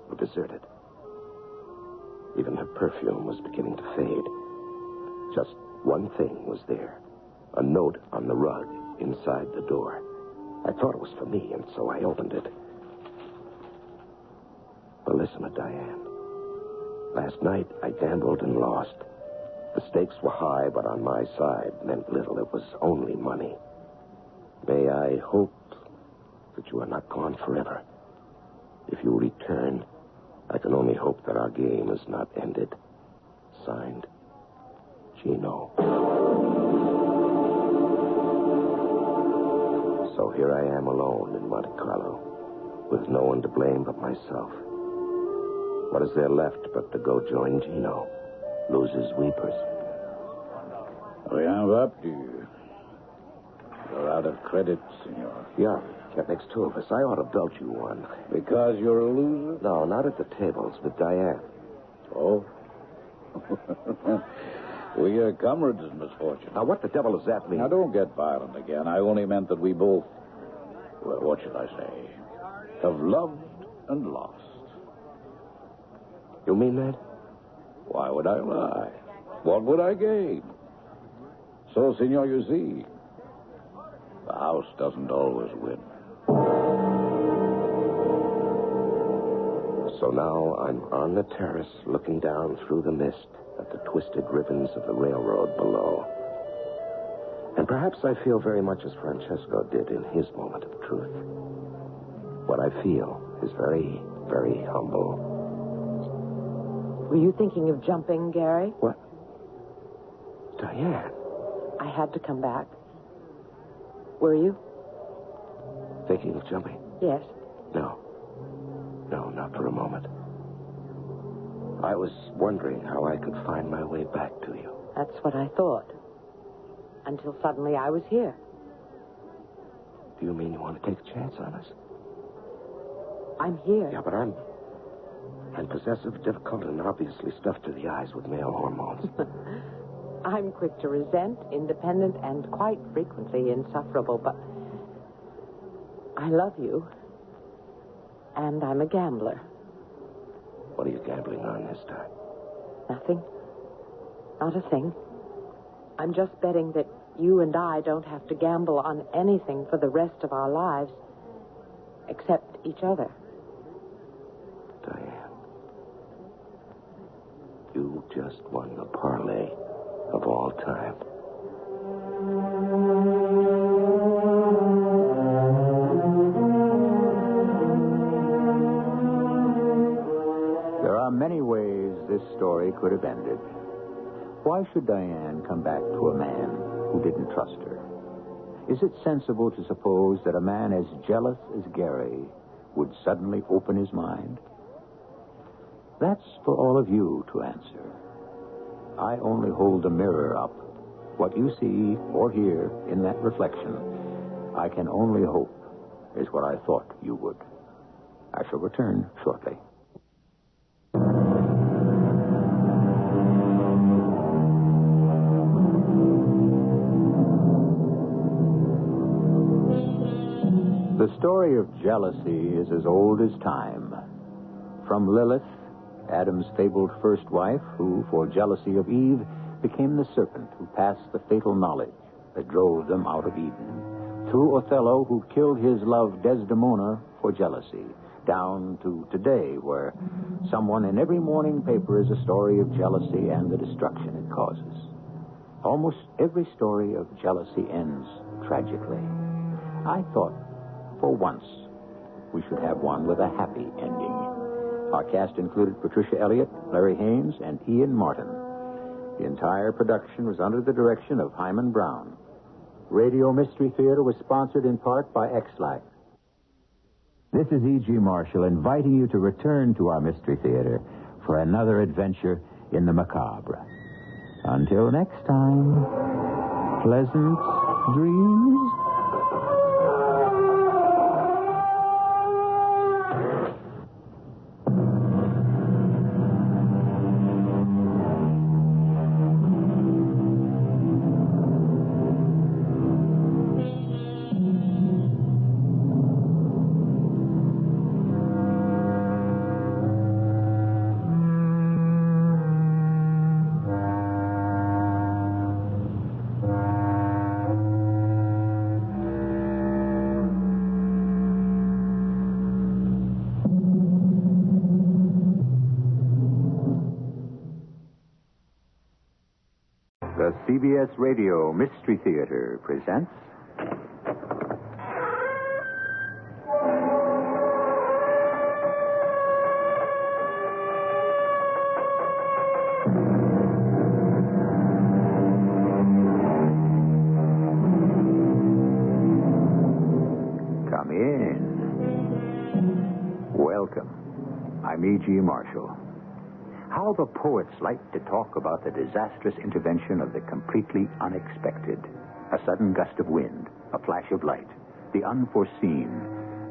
were deserted. Even her perfume was beginning to fade. Just one thing was there, a note on the rug inside the door. I thought it was for me, and so I opened it. Bellissima Diane. Last night, I gambled and lost. The stakes were high, but on my side meant little. It was only money. May I hope that you are not gone forever. If you return, I can only hope that our game is not ended. Signed, Gino. So here I am alone in Monte Carlo, with no one to blame but myself. What is there left but to go join Gino? Losers, weepers. We have up you. You're out of credit, senor. Yeah, that makes two of us. I ought to belt you one. Because you're a loser? No, not at the tables, with Diane. Oh? We are comrades in misfortune. Now, what the devil does that mean? Now, don't get violent again. I only meant that we both, well, what should I say, have loved and lost. You mean that? Why would I lie? What would I gain? So, senor, you see, the house doesn't always win. So now I'm on the terrace, looking down through the mist at the twisted ribbons of the railroad below. And perhaps I feel very much as Francesco did in his moment of truth. What I feel is very, very humble. Were you thinking of jumping, Gary? What? Diane. I had to come back. Were you? Thinking of jumping? Yes. No. No, not for a moment. I was wondering how I could find my way back to you. That's what I thought. Until suddenly I was here. Do you mean you want to take a chance on us? I'm here. Yeah, but I'm possessive, difficult, and obviously stuffed to the eyes with male hormones. I'm quick to resent, independent, and quite frequently insufferable, but I love you. And I'm a gambler. What are you gambling on this time? Nothing. Not a thing. I'm just betting that you and I don't have to gamble on anything for the rest of our lives, except each other. Diane, you just won the parlay of all time. There are many ways this story could have ended. Why should Diane come back to a man who didn't trust her? Is it sensible to suppose that a man as jealous as Gary would suddenly open his mind? That's for all of you to answer. I only hold the mirror up. What you see or hear in that reflection, I can only hope is what I thought you would. I shall return shortly. The story of jealousy is as old as time. From Lilith, Adam's fabled first wife, who, for jealousy of Eve, became the serpent who passed the fatal knowledge that drove them out of Eden. Through Othello, who killed his love Desdemona for jealousy, down to today, where someone in every morning paper is a story of jealousy and the destruction it causes. Almost every story of jealousy ends tragically. I thought, for once, we should have one with a happy ending. Our cast included Patricia Elliott, Larry Haynes, and Ian Martin. The entire production was under the direction of Hyman Brown. Radio Mystery Theater was sponsored in part by X-Lac. This is E.G. Marshall inviting you to return to our Mystery Theater for another adventure in the macabre. Until next time, pleasant dreams. The CBS Radio Mystery Theater presents... Come in. Welcome. I'm E.G. Marshall. How the poets like to talk about the disastrous intervention of the completely unexpected. A sudden gust of wind, a flash of light, the unforeseen,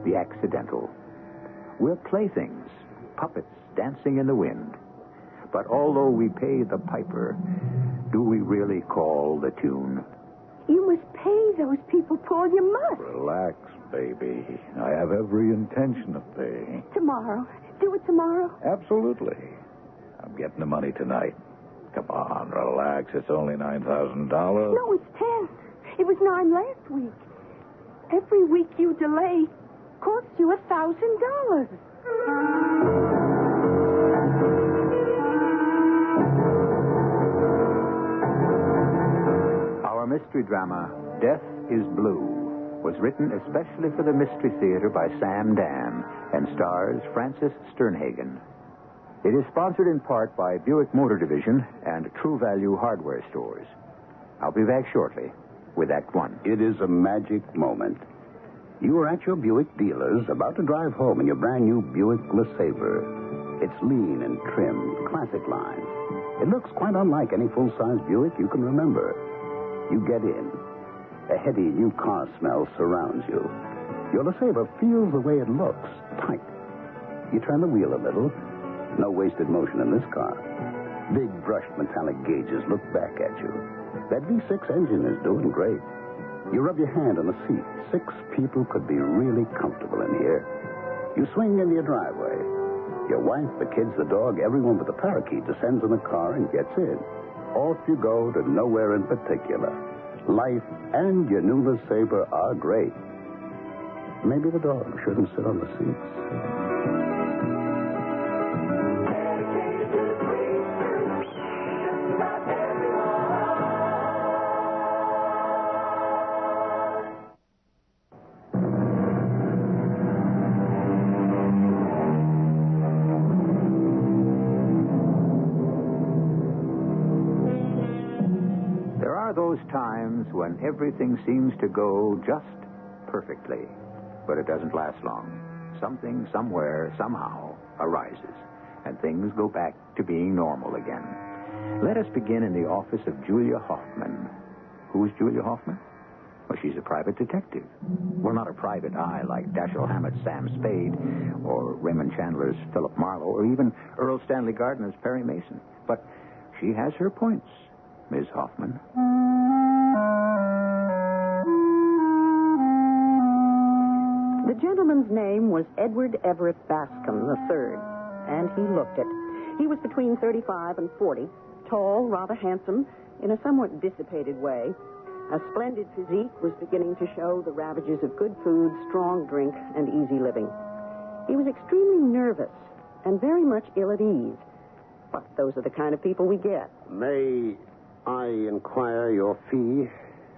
the accidental. We're playthings, puppets dancing in the wind. But although we pay the piper, do we really call the tune? You must pay those people, Paul. You must. Relax, baby. I have every intention of paying. Tomorrow. Do it tomorrow. Absolutely. I'm getting the money tonight. Come on, relax. It's only $9,000. No, it's 10. It was 9 last week. Every week you delay costs you $1,000. Our mystery drama, Death is Blue, was written especially for the Mystery Theater by Sam Dan and stars Francis Sternhagen. It is sponsored in part by Buick Motor Division and True Value Hardware Stores. I'll be back shortly with Act One. It is a magic moment. You are at your Buick dealers, about to drive home in your brand new Buick LeSabre. It's lean and trim, classic lines. It looks quite unlike any full-size Buick you can remember. You get in. A heady new car smell surrounds you. Your LeSabre feels the way it looks, tight. You turn the wheel a little. No wasted motion in this car. Big brushed metallic gauges look back at you. That V6 engine is doing great. You rub your hand on the seat. 6 people could be really comfortable in here. You swing into your driveway. Your wife, the kids, the dog, everyone but the parakeet descends in the car and gets in. Off you go to nowhere in particular. Life and your new LeSabre are great. Maybe the dog shouldn't sit on the seats. are those times when everything seems to go just perfectly, but it doesn't last long. Something, somewhere, somehow arises, and things go back to being normal again. Let us begin in the office of Julia Hoffman. Who's Julia Hoffman? Well, she's a private detective. Well, not a private eye like Dashiell Hammett's Sam Spade, or Raymond Chandler's Philip Marlowe, or even Earl Stanley Gardner's Perry Mason. But she has her points, Ms. Hoffman. The gentleman's name was Edward Everett Bascom III, and he looked it. He was between 35 and 40, tall, rather handsome, in a somewhat dissipated way. A splendid physique was beginning to show the ravages of good food, strong drink, and easy living. He was extremely nervous and very much ill at ease. But those are the kind of people we get. May I inquire your fee?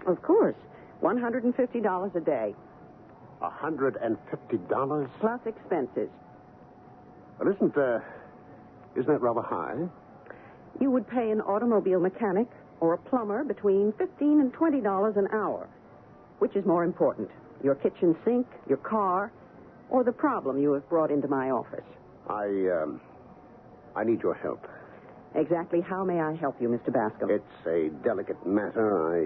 Of course. $150 a day. $150? Plus expenses. Well, isn't that rather high? You would pay an automobile mechanic or a plumber between $15 and $20 an hour. Which is more important, your kitchen sink, your car, or the problem you have brought into my office? I need your help. Exactly how may I help you, Mr. Bascom? It's a delicate matter.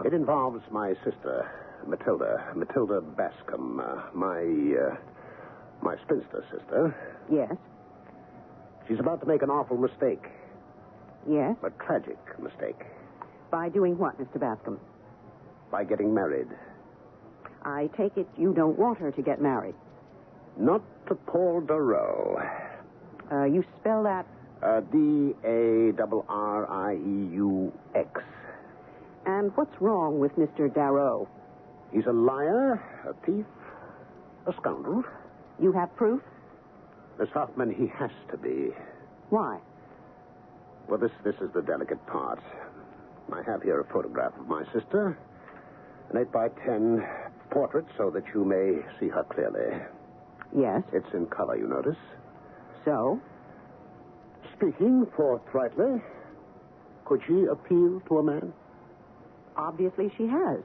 It involves my sister, Matilda Bascom, my spinster sister. Yes. She's about to make an awful mistake. Yes? A tragic mistake. By doing what, Mr. Bascom? By getting married. I take it you don't want her to get married. Not to Paul Darrow. You spell that? D-A-R-R-I-E-U-X. And what's wrong with Mr. Darrow? He's a liar, a thief, a scoundrel. You have proof? Miss Hoffman, he has to be. Why? Well, this is the delicate part. I have here a photograph of my sister, an 8x10 portrait so that you may see her clearly. Yes? It's in color, you notice. So? Speaking forthrightly, could she appeal to a man? Obviously she has.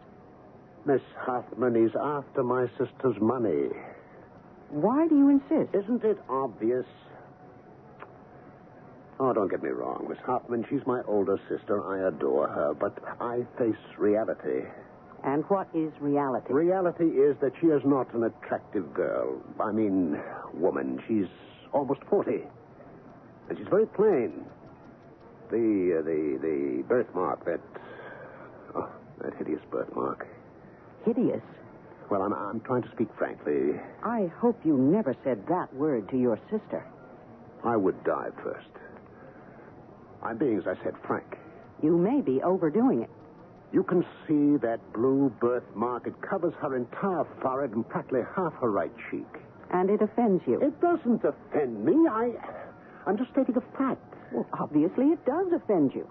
Miss Hoffman is after my sister's money. Why do you insist? Isn't it obvious? Oh, don't get me wrong, Miss Hoffman. She's my older sister. I adore her, but I face reality. And what is reality? Reality is that she is not an attractive girl. I mean, woman. She's almost 40. And she's very plain. The birthmark, that hideous birthmark. Hideous? Well, I'm trying to speak frankly. I hope you never said that word to your sister. I would die first. I'm being, as I said, frank. You may be overdoing it. You can see that blue birthmark. It covers her entire forehead and practically half her right cheek. And it offends you. It doesn't offend me. I'm just stating a fact. Well, obviously it does offend you.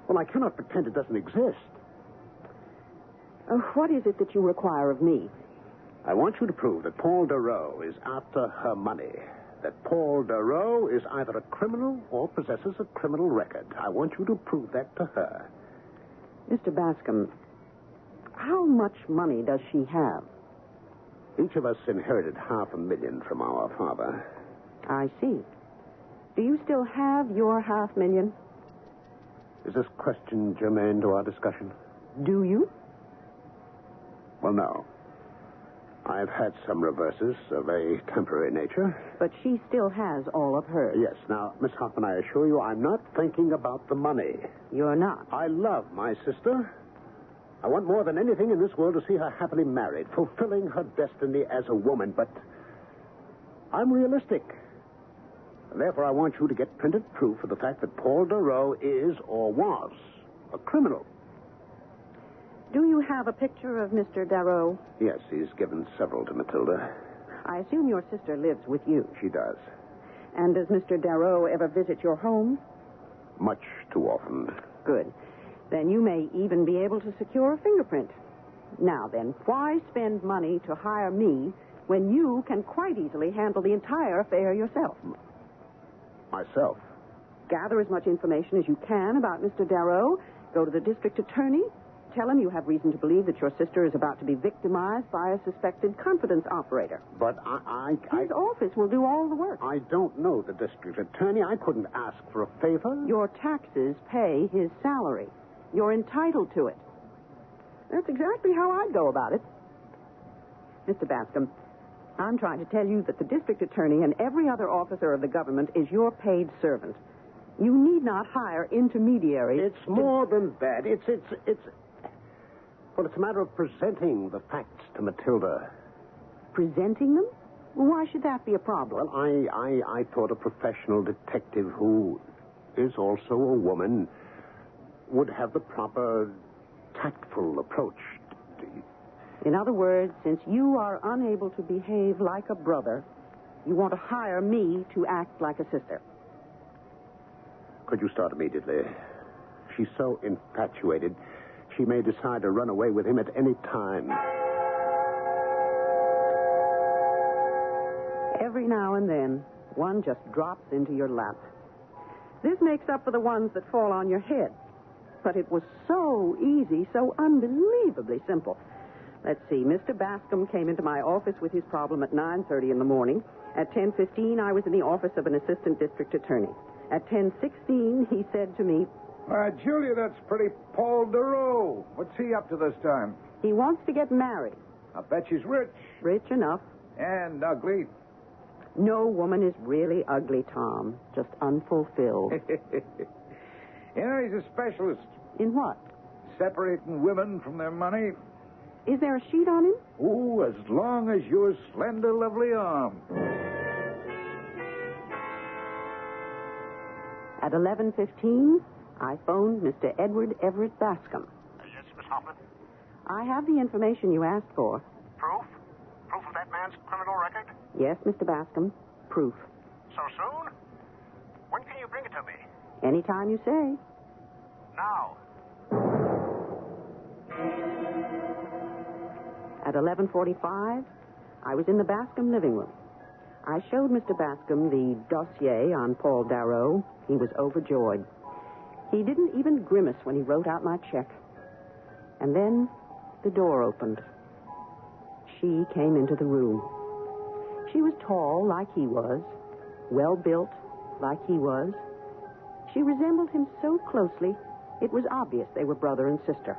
Well, I cannot pretend it doesn't exist. What is it that you require of me? I want you to prove that Paul Darrow is after her money. That Paul Darrow is either a criminal or possesses a criminal record. I want you to prove that to her. Mr. Bascom, how much money does she have? Each of us inherited $500,000 from our father. I see. Do you still have your $500,000? Is this question germane to our discussion? Do you? Well, no. I've had some reverses of a temporary nature. But she still has all of hers. Yes. Now, Miss Hoffman, I assure you I'm not thinking about the money. You're not? I love my sister. I want more than anything in this world to see her happily married, fulfilling her destiny as a woman. But I'm realistic. And therefore, I want you to get printed proof of the fact that Paul Darrow is or was a criminal. Do you have a picture of Mr. Darrow? Yes, he's given several to Matilda. I assume your sister lives with you. She does. And does Mr. Darrow ever visit your home? Much too often. Good. Then you may even be able to secure a fingerprint. Now then, why spend money to hire me when you can quite easily handle the entire affair yourself? Myself? Gather as much information as you can about Mr. Darrow Go to the district attorney. Tell him you have reason to believe that your sister is about to be victimized by a suspected confidence operator. But His office will do all the work. I don't know the district attorney. I couldn't ask for a favor. Your taxes pay his salary. You're entitled to it. That's exactly how I'd go about it. Mr. Bascom, I'm trying to tell you that the district attorney and every other officer of the government is your paid servant. You need not hire intermediaries. It's more than that. Well, it's a matter of presenting the facts to Matilda. Presenting them? Why should that be a problem? Well, I thought a professional detective who is also a woman would have the proper tactful approach. In other words, since you are unable to behave like a brother, you want to hire me to act like a sister. Could you start immediately? She's so infatuated, she may decide to run away with him at any time. Every now and then, one just drops into your lap. This makes up for the ones that fall on your head. But it was so easy, so unbelievably simple. Let's see. Mr. Bascom came into my office with his problem at 9:30 in the morning. At 10:15, I was in the office of an assistant district attorney. At 10:16, he said to me, Julia, that's pretty Paul DeRoe. What's he up to this time? he wants to get married. I bet she's rich. Rich enough. And ugly. No woman is really ugly, Tom. Just unfulfilled. You know, he's a specialist. In what? Separating women from their money. Is there a sheet on him? Oh, as long as your slender, lovely arm. At 11:15, I phoned Mr. Edward Everett Bascom. Yes, Miss Hoffman? I have the information you asked for. Proof? Proof of that man's criminal record? Yes, Mr. Bascom. Proof. So soon? When can you bring it to me? Anytime you say. Now. At 11:45, I was in the Bascom living room. I showed Mr. Bascom the dossier on Paul Darrow. He was overjoyed. He didn't even grimace when he wrote out my check. And then the door opened. She came into the room. She was tall like he was, well-built like he was. She resembled him so closely, it was obvious they were brother and sister.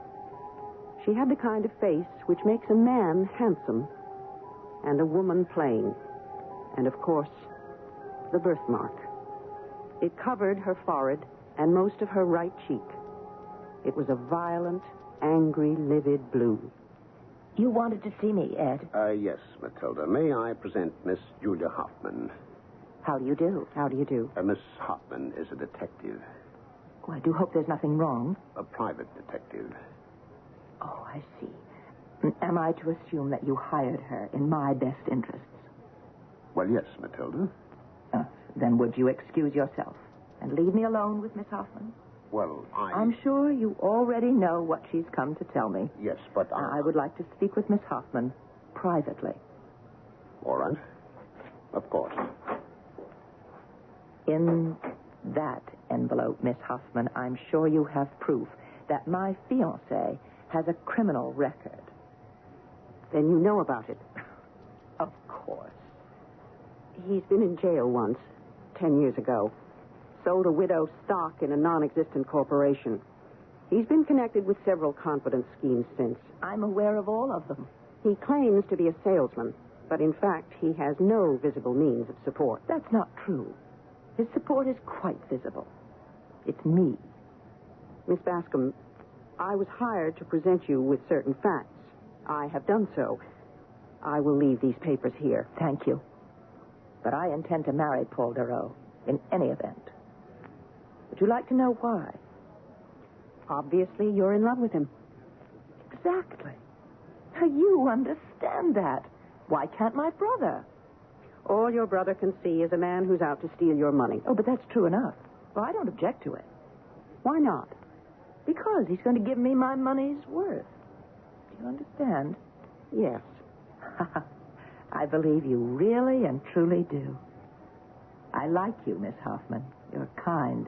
She had the kind of face which makes a man handsome and a woman plain. And, of course, the birthmark. It covered her forehead and most of her right cheek. It was a violent, angry, livid blue. You wanted to see me, Ed. Yes, Matilda. May I present Miss Julia Hoffman? How do you do? How do you do? Miss Hoffman is a detective. Oh, I do hope there's nothing wrong. A private detective. Oh, I see. Am I to assume that you hired her in my best interests? Well, yes, Matilda. Then would you excuse yourself and leave me alone with Miss Hoffman? Well, I'm sure you already know what she's come to tell me. Yes, but I would like to speak with Miss Hoffman privately. All right. Of course. In that envelope, Miss Hoffman, I'm sure you have proof that my fiancé has a criminal record. Then you know about it. Of course. He's been in jail once, 10 years ago. Sold a widow's stock in a non-existent corporation. He's been connected with several confidence schemes since. I'm aware of all of them. He claims to be a salesman, but in fact, he has no visible means of support. That's not true. His support is quite visible. It's me. Miss Bascom, I was hired to present you with certain facts. I have done so. I will leave these papers here. Thank you. But I intend to marry Paul Darrow in any event. Would you like to know why? Obviously, you're in love with him. Exactly. Now, you understand that. Why can't my brother? All your brother can see is a man who's out to steal your money. Oh, but that's true enough. Well, I don't object to it. Why not? Because he's going to give me my money's worth. Do you understand? Yes. I believe you really and truly do. I like you, Miss Hoffman. You're a kind,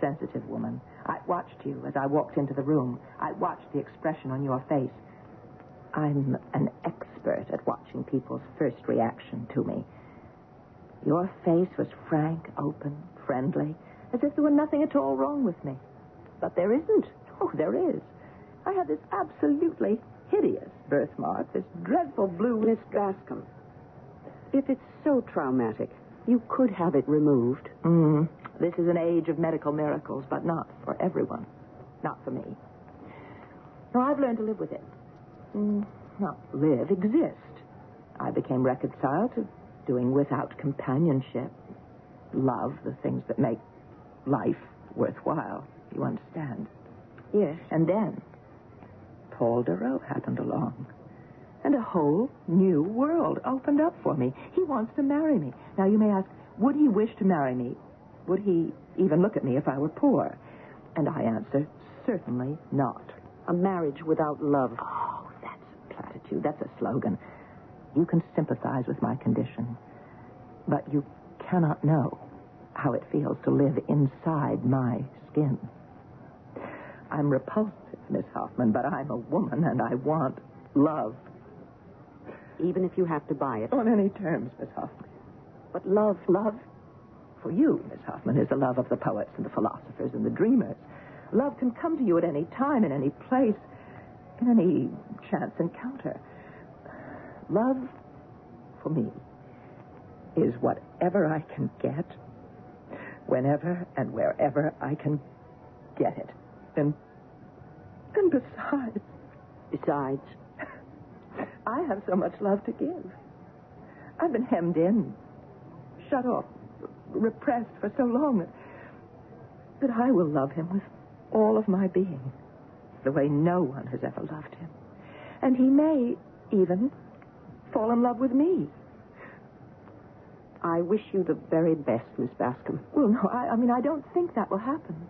sensitive woman. I watched you as I walked into the room. I watched the expression on your face. I'm an expert at watching people's first reaction to me. Your face was frank, open, friendly, as if there were nothing at all wrong with me. But there isn't. Oh, there is. I have this absolutely hideous birthmark, this dreadful blue... Miss Bascom, if it's so traumatic, you could have it removed. This is an age of medical miracles, but not for everyone. Not for me. No, I've learned to live with it. Not live, exist. I became reconciled to doing without companionship, love, the things that make life worthwhile. You understand? Yes. And then Paul Darrow happened along. And a whole new world opened up for me. He wants to marry me. Now, you may ask, would he wish to marry me? Would he even look at me if I were poor? And I answer, certainly not. A marriage without love. Oh, that's a platitude. That's a slogan. You can sympathize with my condition, but you cannot know how it feels to live inside my skin. I'm repulsive, Miss Hoffman, but I'm a woman and I want love. Even if you have to buy it. On any terms, Miss Hoffman. But love, for you, Miss Hoffman, is the love of the poets and the philosophers and the dreamers. Love can come to you at any time, in any place, in any chance encounter. Love, for me, is whatever I can get, whenever and wherever I can get it. And besides... Besides? I have so much love to give. I've been hemmed in, shut off, repressed for so long that I will love him with all of my being, the way no one has ever loved him. And he may even fall in love with me. I wish you the very best, Miss Bascom. Well, no, I don't think that will happen.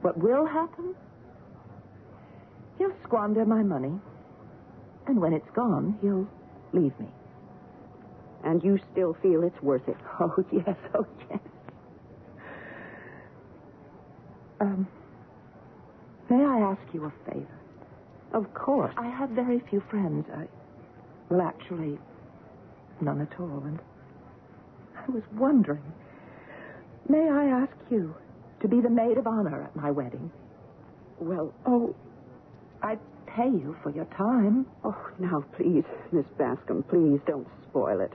What will happen? He'll squander my money. And when it's gone, he'll leave me. And you still feel it's worth it? Oh, yes, oh, yes. May I ask you a favor? Of course. I have very few friends. Actually, none at all. And I was wondering, may I ask you to be the maid of honor at my wedding? Well, I'd pay you for your time. Oh, now, please, Miss Bascom, please don't spoil it.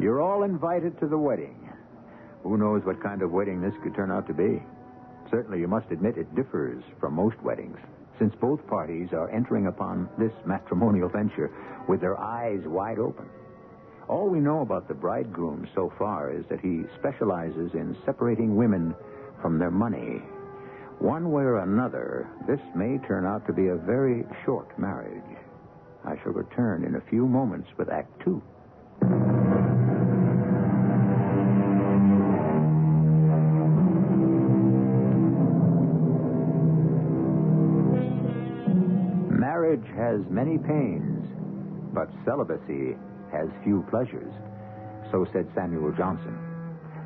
You're all invited to the wedding. Who knows what kind of wedding this could turn out to be? Certainly, you must admit it differs from most weddings, since both parties are entering upon this matrimonial venture with their eyes wide open. All we know about the bridegroom so far is that he specializes in separating women from their money. One way or another, this may turn out to be a very short marriage. I shall return in a few moments with Act 2. Marriage has many pains, but celibacy has few pleasures. So said Samuel Johnson.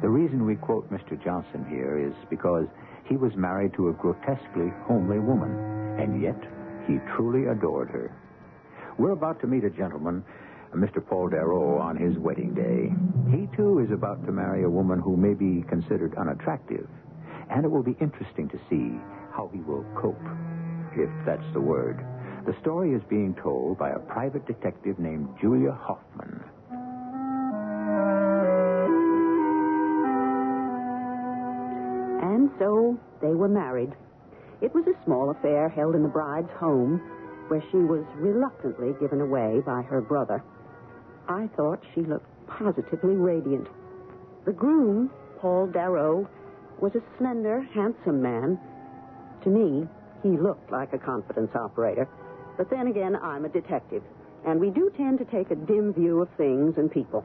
The reason we quote Mr. Johnson here is because he was married to a grotesquely homely woman, and yet he truly adored her. We're about to meet a gentleman, Mr. Paul Darrow, on his wedding day. He, too, is about to marry a woman who may be considered unattractive, and it will be interesting to see how he will cope, if that's the word. The story is being told by a private detective named Julia Hoffman. And so they were married. It was a small affair held in the bride's home, where she was reluctantly given away by her brother. I thought she looked positively radiant. The groom, Paul Darrow, was a slender, handsome man. To me, he looked like a confidence operator. But then again, I'm a detective, and we do tend to take a dim view of things and people.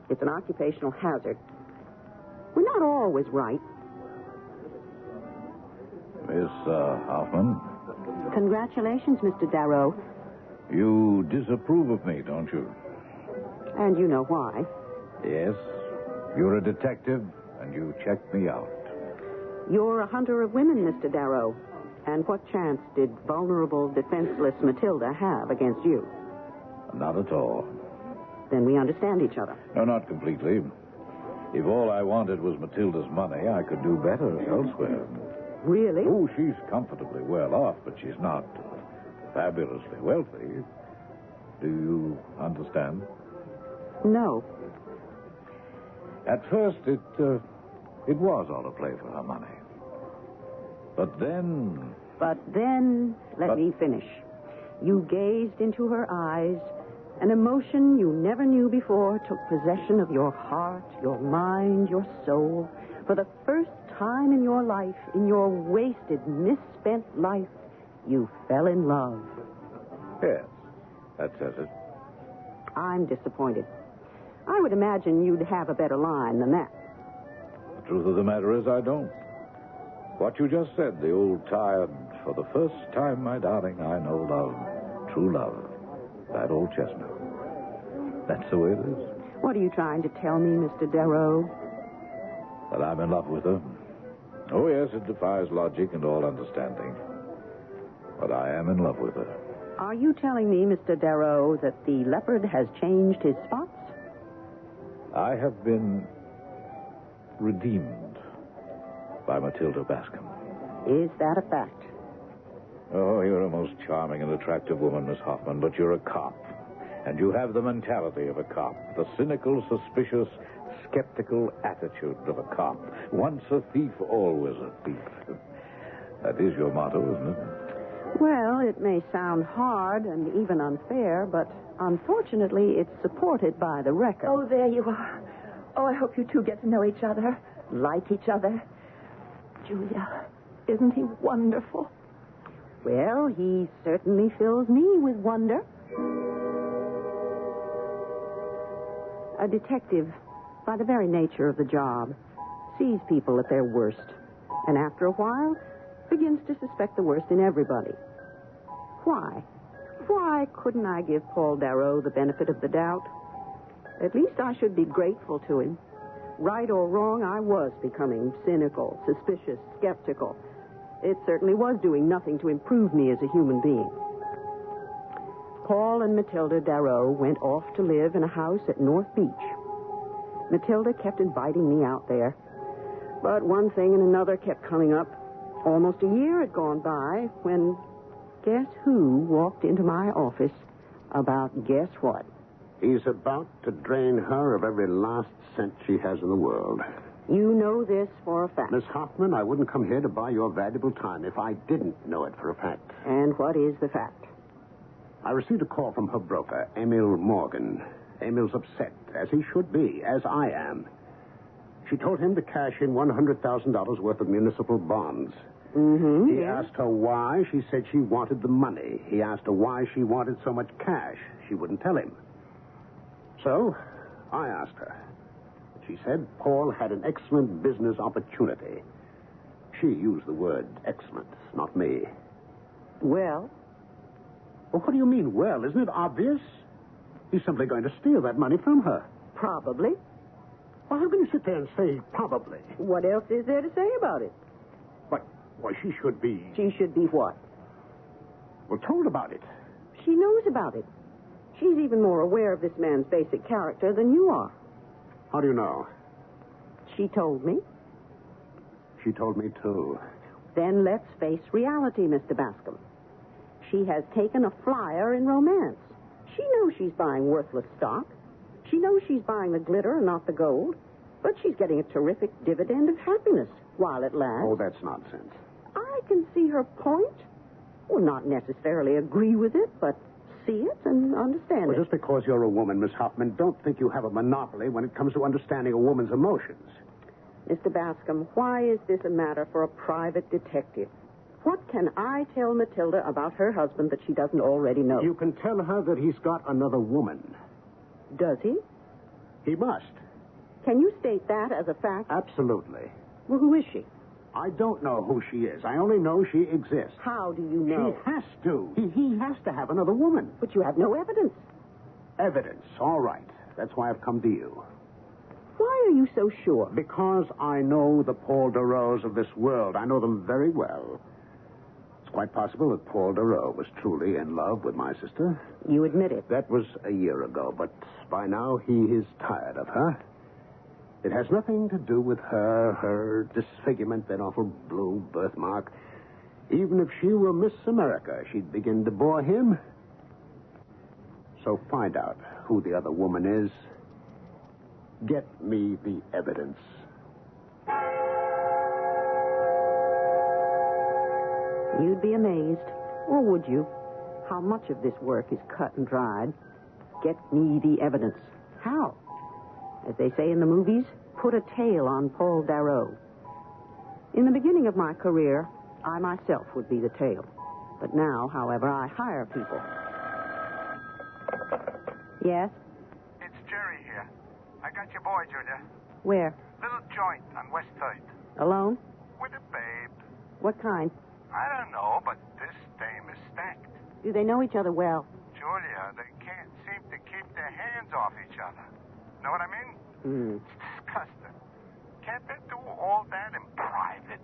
It's an occupational hazard. We're not always right. Miss Hoffman? Congratulations, Mr. Darrow. You disapprove of me, don't you? And you know why. Yes. You're a detective, and you checked me out. You're a hunter of women, Mr. Darrow. And what chance did vulnerable, defenseless Matilda have against you? Not at all. Then we understand each other. No, not completely. If all I wanted was Matilda's money, I could do better elsewhere. Really? Oh, she's comfortably well off, but she's not fabulously wealthy. Do you understand? No. At first, it was all a play for her money. But then... Let me finish. You gazed into her eyes. An emotion you never knew before took possession of your heart, your mind, your soul. For the first time in your life, in your wasted, misspent life, you fell in love. Yes, that says it. I'm disappointed. I would imagine you'd have a better line than that. The truth of the matter is I don't. What you just said, the old tired, for the first time, my darling, I know love, true love. That old chestnut. That's the way it is. What are you trying to tell me, Mr. Darrow? That I'm in love with her. Oh, yes, it defies logic and all understanding. But I am in love with her. Are you telling me, Mr. Darrow, that the leopard has changed his spots? I have been redeemed by Matilda Bascom. Is that a fact? Oh, you're a most charming and attractive woman, Miss Hoffman, but you're a cop. And you have the mentality of a cop. The cynical, suspicious, skeptical attitude of a cop. Once a thief, always a thief. That is your motto, isn't it? Well, it may sound hard and even unfair, but unfortunately it's supported by the record. Oh, there you are. Oh, I hope you two get to know each other, like each other. Julia, isn't he wonderful? Well, he certainly fills me with wonder. A detective, by the very nature of the job, sees people at their worst, and after a while begins to suspect the worst in everybody. Why? Why couldn't I give Paul Darrow the benefit of the doubt? At least I should be grateful to him. Right or wrong, I was becoming cynical, suspicious, skeptical. It certainly was doing nothing to improve me as a human being. Paul and Matilda Darrow went off to live in a house at North Beach. Matilda kept inviting me out there. But one thing and another kept coming up. Almost a year had gone by when, guess who walked into my office about guess what? He's about to drain her of every last cent she has in the world. You know this for a fact. Miss Hoffman, I wouldn't come here to buy your valuable time if I didn't know it for a fact. And what is the fact? I received a call from her broker, Emil Morgan. Emil's upset, as he should be, as I am. She told him to cash in $100,000 worth of municipal bonds. Mm-hmm. He asked her why. She said she wanted the money. He asked her why she wanted so much cash. She wouldn't tell him. So, I asked her. She said Paul had an excellent business opportunity. She used the word excellent, not me. Well, what do you mean, well? Isn't it obvious? He's simply going to steal that money from her. Probably. Well, how can you sit there and say probably? What else is there to say about it? But, well, she should be... She should be what? Well, told about it. She knows about it. She's even more aware of this man's basic character than you are. How do you know? She told me. She told me, too. Then let's face reality, Mr. Bascom. She has taken a flyer in romance. She knows she's buying worthless stock. She knows she's buying the glitter and not the gold. But she's getting a terrific dividend of happiness while it lasts. Oh, that's nonsense. I can see her point. Well, not necessarily agree with it, but see it and understand it. Just because you're a woman, Miss Hoffman, don't think you have a monopoly when it comes to understanding a woman's emotions. Mr. Bascom, why is this a matter for a private detective? What can I tell Matilda about her husband that she doesn't already know? You can tell her that he's got another woman. Does he? He must. Can you state that as a fact? Absolutely. Well, who is she? I don't know who she is. I only know she exists. How do you know? She has to. He has to have another woman. But you have no evidence. Evidence. All right. That's why I've come to you. Why are you so sure? Because I know the Paul Darrows of this world. I know them very well. It's quite possible that Paul Darrow was truly in love with my sister. You admit it. That was a year ago, but by now he is tired of her. It has nothing to do with her disfigurement, that awful blue birthmark. Even if she were Miss America, she'd begin to bore him. So find out who the other woman is. Get me the evidence. You'd be amazed, or would you, how much of this work is cut and dried. Get me the evidence. How? As they say in the movies, put a tail on Paul Darrow. In the beginning of my career, I myself would be the tail. But now, however, I hire people. Yes? It's Jerry here. I got your boy, Junior. Where? Little joint on West 3rd. Alone? With a babe. What kind? I don't know, but this dame is stacked. Do they know each other well? Julia, they can't seem to keep their hands off each other. Know what I mean? It's disgusting. Can't they do all that in private?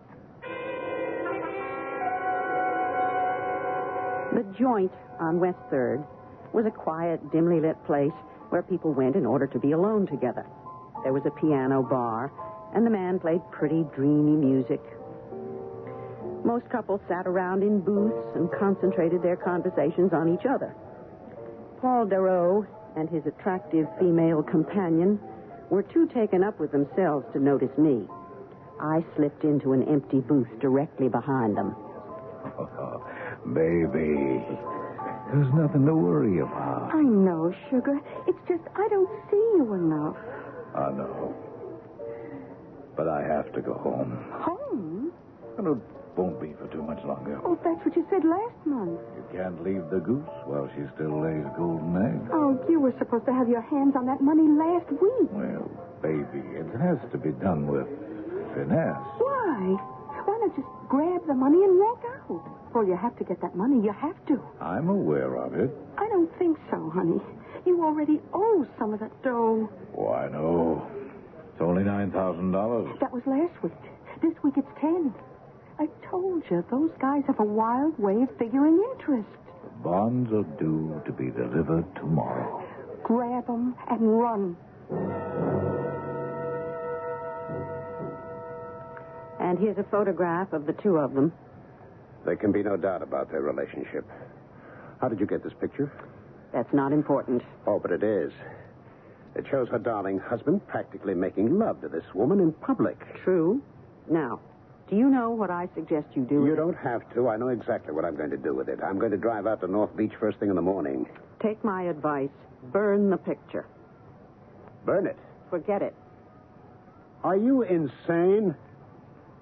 The joint on West 3rd was a quiet, dimly lit place where people went in order to be alone together. There was a piano bar, and the man played pretty, dreamy music. Most couples sat around in booths and concentrated their conversations on each other. Paul Darrow and his attractive female companion were too taken up with themselves to notice me. I slipped into an empty booth directly behind them. Oh, baby, there's nothing to worry about. I know, sugar. It's just I don't see you enough. I know. But I have to go home. Home? And it won't be for too much longer. Oh, that's what you said last month. You can't leave the goose while she still lays golden eggs. Oh, you were supposed to have your hands on that money last week. Well, baby, it has to be done with finesse. Why? Why not just grab the money and walk out? Well, you have to get that money. You have to. I'm aware of it. I don't think so, honey. You already owe some of that dough. Oh, I know. It's only $9,000. That was last week. This week it's 10. I told you, those guys have a wild way of figuring interest. The bonds are due to be delivered tomorrow. Grab them and run. And here's a photograph of the two of them. There can be no doubt about their relationship. How did you get this picture? That's not important. Oh, but it is. It shows her darling husband practically making love to this woman in public. True. Now, do you know what I suggest you do? You don't have to. I know exactly what I'm going to do with it. I'm going to drive out to North Beach first thing in the morning. Take my advice. Burn the picture. Burn it? Forget it. Are you insane?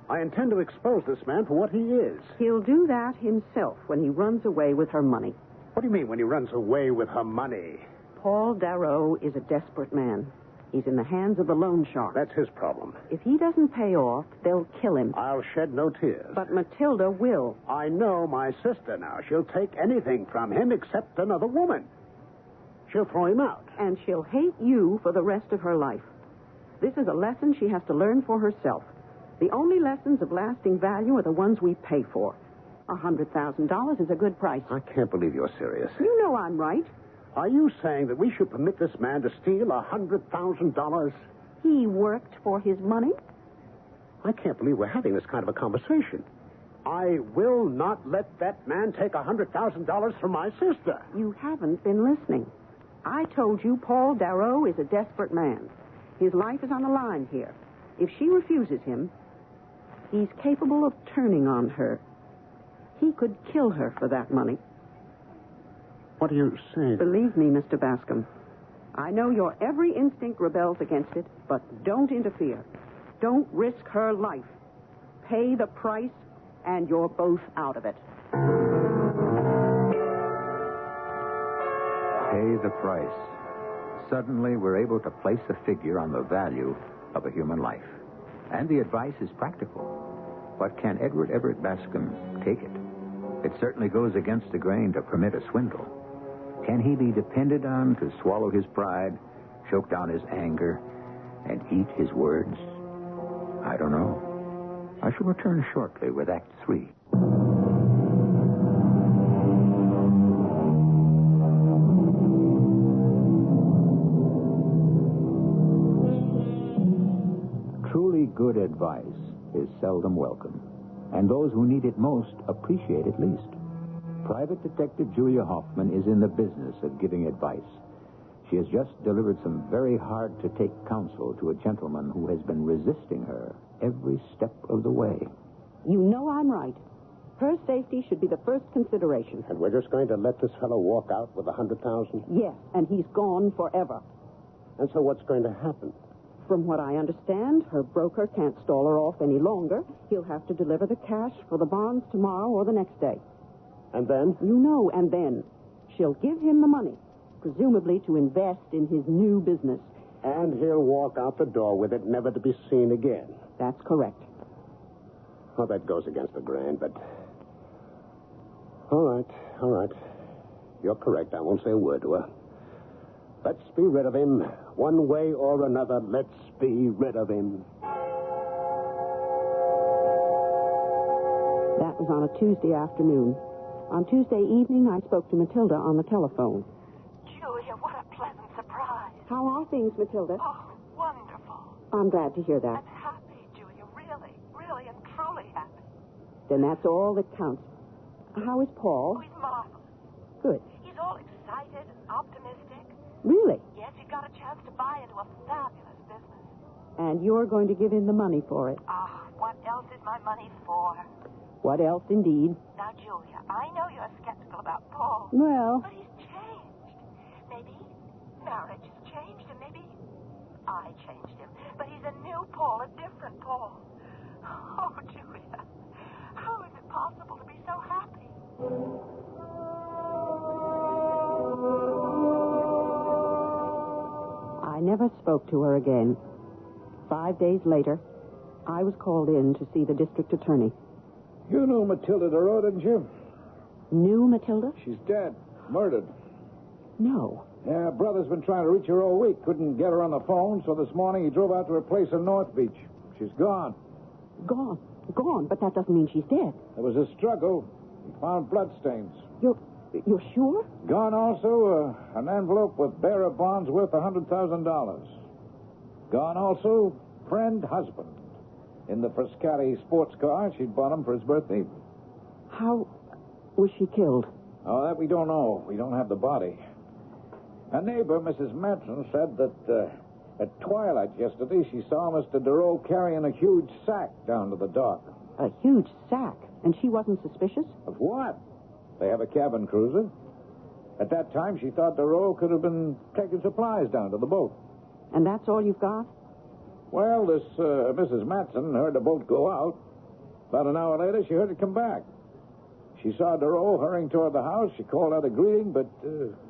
I intend to expose this man for what he is. He'll do that himself when he runs away with her money. What do you mean when he runs away with her money? Paul Darrow is a desperate man. He's in the hands of the loan shark. That's his problem. If he doesn't pay off, they'll kill him. I'll shed no tears. But Matilda will. I know my sister now. She'll take anything from him except another woman. She'll throw him out. And she'll hate you for the rest of her life. This is a lesson she has to learn for herself. The only lessons of lasting value are the ones we pay for. $100,000 is a good price. I can't believe you're serious. You know I'm right. Are you saying that we should permit this man to steal $100,000? He worked for his money. I can't believe we're having this kind of a conversation. I will not let that man take $100,000 from my sister. You haven't been listening. I told you Paul Darrow is a desperate man. His life is on the line here. If she refuses him, he's capable of turning on her. He could kill her for that money. What are you saying? Believe me, Mr. Bascom. I know your every instinct rebels against it, but don't interfere. Don't risk her life. Pay the price, and you're both out of it. Pay the price. Suddenly, we're able to place a figure on the value of a human life. And the advice is practical. But can Edward Everett Bascom take it? It certainly goes against the grain to permit a swindle. Can he be depended on to swallow his pride, choke down his anger, and eat his words? I don't know. I shall return shortly with Act 3. Truly good advice is seldom welcome, and those who need it most appreciate it least. Private Detective Julia Hoffman is in the business of giving advice. She has just delivered some very hard-to-take counsel to a gentleman who has been resisting her every step of the way. You know I'm right. Her safety should be the first consideration. And we're just going to let this fellow walk out with $100,000? Yes, and he's gone forever. And so what's going to happen? From what I understand, her broker can't stall her off any longer. He'll have to deliver the cash for the bonds tomorrow or the next day. And then? You know, and then. She'll give him the money, presumably to invest in his new business. And he'll walk out the door with it, never to be seen again. That's correct. Well, that goes against the grain, but... All right. You're correct. I won't say a word to her. Let's be rid of him. One way or another, let's be rid of him. That was on a Tuesday afternoon. On Tuesday evening, I spoke to Matilda on the telephone. Julia, what a pleasant surprise. How are things, Matilda? Oh, wonderful. I'm glad to hear that. I'm happy, Julia. Really and truly happy. Then that's all that counts. How is Paul? Oh, he's marvelous. Good. He's all excited, optimistic. Really? Yes, he got a chance to buy into a fabulous business. And you're going to give him the money for it. What else is my money for? What else, indeed? Now, Julia, I know you're skeptical about Paul. Well... But he's changed. Maybe marriage has changed, and maybe I changed him. But he's a new Paul, a different Paul. Oh, Julia, how is it possible to be so happy? I never spoke to her again. 5 days later, I was called in to see the district attorney. You knew Matilda DeRoe, didn't you? Knew Matilda? She's dead. Murdered. No. Yeah, brother's been trying to reach her all week. Couldn't get her on the phone, so this morning he drove out to her place in North Beach. She's gone. Gone? But that doesn't mean she's dead. There was a struggle. He found bloodstains. You're sure? Gone also an envelope with bearer bonds worth $100,000. Gone also friend husband. In the Frascati sports car she'd bought him for his birthday. How was she killed? Oh, that we don't know. We don't have the body. A neighbor, Mrs. Matson, said that at twilight yesterday she saw Mr. DeRoe carrying a huge sack down to the dock. A huge sack? And she wasn't suspicious? Of what? They have a cabin cruiser. At that time, she thought DeRoe could have been taking supplies down to the boat. And that's all you've got? Well, this Mrs. Matson heard the boat go out. About an hour later, she heard it come back. She saw DeRoe hurrying toward the house. She called out a greeting, but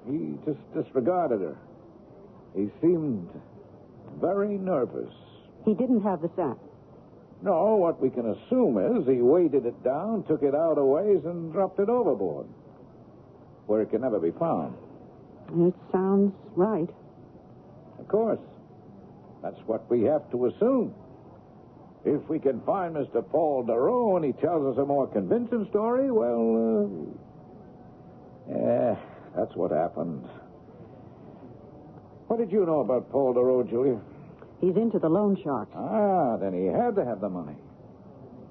he just disregarded her. He seemed very nervous. He didn't have the sack? No, what we can assume is he weighted it down, took it out a ways, and dropped it overboard, where it can never be found. It sounds right. Of course. That's what we have to assume. If we can find Mr. Paul DeRoe and he tells us a more convincing story, well, that's what happened. What did you know about Paul DeRoe, Julia? He's into the loan sharks. Ah, then he had to have the money.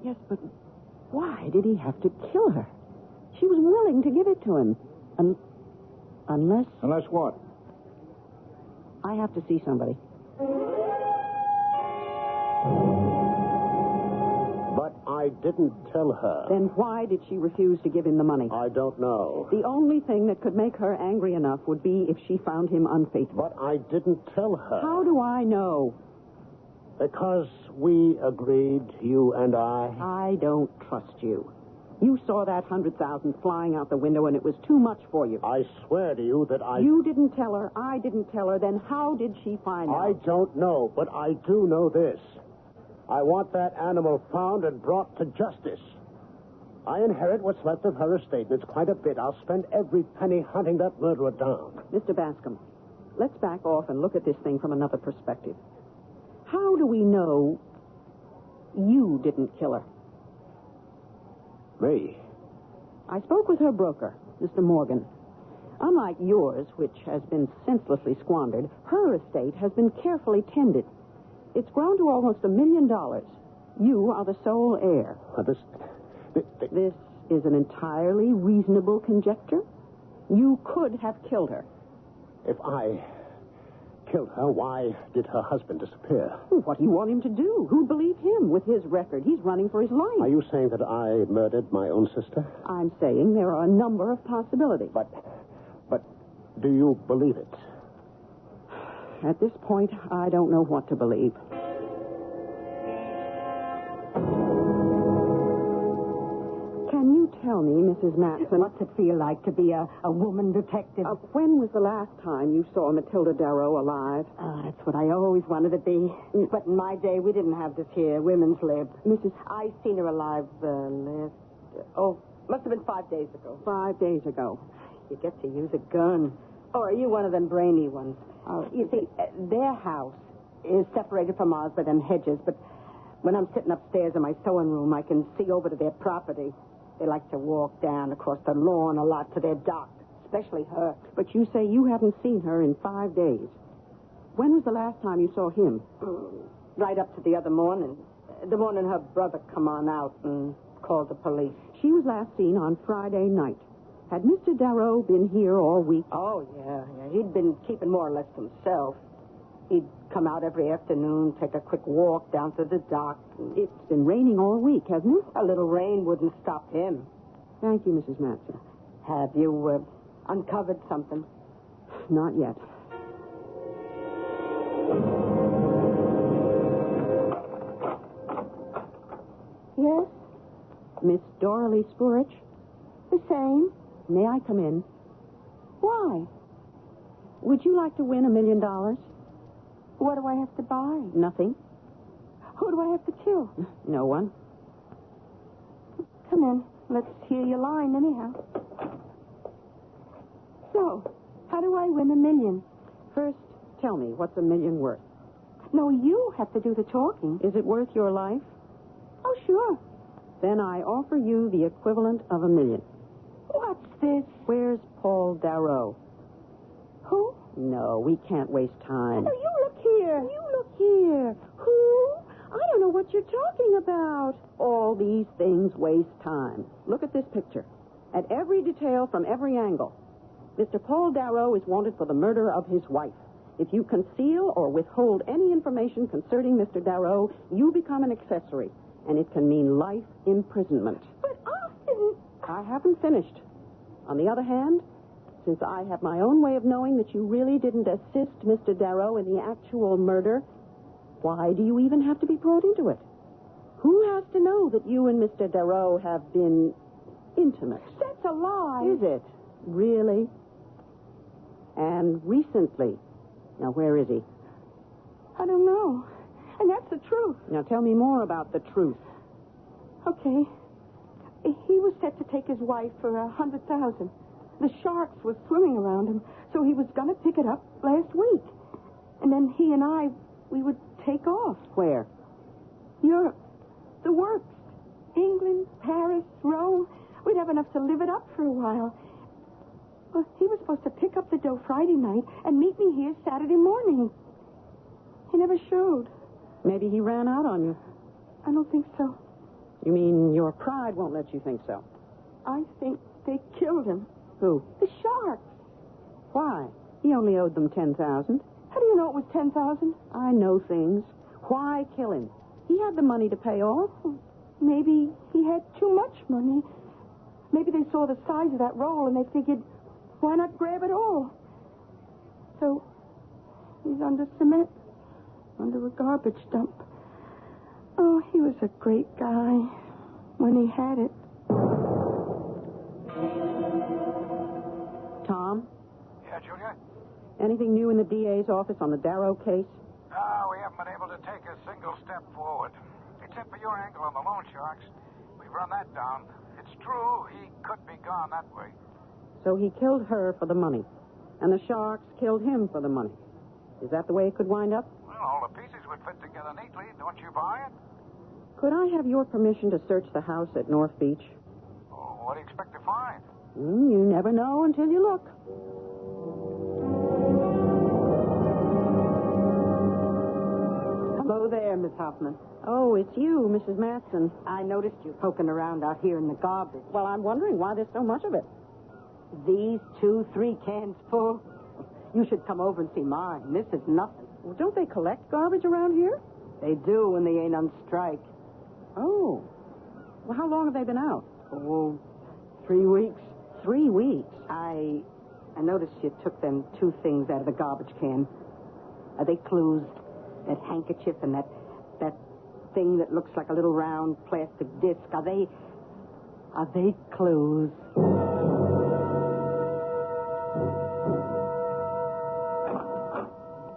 Yes, but why did he have to kill her? She was willing to give it to him. Unless... Unless what? I have to see somebody. But I didn't tell her. Then why did she refuse to give him the money? I don't know. The only thing that could make her angry enough would be if she found him unfaithful. But I didn't tell her. How do I know? Because we agreed, you and I. I don't trust you. You saw that $100,000 flying out the window, and it was too much for you. I swear to you that I... You didn't tell her. I didn't tell her. Then how did she find out? I don't know, but I do know this. I want that animal found and brought to justice. I inherit what's left of her estate, and it's quite a bit. I'll spend every penny hunting that murderer down. Mr. Bascom, let's back off and look at this thing from another perspective. How do we know you didn't kill her? Me? I spoke with her broker, Mr. Morgan. Unlike yours, which has been senselessly squandered, her estate has been carefully tended. It's grown to almost $1 million. You are the sole heir. This is an entirely reasonable conjecture. You could have killed her. If I killed her, why did her husband disappear? What do you want him to do? Who'd believe him with his record? He's running for his life. Are you saying that I murdered my own sister? I'm saying there are a number of possibilities. But do you believe it? At this point, I don't know what to believe. Can you tell me, Mrs. Matson... What's it feel like to be a woman detective? When was the last time you saw Matilda Darrow alive? That's what I always wanted to be. But in my day, we didn't have this here women's lib. I seen her alive must have been 5 days ago. 5 days ago. You get to use a gun. Or are you one of them brainy ones? You see, their house is separated from ours by them hedges, but when I'm sitting upstairs in my sewing room, I can see over to their property. They like to walk down across the lawn a lot to their dock, especially her. But you say you haven't seen her in 5 days. When was the last time you saw him? Right up to the other morning. The morning her brother come on out and called the police. She was last seen on Friday night. Had Mr. Darrow been here all week? Oh, yeah. He'd been keeping more or less to himself. He'd come out every afternoon, take a quick walk down to the dock. It's been raining all week, hasn't it? A little rain wouldn't stop him. Thank you, Mrs. Matson. Have you uncovered something? Not yet. Yes? Miss Doralee Spurich? The same. May I come in? Why? Would you like to win $1 million? What do I have to buy? Nothing. Who do I have to kill? No one. Come in. Let's hear your line, anyhow. So, how do I win $1 million? First, tell me, what's $1 million worth? No, you have to do the talking. Is it worth your life? Oh, sure. Then I offer you the equivalent of $1 million. What's this? Where's Paul Darrow? Who? No, we can't waste time. No, you look here. You look here. Who? I don't know what you're talking about. All these things waste time. Look at this picture. At every detail from every angle. Mr. Paul Darrow is wanted for the murder of his wife. If you conceal or withhold any information concerning Mr. Darrow, you become an accessory, and it can mean life imprisonment. But I haven't finished. On the other hand, since I have my own way of knowing that you really didn't assist Mr. Darrow in the actual murder, why do you even have to be brought into it? Who has to know that you and Mr. Darrow have been intimate? That's a lie. Is it? Really? And recently. Now, where is he? I don't know. And that's the truth. Now, tell me more about the truth. Okay. He was set to take his wife for $100,000. The sharks were swimming around him, so he was going to pick it up last week. And then he and I, we would take off. Where? Europe. The works. England, Paris, Rome. We'd have enough to live it up for a while. Well, he was supposed to pick up the dough Friday night and meet me here Saturday morning. He never showed. Maybe he ran out on you. I don't think so. You mean your pride won't let you think so? I think they killed him. Who? The sharks. Why? He only owed them $10,000. How do you know it was $10,000? I know things. Why kill him? He had the money to pay off. Maybe he had too much money. Maybe they saw the size of that roll and they figured, why not grab it all? So he's under cement, under a garbage dump. Oh, he was a great guy when he had it. Tom? Yeah, Julia? Anything new in the DA's office on the Darrow case? No, we haven't been able to take a single step forward. Except for your angle on the loan sharks. We've run that down. It's true, he could be gone that way. So he killed her for the money. And the sharks killed him for the money. Is that the way it could wind up? Well, all the pieces would would fit together neatly. Don't you buy it? Could I have your permission to search the house at North Beach? Oh, what do you expect to find? You never know until you look. Hello there, Miss Hoffman. Oh, it's you, Mrs. Matson. I noticed you poking around out here in the garbage. Well, I'm wondering why there's so much of it. These 2-3 cans full. You should come over and see mine. This is nothing. Well, don't they collect garbage around here? They do when they ain't on strike. Oh. Well, how long have they been out? Oh, 3 weeks. 3 weeks? I noticed you took them 2 things out of the garbage can. Are they clues? That handkerchief and that thing that looks like a little round plastic disc. Are they clues?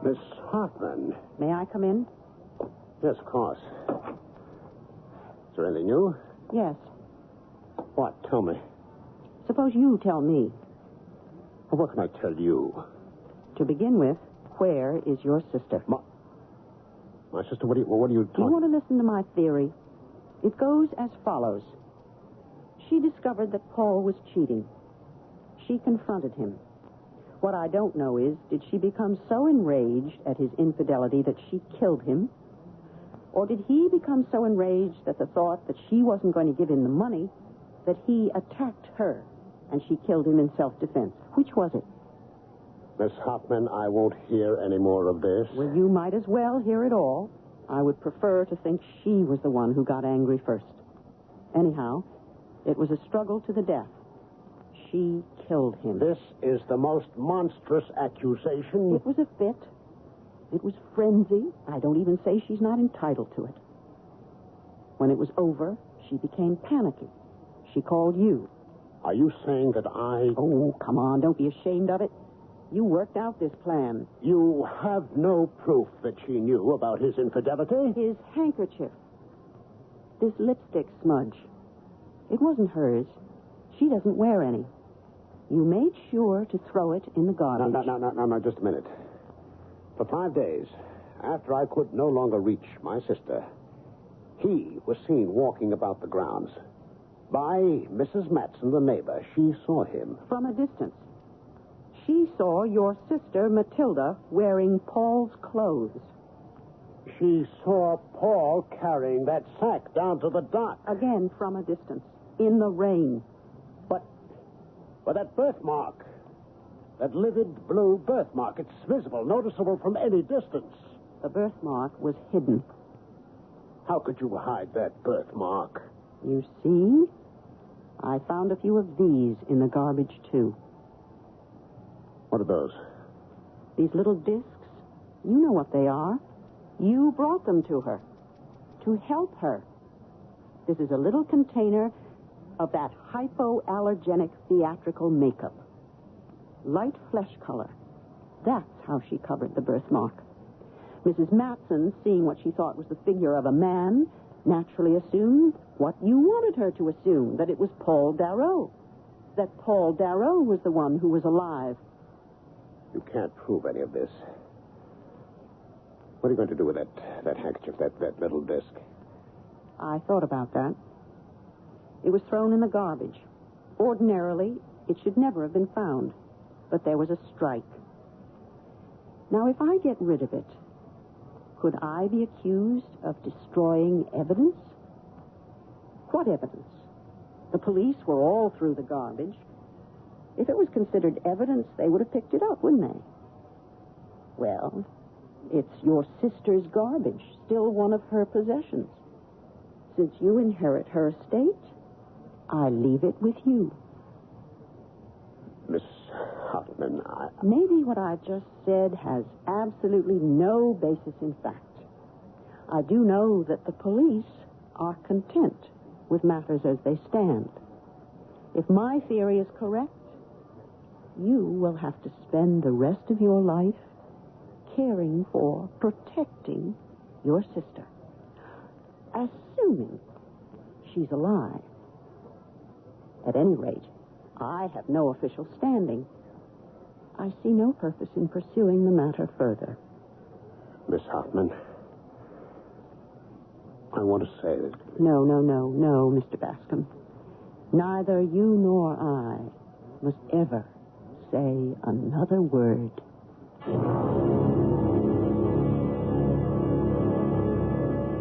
Miss Hoffman. May I come in? Yes, of course. Is there anything new? Yes. What? Tell me. Suppose you tell me. Well, what can I tell you? To begin with, where is your sister? My sister, what are you talking... Do you want to listen to my theory? It goes as follows. She discovered that Paul was cheating. She confronted him. What I don't know is, did she become so enraged at his infidelity that she killed him? Or did he become so enraged at the thought that she wasn't going to give him the money that he attacked her and she killed him in self-defense? Which was it? Miss Hoffman, I won't hear any more of this. Well, you might as well hear it all. I would prefer to think she was the one who got angry first. Anyhow, it was a struggle to the death. She killed him. This is the most monstrous accusation. It was a fit. It was frenzy. I don't even say she's not entitled to it. When it was over, she became panicky. She called you. Are you saying that I... Oh, come on. Don't be ashamed of it. You worked out this plan. You have no proof that she knew about his infidelity? His handkerchief. This lipstick smudge. It wasn't hers. She doesn't wear any. You made sure to throw it in the garbage. No, just a minute. For 5 days, after I could no longer reach my sister, he was seen walking about the grounds. By Mrs. Matson, the neighbor. She saw him. From a distance. She saw your sister, Matilda, wearing Paul's clothes. She saw Paul carrying that sack down to the dock. Again, from a distance. In the rain. But that birthmark, that livid blue birthmark, it's visible, noticeable from any distance. The birthmark was hidden. How could you hide that birthmark? You see? I found a few of these in the garbage, too. What are those? These little discs. You know what they are. You brought them to her. To help her. This is a little container of that hypoallergenic theatrical makeup. Light flesh color. That's how she covered the birthmark. Mrs. Matson, seeing what she thought was the figure of a man, naturally assumed what you wanted her to assume, that it was Paul Darrow. That Paul Darrow was the one who was alive. You can't prove any of this. What are you going to do with that handkerchief, that little disc? I thought about that. It was thrown in the garbage. Ordinarily, it should never have been found. But there was a strike. Now, if I get rid of it, could I be accused of destroying evidence? What evidence? The police were all through the garbage. If it was considered evidence, they would have picked it up, wouldn't they? Well, it's your sister's garbage, still one of her possessions. Since you inherit her estate, I leave it with you. Miss Hoffman, Maybe what I just said has absolutely no basis in fact. I do know that the police are content with matters as they stand. If my theory is correct, you will have to spend the rest of your life caring for, protecting your sister. Assuming she's alive. At any rate, I have no official standing. I see no purpose in pursuing the matter further. Miss Hoffman, I want to say that. No, Mr. Bascom. Neither you nor I must ever say another word.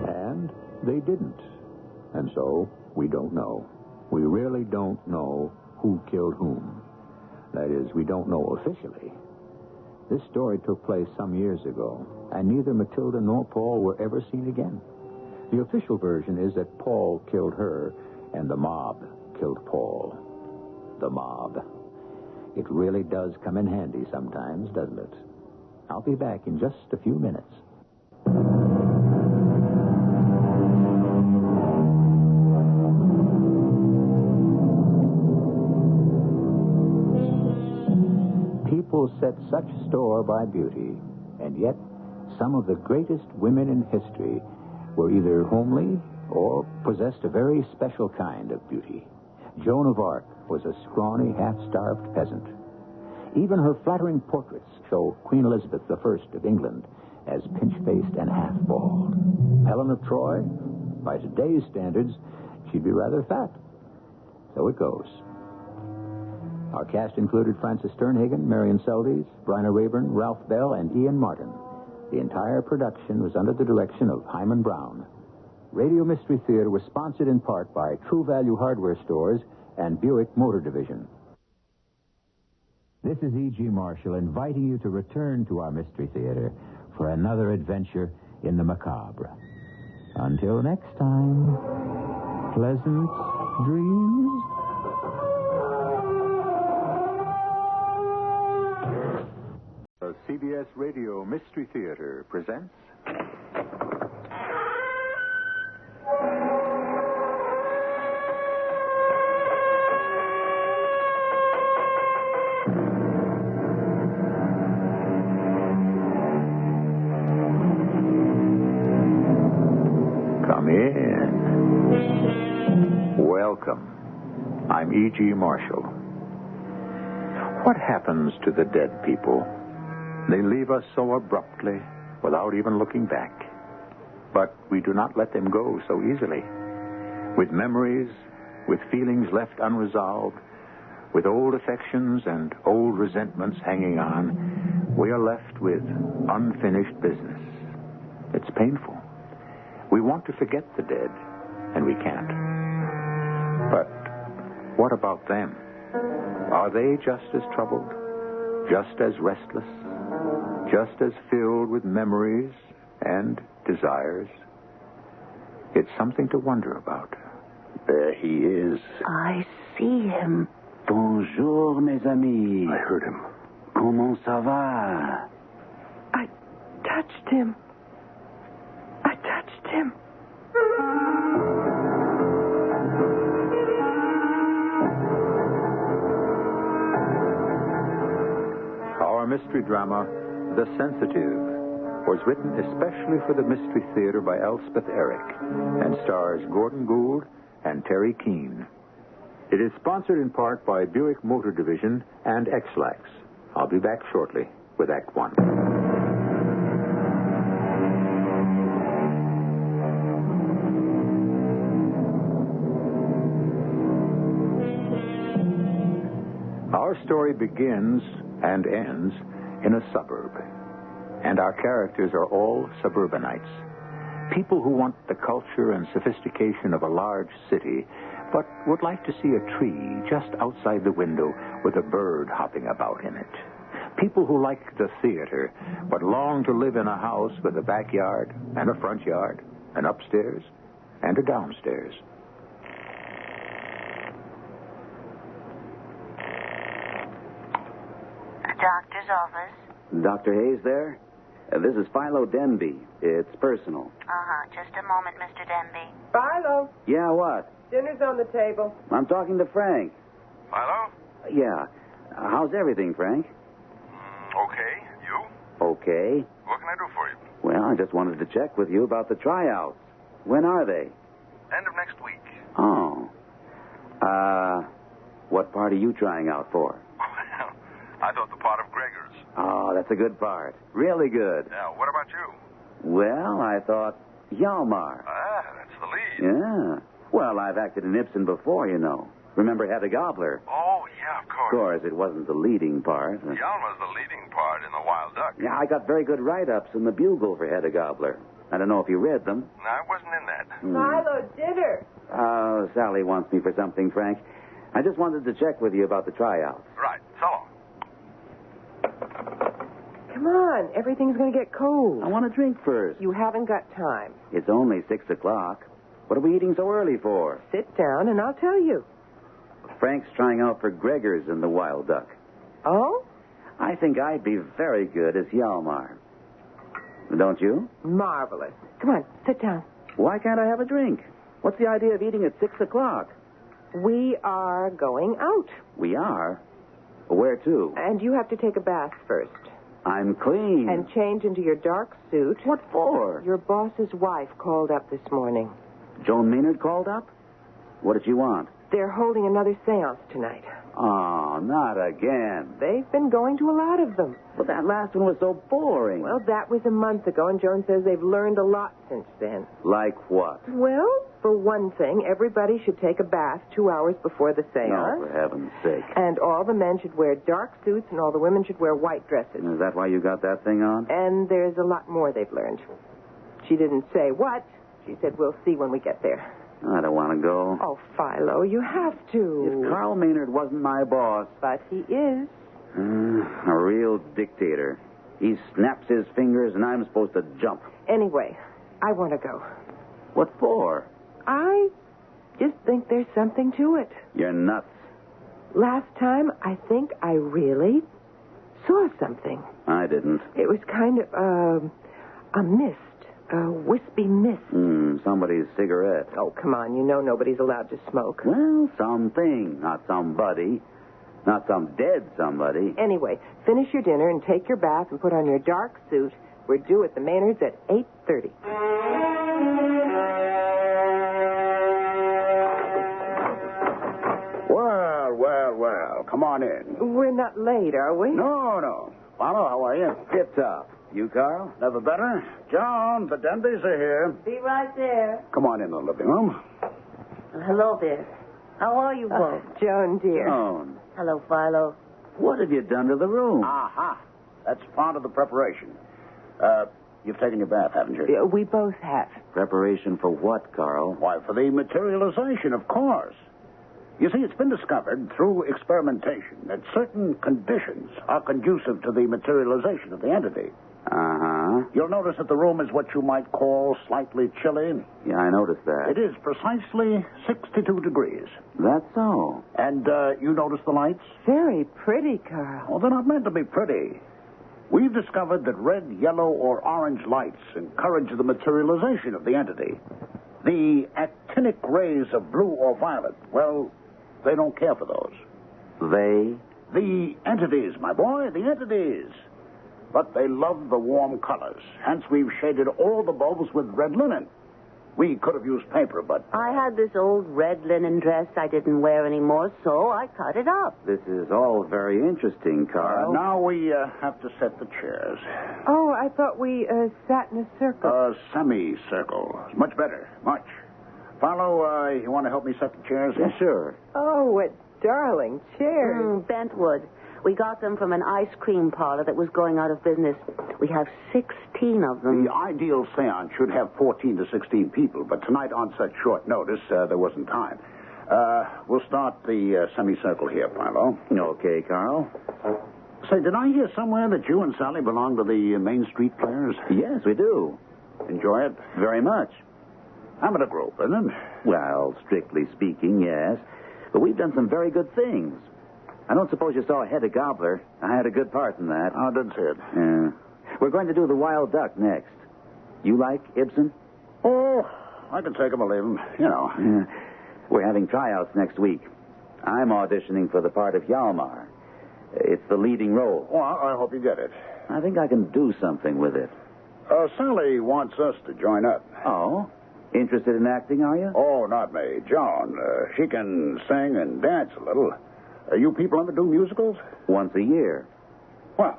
And they didn't. And so, we don't know. We really don't know who killed whom. That is, we don't know officially. This story took place some years ago, and neither Matilda nor Paul were ever seen again. The official version is that Paul killed her, and the mob killed Paul. The mob. It really does come in handy sometimes, doesn't it? I'll be back in just a few minutes. People set such store by beauty, and yet some of the greatest women in history were either homely or possessed a very special kind of beauty. Joan of Arc was a scrawny, half-starved peasant. Even her flattering portraits show Queen Elizabeth I of England as pinch-faced and half-bald. Helen of Troy, by today's standards, she'd be rather fat. So it goes. Our cast included Frances Sternhagen, Marion Seldes, Bryna Rayburn, Ralph Bell, and Ian Martin. The entire production was under the direction of Hyman Brown. Radio Mystery Theater was sponsored in part by True Value Hardware Stores and Buick Motor Division. This is E.G. Marshall inviting you to return to our Mystery Theater for another adventure in the macabre. Until next time, pleasant dreams. The CBS Radio Mystery Theater presents... Come in. Welcome. I'm E.G. Marshall. What happens to the dead people? They leave us so abruptly, without even looking back. But we do not let them go so easily. With memories, with feelings left unresolved, with old affections and old resentments hanging on, we are left with unfinished business. It's painful. We want to forget the dead, and we can't. But what about them? Are they just as troubled? Just as restless? Just as filled with memories and desires? It's something to wonder about. There he is. I see him. Bonjour, mes amis. I heard him. Comment ça va? I touched him. I touched him. Our mystery drama, The Sensitive, was written especially for the Mystery Theater by Elspeth Eric and stars Gordon Gould and Terry Keane. It is sponsored in part by Buick Motor Division and X-Lax. I'll be back shortly with Act One. Our story begins and ends in a suburb. And our characters are all suburbanites. People who want the culture and sophistication of a large city, but would like to see a tree just outside the window with a bird hopping about in it. People who like the theater, but long to live in a house with a backyard and a front yard, an upstairs and a downstairs. Doctor's office. Dr. Hayes there? This is Philo Denby. It's personal. Just a moment, Mr. Denby. Philo, Yeah, what? dinner's on the table. I'm talking to Frank. Philo? Yeah. How's everything, Frank? Okay. You? Okay. What can I do for you? Well, I just wanted to check with you about the tryouts. When are they? End of next week. Oh. What part are you trying out for? I thought the part of Gregor's. Oh, that's a good part. Really good. Now, what about you? Well, I thought Hjalmar. Ah, that's Yeah. Well, I've acted in Ibsen before, you know. Remember Hedda Gabler? Oh, yeah, of Of course. course, it wasn't the leading part. Hjalmar's the leading part in The Wild Duck. Yeah, I got very good write-ups in the Bugle for Hedda Gabler. I don't know if you read them. No, I wasn't in that. Milo, dinner. Sally wants me for something, Frank. I just wanted to check with you about the tryouts. Right, so long. Come on, everything's going to get cold. I want a drink first. You haven't got time. It's only 6 o'clock. What are we eating so early for? Sit down and I'll tell you. Frank's trying out for Gregor's in The Wild Duck. Oh? I think I'd be very good as Hjalmar. Don't you? Marvelous. Come on, sit down. Why can't I have a drink? What's the idea of eating at 6 o'clock? We are going out. We are? Where to? And you have to take a bath first. I'm clean. And change into your dark suit. What for? Your boss's wife called up this morning. Joan Maynard called up? What did she want? They're holding another seance tonight. Oh, not again. They've been going to a lot of them. But that last one was so boring. Well, that was a month ago, and Joan says they've learned a lot since then. Like what? Well, for one thing, everybody should take a bath 2 hours before the seance. No, for heaven's sake. And all the men should wear dark suits, and all the women should wear white dresses. Is that why you got that thing on? And there's a lot more they've learned. She didn't say what. She said, we'll see when we get there. I don't want to go. Oh, Philo, you have to. If Carl Maynard wasn't my boss. But he is. A real dictator. He snaps his fingers and I'm supposed to jump. Anyway, I want to go. What for? I just think there's something to it. You're nuts. Last time, I think I really saw something. I didn't. It was kind of a mist. A wispy mist. Somebody's cigarette. Oh, come on. You know nobody's allowed to smoke. Well, something. Not somebody. Not some dead somebody. Anyway, finish your dinner and take your bath and put on your dark suit. We're due at the Maynards at 8:30. Well. Come on in. We're not late, are we? No. Follow, how are you? Tip-top. You, Carl? Never better. John, the Denbys are here. Be right there. Come on in the living room. Hello there. How are you both? Joan, dear. Joan. Hello, Philo. What have you done to the room? Aha. That's part of the preparation. You've taken your bath, haven't you? Yeah, we both have. Preparation for what, Carl? Why, for the materialization, of course. You see, it's been discovered through experimentation that certain conditions are conducive to the materialization of the entity. Uh-huh. You'll notice that the room is what you might call slightly chilly. Yeah, I noticed that. It is precisely 62 degrees. That's so. And you notice the lights? Very pretty, Carl. Well, they're not meant to be pretty. We've discovered that red, yellow, or orange lights encourage the materialization of the entity. The actinic rays of blue or violet, well, they don't care for those. They? The entities, my boy, the entities. But they love the warm colors. Hence, we've shaded all the bulbs with red linen. We could have used paper, but... I had this old red linen dress I didn't wear anymore, so I cut it up. This is all very interesting, Carl. Now we have to set the chairs. Oh, I thought we sat in a circle. A semicircle. Much better. Much. Follow, you want to help me set the chairs? Yeah, sure. Oh, what darling chairs. Bentwood. We got them from an ice cream parlor that was going out of business. We have 16 of them. The ideal seance should have 14 to 16 people, but tonight on such short notice, there wasn't time. We'll start the semicircle here, Philo. Okay, Carl. Say, did I hear somewhere that you and Sally belong to the Main Street Players? Yes, we do. Enjoy it? Very much. Amateur group, isn't it? Well, strictly speaking, yes. But we've done some very good things. I don't suppose you saw Hedda Gabler. I had a good part in that. I didn't see it. Yeah. We're going to do The Wild Duck next. You like Ibsen? Oh, I can take him or leave him. You know. Yeah. We're having tryouts next week. I'm auditioning for the part of Hjalmar. It's the leading role. Well, I hope you get it. I think I can do something with it. Sally wants us to join up. Oh? Interested in acting, are you? Oh, not me. Joan. She can sing and dance a little. You people ever do musicals? Once a year. Well,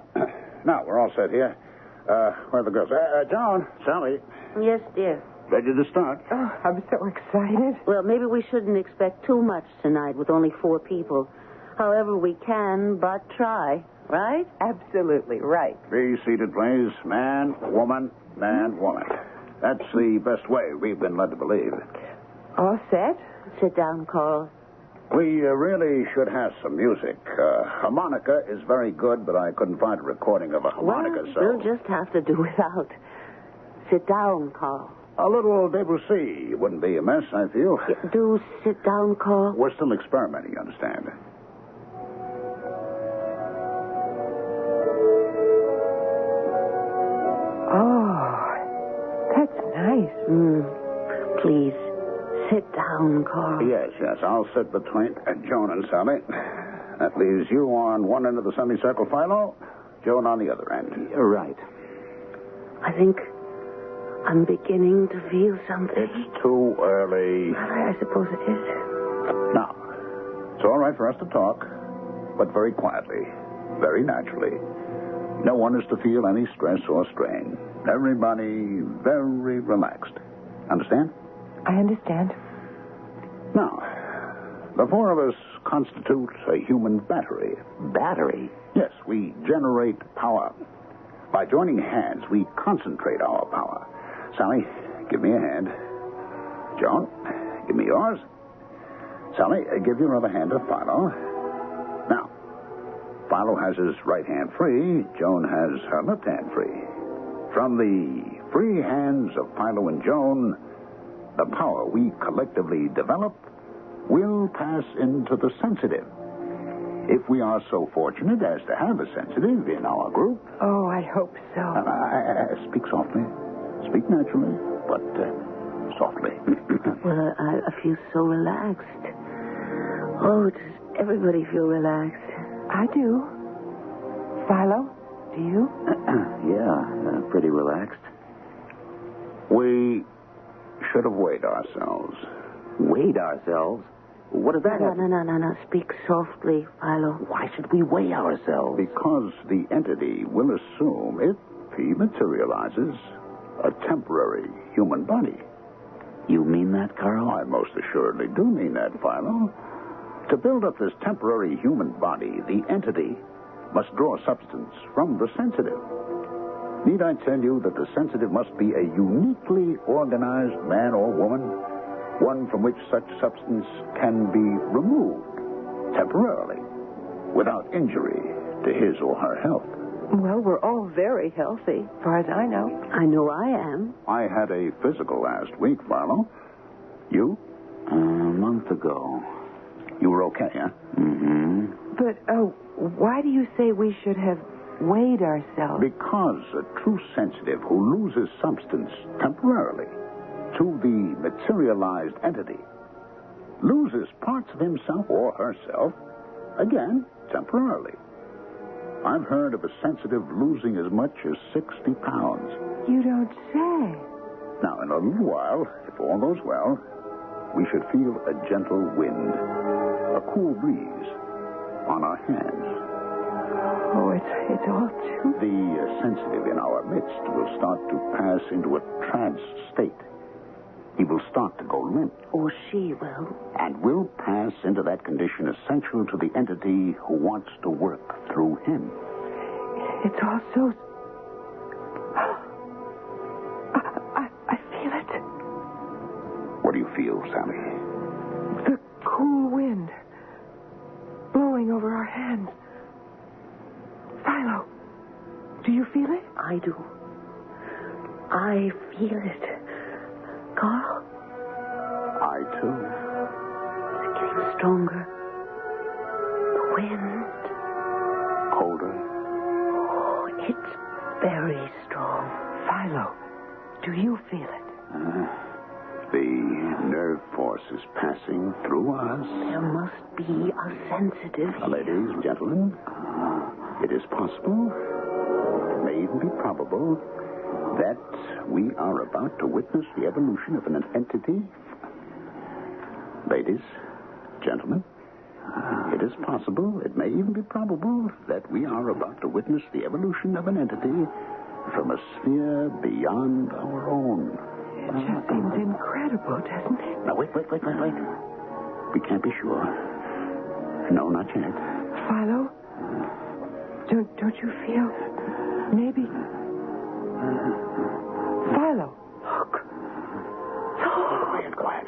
now we're all set here. Where are the girls? John, Sally. Yes, dear. ready to start. Oh, I'm so excited. Well, maybe we shouldn't expect too much tonight with only 4 people. However, we can but try, right? Absolutely right. Be seated, please. Man, woman, man, woman. That's the best way we've been led to believe. All set? Sit down, Carl. We really should have some music. Harmonica is very good, but I couldn't find a recording of a harmonica, Well, so... we'll just have to do without. Sit down, Carl. A little Debussy wouldn't be amiss, I feel. Do sit down, Carl. We're still experimenting, you understand. Oh, that's nice. Please, sit down, Carl. Yes. I'll sit between Joan and Sally. That leaves you on one end of the semicircle, Philo. Joan on the other end. You're right. I think I'm beginning to feel something. It's too early. I suppose it is. Now, it's all right for us to talk, but very quietly, very naturally. No one is to feel any stress or strain. Everybody very relaxed. Understand? I understand. Now, the 4 of us constitute a human battery. Battery? Yes, we generate power. By joining hands, we concentrate our power. Sally, give me a hand. Joan, give me yours. Sally, give your other hand to Philo. Now, Philo has his right hand free. Joan has her left hand free. From the free hands of Philo and Joan, the power we collectively develop will pass into the sensitive. If we are so fortunate as to have a sensitive in our group... Oh, I hope so. Speak softly. Speak naturally, but softly. Well, I feel so relaxed. Oh, does everybody feel relaxed? I do. Philo, do you? Yeah, pretty relaxed. We should have weighed ourselves. Weighed ourselves? What does that have? No. Speak softly, Philo. Why should we weigh ourselves? Because the entity will assume, if he materializes, a temporary human body. You mean that, Carl? I most assuredly do mean that, Philo. To build up this temporary human body, the entity must draw substance from the sensitive. Need I tell you that the sensitive must be a uniquely organized man or woman, one from which such substance can be removed temporarily, without injury to his or her health? Well, we're all very healthy, as far as I know. I know I am. I had a physical last week, Philo. You? A month ago. You were okay, huh? Mm-hmm. But, why do you say we should have weighed ourselves? Because a true sensitive who loses substance temporarily to the materialized entity loses parts of himself or herself, again, temporarily. I've heard of a sensitive losing as much as 60 pounds. You don't say. Now, in a little while, if all goes well, we should feel a gentle wind, a cool breeze on our hands. Oh, it's all too... The sensitive in our midst will start to pass into a trance state. He will start to go limp. Or she will. And will pass into that condition essential to the entity who wants to work through him. It's all so... I feel it. What do you feel, Sally? The cool wind blowing over our hands. Philo, do you feel it? I do. I feel it. Carl? I, too. It's getting stronger. The wind. Colder. Oh, it's very strong. Philo, do you feel it? The nerve force is passing through us. There must be a sensitive here. Ladies and gentlemen, it is possible, it may even be probable, that we are about to witness the evolution of an entity. Ladies, gentlemen, it is possible, it may even be probable, that we are about to witness the evolution of an entity from a sphere beyond our own. It just seems incredible, doesn't it? Now, wait. We can't be sure. No, not yet. Philo? Don't you feel... maybe... Philo, look.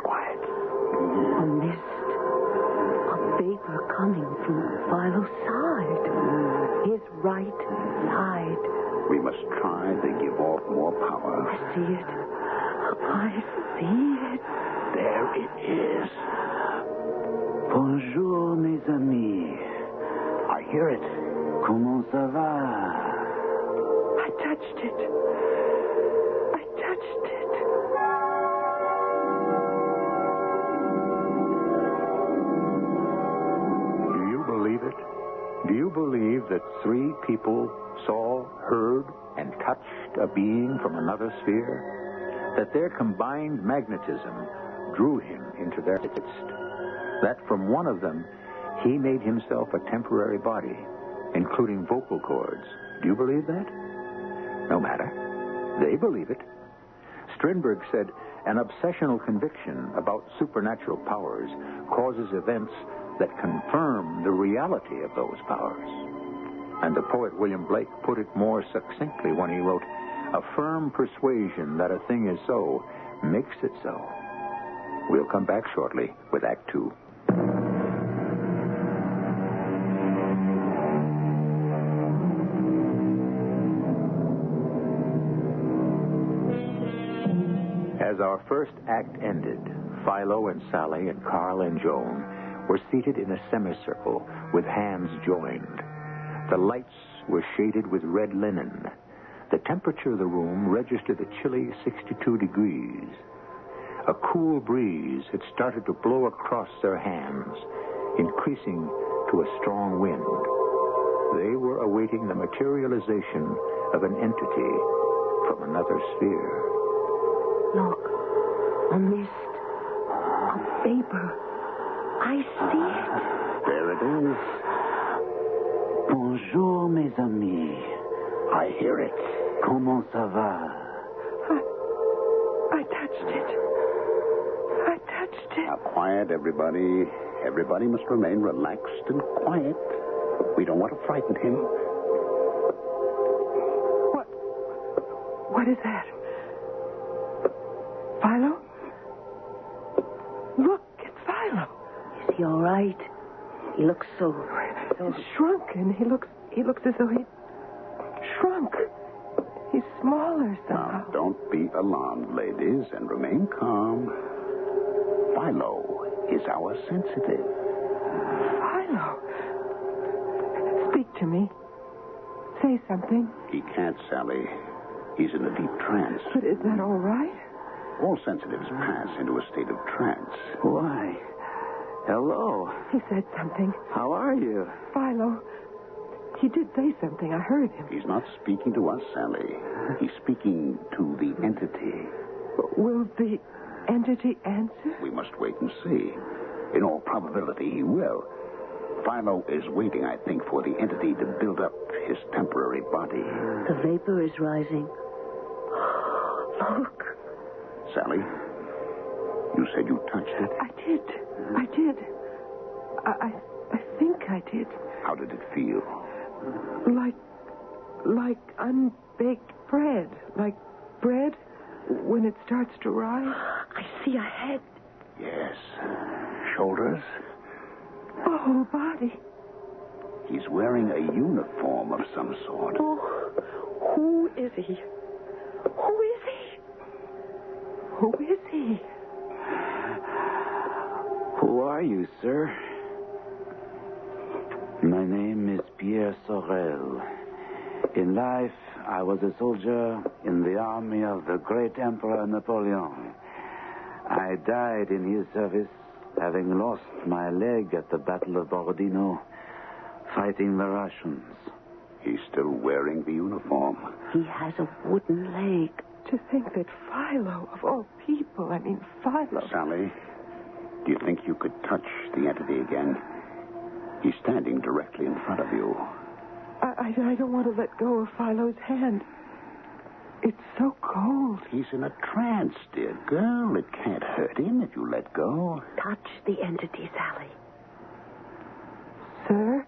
Quiet. A mist. A vapor coming from Philo's side. His right side. We must try to give off more power. I see it. I see it. There it is. Bonjour, mes amis. I hear it. Comment ça va? I touched it. Do you believe it? Do you believe that 3 people saw, heard, and touched a being from another sphere? That their combined magnetism drew him into their midst? That from one of them, he made himself a temporary body, including vocal cords. Do you believe that? No matter. They believe it. Strindberg said, an obsessional conviction about supernatural powers causes events that confirm the reality of those powers. And the poet William Blake put it more succinctly when he wrote, a firm persuasion that a thing is so makes it so. We'll come back shortly with Act 2. As our first act ended, Philo and Sally and Carl and Joan were seated in a semicircle with hands joined. The lights were shaded with red linen. The temperature of the room registered a chilly 62 degrees. A cool breeze had started to blow across their hands, increasing to a strong wind. They were awaiting the materialization of an entity from another sphere. Look, a mist, a vapor. I see it. There it is. Bonjour, mes amis. I hear it. Comment ça va? I touched it. Now, quiet, everybody. Everybody must remain relaxed and quiet. We don't want to frighten him. What is that? Philo? Look, it's Philo. Is he all right? He looks so He's shrunken. He looks as though he'd shrunk. He's smaller somehow. Now, don't be alarmed, ladies, and remain calm. Philo is our sensitive. Philo? Speak to me. Say something. He can't, Sally. He's in a deep trance. But is that all right? All sensitives pass into a state of trance. Why? Hello. He said something. How are you? Philo. He did say something. I heard him. He's not speaking to us, Sally. He's speaking to the entity. Will the entity answer? We must wait and see. In all probability, he will. Philo is waiting, I think, for the entity to build up his temporary body. The vapor is rising. Look. Sally, you said you touched it? I did. I think I did. How did it feel? Like unbaked bread. Like bread when it starts to rise. I see a head. Yes. Shoulders? A whole body. He's wearing a uniform of some sort. Oh, who is he? Who are you, sir? My name is Pierre Sorel. In life, I was a soldier in the army of the great Emperor Napoleon. I died in his service, having lost my leg at the Battle of Borodino, fighting the Russians. He's still wearing the uniform. He has a wooden leg. To think that Philo, of all people, Philo. Sally, do you think you could touch the entity again? He's standing directly in front of you. I don't want to let go of Philo's hand. It's so cold. He's in a trance, dear girl. It can't hurt him if you let go. Touch the entity, Sally. Sir?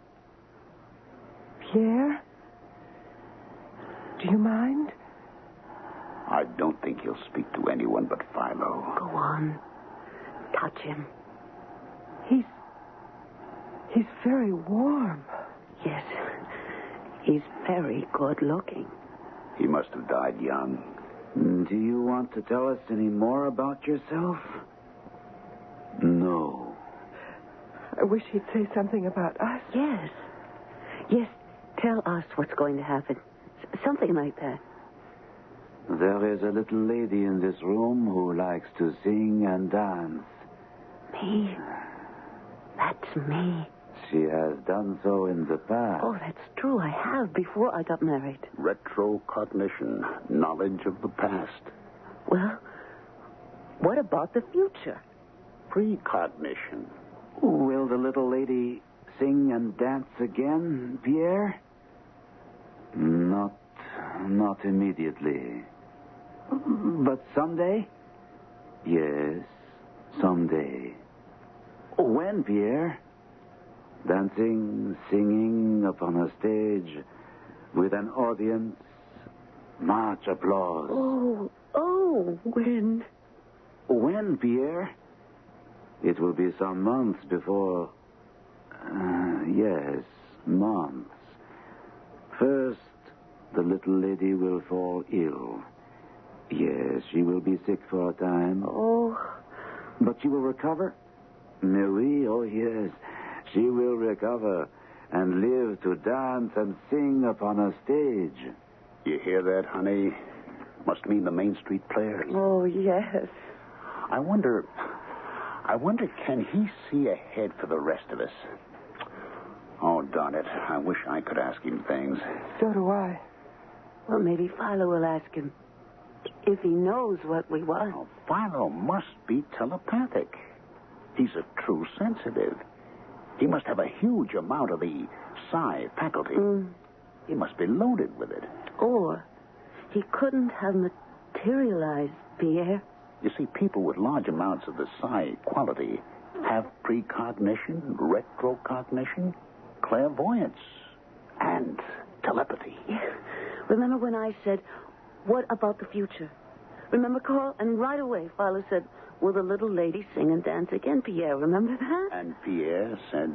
Pierre? Do you mind? I don't think he'll speak to anyone but Philo. Go on. Touch him. He's very warm. Yes. He's very good looking. He must have died young. Do you want to tell us any more about yourself? No. I wish he'd say something about us. Yes. Yes, tell us what's going to happen. Something like that. There is a little lady in this room who likes to sing and dance. Me? That's me. She has done so in the past. Oh, that's true. I have before I got married. Retrocognition, knowledge of the past. Well, what about the future? Precognition. Will the little lady sing and dance again, Pierre? Not immediately. But someday? Yes, someday. When, Pierre? Dancing, singing upon a stage with an audience, much applause. When? When, Pierre? It will be some months before... yes, months. First, the little lady will fall ill. Yes, she will be sick for a time. Oh. But she will recover? Mais oui, oh yes. She will recover and live to dance and sing upon a stage. You hear that, honey? Must mean the Main Street Players. Oh, yes. I wonder, can he see ahead for the rest of us? Oh, darn it. I wish I could ask him things. So do I. Well, maybe Philo will ask him if he knows what we want. Oh, Philo must be telepathic. He's a true sensitive. He must have a huge amount of the psi faculty. He must be loaded with it. Or he couldn't have materialized, Pierre. You see, people with large amounts of the psi quality have precognition, retrocognition, clairvoyance, and telepathy. Yeah. Remember when I said, what about the future? Remember, Carl? And right away, Philo said, will the little lady sing and dance again, Pierre? Remember that? And Pierre said,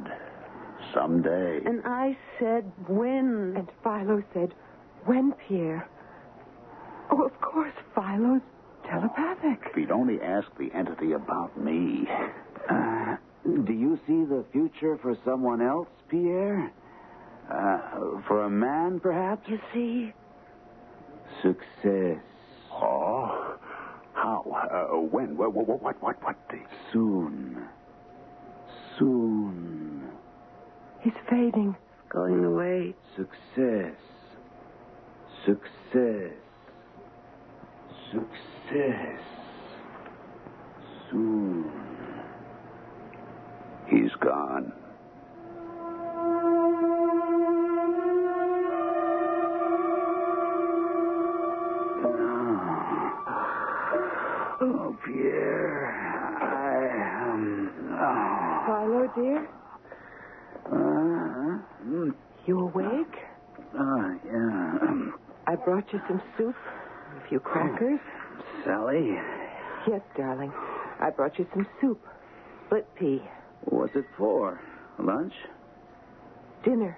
someday. And I said, when? And Philo said, when, Pierre? Oh, of course, Philo's telepathic. If he'd only asked the entity about me. Do you see the future for someone else, Pierre? For a man, perhaps? You see? Success. Oh? How? When? What? Soon. He's fading. Going away. Success. Soon. He's gone. Oh, Pierre, Philo, dear? You awake? Yeah. I brought you some soup, a few crackers. Sally? Yes, darling. I brought you some soup. Split pea. What's it for? Lunch? Dinner.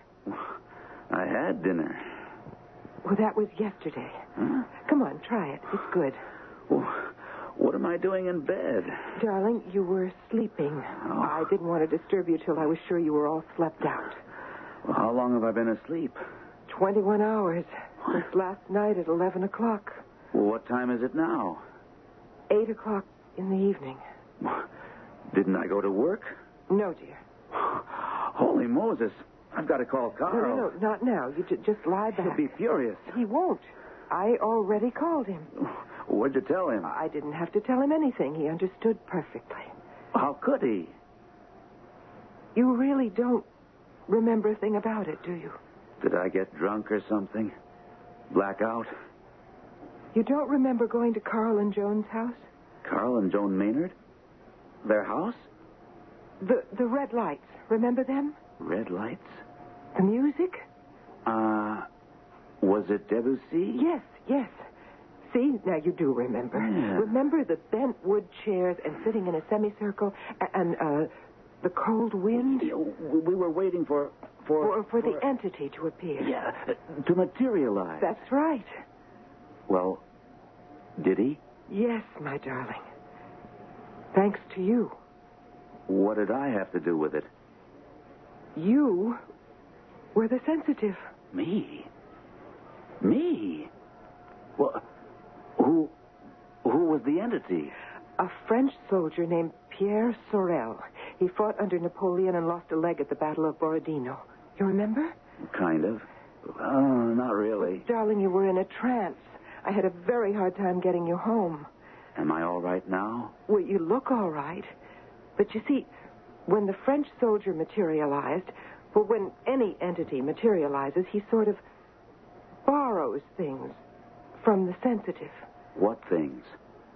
I had dinner. Well, that was yesterday. Huh? Come on, try it. It's good. What am I doing in bed? Darling, you were sleeping. Oh. I didn't want to disturb you till I was sure you were all slept out. Well, how long have I been asleep? 21 hours. Since last night at 11 o'clock. Well, what time is it now? 8 o'clock in the evening. Didn't I go to work? No, dear. Holy Moses. I've got to call Carl. No, not now. You just lie back. He'll be furious. He won't. I already called him. What'd you tell him? I didn't have to tell him anything. He understood perfectly. How could he? You really don't remember a thing about it, do you? Did I get drunk or something? Blackout? You don't remember going to Carl and Joan's house? Carl and Joan Maynard? Their house? The red lights. Remember them? Red lights? The music? Was it Debussy? Yes. See, now you do remember. Yeah. Remember the bent wood chairs and sitting in a semicircle and the cold wind? We were waiting for the entity to appear. Yeah, to materialize. That's right. Well, did he? Yes, my darling. Thanks to you. What did I have to do with it? You were the sensitive. Me? Well, who was the entity? A French soldier named Pierre Sorel. He fought under Napoleon and lost a leg at the Battle of Borodino. You remember? Kind of. Not really. Darling, you were in a trance. I had a very hard time getting you home. Am I all right now? Well, you look all right. But you see, when the French soldier materialized, well, when any entity materializes, he sort of borrows things from the sensitive. What things?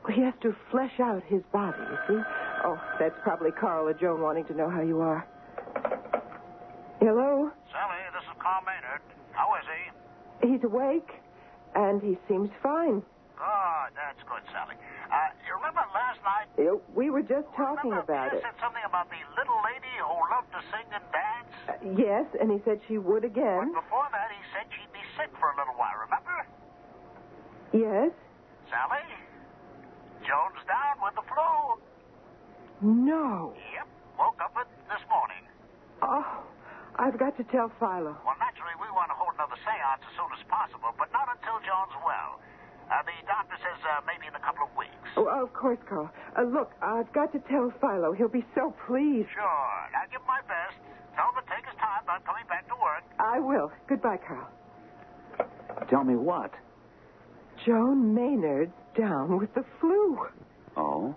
Well, he has to flesh out his body, you see. Oh, that's probably Carl or Joan wanting to know how you are. Hello? Sally, this is Carl Maynard. How is he? He's awake, and he seems fine. Good, that's good, Sally. You remember last night? We were just talking about Pierre it. said something about the little lady who loved to sing and dance? Yes, and he said she would again. But before that, he said she'd be sick for a little while, remember? Yes? Sally, Joan's down with the flu. No. Yep, woke up with this morning. Oh, I've got to tell Philo. Well, naturally, we want to hold another seance as soon as possible, but not until Joan's well. The doctor says maybe in a couple of weeks. Oh, of course, Carl. Look, I've got to tell Philo. He'll be so pleased. Sure. I'll give my best. Tell him to take his time about coming back to work. I will. Goodbye, Carl. Tell me what? Joan Maynard's down with the flu. Oh?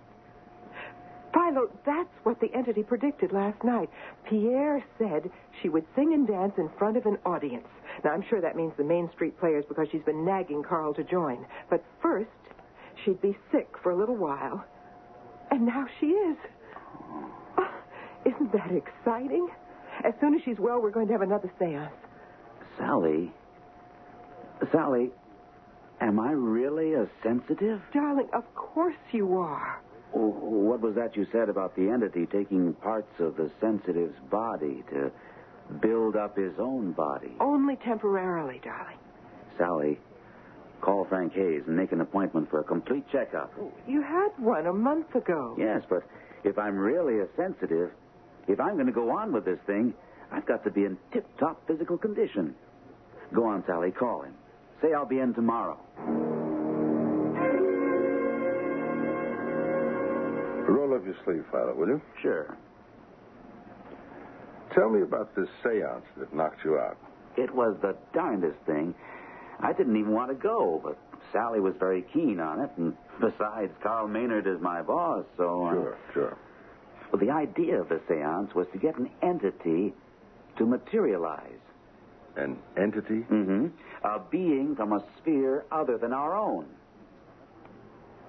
Philo, that's what the entity predicted last night. Pierre said she would sing and dance in front of an audience. Now, I'm sure that means the Main Street Players because she's been nagging Carl to join. But first, she'd be sick for a little while. And now she is. Oh, isn't that exciting? As soon as she's well, we're going to have another seance. Sally, am I really a sensitive? Darling, of course you are. What was that you said about the entity taking parts of the sensitive's body to build up his own body? Only temporarily, darling. Sally, call Frank Hayes and make an appointment for a complete checkup. You had one a month ago. Yes, but if I'm really a sensitive, if I'm going to go on with this thing, I've got to be in tip-top physical condition. Go on, Sally, call him. Say I'll be in tomorrow. Roll up your sleeve, Philo, will you? Sure. Tell me about this seance that knocked you out. It was the darndest thing. I didn't even want to go, but Sally was very keen on it, and besides, Carl Maynard is my boss, so... Sure. Well, the idea of the seance was to get an entity to materialize. An entity? Mm-hmm. A being from a sphere other than our own.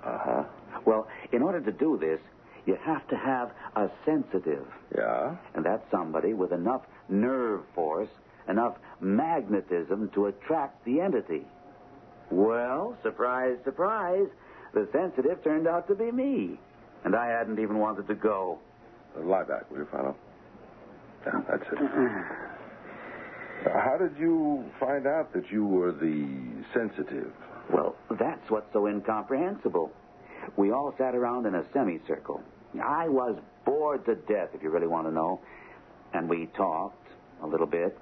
Uh-huh. Well, in order to do this, you have to have a sensitive. Yeah? And that's somebody with enough nerve force, enough magnetism to attract the entity. Well, surprise, surprise, the sensitive turned out to be me. And I hadn't even wanted to go. Lie back, will you, Philo? Yeah, that's it. How did you find out that you were the sensitive? Well, that's what's so incomprehensible. We all sat around in a semicircle. I was bored to death, if you really want to know. And we talked a little bit,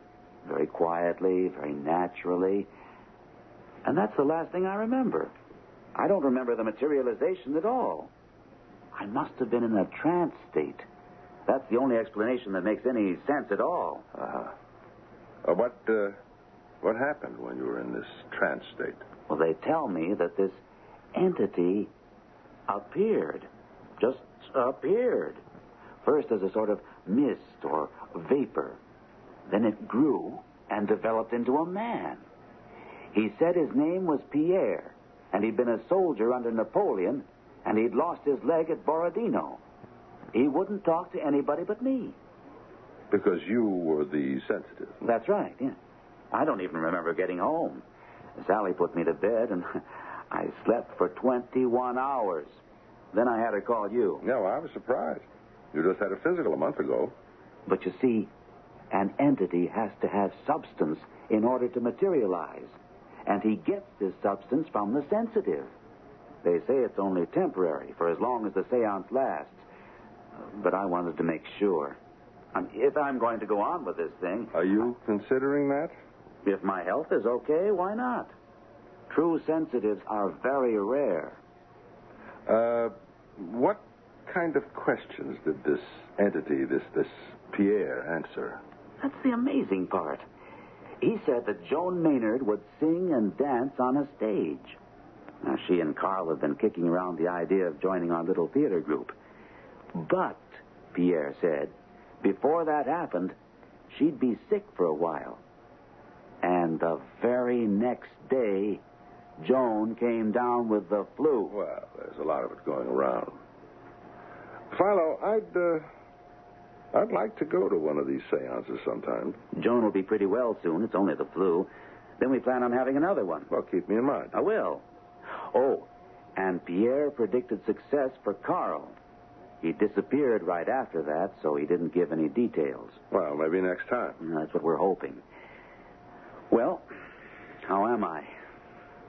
very quietly, very naturally. And that's the last thing I remember. I don't remember the materialization at all. I must have been in a trance state. That's the only explanation that makes any sense at all. What happened when you were in this trance state? Well, they tell me that this entity appeared. Just appeared. First as a sort of mist or vapor. Then it grew and developed into a man. He said his name was Pierre, and he'd been a soldier under Napoleon, and he'd lost his leg at Borodino. He wouldn't talk to anybody but me. Because you were the sensitive. That's right, yeah. I don't even remember getting home. Sally put me to bed, and I slept for 21 hours. Then I had her call you. No, I was surprised. You just had a physical a month ago. But you see, an entity has to have substance in order to materialize. And he gets this substance from the sensitive. They say it's only temporary, for as long as the seance lasts. But I wanted to make sure. If I'm going to go on with this thing... Are you considering that? If my health is okay, why not? True sensitives are very rare. What kind of questions did this entity, this Pierre, answer? That's the amazing part. He said that Joan Maynard would sing and dance on a stage. Now, she and Carl have been kicking around the idea of joining our little theater group. But, Pierre said, before that happened, she'd be sick for a while. And the very next day, Joan came down with the flu. Well, there's a lot of it going around. Philo, I'd like to go to one of these seances sometime. Joan will be pretty well soon. It's only the flu. Then we plan on having another one. Well, keep me in mind. I will. Oh, and Pierre predicted success for Carl. He disappeared right after that, so he didn't give any details. Well, maybe next time. That's what we're hoping. Well, how am I?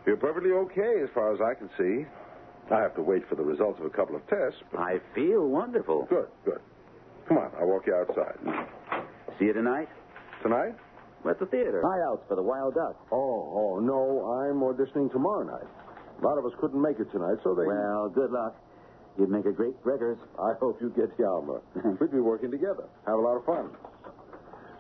You're perfectly okay as far as I can see. I have to wait for the results of a couple of tests. But... I feel wonderful. Good. Come on, I'll walk you outside. See you tonight? Tonight? We're at the theater. Tryouts for the Wild Duck. Oh, no, I'm auditioning tomorrow night. A lot of us couldn't make it tonight, so they... Well, good luck. You'd make a great Gregors. I hope you get Hjalmar. We'd be working together. Have a lot of fun.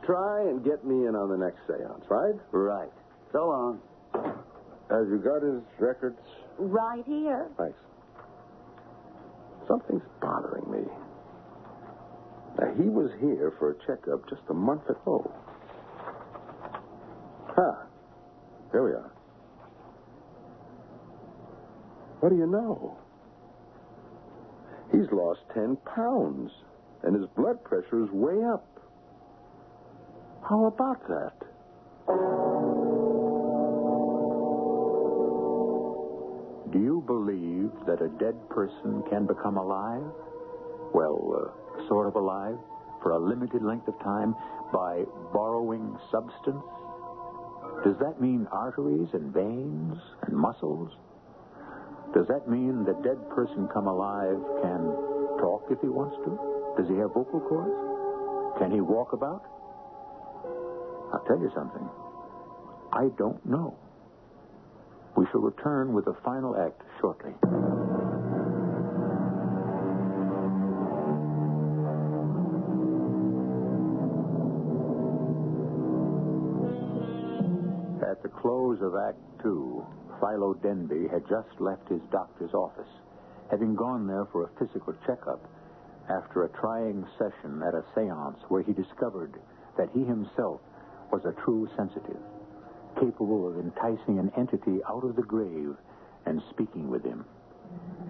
Try and get me in on the next seance, right? Right. So long. Have you got his records? Right here. Thanks. Something's bothering me. Now, he was here for a checkup just a month ago. Here we are. What do you know? He's lost 10 pounds, and his blood pressure is way up. How about that? Do you believe that a dead person can become alive? Well, sort of alive, for a limited length of time, by borrowing substance? Does that mean arteries and veins and muscles? Does that mean the dead person come alive can talk if he wants to? Does he have vocal cords? Can he walk about? I'll tell you something. I don't know. We shall return with the final act shortly. At the close of Act 2, Philo Denby had just left his doctor's office, having gone there for a physical checkup after a trying session at a seance where he discovered that he himself was a true sensitive, capable of enticing an entity out of the grave and speaking with him.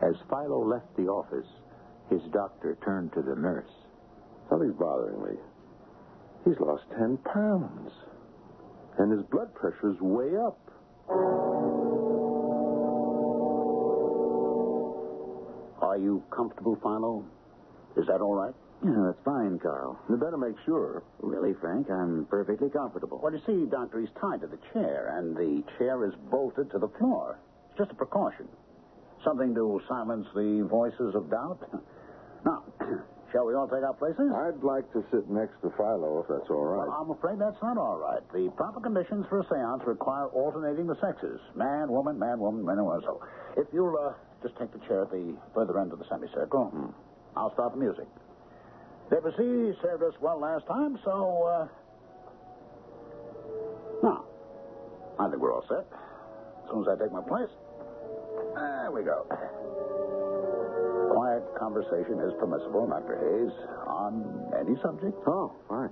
As Philo left the office, his doctor turned to the nurse. Something's bothering me. He's lost 10 pounds, and his blood pressure's way up. Are you comfortable, Philo? Is that all right? Yeah, that's fine, Carl. You better make sure. Really, Frank, I'm perfectly comfortable. Well, you see, Doctor, he's tied to the chair, and the chair is bolted to the floor. It's just a precaution. Something to silence the voices of doubt. Now, shall we all take our places? I'd like to sit next to Philo, if that's all right. Well, I'm afraid that's not all right. The proper conditions for a seance require alternating the sexes. Man, woman, man, woman, man, woman. So, if you'll just take the chair at the further end of the semicircle, I'll start the music. Debussy served us well last time, so, now, I think we're all set. As soon as I take my place, there we go. Quiet conversation is permissible, Dr. Hayes, on any subject. Oh, fine.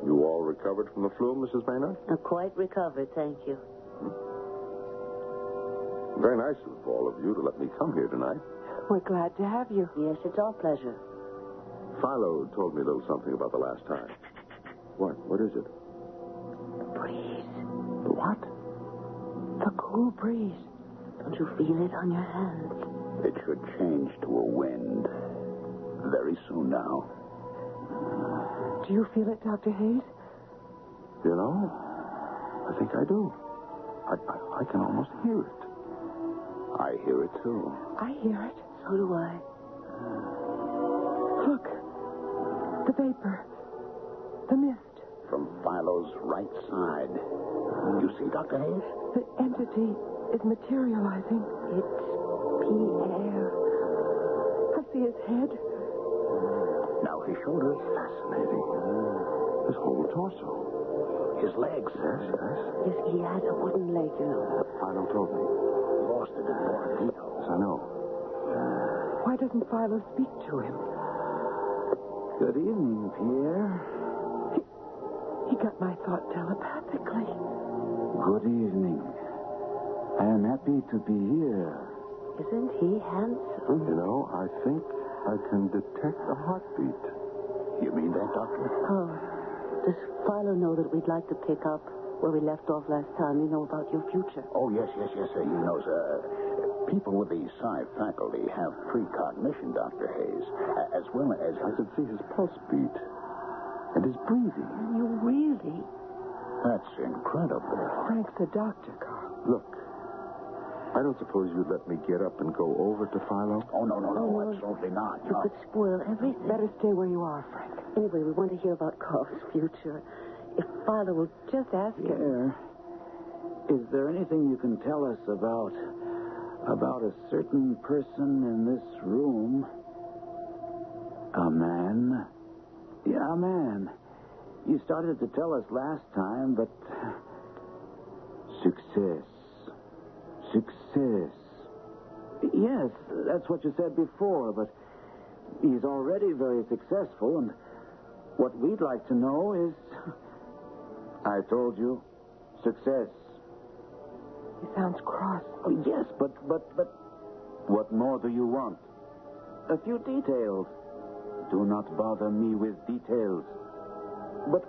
You all recovered from the flu, Mrs. Maynard? I'm quite recovered, thank you. Very nice of all of you to let me come here tonight. We're glad to have you. Yes, it's our pleasure. Philo told me a little something about the last time. What? What is it? The breeze. The what? The cool breeze. Don't you feel it on your hands? It should change to a wind very soon now. Do you feel it, Dr. Hayes? You know, I think I do. I can almost hear it. I hear it, too. I hear it. So do I. Look. The vapor. The mist. From Philo's right side. You see, Dr. Hayes? The entity is materializing. It's Pierre. I see his head. Now his shoulders. Fascinating. His whole torso. His legs. Yes, he has a wooden leg, you know. Philo told me. Lost it in more detail. Yes, I know. Why doesn't Philo speak to him? Good evening, Pierre. He got my thought telepathically. Good evening. I am happy to be here. Isn't he handsome? You know, I think I can detect a heartbeat. You mean that, Doctor? Oh, does Philo know that we'd like to pick up where we left off last time? You know about your future. Oh, yes. He knows. People with the psi faculty have precognition, Dr. Hayes, as well as... I can see his pulse beat and his breathing. You really? That's incredible. Frank's a doctor, Carl. Look, I don't suppose you'd let me get up and go over to Philo? Oh, no, absolutely not. You could spoil everything. Better stay where you are, Frank. Anyway, we want to hear about Carl's future. If Philo will just ask him. Pierre, is there anything you can tell us about a certain person in this room? A man? Yeah, a man. You started to tell us last time, but... Success. Yes, that's what you said before, but he's already very successful, and what we'd like to know is... I told you, success. He sounds cross. Oh, yes, but what more do you want? A few details. Do not bother me with details. But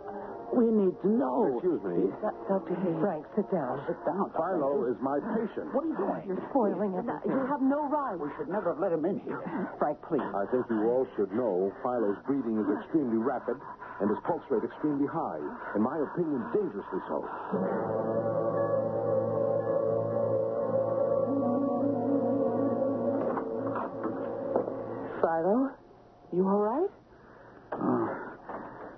we need to know. Excuse me. Dr. Hayes. Frank, sit down. Sit down. Philo is my patient. What are you doing? You're spoiling everything. You have no right. We should never have let him in here. Frank, please. I think you all should know Philo's breathing is extremely rapid and his pulse rate extremely high. In my opinion, dangerously so. Philo, you all right?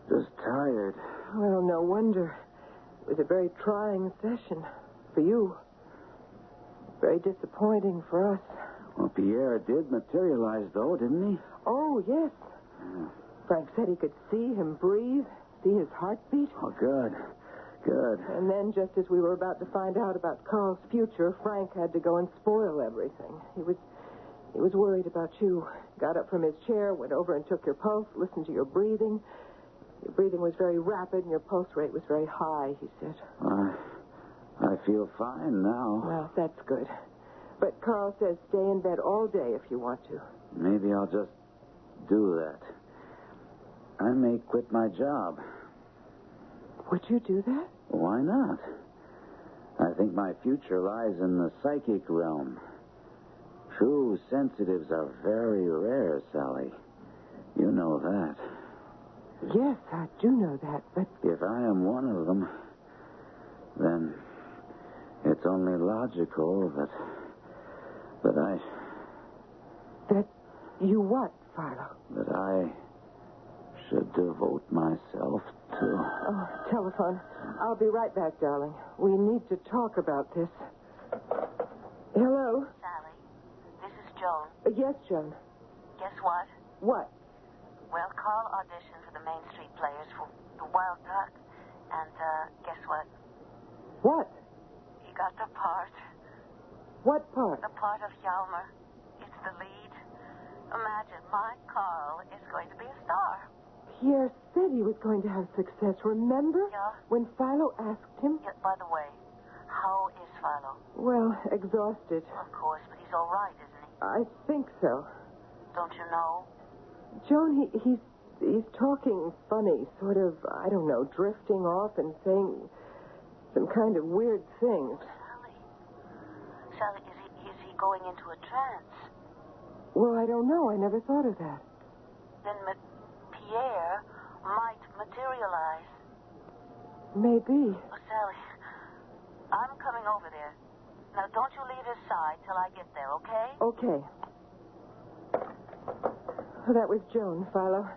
Just tired. Well, no wonder. It was a very trying session for you. Very disappointing for us. Well, Pierre did materialize, though, didn't he? Oh, yes. Frank said he could see him breathe, see his heartbeat. Oh, good. And then, just as we were about to find out about Carl's future, Frank had to go and spoil everything. He was worried about you. Got up from his chair, went over and took your pulse, listened to your breathing. Your breathing was very rapid and your pulse rate was very high, he said. I feel fine now. Well, that's good. But Carl says stay in bed all day if you want to. Maybe I'll just do that. I may quit my job. Would you do that? Why not? I think my future lies in the psychic realm. True sensitives are very rare, Sally. You know that. Yes, I do know that, but... If I am one of them, then it's only logical that I... That you what, Philo? That I should devote myself to... Oh, telephone. I'll be right back, darling. We need to talk about this. Hello? Sally, this is Joan. Yes, Joan. Guess what? What? Well, Carl auditioned for the Main Street Players for the Wild Duck. And, guess what? What? He got the part. What part? The part of Hjalmar. It's the lead. Imagine, my Carl is going to be a star. Pierre said he was going to have success, remember? Yeah. When Philo asked him? Yeah, by the way, how is Philo? Well, exhausted. Of course, but he's all right, isn't he? I think so. Don't you know? Joan, he's talking funny, sort of, I don't know, drifting off and saying some kind of weird things. Sally, is he going into a trance? Well, I don't know. I never thought of that. Then Pierre might materialize. Maybe. Oh, Sally, I'm coming over there. Now, don't you leave his side till I get there, okay? Okay. Well, that was Joan, Philo.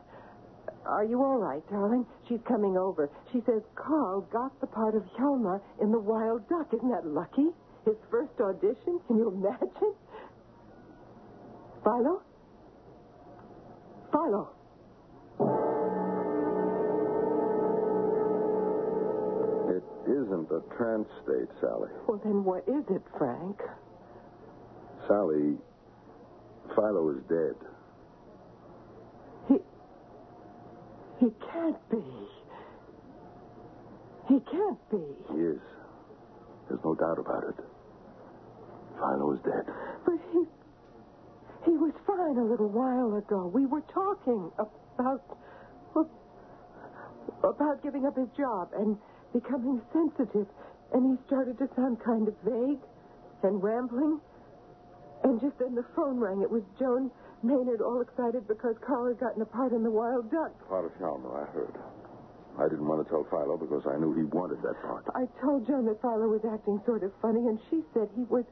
Are you all right, darling? She's coming over. She says Carl got the part of Hjalmar in The Wild Duck. Isn't that lucky? His first audition? Can you imagine? Philo? Philo? It isn't a trance state, Sally. Well, then what is it, Frank? Sally, Philo is dead. He can't be. He can't be. He is. There's no doubt about it. Philo is dead. But he was fine a little while ago. We were talking about giving up his job and becoming sensitive. And he started to sound kind of vague and rambling. And just then the phone rang. It was Joan Maynard, all excited because Carl had gotten a part in The Wild Duck. Part of Hjalmar, I heard. I didn't want to tell Philo because I knew he wanted that part. I told Joan that Philo was acting sort of funny, and she said he was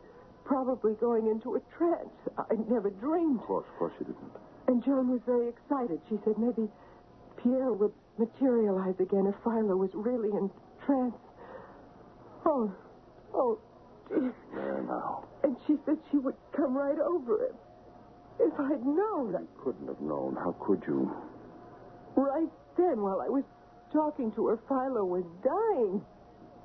probably going into a trance. I never dreamed. Of course you didn't. And Joan was very excited. She said maybe Pierre would materialize again if Philo was really in trance. Oh, dear. There now. And she said she would come right over him. If I'd known. You couldn't have known. How could you? Right then, while I was talking to her, Philo was dying.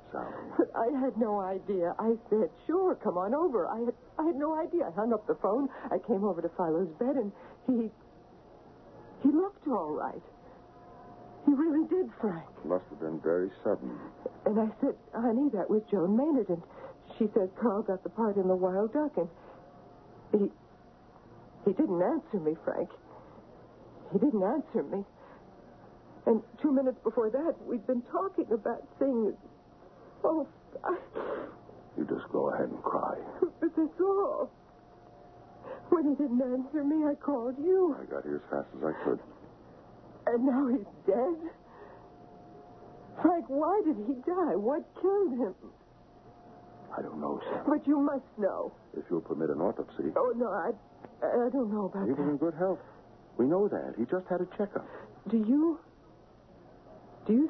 Sally. But I had no idea. I said, sure, come on over. I had no idea. I hung up the phone. I came over to Philo's bed, and he looked all right. He really did, Frank. Must have been very sudden. And I said, honey, that was Joan Maynard. And she said Carl got the part in The Wild Duck. And he didn't answer me, Frank. He didn't answer me. And 2 minutes before that, we'd been talking about things. Oh, You just go ahead and cry. But that's all. When he didn't answer me, I called you. I got here as fast as I could. And now he's dead? Frank, why did he die? What killed him? I don't know, Sally. But you must know. If you'll permit an autopsy. Oh, no, I don't know about He that. was in good health. We know that. He just had a checkup. Do you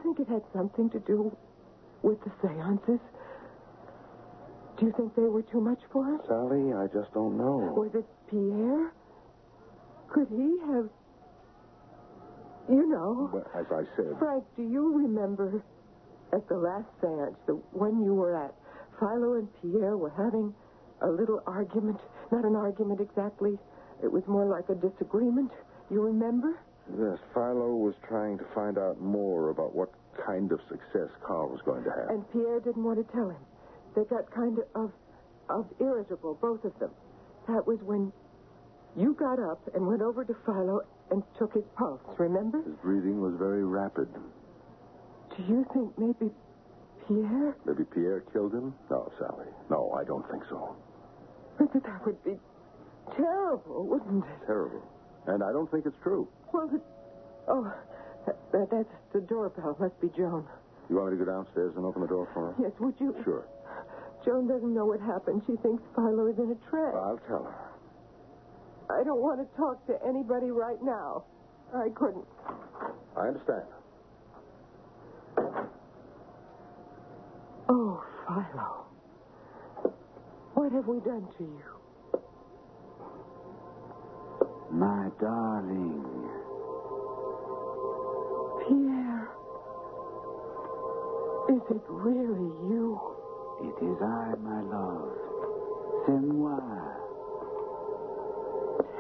think it had something to do with the seances? Do you think they were too much for him? Sally, I just don't know. Was it Pierre? Could he have... You know. Well, as I said... Frank, do you remember at the last seance, the one you were at, Philo and Pierre were having a little argument? Not an argument exactly. It was more like a disagreement. You remember? Yes, Philo was trying to find out more about what kind of success Carl was going to have. And Pierre didn't want to tell him. They got kind of irritable, both of them. That was when you got up and went over to Philo and took his pulse, remember? His breathing was very rapid. Do you think maybe Pierre? Maybe Pierre killed him? No, Sally. No, I don't think so. But that would be terrible, wouldn't it? Terrible. And I don't think it's true. Well, that's the doorbell. Must be Joan. You want me to go downstairs and open the door for her? Yes, would you? Sure. Joan doesn't know what happened. She thinks Philo is in a trance. I'll tell her. I don't want to talk to anybody right now. I couldn't. I understand. Oh, Philo. What have we done to you? My darling. Pierre. Is it really you? It is I, my love. C'est moi.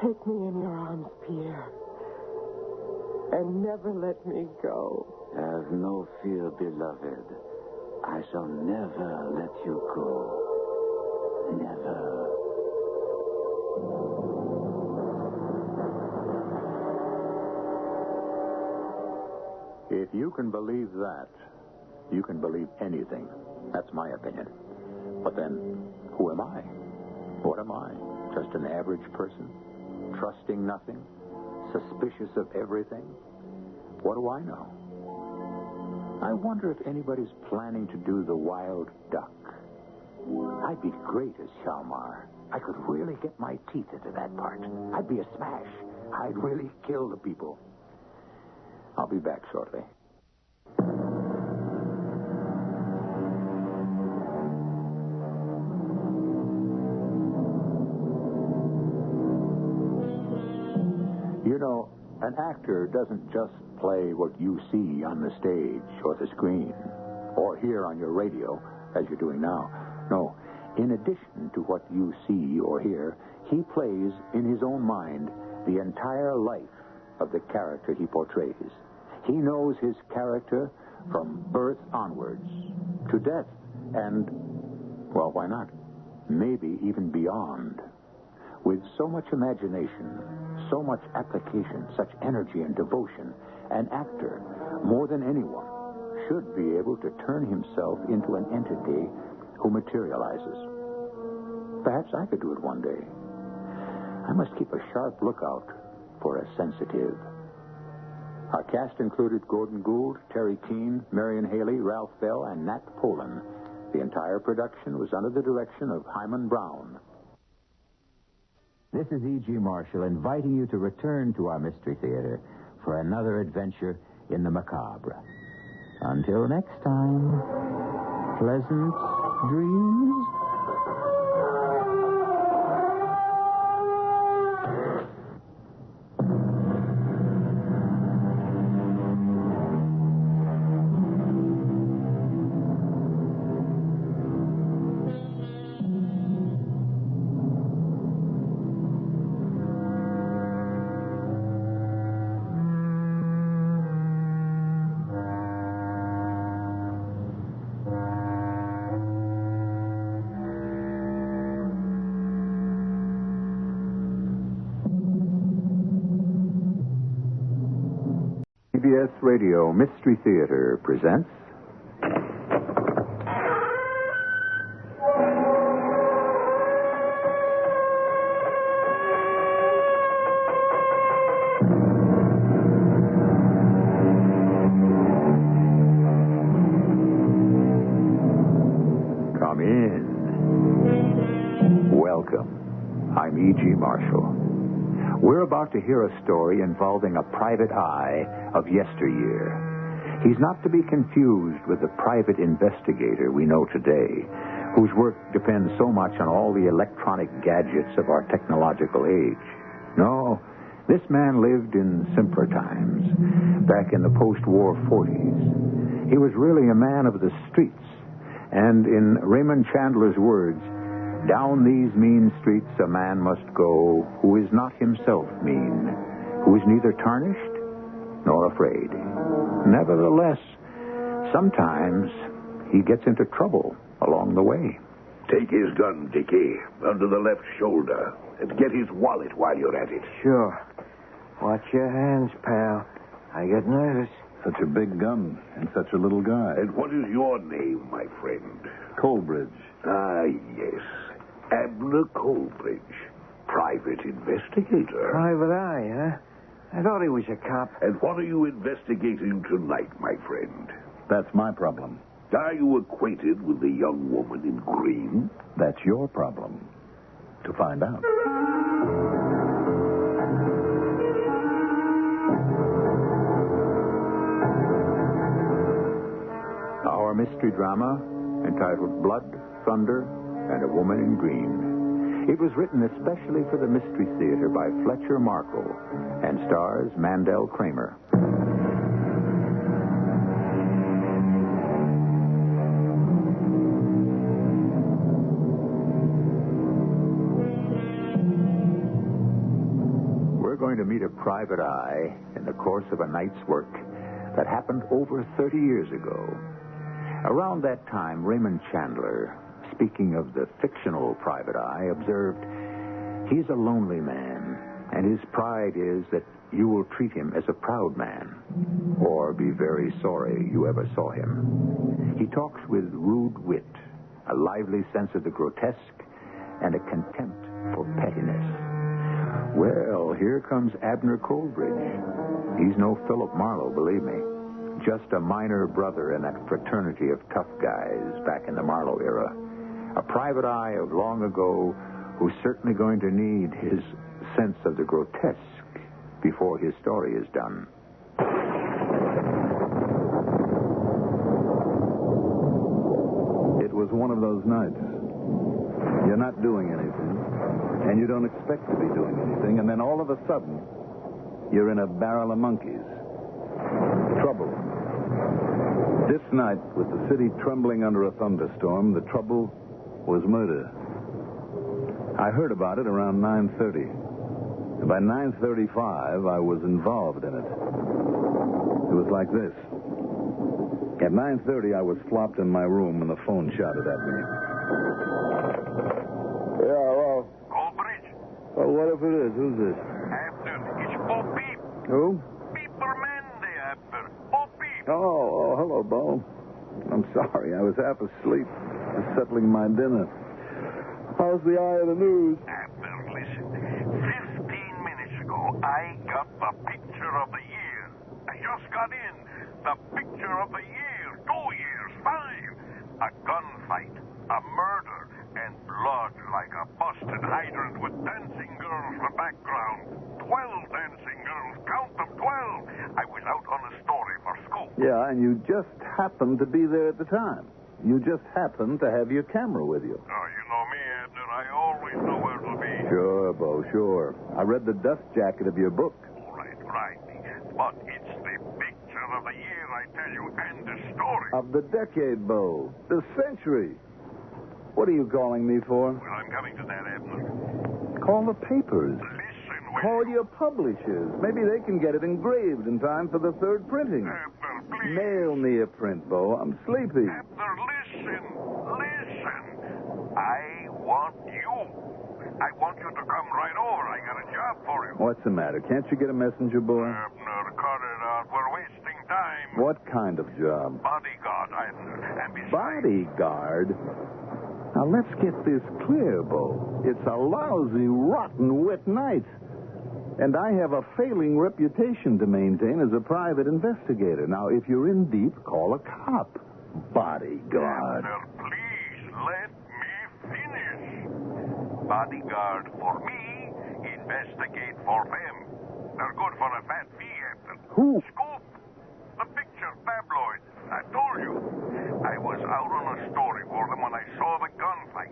Take me in your arms, Pierre. And never let me go. Have no fear, beloved. I shall never let you go. Never. If you can believe that, you can believe anything. That's my opinion. But then, who am I? What am I? Just an average person? Trusting nothing? Suspicious of everything? What do I know? I wonder if anybody's planning to do the wild duck. I'd be great as Hjalmar. I could really get my teeth into that part. I'd be a smash. I'd really kill the people. I'll be back shortly. You know, an actor doesn't just play what you see on the stage or the screen or hear on your radio, as you're doing now. No, in addition to what you see or hear, he plays in his own mind the entire life of the character he portrays. He knows his character from birth onwards to death and, well, why not? Maybe even beyond. With so much imagination, so much application, such energy and devotion, an actor, more than anyone, should be able to turn himself into an entity who materializes. Perhaps I could do it one day. I must keep a sharp lookout for a sensitive. Our cast included Gordon Gould, Terry Keane, Marion Haley, Ralph Bell, and Nat Polan. The entire production was under the direction of Hyman Brown. This is E.G. Marshall inviting you to return to our Mystery Theater for another adventure in the macabre. Until next time, pleasant dreams. CBS Radio Mystery Theater presents... Come in. Welcome. I'm E.G. Marshall. We're about to hear a story involving a private eye of yesteryear. He's not to be confused with the private investigator we know today, whose work depends so much on all the electronic gadgets of our technological age. No, this man lived in simpler times, back in the post-war 40s. He was really a man of the streets, and in Raymond Chandler's words, down these mean streets a man must go who is not himself mean, who is neither tarnished nor afraid. Nevertheless, sometimes he gets into trouble along the way. Take his gun, Dickie, under the left shoulder, and get his wallet while you're at it. Sure. Watch your hands, pal. I get nervous. Such a big gun and such a little guy. And what is your name, my friend? Coleridge. Ah, yes. Abner Coleridge. Private investigator. Private eye, huh? I thought he was a cop. And what are you investigating tonight, my friend? That's my problem. Are you acquainted with the young woman in green? That's your problem. To find out. Our mystery drama, entitled Blood, Thunder, and a Woman in Green. It was written especially for the Mystery Theater by Fletcher Markle and stars Mandel Kramer. We're going to meet a private eye in the course of a night's work that happened over 30 years ago. Around that time, Raymond Chandler, speaking of the fictional Private Eye, observed, "He's a lonely man, and his pride is that you will treat him as a proud man, or be very sorry you ever saw him. He talks with rude wit, a lively sense of the grotesque, and a contempt for pettiness." Well, here comes Abner Coleridge. He's no Philip Marlowe, believe me. Just a minor brother in that fraternity of tough guys back in the Marlowe era. A private eye of long ago who's certainly going to need his sense of the grotesque before his story is done. It was one of those nights. You're not doing anything, and you don't expect to be doing anything, and then all of a sudden, you're in a barrel of monkeys. Trouble. This night, with the city trembling under a thunderstorm, the trouble was murder. I heard about it around 9:30. By 9:35, I was involved in it. It was like this. At 9:30, I was flopped in my room, and the phone shouted at me. Yeah, hello? Coleridge? Well, what if it is? Who's this? Abner, it's Bo Peep. Who? Peepermende, Abner. Bo Peep. Oh, hello, Bo. I'm sorry, I was half asleep, just settling my dinner. How's the eye of the news? Abner, listen. 15 minutes ago, I got the picture of the year. I just got in. The picture of the year. 2 years, 5. A gunfight, a murder, and blood like a busted hydrant with dancing girls in the background. 12 dancing girls. Count them, 12. I was out on a story for school. Yeah, and you just happened to be there at the time. You just happened to have your camera with you. Oh, you know me, Abner. I always know where to be. Sure, Bo, sure. I read the dust jacket of your book. Right. But it's the picture of the year, I tell you, and the story. Of the decade, Bo. The century. What are you calling me for? Well, I'm coming to that, Abner. Call the papers. Listen, Call your publishers. Maybe they can get it engraved in time for the third printing. Abner, please. Mail me a print, Bo. I'm sleepy. Abner, listen. I want you. I want you to come right over. I got a job for you. What's the matter? Can't you get a messenger boy? Abner, cut it out. We're wasting time. What kind of job? Bodyguard, Abner. And besides... Bodyguard? Now, let's get this clear, Bo. It's a lousy, rotten, wet night. And I have a failing reputation to maintain as a private investigator. Now, if you're in deep, call a cop. Bodyguard. Abner, please let me finish. Bodyguard for me, investigate for them. They're good for a fat fee, Abner. Who? Scoop. The picture tabloid. I told you. I was out on a story for them when I saw the gunfight.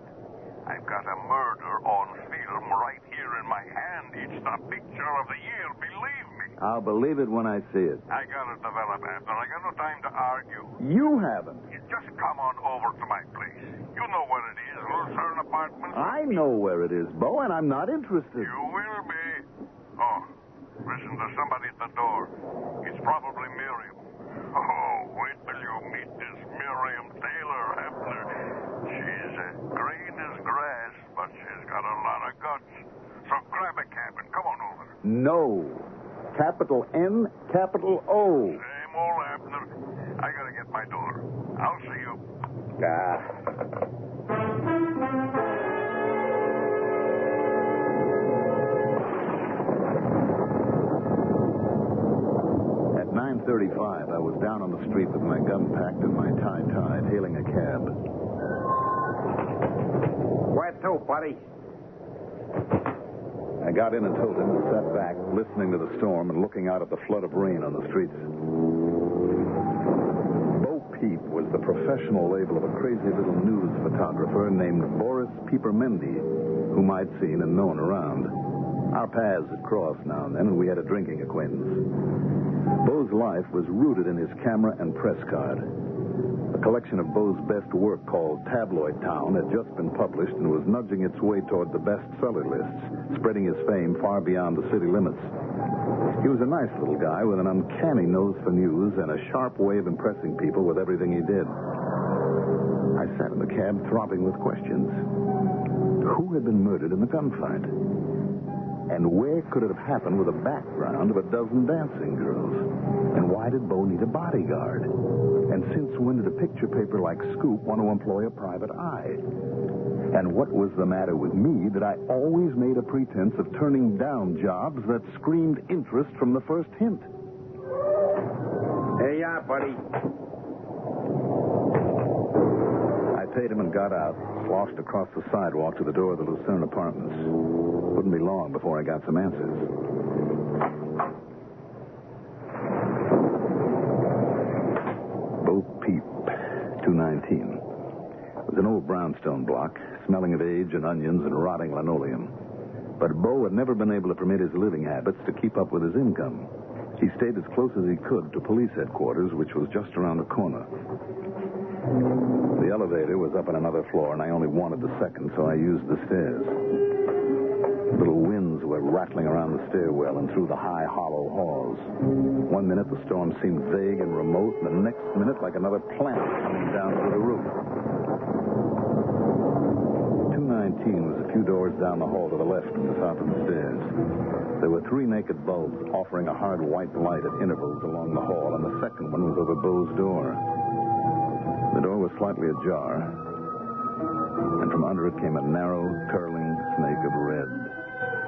I've got a murder on film right here in my hand. It's the picture of the year, believe me. I'll believe it when I see it. I gotta develop, Abner. I got no time to argue. You haven't. You just come on over to my place. You know where it is, Lucerne Apartments. I know where it is, Bo, and I'm not interested. You will be. Oh, listen, there's somebody at the door. It's probably Miriam. Oh, wait till you meet this Miriam Taylor, Abner. She's green as grass, but she's got a lot of guts. So grab a cab and come on over. No. Capital N, capital O. Same old Abner. I gotta get my door. I'll see you. At 9:35, I was down on the street with my gun packed and my tie tied, hailing a cab. Where to, buddy? I got in and told him and sat back, listening to the storm and looking out at the flood of rain on the streets. Bo Peep was the professional label of a crazy little news photographer named Boris Peepermende, whom I'd seen and known around. Our paths had crossed now and then, and we had a drinking acquaintance. Bo's life was rooted in his camera and press card. A collection of Bo's best work called Tabloid Town had just been published and was nudging its way toward the bestseller lists, spreading his fame far beyond the city limits. He was a nice little guy with an uncanny nose for news and a sharp way of impressing people with everything he did. I I sat in the cab throbbing with questions. Who had been murdered in the gunfight? And where could it have happened with a background of a dozen dancing girls? And why did Bo need a bodyguard? And since when did a picture paper like Scoop want to employ a private eye? And what was the matter with me that I always made a pretense of turning down jobs that screamed interest from the first hint? Here you are, buddy. I paid him and got out, flossed across the sidewalk to the door of the Lucerne Apartments. Wouldn't be long before I got some answers. Bo Peep, 219. It was an old brownstone block, smelling of age and onions and rotting linoleum. But Bo had never been able to permit his living habits to keep up with his income. He stayed as close as he could to police headquarters, which was just around the corner. The elevator was up on another floor, and I only wanted the second, so I used the stairs. Little winds were rattling around the stairwell and through the high, hollow halls. One minute the storm seemed vague and remote, and the next minute like another planet coming down through the roof. 219 was a few doors down the hall to the left at the top of the stairs. There were 3 naked bulbs offering a hard white light at intervals along the hall, and the second one was over Bo's door. The door was slightly ajar, and from under it came a narrow, curling snake of red,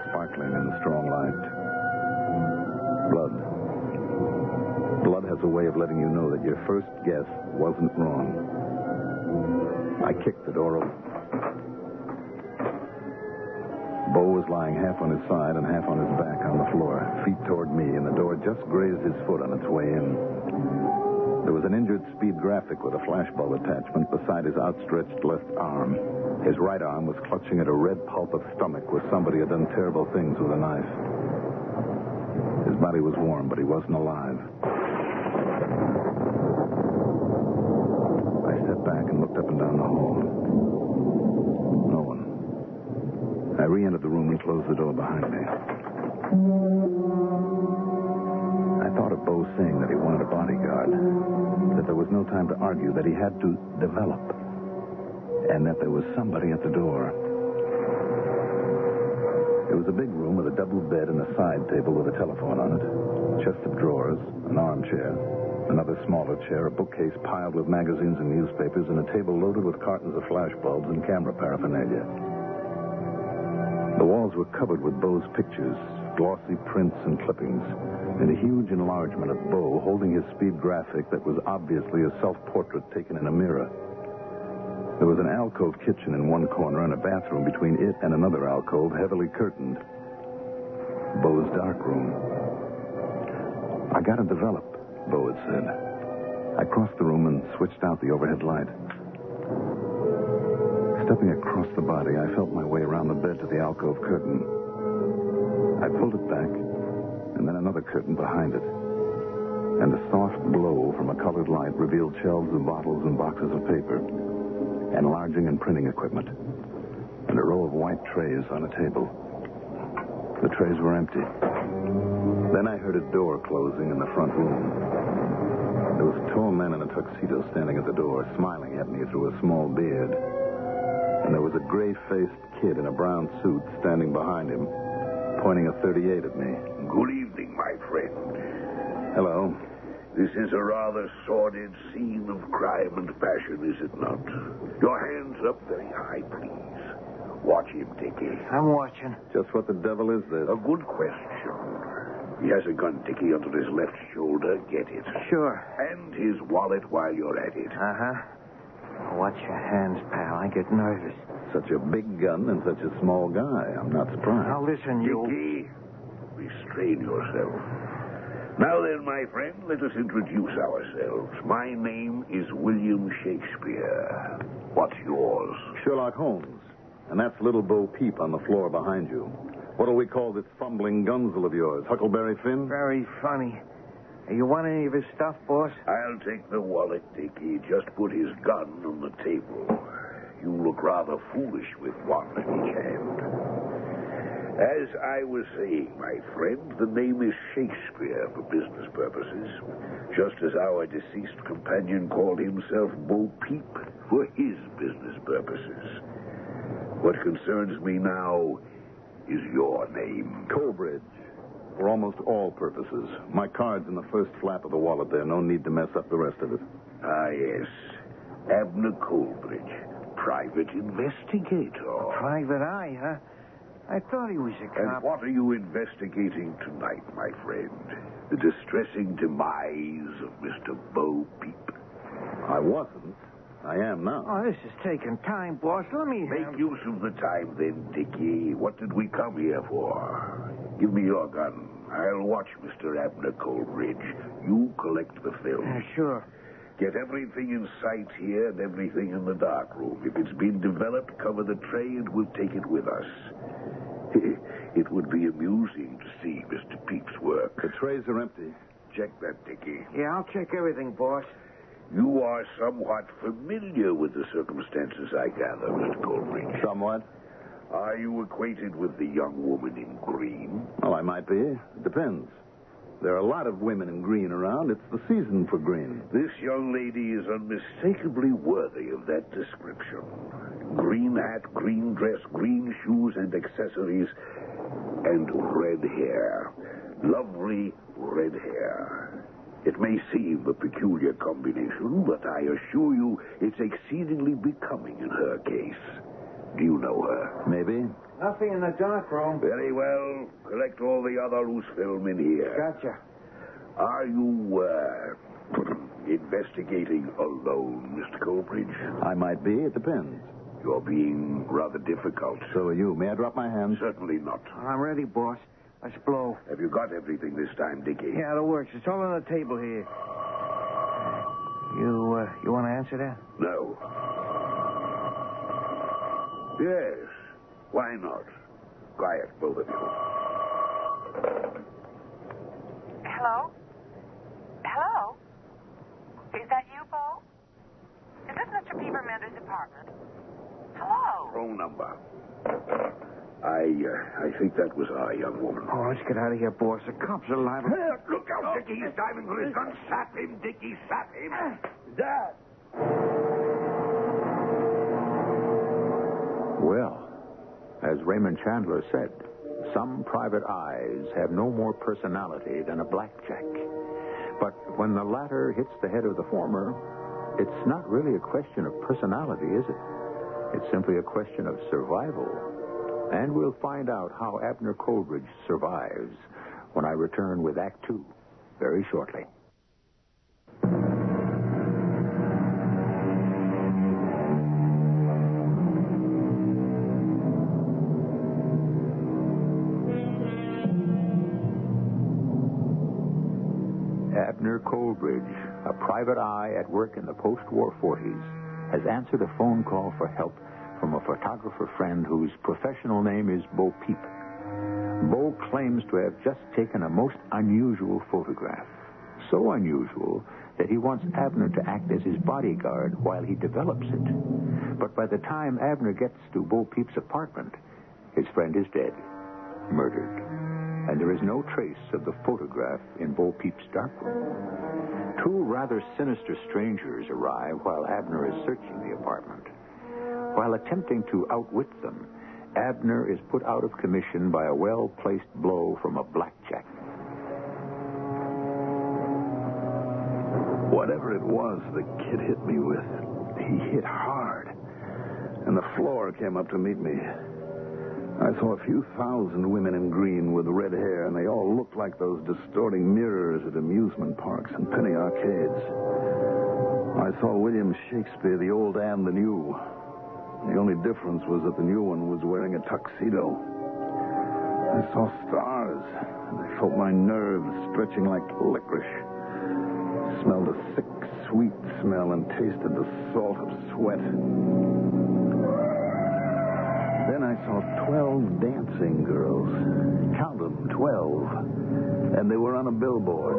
sparkling in the strong light. Blood. Blood has a way of letting you know that your first guess wasn't wrong. I kicked the door open. Bo was lying half on his side and half on his back on the floor, feet toward me, and the door just grazed his foot on its way in. There was an injured speed graphic with a flashbulb attachment beside his outstretched left arm. His right arm was clutching at a red pulp of stomach where somebody had done terrible things with a knife. His body was warm, but he wasn't alive. I stepped back and looked up and down the hall. No one. I re-entered the room and closed the door behind me. I thought of Bo saying that he wanted a bodyguard, that there was no time to argue, that he had to develop, and that there was somebody at the door. It was a big room with a double bed and a side table with a telephone on it, a chest of drawers, an armchair, another smaller chair, a bookcase piled with magazines and newspapers, and a table loaded with cartons of flashbulbs and camera paraphernalia. The walls were covered with Bo's pictures, glossy prints and clippings, and a huge enlargement of Bo holding his speed graphic that was obviously a self-portrait taken in a mirror. There was an alcove kitchen in one corner and a bathroom between it and another alcove heavily curtained. Bo's dark room. I got to develop, Bo had said. I crossed the room and switched out the overhead light. Stepping across the body, I felt my way around the bed to the alcove curtain. I pulled it back, and then another curtain behind it. And a soft glow from a colored light revealed shelves of bottles and boxes of paper, enlarging and printing equipment, and a row of white trays on a table. The trays were empty. Then I heard a door closing in the front room. There was a tall man in a tuxedo standing at the door, smiling at me through a small beard. And there was a gray-faced kid in a brown suit standing behind him, pointing a .38 at me. Good evening, my friend. Hello. This is a rather sordid scene of crime and passion, is it not? Your hands up very high, please. Watch him, Dickie. I'm watching. Just what the devil is this? A good question. He has a gun, Dickie, under his left shoulder. Get it. Sure. And his wallet while you're at it. Uh-huh. Watch your hands, pal. I get nervous. Such a big gun and such a small guy. I'm not surprised. Now, listen, you... Dickie, restrain yourself. Now then, my friend, let us introduce ourselves. My name is William Shakespeare. What's yours? Sherlock Holmes. And that's little Bo Peep on the floor behind you. What'll we call this fumbling gunzel of yours? Huckleberry Finn? Very funny. You want any of his stuff, boss? I'll take the wallet, Dickie. Just put his gun on the table. You look rather foolish with one in each hand. As I was saying, my friend, the name is Shakespeare for business purposes, just as our deceased companion called himself Bo Peep for his business purposes. What concerns me now is your name. Coleridge. For almost all purposes. My card's in the first flap of the wallet there. No need to mess up the rest of it. Ah, yes. Abner Coleridge, private investigator. A private eye, huh? I thought he was a cop. And what are you investigating tonight, my friend? The distressing demise of Mr. Bo Peep. I wasn't. I am now. Oh, this is taking time, boss. Let me Make use of the time, then, Dickie. What did we come here for? Give me your gun. I'll watch Mr. Abner Coleridge. You collect the film. Sure. Get everything in sight here and everything in the dark room. If it's been developed, cover the tray and we'll take it with us. It would be amusing to see Mr. Peep's work. The trays are empty. Check that, Dickie. Yeah, I'll check everything, boss. You are somewhat familiar with the circumstances, I gather, Mr. Coleridge. Somewhat. Are you acquainted with the young woman in green? Well, I might be. It depends. There are a lot of women in green around. It's the season for green. This young lady is unmistakably worthy of that description. Green hat, green dress, green shoes and accessories, and red hair. Lovely red hair. It may seem a peculiar combination, but I assure you it's exceedingly becoming in her case. Do you know her? Maybe. Nothing in the dark room. Very well. Collect all the other loose film in here. Gotcha. Are you, investigating alone, Mr. Coleridge? I might be. It depends. You're being rather difficult. So are you. May I drop my hand? Certainly not. I'm ready, boss. Let's blow. Have you got everything this time, Dickie? Yeah, it works. It's all on the table here. You want to answer that? No. Yes. Why not? Quiet, both of you. Hello? Hello? Is that you, Bo? Is this Mr. Peepermander's apartment? Hello? Wrong number. I think that was our young woman. Oh, let's get out of here, boss. The cops are liable. Look out, Dickie. He's diving for his gun. Sap him, Dickie. Sap him. Dad. Well, as Raymond Chandler said, some private eyes have no more personality than a blackjack. But when the latter hits the head of the former, it's not really a question of personality, is it? It's simply a question of survival. And we'll find out how Abner Coleridge survives when I return with Act Two very shortly. Abner Coleridge, a private eye at work in the post-war 40s, has answered a phone call for help from a photographer friend whose professional name is Bo Peep. Bo claims to have just taken a most unusual photograph. So unusual that he wants Abner to act as his bodyguard while he develops it. But by the time Abner gets to Bo Peep's apartment, his friend is dead, murdered. And there is no trace of the photograph in Bo Peep's darkroom. Two rather sinister strangers arrive while Abner is searching the apartment. While attempting to outwit them, Abner is put out of commission by a well-placed blow from a blackjack. Whatever it was the kid hit me with, he hit hard. And the floor came up to meet me. I saw a few thousand women in green with red hair, and they all looked like those distorting mirrors at amusement parks and penny arcades. I saw William Shakespeare, the old and the new. The only difference was that the new one was wearing a tuxedo. I saw stars, and I felt my nerves stretching like licorice. Smelled a thick, sweet smell and tasted the salt of sweat. Then I saw 12 dancing girls. Count them, 12. And they were on a billboard.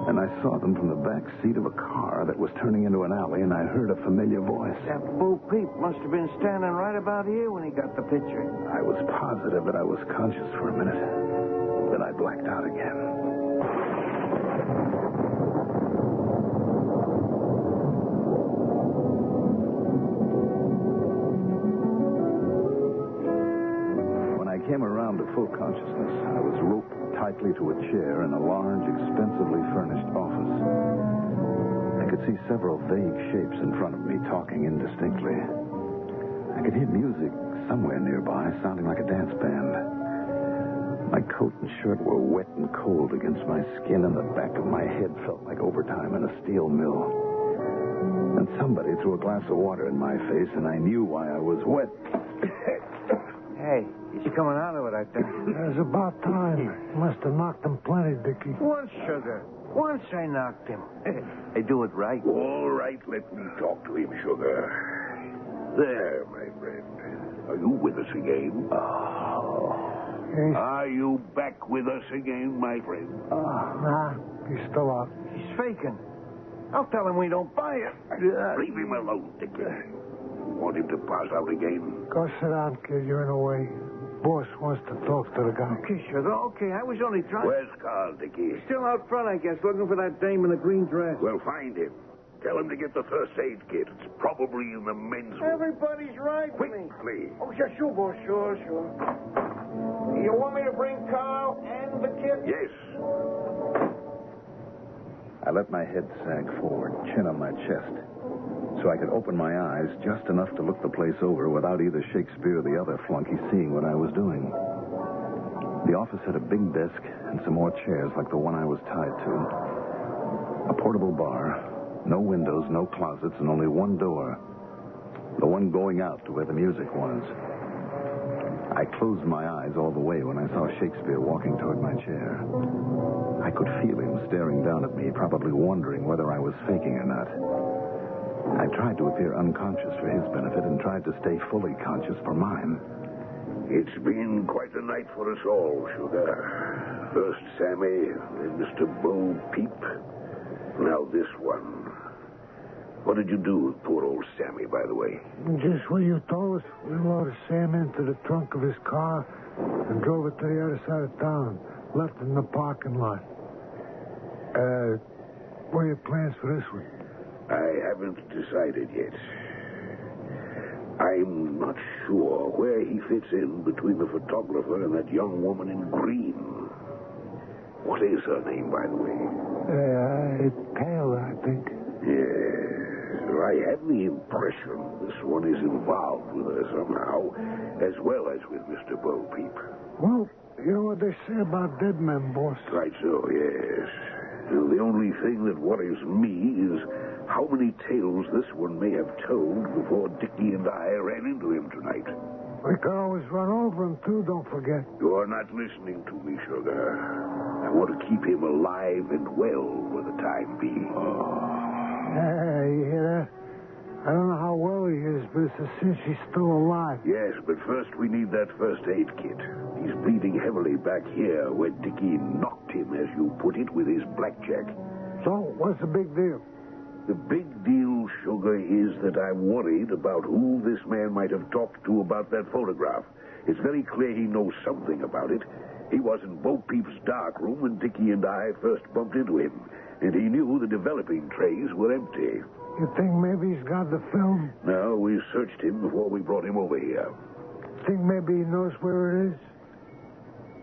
And I saw them from the back seat of a car that was turning into an alley, and I heard a familiar voice. That Bo Peep must have been standing right about here when he got the picture. I was positive that I was conscious for a minute. Then I blacked out again. When I came around to full consciousness, I was roped tightly to a chair in a large, expensively furnished office. I could see several vague shapes in front of me talking indistinctly. I could hear music somewhere nearby, sounding like a dance band. My coat and shirt were wet and cold against my skin, and the back of my head felt like overtime in a steel mill. And somebody threw a glass of water in my face, and I knew why I was wet. Hey, he's coming out of it, I think. It was about time. Must have knocked him plenty, Dickie. Once, Sugar. Once I knocked him. I do it right. All right, let me talk to him, Sugar. There, my friend. Are you with us again? Yes. Are you back with us again, my friend? Nah, he's still out. He's faking. I'll tell him we don't buy it. Leave him alone, Dickie. Want him to pass out again? Go sit down, kid. You're in the way. Boss wants to talk to the guy. Okay, Sugar. Okay, I was only trying. Where's Carl, Dickie? He's still out front, I guess, looking for that dame in the green dress. Well, find him. Tell him to get the first aid kit. It's probably in the men's room. Everybody's right with me. Quickly. Oh, sure, boss. Sure. You want me to bring Carl and the kid? Yes. I let my head sag forward, chin on my chest, so I could open my eyes just enough to look the place over without either Shakespeare or the other flunky seeing what I was doing. The office had a big desk and some more chairs like the one I was tied to. A portable bar, no windows, no closets, and only one door. The one going out to where the music was. I closed my eyes all the way when I saw Shakespeare walking toward my chair. I could feel him staring down at me, probably wondering whether I was faking or not. I tried to appear unconscious for his benefit and tried to stay fully conscious for mine. It's been quite a night for us all, Sugar. First Sammy, then Mr. Bo Peep. Now this one. What did you do with poor old Sammy, by the way? Just what you told us. We loaded Sam into the trunk of his car and drove it to the other side of town. Left it in the parking lot. What are your plans for this one? I haven't decided yet. I'm not sure where he fits in between the photographer and that young woman in green. What is her name, by the way? Taylor, I think. Yes. I have the impression this one is involved with her somehow, as well as with Mr. Bo Peep. Well, you know what they say about dead men, boss? Right so, yes. The only thing that worries me is how many tales this one may have told before Dickie and I ran into him tonight. We can always run over him, too, don't forget. You're not listening to me, Sugar. I want to keep him alive and well for the time being. You hear that? I don't know how well he is, but it's a cinch he's still alive. Yes, but first we need that first aid kit. He's bleeding heavily back here where Dickie knocked him, as you put it, with his blackjack. So, what's the big deal? The big deal, Sugar, is that I'm worried about who this man might have talked to about that photograph. It's very clear he knows something about it. He was in Bo Peep's dark room when Dickie and I first bumped into him, and he knew the developing trays were empty. You think maybe he's got the film? No, we searched him before we brought him over here. Think maybe he knows where it is?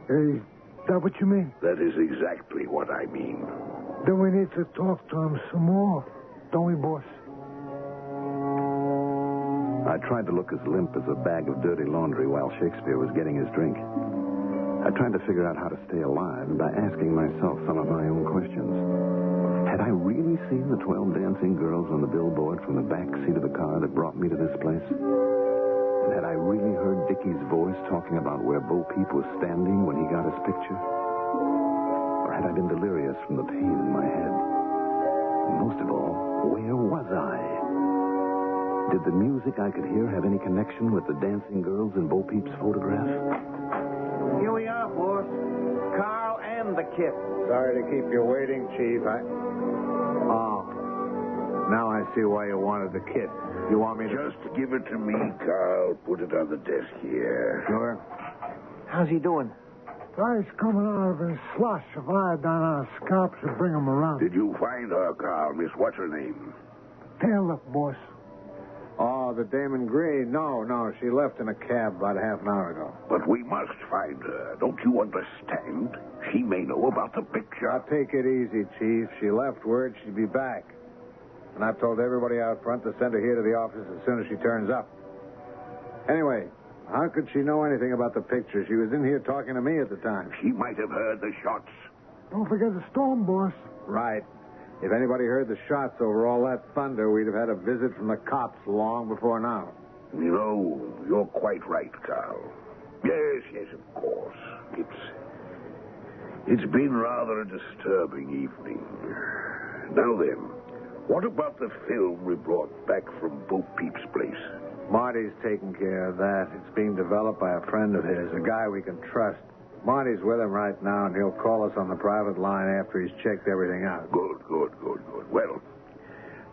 Is that what you mean? That is exactly what I mean. Then we need to talk to him some more, don't we, boss? I tried to look as limp as a bag of dirty laundry while Shakespeare was getting his drink. I tried to figure out how to stay alive by asking myself some of my own questions. Had I really seen the 12 dancing girls on the billboard from the back seat of the car that brought me to this place? And had I really heard Dickie's voice talking about where Bo Peep was standing when he got his picture? Or had I been delirious from the pain in my head? And most of all, where was I? Did the music I could hear have any connection with the dancing girls in Bo Peep's photograph? Here we are, boss. Carl and the kit. Sorry to keep you waiting, Chief. Oh. Now I see why you wanted the kit. You want me to... Just give it to me, Carl. Put it on the desk here. Sure. How's he doing? Guy's coming out of his slush of iodine on his scalp to bring him around. Did you find her, Carl? Miss, what's her name? Tail up, boss. Oh, the dame in green. No, she left in a cab about half an hour ago. But we must find her. Don't you understand? She may know about the picture. Now, take it easy, Chief. She left word she'd be back. And I've told everybody out front to send her here to the office as soon as she turns up. Anyway, how could she know anything about the picture? She was in here talking to me at the time. She might have heard the shots. Don't forget the storm, boss. Right. If anybody heard the shots over all that thunder, we'd have had a visit from the cops long before now. You know, you're quite right, Carl. Yes, of course. It's been rather a disturbing evening. Now then, what about the film we brought back from Bo Peep's place? Marty's taking care of that. It's being developed by a friend of his, a guy we can trust. Marty's with him right now, and he'll call us on the private line after he's checked everything out. Good. Well,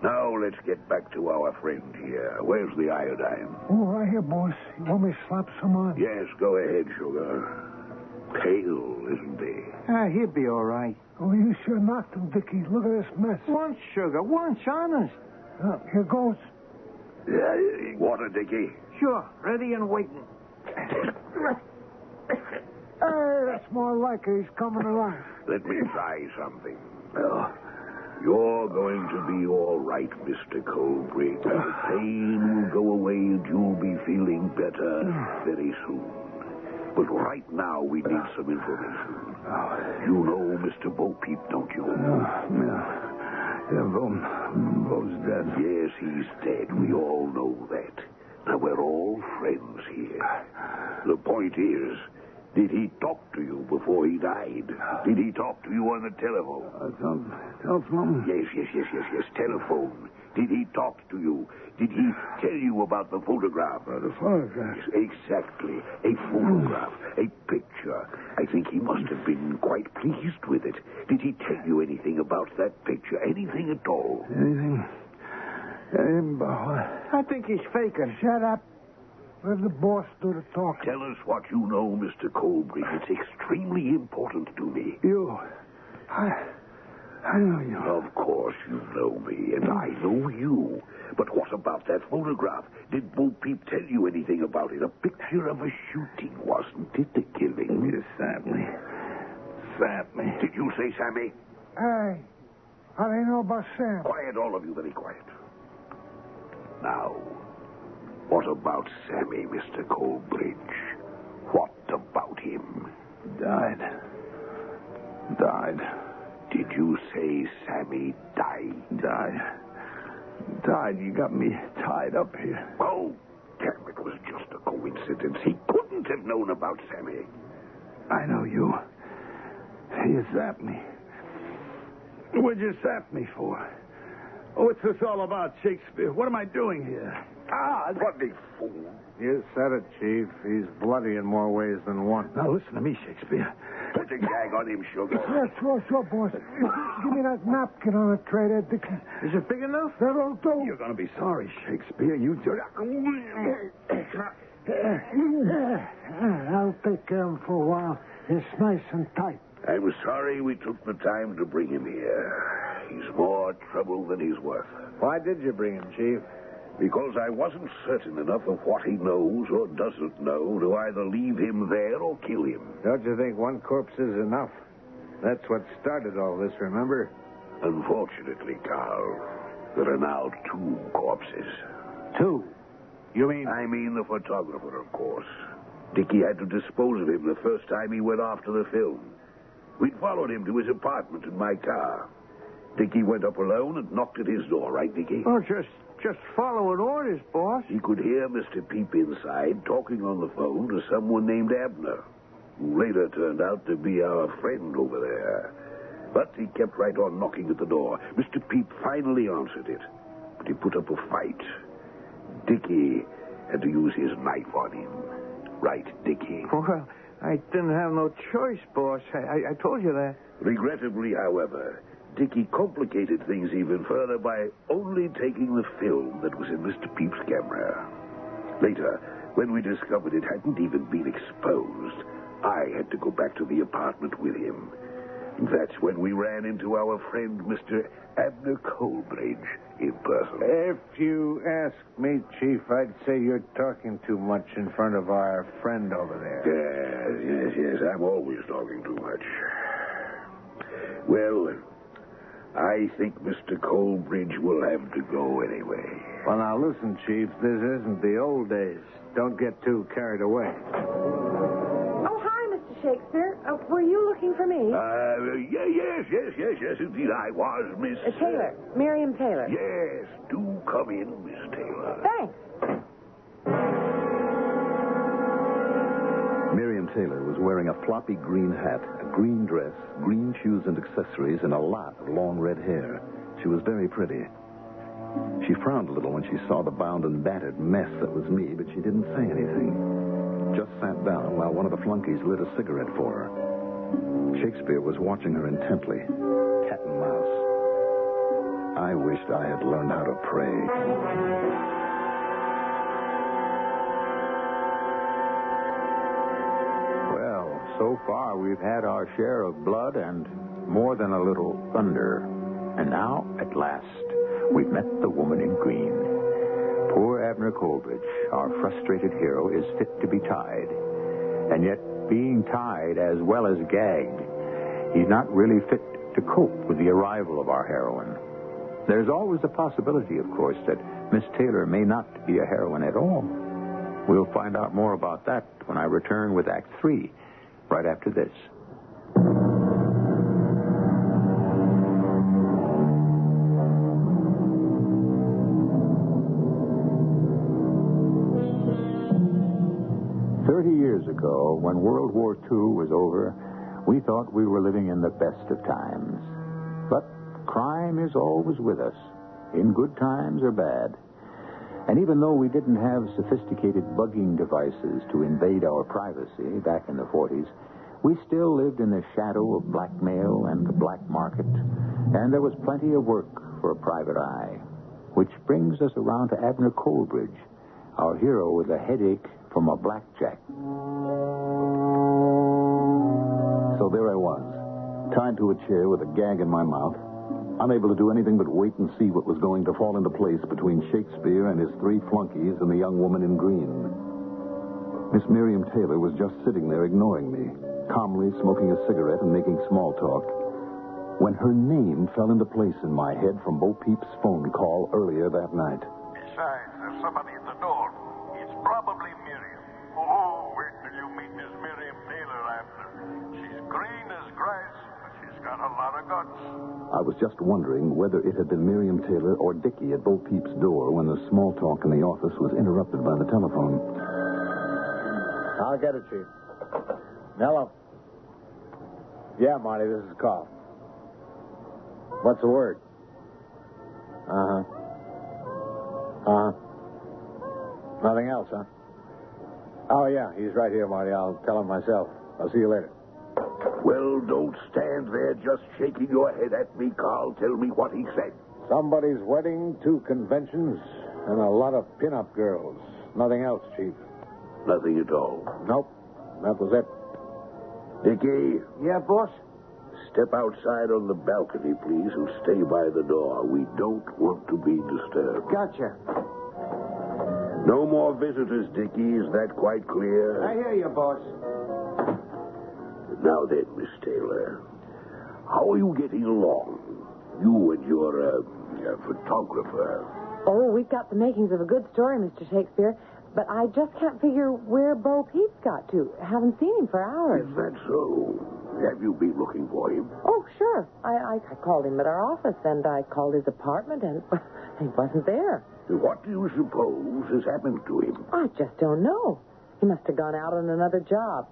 now let's get back to our friend here. Where's the iodine? Oh, right here, boss. You want me to slap some on? Yes, go ahead, Sugar. Pale, isn't he? He'll be all right. Oh, you sure knocked him, Dickie. Look at this mess. Once, Sugar. Once, honest. Here goes. Water, Dickie. Sure. Ready and waiting. That's more like it. He's coming around. Let me try something. You're going to be all right, Mr. Colbridge. The pain will go away and you'll be feeling better very soon. But right now we need some information. You know Mr. Bo Peep, don't you? Yeah, Bo's dead. Yes, he's dead. We all know that. Now, we're all friends here. The point is, did he talk to you before he died? Did he talk to you on the telephone? Telephone? Yes. Telephone. Did he talk to you? Did he tell you about the photograph? The photograph? Yes, exactly. A photograph. A picture. I think he must have been quite pleased with it. Did he tell you anything about that picture? Anything at all? Anything? I think he's faking. Shut up. Let the boss do the talking. Tell us what you know, Mr. Colbridge. It's extremely important to me. I know you. Of course you know me, and I know you. But what about that photograph? Did Bo Peep tell you anything about it? A picture of a shooting, wasn't it? The killing. Yes, Sammy. Did you say Sammy? Hey, how do you know about Sam? Quiet, all of you, very quiet. Now, what about Sammy, Mr. Colbridge? What about him? Died. Did you say Sammy died? Died. You got me tied up here. Oh, damn, it was just a coincidence. He couldn't have known about Sammy. I know you. You zapped me. What'd you zap me for? What's this all about, Shakespeare? What am I doing here? Bloody fool. You said it, Chief. He's bloody in more ways than one. Now, listen to me, Shakespeare. Put the gag on him, Sugar. Yeah, sure, boss. Give me that napkin on the tray there, Dickie. Is it big enough? That'll do. You're going to be sorry, Shakespeare. You I'll take care of him for a while. It's nice and tight. I'm sorry we took the time to bring him here. He's more trouble than he's worth. Why did you bring him, Chief? Because I wasn't certain enough of what he knows or doesn't know to either leave him there or kill him. Don't you think one corpse is enough? That's what started all this, remember? Unfortunately, Carl, there are now 2 corpses. 2? You mean? I mean the photographer, of course. Dickie had to dispose of him the first time he went off to the film. We'd followed him to his apartment in my car. Dickie went up alone and knocked at his door, right, Dickie? Oh, just following orders, boss. He could hear Mr. Peep inside talking on the phone to someone named Abner, who later turned out to be our friend over there. But he kept right on knocking at the door. Mr. Peep finally answered it, but he put up a fight. Dickie had to use his knife on him. Right, Dickie? Well, I didn't have no choice, boss. I told you that. Regrettably, however, Dickie complicated things even further by only taking the film that was in Mr. Peep's camera. Later, when we discovered it hadn't even been exposed, I had to go back to the apartment with him. That's when we ran into our friend, Mr. Abner Colbridge, in person. If you ask me, Chief, I'd say you're talking too much in front of our friend over there. Yes, I'm always talking too much. Well, I think Mr. Colbridge will have to go anyway. Well, now, listen, Chief, this isn't the old days. Don't get too carried away. Oh, hi, Mr. Shakespeare. Were you looking for me? Yes, indeed I was, Miss... Taylor. Miriam Taylor. Yes, do come in, Miss Taylor. Thanks. Miriam Taylor was wearing a floppy green hat, a green dress, green shoes and accessories, and a lot of long red hair. She was very pretty. She frowned a little when she saw the bound and battered mess that was me, but she didn't say anything. Just sat down while one of the flunkies lit a cigarette for her. Shakespeare was watching her intently. Cat and mouse. I wished I had learned how to pray. Well, so far we've had our share of blood and more than a little thunder. And now, at last, we've met the woman in green. Poor Abner Colbridge, our frustrated hero, is fit to be tied. And yet, being tied as well as gagged, he's not really fit to cope with the arrival of our heroine. There's always the possibility, of course, that Miss Taylor may not be a heroine at all. We'll find out more about that when I return with Act 3, right after this. Years ago, when World War II was over, we thought we were living in the best of times. But crime is always with us, in good times or bad. And even though we didn't have sophisticated bugging devices to invade our privacy back in the 40s, we still lived in the shadow of blackmail and the black market, and there was plenty of work for a private eye. Which brings us around to Abner Colbridge, our hero with a headache from a blackjack. So there I was, tied to a chair with a gag in my mouth, unable to do anything but wait and see what was going to fall into place between Shakespeare and his three flunkies and the young woman in green. Miss Miriam Taylor was just sitting there ignoring me, calmly smoking a cigarette and making small talk, when her name fell into place in my head from Bo Peep's phone call earlier that night. Besides, there's somebody at the door. It's probably Miriam. Oh, wait till you meet Miss Miriam Taylor after. She's green as grass, but she's got a lot of guts. I was just wondering whether it had been Miriam Taylor or Dickie at Bo Peep's door when the small talk in the office was interrupted by the telephone. I'll get it, Chief. Hello. Yeah, Marty, this is Carl. What's the word? Uh-huh. Nothing else, huh? Oh, yeah, he's right here, Marty. I'll tell him myself. I'll see you later. Well, don't stand there just shaking your head at me, Carl. Tell me what he said. Somebody's wedding, 2 conventions, and a lot of pin-up girls. Nothing else, Chief. Nothing at all? Nope. That was it. Dickie? Yeah, boss? Step outside on the balcony, please, and stay by the door. We don't want to be disturbed. Gotcha. No more visitors, Dickie. Is that quite clear? I hear you, boss. Now then, Miss Taylor, how are you getting along? You and your photographer. Oh, we've got the makings of a good story, Mr. Shakespeare. But I just can't figure where Bo Peep's got to. Haven't seen him for hours. Is that so? Have you been looking for him? Oh, sure. I called him at our office, and I called his apartment, and he wasn't there. What do you suppose has happened to him? I just don't know. He must have gone out on another job.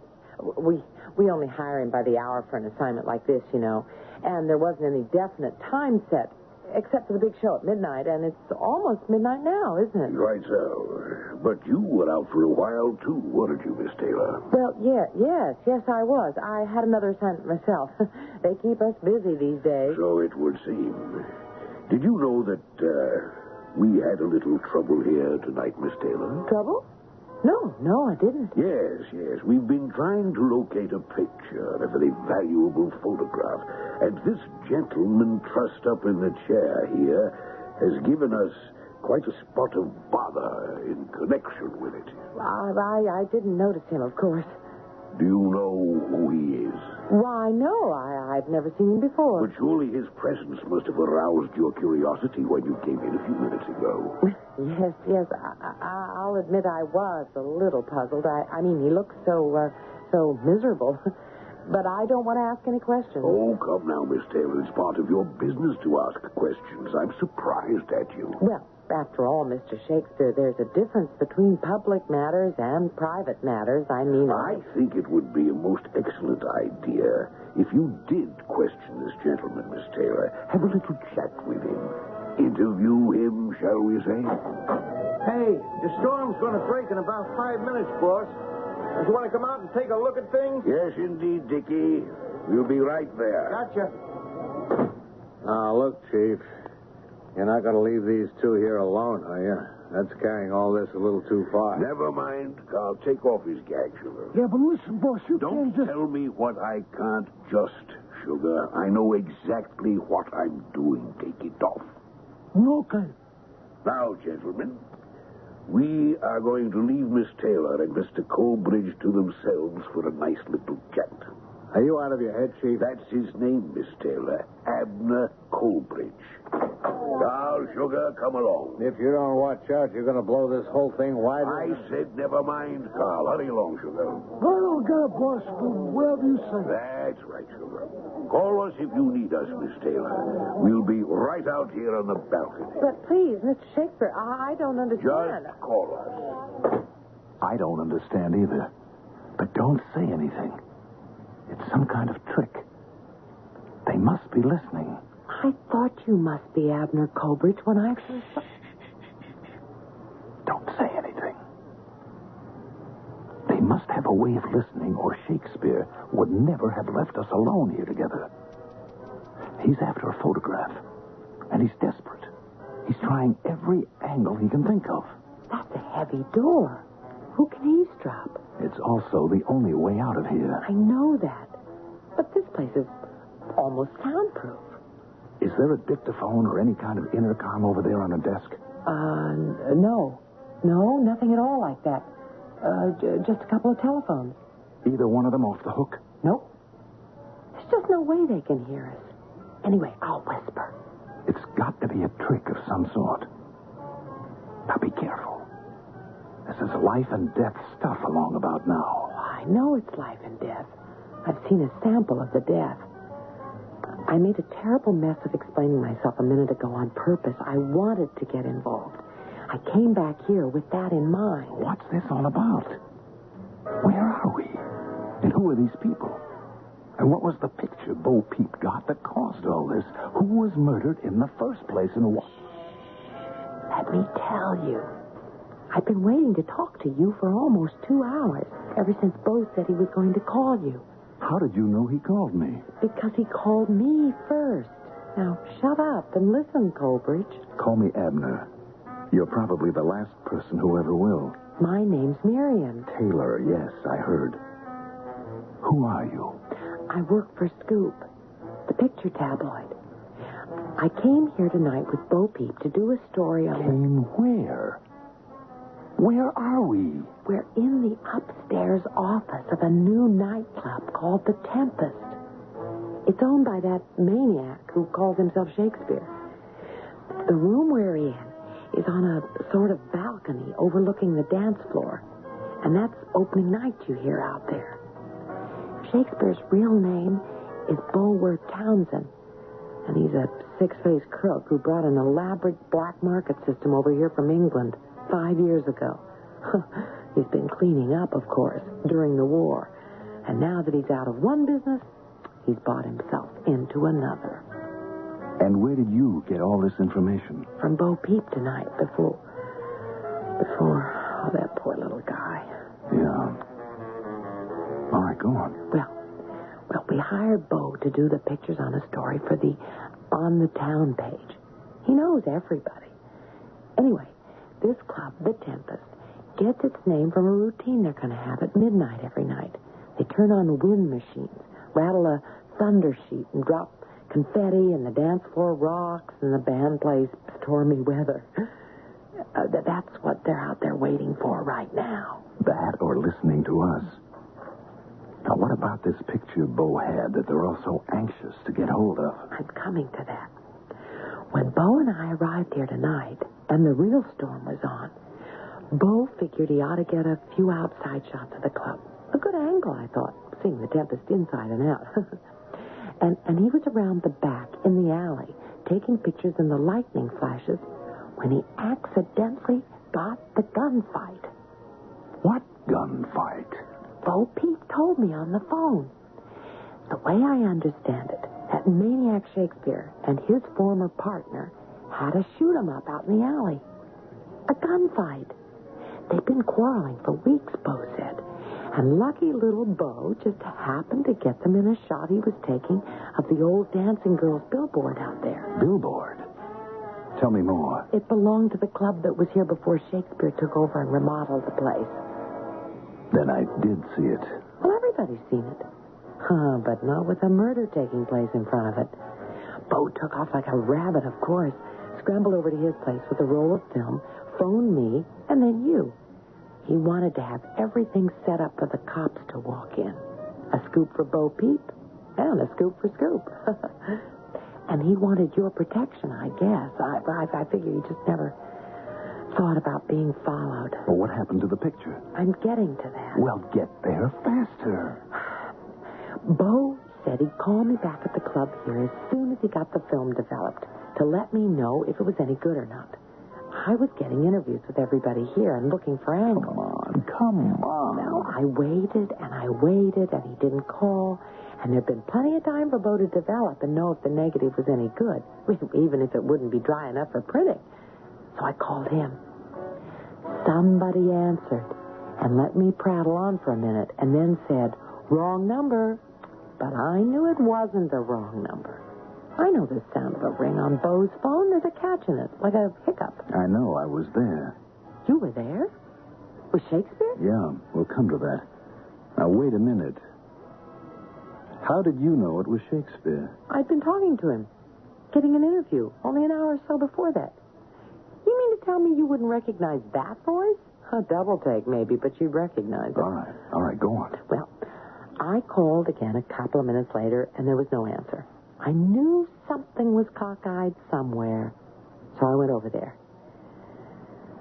We only hire him by the hour for an assignment like this, you know. And there wasn't any definite time set. except for the big show at midnight, and it's almost midnight now, isn't it? Right so. But you were out for a while, too, weren't you, Miss Taylor? Well, yes, I was. I had another assignment myself. They keep us busy these days. So it would seem. Did you know that we had a little trouble here tonight, Miss Taylor? Trouble? No, I didn't. Yes. We've been trying to locate a picture, a very valuable photograph. And this gentleman trussed up in the chair here has given us quite a spot of bother in connection with it. I didn't notice him, of course. Do you know who he is? Why, no, I've never seen him before. But surely his presence must have aroused your curiosity when you came in a few minutes ago. Yes, I'll admit I was a little puzzled. I mean, he looked so miserable. But I don't want to ask any questions. Oh, come now, Miss Taylor. It's part of your business to ask questions. I'm surprised at you. Well, after all, Mr. Shakespeare, there's a difference between public matters and private matters. I think it would be a most excellent idea if you did question this gentleman, Miss Taylor. Have a little chat with him. Interview him, shall we say? Hey, the storm's going to break in about 5 minutes, boss. Do you want to come out and take a look at things? Yes, indeed, Dickie. We'll be right there. Gotcha. Now, look, Chief. You're not going to leave these two here alone, are you? That's carrying all this a little too far. Never mind. Carl, take off his gag, Sugar. Yeah, but listen, boss, you Don't can't just... tell me what I can't just, Sugar. I know exactly what I'm doing. Take it off. Okay. Now, gentlemen, we are going to leave Miss Taylor and Mr. Colbridge to themselves for a nice little chat. Are you out of your head, Chief? That's his name, Miss Taylor. Abner Colbridge. Now, Sugar, come along. If you don't watch out, you're going to blow this whole thing wide I open. said never mind, Carl. Hurry along, Sugar. I don't got it, boss, but whatever you say. That's right, Sugar. Call us if you need us, Miss Taylor. We'll be right out here on the balcony. But please, Mr. Shakespeare, I don't understand. Just call us. I don't understand either. But don't say anything. It's some kind of trick. They must be listening. I thought you must be Abner Colbridge when I first saw... Don't say anything. They must have a way of listening, or Shakespeare would never have left us alone here together. He's after a photograph, and he's desperate. He's trying every angle he can think of. That's a heavy door. Who can eavesdrop? It's also the only way out of here. I know that. But this place is almost soundproof. Is there a dictaphone or any kind of intercom over there on a desk? No. No, nothing at all like that. Just a couple of telephones. Either one of them off the hook? Nope. There's just no way they can hear us. Anyway, I'll whisper. It's got to be a trick of some sort. Now be careful. This is life and death stuff along about now. Oh, I know it's life and death. I've seen a sample of the death. I made a terrible mess of explaining myself a minute ago on purpose. I wanted to get involved. I came back here with that in mind. What's this all about? Where are we? And who are these people? And what was the picture Bo Peep got that caused all this? Who was murdered in the first place and what? Let me tell you. I've been waiting to talk to you for almost 2 hours, ever since Bo said he was going to call you. How did you know he called me? Because he called me first. Now, shut up and listen, Colbridge. Call me Abner. You're probably the last person who ever will. My name's Miriam. Taylor, yes, I heard. Who are you? I work for Scoop, the picture tabloid. I came here tonight with Bo Peep to do a story on... Came where? Where are we? We're in the upstairs office of a new nightclub called The Tempest. It's owned by that maniac who calls himself Shakespeare. The room we're in is on a sort of balcony overlooking the dance floor. And that's opening night you hear out there. Shakespeare's real name is Bulwer Townsend. And he's a six-faced crook who brought an elaborate black market system over here from England 5 years ago. He's been cleaning up, of course, during the war. And now that he's out of one business, he's bought himself into another. And where did you get all this information? From Bo Peep tonight, before, oh, that poor little guy. Yeah. All right, go on. Well, we hired Bo to do the pictures on a story for the On the Town page. He knows everybody. Anyway, this club, The Tempest, gets its name from a routine they're going to have at midnight every night. They turn on wind machines, rattle a thunder sheet, and drop confetti, and the dance floor rocks, and the band plays Stormy Weather. That's what they're out there waiting for right now. That or listening to us. Now, what about this picture Bo had that they're all so anxious to get hold of? I'm coming to that. When Bo and I arrived here tonight, and the real storm was on, Bo figured he ought to get a few outside shots of the club. A good angle, I thought, seeing the Tempest inside and out. and he was around the back in the alley, taking pictures in the lightning flashes, when he accidentally got the gunfight. What gunfight? Bo Peep told me on the phone. The way I understand it, that maniac Shakespeare and his former partner had a shoot-'em-up out in the alley. A gunfight. They've been quarreling for weeks, Bo said. And lucky little Bo just happened to get them in a shot he was taking of the old Dancing Girls billboard out there. Billboard? Tell me more. It belonged to the club that was here before Shakespeare took over and remodeled the place. Then I did see it. Well, everybody's seen it. But not with a murder taking place in front of it. Bo took off like a rabbit, of course, scrambled over to his place with a roll of film, phoned me, and then you. He wanted to have everything set up for the cops to walk in. A scoop for Bo Peep, and a scoop for Scoop. And he wanted your protection, I guess. I figure he just never thought about being followed. Well, what happened to the picture? I'm getting to that. Well, get there faster. Bo said he'd call me back at the club here as soon as he got the film developed to let me know if it was any good or not. I was getting interviews with everybody here and looking for angles. Come on. Well, I waited, and he didn't call. And there'd been plenty of time for Bo to develop and know if the negative was any good, even if it wouldn't be dry enough for printing. So I called him. Somebody answered and let me prattle on for a minute and then said, "Wrong number." But I knew it wasn't the wrong number. I know the sound of a ring on Bo's phone. There's a catch in it, like a hiccup. I know. I was there. You were there? With Shakespeare? Yeah, we'll come to that. Now, wait a minute. How did you know it was Shakespeare? I'd been talking to him, getting an interview, only an hour or so before that. You mean to tell me you wouldn't recognize that voice? A double take, maybe, but you'd recognize it. All right, go on. Well, I called again a couple of minutes later, and there was no answer. I knew something was cockeyed somewhere, so I went over there.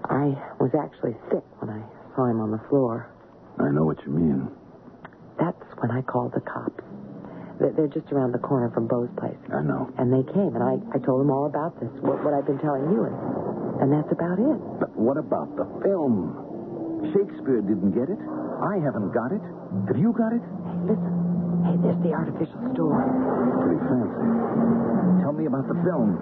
I was actually sick when I saw him on the floor. I know what you mean. That's when I called the cops. They're just around the corner from Bo's place. I know. And they came, and I told them all about this, what I've been telling you, and that's about it. But what about the film? Shakespeare didn't get it. I haven't got it. Have you got it? Hey, listen. Hey, there's the artificial store. Pretty fancy. Tell me about the film.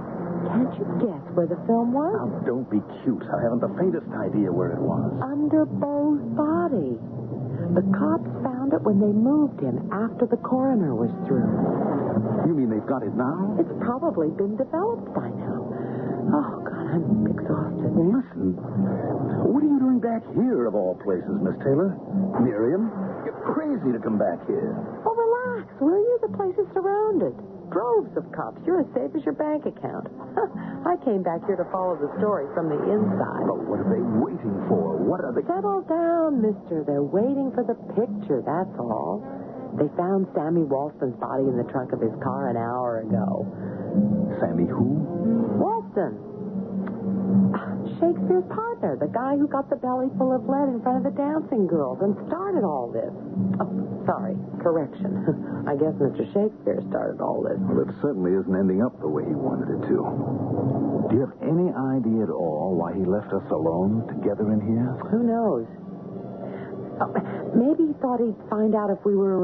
Can't you guess where the film was? Now, don't be cute. I haven't the faintest idea where it was. Under Bo's body. The cops found it when they moved him after the coroner was through. You mean they've got it now? It's probably been developed by now. Oh, God, I'm exhausted. Well, listen. What are you doing back here, of all places, Miss Taylor? Miriam, you're crazy to come back here. Oh, relax, will you? The place is surrounded. Droves of cops. You're as safe as your bank account. I came back here to follow the story from the inside. But what are they waiting for? What are they... Settle down, mister. They're waiting for the picture, that's all. They found Sammy Walston's body in the trunk of his car an hour ago. Sammy who? Walston. Shakespeare's partner, the guy who got the belly full of lead in front of the dancing girls and started all this. Oh, sorry, correction. I guess Mr. Shakespeare started all this. Well, it certainly isn't ending up the way he wanted it to. Do you have any idea at all why he left us alone together in here? Who knows? Oh, maybe he thought he'd find out if we were,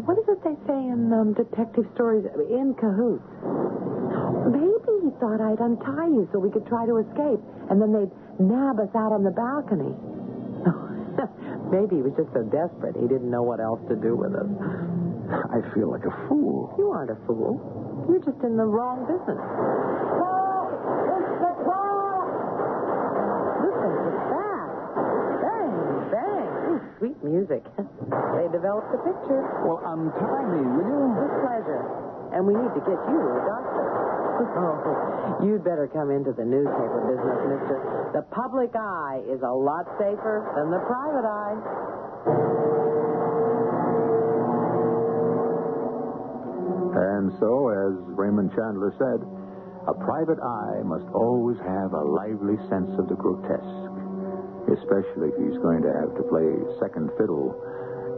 what is it they say in detective stories? In cahoots. Maybe he thought I'd untie you so we could try to escape, and then they'd nab us out on the balcony. Maybe he was just so desperate he didn't know what else to do with us. I feel like a fool. You aren't a fool. You're just in the wrong business. Listen to that. Bang, bang. Ooh, sweet music. They developed a picture. Well, untie me, will you? With pleasure. And we need to get you to a doctor. Oh, you'd better come into the newspaper business, mister. The public eye is a lot safer than the private eye. And so, as Raymond Chandler said, a private eye must always have a lively sense of the grotesque, especially if he's going to have to play second fiddle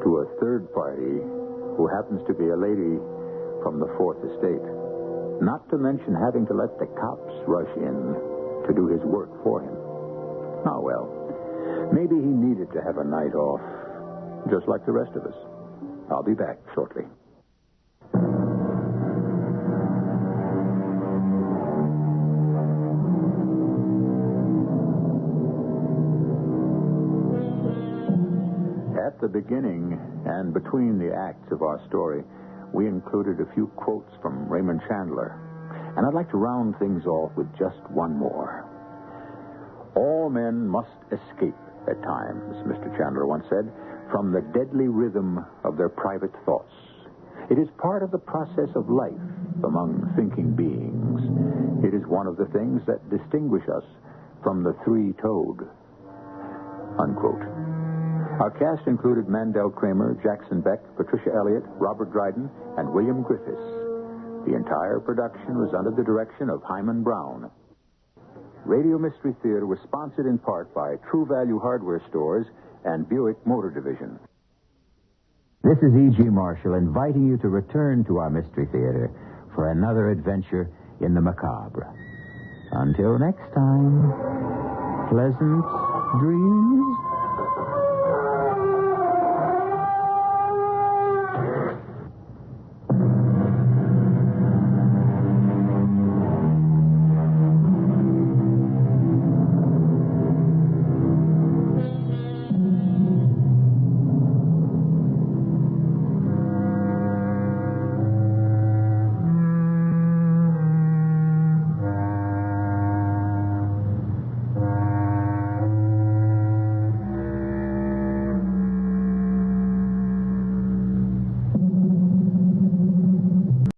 to a third party who happens to be a lady from the Fourth Estate. Not to mention having to let the cops rush in to do his work for him. Oh, well, maybe he needed to have a night off, just like the rest of us. I'll be back shortly. At the beginning and between the acts of our story, we included a few quotes from Raymond Chandler. And I'd like to round things off with just one more. All men must escape at times, Mr. Chandler once said, from the deadly rhythm of their private thoughts. It is part of the process of life among thinking beings. It is one of the things that distinguish us from the three-toed. Unquote. Our cast included Mandel Kramer, Jackson Beck, Patricia Elliott, Robert Dryden, and William Griffiths. The entire production was under the direction of Hyman Brown. Radio Mystery Theater was sponsored in part by True Value Hardware Stores and Buick Motor Division. This is E.G. Marshall inviting you to return to our Mystery Theater for another adventure in the macabre. Until next time, pleasant dreams.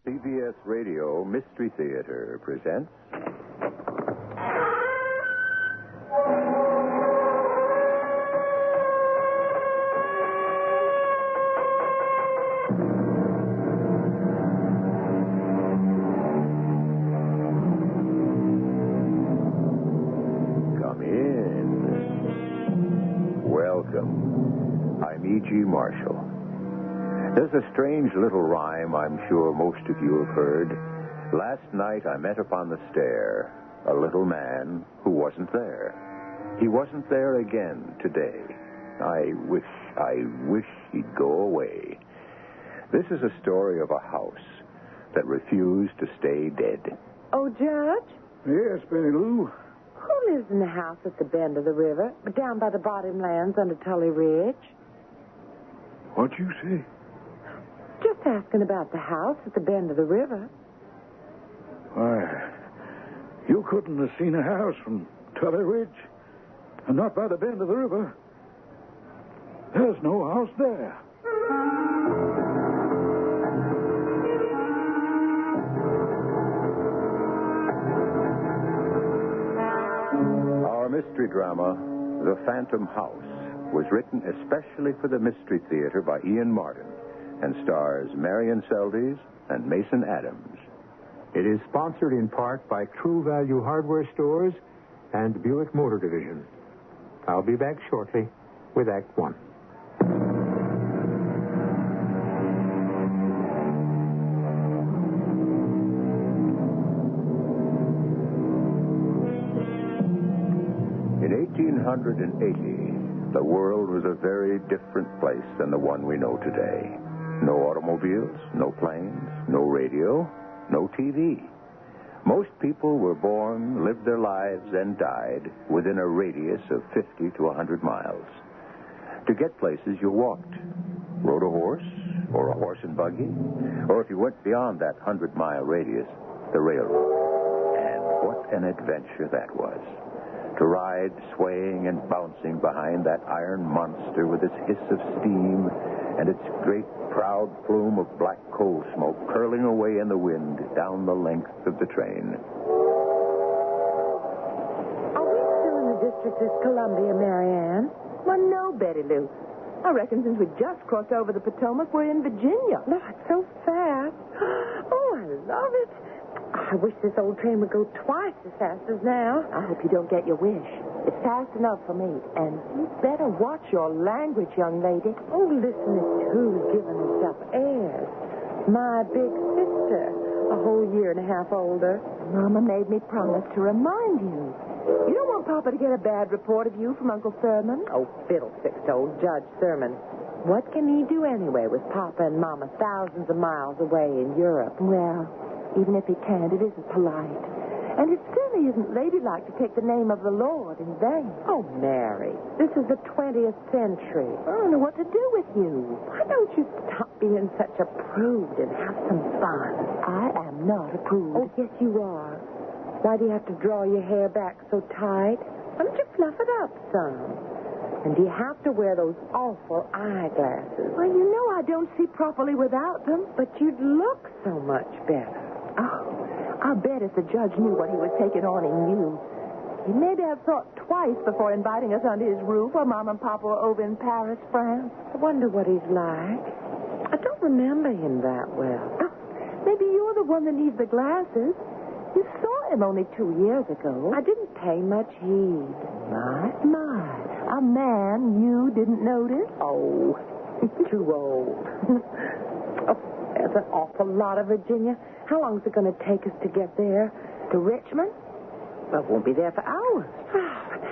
CBS Radio Mystery Theater presents... Come in. Welcome. I'm E.G. Marshall. There's a strange little rhyme I'm sure most of you have heard. Last night I met upon the stair a little man who wasn't there. He wasn't there again today. I wish he'd go away. This is a story of a house that refused to stay dead. Oh, Judge? Yes, Benny Lou. Who lives in the house at the bend of the river, down by the bottomlands under Tully Ridge? What'd you say? Just asking about the house at the bend of the river. Why, you couldn't have seen a house from Tully Ridge, and not by the bend of the river. There's no house there. Our mystery drama, The Phantom House, was written especially for the Mystery Theater by Ian Martin and stars Marion Seldes and Mason Adams. It is sponsored in part by True Value Hardware Stores and Buick Motor Division. I'll be back shortly with Act One. In 1880, the world was a very different place than the one we know today. No automobiles, no planes, no radio, no TV. Most people were born, lived their lives, and died within a radius of 50 to 100 miles. To get places, you walked, rode a horse, or a horse and buggy, or if you went beyond that 100-mile radius, the railroad. And what an adventure that was. To ride, swaying and bouncing behind that iron monster with its hiss of steam and its great proud plume of black coal smoke curling away in the wind down the length of the train. Are we still in the district of Columbia, Marianne? Well, no, Betty Lou. I reckon since we just crossed over the Potomac, we're in Virginia. Not so fast. Oh, I love it. I wish this old train would go twice as fast as now. I hope you don't get your wish. It's fast enough for me. And you better watch your language, young lady. Oh, listen at who's giving herself airs. My big sister, a whole year and a half older. Mama made me promise to remind you. You don't want Papa to get a bad report of you from Uncle Thurman? Oh, fiddlesticks to old Judge Thurman. What can he do anyway with Papa and Mama thousands of miles away in Europe? Well, even if he can't, it isn't polite. And it certainly isn't ladylike to take the name of the Lord in vain. Oh, Mary, this is the 20th century. I don't know what to do with you. Why don't you stop being such a prude and have some fun? I am not a prude. Oh, yes, you are. Why do you have to draw your hair back so tight? Why don't you fluff it up some? And do you have to wear those awful eyeglasses? Well, you know I don't see properly without them. But you'd look so much better. Oh, I'll bet if the judge knew what he was taking on in you, he'd maybe have thought twice before inviting us under his roof while Mom and Papa were over in Paris, France. I wonder what he's like. I don't remember him that well. Oh, maybe you're the one that needs the glasses. You saw him only 2 years ago. I didn't pay much heed. My. A man you didn't notice? Oh, too old. Oh, there's an awful lot of Virginia. How long is it going to take us to get there? To Richmond? Well, it won't be there for hours.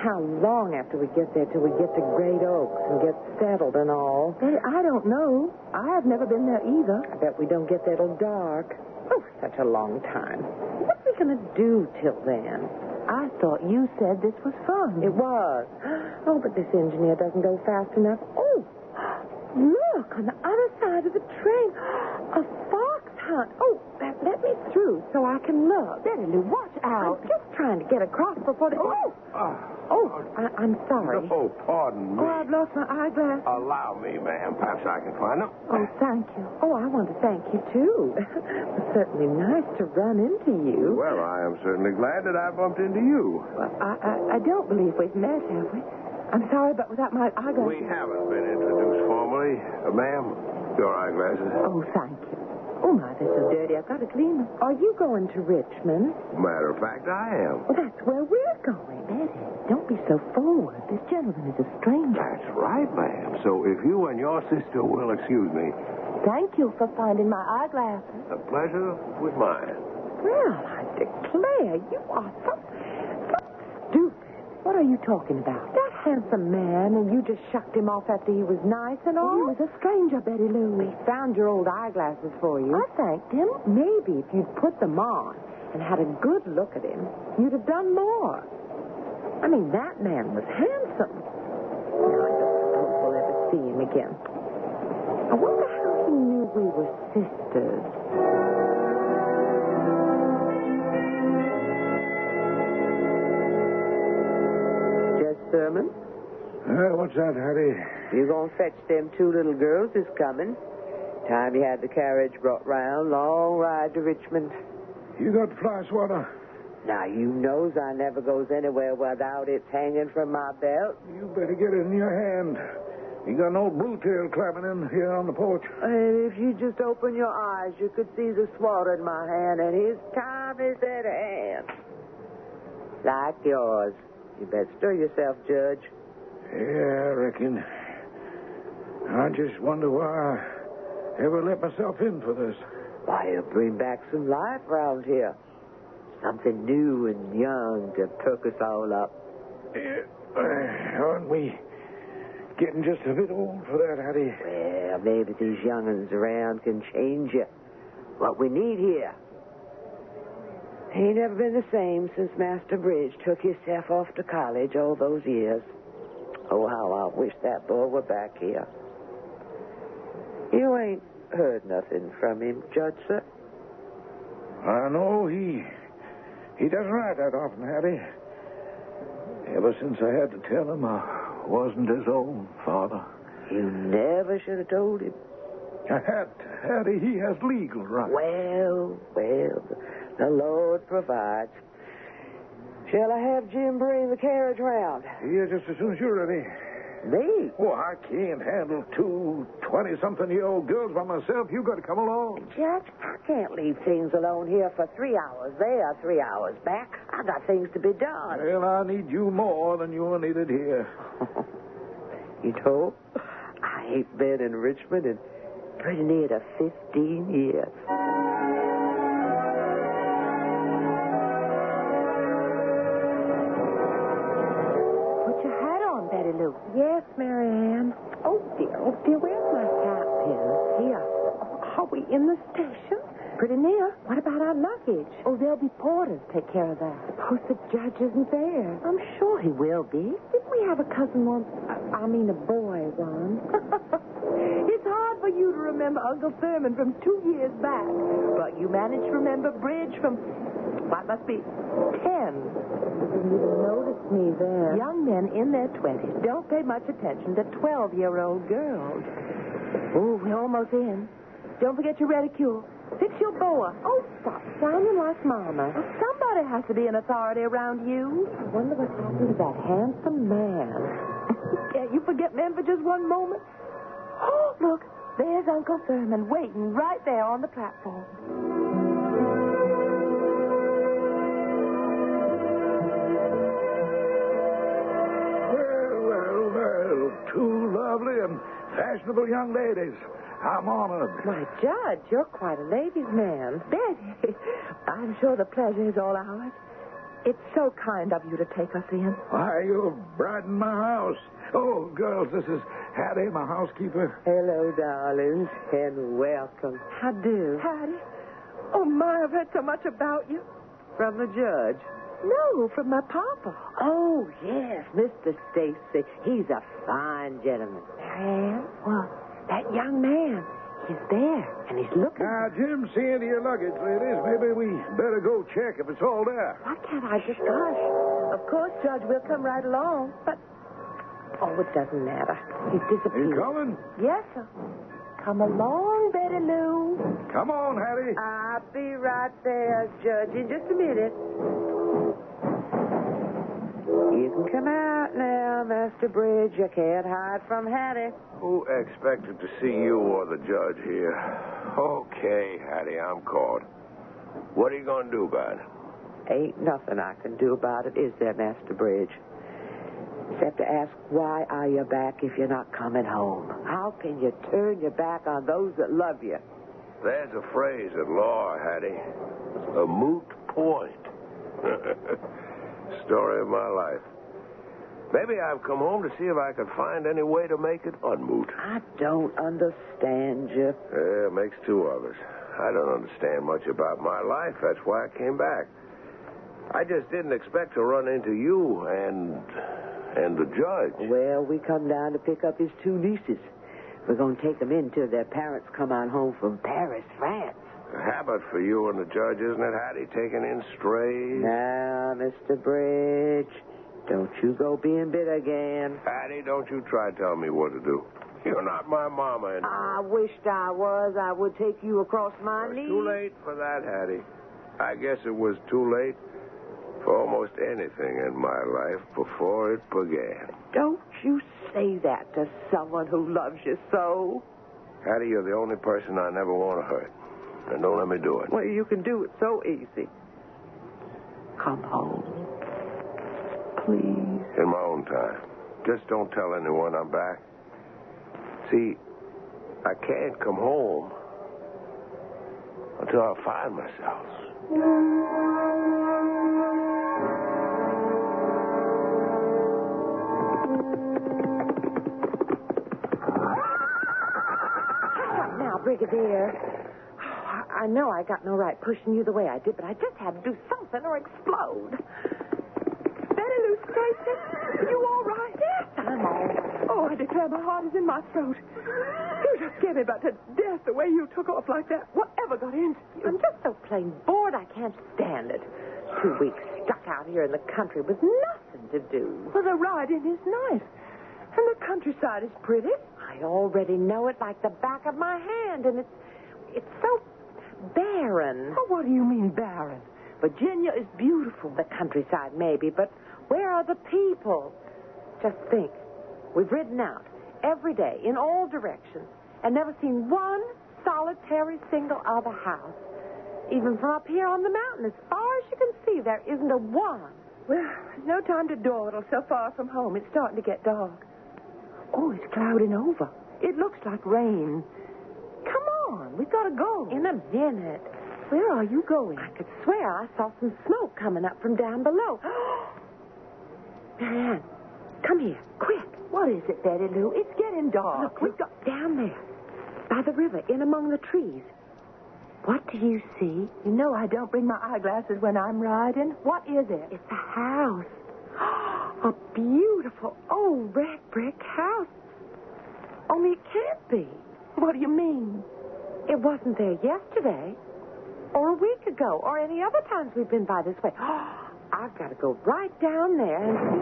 How long after we get there till we get to Great Oaks and get settled and all? Hey, I don't know. I have never been there either. I bet we don't get there till dark. Oh, such a long time. What are we going to do till then? I thought you said this was fun. It was. Oh, but this engineer doesn't go fast enough. Oh, look, on the other side of the train. A fox hunt. Oh, let me through so I can look. Betty Lou, watch out. I'm just trying to get across before the... I'm sorry. Oh, pardon me. Oh, I've lost my eyeglass. Allow me, ma'am. Perhaps I can find them. Oh, thank you. Oh, I want to thank you, too. It's certainly nice to run into you. Well, I am certainly glad that I bumped into you. Well, I don't believe we've met, have we? I'm sorry, but without my eyeglasses... We haven't been introduced formally. Ma'am, your eyeglasses. Oh, thank you. Oh, my, they're so dirty. I've got to clean them. Are you going to Richmond? Matter of fact, I am. Well, that's where we're going. Betty, don't be so forward. This gentleman is a stranger. That's right, ma'am. So if you and your sister will excuse me. Thank you for finding my eyeglasses. The pleasure was mine. Well, I declare, you are so stupid. What are you talking about? That handsome man, and you just shucked him off after he was nice and all? He was a stranger, Betty Lou. He found your old eyeglasses for you. I thanked him. Maybe if you'd put them on and had a good look at him, you'd have done more. I mean, that man was handsome. Now, I don't suppose we'll ever see him again. I wonder how he knew we were sisters. Thurman? What's that, Hattie? You gonna fetch them 2 little girls is coming. Time you had the carriage brought round. Long ride to Richmond. You got fly swatter? Now, you knows I never goes anywhere without it's hanging from my belt. You better get it in your hand. You got an old blue tail climbing in here on the porch. And if you just open your eyes, you could see the swatter in my hand, and his time is at hand. Like yours. You better stir yourself, Judge. Yeah, I reckon. I just wonder why I ever let myself in for this. Why, you bring back some life around here. Something new and young to perk us all up. Aren't we getting just a bit old for that, Hattie? Well, maybe these young'uns around can change you. What we need here. He ain't never been the same since Master Bridge took himself off to college all those years. Oh, how I wish that boy were back here. You ain't heard nothing from him, Judge, sir? I know he doesn't write that often, Hattie. Ever since I had to tell him I wasn't his own father. You never should have told him. Hattie, he has legal rights. Well, the Lord provides. Shall I have Jim bring the carriage round? Yeah, just as soon as you're ready. Me? Oh, I can't handle two 20-something-year-old girls by myself. You got to come along. Judge, I can't leave things alone here for 3 hours there, 3 hours back. I got things to be done. Well, I need you more than you are needed here. You know, I ain't been in Richmond in pretty near to 15 years. Betty Lou. Yes, Mary Ann. Oh, dear, where's my hat pin? Here. Are we in the station? Pretty near. What about our luggage? Oh, there'll be porters take care of that. Suppose the judge isn't there. I'm sure he will be. Didn't we have a cousin once? I mean a boy once. It's hard for you to remember Uncle Thurman from 2 years back, but you managed to remember Bridge from, what must be, 10. Didn't even notice me then. Young men in their 20s don't pay much attention to 12-year-old girls. Oh, we're almost in. Don't forget your reticule. Fix your boa. Oh, stop sounding like Mama. Well, somebody has to be an authority around you. I wonder what happened to that handsome man. Can't you forget men for just one moment? Oh, look, there's Uncle Thurman waiting right there on the platform. Well, two lovely and fashionable young ladies. I'm honored. My Judge, you're quite a ladies' man. Betty, I'm sure the pleasure is all ours. It's so kind of you to take us in. Why, you've brightened my house. Oh, girls, this is Hattie, my housekeeper. Hello, darlings, and welcome. How do? Hattie? Oh, my, I've heard so much about you. From the judge? No, from my papa. Oh, yes, Mr. Stacy. He's a fine gentleman. Marianne? Well, that young man, he's there, and he's looking. Now, Jim, see into your luggage, ladies. Maybe we better go check if it's all there. Why can't I just hush? Of course, Judge, we'll come right along, but... Oh, it doesn't matter. He's disappeared. You coming? Yes, sir. Come along, Betty Lou. Come on, Hattie. I'll be right there, Judge, in just a minute. You can come out now, Master Bridge. You can't hide from Hattie. Who expected to see you or the judge here? Okay, Hattie, I'm caught. What are you going to do about it? Ain't nothing I can do about it, is there, Master Bridge? Except to ask, why are you back if you're not coming home? How can you turn your back on those that love you? There's a phrase at law, Hattie. A moot point. Story of my life. Maybe I've come home to see if I could find any way to make it unmoot. I don't understand you. Yeah, it makes two of us. I don't understand much about my life. That's why I came back. I just didn't expect to run into you and the judge. Well, we come down to pick up his two nieces. We're going to take them in till their parents come on home from Paris, France. A habit for you and the judge, isn't it, Hattie, taking in strays? Now, Mr. Bridge, don't you go being bitter again. Hattie, don't you try telling me what to do. You're not my mama. And I wished I was. I would take you across my knees. Too late for that, Hattie. I guess it was too late for almost anything in my life before it began. Don't you say that to someone who loves you so. Hattie, you're the only person I never want to hurt. And don't let me do it. Well, you can do it so easy. Come home. Please. In my own time. Just don't tell anyone I'm back. See, I can't come home until I find myself. Now, Brigadier. I know I got no right pushing you the way I did, but I just had to do something or explode. Betty Lou Stacy, you all right? Yes, I'm all right. Oh, I declare my heart is in my throat. You just scared me about to death the way you took off like that. Whatever got into you? I'm just so plain bored I can't stand it. 2 weeks stuck out here in the country with nothing to do. Well, the riding is nice. And the countryside is pretty. I already know it like the back of my hand, and it's so barren. Oh, what do you mean barren? Virginia is beautiful. The countryside, maybe, but where are the people? Just think. We've ridden out every day in all directions and never seen one solitary single other house. Even from up here on the mountain, as far as you can see, there isn't a one. Well, there's no time to dawdle so far from home. It's starting to get dark. Oh, it's clouding over. It looks like rain. Come on, we've got to go. In a minute. Where are you going? I could swear I saw some smoke coming up from down below. Marianne, come here, quick. What is it, Betty Lou? It's getting dark. Look, we've got down there, by the river, in among the trees. What do you see? You know I don't bring my eyeglasses when I'm riding. What is it? It's a house. A beautiful old red brick house. Only it can't be. What do you mean? It wasn't there yesterday, or a week ago, or any other times we've been by this way. I've got to go right down there and see.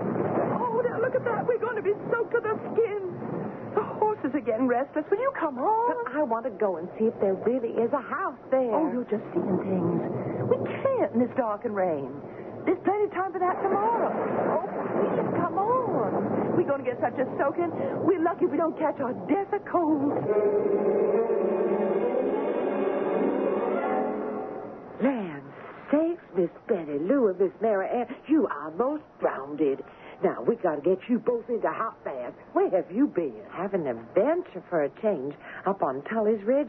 Oh, now look at that. We're going to be soaked to the skin. The horses are getting restless. Will you come on? But I want to go and see if there really is a house there. Oh, you're just seeing things. We can't in this dark and rain. There's plenty of time for that tomorrow. Oh, please, come on. We're going to get such a soaking. We're lucky we don't catch our death of cold. Land sakes, Miss Betty Lou and Miss Mary Ann, you are most drowned. Now, we got to get you both into hot baths. Where have you been? Having an adventure for a change up on Tully's Ridge.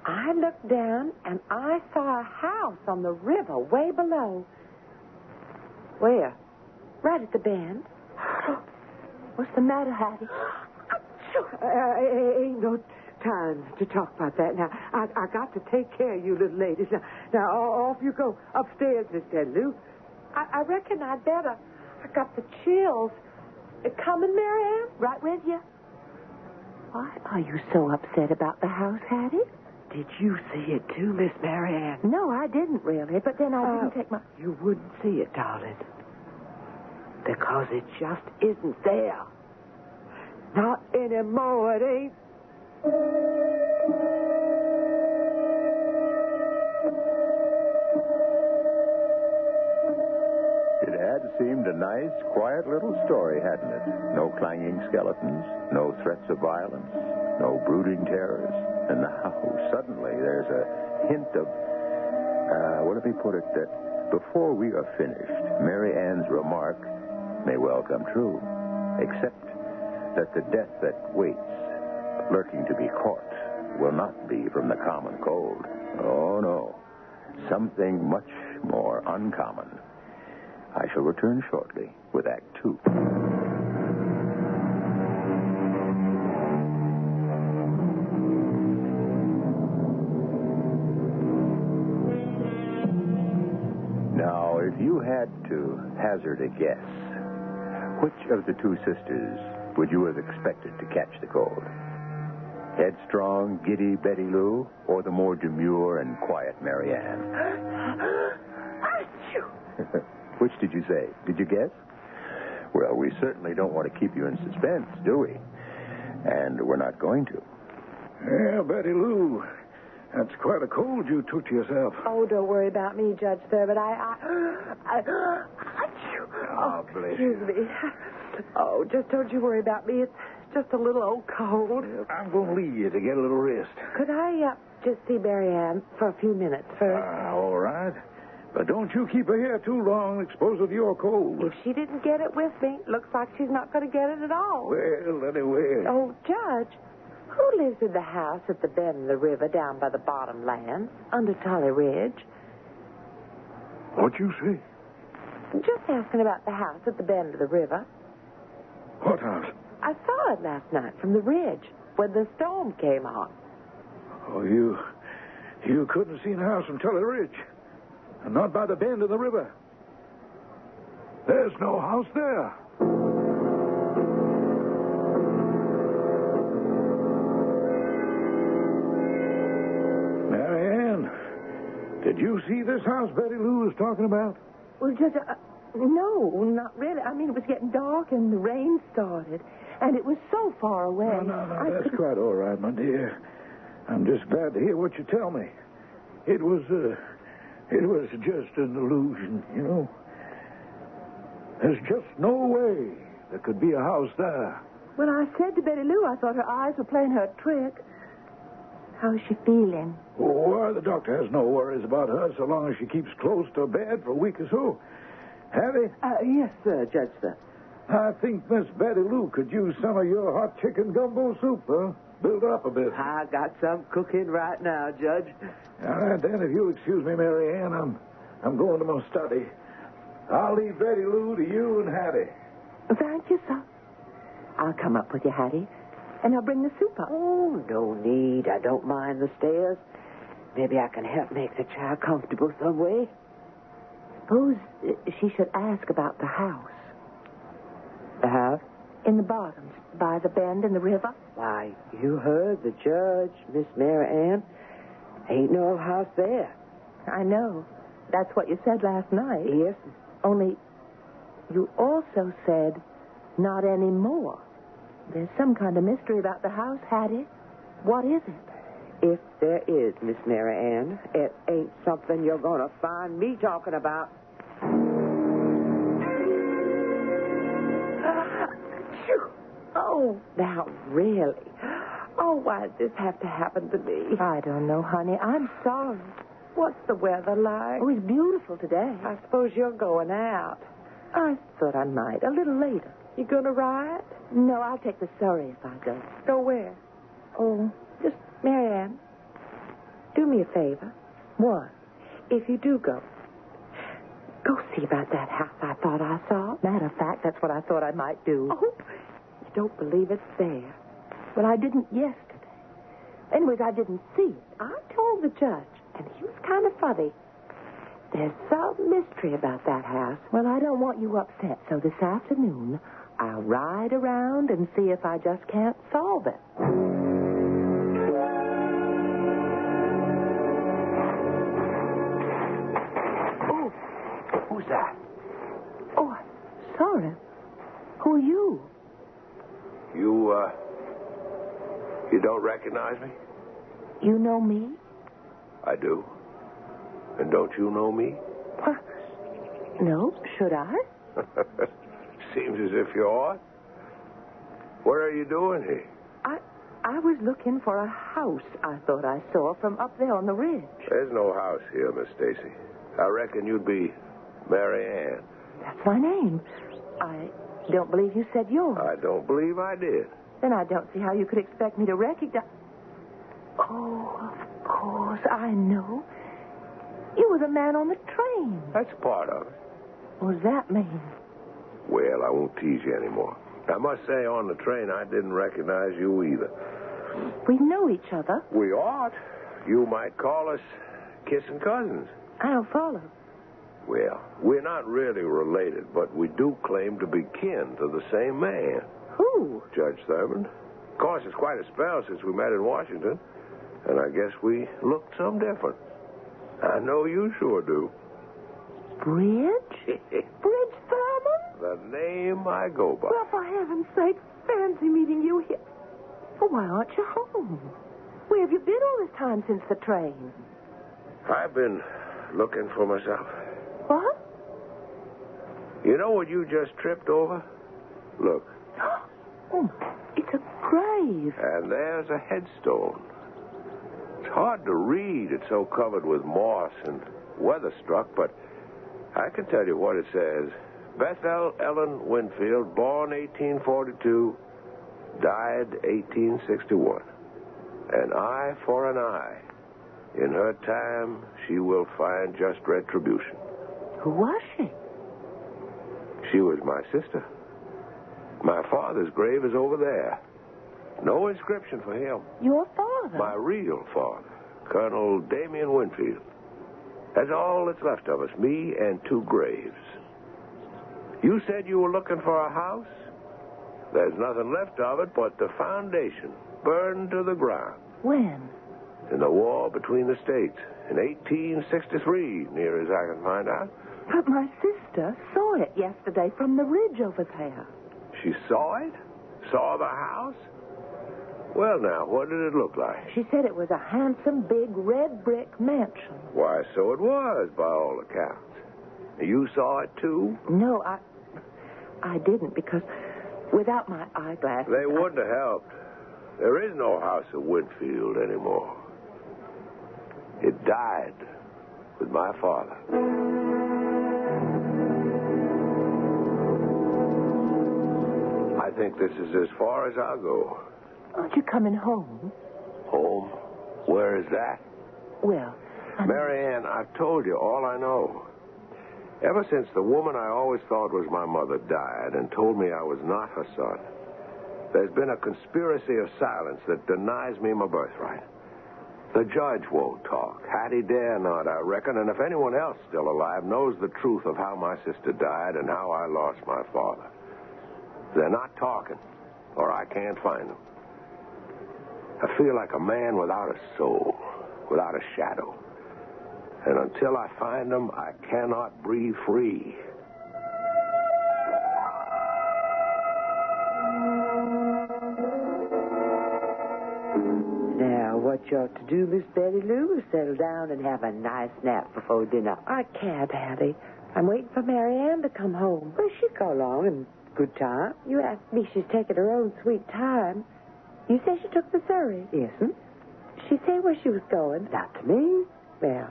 I looked down, and I saw a house on the river way below. Where? Right at the bend. What's the matter, Hattie? Ain't no time to talk about that. Now, I got to take care of you little ladies. Now off you go. Upstairs, Miss Lou. I reckon I'd better. I got the chills. Coming, Mary Ann? Right with you. Why are you so upset about the house, Hattie? Did you see it too, Miss Mary Ann? No, I didn't really, but then I didn't take my... You wouldn't see it, darling. Because it just isn't there. Not anymore, it ain't. It had seemed a nice, quiet little story, hadn't it? No clanging skeletons, no threats of violence, no brooding terrors. And now, suddenly, there's a hint of, what do they put it, that before we are finished, Mary Ann's remark may well come true, except that the death that waits, lurking to be caught, will not be from the common cold. Oh, no. Something much more uncommon. I shall return shortly with Act 2. Now, if you had to hazard a guess, which of the two sisters would you have expected to catch the cold? Headstrong, giddy Betty Lou, or the more demure and quiet Mary Ann? Which did you say? Did you guess? Well, we certainly don't want to keep you in suspense, do we? And we're not going to. Yeah, Betty Lou, that's quite a cold you took to yourself. Oh, don't worry about me, Judge Thurber. Oh, bless excuse me. Oh, just don't you worry about me. It's just a little old cold. I'm going to leave you to get a little rest. Could I just see Mary Ann for a few minutes first? All right. But don't you keep her here too long, expose her to your cold. If she didn't get it with me, looks like she's not going to get it at all. Well, anyway. Oh, Judge, who lives in the house at the bend of the river down by the bottom lands, under Tully Ridge? What you say? Just asking about the house at the bend of the river. What house? I saw it last night from the ridge when the storm came on. Oh, you You couldn't see the house from Tully Ridge. And not by the bend of the river. There's no house there. Marianne, did you see this house Betty Lou was talking about? Well, Judge, no, not really. I mean, it was getting dark and the rain started. And it was so far away. No, that's quite all right, my dear. I'm just glad to hear what you tell me. It was just an illusion, you know. There's just no way there could be a house there. Well, I said to Betty Lou, I thought her eyes were playing her a trick. How's she feeling? Oh, the doctor has no worries about her so long as she keeps close to bed for a week or so. Hattie? Yes, sir, Judge, sir. I think Miss Betty Lou could use some of your hot chicken gumbo soup, huh? Build her up a bit. I got some cooking right now, Judge. All right, then, if you'll excuse me, Mary Ann, I'm going to my study. I'll leave Betty Lou to you and Hattie. Thank you, sir. I'll come up with you, Hattie, and I'll bring the soup up. Oh, no need. I don't mind the stairs. Maybe I can help make the child comfortable some way. Suppose she should ask about the house. The house? In the bottoms, by the bend in the river. Why, you heard the judge, Miss Mary Ann. Ain't no house there. I know. That's what you said last night. Yes. Only, you also said, not anymore. There's some kind of mystery about the house, Hattie. What is it? If there is, Miss Mary Ann, it ain't something you're going to find me talking about. Oh, now, really? Oh, why did this have to happen to me? I don't know, honey. I'm sorry. What's the weather like? Oh, it's beautiful today. I suppose you're going out. I thought I might. A little later. You going to ride? No, I'll take the Surrey if I go. Go where? Oh, just, Mary Ann, do me a favor. What? If you do go see about that house I thought I saw. Matter of fact, that's what I thought I might do. Oh, you don't believe it's there. Well, I didn't yesterday. Anyways, I didn't see it. I told the judge, and he was kind of funny. There's some mystery about that house. Well, I don't want you upset, so this afternoon I'll ride around and see if I just can't solve it. Oh, who's that? Oh, sorry. Who are you? You don't recognize me? You know me? I do. And don't you know me? No, should I? Seems as if you ought. What are you doing here? I was looking for a house I thought I saw from up there on the ridge. There's no house here, Miss Stacy. I reckon you'd be Mary Ann. That's my name. I don't believe you said yours. I don't believe I did. Then I don't see how you could expect me to recognize... Oh, of course, I know. You were the man on the train. That's part of it. What does that mean? Well, I won't tease you anymore. I must say, on the train, I didn't recognize you either. We know each other. We ought. You might call us kissing cousins. I don't follow. Well, we're not really related, but we do claim to be kin to the same man. Who? Judge Thurman. Of course, it's quite a spell since we met in Washington, and I guess we look some different. I know you sure do. Bridge? Bridge Thurman? The name I go by. Well, for heaven's sake, fancy meeting you here. Well, why aren't you home? Where have you been all this time since the train? I've been looking for myself. What? You know what you just tripped over? Look. Oh, it's a grave. And there's a headstone. It's hard to read. It's so covered with moss and weather-struck, but I can tell you what it says. Bethel Ellen Winfield, born 1842, died 1861. An eye for an eye. In her time, she will find just retribution. Who was she? She was my sister. My father's grave is over there. No inscription for him. Your father? My real father. Colonel Damien Winfield. That's all that's left of us, me and 2 graves. You said you were looking for a house? There's nothing left of it but the foundation, burned to the ground. When? In the war between the states, in 1863, near as I can find out. But my sister saw it yesterday from the ridge over there. She saw it? Saw the house? Well, now, what did it look like? She said it was a handsome, big, red brick mansion. Why, so it was, by all accounts. You saw it, too? No, I didn't, because without my eyeglasses... They wouldn't have helped. There is no house at Winfield anymore. It died with my father. I think this is as far as I'll go. Aren't you coming home? Home? Where is that? Well, Mary Ann, I've told you all I know. Ever since the woman I always thought was my mother died and told me I was not her son, there's been a conspiracy of silence that denies me my birthright. The judge won't talk. Hattie dare not, I reckon, and if anyone else still alive knows the truth of how my sister died and how I lost my father. They're not talking, or I can't find them. I feel like a man without a soul, without a shadow. And until I find them, I cannot breathe free. Now, what you ought to do, Miss Betty Lou, is settle down and have a nice nap before dinner. I can't, Hattie. I'm waiting for Mary Ann to come home. Well, she'll go along in good time. You asked me she's taking her own sweet time. You say she took the Surrey. Yes'm. She say where she was going. Not to me. Well,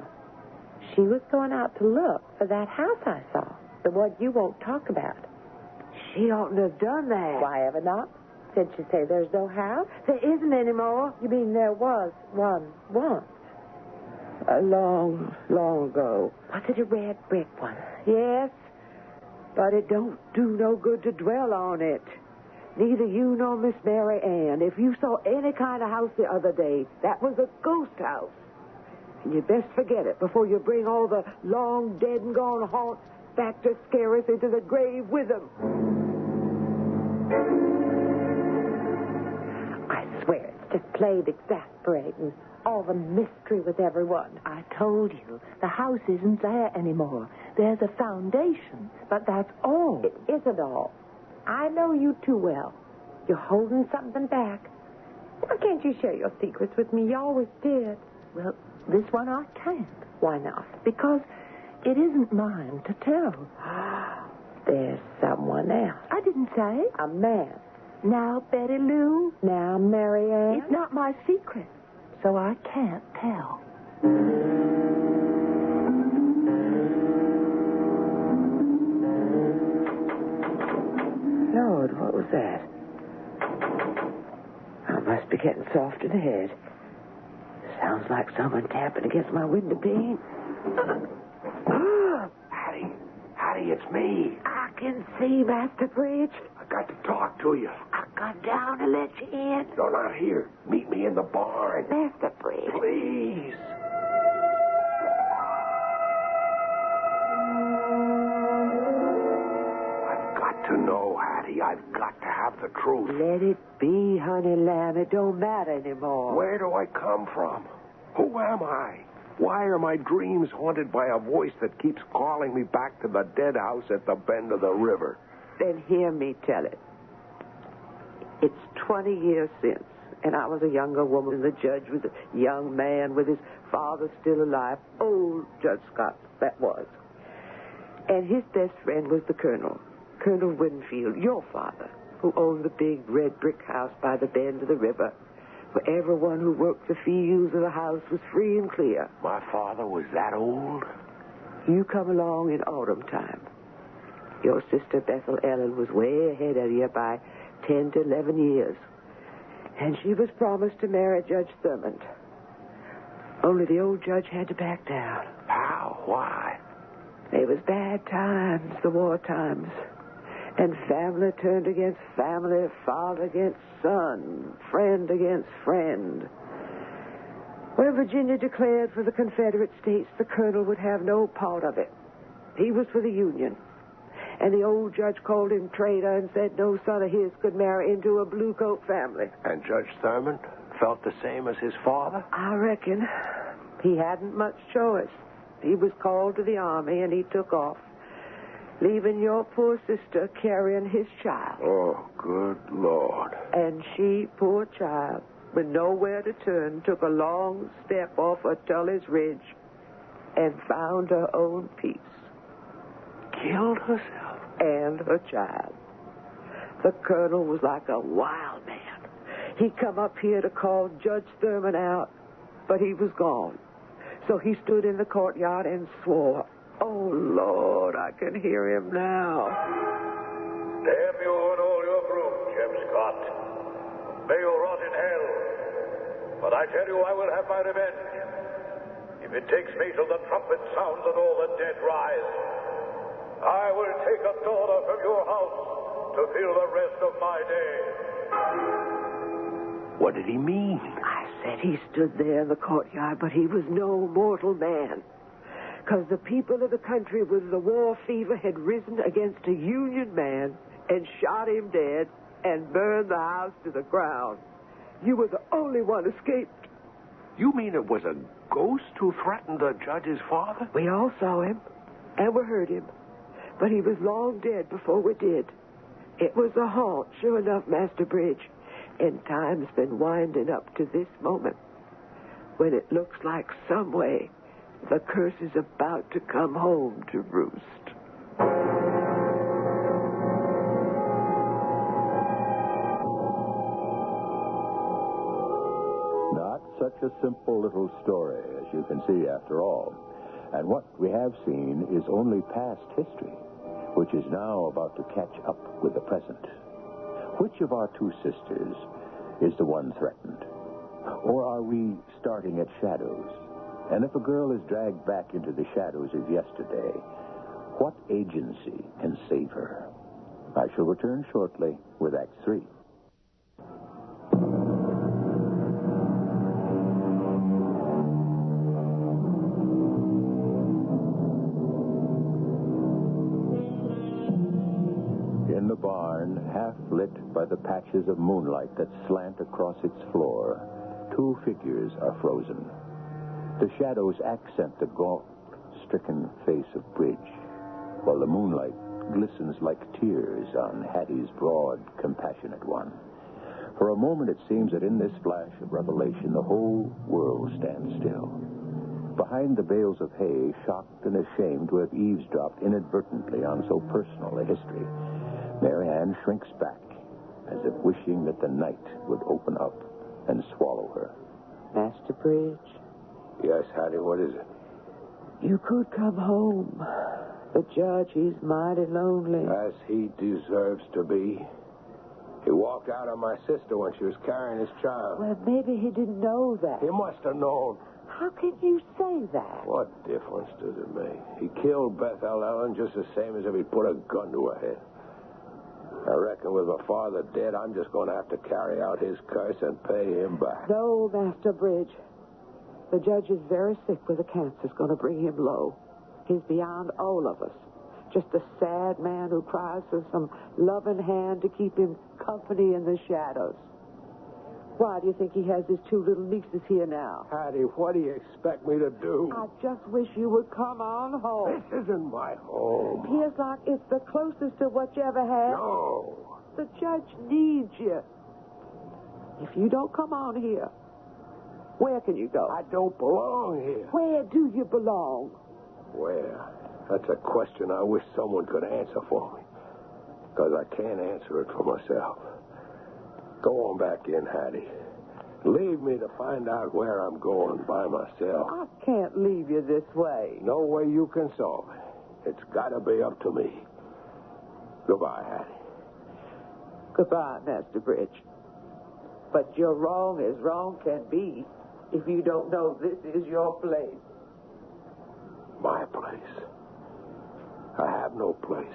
she was going out to look for that house I saw, the one you won't talk about. She oughtn't to have done that. Why ever not? Said she say there's no house? There isn't anymore. You mean there was one once? A long, long ago. Was it a red brick one? Yes, but it don't do no good to dwell on it. Neither you nor Miss Mary Ann. If you saw any kind of house the other day, that was a ghost house. And you best forget it before you bring all the long dead and gone haunts back to scare us into the grave with them. I swear it's just plain exasperating. All the mystery with everyone. I told you, the house isn't there anymore. There's a foundation, but that's all. It isn't all. I know you too well. You're holding something back. Why can't you share your secrets with me? You always did. Well, this one I can't. Why not? Because it isn't mine to tell. There's someone else. I didn't say. A man. Now, Betty Lou. Now, Mary Ann. It's not my secret, so I can't tell. Lord, what was that? I must be getting soft in the head. Sounds like someone tapping against my window pane. Hattie, it's me. I can see, Master Bridge. I got to talk to you. I'll come down and let you in. No, not here. Meet me in the barn. Master Bridge. Please. I've got to know, Hattie. I've got to have the truth. Let it be, honey lamb. It don't matter anymore. Where do I come from? Who am I? Why are my dreams haunted by a voice that keeps calling me back to the dead house at the bend of the river? Then hear me tell it. It's 20 years since, and I was a younger woman, and the judge was a young man with his father still alive. Old Judge Scott, that was. And his best friend was the Colonel, Colonel Winfield, your father, who owned the big red brick house by the bend of the river, where everyone who worked the fields of the house was free and clear. My father was that old? You come along in autumn time. Your sister Bethel Ellen was way ahead of you by 10 to 11 years. And she was promised to marry Judge Thurmond. Only the old judge had to back down. How? Why? They was bad times, the war times. And family turned against family, father against son, friend against friend. When Virginia declared for the Confederate States, the colonel would have no part of it. He was for the Union. And the old judge called him traitor and said no son of his could marry into a blue-coat family. And Judge Thurman felt the same as his father? I reckon. He hadn't much choice. He was called to the army, and he took off, leaving your poor sister carrying his child. Oh, good Lord. And she, poor child, with nowhere to turn, took a long step off of Tully's Ridge and found her own peace. Killed herself? And her child. The colonel was like a wild man. He come up here to call Judge Thurman out, but he was gone. So he stood in the courtyard and swore. Oh, Lord, I can hear him now. Damn you and all your brood, Jim Scott. May you rot in hell. But I tell you, I will have my revenge. If it takes me till the trumpet sounds and all the dead rise, I will take a daughter from your house to fill the rest of my day. What did he mean? I said he stood there in the courtyard, but he was no mortal man. Because the people of the country with the war fever had risen against a Union man and shot him dead and burned the house to the ground. You were the only one escaped. You mean it was a ghost who threatened the judge's father? We all saw him, and we heard him. But he was long dead before we did. It was a haunt, sure enough, Master Bridge. And time's been winding up to this moment, when it looks like some way the curse is about to come home to roost. Not such a simple little story, as you can see, after all. And what we have seen is only past history, which is now about to catch up with the present. Which of our two sisters is the one threatened? Or are we starting at shadows? And if a girl is dragged back into the shadows of yesterday, what agency can save her? I shall return shortly with Act 3. In the barn, half lit by the patches of moonlight that slant across its floor, two figures are frozen. The shadows accent the gaunt, stricken face of Bridge, while the moonlight glistens like tears on Hattie's broad, compassionate one. For a moment it seems that in this flash of revelation the whole world stands still. Behind the bales of hay, shocked and ashamed to have eavesdropped inadvertently on so personal a history, Mary Ann shrinks back, as if wishing that the night would open up and swallow her. Master Bridge? Yes, Hattie, what is it? You could come home. The judge, he's mighty lonely. As he deserves to be. He walked out on my sister when she was carrying his child. Well, maybe he didn't know that. He must have known. How can you say that? What difference does it make? He killed Bethel Ellen just the same as if he'd put a gun to her head. I reckon with my father dead, I'm just going to have to carry out his curse and pay him back. No, Master Bridge. The judge is very sick with a cancer. It's going to bring him low. He's beyond all of us. Just a sad man who cries for some loving hand to keep him company in the shadows. Why do you think he has his two little nieces here now? Hattie, what do you expect me to do? I just wish you would come on home. This isn't my home. Feels like it's the closest to what you ever had. No. The judge needs you. If you don't come on here, where can you go? I don't belong here. Where do you belong? Where? That's a question I wish someone could answer for me. Because I can't answer it for myself. Go on back in, Hattie. Leave me to find out where I'm going by myself. I can't leave you this way. No way you can solve it. It's got to be up to me. Goodbye, Hattie. Goodbye, Master Bridge. But you're wrong as wrong can be if you don't know this is your place. My place? I have no place.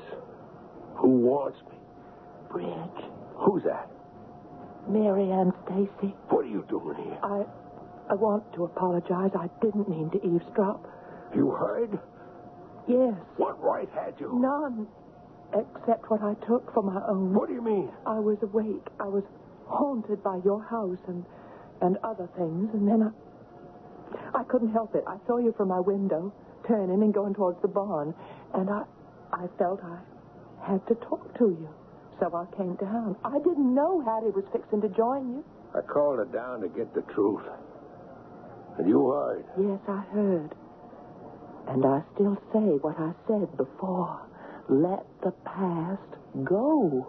Who wants me? Bridge. Who's that? Mary Ann Stacy. What are you doing here? I want to apologize. I didn't mean to eavesdrop. You heard? Yes. What right had you? None. Except what I took for my own. What do you mean? I was awake. I was haunted by your house and other things, and then I couldn't help it. I saw you from my window, turning and going towards the barn, and I felt I had to talk to you. So I came down. I didn't know Hattie was fixing to join you. I called her down to get the truth. And you heard? Yes, I heard. And I still say what I said before. Let the past go.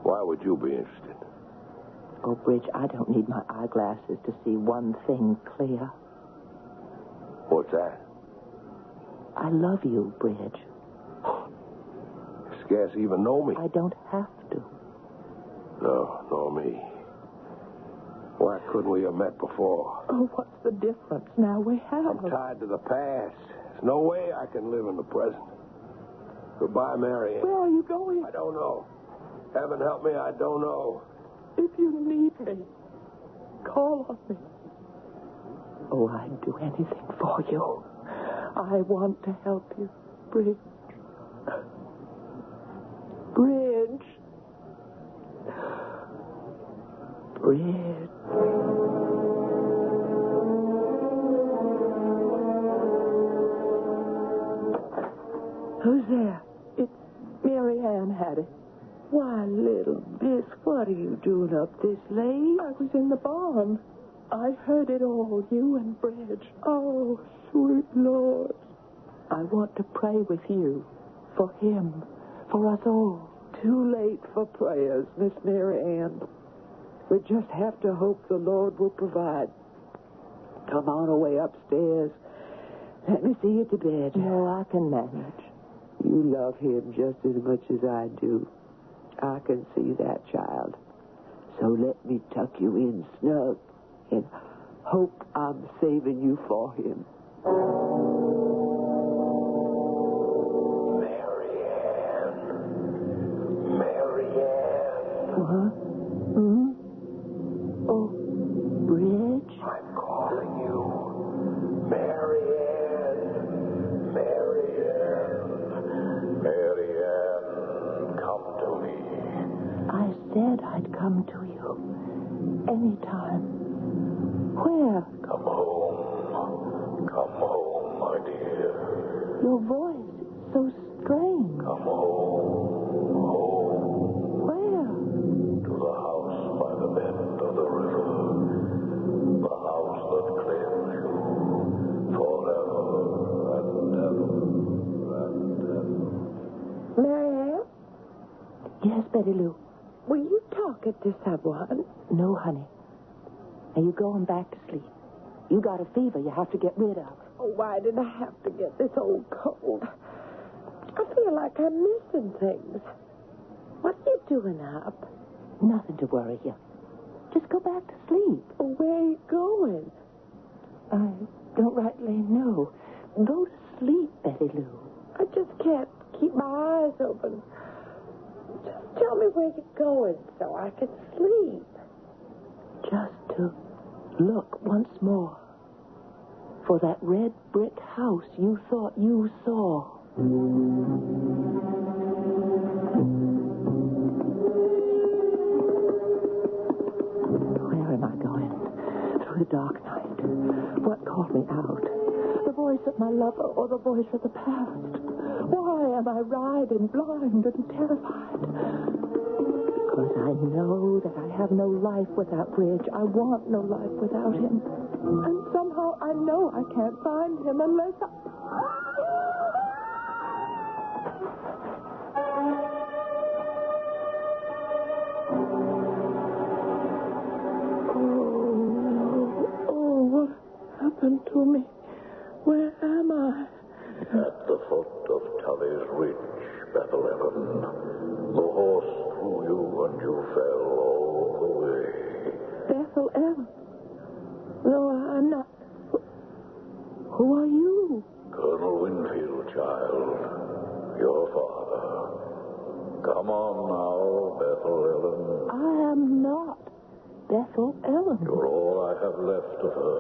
Why would you be interested? Oh, Bridge, I don't need my eyeglasses to see one thing clear. What's that? I love you, Bridge. You scarce even know me. I don't have to. No, nor me. Why couldn't we have met before? Oh, what's the difference? Now we have. I'm tied to the past. There's no way I can live in the present. Goodbye, Marianne. Where are you going? I don't know. Heaven help me, I don't know. If you need me, call on me. Oh, I'd do anything for you. I want to help you, Bridge. Bridge. Bridge. Who's there? It's Marianne, Hattie. Why, little miss, what are you doing up this late? I was in the barn. I heard it all, you and Bridge. Oh, sweet Lord. I want to pray with you. For him. For us all. Too late for prayers, Miss Mary Ann. We just have to hope the Lord will provide. Come on away upstairs. Let me see you to bed. No, I can manage. You love him just as much as I do. I can see that, child. So let me tuck you in snug and hope I'm saving you for him. Marianne. What? Hmm? Oh, Bridge? I'm calling you. Marianne. Marianne. Marianne, come to me. I said I'd come to you. Anytime. Where? Come home. Come home, my dear. Your voice is so strange. Come home. Where? To the house by the bend of the river. The house that claims you forever and ever and ever. Marianne? Yes, Betty Lou. Were you talking to someone? No, honey. Now you going back to sleep. You got a fever you have to get rid of. Oh, why did I have to get this old cold? I feel like I'm missing things. What are you doing up? Nothing to worry you. Just go back to sleep. Oh, where are you going? I don't rightly know. Go to sleep, Betty Lou. I just can't keep my eyes open. Just tell me where you're going so I can sleep. Just to look once more for that red brick house you thought you saw. Where am I going? Through the dark night. What called me out? The voice of my lover or the voice of the past? Why am I riding blind and terrified? Because I know that I have no life without Bridge. I want no life without him. And somehow I know I can't find him unless I... Oh, what happened to me? Where am I? At the foot of Tully's Ridge, Bethlehem. The horse threw you and you fell all the way. Bethlehem? No, I'm not. Who are you? Colonel Winfield, child. Your father. Come on now, Bethlehem. I am not Bethlehem. You're all I have left of her.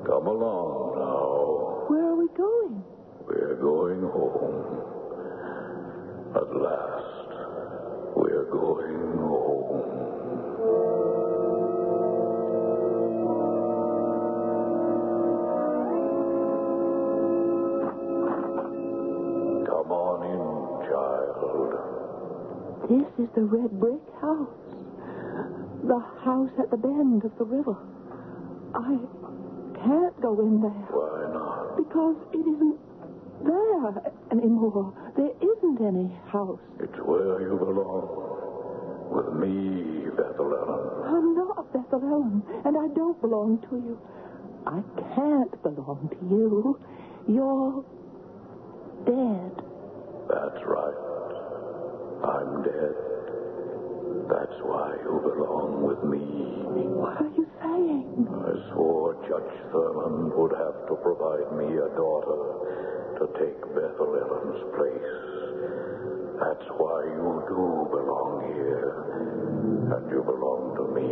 Come along now. Where are we going? We're going home. At last, we're going home. Come on in, child. This is the red brick house. The house at the bend of the river. I can't go in there. Why not? Because it isn't there anymore. There isn't any house. It's where you belong. With me, Bethel Ellen. I'm not Bethel Ellen, and I don't belong to you. I can't belong to you. You're dead. That's right. I'm dead. That's why you belong with me. What are you saying? I swore Judge Thurman would have to provide me a daughter to take Bethel Ellen's place. That's why you do belong here. And you belong to me.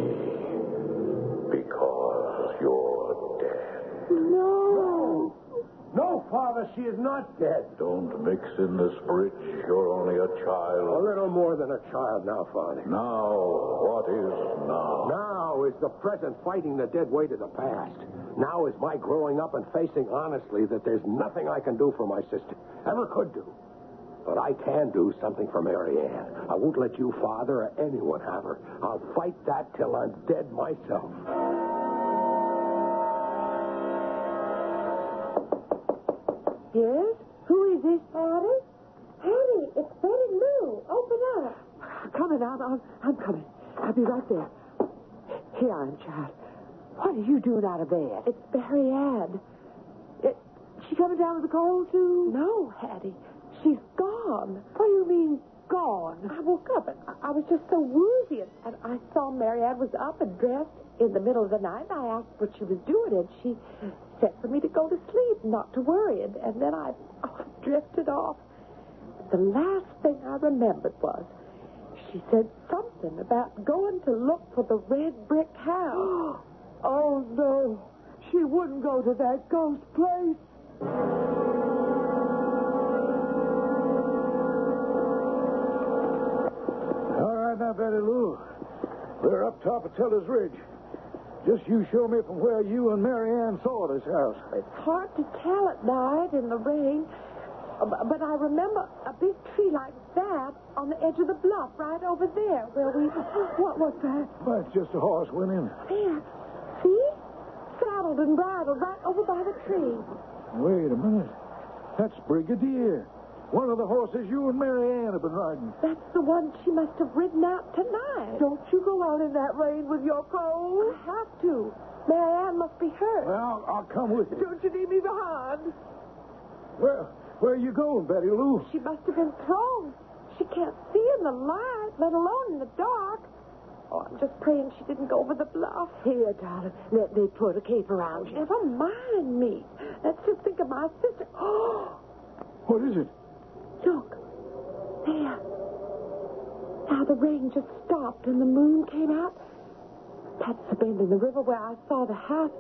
Because you're dead. No. No, Father, she is not dead. Don't mix in this bridge. You're only a child. A little more than a child now, Father. Now, what is now? Now is the present fighting the dead weight of the past. Now is my growing up and facing honestly that there's nothing I can do for my sister. Ever could do. But I can do something for Mary Ann. I won't let you, Father, or anyone have her. I'll fight that till I'm dead myself. Yes? Who is this, Hattie? Hattie, it's Betty Lou. Open up. Coming out. I'm coming. I'll be right there. Here I am, child. What are you doing out of bed? It's Mary Ann. She coming down with a cold, too? No, Hattie. She's gone. What do you mean, gone? I woke up and I was just so woozy, and I saw Mary Ann was up and dressed in the middle of the night, and I asked what she was doing, and she said for me to go to sleep, not to worry, and then I drifted off. The last thing I remembered was she said something about going to look for the red brick house. Oh, no. She wouldn't go to that ghost place. All right now, Betty Lou. We're up top of Teller's Ridge. Just you show me from where you and Mary Ann saw this house. It's hard to tell at night in the rain, but I remember a big tree like that on the edge of the bluff right over there where we... What's that? Well, it's just a horse went in. There. See? Saddled and bridled right over by the tree. Wait a minute. That's Brigadier. One of the horses you and Mary Ann have been riding. That's the one she must have ridden out tonight. Don't you go out in that rain with your cold. I have to. Mary Ann must be hurt. Well, I'll come with you. Don't you leave me behind? Well, where are you going, Betty Lou? She must have been thrown. She can't see in the light, let alone in the dark. Oh, I'm just praying she didn't go over the bluff. Here, darling, let me put a cape around you. Never mind me. Let's just think of my sister. Oh! What is it? Look. There. Now the rain just stopped and the moon came out. That's the bend in the river where I saw the house.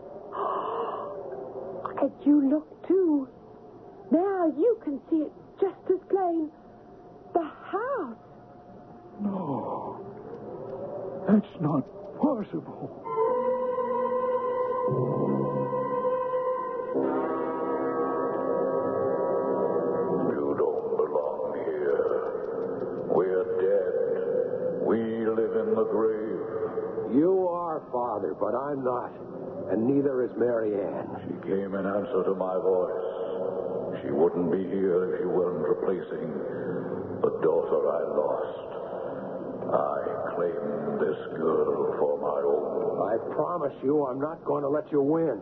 And you look, too. Now you can see it just as plain. The house. No. That's not possible. You don't belong here. We're dead. We live in the grave. You are, Father, but I'm not. And neither is Mary Ann. She came in answer to my voice. She wouldn't be here if you weren't replacing the daughter I lost. I claim this girl for my own. I promise you I'm not going to let you win.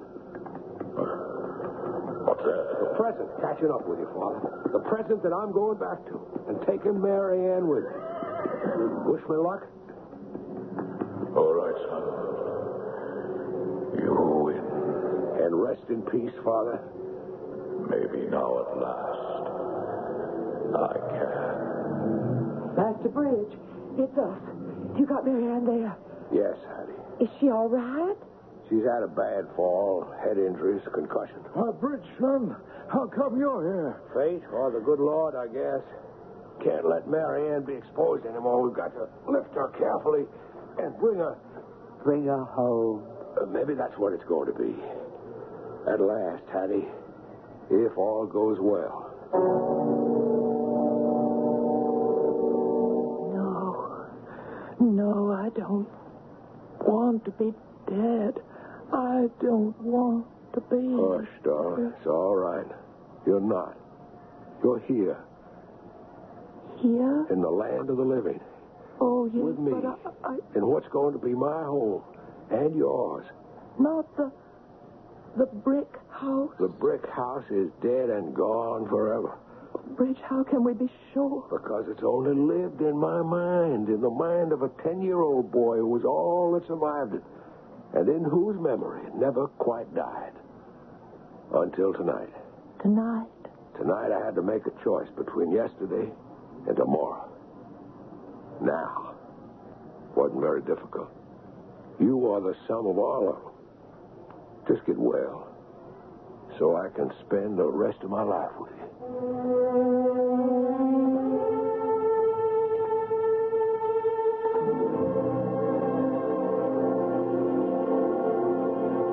What's that? The present catching up with you, Father. The present that I'm going back to and taking Mary Ann with me. Wish me luck? All right, son. You win. And rest in peace, Father. Maybe now at last I can. That's the bridge. It's us. You got Mary Ann there? Yes, Hattie. Is she all right? She's had a bad fall, head injuries, concussion. Bridge, son, how come you're here? Fate, or the good Lord, I guess. Can't let Mary Ann be exposed anymore. We've got to lift her carefully and bring her... Bring her home. Maybe that's what it's going to be. At last, Hattie, if all goes well. No, I don't want to be dead. I don't want to be. Hush, darling. It's all right. You're not. You're here. Here? In the land of the living. Oh, yes, with me. But I... In what's going to be my home and yours. Not the brick house. The brick house is dead and gone forever. Bridge, how can we be sure? Because it's only lived in my mind, in the mind of a 10-year-old boy who was all that survived it, and in whose memory it never quite died. Until tonight. Tonight? Tonight I had to make a choice between yesterday and tomorrow. Now, wasn't very difficult. You are the sum of all of them. Just get well, so I can spend the rest of my life with you.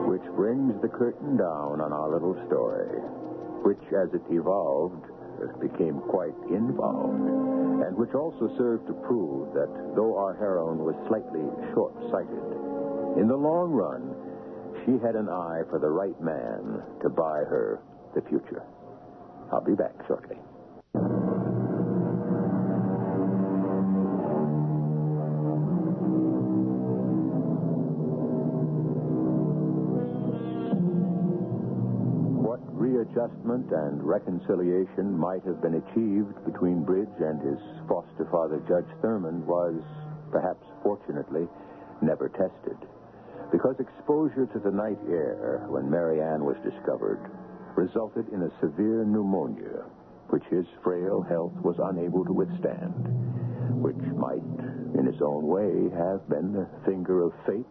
Which brings the curtain down on our little story, which, as it evolved, became quite involved, and which also served to prove that though our heroine was slightly short-sighted, in the long run, she had an eye for the right man to buy her the future. I'll be back shortly. What readjustment and reconciliation might have been achieved between Bridge and his foster father, Judge Thurman, was, perhaps fortunately, never tested. Because exposure to the night air when Mary Ann was discovered resulted in a severe pneumonia, which his frail health was unable to withstand, which might, in its own way, have been the finger of fate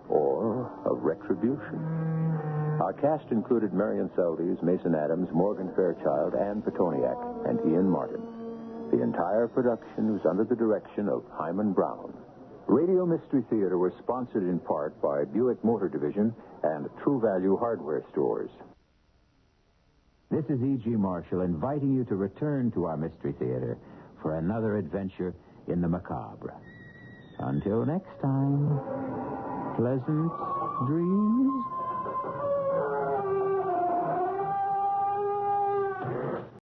or of retribution. Our cast included Marion Seldes, Mason Adams, Morgan Fairchild, Ann Petoniak, and Ian Martin. The entire production was under the direction of Hyman Brown. Radio Mystery Theater was sponsored in part by Buick Motor Division and True Value Hardware Stores. This is E.G. Marshall inviting you to return to our Mystery Theater for another adventure in the macabre. Until next time, pleasant dreams.